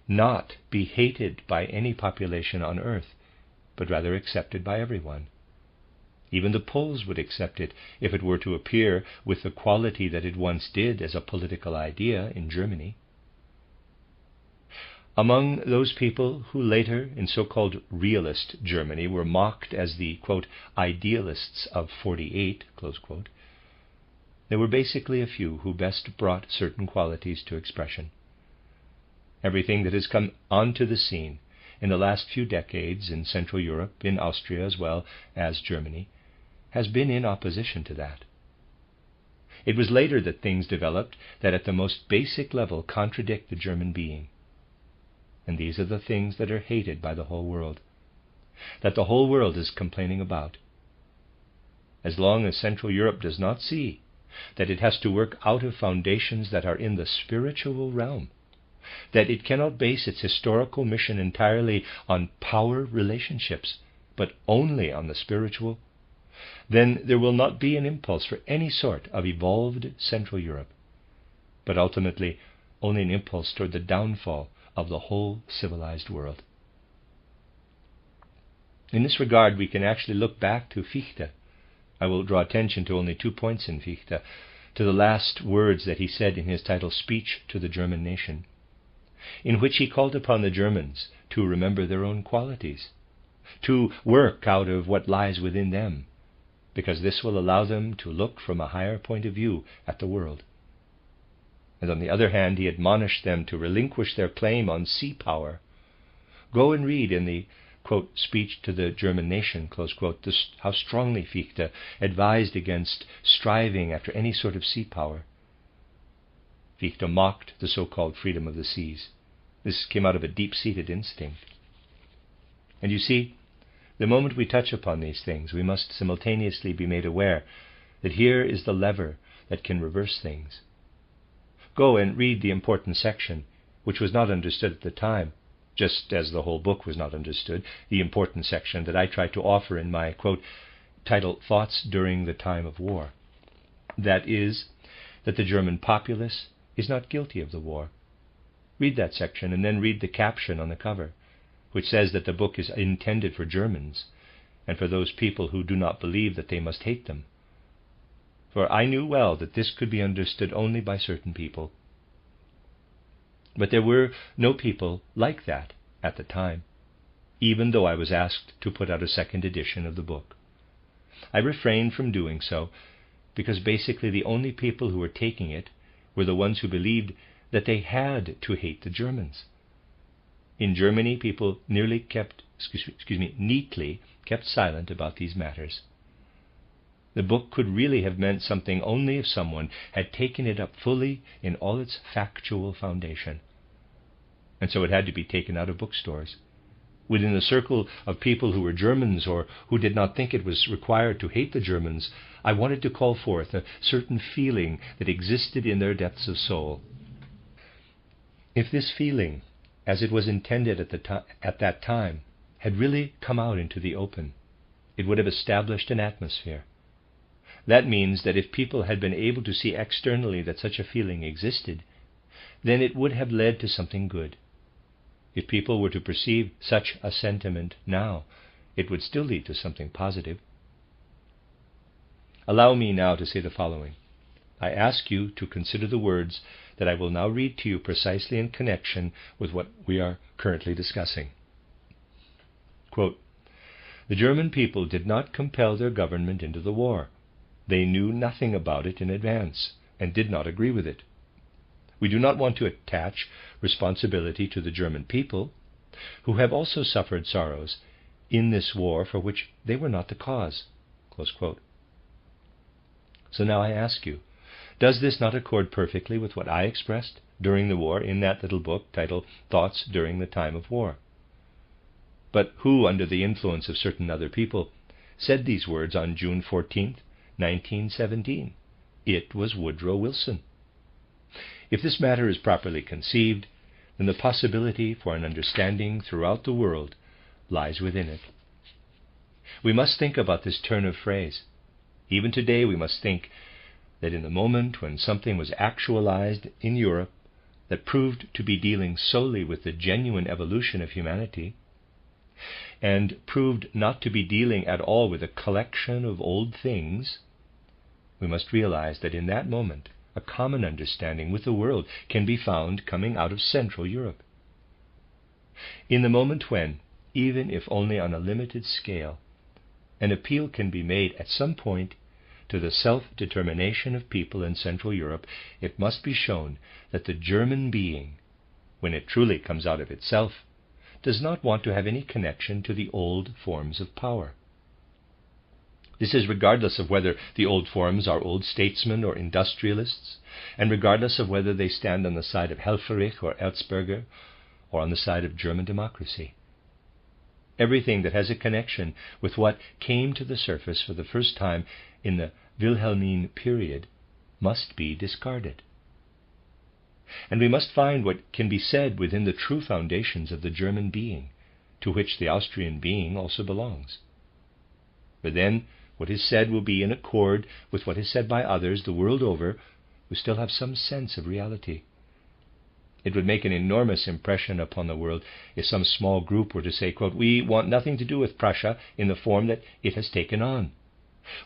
not be hated by any population on earth, but rather accepted by everyone. Even the Poles would accept it if it were to appear with the quality that it once did as a political idea in Germany. Among those people who later, in so-called realist Germany, were mocked as the, quote, idealists of 48, close quote, there were basically a few who best brought certain qualities to expression. Everything that has come onto the scene in the last few decades in Central Europe, in Austria as well as Germany, has been in opposition to that. It was later that things developed that at the most basic level contradict the German being. And these are the things that are hated by the whole world, that the whole world is complaining about. As long as Central Europe does not see that it has to work out of foundations that are in the spiritual realm, that it cannot base its historical mission entirely on power relationships, but only on the spiritual, then there will not be an impulse for any sort of evolved Central Europe, but ultimately only an impulse toward the downfall of the whole civilized world. In this regard, we can actually look back to Fichte. I will draw attention to only 2 points in Fichte, to the last words that he said in his title Speech to the German Nation, in which he called upon the Germans to remember their own qualities, to work out of what lies within them, because this will allow them to look from a higher point of view at the world. And on the other hand, he admonished them to relinquish their claim on sea power. Go and read in the, quote, Speech to the German Nation, close quote, how strongly Fichte advised against striving after any sort of sea power. Fichte mocked the so-called freedom of the seas. This came out of a deep-seated instinct. And you see, the moment we touch upon these things, we must simultaneously be made aware that here is the lever that can reverse things. Go and read the important section, which was not understood at the time, just as the whole book was not understood, the important section that I tried to offer in my, quote, title, Thoughts During the Time of War. That is, that the German populace is not guilty of the war. Read that section and then read the caption on the cover, which says that the book is intended for Germans and for those people who do not believe that they must hate them. For I knew well that this could be understood only by certain people. But there were no people like that at the time, even though I was asked to put out a second edition of the book. I refrained from doing so because basically the only people who were taking it were the ones who believed that they had to hate the Germans. In Germany, people neatly kept silent about these matters. The book could really have meant something only if someone had taken it up fully in all its factual foundation. And so it had to be taken out of bookstores. Within the circle of people who were Germans or who did not think it was required to hate the Germans, I wanted to call forth a certain feeling that existed in their depths of soul. If this feeling, as it was intended at that time, had really come out into the open, it would have established an atmosphere. That means that if people had been able to see externally that such a feeling existed, then it would have led to something good. If people were to perceive such a sentiment now, it would still lead to something positive. Allow me now to say the following. I ask you to consider the words that I will now read to you precisely in connection with what we are currently discussing. Quote, "The German people did not compel their government into the war. They knew nothing about it in advance and did not agree with it. We do not want to attach responsibility to the German people, who have also suffered sorrows in this war for which they were not the cause." Close quote. So now I ask you, does this not accord perfectly with what I expressed during the war in that little book titled Thoughts During the Time of War? But who, under the influence of certain other people, said these words on June 14th, 1917? It was Woodrow Wilson. If this matter is properly conceived, then the possibility for an understanding throughout the world lies within it. We must think about this turn of phrase. Even today we must think that in the moment when something was actualized in Europe that proved to be dealing solely with the genuine evolution of humanity, and proved not to be dealing at all with a collection of old things, we must realize that in that moment a common understanding with the world can be found coming out of Central Europe. In the moment when, even if only on a limited scale, an appeal can be made at some point to the self-determination of people in Central Europe, it must be shown that the German being, when it truly comes out of itself, does not want to have any connection to the old forms of power. This is regardless of whether the old forms are old statesmen or industrialists, and regardless of whether they stand on the side of Helfferich or Erzberger, or on the side of German democracy. Everything that has a connection with what came to the surface for the first time in the Wilhelmine period must be discarded. And we must find what can be said within the true foundations of the German being, to which the Austrian being also belongs. For then what is said will be in accord with what is said by others the world over who still have some sense of reality. It would make an enormous impression upon the world if some small group were to say, quote, "We want nothing to do with Prussia in the form that it has taken on.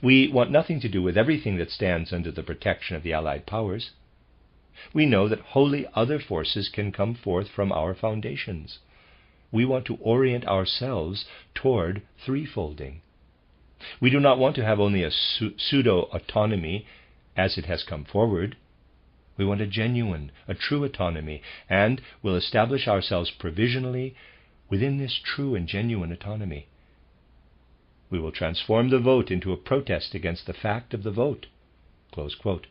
We want nothing to do with everything that stands under the protection of the Allied powers. We know that wholly other forces can come forth from our foundations. We want to orient ourselves toward threefolding. We do not want to have only a pseudo-autonomy as it has come forward. We want a genuine, a true autonomy, and will establish ourselves provisionally within this true and genuine autonomy. We will transform the vote into a protest against the fact of the vote." Close quote.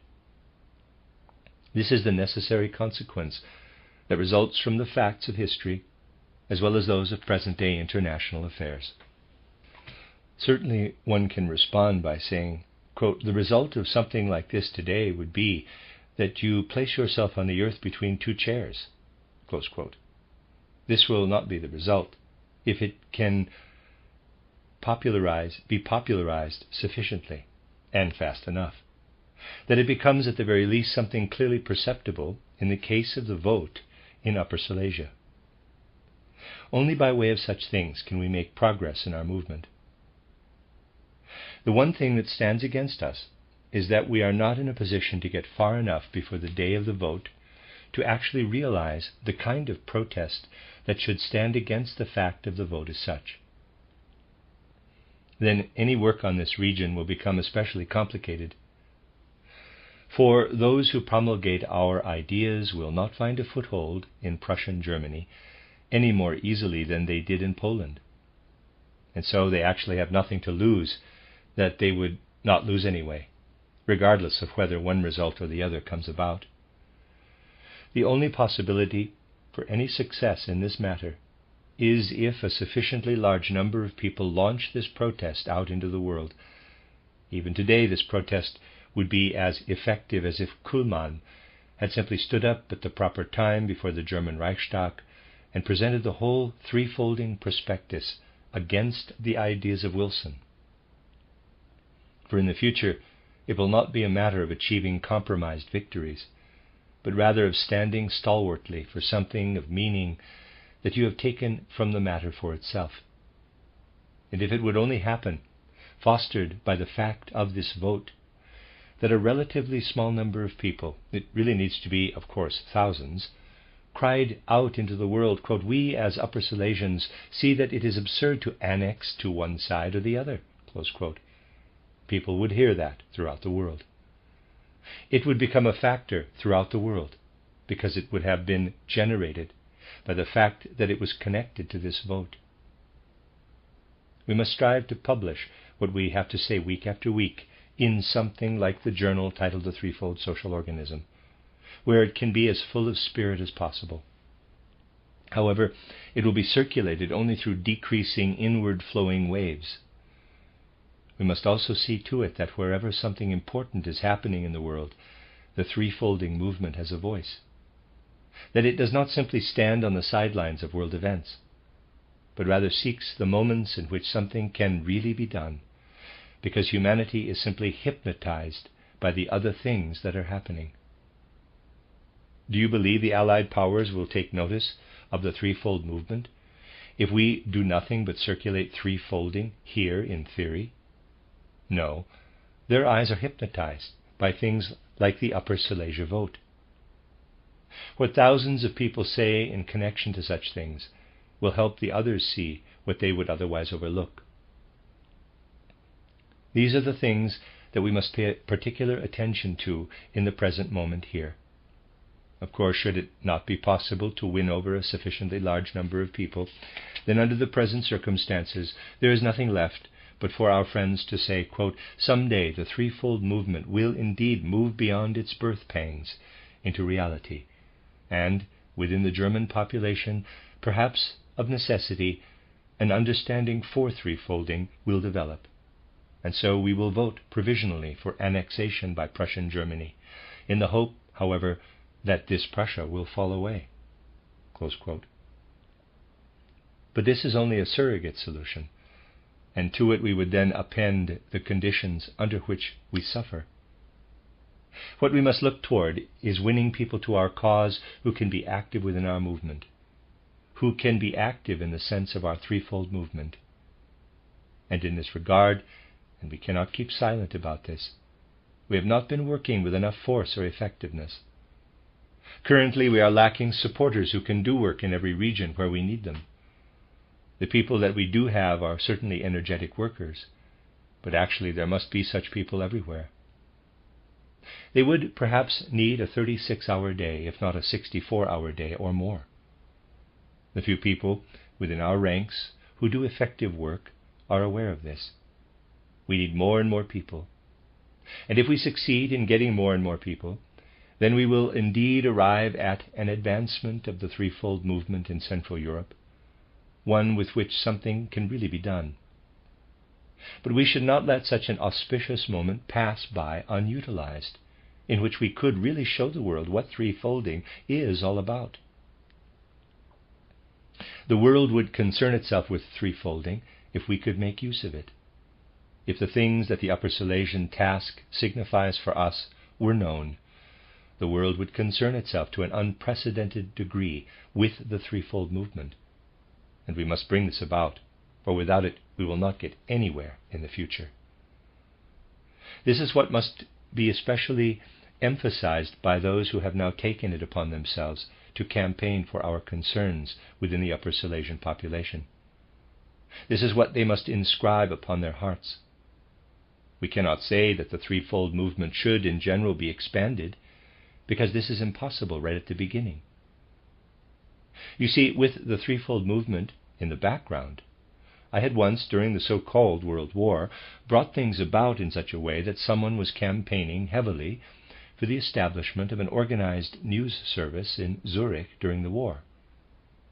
This is the necessary consequence that results from the facts of history, as well as those of present-day international affairs. Certainly one can respond by saying, quote, "The result of something like this today would be that you place yourself on the earth between two chairs." Close quote. This will not be the result if it can be popularized sufficiently and fast enough, that it becomes at the very least something clearly perceptible in the case of the vote in Upper Silesia. Only by way of such things can we make progress in our movement. The one thing that stands against us is that we are not in a position to get far enough before the day of the vote to actually realize the kind of protest that should stand against the fact of the vote as such. Then any work on this region will become especially complicated. For those who promulgate our ideas will not find a foothold in Prussian Germany any more easily than they did in Poland. And so they actually have nothing to lose that they would not lose anyway, regardless of whether one result or the other comes about. The only possibility for any success in this matter is if a sufficiently large number of people launch this protest out into the world. Even today, this protest would be as effective as if Kuhlmann had simply stood up at the proper time before the German Reichstag and presented the whole threefolding prospectus against the ideas of Wilson. For in the future, it will not be a matter of achieving compromised victories, but rather of standing stalwartly for something of meaning that you have taken from the matter for itself. And if it would only happen, fostered by the fact of this vote, that a relatively small number of people, it really needs to be, of course, thousands, cried out into the world, quote, "We as Upper Silesians see that it is absurd to annex to one side or the other," close quote. People would hear that throughout the world. It would become a factor throughout the world because it would have been generated by the fact that it was connected to this vote. We must strive to publish what we have to say week after week in something like the journal titled The Threefold Social Organism, where it can be as full of spirit as possible. However, it will be circulated only through decreasing inward flowing waves. We must also see to it that wherever something important is happening in the world, the threefolding movement has a voice. That it does not simply stand on the sidelines of world events, but rather seeks the moments in which something can really be done, because humanity is simply hypnotized by the other things that are happening. Do you believe the Allied powers will take notice of the threefold movement if we do nothing but circulate threefolding here in theory? No, their eyes are hypnotized by things like the Upper Silesia vote. What thousands of people say in connection to such things will help the others see what they would otherwise overlook. These are the things that we must pay particular attention to in the present moment here. Of course, should it not be possible to win over a sufficiently large number of people, then under the present circumstances there is nothing left but for our friends to say, quote, "Someday the threefold movement will indeed move beyond its birth pangs into reality, and within the German population, perhaps of necessity, an understanding for threefolding will develop. And so we will vote provisionally for annexation by Prussian Germany, in the hope, however, that this Prussia will fall away." Close quote. But this is only a surrogate solution, and to it we would then append the conditions under which we suffer. What we must look toward is winning people to our cause who can be active within our movement, who can be active in the sense of our threefold movement. And in this regard, and we cannot keep silent about this, we have not been working with enough force or effectiveness. Currently, we are lacking supporters who can do work in every region where we need them. The people that we do have are certainly energetic workers, but actually there must be such people everywhere. They would perhaps need a 36-hour day, if not a 64-hour day or more. The few people within our ranks who do effective work are aware of this. We need more and more people. And if we succeed in getting more and more people, then we will indeed arrive at an advancement of the threefold movement in Central Europe, one with which something can really be done. But we should not let such an auspicious moment pass by unutilized, in which we could really show the world what threefolding is all about. The world would concern itself with threefolding if we could make use of it. If the things that the Upper Silesian task signifies for us were known, the world would concern itself to an unprecedented degree with the threefold movement. And we must bring this about, for without it we will not get anywhere in the future. This is what must be especially emphasized by those who have now taken it upon themselves to campaign for our concerns within the Upper Silesian population. This is what they must inscribe upon their hearts. We cannot say that the threefold movement should in general be expanded, because this is impossible right at the beginning. You see, with the threefold movement in the background, I had once, during the so-called World War, brought things about in such a way that someone was campaigning heavily for the establishment of an organized news service in Zurich during the war.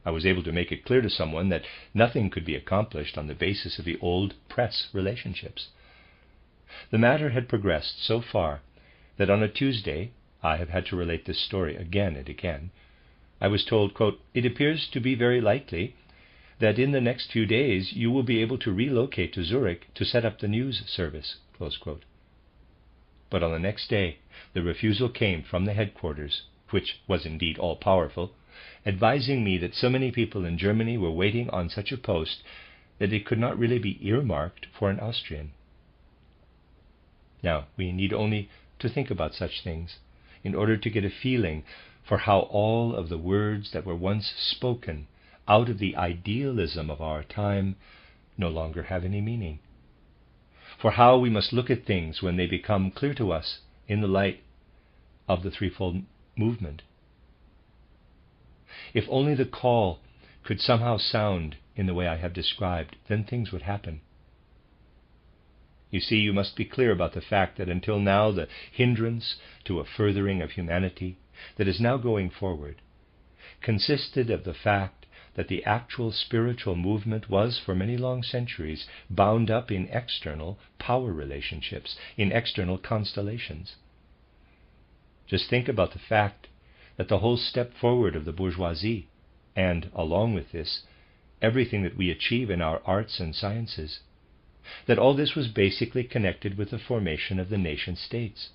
I was able to make it clear to someone that nothing could be accomplished on the basis of the old press relationships. The matter had progressed so far that on a Tuesday, I have had to relate this story again and again, I was told, quote, "It appears to be very likely that in the next few days you will be able to relocate to Zurich to set up the news service," close quote. But on the next day, the refusal came from the headquarters, which was indeed all-powerful, advising me that so many people in Germany were waiting on such a post that it could not really be earmarked for an Austrian. Now, we need only to think about such things in order to get a feeling for how all of the words that were once spoken out of the idealism of our time no longer have any meaning. For how we must look at things when they become clear to us in the light of the threefold movement. If only the call could somehow sound in the way I have described, then things would happen. You see, you must be clear about the fact that until now the hindrance to a furthering of humanity that is now going forward consisted of the fact that the actual spiritual movement was for many long centuries bound up in external power relationships, in external constellations. Just think about the fact that the whole step forward of the bourgeoisie, and along with this, everything that we achieve in our arts and sciences, that all this was basically connected with the formation of the nation states.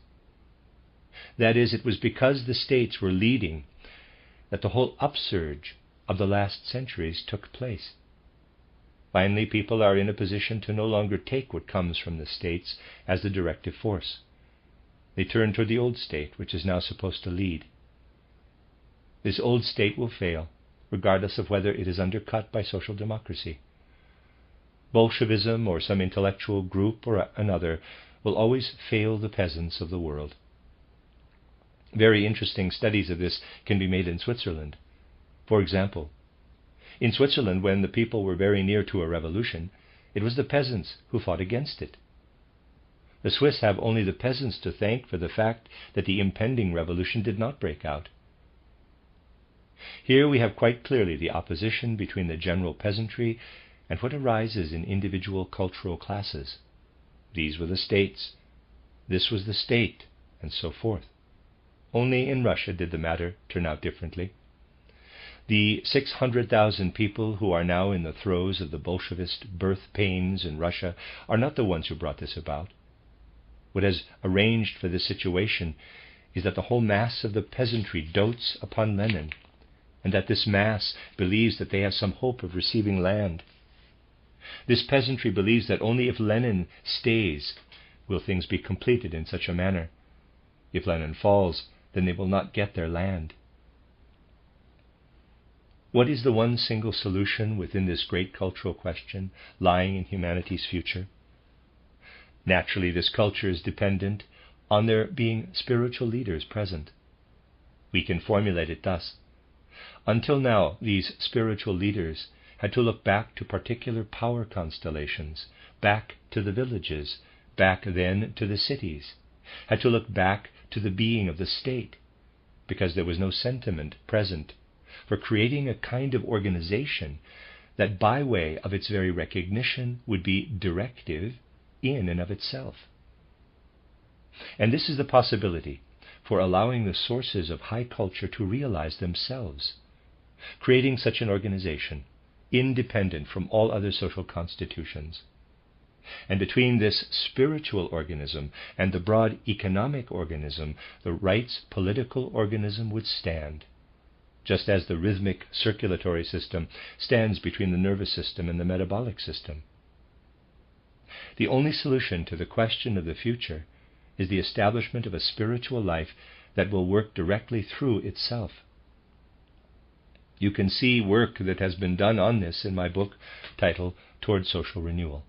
That is, it was because the states were leading that the whole upsurge of the last centuries took place. Finally, people are in a position to no longer take what comes from the states as the directive force. They turn toward the old state, which is now supposed to lead. This old state will fail, regardless of whether it is undercut by social democracy. Bolshevism or some intellectual group or another will always fail the peasants of the world. Very interesting studies of this can be made in Switzerland. For example, in Switzerland, when the people were very near to a revolution, it was the peasants who fought against it. The Swiss have only the peasants to thank for the fact that the impending revolution did not break out. Here we have quite clearly the opposition between the general peasantry and what arises in individual cultural classes. These were the states, this was the state, and so forth. Only in Russia did the matter turn out differently. The 600,000 people who are now in the throes of the Bolshevist birth pains in Russia are not the ones who brought this about. What has arranged for this situation is that the whole mass of the peasantry dotes upon Lenin, and that this mass believes that they have some hope of receiving land. This peasantry believes that only if Lenin stays will things be completed in such a manner. If Lenin falls, then they will not get their land. What is the one single solution within this great cultural question lying in humanity's future? Naturally, this culture is dependent on there being spiritual leaders present. We can formulate it thus. Until now, these spiritual leaders had to look back to particular power constellations, back to the villages, back then to the cities, had to look back to the being of the state, because there was no sentiment present for creating a kind of organization that by way of its very recognition would be directive in and of itself. And this is the possibility for allowing the sources of high culture to realize themselves, creating such an organization, independent from all other social constitutions. And between this spiritual organism and the broad economic organism, the right's political organism would stand, just as the rhythmic circulatory system stands between the nervous system and the metabolic system. The only solution to the question of the future is the establishment of a spiritual life that will work directly through itself. You can see work that has been done on this in my book titled Toward Social Renewal.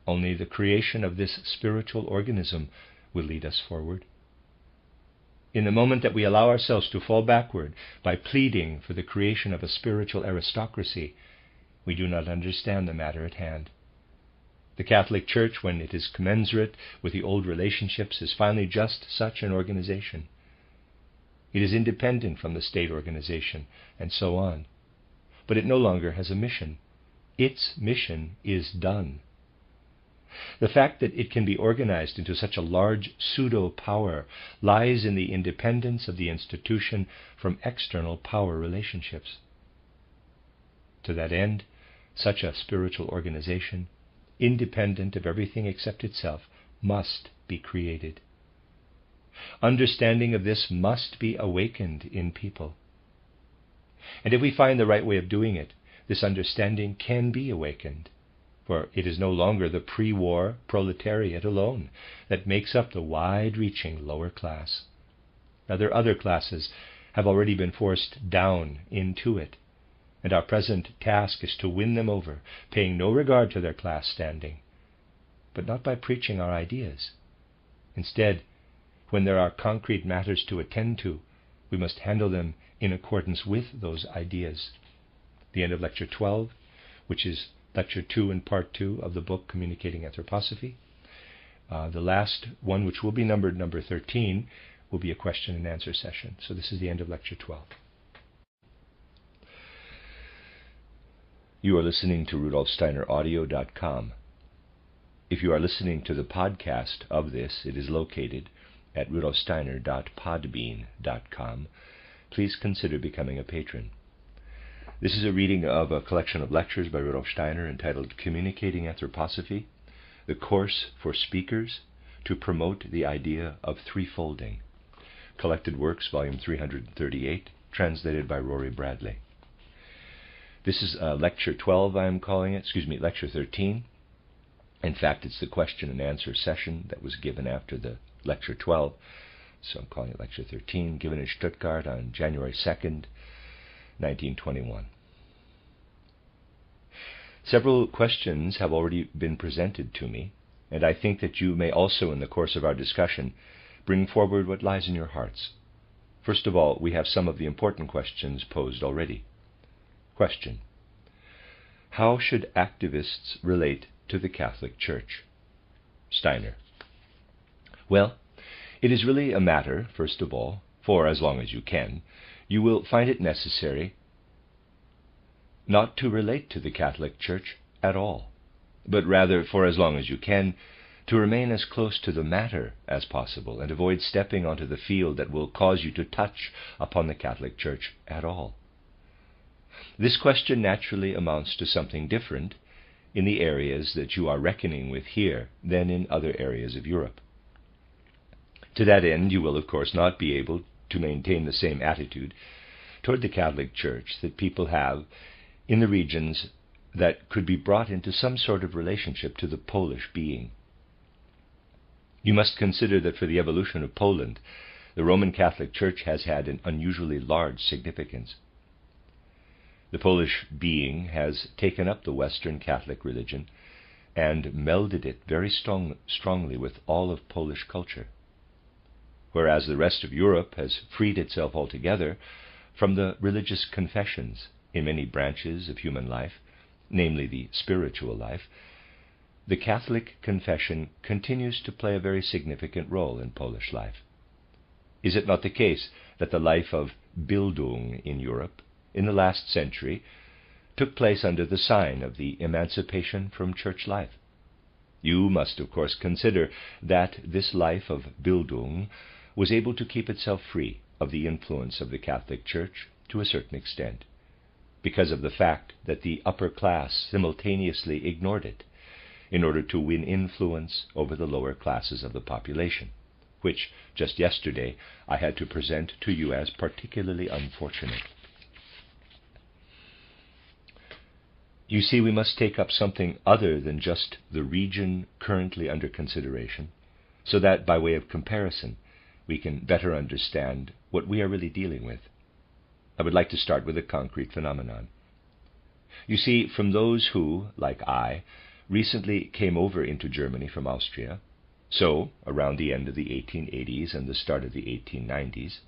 Only the creation of this spiritual organism will lead us forward. In the moment that we allow ourselves to fall backward by pleading for the creation of a spiritual aristocracy, we do not understand the matter at hand. The Catholic Church, when it is commensurate with the old relationships, is finally just such an organization. It is independent from the state organization, and so on. But it no longer has a mission. Its mission is done. The fact that it can be organized into such a large pseudo-power lies in the independence of the institution from external power relationships. To that end, such a spiritual organization, independent of everything except itself, must be created. Understanding of this must be awakened in people. And if we find the right way of doing it, this understanding can be awakened, for it is no longer the pre-war proletariat alone that makes up the wide-reaching lower class. Rather, other classes have already been forced down into it, and our present task is to win them over, paying no regard to their class standing, but not by preaching our ideas. Instead, when there are concrete matters to attend to, we must handle them in accordance with those ideas. The end of Lecture 12, which is Lecture 2 and Part 2 of the book Communicating Anthroposophy. The last one, which will be numbered number 13, will be a question and answer session. So this is the end of Lecture 12. You are listening to RudolfSteinerAudio.com. If you are listening to the podcast of this, it is located at rudolfsteiner.podbean.com. Please consider becoming a patron. This is a reading of a collection of lectures by Rudolf Steiner entitled Communicating Anthroposophy, the Course for Speakers to Promote the Idea of Threefolding. Collected Works, Volume 338, translated by Rory Bradley. This is Lecture 12, I am calling it, Lecture 13. In fact, it's the question and answer session that was given after the Lecture 12, so I'm calling it Lecture 13, given in Stuttgart on January 2nd, 1921. Several questions have already been presented to me, and I think that you may also, in the course of our discussion, bring forward what lies in your hearts. First of all, we have some of the important questions posed already. Question: how should activists relate to the Catholic Church? Steiner: well, it is really a matter, first of all, for as long as you can, you will find it necessary not to relate to the Catholic Church at all, but rather, for as long as you can, to remain as close to the matter as possible and avoid stepping onto the field that will cause you to touch upon the Catholic Church at all. This question naturally amounts to something different in the areas that you are reckoning with here than in other areas of Europe. To that end, you will, of course, not be able to maintain the same attitude toward the Catholic Church that people have in the regions that could be brought into some sort of relationship to the Polish being. You must consider that for the evolution of Poland, the Roman Catholic Church has had an unusually large significance. The Polish being has taken up the Western Catholic religion and melded it very strongly with all of Polish culture, whereas the rest of Europe has freed itself altogether from the religious confessions in many branches of human life, namely the spiritual life. The Catholic confession continues to play a very significant role in Polish life. Is it not the case that the life of Bildung in Europe in the last century took place under the sign of the emancipation from church life? You must, of course, consider that this life of Bildung was able to keep itself free of the influence of the Catholic Church to a certain extent, because of the fact that the upper class simultaneously ignored it in order to win influence over the lower classes of the population, which just yesterday I had to present to you as particularly unfortunate. You see, we must take up something other than just the region currently under consideration, so that by way of comparison we can better understand what we are really dealing with. I would like to start with a concrete phenomenon. You see, from those who, like I, recently came over into Germany from Austria, so around the end of the 1880s and the start of the 1890s,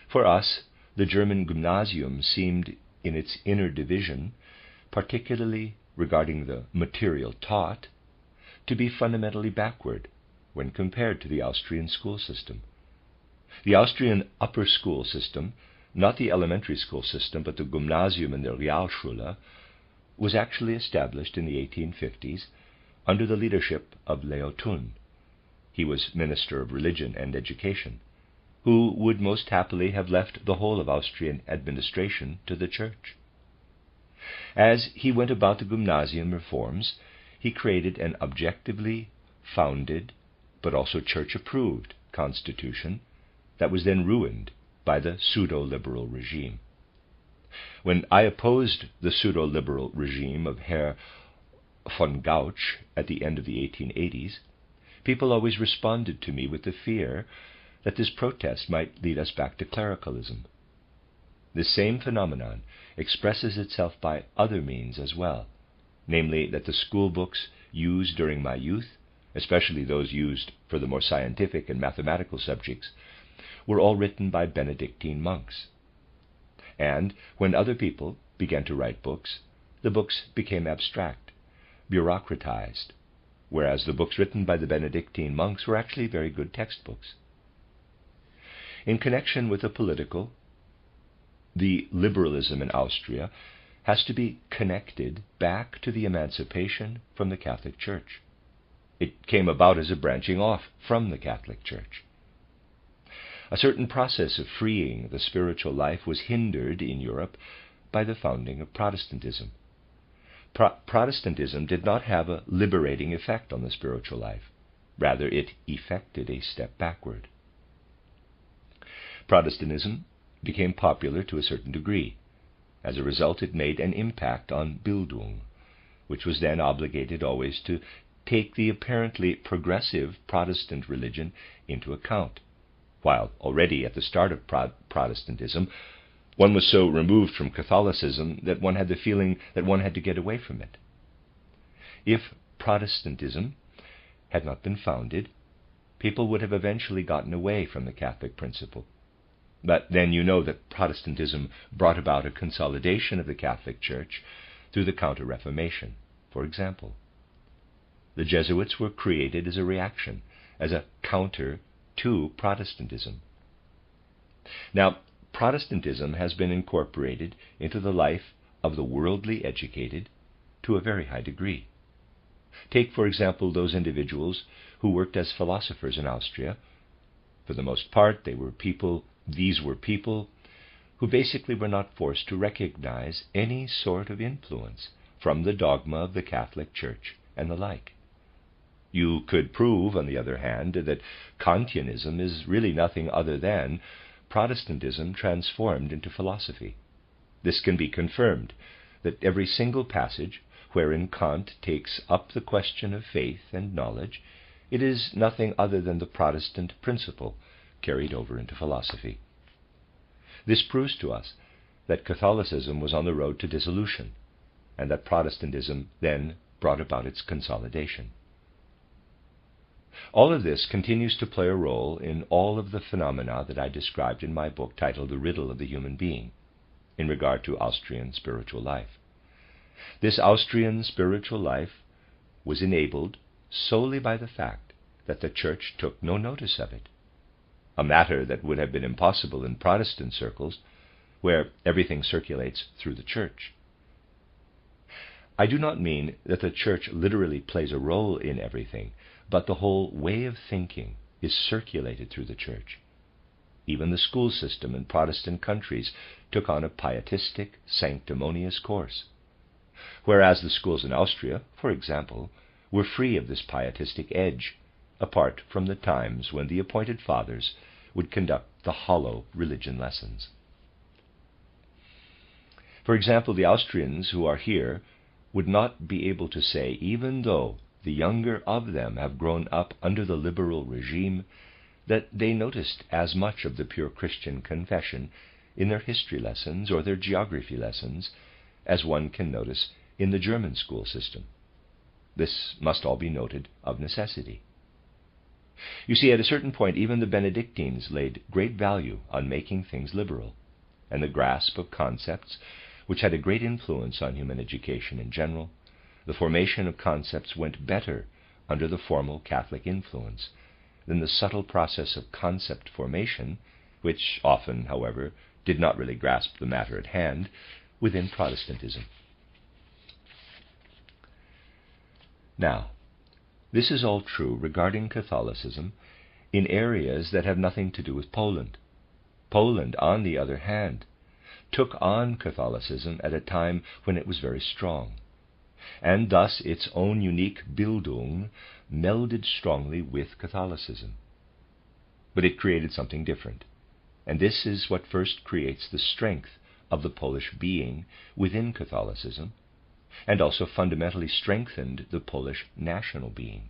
for us the German gymnasium seemed, in its inner division, particularly regarding the material taught, to be fundamentally backward when compared to the Austrian school system. The Austrian upper school system, not the elementary school system, but the Gymnasium and the Realschule, was actually established in the 1850s under the leadership of Leo Thun. He was Minister of Religion and Education, who would most happily have left the whole of Austrian administration to the Church. As he went about the Gymnasium reforms, he created an objectively founded, but also Church-approved constitution that was then ruined by the pseudo-liberal regime. When I opposed the pseudo-liberal regime of Herr von Gauch at the end of the 1880s, people always responded to me with the fear that this protest might lead us back to clericalism. This same phenomenon expresses itself by other means as well, namely that the school books used during my youth, especially those used for the more scientific and mathematical subjects, were all written by Benedictine monks. And when other people began to write books, the books became abstract, bureaucratized, whereas the books written by the Benedictine monks were actually very good textbooks. In connection with the political, the liberalism in Austria has to be connected back to the emancipation from the Catholic Church. It came about as a branching off from the Catholic Church. A certain process of freeing the spiritual life was hindered in Europe by the founding of Protestantism. Protestantism did not have a liberating effect on the spiritual life. Rather, it effected a step backward. Protestantism became popular to a certain degree. As a result, it made an impact on Bildung, which was then obligated always to take the apparently progressive Protestant religion into account, while already at the start of Protestantism, one was so removed from Catholicism that one had the feeling that one had to get away from it. If Protestantism had not been founded, people would have eventually gotten away from the Catholic principle. But then you know that Protestantism brought about a consolidation of the Catholic Church through the Counter-Reformation, for example. The Jesuits were created as a reaction, as a counter to Protestantism. Now, Protestantism has been incorporated into the life of the worldly educated to a very high degree. Take, for example, those individuals who worked as philosophers in Austria. For the most part, these were people who basically were not forced to recognize any sort of influence from the dogma of the Catholic Church and the like. You could prove, on the other hand, that Kantianism is really nothing other than Protestantism transformed into philosophy. This can be confirmed, that every single passage wherein Kant takes up the question of faith and knowledge, it is nothing other than the Protestant principle carried over into philosophy. This proves to us that Catholicism was on the road to dissolution, and that Protestantism then brought about its consolidation. All of this continues to play a role in all of the phenomena that I described in my book titled The Riddle of the Human Being, in regard to Austrian spiritual life. This Austrian spiritual life was enabled solely by the fact that the Church took no notice of it, a matter that would have been impossible in Protestant circles, where everything circulates through the Church. I do not mean that the Church literally plays a role in everything, but the whole way of thinking is circulated through the Church. Even the school system in Protestant countries took on a pietistic, sanctimonious course, whereas the schools in Austria, for example, were free of this pietistic edge, apart from the times when the appointed fathers would conduct the hollow religion lessons. For example, the Austrians who are here would not be able to say, even though the younger of them have grown up under the liberal regime, that they noticed as much of the pure Christian confession in their history lessons or their geography lessons as one can notice in the German school system. This must all be noted of necessity. You see, at a certain point, even the Benedictines laid great value on making things liberal, and the grasp of concepts which had a great influence on human education in general, the formation of concepts went better under the formal Catholic influence than the subtle process of concept formation, which often, however, did not really grasp the matter at hand, within Protestantism. Now, this is all true regarding Catholicism in areas that have nothing to do with Poland. Poland, on the other hand, took on Catholicism at a time when it was very strong, and thus its own unique Bildung melded strongly with Catholicism. But it created something different, and this is what first creates the strength of the Polish being within Catholicism, and also fundamentally strengthened the Polish national being.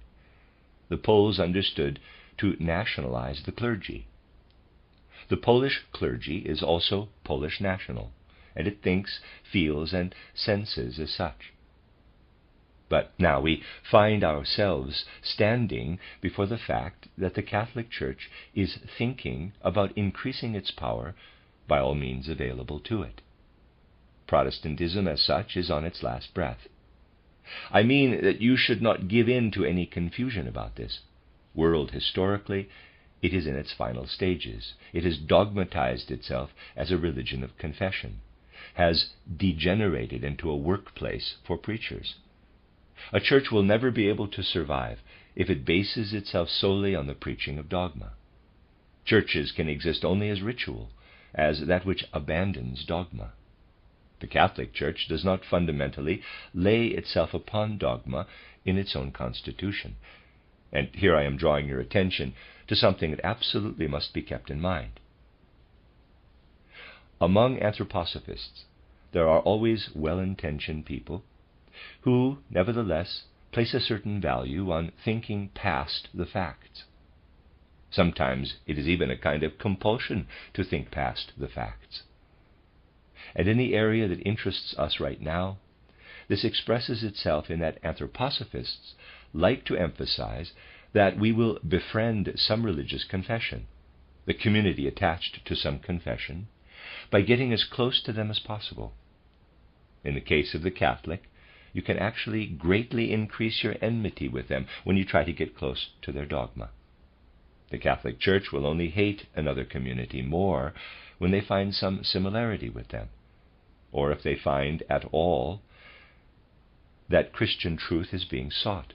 The Poles understood to nationalize the clergy. The Polish clergy is also Polish national, and it thinks, feels, and senses as such. But now we find ourselves standing before the fact that the Catholic Church is thinking about increasing its power by all means available to it. Protestantism as such is on its last breath. I mean that you should not give in to any confusion about this. World historically, it is in its final stages. It has dogmatized itself as a religion of confession, has degenerated into a workplace for preachers. A church will never be able to survive if it bases itself solely on the preaching of dogma. Churches can exist only as ritual, as that which abandons dogma. The Catholic Church does not fundamentally lay itself upon dogma in its own constitution. And here I am drawing your attention to something that absolutely must be kept in mind. Among anthroposophists, there are always well-intentioned people who, nevertheless, place a certain value on thinking past the facts. Sometimes it is even a kind of compulsion to think past the facts. And in the area that interests us right now, this expresses itself in that anthroposophists like to emphasize that we will befriend some religious confession, the community attached to some confession, by getting as close to them as possible. In the case of the Catholic, you can actually greatly increase your enmity with them when you try to get close to their dogma. The Catholic Church will only hate another community more when they find some similarity with them, or if they find at all that Christian truth is being sought.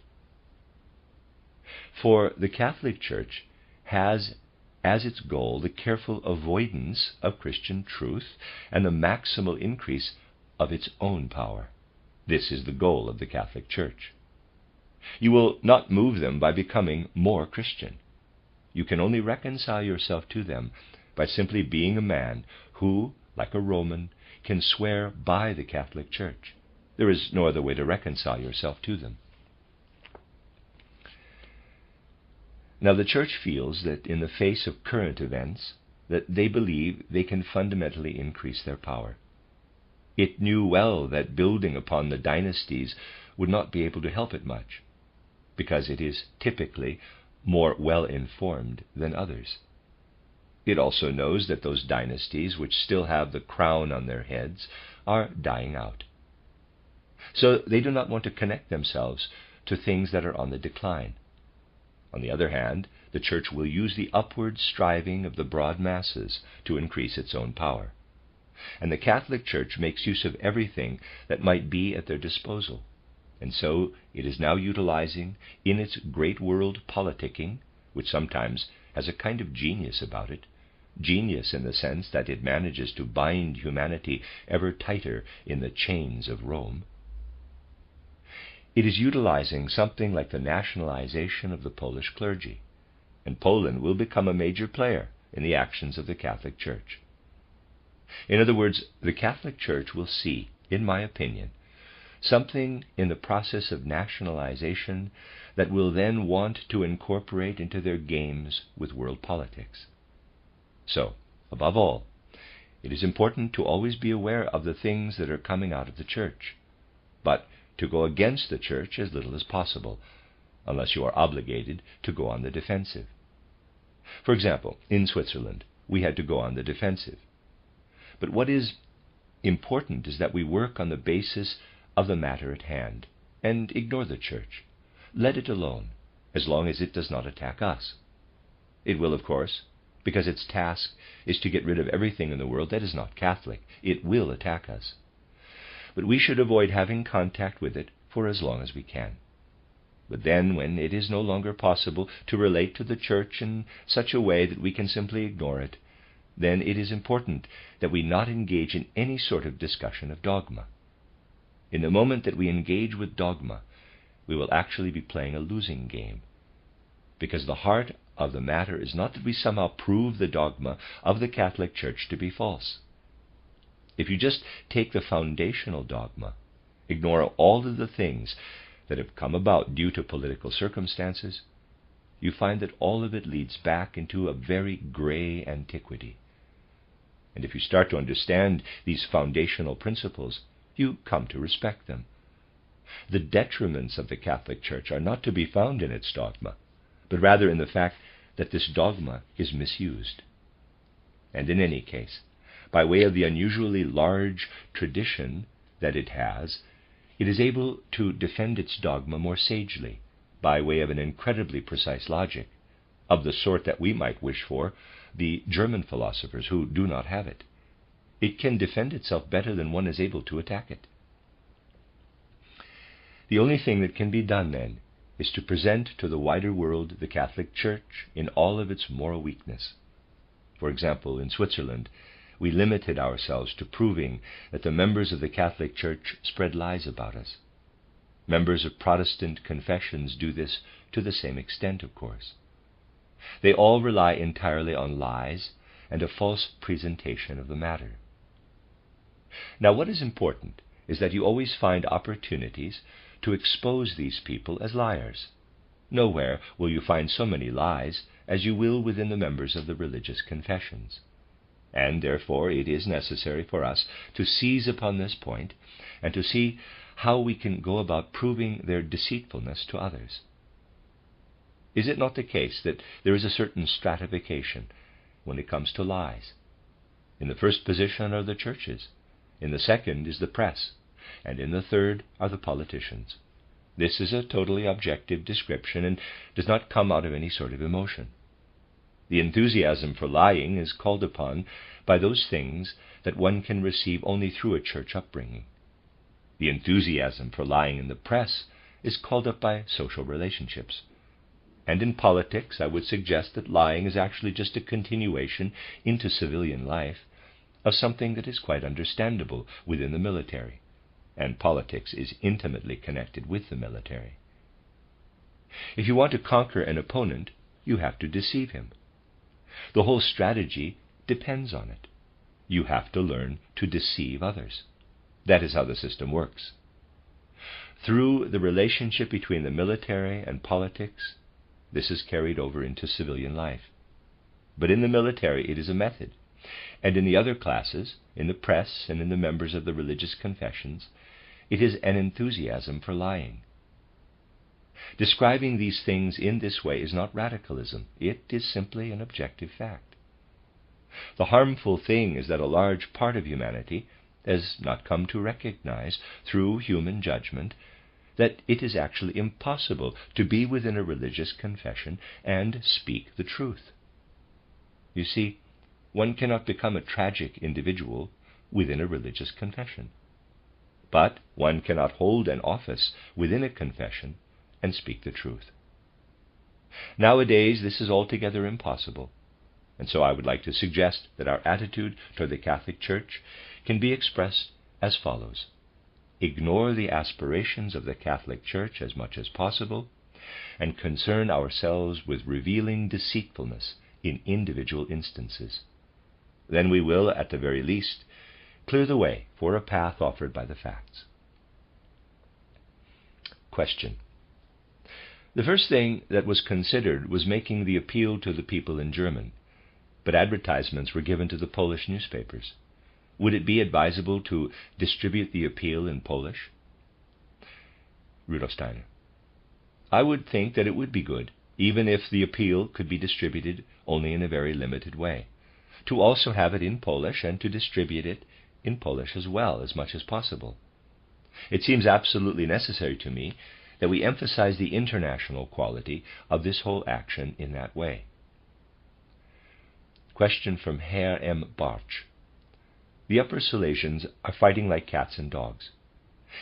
For the Catholic Church has as its goal the careful avoidance of Christian truth and the maximal increase of its own power. This is the goal of the Catholic Church. You will not move them by becoming more Christian. You can only reconcile yourself to them by simply being a man who, like a Roman, can swear by the Catholic Church. There is no other way to reconcile yourself to them. Now the Church feels that in the face of current events, that they believe they can fundamentally increase their power. It knew well that building upon the dynasties would not be able to help it much, because it is typically more well-informed than others. It also knows that those dynasties which still have the crown on their heads are dying out. So they do not want to connect themselves to things that are on the decline. On the other hand, the Church will use the upward striving of the broad masses to increase its own power. And the Catholic Church makes use of everything that might be at their disposal. And so it is now utilizing, in its great world politicking, which sometimes has a kind of genius about it, genius in the sense that it manages to bind humanity ever tighter in the chains of Rome, it is utilizing something like the nationalization of the Polish clergy, and Poland will become a major player in the actions of the Catholic Church. In other words, the Catholic Church will see, in my opinion, something in the process of nationalization that will then want to incorporate into their games with world politics. So, above all, it is important to always be aware of the things that are coming out of the Church, but to go against the Church as little as possible, unless you are obligated to go on the defensive. For example, in Switzerland, we had to go on the defensive. But what is important is that we work on the basis of the matter at hand and ignore the Church. Let it alone, as long as it does not attack us. It will, of course, because its task is to get rid of everything in the world that is not Catholic. It will attack us. But we should avoid having contact with it for as long as we can. But then, when it is no longer possible to relate to the Church in such a way that we can simply ignore it, then it is important that we not engage in any sort of discussion of dogma. In the moment that we engage with dogma, we will actually be playing a losing game, because the heart of the matter is not that we somehow prove the dogma of the Catholic Church to be false. If you just take the foundational dogma, ignore all of the things that have come about due to political circumstances, you find that all of it leads back into a very gray antiquity. And if you start to understand these foundational principles, you come to respect them. The detriments of the Catholic Church are not to be found in its dogma, but rather in the fact that this dogma is misused. And in any case, by way of the unusually large tradition that it has, it is able to defend its dogma more sagely, by way of an incredibly precise logic, of the sort that we might wish for the German philosophers who do not have it. It can defend itself better than one is able to attack it. The only thing that can be done, then, is to present to the wider world the Catholic Church in all of its moral weakness. For example, in Switzerland, we limited ourselves to proving that the members of the Catholic Church spread lies about us. Members of Protestant confessions do this to the same extent, of course. They all rely entirely on lies and a false presentation of the matter. Now, what is important is that you always find opportunities to expose these people as liars. Nowhere will you find so many lies as you will within the members of the religious confessions. And therefore it is necessary for us to seize upon this point and to see how we can go about proving their deceitfulness to others. Is it not the case that there is a certain stratification when it comes to lies? In the first position are the churches, in the second is the press, and in the third are the politicians. This is a totally objective description and does not come out of any sort of emotion. The enthusiasm for lying is called upon by those things that one can receive only through a church upbringing. The enthusiasm for lying in the press is called up by social relationships. And in politics, I would suggest that lying is actually just a continuation into civilian life of something that is quite understandable within the military, and politics is intimately connected with the military. If you want to conquer an opponent, you have to deceive him. The whole strategy depends on it. You have to learn to deceive others. That is how the system works. Through the relationship between the military and politics, this is carried over into civilian life. But in the military, it is a method. And in the other classes, in the press and in the members of the religious confessions, it is an enthusiasm for lying. Describing these things in this way is not radicalism. It is simply an objective fact. The harmful thing is that a large part of humanity has not come to recognize, through human judgment, that it is actually impossible to be within a religious confession and speak the truth. You see, one cannot become a tragic individual within a religious confession. But one cannot hold an office within a confession and speak the truth. Nowadays, this is altogether impossible, and so I would like to suggest that our attitude toward the Catholic Church can be expressed as follows. Ignore the aspirations of the Catholic Church as much as possible, and concern ourselves with revealing deceitfulness in individual instances. Then we will, at the very least, clear the way for a path offered by the facts. Question. The first thing that was considered was making the appeal to the people in German, but advertisements were given to the Polish newspapers. Would it be advisable to distribute the appeal in Polish? Rudolf Steiner. I would think that it would be good, even if the appeal could be distributed only in a very limited way, to also have it in Polish and to distribute it in Polish as well as much as possible. It seems absolutely necessary to me that we emphasize the international quality of this whole action in that way. Question from Herr M. Bartsch. The Upper Silesians are fighting like cats and dogs.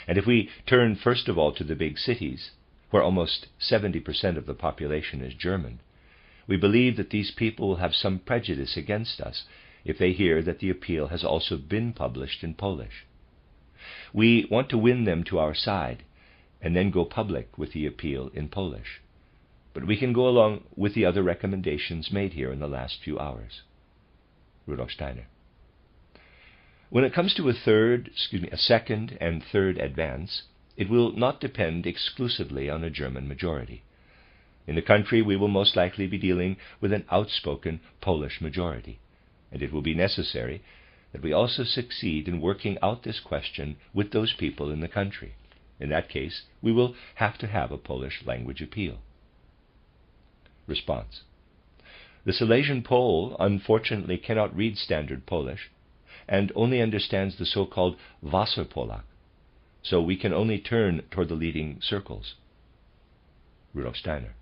And if we turn first of all to the big cities, where almost 70% of the population is German, we believe that these people will have some prejudice against us if they hear that the appeal has also been published in Polish. We want to win them to our side and then go public with the appeal in Polish. But we can go along with the other recommendations made here in the last few hours. Rudolf Steiner. When it comes to a second and third advance, it will not depend exclusively on a German majority. In the country, we will most likely be dealing with an outspoken Polish majority, and it will be necessary that we also succeed in working out this question with those people in the country. In that case, we will have to have a Polish language appeal. Response. The Silesian Pole unfortunately cannot read standard Polish and only understands the so-called Wasserpolak, so we can only turn toward the leading circles. Rudolf Steiner.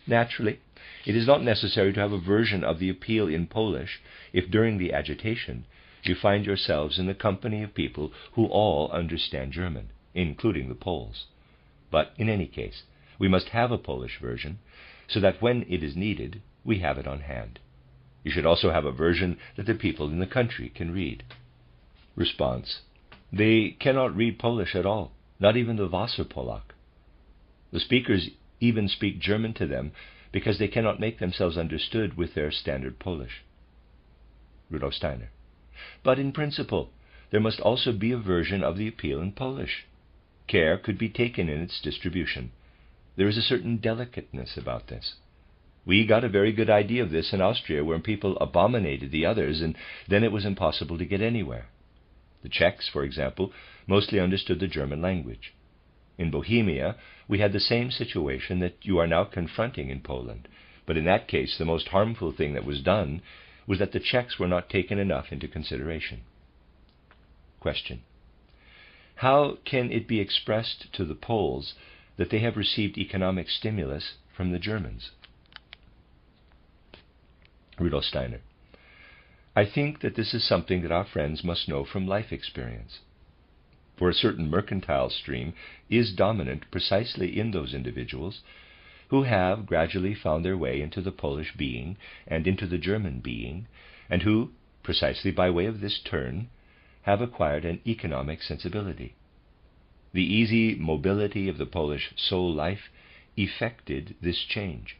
Naturally, it is not necessary to have a version of the appeal in Polish if during the agitation you find yourselves in the company of people who all understand German, including the Poles. But in any case, we must have a Polish version so that when it is needed, we have it on hand. You should also have a version that the people in the country can read. Response. They cannot read Polish at all, not even the Wasserpolak. The speakers even speak German to them because they cannot make themselves understood with their standard Polish. Rudolf Steiner. But in principle, there must also be a version of the appeal in Polish. Care could be taken in its distribution. There is a certain delicateness about this. We got a very good idea of this in Austria, where people abominated the others, and then it was impossible to get anywhere. The Czechs, for example, mostly understood the German language. In Bohemia, we had the same situation that you are now confronting in Poland, but in that case the most harmful thing that was done was that the Czechs were not taken enough into consideration. Question. How can it be expressed to the Poles that they have received economic stimulus from the Germans? Rudolf Steiner. I think that this is something that our friends must know from life experience. For a certain mercantile stream is dominant precisely in those individuals who have gradually found their way into the Polish being and into the German being, and who, precisely by way of this turn, have acquired an economic sensibility. The easy mobility of the Polish soul life effected this change.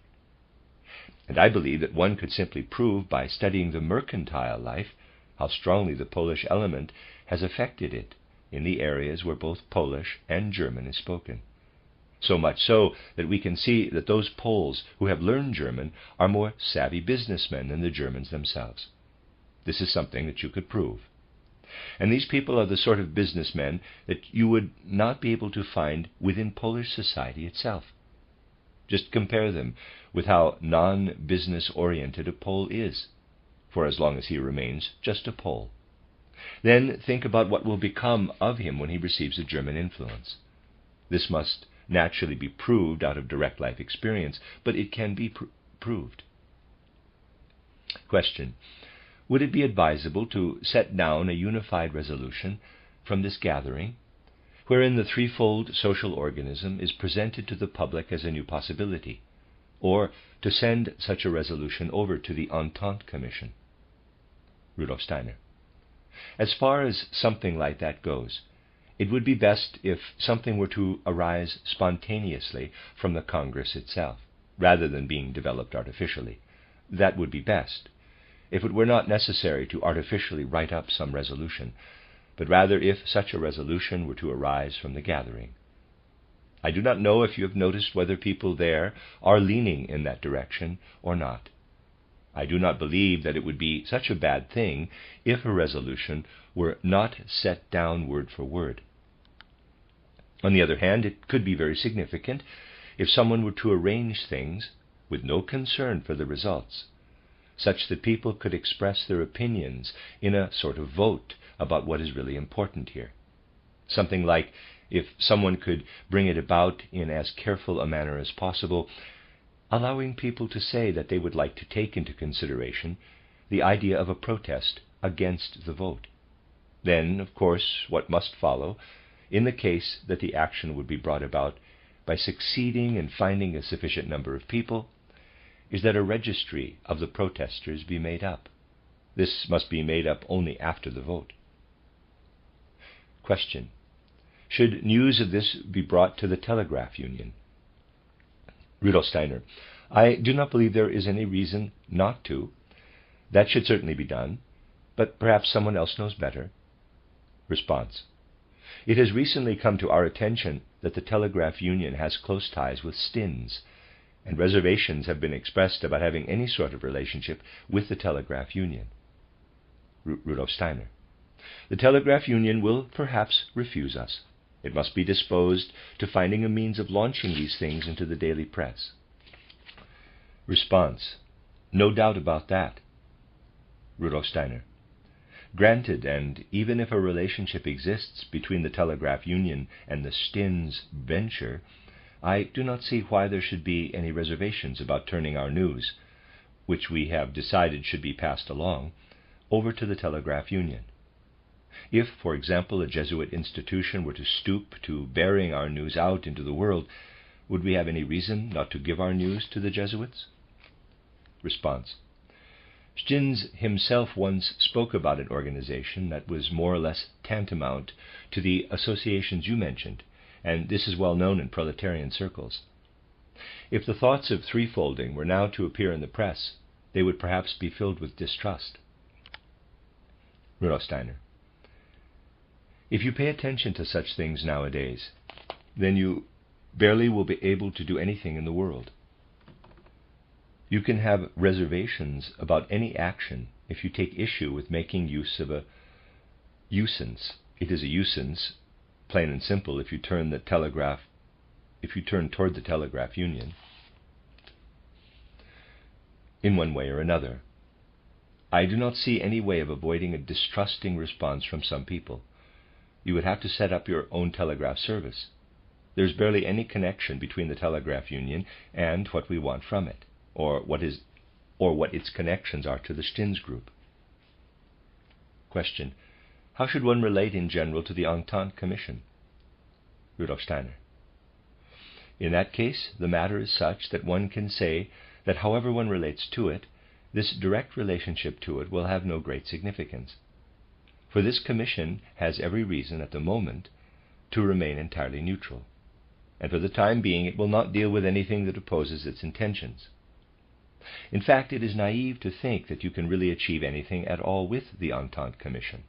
And I believe that one could simply prove by studying the mercantile life how strongly the Polish element has affected it in the areas where both Polish and German is spoken. So much so that we can see that those Poles who have learned German are more savvy businessmen than the Germans themselves. This is something that you could prove. And these people are the sort of businessmen that you would not be able to find within Polish society itself. Just compare them with how non-business-oriented a Pole is, for as long as he remains just a Pole. Then think about what will become of him when he receives a German influence. This must naturally be proved out of direct life experience, but it can be proved. Question. Would it be advisable to set down a unified resolution from this gathering, wherein the threefold social organism is presented to the public as a new possibility, or to send such a resolution over to the Entente Commission? Rudolf Steiner. As far as something like that goes, it would be best if something were to arise spontaneously from the Congress itself, rather than being developed artificially. That would be best, if it were not necessary to artificially write up some resolution, but rather if such a resolution were to arise from the gathering. I do not know if you have noticed whether people there are leaning in that direction or not. I do not believe that it would be such a bad thing if a resolution were not set down word for word. On the other hand, it could be very significant if someone were to arrange things with no concern for the results, such that people could express their opinions in a sort of vote about what is really important here. Something like, if someone could bring it about in as careful a manner as possible, allowing people to say that they would like to take into consideration the idea of a protest against the vote. Then, of course, what must follow, in the case that the action would be brought about by succeeding in finding a sufficient number of people, is that a registry of the protesters be made up. This must be made up only after the vote. Question: should news of this be brought to the telegraph union? Rudolf Steiner: I do not believe there is any reason not to. That should certainly be done, but perhaps someone else knows better. Response: it has recently come to our attention that the telegraph union has close ties with Stins, and reservations have been expressed about having any sort of relationship with the telegraph union. Rudolf Steiner: the telegraph union will perhaps refuse us. It must be disposed to finding a means of launching these things into the daily press. Response: no doubt about that. Rudolf Steiner: granted, and even if a relationship exists between the telegraph union and the Stins venture, I do not see why there should be any reservations about turning our news, which we have decided should be passed along, over to the telegraph union. If, for example, a Jesuit institution were to stoop to bearing our news out into the world, would we have any reason not to give our news to the Jesuits? Response: Stins himself once spoke about an organization that was more or less tantamount to the associations you mentioned, and this is well known in proletarian circles. If the thoughts of threefolding were now to appear in the press, they would perhaps be filled with distrust. Rudolf Steiner: if you pay attention to such things nowadays, then you barely will be able to do anything in the world. You can have reservations about any action if you take issue with making use of a usance. It is a usance, plain and simple, if you turn toward the telegraph union in one way or another. I do not see any way of avoiding a distrusting response from some people. You would have to set up your own telegraph service. There's barely any connection between the telegraph union and what we want from it, or what its connections are to the Stins group. Question: how should one relate in general to the Entente Commission? Rudolf Steiner: in that case, the matter is such that one can say that however one relates to it, this direct relationship to it will have no great significance. For this commission has every reason at the moment to remain entirely neutral, and for the time being it will not deal with anything that opposes its intentions. In fact, it is naive to think that you can really achieve anything at all with the Entente Commission.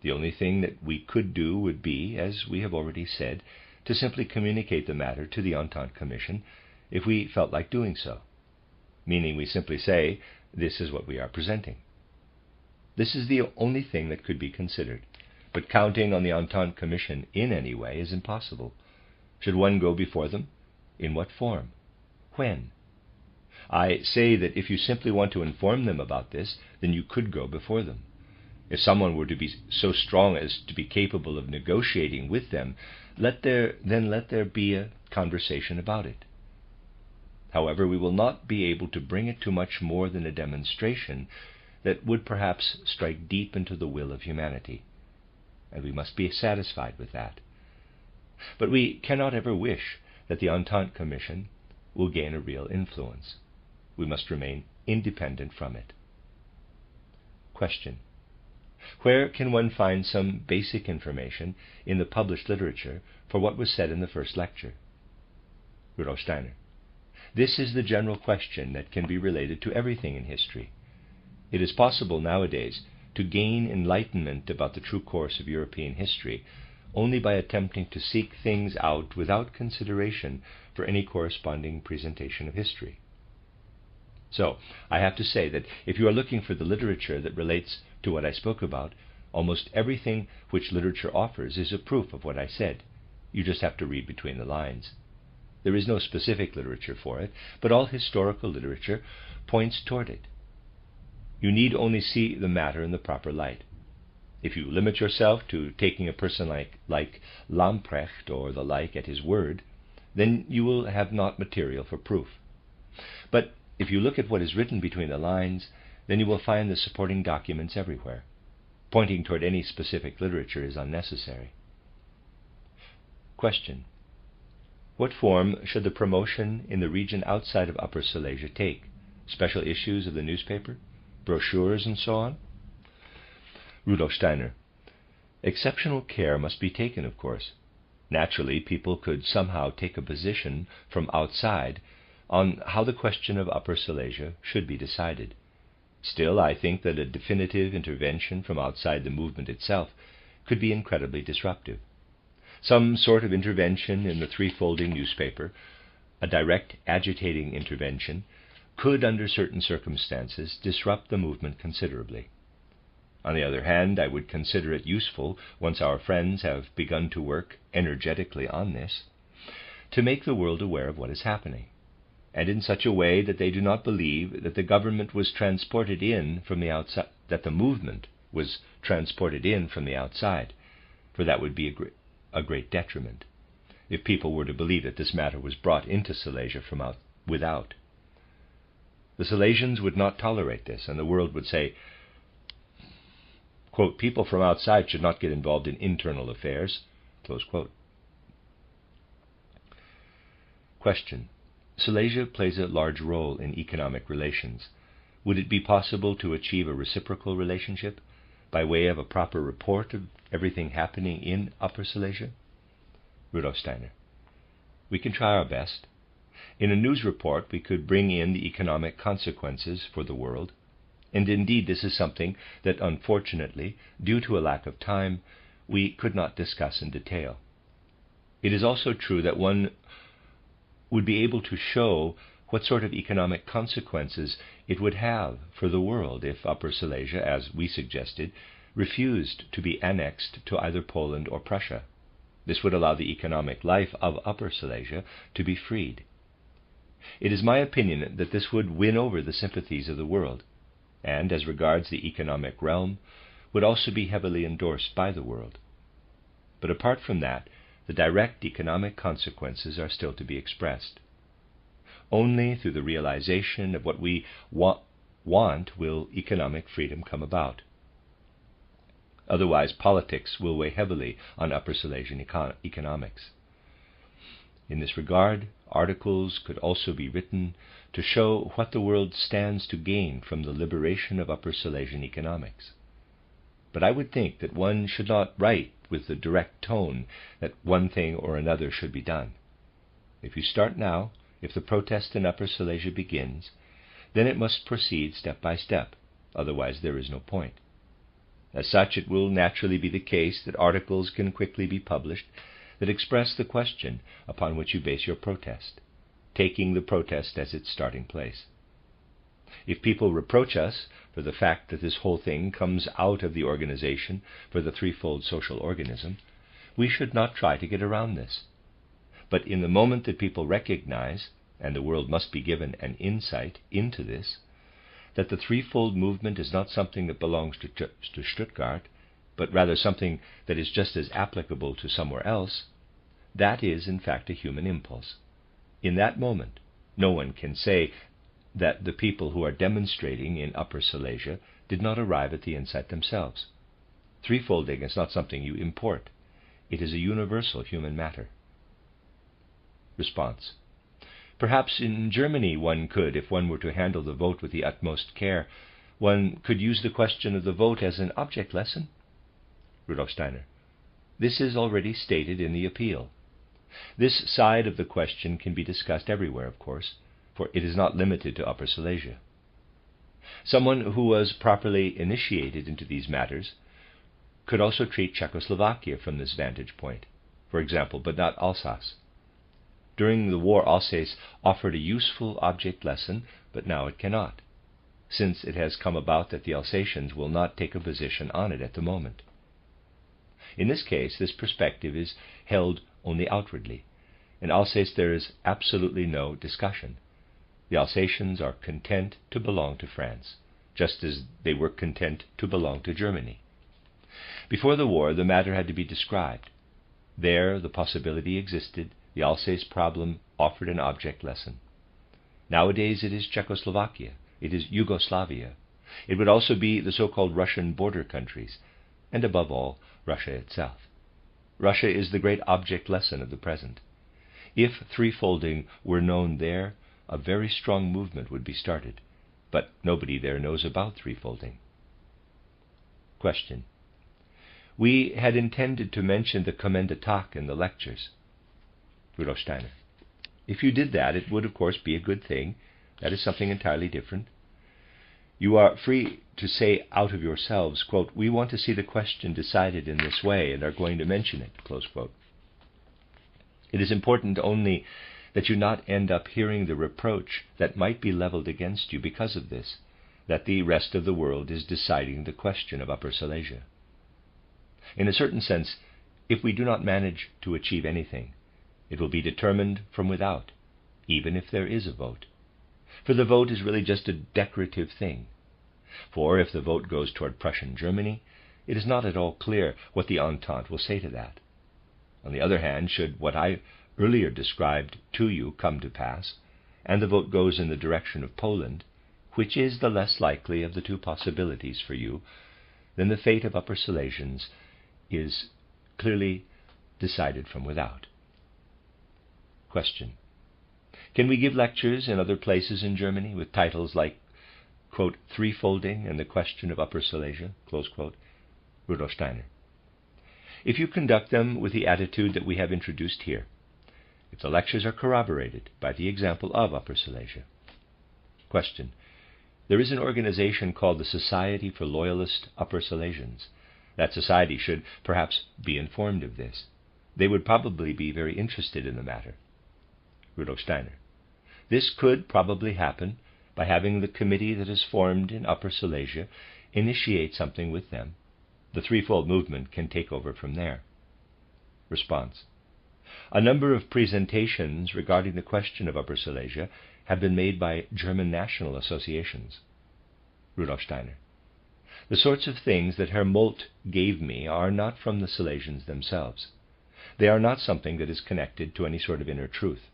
The only thing that we could do would be, as we have already said, to simply communicate the matter to the Entente Commission if we felt like doing so, meaning we simply say, this is what we are presenting. This is the only thing that could be considered, but counting on the Entente Commission in any way is impossible. Should one go before them? In what form? When? I say that if you simply want to inform them about this, then you could go before them. If someone were to be so strong as to be capable of negotiating with them, let there be a conversation about it. However, we will not be able to bring it to much more than a demonstration that would perhaps strike deep into the will of humanity, and we must be satisfied with that. But we cannot ever wish that the Entente Commission will gain a real influence. We must remain independent from it. Question: where can one find some basic information in the published literature for what was said in the first lecture? Rudolf Steiner: this is the general question that can be related to everything in history. It is possible nowadays to gain enlightenment about the true course of European history only by attempting to seek things out without consideration for any corresponding presentation of history. So, I have to say that if you are looking for the literature that relates to what I spoke about, almost everything which literature offers is a proof of what I said. You just have to read between the lines. There is no specific literature for it, but all historical literature points toward it. You need only see the matter in the proper light. If you limit yourself to taking a person like Lamprecht or the like at his word, then you will have not material for proof. But if you look at what is written between the lines, then you will find the supporting documents everywhere. Pointing toward any specific literature is unnecessary. Question: what form should the promotion in the region outside of Upper Silesia take? Special issues of the newspaper? Brochures and so on? Rudolf Steiner: exceptional care must be taken, of course. Naturally, people could somehow take a position from outside on how the question of Upper Silesia should be decided. Still, I think that a definitive intervention from outside the movement itself could be incredibly disruptive. Some sort of intervention in the Threefolding newspaper, a direct agitating intervention, could, under certain circumstances, disrupt the movement considerably. On the other hand, I would consider it useful, once our friends have begun to work energetically on this, to make the world aware of what is happening, and in such a way that they do not believe that the government was transported in from the outside, that the movement was transported in from the outside, for that would be a great detriment, if people were to believe that this matter was brought into Silesia from without. The Silesians would not tolerate this, and the world would say, quote, people from outside should not get involved in internal affairs, close quote. Question: Silesia plays a large role in economic relations. Would it be possible to achieve a reciprocal relationship by way of a proper report of everything happening in Upper Silesia? Rudolf Steiner: we can try our best. In a news report, we could bring in the economic consequences for the world, and indeed this is something that, unfortunately, due to a lack of time, we could not discuss in detail. It is also true that one would be able to show what sort of economic consequences it would have for the world if Upper Silesia, as we suggested, refused to be annexed to either Poland or Prussia. This would allow the economic life of Upper Silesia to be freed. It is my opinion that this would win over the sympathies of the world, and, as regards the economic realm, would also be heavily endorsed by the world. But apart from that, the direct economic consequences are still to be expressed. Only through the realization of what we want will economic freedom come about. Otherwise, politics will weigh heavily on Upper Silesian economics. In this regard, articles could also be written to show what the world stands to gain from the liberation of Upper Silesian economics. But I would think that one should not write with the direct tone that one thing or another should be done. If you start now, if the protest in Upper Silesia begins, then it must proceed step by step, otherwise there is no point. As such, it will naturally be the case that articles can quickly be published that express the question upon which you base your protest, taking the protest as its starting place. If people reproach us for the fact that this whole thing comes out of the organization for the threefold social organism, we should not try to get around this. But in the moment that people recognize, and the world must be given an insight into this, that the threefold movement is not something that belongs to Stuttgart, but rather something that is just as applicable to somewhere else, that is in fact a human impulse. In that moment, no one can say that the people who are demonstrating in Upper Silesia did not arrive at the insight themselves. Threefolding is not something you import. It is a universal human matter. Response: perhaps in Germany one could, if one were to handle the vote with the utmost care, one could use the question of the vote as an object lesson? Rudolf Steiner: this is already stated in the appeal. This side of the question can be discussed everywhere, of course, for it is not limited to Upper Silesia. Someone who was properly initiated into these matters could also treat Czechoslovakia from this vantage point, for example, but not Alsace. During the war, Alsace offered a useful object lesson, but now it cannot, since it has come about that the Alsatians will not take a position on it at the moment. In this case, this perspective is held only outwardly. In Alsace there is absolutely no discussion. The Alsatians are content to belong to France, just as they were content to belong to Germany. Before the war, the matter had to be described. There, the possibility existed. The Alsace problem offered an object lesson. Nowadays, it is Czechoslovakia. It is Yugoslavia. It would also be the so-called Russian border countries, and above all, Russia itself. Russia is the great object lesson of the present. If threefolding were known there, a very strong movement would be started, but nobody there knows about threefolding. Question. We had intended to mention the Kommendatag in the lectures. Rudolf Steiner. If you did that, it would of course be a good thing. That is something entirely different. You are free to say out of yourselves, quote, "We want to see the question decided in this way and are going to mention it," close quote. It is important only that you not end up hearing the reproach that might be leveled against you because of this, that the rest of the world is deciding the question of Upper Silesia. In a certain sense, if we do not manage to achieve anything, it will be determined from without, even if there is a vote. For the vote is really just a decorative thing. For if the vote goes toward Prussian Germany, it is not at all clear what the Entente will say to that. On the other hand, should what I earlier described to you come to pass, and the vote goes in the direction of Poland, which is the less likely of the two possibilities for you, then the fate of Upper Silesians is clearly decided from without. Question. Can we give lectures in other places in Germany with titles like, quote, "Threefolding and the Question of Upper Silesia," close quote? Rudolf Steiner. If you conduct them with the attitude that we have introduced here, if the lectures are corroborated by the example of Upper Silesia. Question. There is an organization called the Society for Loyalist Upper Silesians. That society should perhaps be informed of this. They would probably be very interested in the matter. Rudolf Steiner. This could probably happen by having the committee that is formed in Upper Silesia initiate something with them. The threefold movement can take over from there. Response. A number of presentations regarding the question of Upper Silesia have been made by German national associations. Rudolf Steiner. The sorts of things that Herr Molt gave me are not from the Silesians themselves. They are not something that is connected to any sort of inner truth.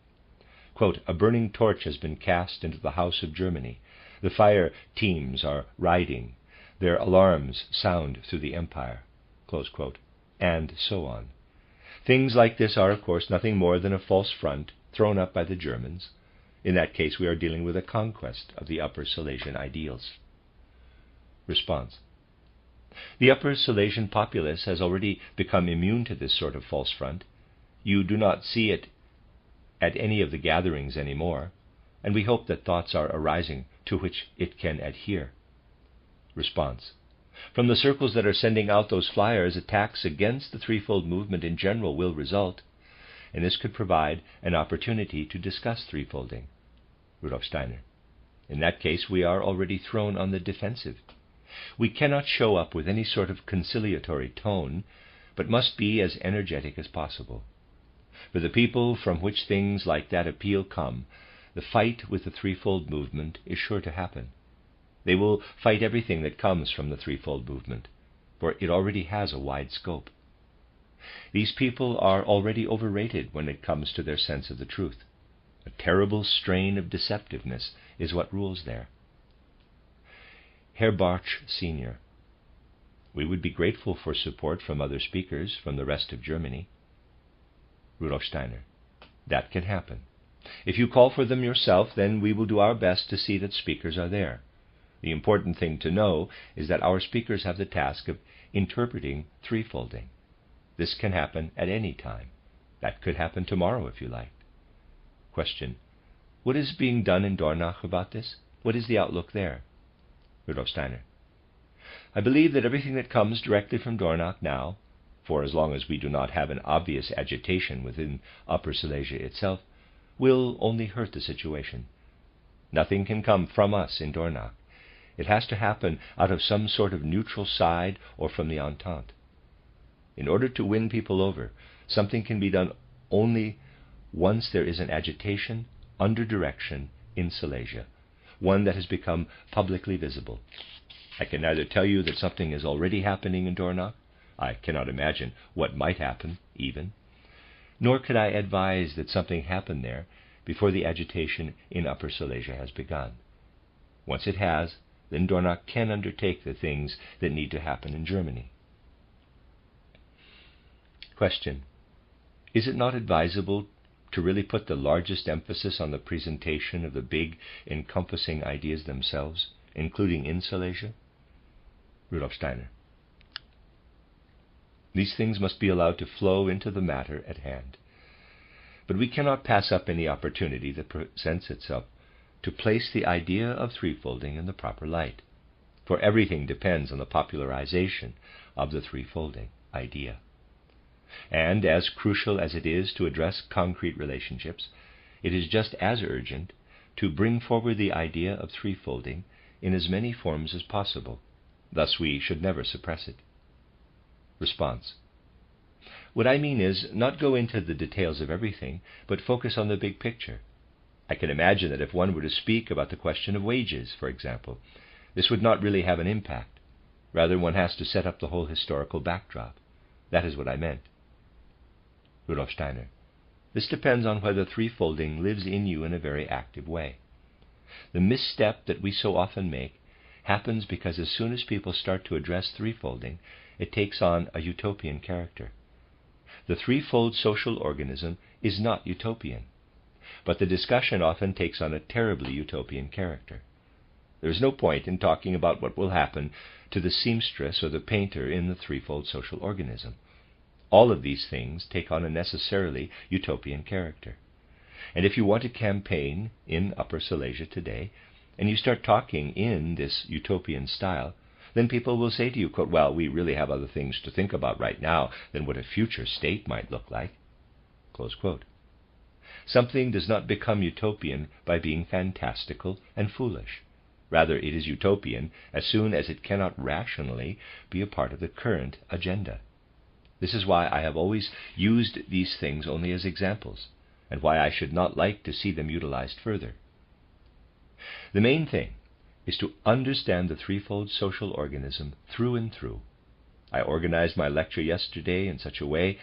Quote, "A burning torch has been cast into the house of Germany. The fire teams are riding. Their alarms sound through the empire," close quote, and so on. Things like this are, of course, nothing more than a false front thrown up by the Germans. In that case, we are dealing with a conquest of the Upper Silesian ideals. Response. The Upper Silesian populace has already become immune to this sort of false front. You do not see it at any of the gatherings anymore, and we hope that thoughts are arising to which it can adhere. Response. From the circles that are sending out those flyers, attacks against the threefold movement in general will result, and this could provide an opportunity to discuss threefolding. Rudolf Steiner. In that case, we are already thrown on the defensive. We cannot show up with any sort of conciliatory tone, but must be as energetic as possible. For the people from which things like that appeal come, the fight with the threefold movement is sure to happen. They will fight everything that comes from the threefold movement, for it already has a wide scope. These people are already overrated when it comes to their sense of the truth. A terrible strain of deceptiveness is what rules there. Herr Bartsch, Sr. We would be grateful for support from other speakers from the rest of Germany. Rudolf Steiner. That can happen. If you call for them yourself, then we will do our best to see that speakers are there. The important thing to know is that our speakers have the task of interpreting threefolding. This can happen at any time. That could happen tomorrow if you like. Question. What is being done in Dornach about this? What is the outlook there? Rudolf Steiner. I believe that everything that comes directly from Dornach now, for as long as we do not have an obvious agitation within Upper Silesia itself, will only hurt the situation. Nothing can come from us in Dornach. It has to happen out of some sort of neutral side or from the Entente. In order to win people over, something can be done only once there is an agitation under direction in Silesia, one that has become publicly visible. I can neither tell you that something is already happening in Dornach, I cannot imagine what might happen, even. Nor could I advise that something happen there before the agitation in Upper Silesia has begun. Once it has, then Dornach can undertake the things that need to happen in Germany. Question. Is it not advisable to really put the largest emphasis on the presentation of the big, encompassing ideas themselves, including in Silesia? Rudolf Steiner. These things must be allowed to flow into the matter at hand. But we cannot pass up any opportunity that presents itself to place the idea of threefolding in the proper light, for everything depends on the popularization of the threefolding idea. And as crucial as it is to address concrete relationships, it is just as urgent to bring forward the idea of threefolding in as many forms as possible. Thus we should never suppress it. Response. What I mean is not go into the details of everything, but focus on the big picture. I can imagine that if one were to speak about the question of wages, for example, this would not really have an impact. Rather, one has to set up the whole historical backdrop. That is what I meant. Rudolf Steiner. This depends on whether threefolding lives in you in a very active way. The misstep that we so often make happens because as soon as people start to address threefolding, it takes on a utopian character. The threefold social organism is not utopian, but the discussion often takes on a terribly utopian character. There is no point in talking about what will happen to the seamstress or the painter in the threefold social organism. All of these things take on a necessarily utopian character. And if you want to campaign in Upper Silesia today, and you start talking in this utopian style, then people will say to you, quote, well, we really have other things to think about right now than what a future state might look like. Close quote. Something does not become utopian by being fantastical and foolish. Rather, it is utopian as soon as it cannot rationally be a part of the current agenda. This is why I have always used these things only as examples, and why I should not like to see them utilized further. The main thing is to understand the threefold social organism through and through. I organized my lecture yesterday in such a way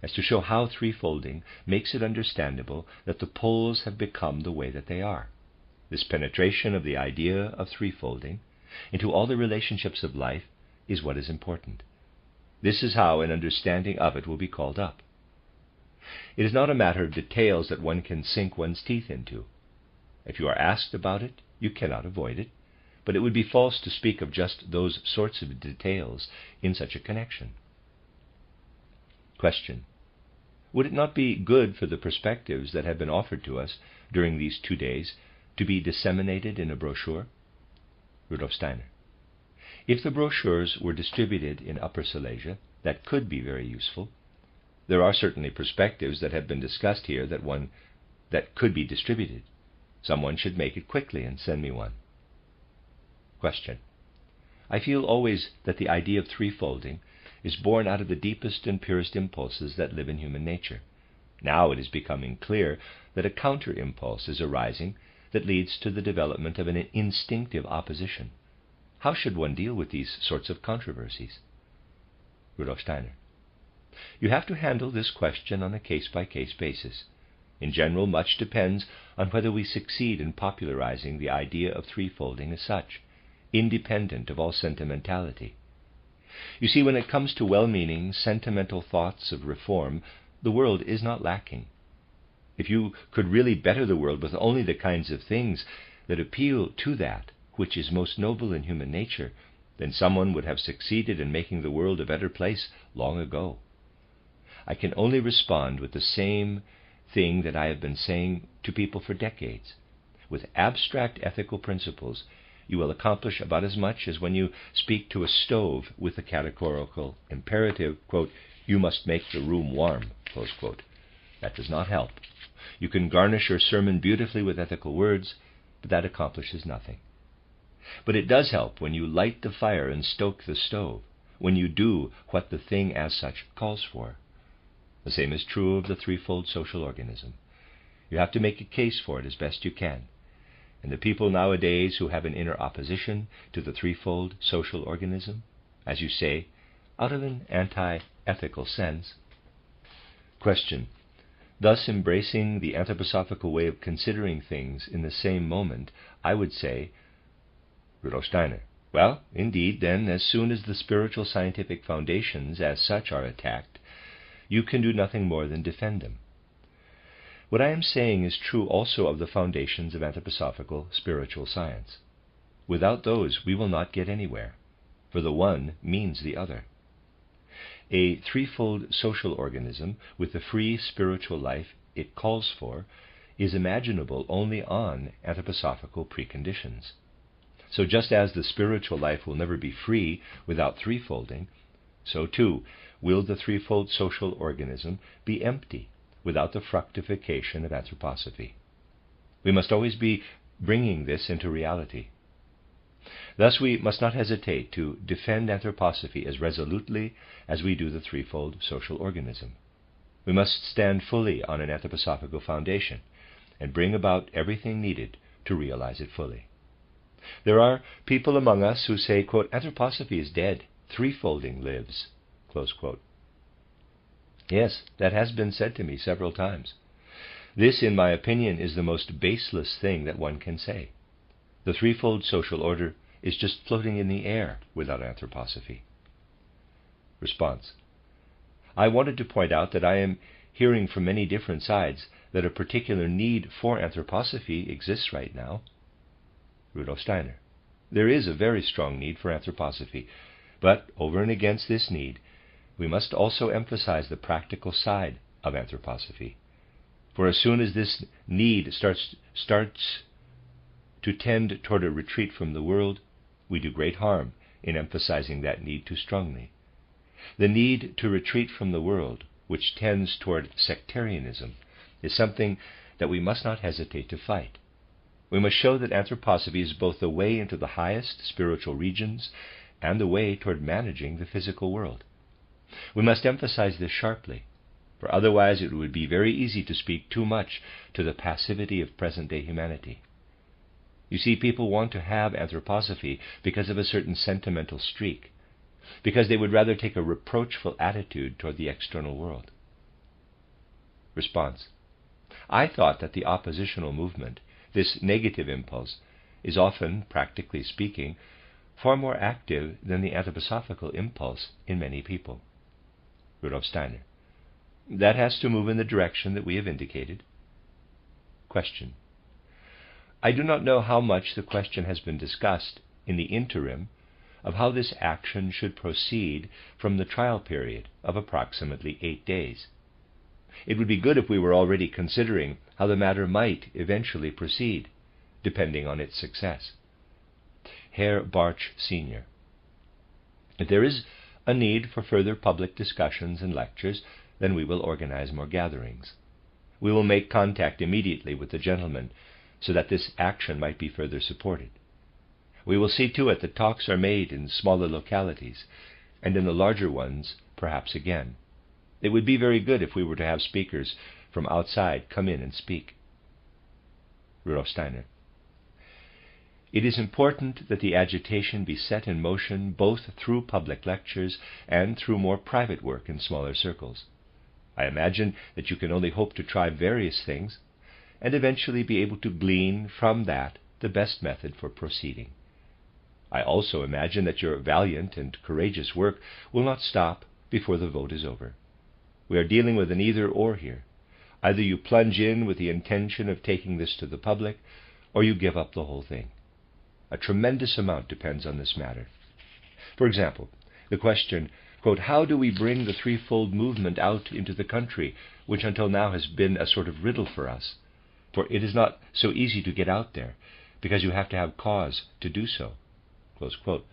as to show how threefolding makes it understandable that the poles have become the way that they are. This penetration of the idea of threefolding into all the relationships of life is what is important. This is how an understanding of it will be called up. It is not a matter of details that one can sink one's teeth into. If you are asked about it, you cannot avoid it, but it would be false to speak of just those sorts of details in such a connection. Question. Would it not be good for the perspectives that have been offered to us during these 2 days to be disseminated in a brochure? Rudolf Steiner. If the brochures were distributed in Upper Silesia, that could be very useful. There are certainly perspectives that have been discussed here that could be distributed. Someone should make it quickly and send me one. Question. I feel always that the idea of threefolding is born out of the deepest and purest impulses that live in human nature. Now it is becoming clear that a counter-impulse is arising that leads to the development of an instinctive opposition. How should one deal with these sorts of controversies? Rudolf Steiner. You have to handle this question on a case-by-case basis. In general, much depends on whether we succeed in popularizing the idea of threefolding as such, independent of all sentimentality. You see, when it comes to well-meaning, sentimental thoughts of reform, the world is not lacking. If you could really better the world with only the kinds of things that appeal to that which is most noble in human nature, then someone would have succeeded in making the world a better place long ago. I can only respond with the same thing that I have been saying to people for decades. With abstract ethical principles, you will accomplish about as much as when you speak to a stove with the categorical imperative, quote, you must make the room warm, close quote. That does not help. You can garnish your sermon beautifully with ethical words, but that accomplishes nothing. But it does help when you light the fire and stoke the stove, when you do what the thing as such calls for. The same is true of the threefold social organism. You have to make a case for it as best you can. And the people nowadays who have an inner opposition to the threefold social organism, as you say, out of an anti-ethical sense. Question. Thus, embracing the anthroposophical way of considering things in the same moment, I would say, Rudolf Steiner, well, indeed, then, as soon as the spiritual scientific foundations as such are attacked, you can do nothing more than defend them. What I am saying is true also of the foundations of anthroposophical spiritual science. Without those, we will not get anywhere, for the one means the other. A threefold social organism with the free spiritual life it calls for is imaginable only on anthroposophical preconditions. So just as the spiritual life will never be free without threefolding, so too will the threefold social organism be empty without the fructification of anthroposophy. We must always be bringing this into reality. Thus we must not hesitate to defend anthroposophy as resolutely as we do the threefold social organism. We must stand fully on an anthroposophical foundation and bring about everything needed to realize it fully. There are people among us who say, quote, anthroposophy is dead, threefolding lives, close quote. Yes, that has been said to me several times. This, in my opinion, is the most baseless thing that one can say. The threefold social order is just floating in the air without anthroposophy. Response. I wanted to point out that I am hearing from many different sides that a particular need for anthroposophy exists right now. Rudolf Steiner. There is a very strong need for anthroposophy, but over and against this need, we must also emphasize the practical side of anthroposophy. For as soon as this need starts to tend toward a retreat from the world, we do great harm in emphasizing that need too strongly. The need to retreat from the world, which tends toward sectarianism, is something that we must not hesitate to fight. We must show that anthroposophy is both the way into the highest spiritual regions and the way toward managing the physical world. We must emphasize this sharply, for otherwise it would be very easy to speak too much to the passivity of present-day humanity. You see, people want to have anthroposophy because of a certain sentimental streak, because they would rather take a reproachful attitude toward the external world. Response. I thought that the oppositional movement, this negative impulse, is often, practically speaking, far more active than the anthroposophical impulse in many people. Rudolf Steiner. That has to move in the direction that we have indicated. Question. I do not know how much the question has been discussed in the interim of how this action should proceed from the trial period of approximately 8 days. It would be good if we were already considering how the matter might eventually proceed, depending on its success. Herr Bartsch, Sr. If there is a need for further public discussions and lectures, then we will organize more gatherings. We will make contact immediately with the gentlemen so that this action might be further supported. We will see to it that talks are made in smaller localities, and in the larger ones, perhaps again. It would be very good if we were to have speakers from outside come in and speak. Rudolf Steiner. It is important that the agitation be set in motion both through public lectures and through more private work in smaller circles. I imagine that you can only hope to try various things and eventually be able to glean from that the best method for proceeding. I also imagine that your valiant and courageous work will not stop before the vote is over. We are dealing with an either-or here. Either you plunge in with the intention of taking this to the public, or you give up the whole thing. A tremendous amount depends on this matter. For example, the question, quote, how do we bring the threefold movement out into the country, which until now has been a sort of riddle for us? For it is not so easy to get out there, because you have to have cause to do so. Close quote.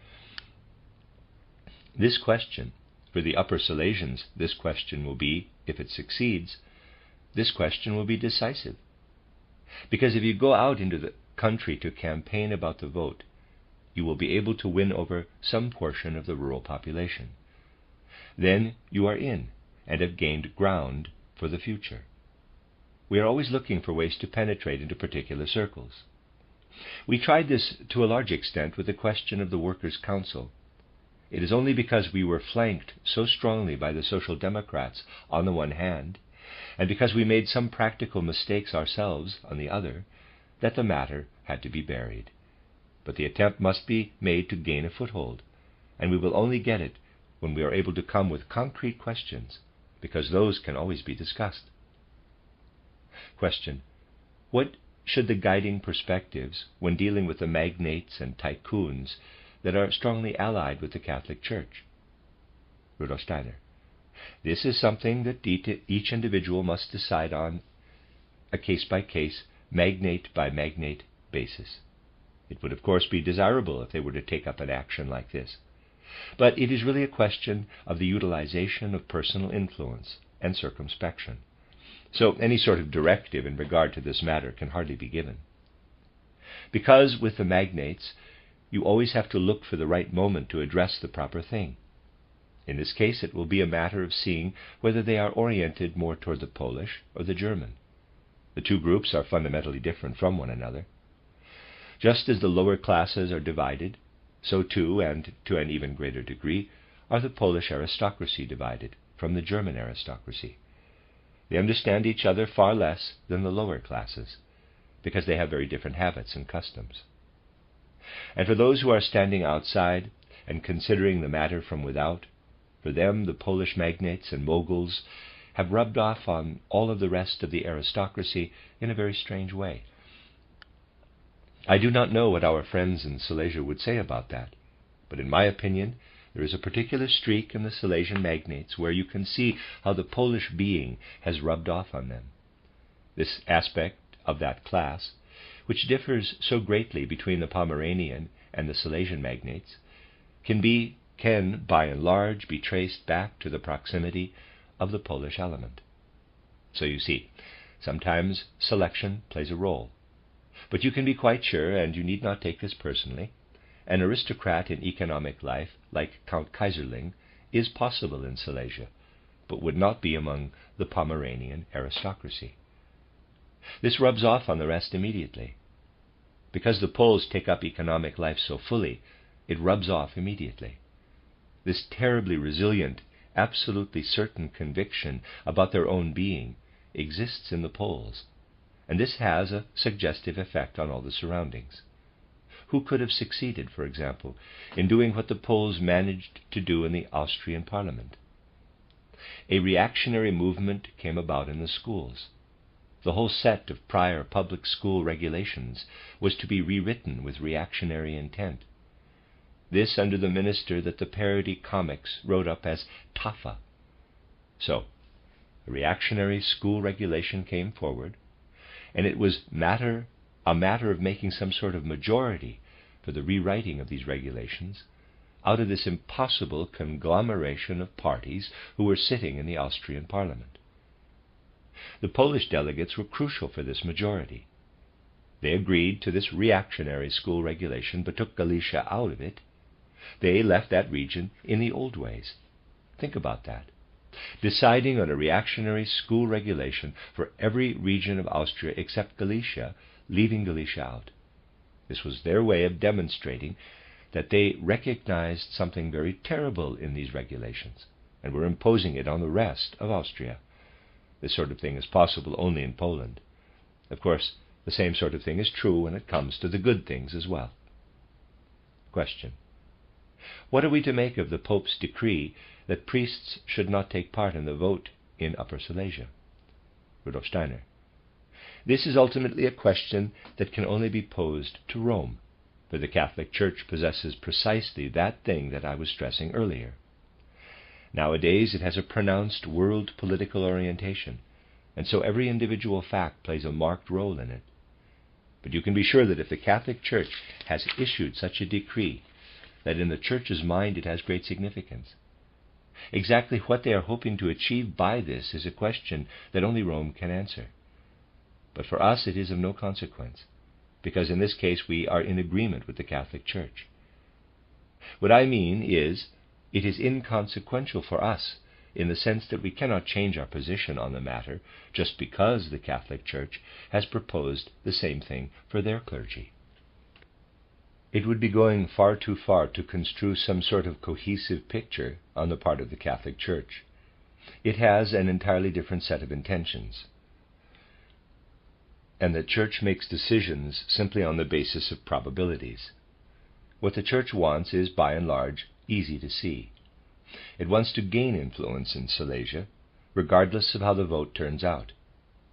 This question, for the Upper Silesians, this question will be, if it succeeds, this question will be decisive. Because if you go out into the country to campaign about the vote, you will be able to win over some portion of the rural population. Then you are in and have gained ground for the future. We are always looking for ways to penetrate into particular circles. We tried this to a large extent with the question of the Workers' Council. it is only because we were flanked so strongly by the Social Democrats on the one hand, and because we made some practical mistakes ourselves on the other, that the matter had to be buried. But the attempt must be made to gain a foothold, and we will only get it when we are able to come with concrete questions, because those can always be discussed. Question: what should the guiding perspectives when dealing with the magnates and tycoons that are strongly allied with the Catholic Church? Rudolf Steiner: this is something that each individual must decide on a case-by-case, magnate-by-magnate basis. It would, of course, be desirable if they were to take up an action like this. But it is really a question of the utilization of personal influence and circumspection. So any sort of directive in regard to this matter can hardly be given. Because with the magnates, you always have to look for the right moment to address the proper thing. In this case, it will be a matter of seeing whether they are oriented more toward the Polish or the German. The two groups are fundamentally different from one another. Just as the lower classes are divided, so too, and to an even greater degree, are the Polish aristocracy divided from the German aristocracy. They understand each other far less than the lower classes, because they have very different habits and customs. And for those who are standing outside and considering the matter from without, for them the Polish magnates and moguls have rubbed off on all of the rest of the aristocracy in a very strange way. I do not know what our friends in Silesia would say about that, but in my opinion, there is a particular streak in the Silesian magnates where you can see how the Polish being has rubbed off on them. This aspect of that class, which differs so greatly between the Pomeranian and the Silesian magnates, can by and large be traced back to the proximity of the Polish element. So you see, sometimes selection plays a role. But you can be quite sure, and you need not take this personally, an aristocrat in economic life, like Count Kaiserling, is possible in Silesia, but would not be among the Pomeranian aristocracy. This rubs off on the rest immediately. Because the Poles take up economic life so fully, it rubs off immediately. This terribly resilient, absolutely certain conviction about their own being exists in the Poles, and this has a suggestive effect on all the surroundings. Who could have succeeded, for example, in doing what the Poles managed to do in the Austrian parliament? A reactionary movement came about in the schools. The whole set of prior public school regulations was to be rewritten with reactionary intent. This under the minister that the parody comics wrote up as Taffa. So, a reactionary school regulation came forward, and it was a matter of making some sort of majority for the rewriting of these regulations out of this impossible conglomeration of parties who were sitting in the Austrian parliament. The Polish delegates were crucial for this majority. They agreed to this reactionary school regulation, but took Galicia out of it. They left that region in the old ways. Think about that. Deciding on a reactionary school regulation for every region of Austria except Galicia, leaving Galicia out. This was their way of demonstrating that they recognized something very terrible in these regulations and were imposing it on the rest of Austria. This sort of thing is possible only in Poland. Of course, the same sort of thing is true when it comes to the good things as well. Question: what are we to make of the Pope's decree that priests should not take part in the vote in Upper Silesia? Rudolf Steiner: this is ultimately a question that can only be posed to Rome, for the Catholic Church possesses precisely that thing that I was stressing earlier. Nowadays it has a pronounced world political orientation, and so every individual fact plays a marked role in it. But you can be sure that if the Catholic Church has issued such a decree, that in the Church's mind it has great significance. Exactly what they are hoping to achieve by this is a question that only Rome can answer. But for us it is of no consequence, because in this case we are in agreement with the Catholic Church. What I mean is, it is inconsequential for us in the sense that we cannot change our position on the matter just because the Catholic Church has proposed the same thing for their clergy. It would be going far too far to construe some sort of cohesive picture on the part of the Catholic Church. It has an entirely different set of intentions, and the Church makes decisions simply on the basis of probabilities. What the Church wants is, by and large, easy to see. It wants to gain influence in Silesia, regardless of how the vote turns out.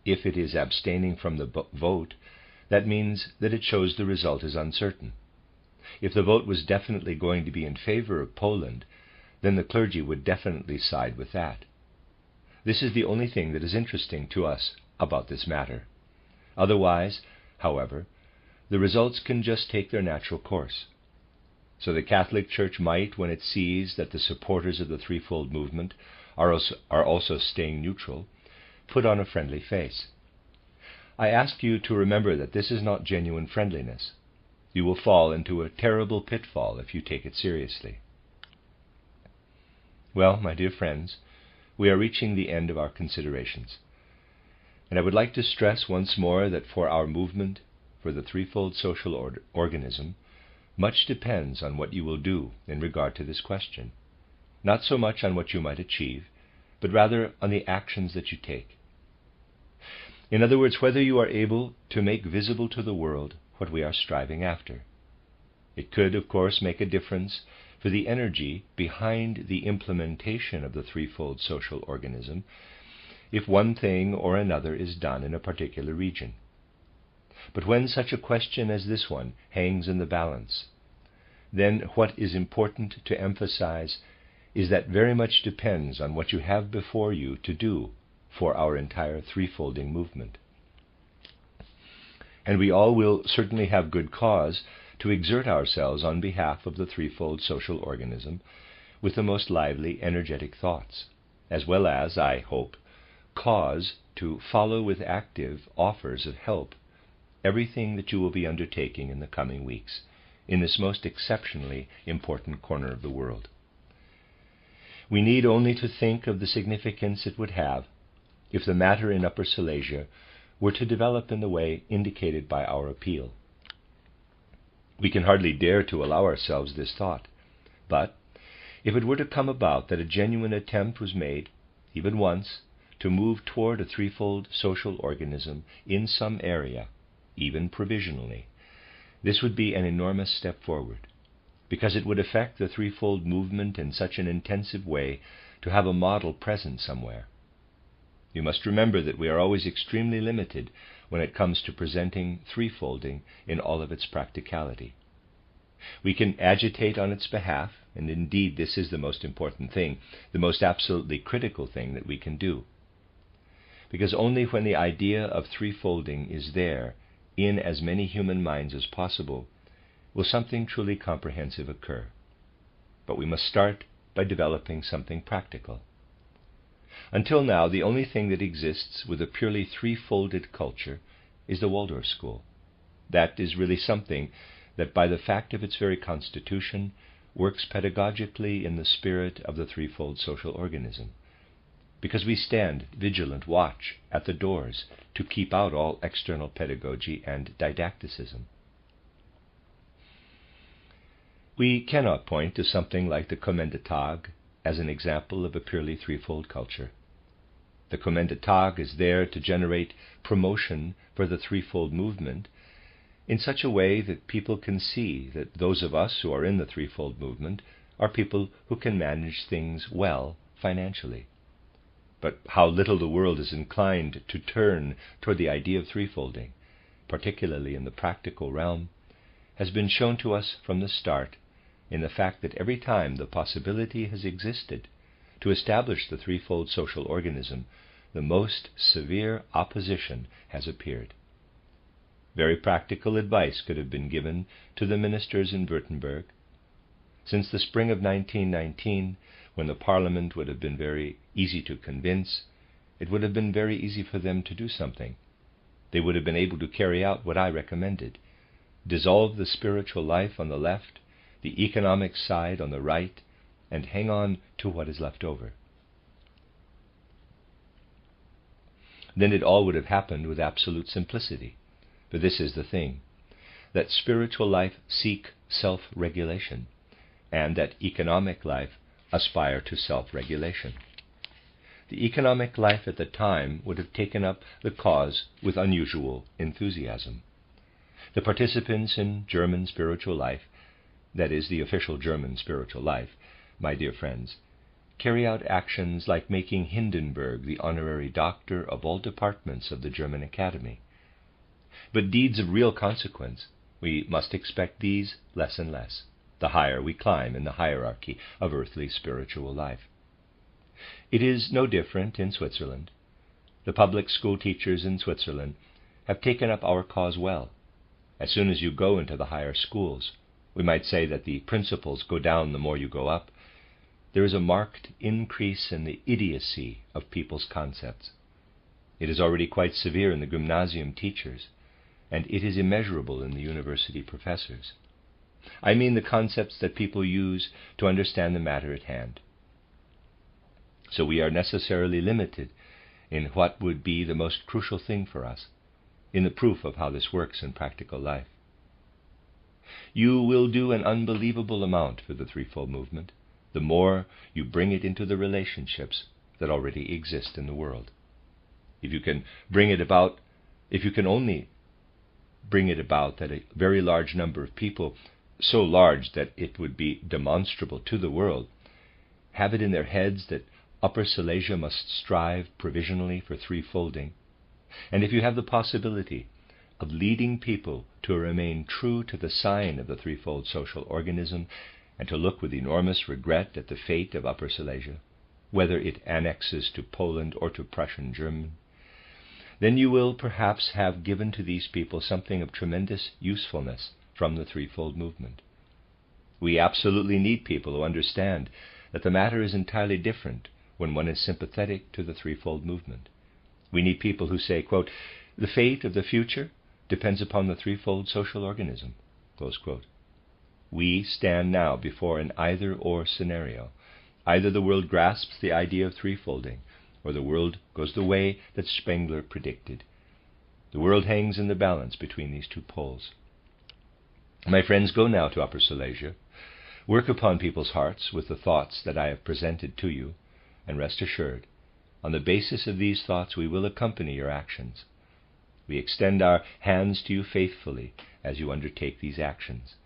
If it is abstaining from the vote, that means that it shows the result is uncertain. If the vote was definitely going to be in favor of Poland, then the clergy would definitely side with that. This is the only thing that is interesting to us about this matter. Otherwise, however, the results can just take their natural course. So the Catholic Church might, when it sees that the supporters of the threefold movement are also staying neutral, put on a friendly face. I ask you to remember that this is not genuine friendliness. You will fall into a terrible pitfall if you take it seriously. Well, my dear friends, we are reaching the end of our considerations. And I would like to stress once more that for our movement, for the threefold social organism, much depends on what you will do in regard to this question. Not so much on what you might achieve, but rather on the actions that you take. In other words, whether you are able to make visible to the world what we are striving after. It could, of course, make a difference for the energy behind the implementation of the threefold social organism if one thing or another is done in a particular region. But when such a question as this one hangs in the balance, then what is important to emphasize is that very much depends on what you have before you to do for our entire threefolding movement. And we all will certainly have good cause to exert ourselves on behalf of the threefold social organism with the most lively, energetic thoughts, as well as, I hope, cause to follow with active offers of help everything that you will be undertaking in the coming weeks in this most exceptionally important corner of the world. We need only to think of the significance it would have if the matter in Upper Silesia were to develop in the way indicated by our appeal. We can hardly dare to allow ourselves this thought, but if it were to come about that a genuine attempt was made, even once, to move toward a threefold social organism in some area, even provisionally, this would be an enormous step forward, because it would affect the threefold movement in such an intensive way to have a model present somewhere. You must remember that we are always extremely limited when it comes to presenting threefolding in all of its practicality. We can agitate on its behalf, and indeed this is the most important thing, the most absolutely critical thing that we can do. Because only when the idea of threefolding is there, in as many human minds as possible, will something truly comprehensive occur. But we must start by developing something practical. Until now, the only thing that exists with a purely threefolded culture is the Waldorf school. That is really something that, by the fact of its very constitution, works pedagogically in the spirit of the threefold social organism, because we stand vigilant watch at the doors to keep out all external pedagogy and didacticism. We cannot point to something like the Kommende as an example of a purely threefold culture. The Kommende is there to generate promotion for the threefold movement in such a way that people can see that those of us who are in the threefold movement are people who can manage things well financially. But how little the world is inclined to turn toward the idea of threefolding, particularly in the practical realm, has been shown to us from the start in the fact that every time the possibility has existed to establish the threefold social organism, the most severe opposition has appeared. Very practical advice could have been given to the ministers in Württemberg. Since the spring of 1919, when the Parliament would have been very easy to convince, it would have been very easy for them to do something. They would have been able to carry out what I recommended: dissolve the spiritual life on the left, the economic side on the right, and hang on to what is left over. Then it all would have happened with absolute simplicity. For this is the thing, that spiritual life seek self-regulation, and that economic life aspire to self-regulation. The economic life at the time would have taken up the cause with unusual enthusiasm. The participants in German spiritual life, that is, the official German spiritual life, my dear friends, carry out actions like making Hindenburg the honorary doctor of all departments of the German Academy. But deeds of real consequence, we must expect these less and less, the higher we climb in the hierarchy of earthly spiritual life. It is no different in Switzerland. The public school teachers in Switzerland have taken up our cause well. As soon as you go into the higher schools, we might say that the principles go down the more you go up, there is a marked increase in the idiocy of people's concepts. It is already quite severe in the gymnasium teachers, and it is immeasurable in the university professors. I mean the concepts that people use to understand the matter at hand. So we are necessarily limited in what would be the most crucial thing for us, in the proof of how this works in practical life. You will do an unbelievable amount for the threefold movement, the more you bring it into the relationships that already exist in the world. If you can only bring it about that a very large number of people, so large that it would be demonstrable to the world, have it in their heads that Upper Silesia must strive provisionally for threefolding, and if you have the possibility of leading people to remain true to the sign of the threefold social organism and to look with enormous regret at the fate of Upper Silesia, whether it annexes to Poland or to Prussian Germany, then you will perhaps have given to these people something of tremendous usefulness from the threefold movement. We absolutely need people who understand that the matter is entirely different when one is sympathetic to the threefold movement. We need people who say, quote, "The fate of the future depends upon the threefold social organism," close quote. We stand now before an either-or scenario. Either the world grasps the idea of threefolding, or the world goes the way that Spengler predicted. The world hangs in the balance between these two poles. My friends, go now to Upper Silesia. Work upon people's hearts with the thoughts that I have presented to you, and rest assured, on the basis of these thoughts we will accompany your actions. We extend our hands to you faithfully as you undertake these actions,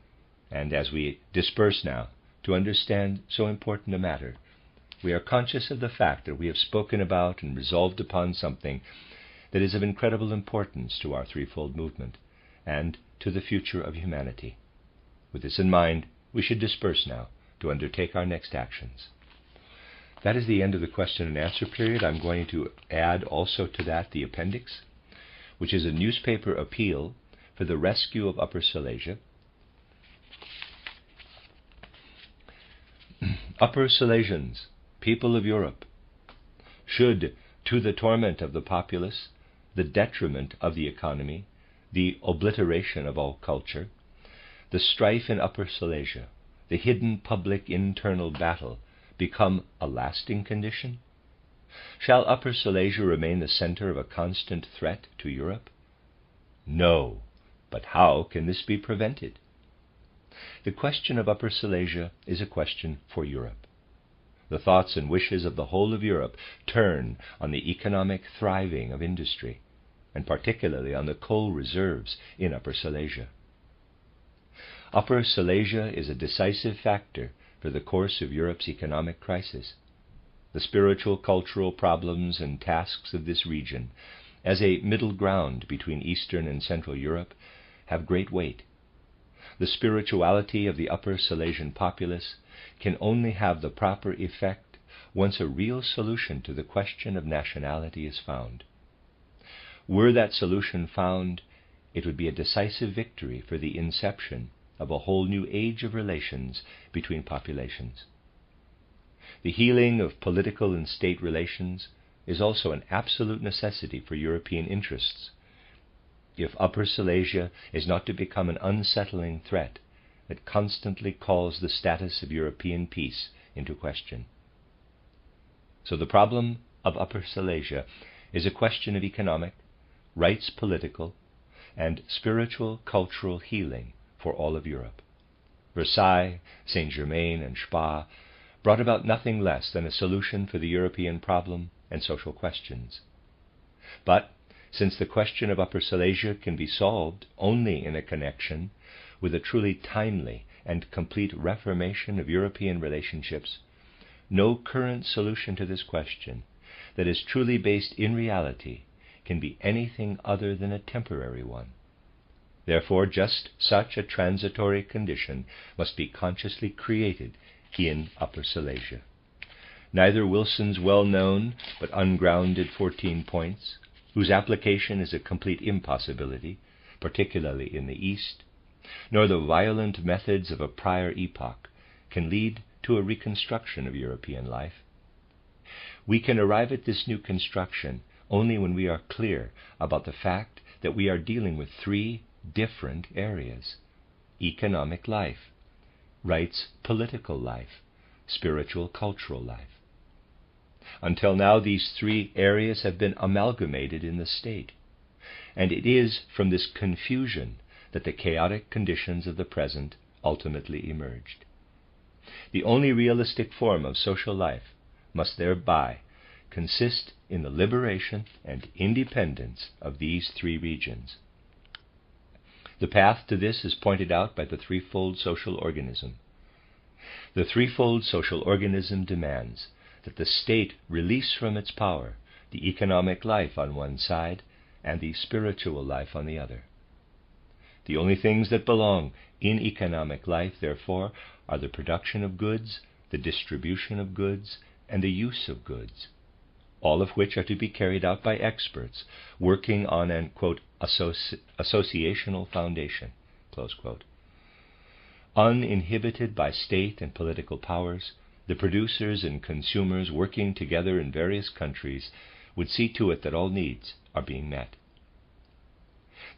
and as we disperse now to understand so important a matter, we are conscious of the fact that we have spoken about and resolved upon something that is of incredible importance to our threefold movement and to the future of humanity. With this in mind, we should disperse now to undertake our next actions. That is the end of the question and answer period. I'm going to add also to that the appendix, which is a newspaper appeal for the rescue of Upper Silesia. Upper Silesians, people of Europe, should, to the torment of the populace, the detriment of the economy, the obliteration of all culture, the strife in Upper Silesia, the hidden public internal battle, become a lasting condition? Shall Upper Silesia remain the center of a constant threat to Europe? No, but how can this be prevented? The question of Upper Silesia is a question for Europe. The thoughts and wishes of the whole of Europe turn on the economic thriving of industry, and particularly on the coal reserves in Upper Silesia. Upper Silesia is a decisive factor for the course of Europe's economic crisis. The spiritual, cultural problems and tasks of this region, as a middle ground between Eastern and Central Europe, have great weight. The spirituality of the Upper Silesian populace can only have the proper effect once a real solution to the question of nationality is found. Were that solution found, it would be a decisive victory for the inception of a whole new age of relations between populations. The healing of political and state relations is also an absolute necessity for European interests. If Upper Silesia is not to become an unsettling threat that constantly calls the status of European peace into question. So the problem of Upper Silesia is a question of economic, rights political, and spiritual cultural healing for all of Europe. Versailles, Saint-Germain, and Spa brought about nothing less than a solution for the European problem and social questions. But since the question of Upper Silesia can be solved only in a connection with a truly timely and complete reformation of European relationships, no current solution to this question that is truly based in reality can be anything other than a temporary one. Therefore, just such a transitory condition must be consciously created in Upper Silesia. Neither Wilson's well-known but ungrounded 14 points, whose application is a complete impossibility, particularly in the East, nor the violent methods of a prior epoch can lead to a reconstruction of European life. We can arrive at this new construction only when we are clear about the fact that we are dealing with three different areas: economic life, rights political life, spiritual cultural life. Until now, these three areas have been amalgamated in the state, and it is from this confusion that the chaotic conditions of the present ultimately emerged. The only realistic form of social life must thereby consist in the liberation and independence of these three regions. The path to this is pointed out by the threefold social organism. The threefold social organism demands that the state release from its power the economic life on one side and the spiritual life on the other. The only things that belong in economic life, therefore, are the production of goods, the distribution of goods, and the use of goods, all of which are to be carried out by experts working on an, quote, associational foundation, close quote. Uninhibited by state and political powers, the producers and consumers working together in various countries would see to it that all needs are being met.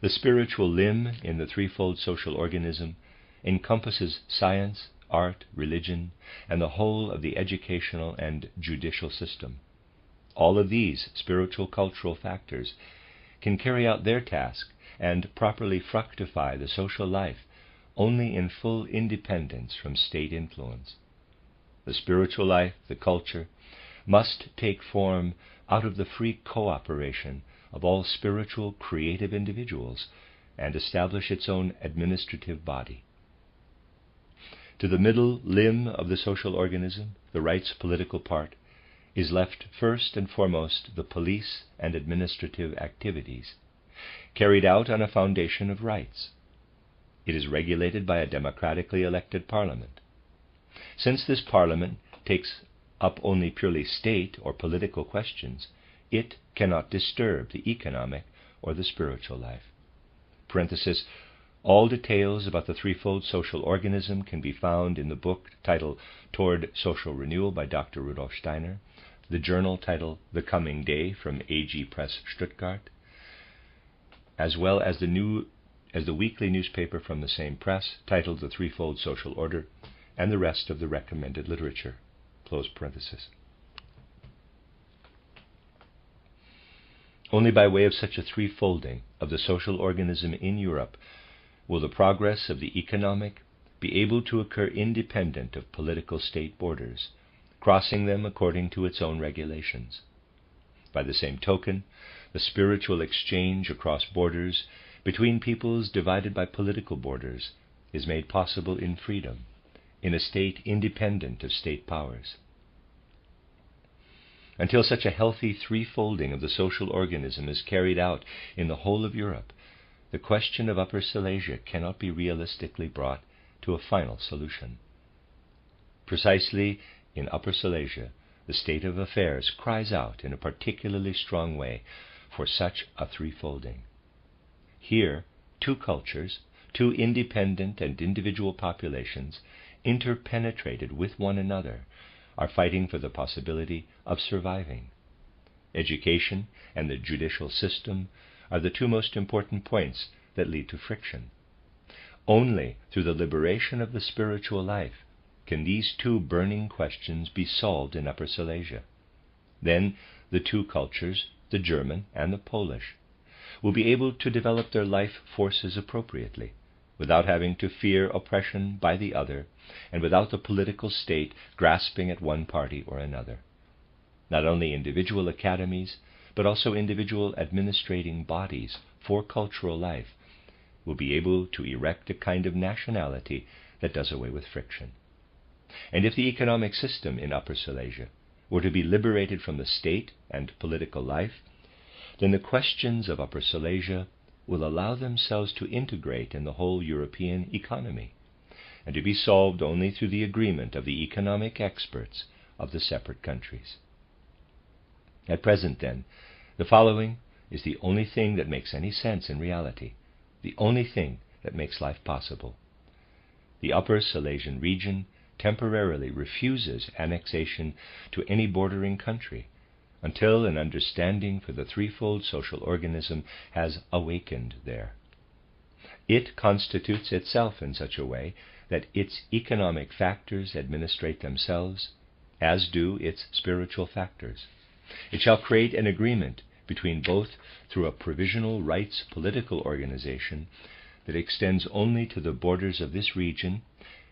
The spiritual limb in the threefold social organism encompasses science, art, religion, and the whole of the educational and judicial system. All of these spiritual cultural factors can carry out their task and properly fructify the social life only in full independence from state influence. The spiritual life, the culture, must take form out of the free cooperation of all spiritual creative individuals and establish its own administrative body. To the middle limb of the social organism, the rights political part, is left first and foremost the police and administrative activities, carried out on a foundation of rights. It is regulated by a democratically elected parliament. Since this parliament takes up only purely state or political questions, it cannot disturb the economic or the spiritual life. Parenthesis, all details about the threefold social organism can be found in the book titled Toward Social Renewal by Dr. Rudolf Steiner, the journal titled The Coming Day from AG Press Stuttgart, as well as the weekly newspaper from the same press titled The Threefold Social Order, and the rest of the recommended literature. Close parenthesis. Only by way of such a threefolding of the social organism in Europe will the progress of the economic be able to occur independent of political state borders, crossing them according to its own regulations. By the same token, the spiritual exchange across borders between peoples divided by political borders is made possible in freedom, in a state independent of state powers. Until such a healthy threefolding of the social organism is carried out in the whole of Europe, the question of Upper Silesia cannot be realistically brought to a final solution. Precisely in Upper Silesia, the state of affairs cries out in a particularly strong way for such a threefolding. Here, two cultures, two independent and individual populations, interpenetrated with one another, are fighting for the possibility of surviving. Education and the judicial system are the two most important points that lead to friction. Only through the liberation of the spiritual life can these two burning questions be solved in Upper Silesia. Then the two cultures, the German and the Polish, will be able to develop their life forces appropriately, without having to fear oppression by the other, and without the political state grasping at one party or another. Not only individual academies, but also individual administrating bodies for cultural life will be able to erect a kind of nationality that does away with friction. And if the economic system in Upper Silesia were to be liberated from the state and political life, then the questions of Upper Silesia will allow themselves to integrate in the whole European economy, and to be solved only through the agreement of the economic experts of the separate countries. At present, then, the following is the only thing that makes any sense in reality, the only thing that makes life possible. The Upper Silesian region temporarily refuses annexation to any bordering country until an understanding for the threefold social organism has awakened there. It constitutes itself in such a way that its economic factors administrate themselves, as do its spiritual factors. It shall create an agreement between both through a provisional rights political organization that extends only to the borders of this region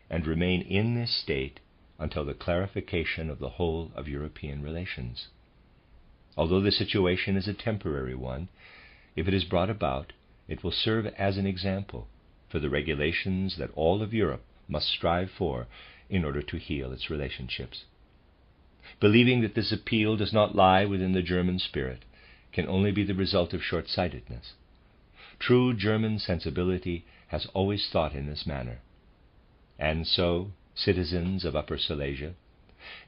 and remain in this state until the clarification of the whole of European relations. Although the situation is a temporary one, if it is brought about, it will serve as an example for the regulations that all of Europe must strive for in order to heal its relationships. Believing that this appeal does not lie within the German spirit can only be the result of short-sightedness. True German sensibility has always thought in this manner. And so, citizens of Upper Silesia,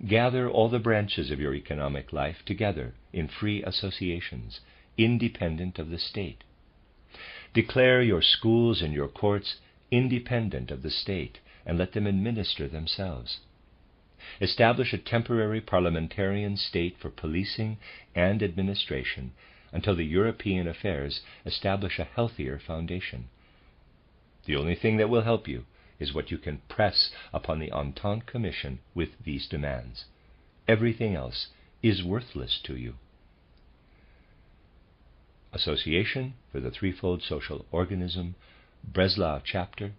gather all the branches of your economic life together in free associations, independent of the state. Declare your schools and your courts independent of the state, and let them administer themselves. Establish a temporary parliamentarian state for policing and administration until the European affairs establish a healthier foundation. The only thing that will help you is what you can press upon the Entente Commission with these demands. Everything else is worthless to you. Association for the Threefold Social Organism, Breslau Chapter.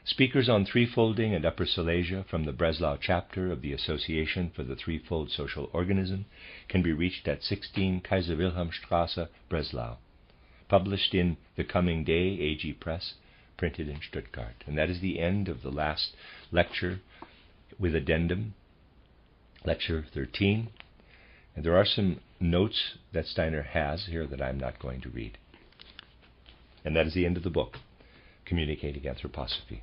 Speakers on threefolding and Upper Silesia from the Breslau Chapter of the Association for the Threefold Social Organism can be reached at 16 Kaiser Wilhelm Straße, Breslau. Published in The Coming Day, AG Press, printed in Stuttgart. And that is the end of the last lecture with addendum, lecture 13. And there are some notes that Steiner has here that I'm not going to read. And that is the end of the book, Communicating Anthroposophy.